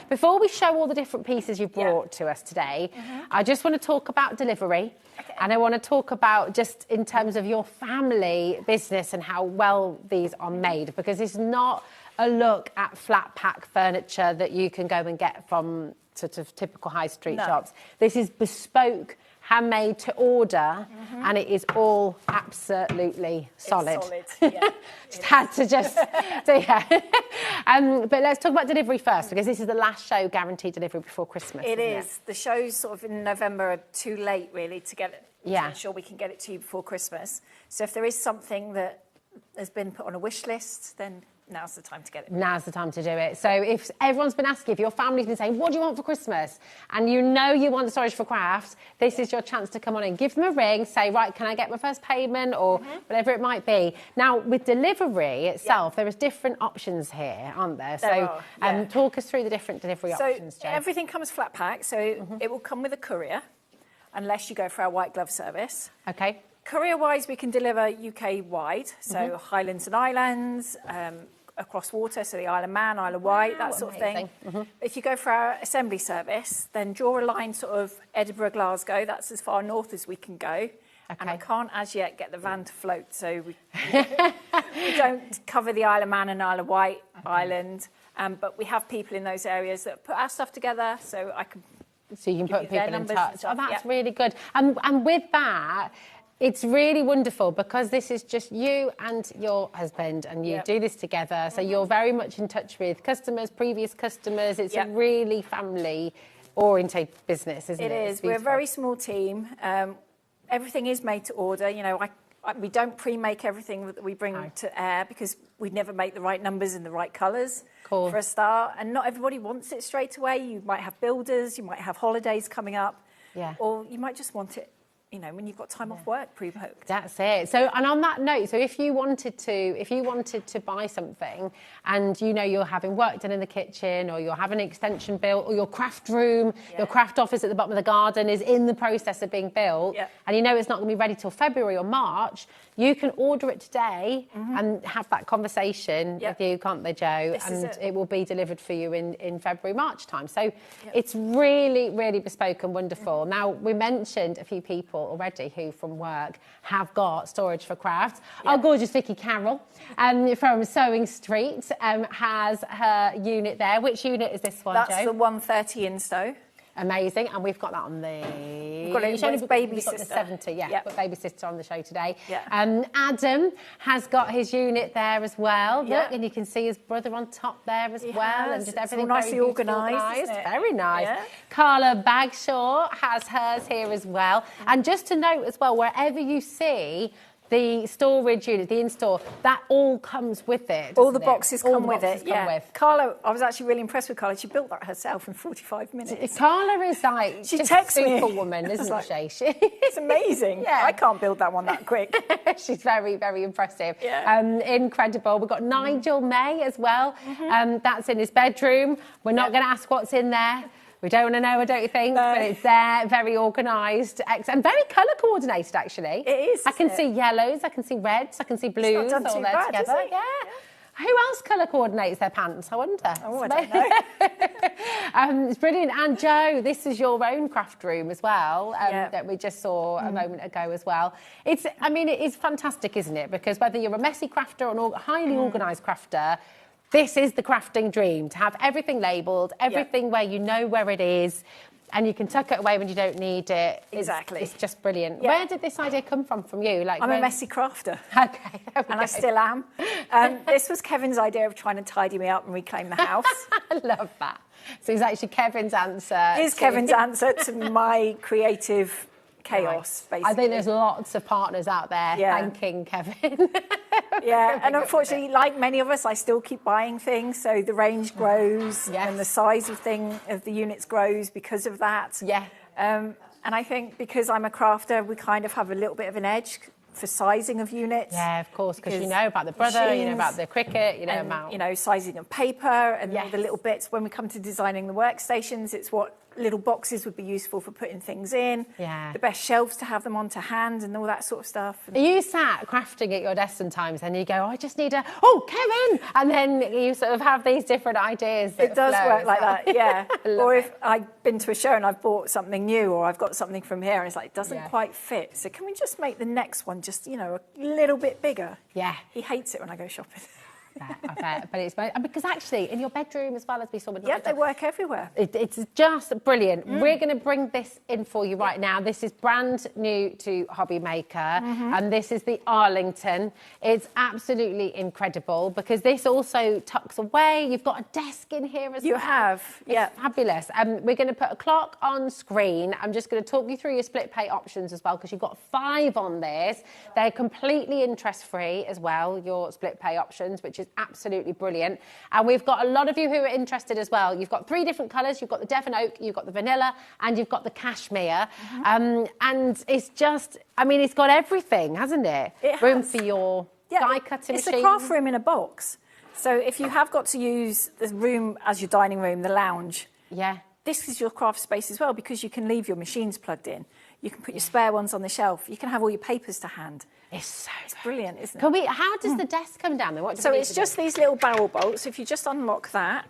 Before we show all the different pieces you've brought to us today, I just want to talk about delivery. And I want to talk about just in terms of your family business and how well these are made, because it's not a look at flat pack furniture that you can go and get from sort of typical high street shops. This is bespoke, handmade to order, and it is all absolutely solid. It's solid, yeah. Just had to just, so yeah. But let's talk about delivery first, because this is the last show guaranteed delivery before Christmas. It is. The shows sort of in November are too late, really, to get it. To ensure we can get it to you before Christmas. So if there is something that has been put on a wish list, then now's the time to get it. Now's the time to do it. So if everyone's been asking, if your family's been saying, what do you want for Christmas? And you know you want storage for crafts, this is your chance to come on and give them a ring, say, right, can I get my first payment, or whatever it might be. Now, with delivery itself, there is different options here, aren't there? Talk us through the different delivery options, Jo. Everything comes flat pack, so it will come with a courier, unless you go for our white glove service. Okay. Courier-wise, we can deliver UK-wide, so Highlands and Islands, across water, so the Isle of Man, Isle of Wight, that sort of thing. If you go for our assembly service, then draw a line sort of Edinburgh, Glasgow, that's as far north as we can go. And I can't as yet get the van to float, so we don't cover the Isle of Man and Isle of Wight Island, but we have people in those areas that put our stuff together, so I can... So you can put people in touch. Oh, that's really good. And with that, it's really wonderful, because this is just you and your husband, and you do this together. So you're very much in touch with customers, previous customers. It's a really family-oriented business, isn't it? It is. We're a very small team. Everything is made to order. You know, we don't pre-make everything that we bring to air, because we never make the right numbers in the right colours for a start. And not everybody wants it straight away. You might have builders, you might have holidays coming up, or you might just want it, you know, when you've got time off work pre-booked. That's it. So, and on that note, so if you wanted to buy something, and you know you're having work done in the kitchen, or you're having an extension built, or your craft room, your craft office at the bottom of the garden is in the process of being built, and you know it's not going to be ready till February or March, you can order it today and have that conversation with you, can't they, Jo? And it will be delivered for you in February, March time. So it's really, really bespoke and wonderful. Now, we mentioned a few people already who from work have got storage for crafts. Our gorgeous Vicky Carroll from Sewing Street has her unit there. Which unit is this one, Jo? That's the 130 in Stowe. Amazing, and we've got that on the... We've got it with Baby Sister. The 70, got Baby Sister on the show today. Adam has got his unit there as well. Look, and you can see his brother on top there as well, and just everything all nicely organised. Very nice. Carla Bagshaw has hers here as well. And just to note as well, wherever you see the storage unit, the in-store, that all comes with it. All the boxes come with it, Carla, I was actually really impressed with Carla. She built that herself in 45 minutes. Carla is like she just texts a me. superwoman, isn't she? It's amazing. I can't build that one that quick. She's very, very impressive. Incredible. We've got Nigel May as well. That's in his bedroom. We're not going to ask what's in there. We don't want to know, I don't think, but it's there, very organised, and very colour coordinated, actually. It is. I can see yellows, I can see reds, I can see blues all there together. Who else colour coordinates their pants? I wonder. Oh, I don't know. It's brilliant. And Jo, this is your own craft room as well, that we just saw a moment ago as well. It is fantastic, isn't it? Because whether you're a messy crafter or a highly organised crafter, this is the crafting dream, to have everything labelled, everything where you know where it is, and you can tuck it away when you don't need it. Exactly. It's just brilliant. Where did this idea come from you? I'm a messy crafter. Okay. And I still am. This was Kevin's idea of trying to tidy me up and reclaim the house. I love that. So it's actually Kevin's answer. Here's Kevin's answer to my creative chaos, basically. I think there's lots of partners out there thanking Kevin. And unfortunately, like many of us, I still keep buying things, so the range grows and the size of the units grows because of that. And I think because I'm a crafter, we kind of have a little bit of an edge for sizing of units. Yeah, of course, because you know about the brother, you know about the cricket, you know about... sizing of paper and all the little bits. When we come to designing the workstations, it's what little boxes would be useful for putting things in. The best shelves to have them on to hand and all that sort of stuff. Are you sat crafting at your desk sometimes and you go, I just need Kevin! And then you sort of have these different ideas. It does work like that, yeah. Or if I've been to a show and I've bought something new or I've got something from here and it's like, it doesn't quite fit. So can we just make the next one just, a little bit bigger? Yeah. He hates it when I go shopping. I bet. But it's because actually in your bedroom as well, as we saw with they work everywhere. It's just brilliant. We're going to bring this in for you right now. This is brand new to HobbyMaker, and this is the Arlington. It's absolutely incredible because this also tucks away. You've got a desk in here as well. You have, it's fabulous. We're going to put a clock on screen. I'm just going to talk you through your split pay options as well because you've got 5 on this. They're completely interest-free as well, your split pay options, which is absolutely brilliant. And we've got a lot of you who are interested as well. You've got 3 different colours. You've got the Devon Oak, you've got the vanilla, and you've got the cashmere. And it's just, it's got everything, hasn't it? Room for your die cutting machine. It's a craft room in a box. So if you have got to use the room as your dining room, the lounge, this is your craft space as well because you can leave your machines plugged in. You can put your spare ones on the shelf. You can have all your papers to hand. It's brilliant, isn't it? How does the desk come down then? So it's just these little barrel bolts. If you just unlock that,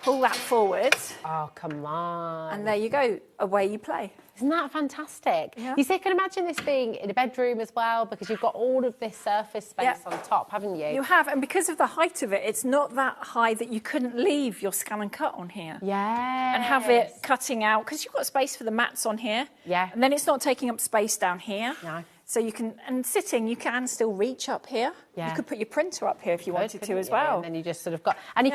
pull that forward. Oh, come on. And there you go. Away you play. Isn't that fantastic? Yeah. You see, I can imagine this being in a bedroom as well because you've got all of this surface space on top, haven't you? You have, and because of the height of it, it's not that high that you couldn't leave your scan and cut on here. Yeah. And have it cutting out, because you've got space for the mats on here. Yeah. And then it's not taking up space down here. No. So you can, and sitting, you can still reach up here. Yeah. You could put your printer up here if you wanted to as well. And then you just sort of got, and you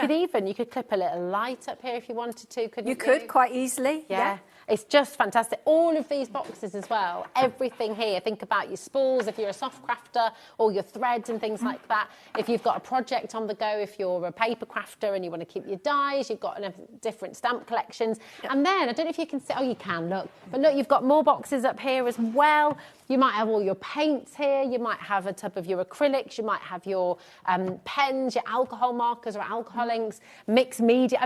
could clip a little light up here if you wanted to, couldn't you? You could quite easily, yeah. It's just fantastic. All of these boxes as well, everything here. Think about your spools if you're a soft crafter, or your threads and things like that. If you've got a project on the go, if you're a paper crafter and you want to keep your dies, you've got different stamp collections. And then, I don't know if you can see, you can, look. But look, you've got more boxes up here as well. You might have all your paints here. You might have a tub of your acrylics. You might have your pens, your alcohol markers or alcohol inks, mixed media.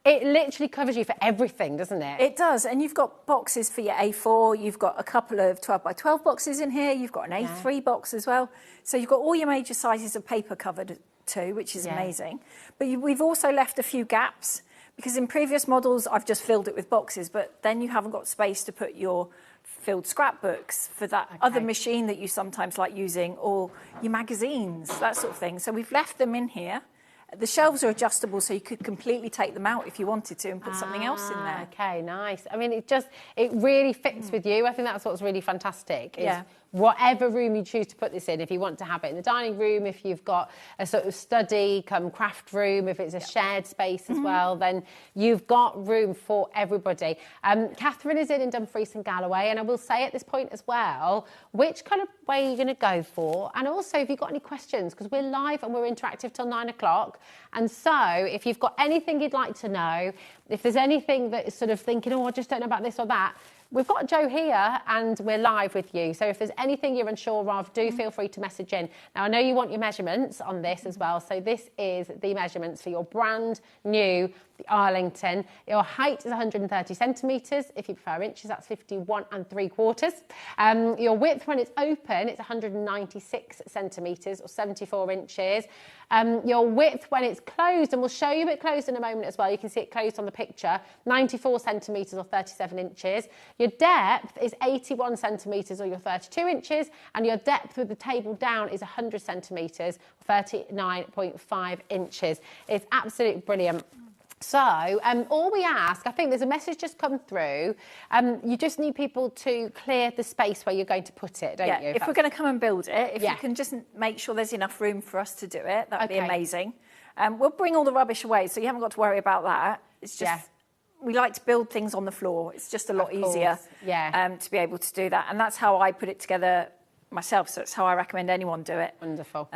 It literally covers you for everything, doesn't it? It does, and you've got boxes for your A4, you've got a couple of 12 by 12 boxes in here, you've got an A3 box as well. So you've got all your major sizes of paper covered too, which is amazing. But we've also left a few gaps, because in previous models I've just filled it with boxes, but then you haven't got space to put your filled scrapbooks for that other machine that you sometimes like using, or your magazines, that sort of thing. So we've left them in here. The shelves are adjustable, so you could completely take them out if you wanted to and put something else in there. Okay, nice. It really fits with you. I think that's what's really fantastic. Yeah. Whatever room you choose to put this in, if you want to have it in the dining room, if you've got a sort of study come craft room, if it's a shared space as well, then you've got room for everybody. Catherine is in Dumfries and Galloway, and I will say at this point as well, which kind of way you're going to go for, and also if you've got any questions, because we're live and we're interactive till 9 o'clock, and so if you've got anything you'd like to know, if there's anything that is sort of thinking, I just don't know about this or that, we've got Jo here and we're live with you. So if there's anything you're unsure of, do feel free to message in. Now, I know you want your measurements on this as well. So this is the measurements for your brand new, the Arlington. Your height is 130 centimetres. If you prefer inches, that's 51 3/4. Your width when it's open, it's 196 centimetres or 74 inches. Your width when it's closed, and we'll show you it closed in a moment as well. You can see it closed on the picture, 94 centimetres or 37 inches. Your depth is 81 centimetres or your 32 inches, and your depth with the table down is 100 centimetres, 39.5 inches. It's absolutely brilliant. So, all we ask, I think there's a message just come through. You just need people to clear the space where you're going to put it, don't you? If we're going to come and build it, if you can just make sure there's enough room for us to do it, that'd be amazing. We'll bring all the rubbish away, so you haven't got to worry about that. It's just, we like to build things on the floor. It's just a lot easier to be able to do that. And that's how I put it together myself, so it's how I recommend anyone do it. Wonderful.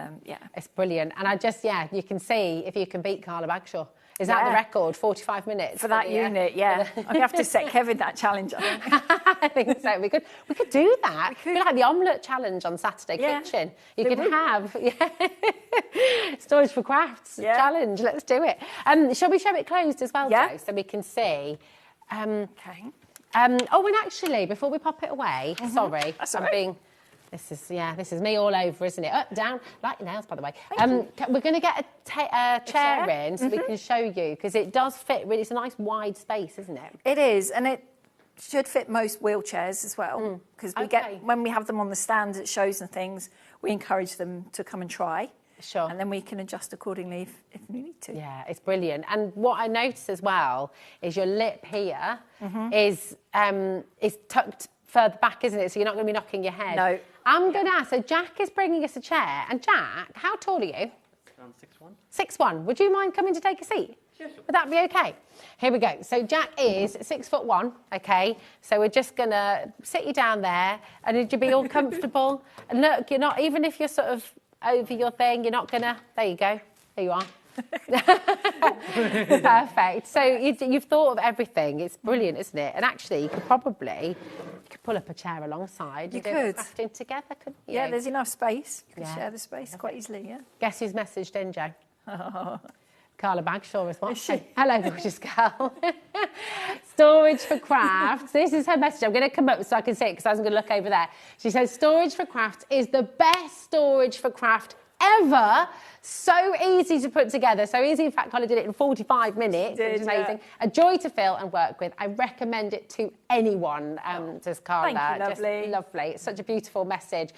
It's brilliant. And I just, you can see if you can beat Carla Bagshaw. Is that the record? 45 minutes? For that unit, I'd have to set Kevin that challenge, I think. I think so. We could do that. It'd be like the omelette challenge on Saturday Kitchen. You could have storage for crafts challenge. Let's do it. Shall we show it closed as well, Jo, so we can see? Okay. Oh, and actually, before we pop it away, sorry, I'm being... This is me all over, isn't it? Up, down, like your nails, by the way. We're going to get a chair in so we can show you, because it does fit really. It's a nice wide space, isn't it? It is, and it should fit most wheelchairs as well, because we get, when we have them on the stands at shows and things, we encourage them to come and try. Sure. And then we can adjust accordingly if we need to. Yeah, it's brilliant. And what I notice as well is your lip here is tucked further back, isn't it? So you're not going to be knocking your head. No. I'm going to ask, so Jack is bringing us a chair. And Jack, how tall are you? Around 6'1". 6'1". Would you mind coming to take a seat? Yeah, sure. Would that be okay? Here we go. So Jack is 6'1", okay? So we're just going to sit you down there, and would you be all comfortable? And look, you're not, even if you're sort of over your thing, you're not going to... There you go. There you are. Perfect. So you've thought of everything. It's brilliant, isn't it? And actually, you could probably pull up a chair alongside. You do could. Crafting together, couldn't you? Yeah, there's enough space. You can share the space quite easily, Guess who's messaged in, Jo? Carla Bagshaw is watching. Hello, gorgeous girl. Storage for crafts. This is her message. I'm going to come up so I can see it, because I was going to look over there. She says, storage for crafts is the best storage for craft ever. So easy to put together. So easy, in fact, Carla did it in 45 minutes, which is amazing. A joy to fill and work with. I recommend it to anyone, says Carla. Thank you, lovely. Just lovely. It's such a beautiful message.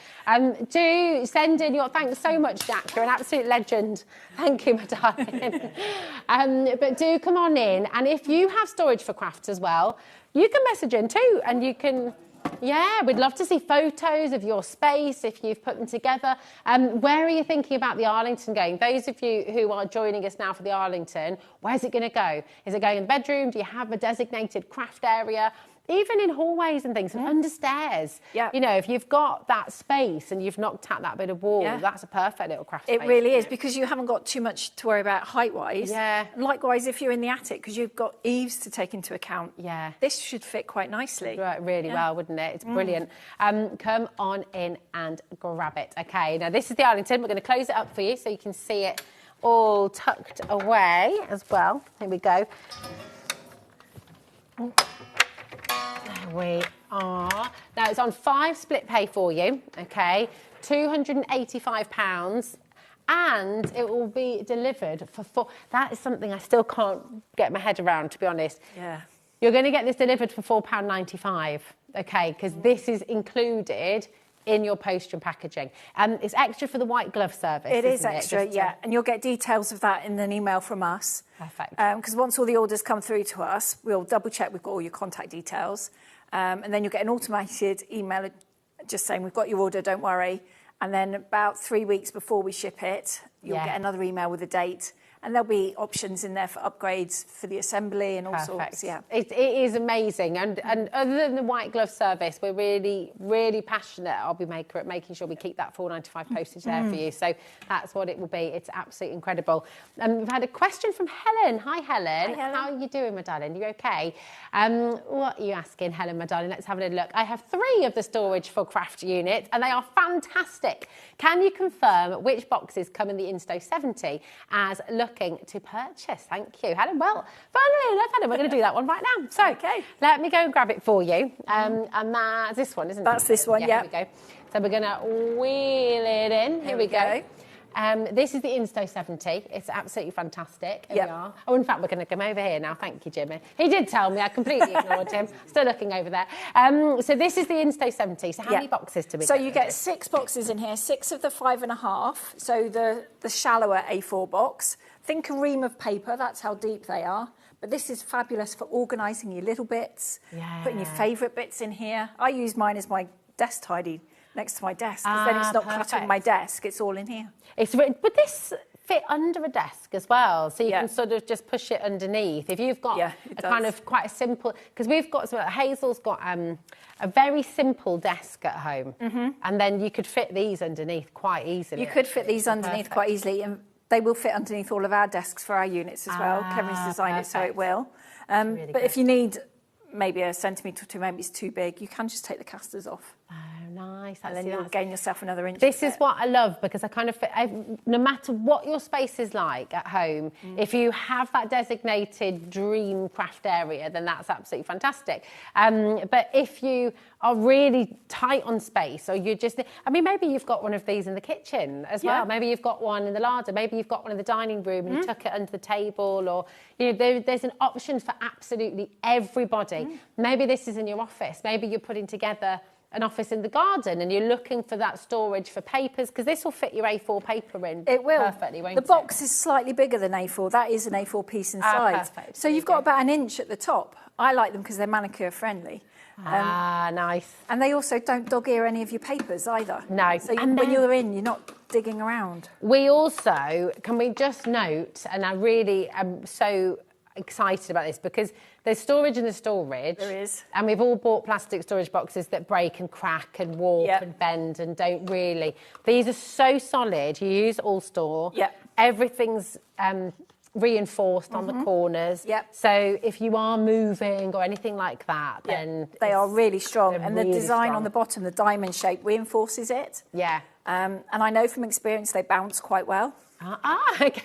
Do send in your... Thanks so much, Jack. You're an absolute legend. Thank you, my darling. But do come on in. And if you have storage for crafts as well, you can message in too, and you can... Yeah, we'd love to see photos of your space if you've put them together. Where are you thinking about the Arlington going? Those of you who are joining us now for the Arlington, where's it going to go? Is it going in the bedroom? Do you have a designated craft area? Even in hallways and things, and under stairs. Yeah. You know, if you've got that space and you've knocked out that bit of wall, that's a perfect little craft space. It really is, because you haven't got too much to worry about height-wise. Yeah. And likewise, if you're in the attic, because you've got eaves to take into account. Yeah. This should fit quite nicely. Right, really well, wouldn't it? It's brilliant. Come on in and grab it. Okay, now this is the Arlington. We're going to close it up for you so you can see it all tucked away as well. Here we go. There we are. Now, it's on 5 split pay for you, okay? £285, and it will be delivered for 4... That is something I still can't get my head around, to be honest. Yeah. You're going to get this delivered for £4.95, okay? Because this is included in your post and packaging. It's extra for the white glove service, It is isn't extra, Just and you'll get details of that in an email from us. Perfect. Because once all the orders come through to us, we'll double-check we've got all your contact details, and then you'll get an automated email just saying, we've got your order, don't worry. And then about 3 weeks before we ship it, you'll get another email with a date. And there'll be options in there for upgrades for the assembly and all sorts. Yeah, it is amazing. And other than the white glove service, we're really, really passionate at HobbyMaker at making sure we keep that $4.95 postage there for you. So that's what it will be. It's absolutely incredible. We've had a question from Helen. Hi, Helen. Hi, Helen. How are you doing, my darling? You okay? What are you asking, Helen, my darling? Let's have a little look. I have 3 of the storage for craft units, and they are fantastic. Can you confirm which boxes come in the Insto 70 as looking to purchase? Thank you, Helen. Well, funnily enough, Helen, we're going to do that one right now. So, let me go and grab it for you. And that's this one, isn't it? That's this one, yeah. Here we go. So we're going to wheel it in. Here we go. This is the Insto 70. It's absolutely fantastic. Here we are. Oh, in fact, we're going to come over here now. Thank you, Jimmy. He did tell me. I completely ignored him. Still looking over there. So this is the Insto 70. So how many boxes do we get? So you get 6 boxes in here, 6 of the 5.5. So the shallower A4 box. Think a ream of paper. That's how deep they are. But this is fabulous for organising your little bits, putting your favourite bits in here. I use mine as my desk tidy next to my desk, because then it's not cluttering my desk, it's all in here. But this fit under a desk as well, so you can sort of just push it underneath. If you've got a kind of quite a simple, because we've got, Hazel's got a very simple desk at home, and then you could fit these underneath quite easily. You could fit these underneath quite easily, and they will fit underneath all of our desks for our units as well. Kevin's designed it so it will. Really but if you need maybe a centimetre or two, maybe it's too big, you can just take the casters off. Oh, nice. And then you'll gain yourself another inch. This is what I love, because I kind of fit, no matter what your space is like at home, if you have that designated dream craft area, then that's absolutely fantastic. But if you are really tight on space, or you're just, I mean, maybe you've got one of these in the kitchen as well. Maybe you've got one in the larder. Maybe you've got one in the dining room and you tuck it under the table, or, you know, there's an option for absolutely everybody. Maybe this is in your office. Maybe you're putting together an office in the garden and you're looking for that storage for papers, because this will fit your A4 paper in perfectly, won't it? The box is slightly bigger than A4. That is an A4 piece inside. Perfect. So you've got about an inch at the top. I like them because they're manicure friendly. Nice. And they also don't dog ear any of your papers either. No. So when you're in, you're not digging around. We also, can we just note, and I really am so excited about this, because there's storage in the storage. There is. And we've all bought plastic storage boxes that break and crack and warp and bend and don't really. These are so solid. You use All Store. Everything's reinforced on the corners. So if you are moving or anything like that, then they are really strong. And really the design strong on the bottom, the diamond shape, reinforces it. And I know from experience they bounce quite well. Okay.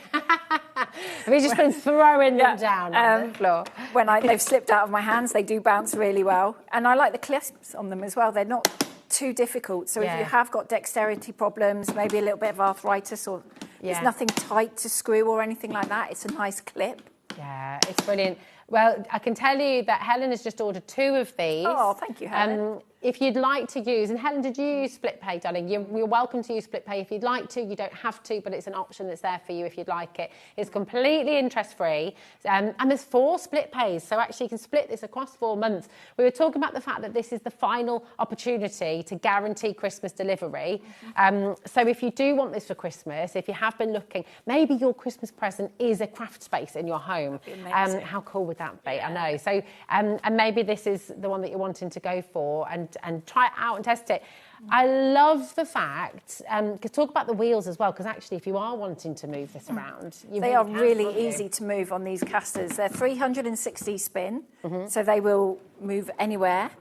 Have you just been throwing them down on the floor? When they've slipped out of my hands, they do bounce really well. And I like the clasps on them as well. They're not too difficult. So if you have got dexterity problems, maybe a little bit of arthritis, or there's nothing tight to screw or anything like that, it's a nice clip. Yeah, it's brilliant. Well, I can tell you that Helen has just ordered 2 of these. Oh, thank you, Helen. If you'd like to use, and Helen, did you use split pay, darling? You're welcome to use split pay if you'd like to. You don't have to, but it's an option that's there for you if you'd like it. It's completely interest-free, and there's 4 split pays, so actually you can split this across 4 months. We were talking about the fact that this is the final opportunity to guarantee Christmas delivery. So if you do want this for Christmas, if you have been looking, maybe your Christmas present is a craft space in your home. How cool would that be? I know. So, and maybe this is the one that you're wanting to go for, and try it out and test it. I love the fact, because talk about the wheels as well, because actually if you are wanting to move this around, they are really easy to move on these casters. They're 360 spin, so they will move anywhere.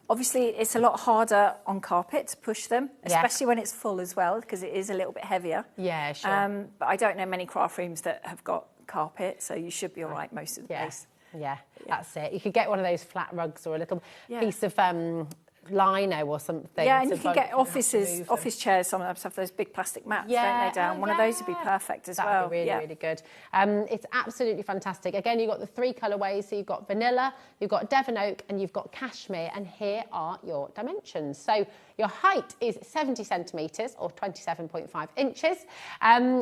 Obviously, it's a lot harder on carpet to push them, especially when it's full as well, because it is a little bit heavier. Yeah, sure. But I don't know many craft rooms that have got carpet, so you should be all right most of the place. Yeah, that's it. You could get one of those flat rugs or a little piece of lino or something. Yeah, and you can get office chairs, some of them have those big plastic mats, don't they, down? One of those would be perfect as well. That would be really, really good. It's absolutely fantastic. Again, you've got the 3 colourways. So you've got vanilla, you've got Devon Oak, and you've got cashmere. And here are your dimensions. So your height is 70 centimetres or 27.5 inches.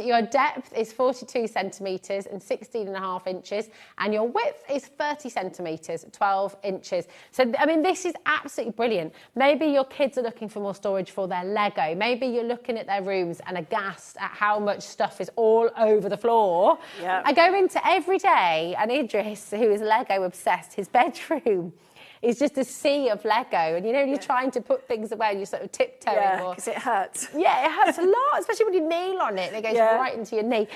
Your depth is 42 centimetres and 16.5 inches. And your width is 30 centimetres, 12 inches. So, I mean, this is absolutely brilliant. Maybe your kids are looking for more storage for their Lego. Maybe you're looking at their rooms and aghast at how much stuff is all over the floor. I go into every day, and Idris, who is Lego obsessed, his bedroom is just a sea of Lego. And, you know, you're trying to put things away and you're sort of tiptoeing. Yeah, because it hurts. Yeah, it hurts a lot, especially when you kneel on it and it goes right into your knee.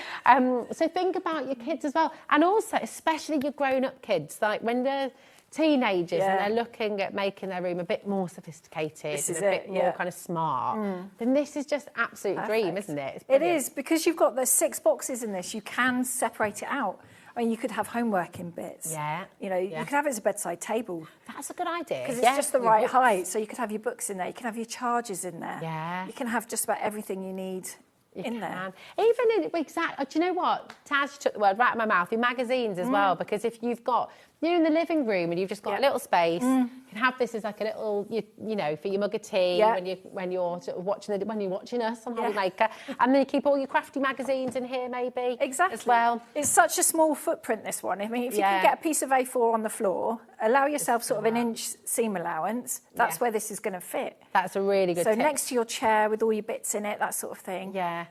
So think about your kids as well. And also, especially your grown-up kids, like when they're teenagers and they're looking at making their room a bit more sophisticated and a bit more kind of smart, then this is just absolute dream, isn't it? It is, because you've got the 6 boxes in this, you can separate it out. I mean, you could have homework in bits. You know, you could have it as a bedside table. That's a good idea. Because it's just the right height. So you could have your books in there. You can have your chargers in there. You can have just about everything you need in there. Even in, exactly, do you know what? Taz took the word right out of my mouth, in magazines as well, because if you've got, in the living room and you've just got a little space, you can have this as like a little, you know, for your mug of tea when you're sort of watching us on HobbyMaker, and then you keep all your crafty magazines in here maybe as well. It's such a small footprint, this one. I mean, if you can get a piece of A4 on the floor, allow yourself sort of an inch seam allowance, that's where this is going to fit. That's a really good tip. So next to your chair with all your bits in it, that sort of thing. Yeah.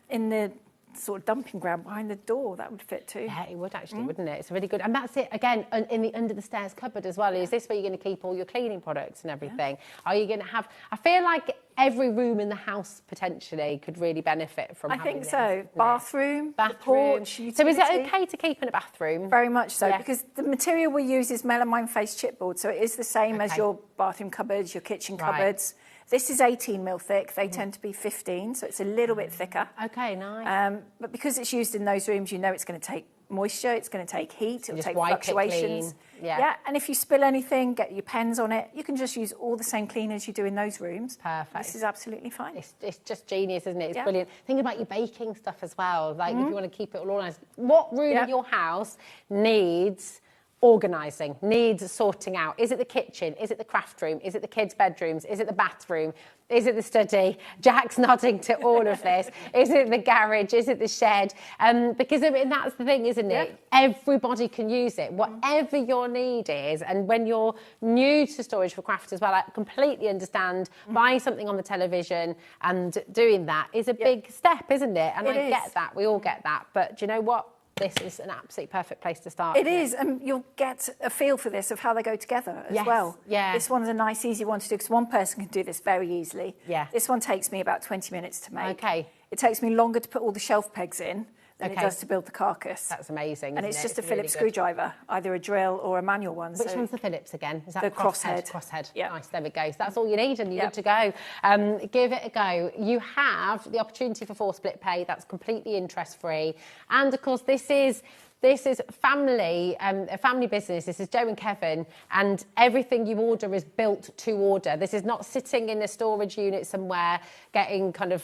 In the sort of dumping ground behind the door, that would fit too. Yeah, it would actually, wouldn't it? It's really good. And that's it, again, in the under the stairs cupboard as well. Is this where you're going to keep all your cleaning products and everything? Are you going to have... I feel like every room in the house potentially could really benefit from having this. I think so. Bathroom, porch, utility. So is it okay to keep in a bathroom? Very much so, because the material we use is melamine face chipboard, so it is the same as your bathroom cupboards, your kitchen cupboards. This is 18 mil thick. They tend to be 15, so it's a little bit thicker. Okay, nice. But because it's used in those rooms, you know it's going to take moisture, it's going to take heat, it'll take fluctuations. Yeah. And if you spill anything, get your pens on it. You can just use all the same cleaners you do in those rooms. Perfect. This is absolutely fine. It's just genius, isn't it? It's brilliant. Think about your baking stuff as well. Like if you want to keep it all organised. What room in your house needs organising, needs sorting out? Is it the kitchen? Is it the craft room? Is it the kids' bedrooms? Is it the bathroom? Is it the study? Jack's nodding to all of this. Is it the garage? Is it the shed? Because I mean, that's the thing, isn't it? Everybody can use it, whatever your need is. And when you're new to storage for craft as well, I completely understand buying something on the television and doing that is a big step, isn't it? And I get that. We all get that. But do you know what? This is an absolutely perfect place to start. It is, and you'll get a feel for this of how they go together as well. Yeah. This one's a nice, easy one to do because one person can do this very easily. Yeah. This one takes me about 20 minutes to make. Okay. It takes me longer to put all the shelf pegs in than it does to build the carcass. That's amazing. And it's just a really Phillips screwdriver, either a drill or a manual one. Which one's the Phillips again? Is that the crosshead? Crosshead. Yeah. Nice. There we go. So that's all you need, and you're good to go. Give it a go. You have the opportunity for 4 split pay. That's completely interest-free, and of course, this is family, a family business. This is Joe and Kevin, and everything you order is built to order. This is not sitting in a storage unit somewhere getting kind of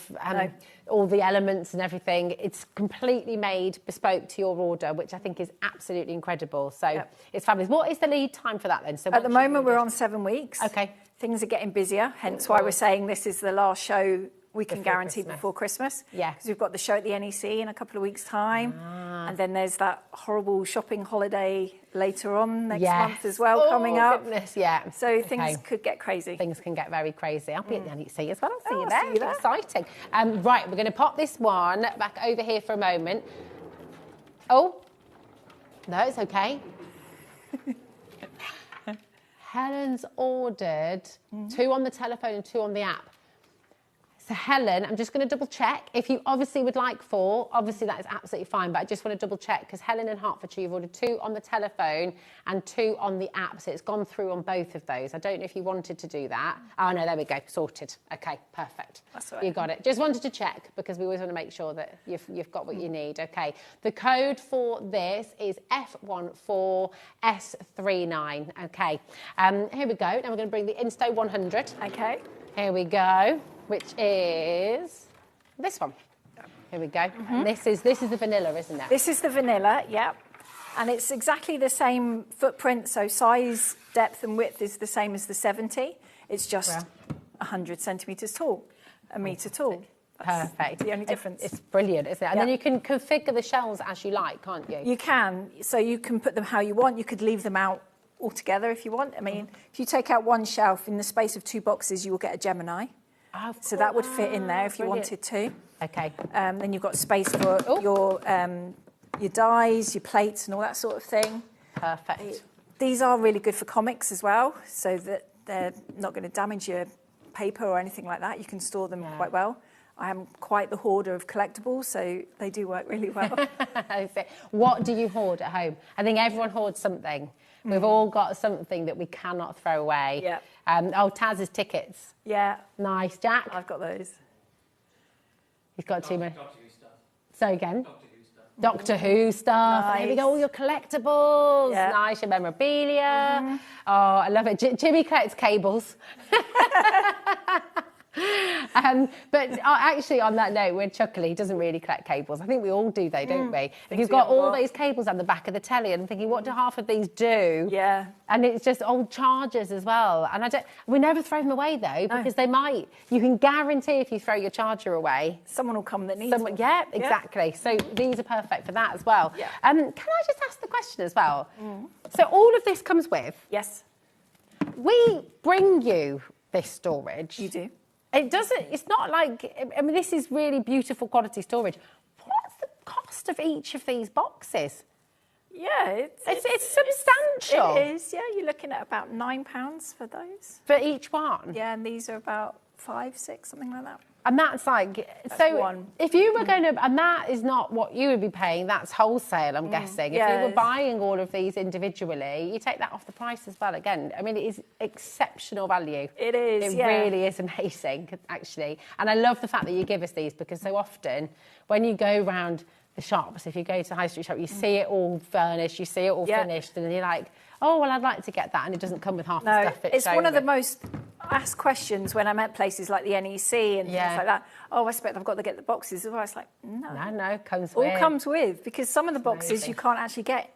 all the elements and everything. It's completely made bespoke to your order, which I think is absolutely incredible. So it's fabulous. What is the lead time for that then? So at the moment, we're on 7 weeks. Okay. Things are getting busier, hence why we're saying this is the last show we can guarantee before Christmas. Yeah. Because we've got the show at the NEC in a couple of weeks' time. And then there's that horrible shopping holiday later on next month as well coming up. Goodness, yeah. So things could get crazy. Things can get very crazy. I'll be at the NEC as well. I'll see you there. See you there. Exciting. Right, we're going to pop this one back over here for a moment. Oh, no, it's okay. Helen's ordered 2 on the telephone and 2 on the app. So Helen, I'm just going to double check. If you obviously would like 4, obviously that is absolutely fine, but I just want to double check because Helen in Hertfordshire, you've ordered 2 on the telephone and 2 on the app, so it's gone through on both of those. I don't know if you wanted to do that. Oh no, there we go, sorted. Okay, perfect. That's all right. You got it. Just wanted to check because we always want to make sure that you've got what you need. Okay, the code for this is F14S39. Okay, here we go. Now we're going to bring the Insto 100. Okay. Here we go. Which is this one. Here we go. And this is the vanilla, isn't it? This is the vanilla, yeah. And it's exactly the same footprint, so size, depth and width is the same as the 70. It's just 100 centimetres tall, a metre tall. That's perfect. The only difference. It's brilliant, isn't it? And then you can configure the shelves as you like, can't you? You can. So you can put them how you want. You could leave them out altogether if you want. I mean, if you take out one shelf, in the space of 2 boxes, you will get a Gemini. So that would fit in there if you wanted to. Okay. Then you've got space for your dies, your plates and all that sort of thing. Perfect. These are really good for comics as well, so that they're not going to damage your paper or anything like that. You can store them quite well. I am quite the hoarder of collectibles, so they do work really well. What do you hoard at home? I think everyone hoards something. We've all got something that we cannot throw away. Yeah. Taz's tickets. Yeah. Nice. Jack? I've got those. He's got 2 many. Doctor Who stuff. So again? Doctor Who stuff. Nice. Here we go, all your collectibles. Yeah. Nice, your memorabilia. Oh, I love it. Jimmy collects cables. But actually, on that note, we're chuckling. He doesn't really collect cables. I think we all do, though, don't we? If you've got all those cables on the back of the telly, and I'm thinking, what do half of these do? Yeah. And it's just old chargers as well. And we never throw them away, though, because they might. You can guarantee if you throw your charger away, someone will come that needs one. Yeah, exactly. So these are perfect for that as well. Yeah. Can I just ask the question as well? So all of this comes with? Yes. We bring you this storage. You do. It doesn't, it's not like, I mean, this is really beautiful quality storage. What's the cost of each of these boxes? Yeah, it's substantial. It is, yeah. You're looking at about £9 for those. For each one? Yeah, and these are about 5, 6, something like that. And that's like, if you were going to, and that is not what you would be paying, that's wholesale, I'm guessing. If you were buying all of these individually, you take that off the price as well. Again, I mean, it is exceptional value. It is, It really is amazing, actually. And I love the fact that you give us these, because so often when you go round the shops, if you go to the high street shop, you see it all furnished, you see it all finished, and then you're like, oh, well, I'd like to get that, and it doesn't come with half the stuff. It's one of the most asked questions when I'm at places like the NEC and things like that. Oh, I expect I've got to get the boxes. Well, it's like, no. Comes with. All comes with, because some of the boxes you can't actually get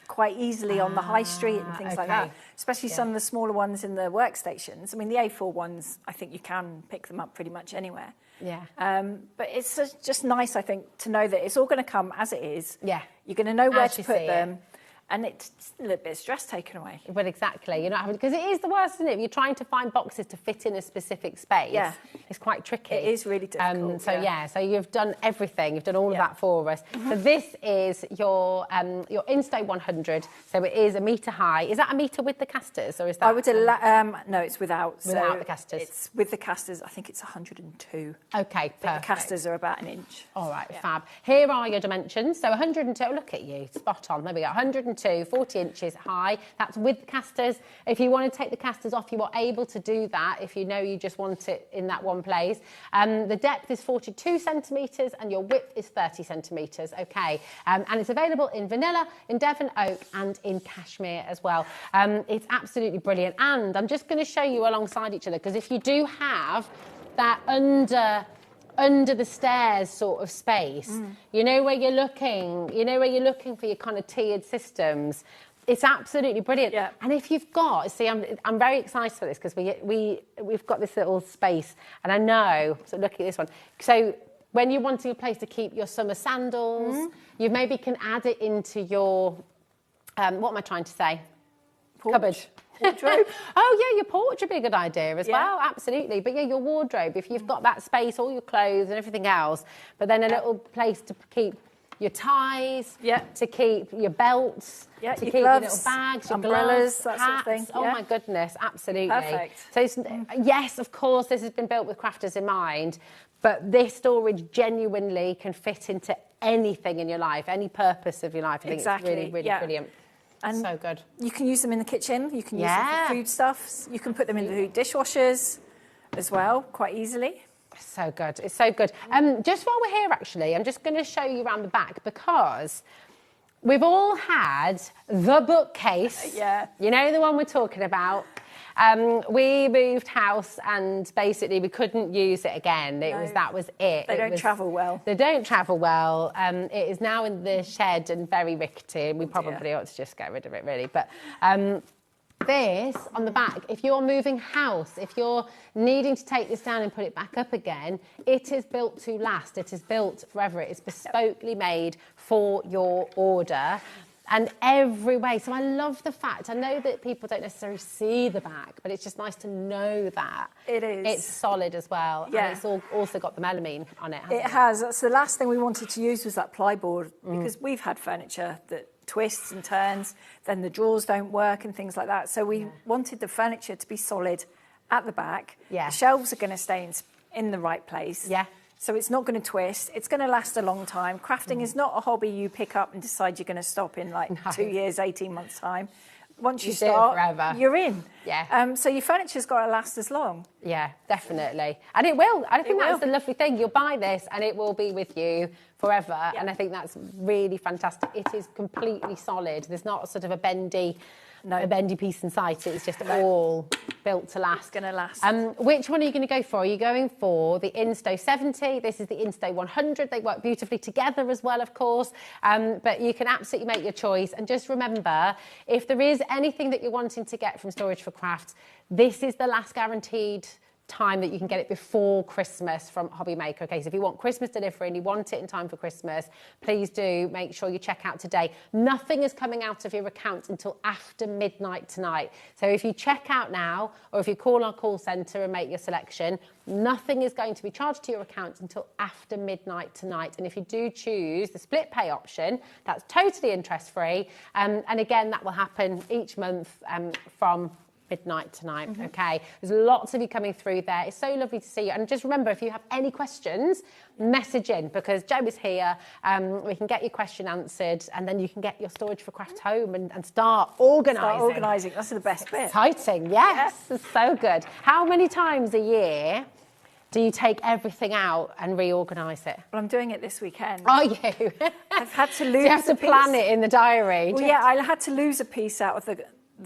quite easily on the high street and things like that, especially some of the smaller ones in the workstations. I mean, the A4 ones, I think you can pick them up pretty much anywhere. Yeah. But it's just nice, I think, to know that it's all going to come as it is. Yeah. You're going to know where As to you put see them. And it's a little bit of stress taken away. But exactly, you're not having, because it is the worst, isn't it? If you're trying to find boxes to fit in a specific space, it's quite tricky. It is really difficult. So you've done everything. You've done all of that for us. So this is your Insto 100. So it is 1 metre high. Is that 1 metre with the casters, or is that? I would no, it's without. Without the casters. It's with the casters. I think it's 102. Okay, perfect. The casters are about 1 inch. All right, fab. Here are your dimensions. So 102. Oh, look at you, spot on. There we go. 102, 40 inches high. That's with the casters. If you want to take the casters off, you are able to do that if you know you just want it in that one place. The depth is 42 centimetres and your width is 30 centimetres. Okay, and it's available in vanilla, in Devon oak, and in cashmere as well. It's absolutely brilliant. And I'm just going to show you alongside each other, because if you do have that under the stairs sort of space, you know where you're looking for your kind of tiered systems. It's absolutely brilliant. Yeah. And if you've got, see, I'm very excited for this, because we've got this little space, and I know, so look at this one. So when you're wanting a place to keep your summer sandals, you maybe can add it into your, what am I trying to say? Cupboard. Wardrobe. Oh, yeah, your porch would be a good idea as well, absolutely. But yeah, your wardrobe, if you've got that space, all your clothes and everything else, but then a little place to keep your ties, to keep your belts, to keep your little bags, your umbrellas, gloves, that hats. sort of thing. Oh my goodness, absolutely. Perfect. So it's, yes, of course, this has been built with crafters in mind, but this storage genuinely can fit into anything in your life, any purpose of your life. I think it's really, really brilliant. And so good. You can use them in the kitchen. You can use them for foodstuffs. You can put them in the dishwashers as well, quite easily. So good. It's so good. Just while we're here, actually, I'm just going to show you around the back, because we've all had the bookcase. Yeah. You know, the one we're talking about. We moved house and basically we couldn't use it again. That was it. They don't travel well. They don't travel well. It is now in the shed and very rickety. We probably ought to just get rid of it, really. But this on the back, if you're moving house, if you're needing to take this down and put it back up again, it is built to last. It is built forever. It is bespokely made for your order. And every way. So I love the fact, I know that people don't necessarily see the back, but it's just nice to know that. It is. It's solid as well. Yeah. And it's also got the melamine on it, hasn't it? It has. That's the last thing we wanted to use, was that plyboard, because we've had furniture that twists and turns, then the drawers don't work and things like that. So we wanted the furniture to be solid at the back. Yeah. The shelves are going to stay in the right place. Yeah. So it's not going to twist. It's going to last a long time. Crafting is not a hobby you pick up and decide you're going to stop in like 2 years, 18 months' time. Once you start, you're in. Yeah. So your furniture's got to last as long. Yeah, definitely. And it will. I think that's the lovely thing. You'll buy this and it will be with you forever, and I think that's really fantastic. It is completely solid. There's not sort of a bendy piece in sight. It's just all built to last. It's going to last. Which one are you going to go for? Are you going for the Insto 70? This is the Insto 100. They work beautifully together as well, of course. But you can absolutely make your choice. And just remember, if there is anything that you're wanting to get from Storage for Crafts, this is the last guaranteed time that you can get it before Christmas from HobbyMaker. Okay, so if you want Christmas delivery and you want it in time for Christmas, please do make sure you check out today. Nothing is coming out of your account until after midnight tonight. So if you check out now, or if you call our call centre and make your selection, nothing is going to be charged to your account until after midnight tonight. And if you do choose the split pay option, that's totally interest-free. And again, that will happen each month from midnight tonight. Okay, there's lots of you coming through there. It's so lovely to see you. And just remember, if you have any questions, message in, because Jo is here. We can get your question answered, and then you can get your Storage for Craft home and start organising. Start organising. That's the best bit. Exciting. Yes, it's so good. How many times a year do you take everything out and reorganise it? Well, I'm doing it this weekend. Are you? I've had to lose. Do you have to plan it in the diary? Well, yeah, I had to lose a piece out of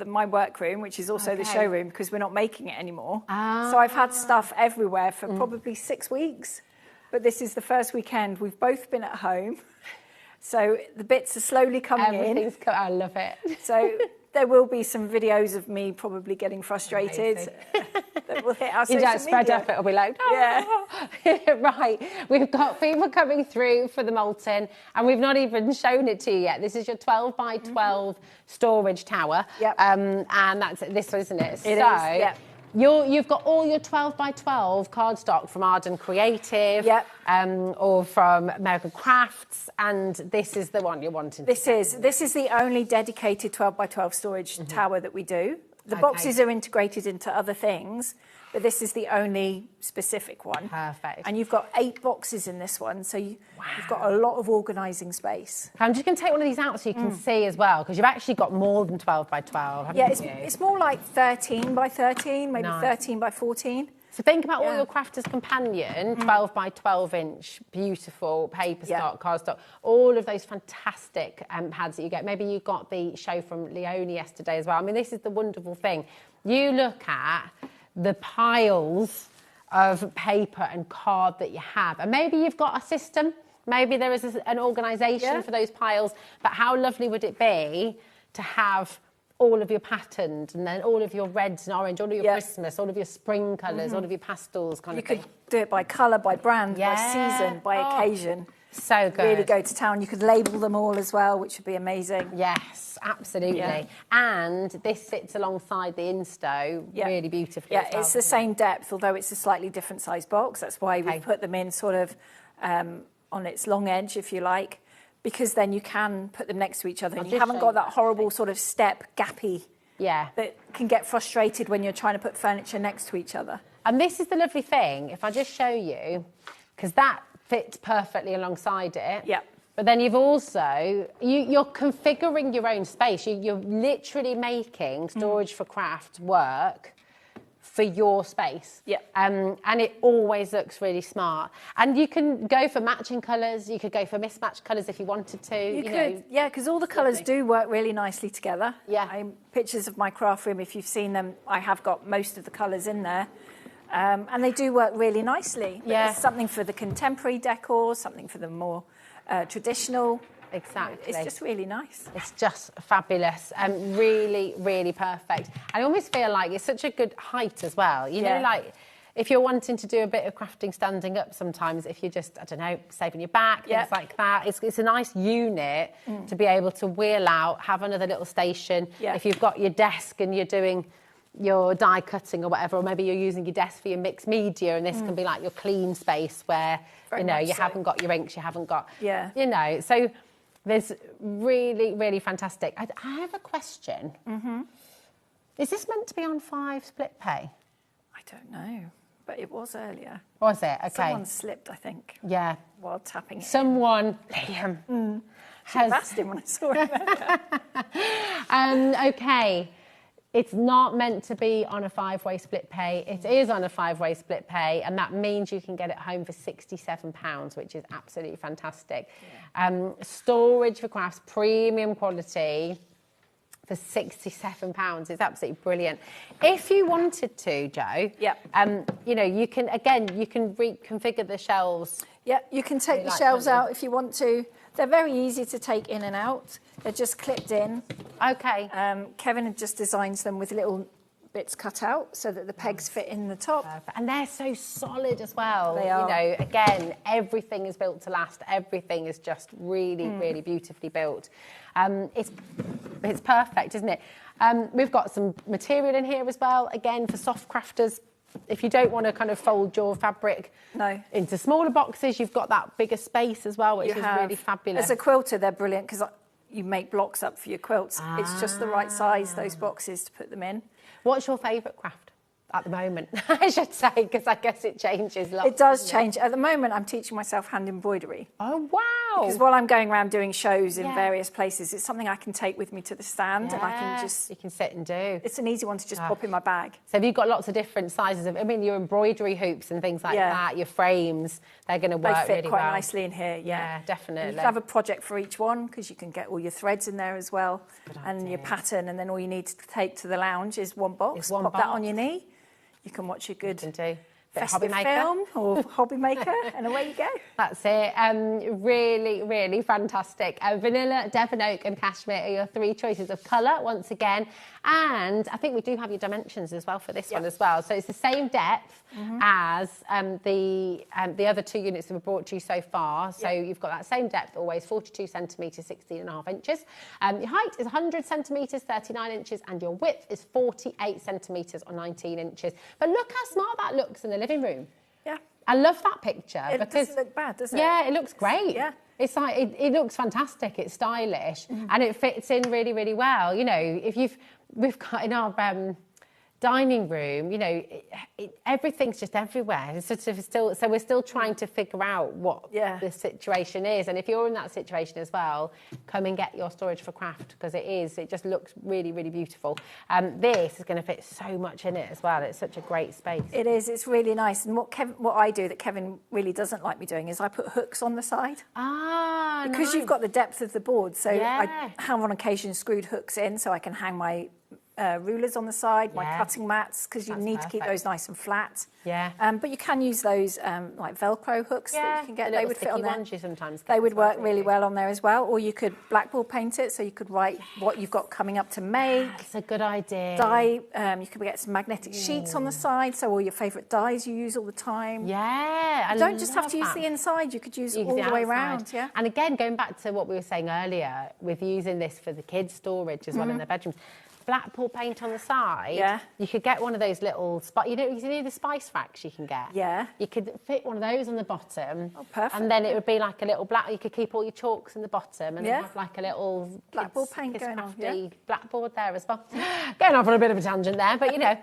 my workroom, which is also the showroom, because we're not making it anymore. So I've had stuff everywhere for probably 6 weeks. But this is the first weekend we've both been at home. So the bits are slowly coming in. I love it. So there will be some videos of me probably getting frustrated. That will hit our social media. Spread up, it'll be like, Right, we've got people coming through for the Molten, and we've not even shown it to you yet. This is your 12 by 12 storage tower. And that's this, isn't it? It is, yep. You've got all your 12 by 12 cardstock from Arden Creative, or from American Crafts, and this is the one you're wanting. This is the only dedicated 12 by 12 storage tower that we do. The boxes are integrated into other things, but this is the only specific one. Perfect. And you've got 8 boxes in this one, so you've got a lot of organising space. I'm just going to take one of these out so you can see as well, because you've actually got more than 12 by 12, haven't you? It's more like 13 by 13, maybe 13 by 14. So think about all your Crafter's Companion, 12 by 12 inch, beautiful paper stock, cardstock, all of those fantastic pads that you get. Maybe you got the show from Leonie yesterday as well. I mean, this is the wonderful thing. You look at the piles of paper and card that you have, and maybe you've got a system, maybe there is an organisation for those piles, but how lovely would it be to have all of your patterns, and then all of your reds and orange, all of your Christmas, all of your spring colours, all of your pastels kind of thing. You could do it by colour, by brand, by season, by occasion. So good. Really go to town. You could label them all as well, which would be amazing. Yes, absolutely. Yeah. And this sits alongside the Insto really beautifully. Yeah, as well, it's the same depth, although it's a slightly different size box. That's why we put them in sort of on its long edge, if you like, because then you can put them next to each other and you haven't got that horrible sort of step gappy that can get frustrated when you're trying to put furniture next to each other. And this is the lovely thing, if I just show you, because that fits perfectly alongside it. Yeah. But then you've also, you're configuring your own space. You're literally making Storage for Craft work for your space. Yeah. And it always looks really smart. And you can go for matching colours, you could go for mismatched colours if you wanted to. You could, because all the colours do work really nicely together. Yeah. Pictures of my craft room, if you've seen them, I have got most of the colours in there. And they do work really nicely. But there's something for the contemporary decor, something for the more traditional. Exactly. It's just really nice. It's just fabulous and really, really perfect. I almost feel like it's such a good height as well. You know, like if you're wanting to do a bit of crafting standing up sometimes, if you're just, I don't know, saving your back, things like that, it's a nice unit to be able to wheel out, have another little station. If you've got your desk and you're doing your die cutting or whatever, or maybe you're using your desk for your mixed media, and this can be like your clean space where, you haven't got your inks, you haven't got, so there's really, really fantastic. I have a question. Is this meant to be on 5 split pay? I don't know, but it was earlier. Was it? Okay. Someone slipped, I think. Yeah. While tapping it. Someone, Liam, has asked him when I saw him. Okay. It's not meant to be on a 5-way split pay. It is on a 5-way split pay, and that means you can get it home for £67, which is absolutely fantastic. Storage for crafts, premium quality for £67. It's absolutely brilliant. If you wanted to, Jo, you know, you can reconfigure the shelves. Yeah, you can take the shelves out if you want to. They're very easy to take in and out. They're just clipped in. Okay. Kevin just designs them with little bits cut out so that the pegs fit in the top. Perfect. And they're so solid as well. They are. You know, again, everything is built to last. Everything is just really, really beautifully built. It's perfect, isn't it? We've got some material in here as well, again, for soft crafters. If you don't want to kind of fold your fabric into smaller boxes, you've got that bigger space as well, which is really fabulous. As a quilter, they're brilliant because you make blocks up for your quilts. It's just the right size, those boxes, to put them in. What's your favourite craft at the moment, I should say, because I guess it changes lots. It does change. At the moment, I'm teaching myself hand embroidery. Oh, wow. Because while I'm going around doing shows in various places, it's something I can take with me to the stand and I can just... You can sit and do. It's an easy one to just pop in my bag. So have you got lots of different sizes of... I mean, your embroidery hoops and things like that, your frames, they're going to work really well. They fit quite nicely in here, Yeah, definitely. You can have a project for each one because you can get all your threads in there as well and your pattern, and then all you need to take to the lounge is one box. Pop that on your knee. You can watch a good festive film or HobbyMaker and away you go. That's it. Really, really fantastic. Vanilla, Devon Oak and Cashmere are your 3 choices of colour, once again. And I think we do have your dimensions as well for this one as well. So it's the same depth as the other 2 units that we've brought to you so far. So you've got that same depth, always 42 centimetres, 16.5 inches. Your height is 100 centimetres, 39 inches, and your width is 48 centimetres or 19 inches. But look how smart that looks in the living room. Yeah. I love that picture. It doesn't look bad, does it? Yeah, it looks great. Yeah. It's like, it looks fantastic, it's stylish, and it fits in really, really well. You know, we've got in our dining room, you know, everything's just everywhere. It's sort of so we're still trying to figure out what the situation is. And if you're in that situation as well, come and get your storage for craft, because it just looks really, really beautiful. This is going to fit so much in it as well. It's such a great space. It is. It's really nice. And what I do that Kevin really doesn't like me doing is I put hooks on the side. Ah, because you've got the depth of the board. So Yeah. I have on occasion screwed hooks in so I can hang my rulers on the side, my cutting mats, because you need to keep those nice and flat. Yeah. But you can use those like Velcro hooks that you can get. The They would fit on there. ones you sometimes get They would as well, work really well on there as well. Or you could blackboard paint it, so you could write what you've got coming up to make. That's a good idea. Dye. You could get some magnetic sheets on the side, so all your favourite dyes you use all the time. Yeah, You don't just have to use the inside. You could use it all the way around. Yeah. And again, going back to what we were saying earlier, with using this for the kids' storage as well in their bedrooms. Blackpool paint on the side. Yeah. You could get one of those little, you know the spice racks you can get. Yeah. You could fit one of those on the bottom. Oh, perfect. And then it would be like a little you could keep all your chalks in the bottom and then have like a little blackboard paint going on. Yeah. Blackboard there as well. Going off on a bit of a tangent there, but you know.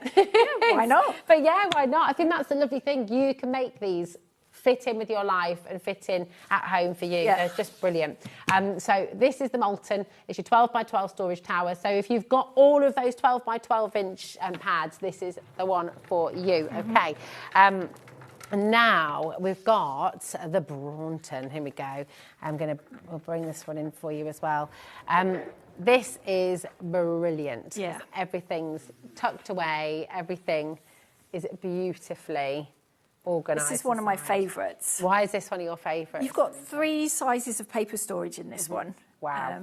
Why not? But yeah, why not? I think that's the lovely thing. You can make these fit in with your life and fit in at home for you. They're just brilliant. So this is the Molten. It's your 12 by 12 storage tower. So if you've got all of those 12 by 12 inch pads, this is the one for you. Okay. And now we've got the Braunton. Here we go. We'll bring this one in for you as well. This is brilliant. Yeah. Everything's tucked away. Everything is beautifully organised. This is one of my favourites. Why is this one of your favourites? You've got 3 sizes of paper storage in this one. Wow.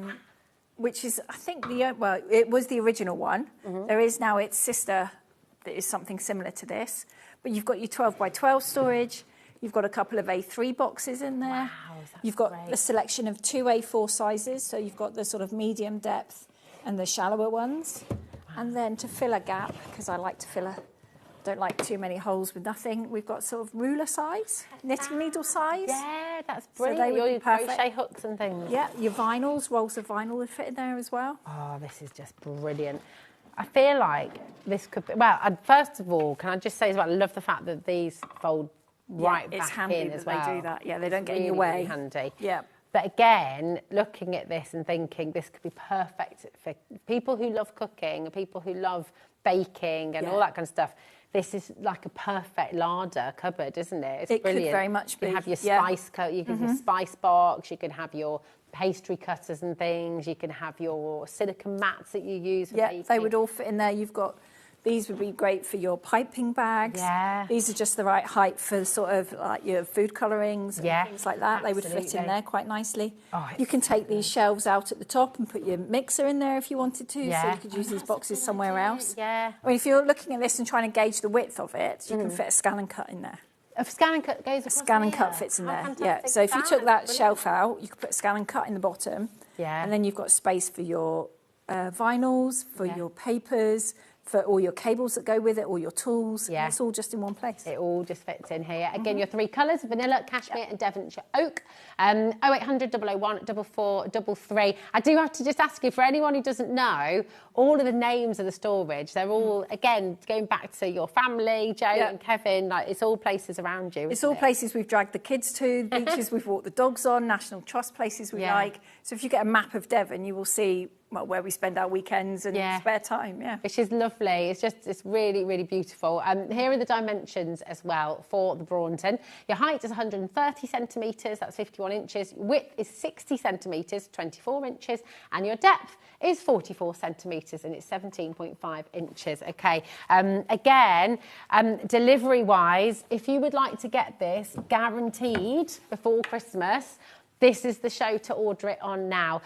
Which is, I think, it was the original one. There is now its sister that is something similar to this. But you've got your 12 by 12 storage. You've got a couple of A3 boxes in there. Wow, you've got a selection of 2 A4 sizes. So you've got the sort of medium depth and the shallower ones. Wow. And then to fill a gap, because I like to don't like too many holes with nothing. We've got sort of ruler size, knitting needle size. Yeah, that's brilliant. So they would be perfect. Crochet hooks and things. Yeah, your vinyls, rolls of vinyl would fit in there as well. Oh, this is just brilliant. I feel like this could be... Well, first of all, can I just say as well, I love the fact that these fold right back it's handy in that as well. they do that. Yeah, they don't get in your Really, way. really handy. Yeah. But again, looking at this and thinking this could be perfect for people who love cooking, people who love baking and all that kind of stuff. This is like a perfect larder cupboard, isn't it? It's brilliant. Could very much be. You can have your spice you can have your spice box, you can have your pastry cutters and things, you can have your silicone mats that you use for baking. They would all fit in there. These would be great for your piping bags. Yeah. These are just the right height for sort of like your food colourings and things like that. They would fit in there quite nicely. Oh, you can take these shelves out at the top and put your mixer in there if you wanted to. Yeah. So you could use these boxes somewhere else. Yeah. I mean, if you're looking at this and trying to gauge the width of it, you can fit a scan and cut in there. A scan and cut goes across. A scan and cut fits in there. Yeah. So if you took that shelf out, you could put a scan and cut in the bottom. Yeah. And then you've got space for your vinyls, for your papers, for all your cables that go with it, all your tools. Yeah. It's all just in one place. It all just fits in here. Again, your 3 colours, vanilla, cashmere and Devonshire oak. 0800 001 4433. I do have to just ask you, for anyone who doesn't know, all of the names of the storage, they're all, again, going back to your family, Joe and Kevin, like it's all places around you. It's all places we've dragged the kids to, beaches we've walked the dogs on, national trust places we like. So if you get a map of Devon, you will see where we spend our weekends and spare time, Which is lovely. It's really, really beautiful. Here are the dimensions as well for the Braunton. Your height is 130 centimetres, that's 51 inches. Width is 60 centimetres, 24 inches. And your depth is 44 centimetres and it's 17.5 inches. Okay. Again, delivery-wise, if you would like to get this guaranteed before Christmas, this is the show to order it on now.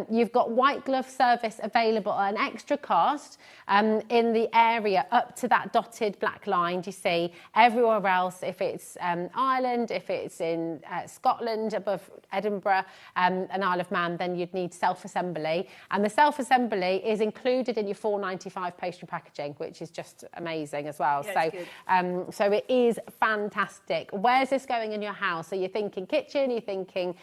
You've got white glove service available at an extra cost in the area up to that dotted black line, you see. Everywhere else, if it's Ireland, if it's in Scotland, above Edinburgh and Isle of Man, then you'd need self-assembly. And the self-assembly is included in your £4.95 pastry packaging, which is just amazing as well. So it is fantastic. Where's this going in your house? Are you thinking kitchen? Are you thinking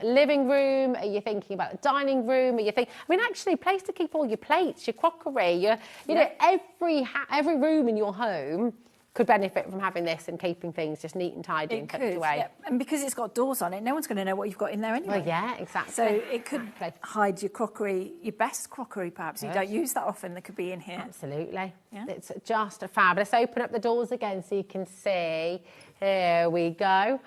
living room? Are you thinking about the dining room? Are you thinking, I mean, actually, a place to keep all your plates, your crockery, you know, every room in your home could benefit from having this and keeping things just neat and tidy and tucked away. Yeah. And because it's got doors on it, no one's going to know what you've got in there anyway. Well, yeah, exactly. So it could hide your crockery, your best crockery perhaps. You don't use that often, that could be in here. Absolutely. Yeah. It's just fab. Let's open up the doors again so you can see. Here we go.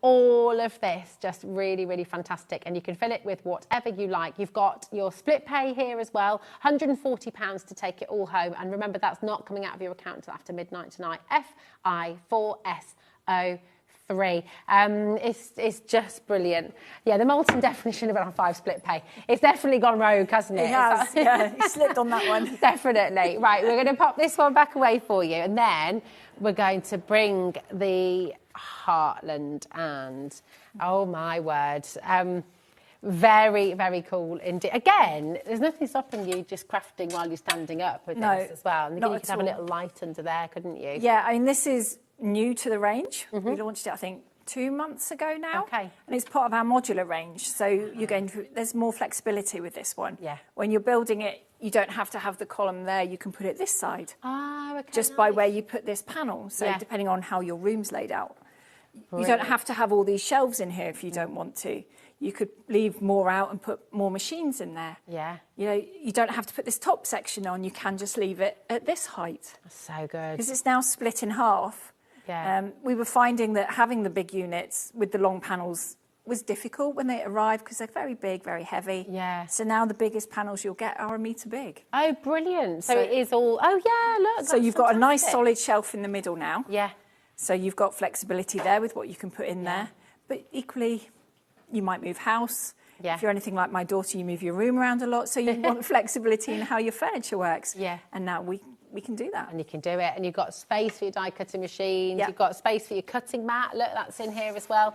All of this just really, really fantastic. And you can fill it with whatever you like. You've got your split pay here as well. £140 to take it all home. And remember, that's not coming out of your account until after midnight tonight. FI4SO3. It's just brilliant. Yeah, the Molten definitely should have been on 5 split pay. It's definitely gone rogue, hasn't it? It has, yeah. You slipped on that one. Definitely. Right, we're going to pop this one back away for you, and then we're going to bring the Heartland and, oh my word, very, very cool indeed. Again, there's nothing stopping you just crafting while you're standing up with this as well. And you could have a little light under there, couldn't you? Yeah, I mean, this is new to the range. We launched it, I think, 2 months ago now. Okay. And it's part of our modular range. So you're going to, there's more flexibility with this one. Yeah. When you're building it, you don't have to have the column there. You can put it this side. Ah, okay. Just by where you put this panel. So depending on how your room's laid out. You don't have to have all these shelves in here if you don't want to. You could leave more out and put more machines in there. Yeah. You know, you don't have to put this top section on. You can just leave it at this height. That's so good. Because it's now split in half. Yeah. We were finding that having the big units with the long panels was difficult when they arrived because they're very big, very heavy. Yeah. So now the biggest panels you'll get are 1 metre big. Oh, brilliant. So it is all, oh yeah, look. So you've got a nice solid shelf in the middle now. Yeah. So you've got flexibility there with what you can put in there. But equally, you might move house. Yeah. If you're anything like my daughter, you move your room around a lot. So you want flexibility in how your furniture works. Yeah. And now we can do that. And you can do it. And you've got space for your die cutting machines. Yeah. You've got space for your cutting mat. Look, that's in here as well.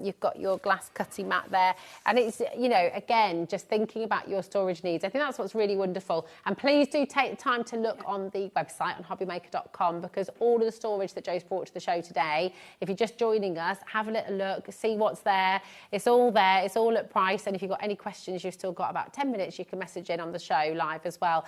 You've got your glass cutting mat there. And it's, you know, again, just thinking about your storage needs. I think that's what's really wonderful. And please do take the time to look on the website on hobbymaker.com, because all of the storage that Joe's brought to the show today, if you're just joining us, have a little look, see what's there. It's all there. It's all at price. And if you've got any questions, you've still got about 10 minutes. You can message in on the show live as well.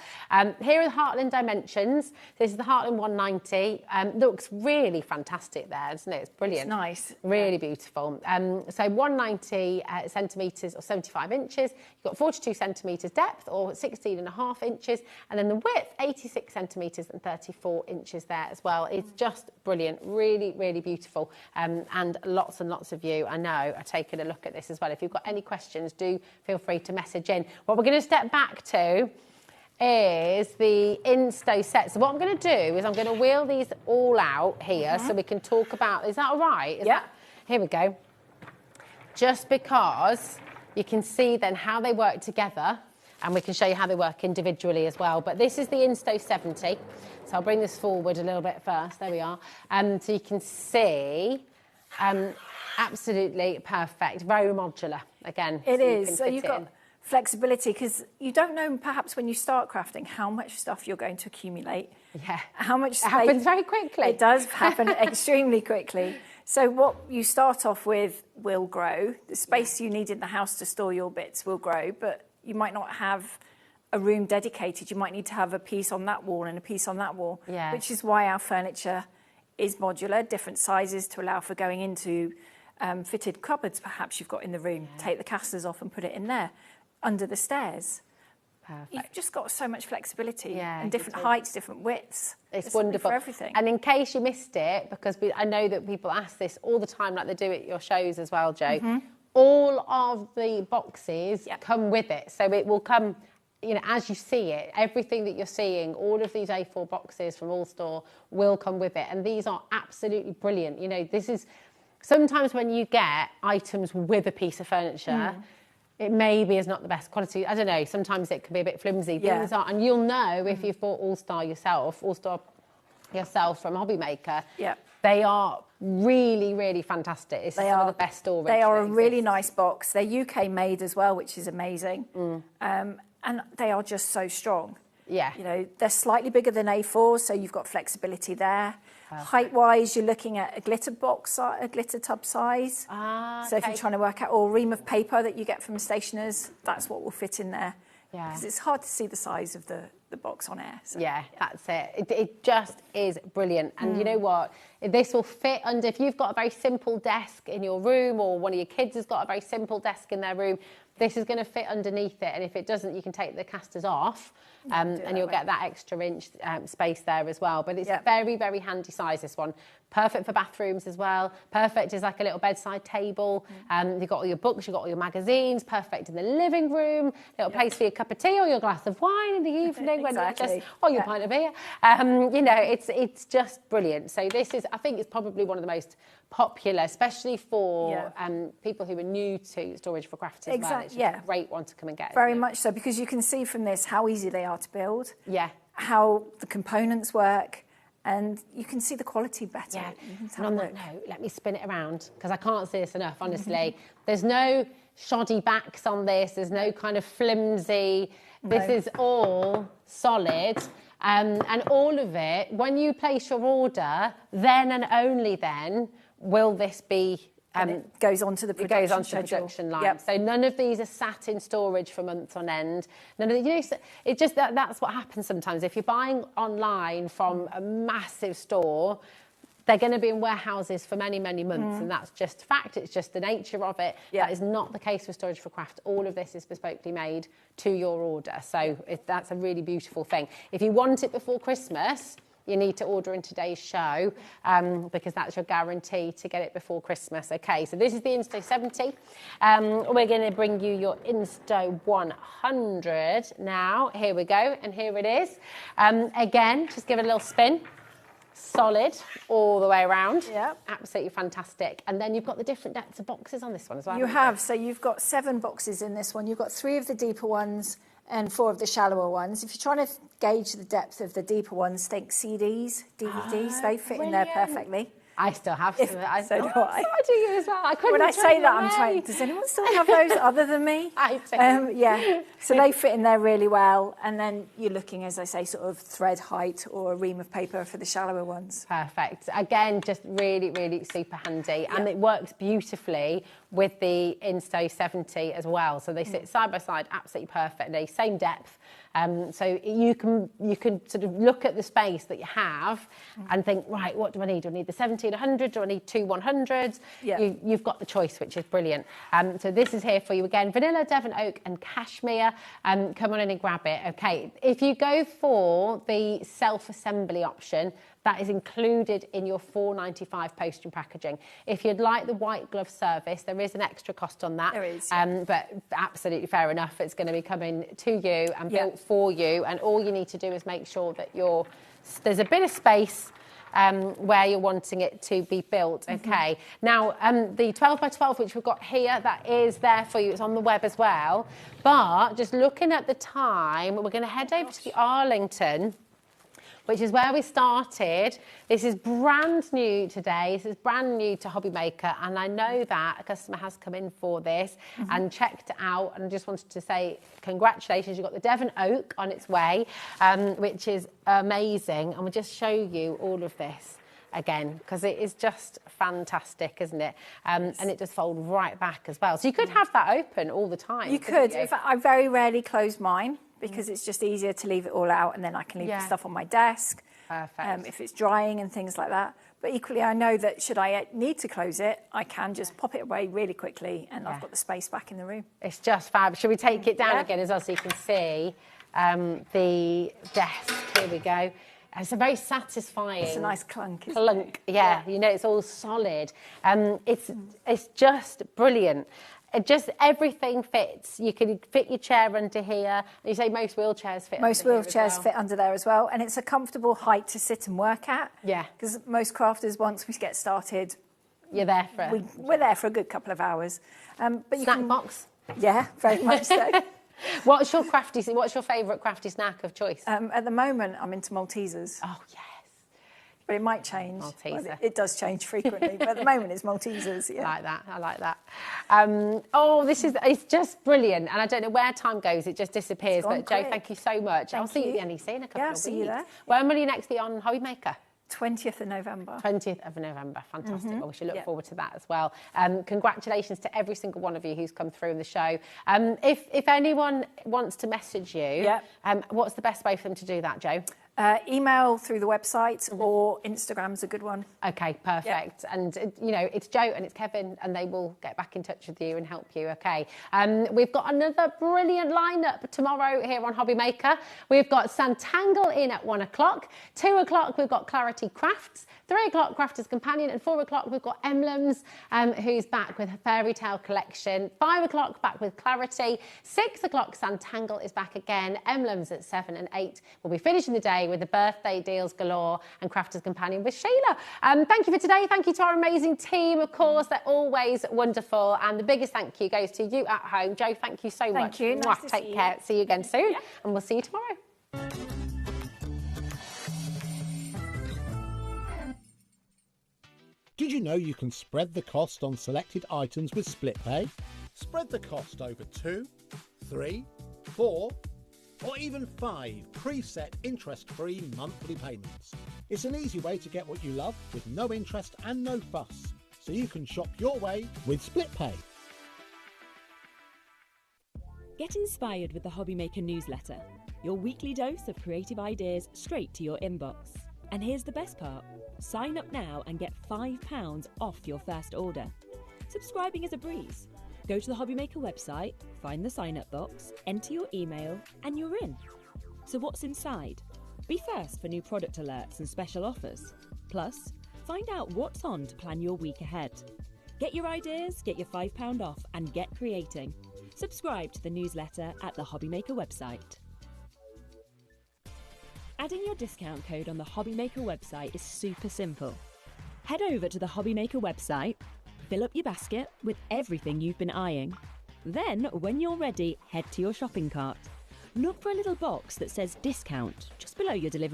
Here are the Heartland Dimensions. dimensions. This is the Heartland 190. Looks really fantastic there, doesn't it? It's brilliant. It's nice. Really beautiful. So 190 centimetres or 75 inches. You've got 42 centimetres depth or 16.5 inches. And then the width, 86 centimetres and 34 inches there as well. It's just brilliant. Really, really beautiful. And lots of you, I know, are taking a look at this as well. If you've got any questions, do feel free to message in. What we're going to step back to is the Insto set. So what I'm going to do is I'm going to wheel these all out here so we can talk about, is that all right? Here we go. Just because you can see then how they work together, and we can show you how they work individually as well. But this is the Insto 70. So I'll bring this forward a little bit first. There we are. So you can see, absolutely perfect. Very modular, again. It is. So you've got flexibility, because you don't know perhaps when you start crafting how much stuff you're going to accumulate. Yeah. How much it happens very quickly. It does happen extremely quickly. So what you start off with will grow. The space you need in the house to store your bits will grow, but you might not have a room dedicated. You might need to have a piece on that wall and a piece on that wall, which is why our furniture is modular, different sizes to allow for going into fitted cupboards perhaps you've got in the room. Take the casters off and put it in there. Under the stairs. Perfect. You've just got so much flexibility and different heights, different widths. It's wonderful. For everything. And in case you missed it, because I know that people ask this all the time, like they do at your shows as well, Jo, all of the boxes come with it. So it will come, you know, as you see it, everything that you're seeing, all of these A4 boxes from All Store will come with it. And these are absolutely brilliant. You know, this is sometimes when you get items with a piece of furniture, it maybe is not the best quality. I don't know, sometimes it can be a bit flimsy. Things are, and you'll know if you've bought All Star yourself from HobbyMaker, they are really, really fantastic. It's some of the best storage. They are a really nice box. They're UK made as well, which is amazing. And they are just so strong. Yeah. You know, they're slightly bigger than A4, so you've got flexibility there. Height-wise, you're looking at a glitter box, a glitter tub size. So if you're trying to work out, or a ream of paper that you get from stationers, that's what will fit in there. Because it's hard to see the size of the box on air. So, that's it. It just is brilliant. And you know what? This will fit under, if you've got a very simple desk in your room, or one of your kids has got a very simple desk in their room, this is going to fit underneath it. And if it doesn't, you can take the casters off and you'll get that extra inch space there as well. But it's very, very handy size, this one. Perfect for bathrooms as well. Perfect as like a little bedside table. You've got all your books, you've got all your magazines. Perfect in the living room. Little place for your cup of tea or your glass of wine in the evening when you're just, or your pint of beer. You know, it's just brilliant. So this is, I think it's probably one of the most popular, especially for people who are new to storage for crafts as well. It's a great one to come and get. Very much so, because you can see from this how easy they are to build. Yeah. How the components work. And you can see the quality better. Yeah. And on that note, let me spin it around, because I can't see this enough, honestly. There's no shoddy backs on this. There's no kind of flimsy. This is all solid. And all of it, when you place your order, then and only then will this be... and it goes on to the production It goes on to the production line. So none of these are sat in storage for months on end. None of the, you know, it just that's what happens sometimes. If you're buying online from a massive store, they're going to be in warehouses for many, many months, and that's just fact. It's just the nature of it. That is not the case with Storage for Craft. All of this is bespokely made to your order. So that's a really beautiful thing. If you want it before Christmas, you need to order in today's show, because that's your guarantee to get it before Christmas. Okay, so this is the Insto 70. We're going to bring you your Insto 100 now. Here we go, and here it is. Again, just give it a little spin. Solid all the way around. Absolutely fantastic. And then you've got the different depths of boxes on this one as well. You have. So you've got 7 boxes in this one. You've got 3 of the deeper ones and 4 of the shallower ones. If you're trying to gauge the depth of the deeper ones, think CDs, DVDs. They fit in there perfectly. I still have some. So do I. So I do you as well. I couldn't when I say that, away. I'm trying, does anyone still have those other than me? I do. Yeah. So they fit in there really well. And then you're looking, as I say, sort of thread height or a ream of paper for the shallower ones. Perfect. Again, just really, really super handy. And it works beautifully with the Insto 70 as well. So they sit side by side, absolutely perfectly, same depth. So you can sort of look at the space that you have and think, right, what do I need? Do I need the 70 and 100? Do I need two 100s? Yeah. You've got the choice, which is brilliant. So this is here for you again. Vanilla, Devon Oak and Cashmere. Come on in and grab it. Okay, if you go for the self-assembly option, that is included in your $4.95 post and packaging. If you'd like the white glove service, there is an extra cost on that. There is. But absolutely fair enough. It's going to be coming to you and built for you. And all you need to do is make sure that there's a bit of space where you're wanting it to be built. Okay. Now, the 12 by 12, which we've got here, that is there for you. It's on the web as well. But just looking at the time, we're going to head over to the Arlington, which is where we started. This is brand new today. This is brand new to HobbyMaker, and I know that a customer has come in for this and checked it out, and I just wanted to say congratulations. You've got the Devon Oak on its way, which is amazing, and we'll just show you all of this again, because it is just fantastic, isn't it? And it does fold right back as well. So you could have that open all the time. You could. In fact, I very rarely close mine, because it's just easier to leave it all out, and then I can leave the stuff on my desk. Perfect. If it's drying and things like that. But equally, I know that should I need to close it, I can just pop it away really quickly, and I've got the space back in the room. It's just fab. Should we take it down again as well so you can see the desk? Here we go. It's a very satisfying... It's a nice clunk, isn't clunk, it? yeah. You know, it's all solid. It's just brilliant. Everything fits. You can fit your chair under here. You say most wheelchairs fit Most under here as wheelchairs well. fit under there as well, and it's a comfortable height to sit and work at. Yeah. Because most crafters, once we get started, you're there for we're there for a good couple of hours. But you snack can, box. Yeah, very much so. What's your favourite crafty snack of choice? At the moment, I'm into Maltesers. Oh yes. But it might change. Malteser. Well, it does change frequently, but at the moment it's Maltesers. Yeah. I like that. It's just brilliant. And I don't know where time goes, it just disappears. But Jo, thank you so much. I'll see you at the NEC in a couple of weeks. See you there. When will you next be on HobbyMaker? 20th of November. 20th of November, fantastic. Well, we should look forward to that as well. Congratulations to every single one of you who's come through in the show. If anyone wants to message you, what's the best way for them to do that, Jo? Email through the website or Instagram's a good one. Okay, perfect. Yeah. And, you know, it's Jo and it's Kevin, and they will get back in touch with you and help you, okay? We've got another brilliant lineup tomorrow here on HobbyMaker. We've got Santangle in at 1 o'clock. 2 o'clock, we've got Clarity Crafts. 3 o'clock, Crafter's Companion. And 4 o'clock, we've got Emblems, who's back with her Fairy Tale collection. 5 o'clock, back with Clarity. 6 o'clock, Santangle is back again. Emblems at 7 and 8. We'll be finishing the day with the birthday deals galore and Crafter's Companion with Sheila. Thank you for today. Thank you to our amazing team, of course. They're always wonderful. And the biggest thank you goes to you at home. Jo, thank you so much. Thank you. Nice to Take care. See you again soon. And we'll see you tomorrow. Did you know you can spread the cost on selected items with split pay? Spread the cost over 2, 3, 4, or even 5 preset interest-free monthly payments. It's an easy way to get what you love with no interest and no fuss, so you can shop your way with split pay. Get inspired with the HobbyMaker newsletter, your weekly dose of creative ideas straight to your inbox. And here's the best part. Sign up now and get £5 off your first order. Subscribing is a breeze. Go to the HobbyMaker website, find the sign-up box, enter your email, and you're in. So what's inside? Be first for new product alerts and special offers. Plus, find out what's on to plan your week ahead. Get your ideas, get your £5 off, and get creating. Subscribe to the newsletter at the HobbyMaker website. Adding your discount code on the HobbyMaker website is super simple. Head over to the HobbyMaker website, fill up your basket with everything you've been eyeing. Then, when you're ready, head to your shopping cart. Look for a little box that says discount just below your delivery.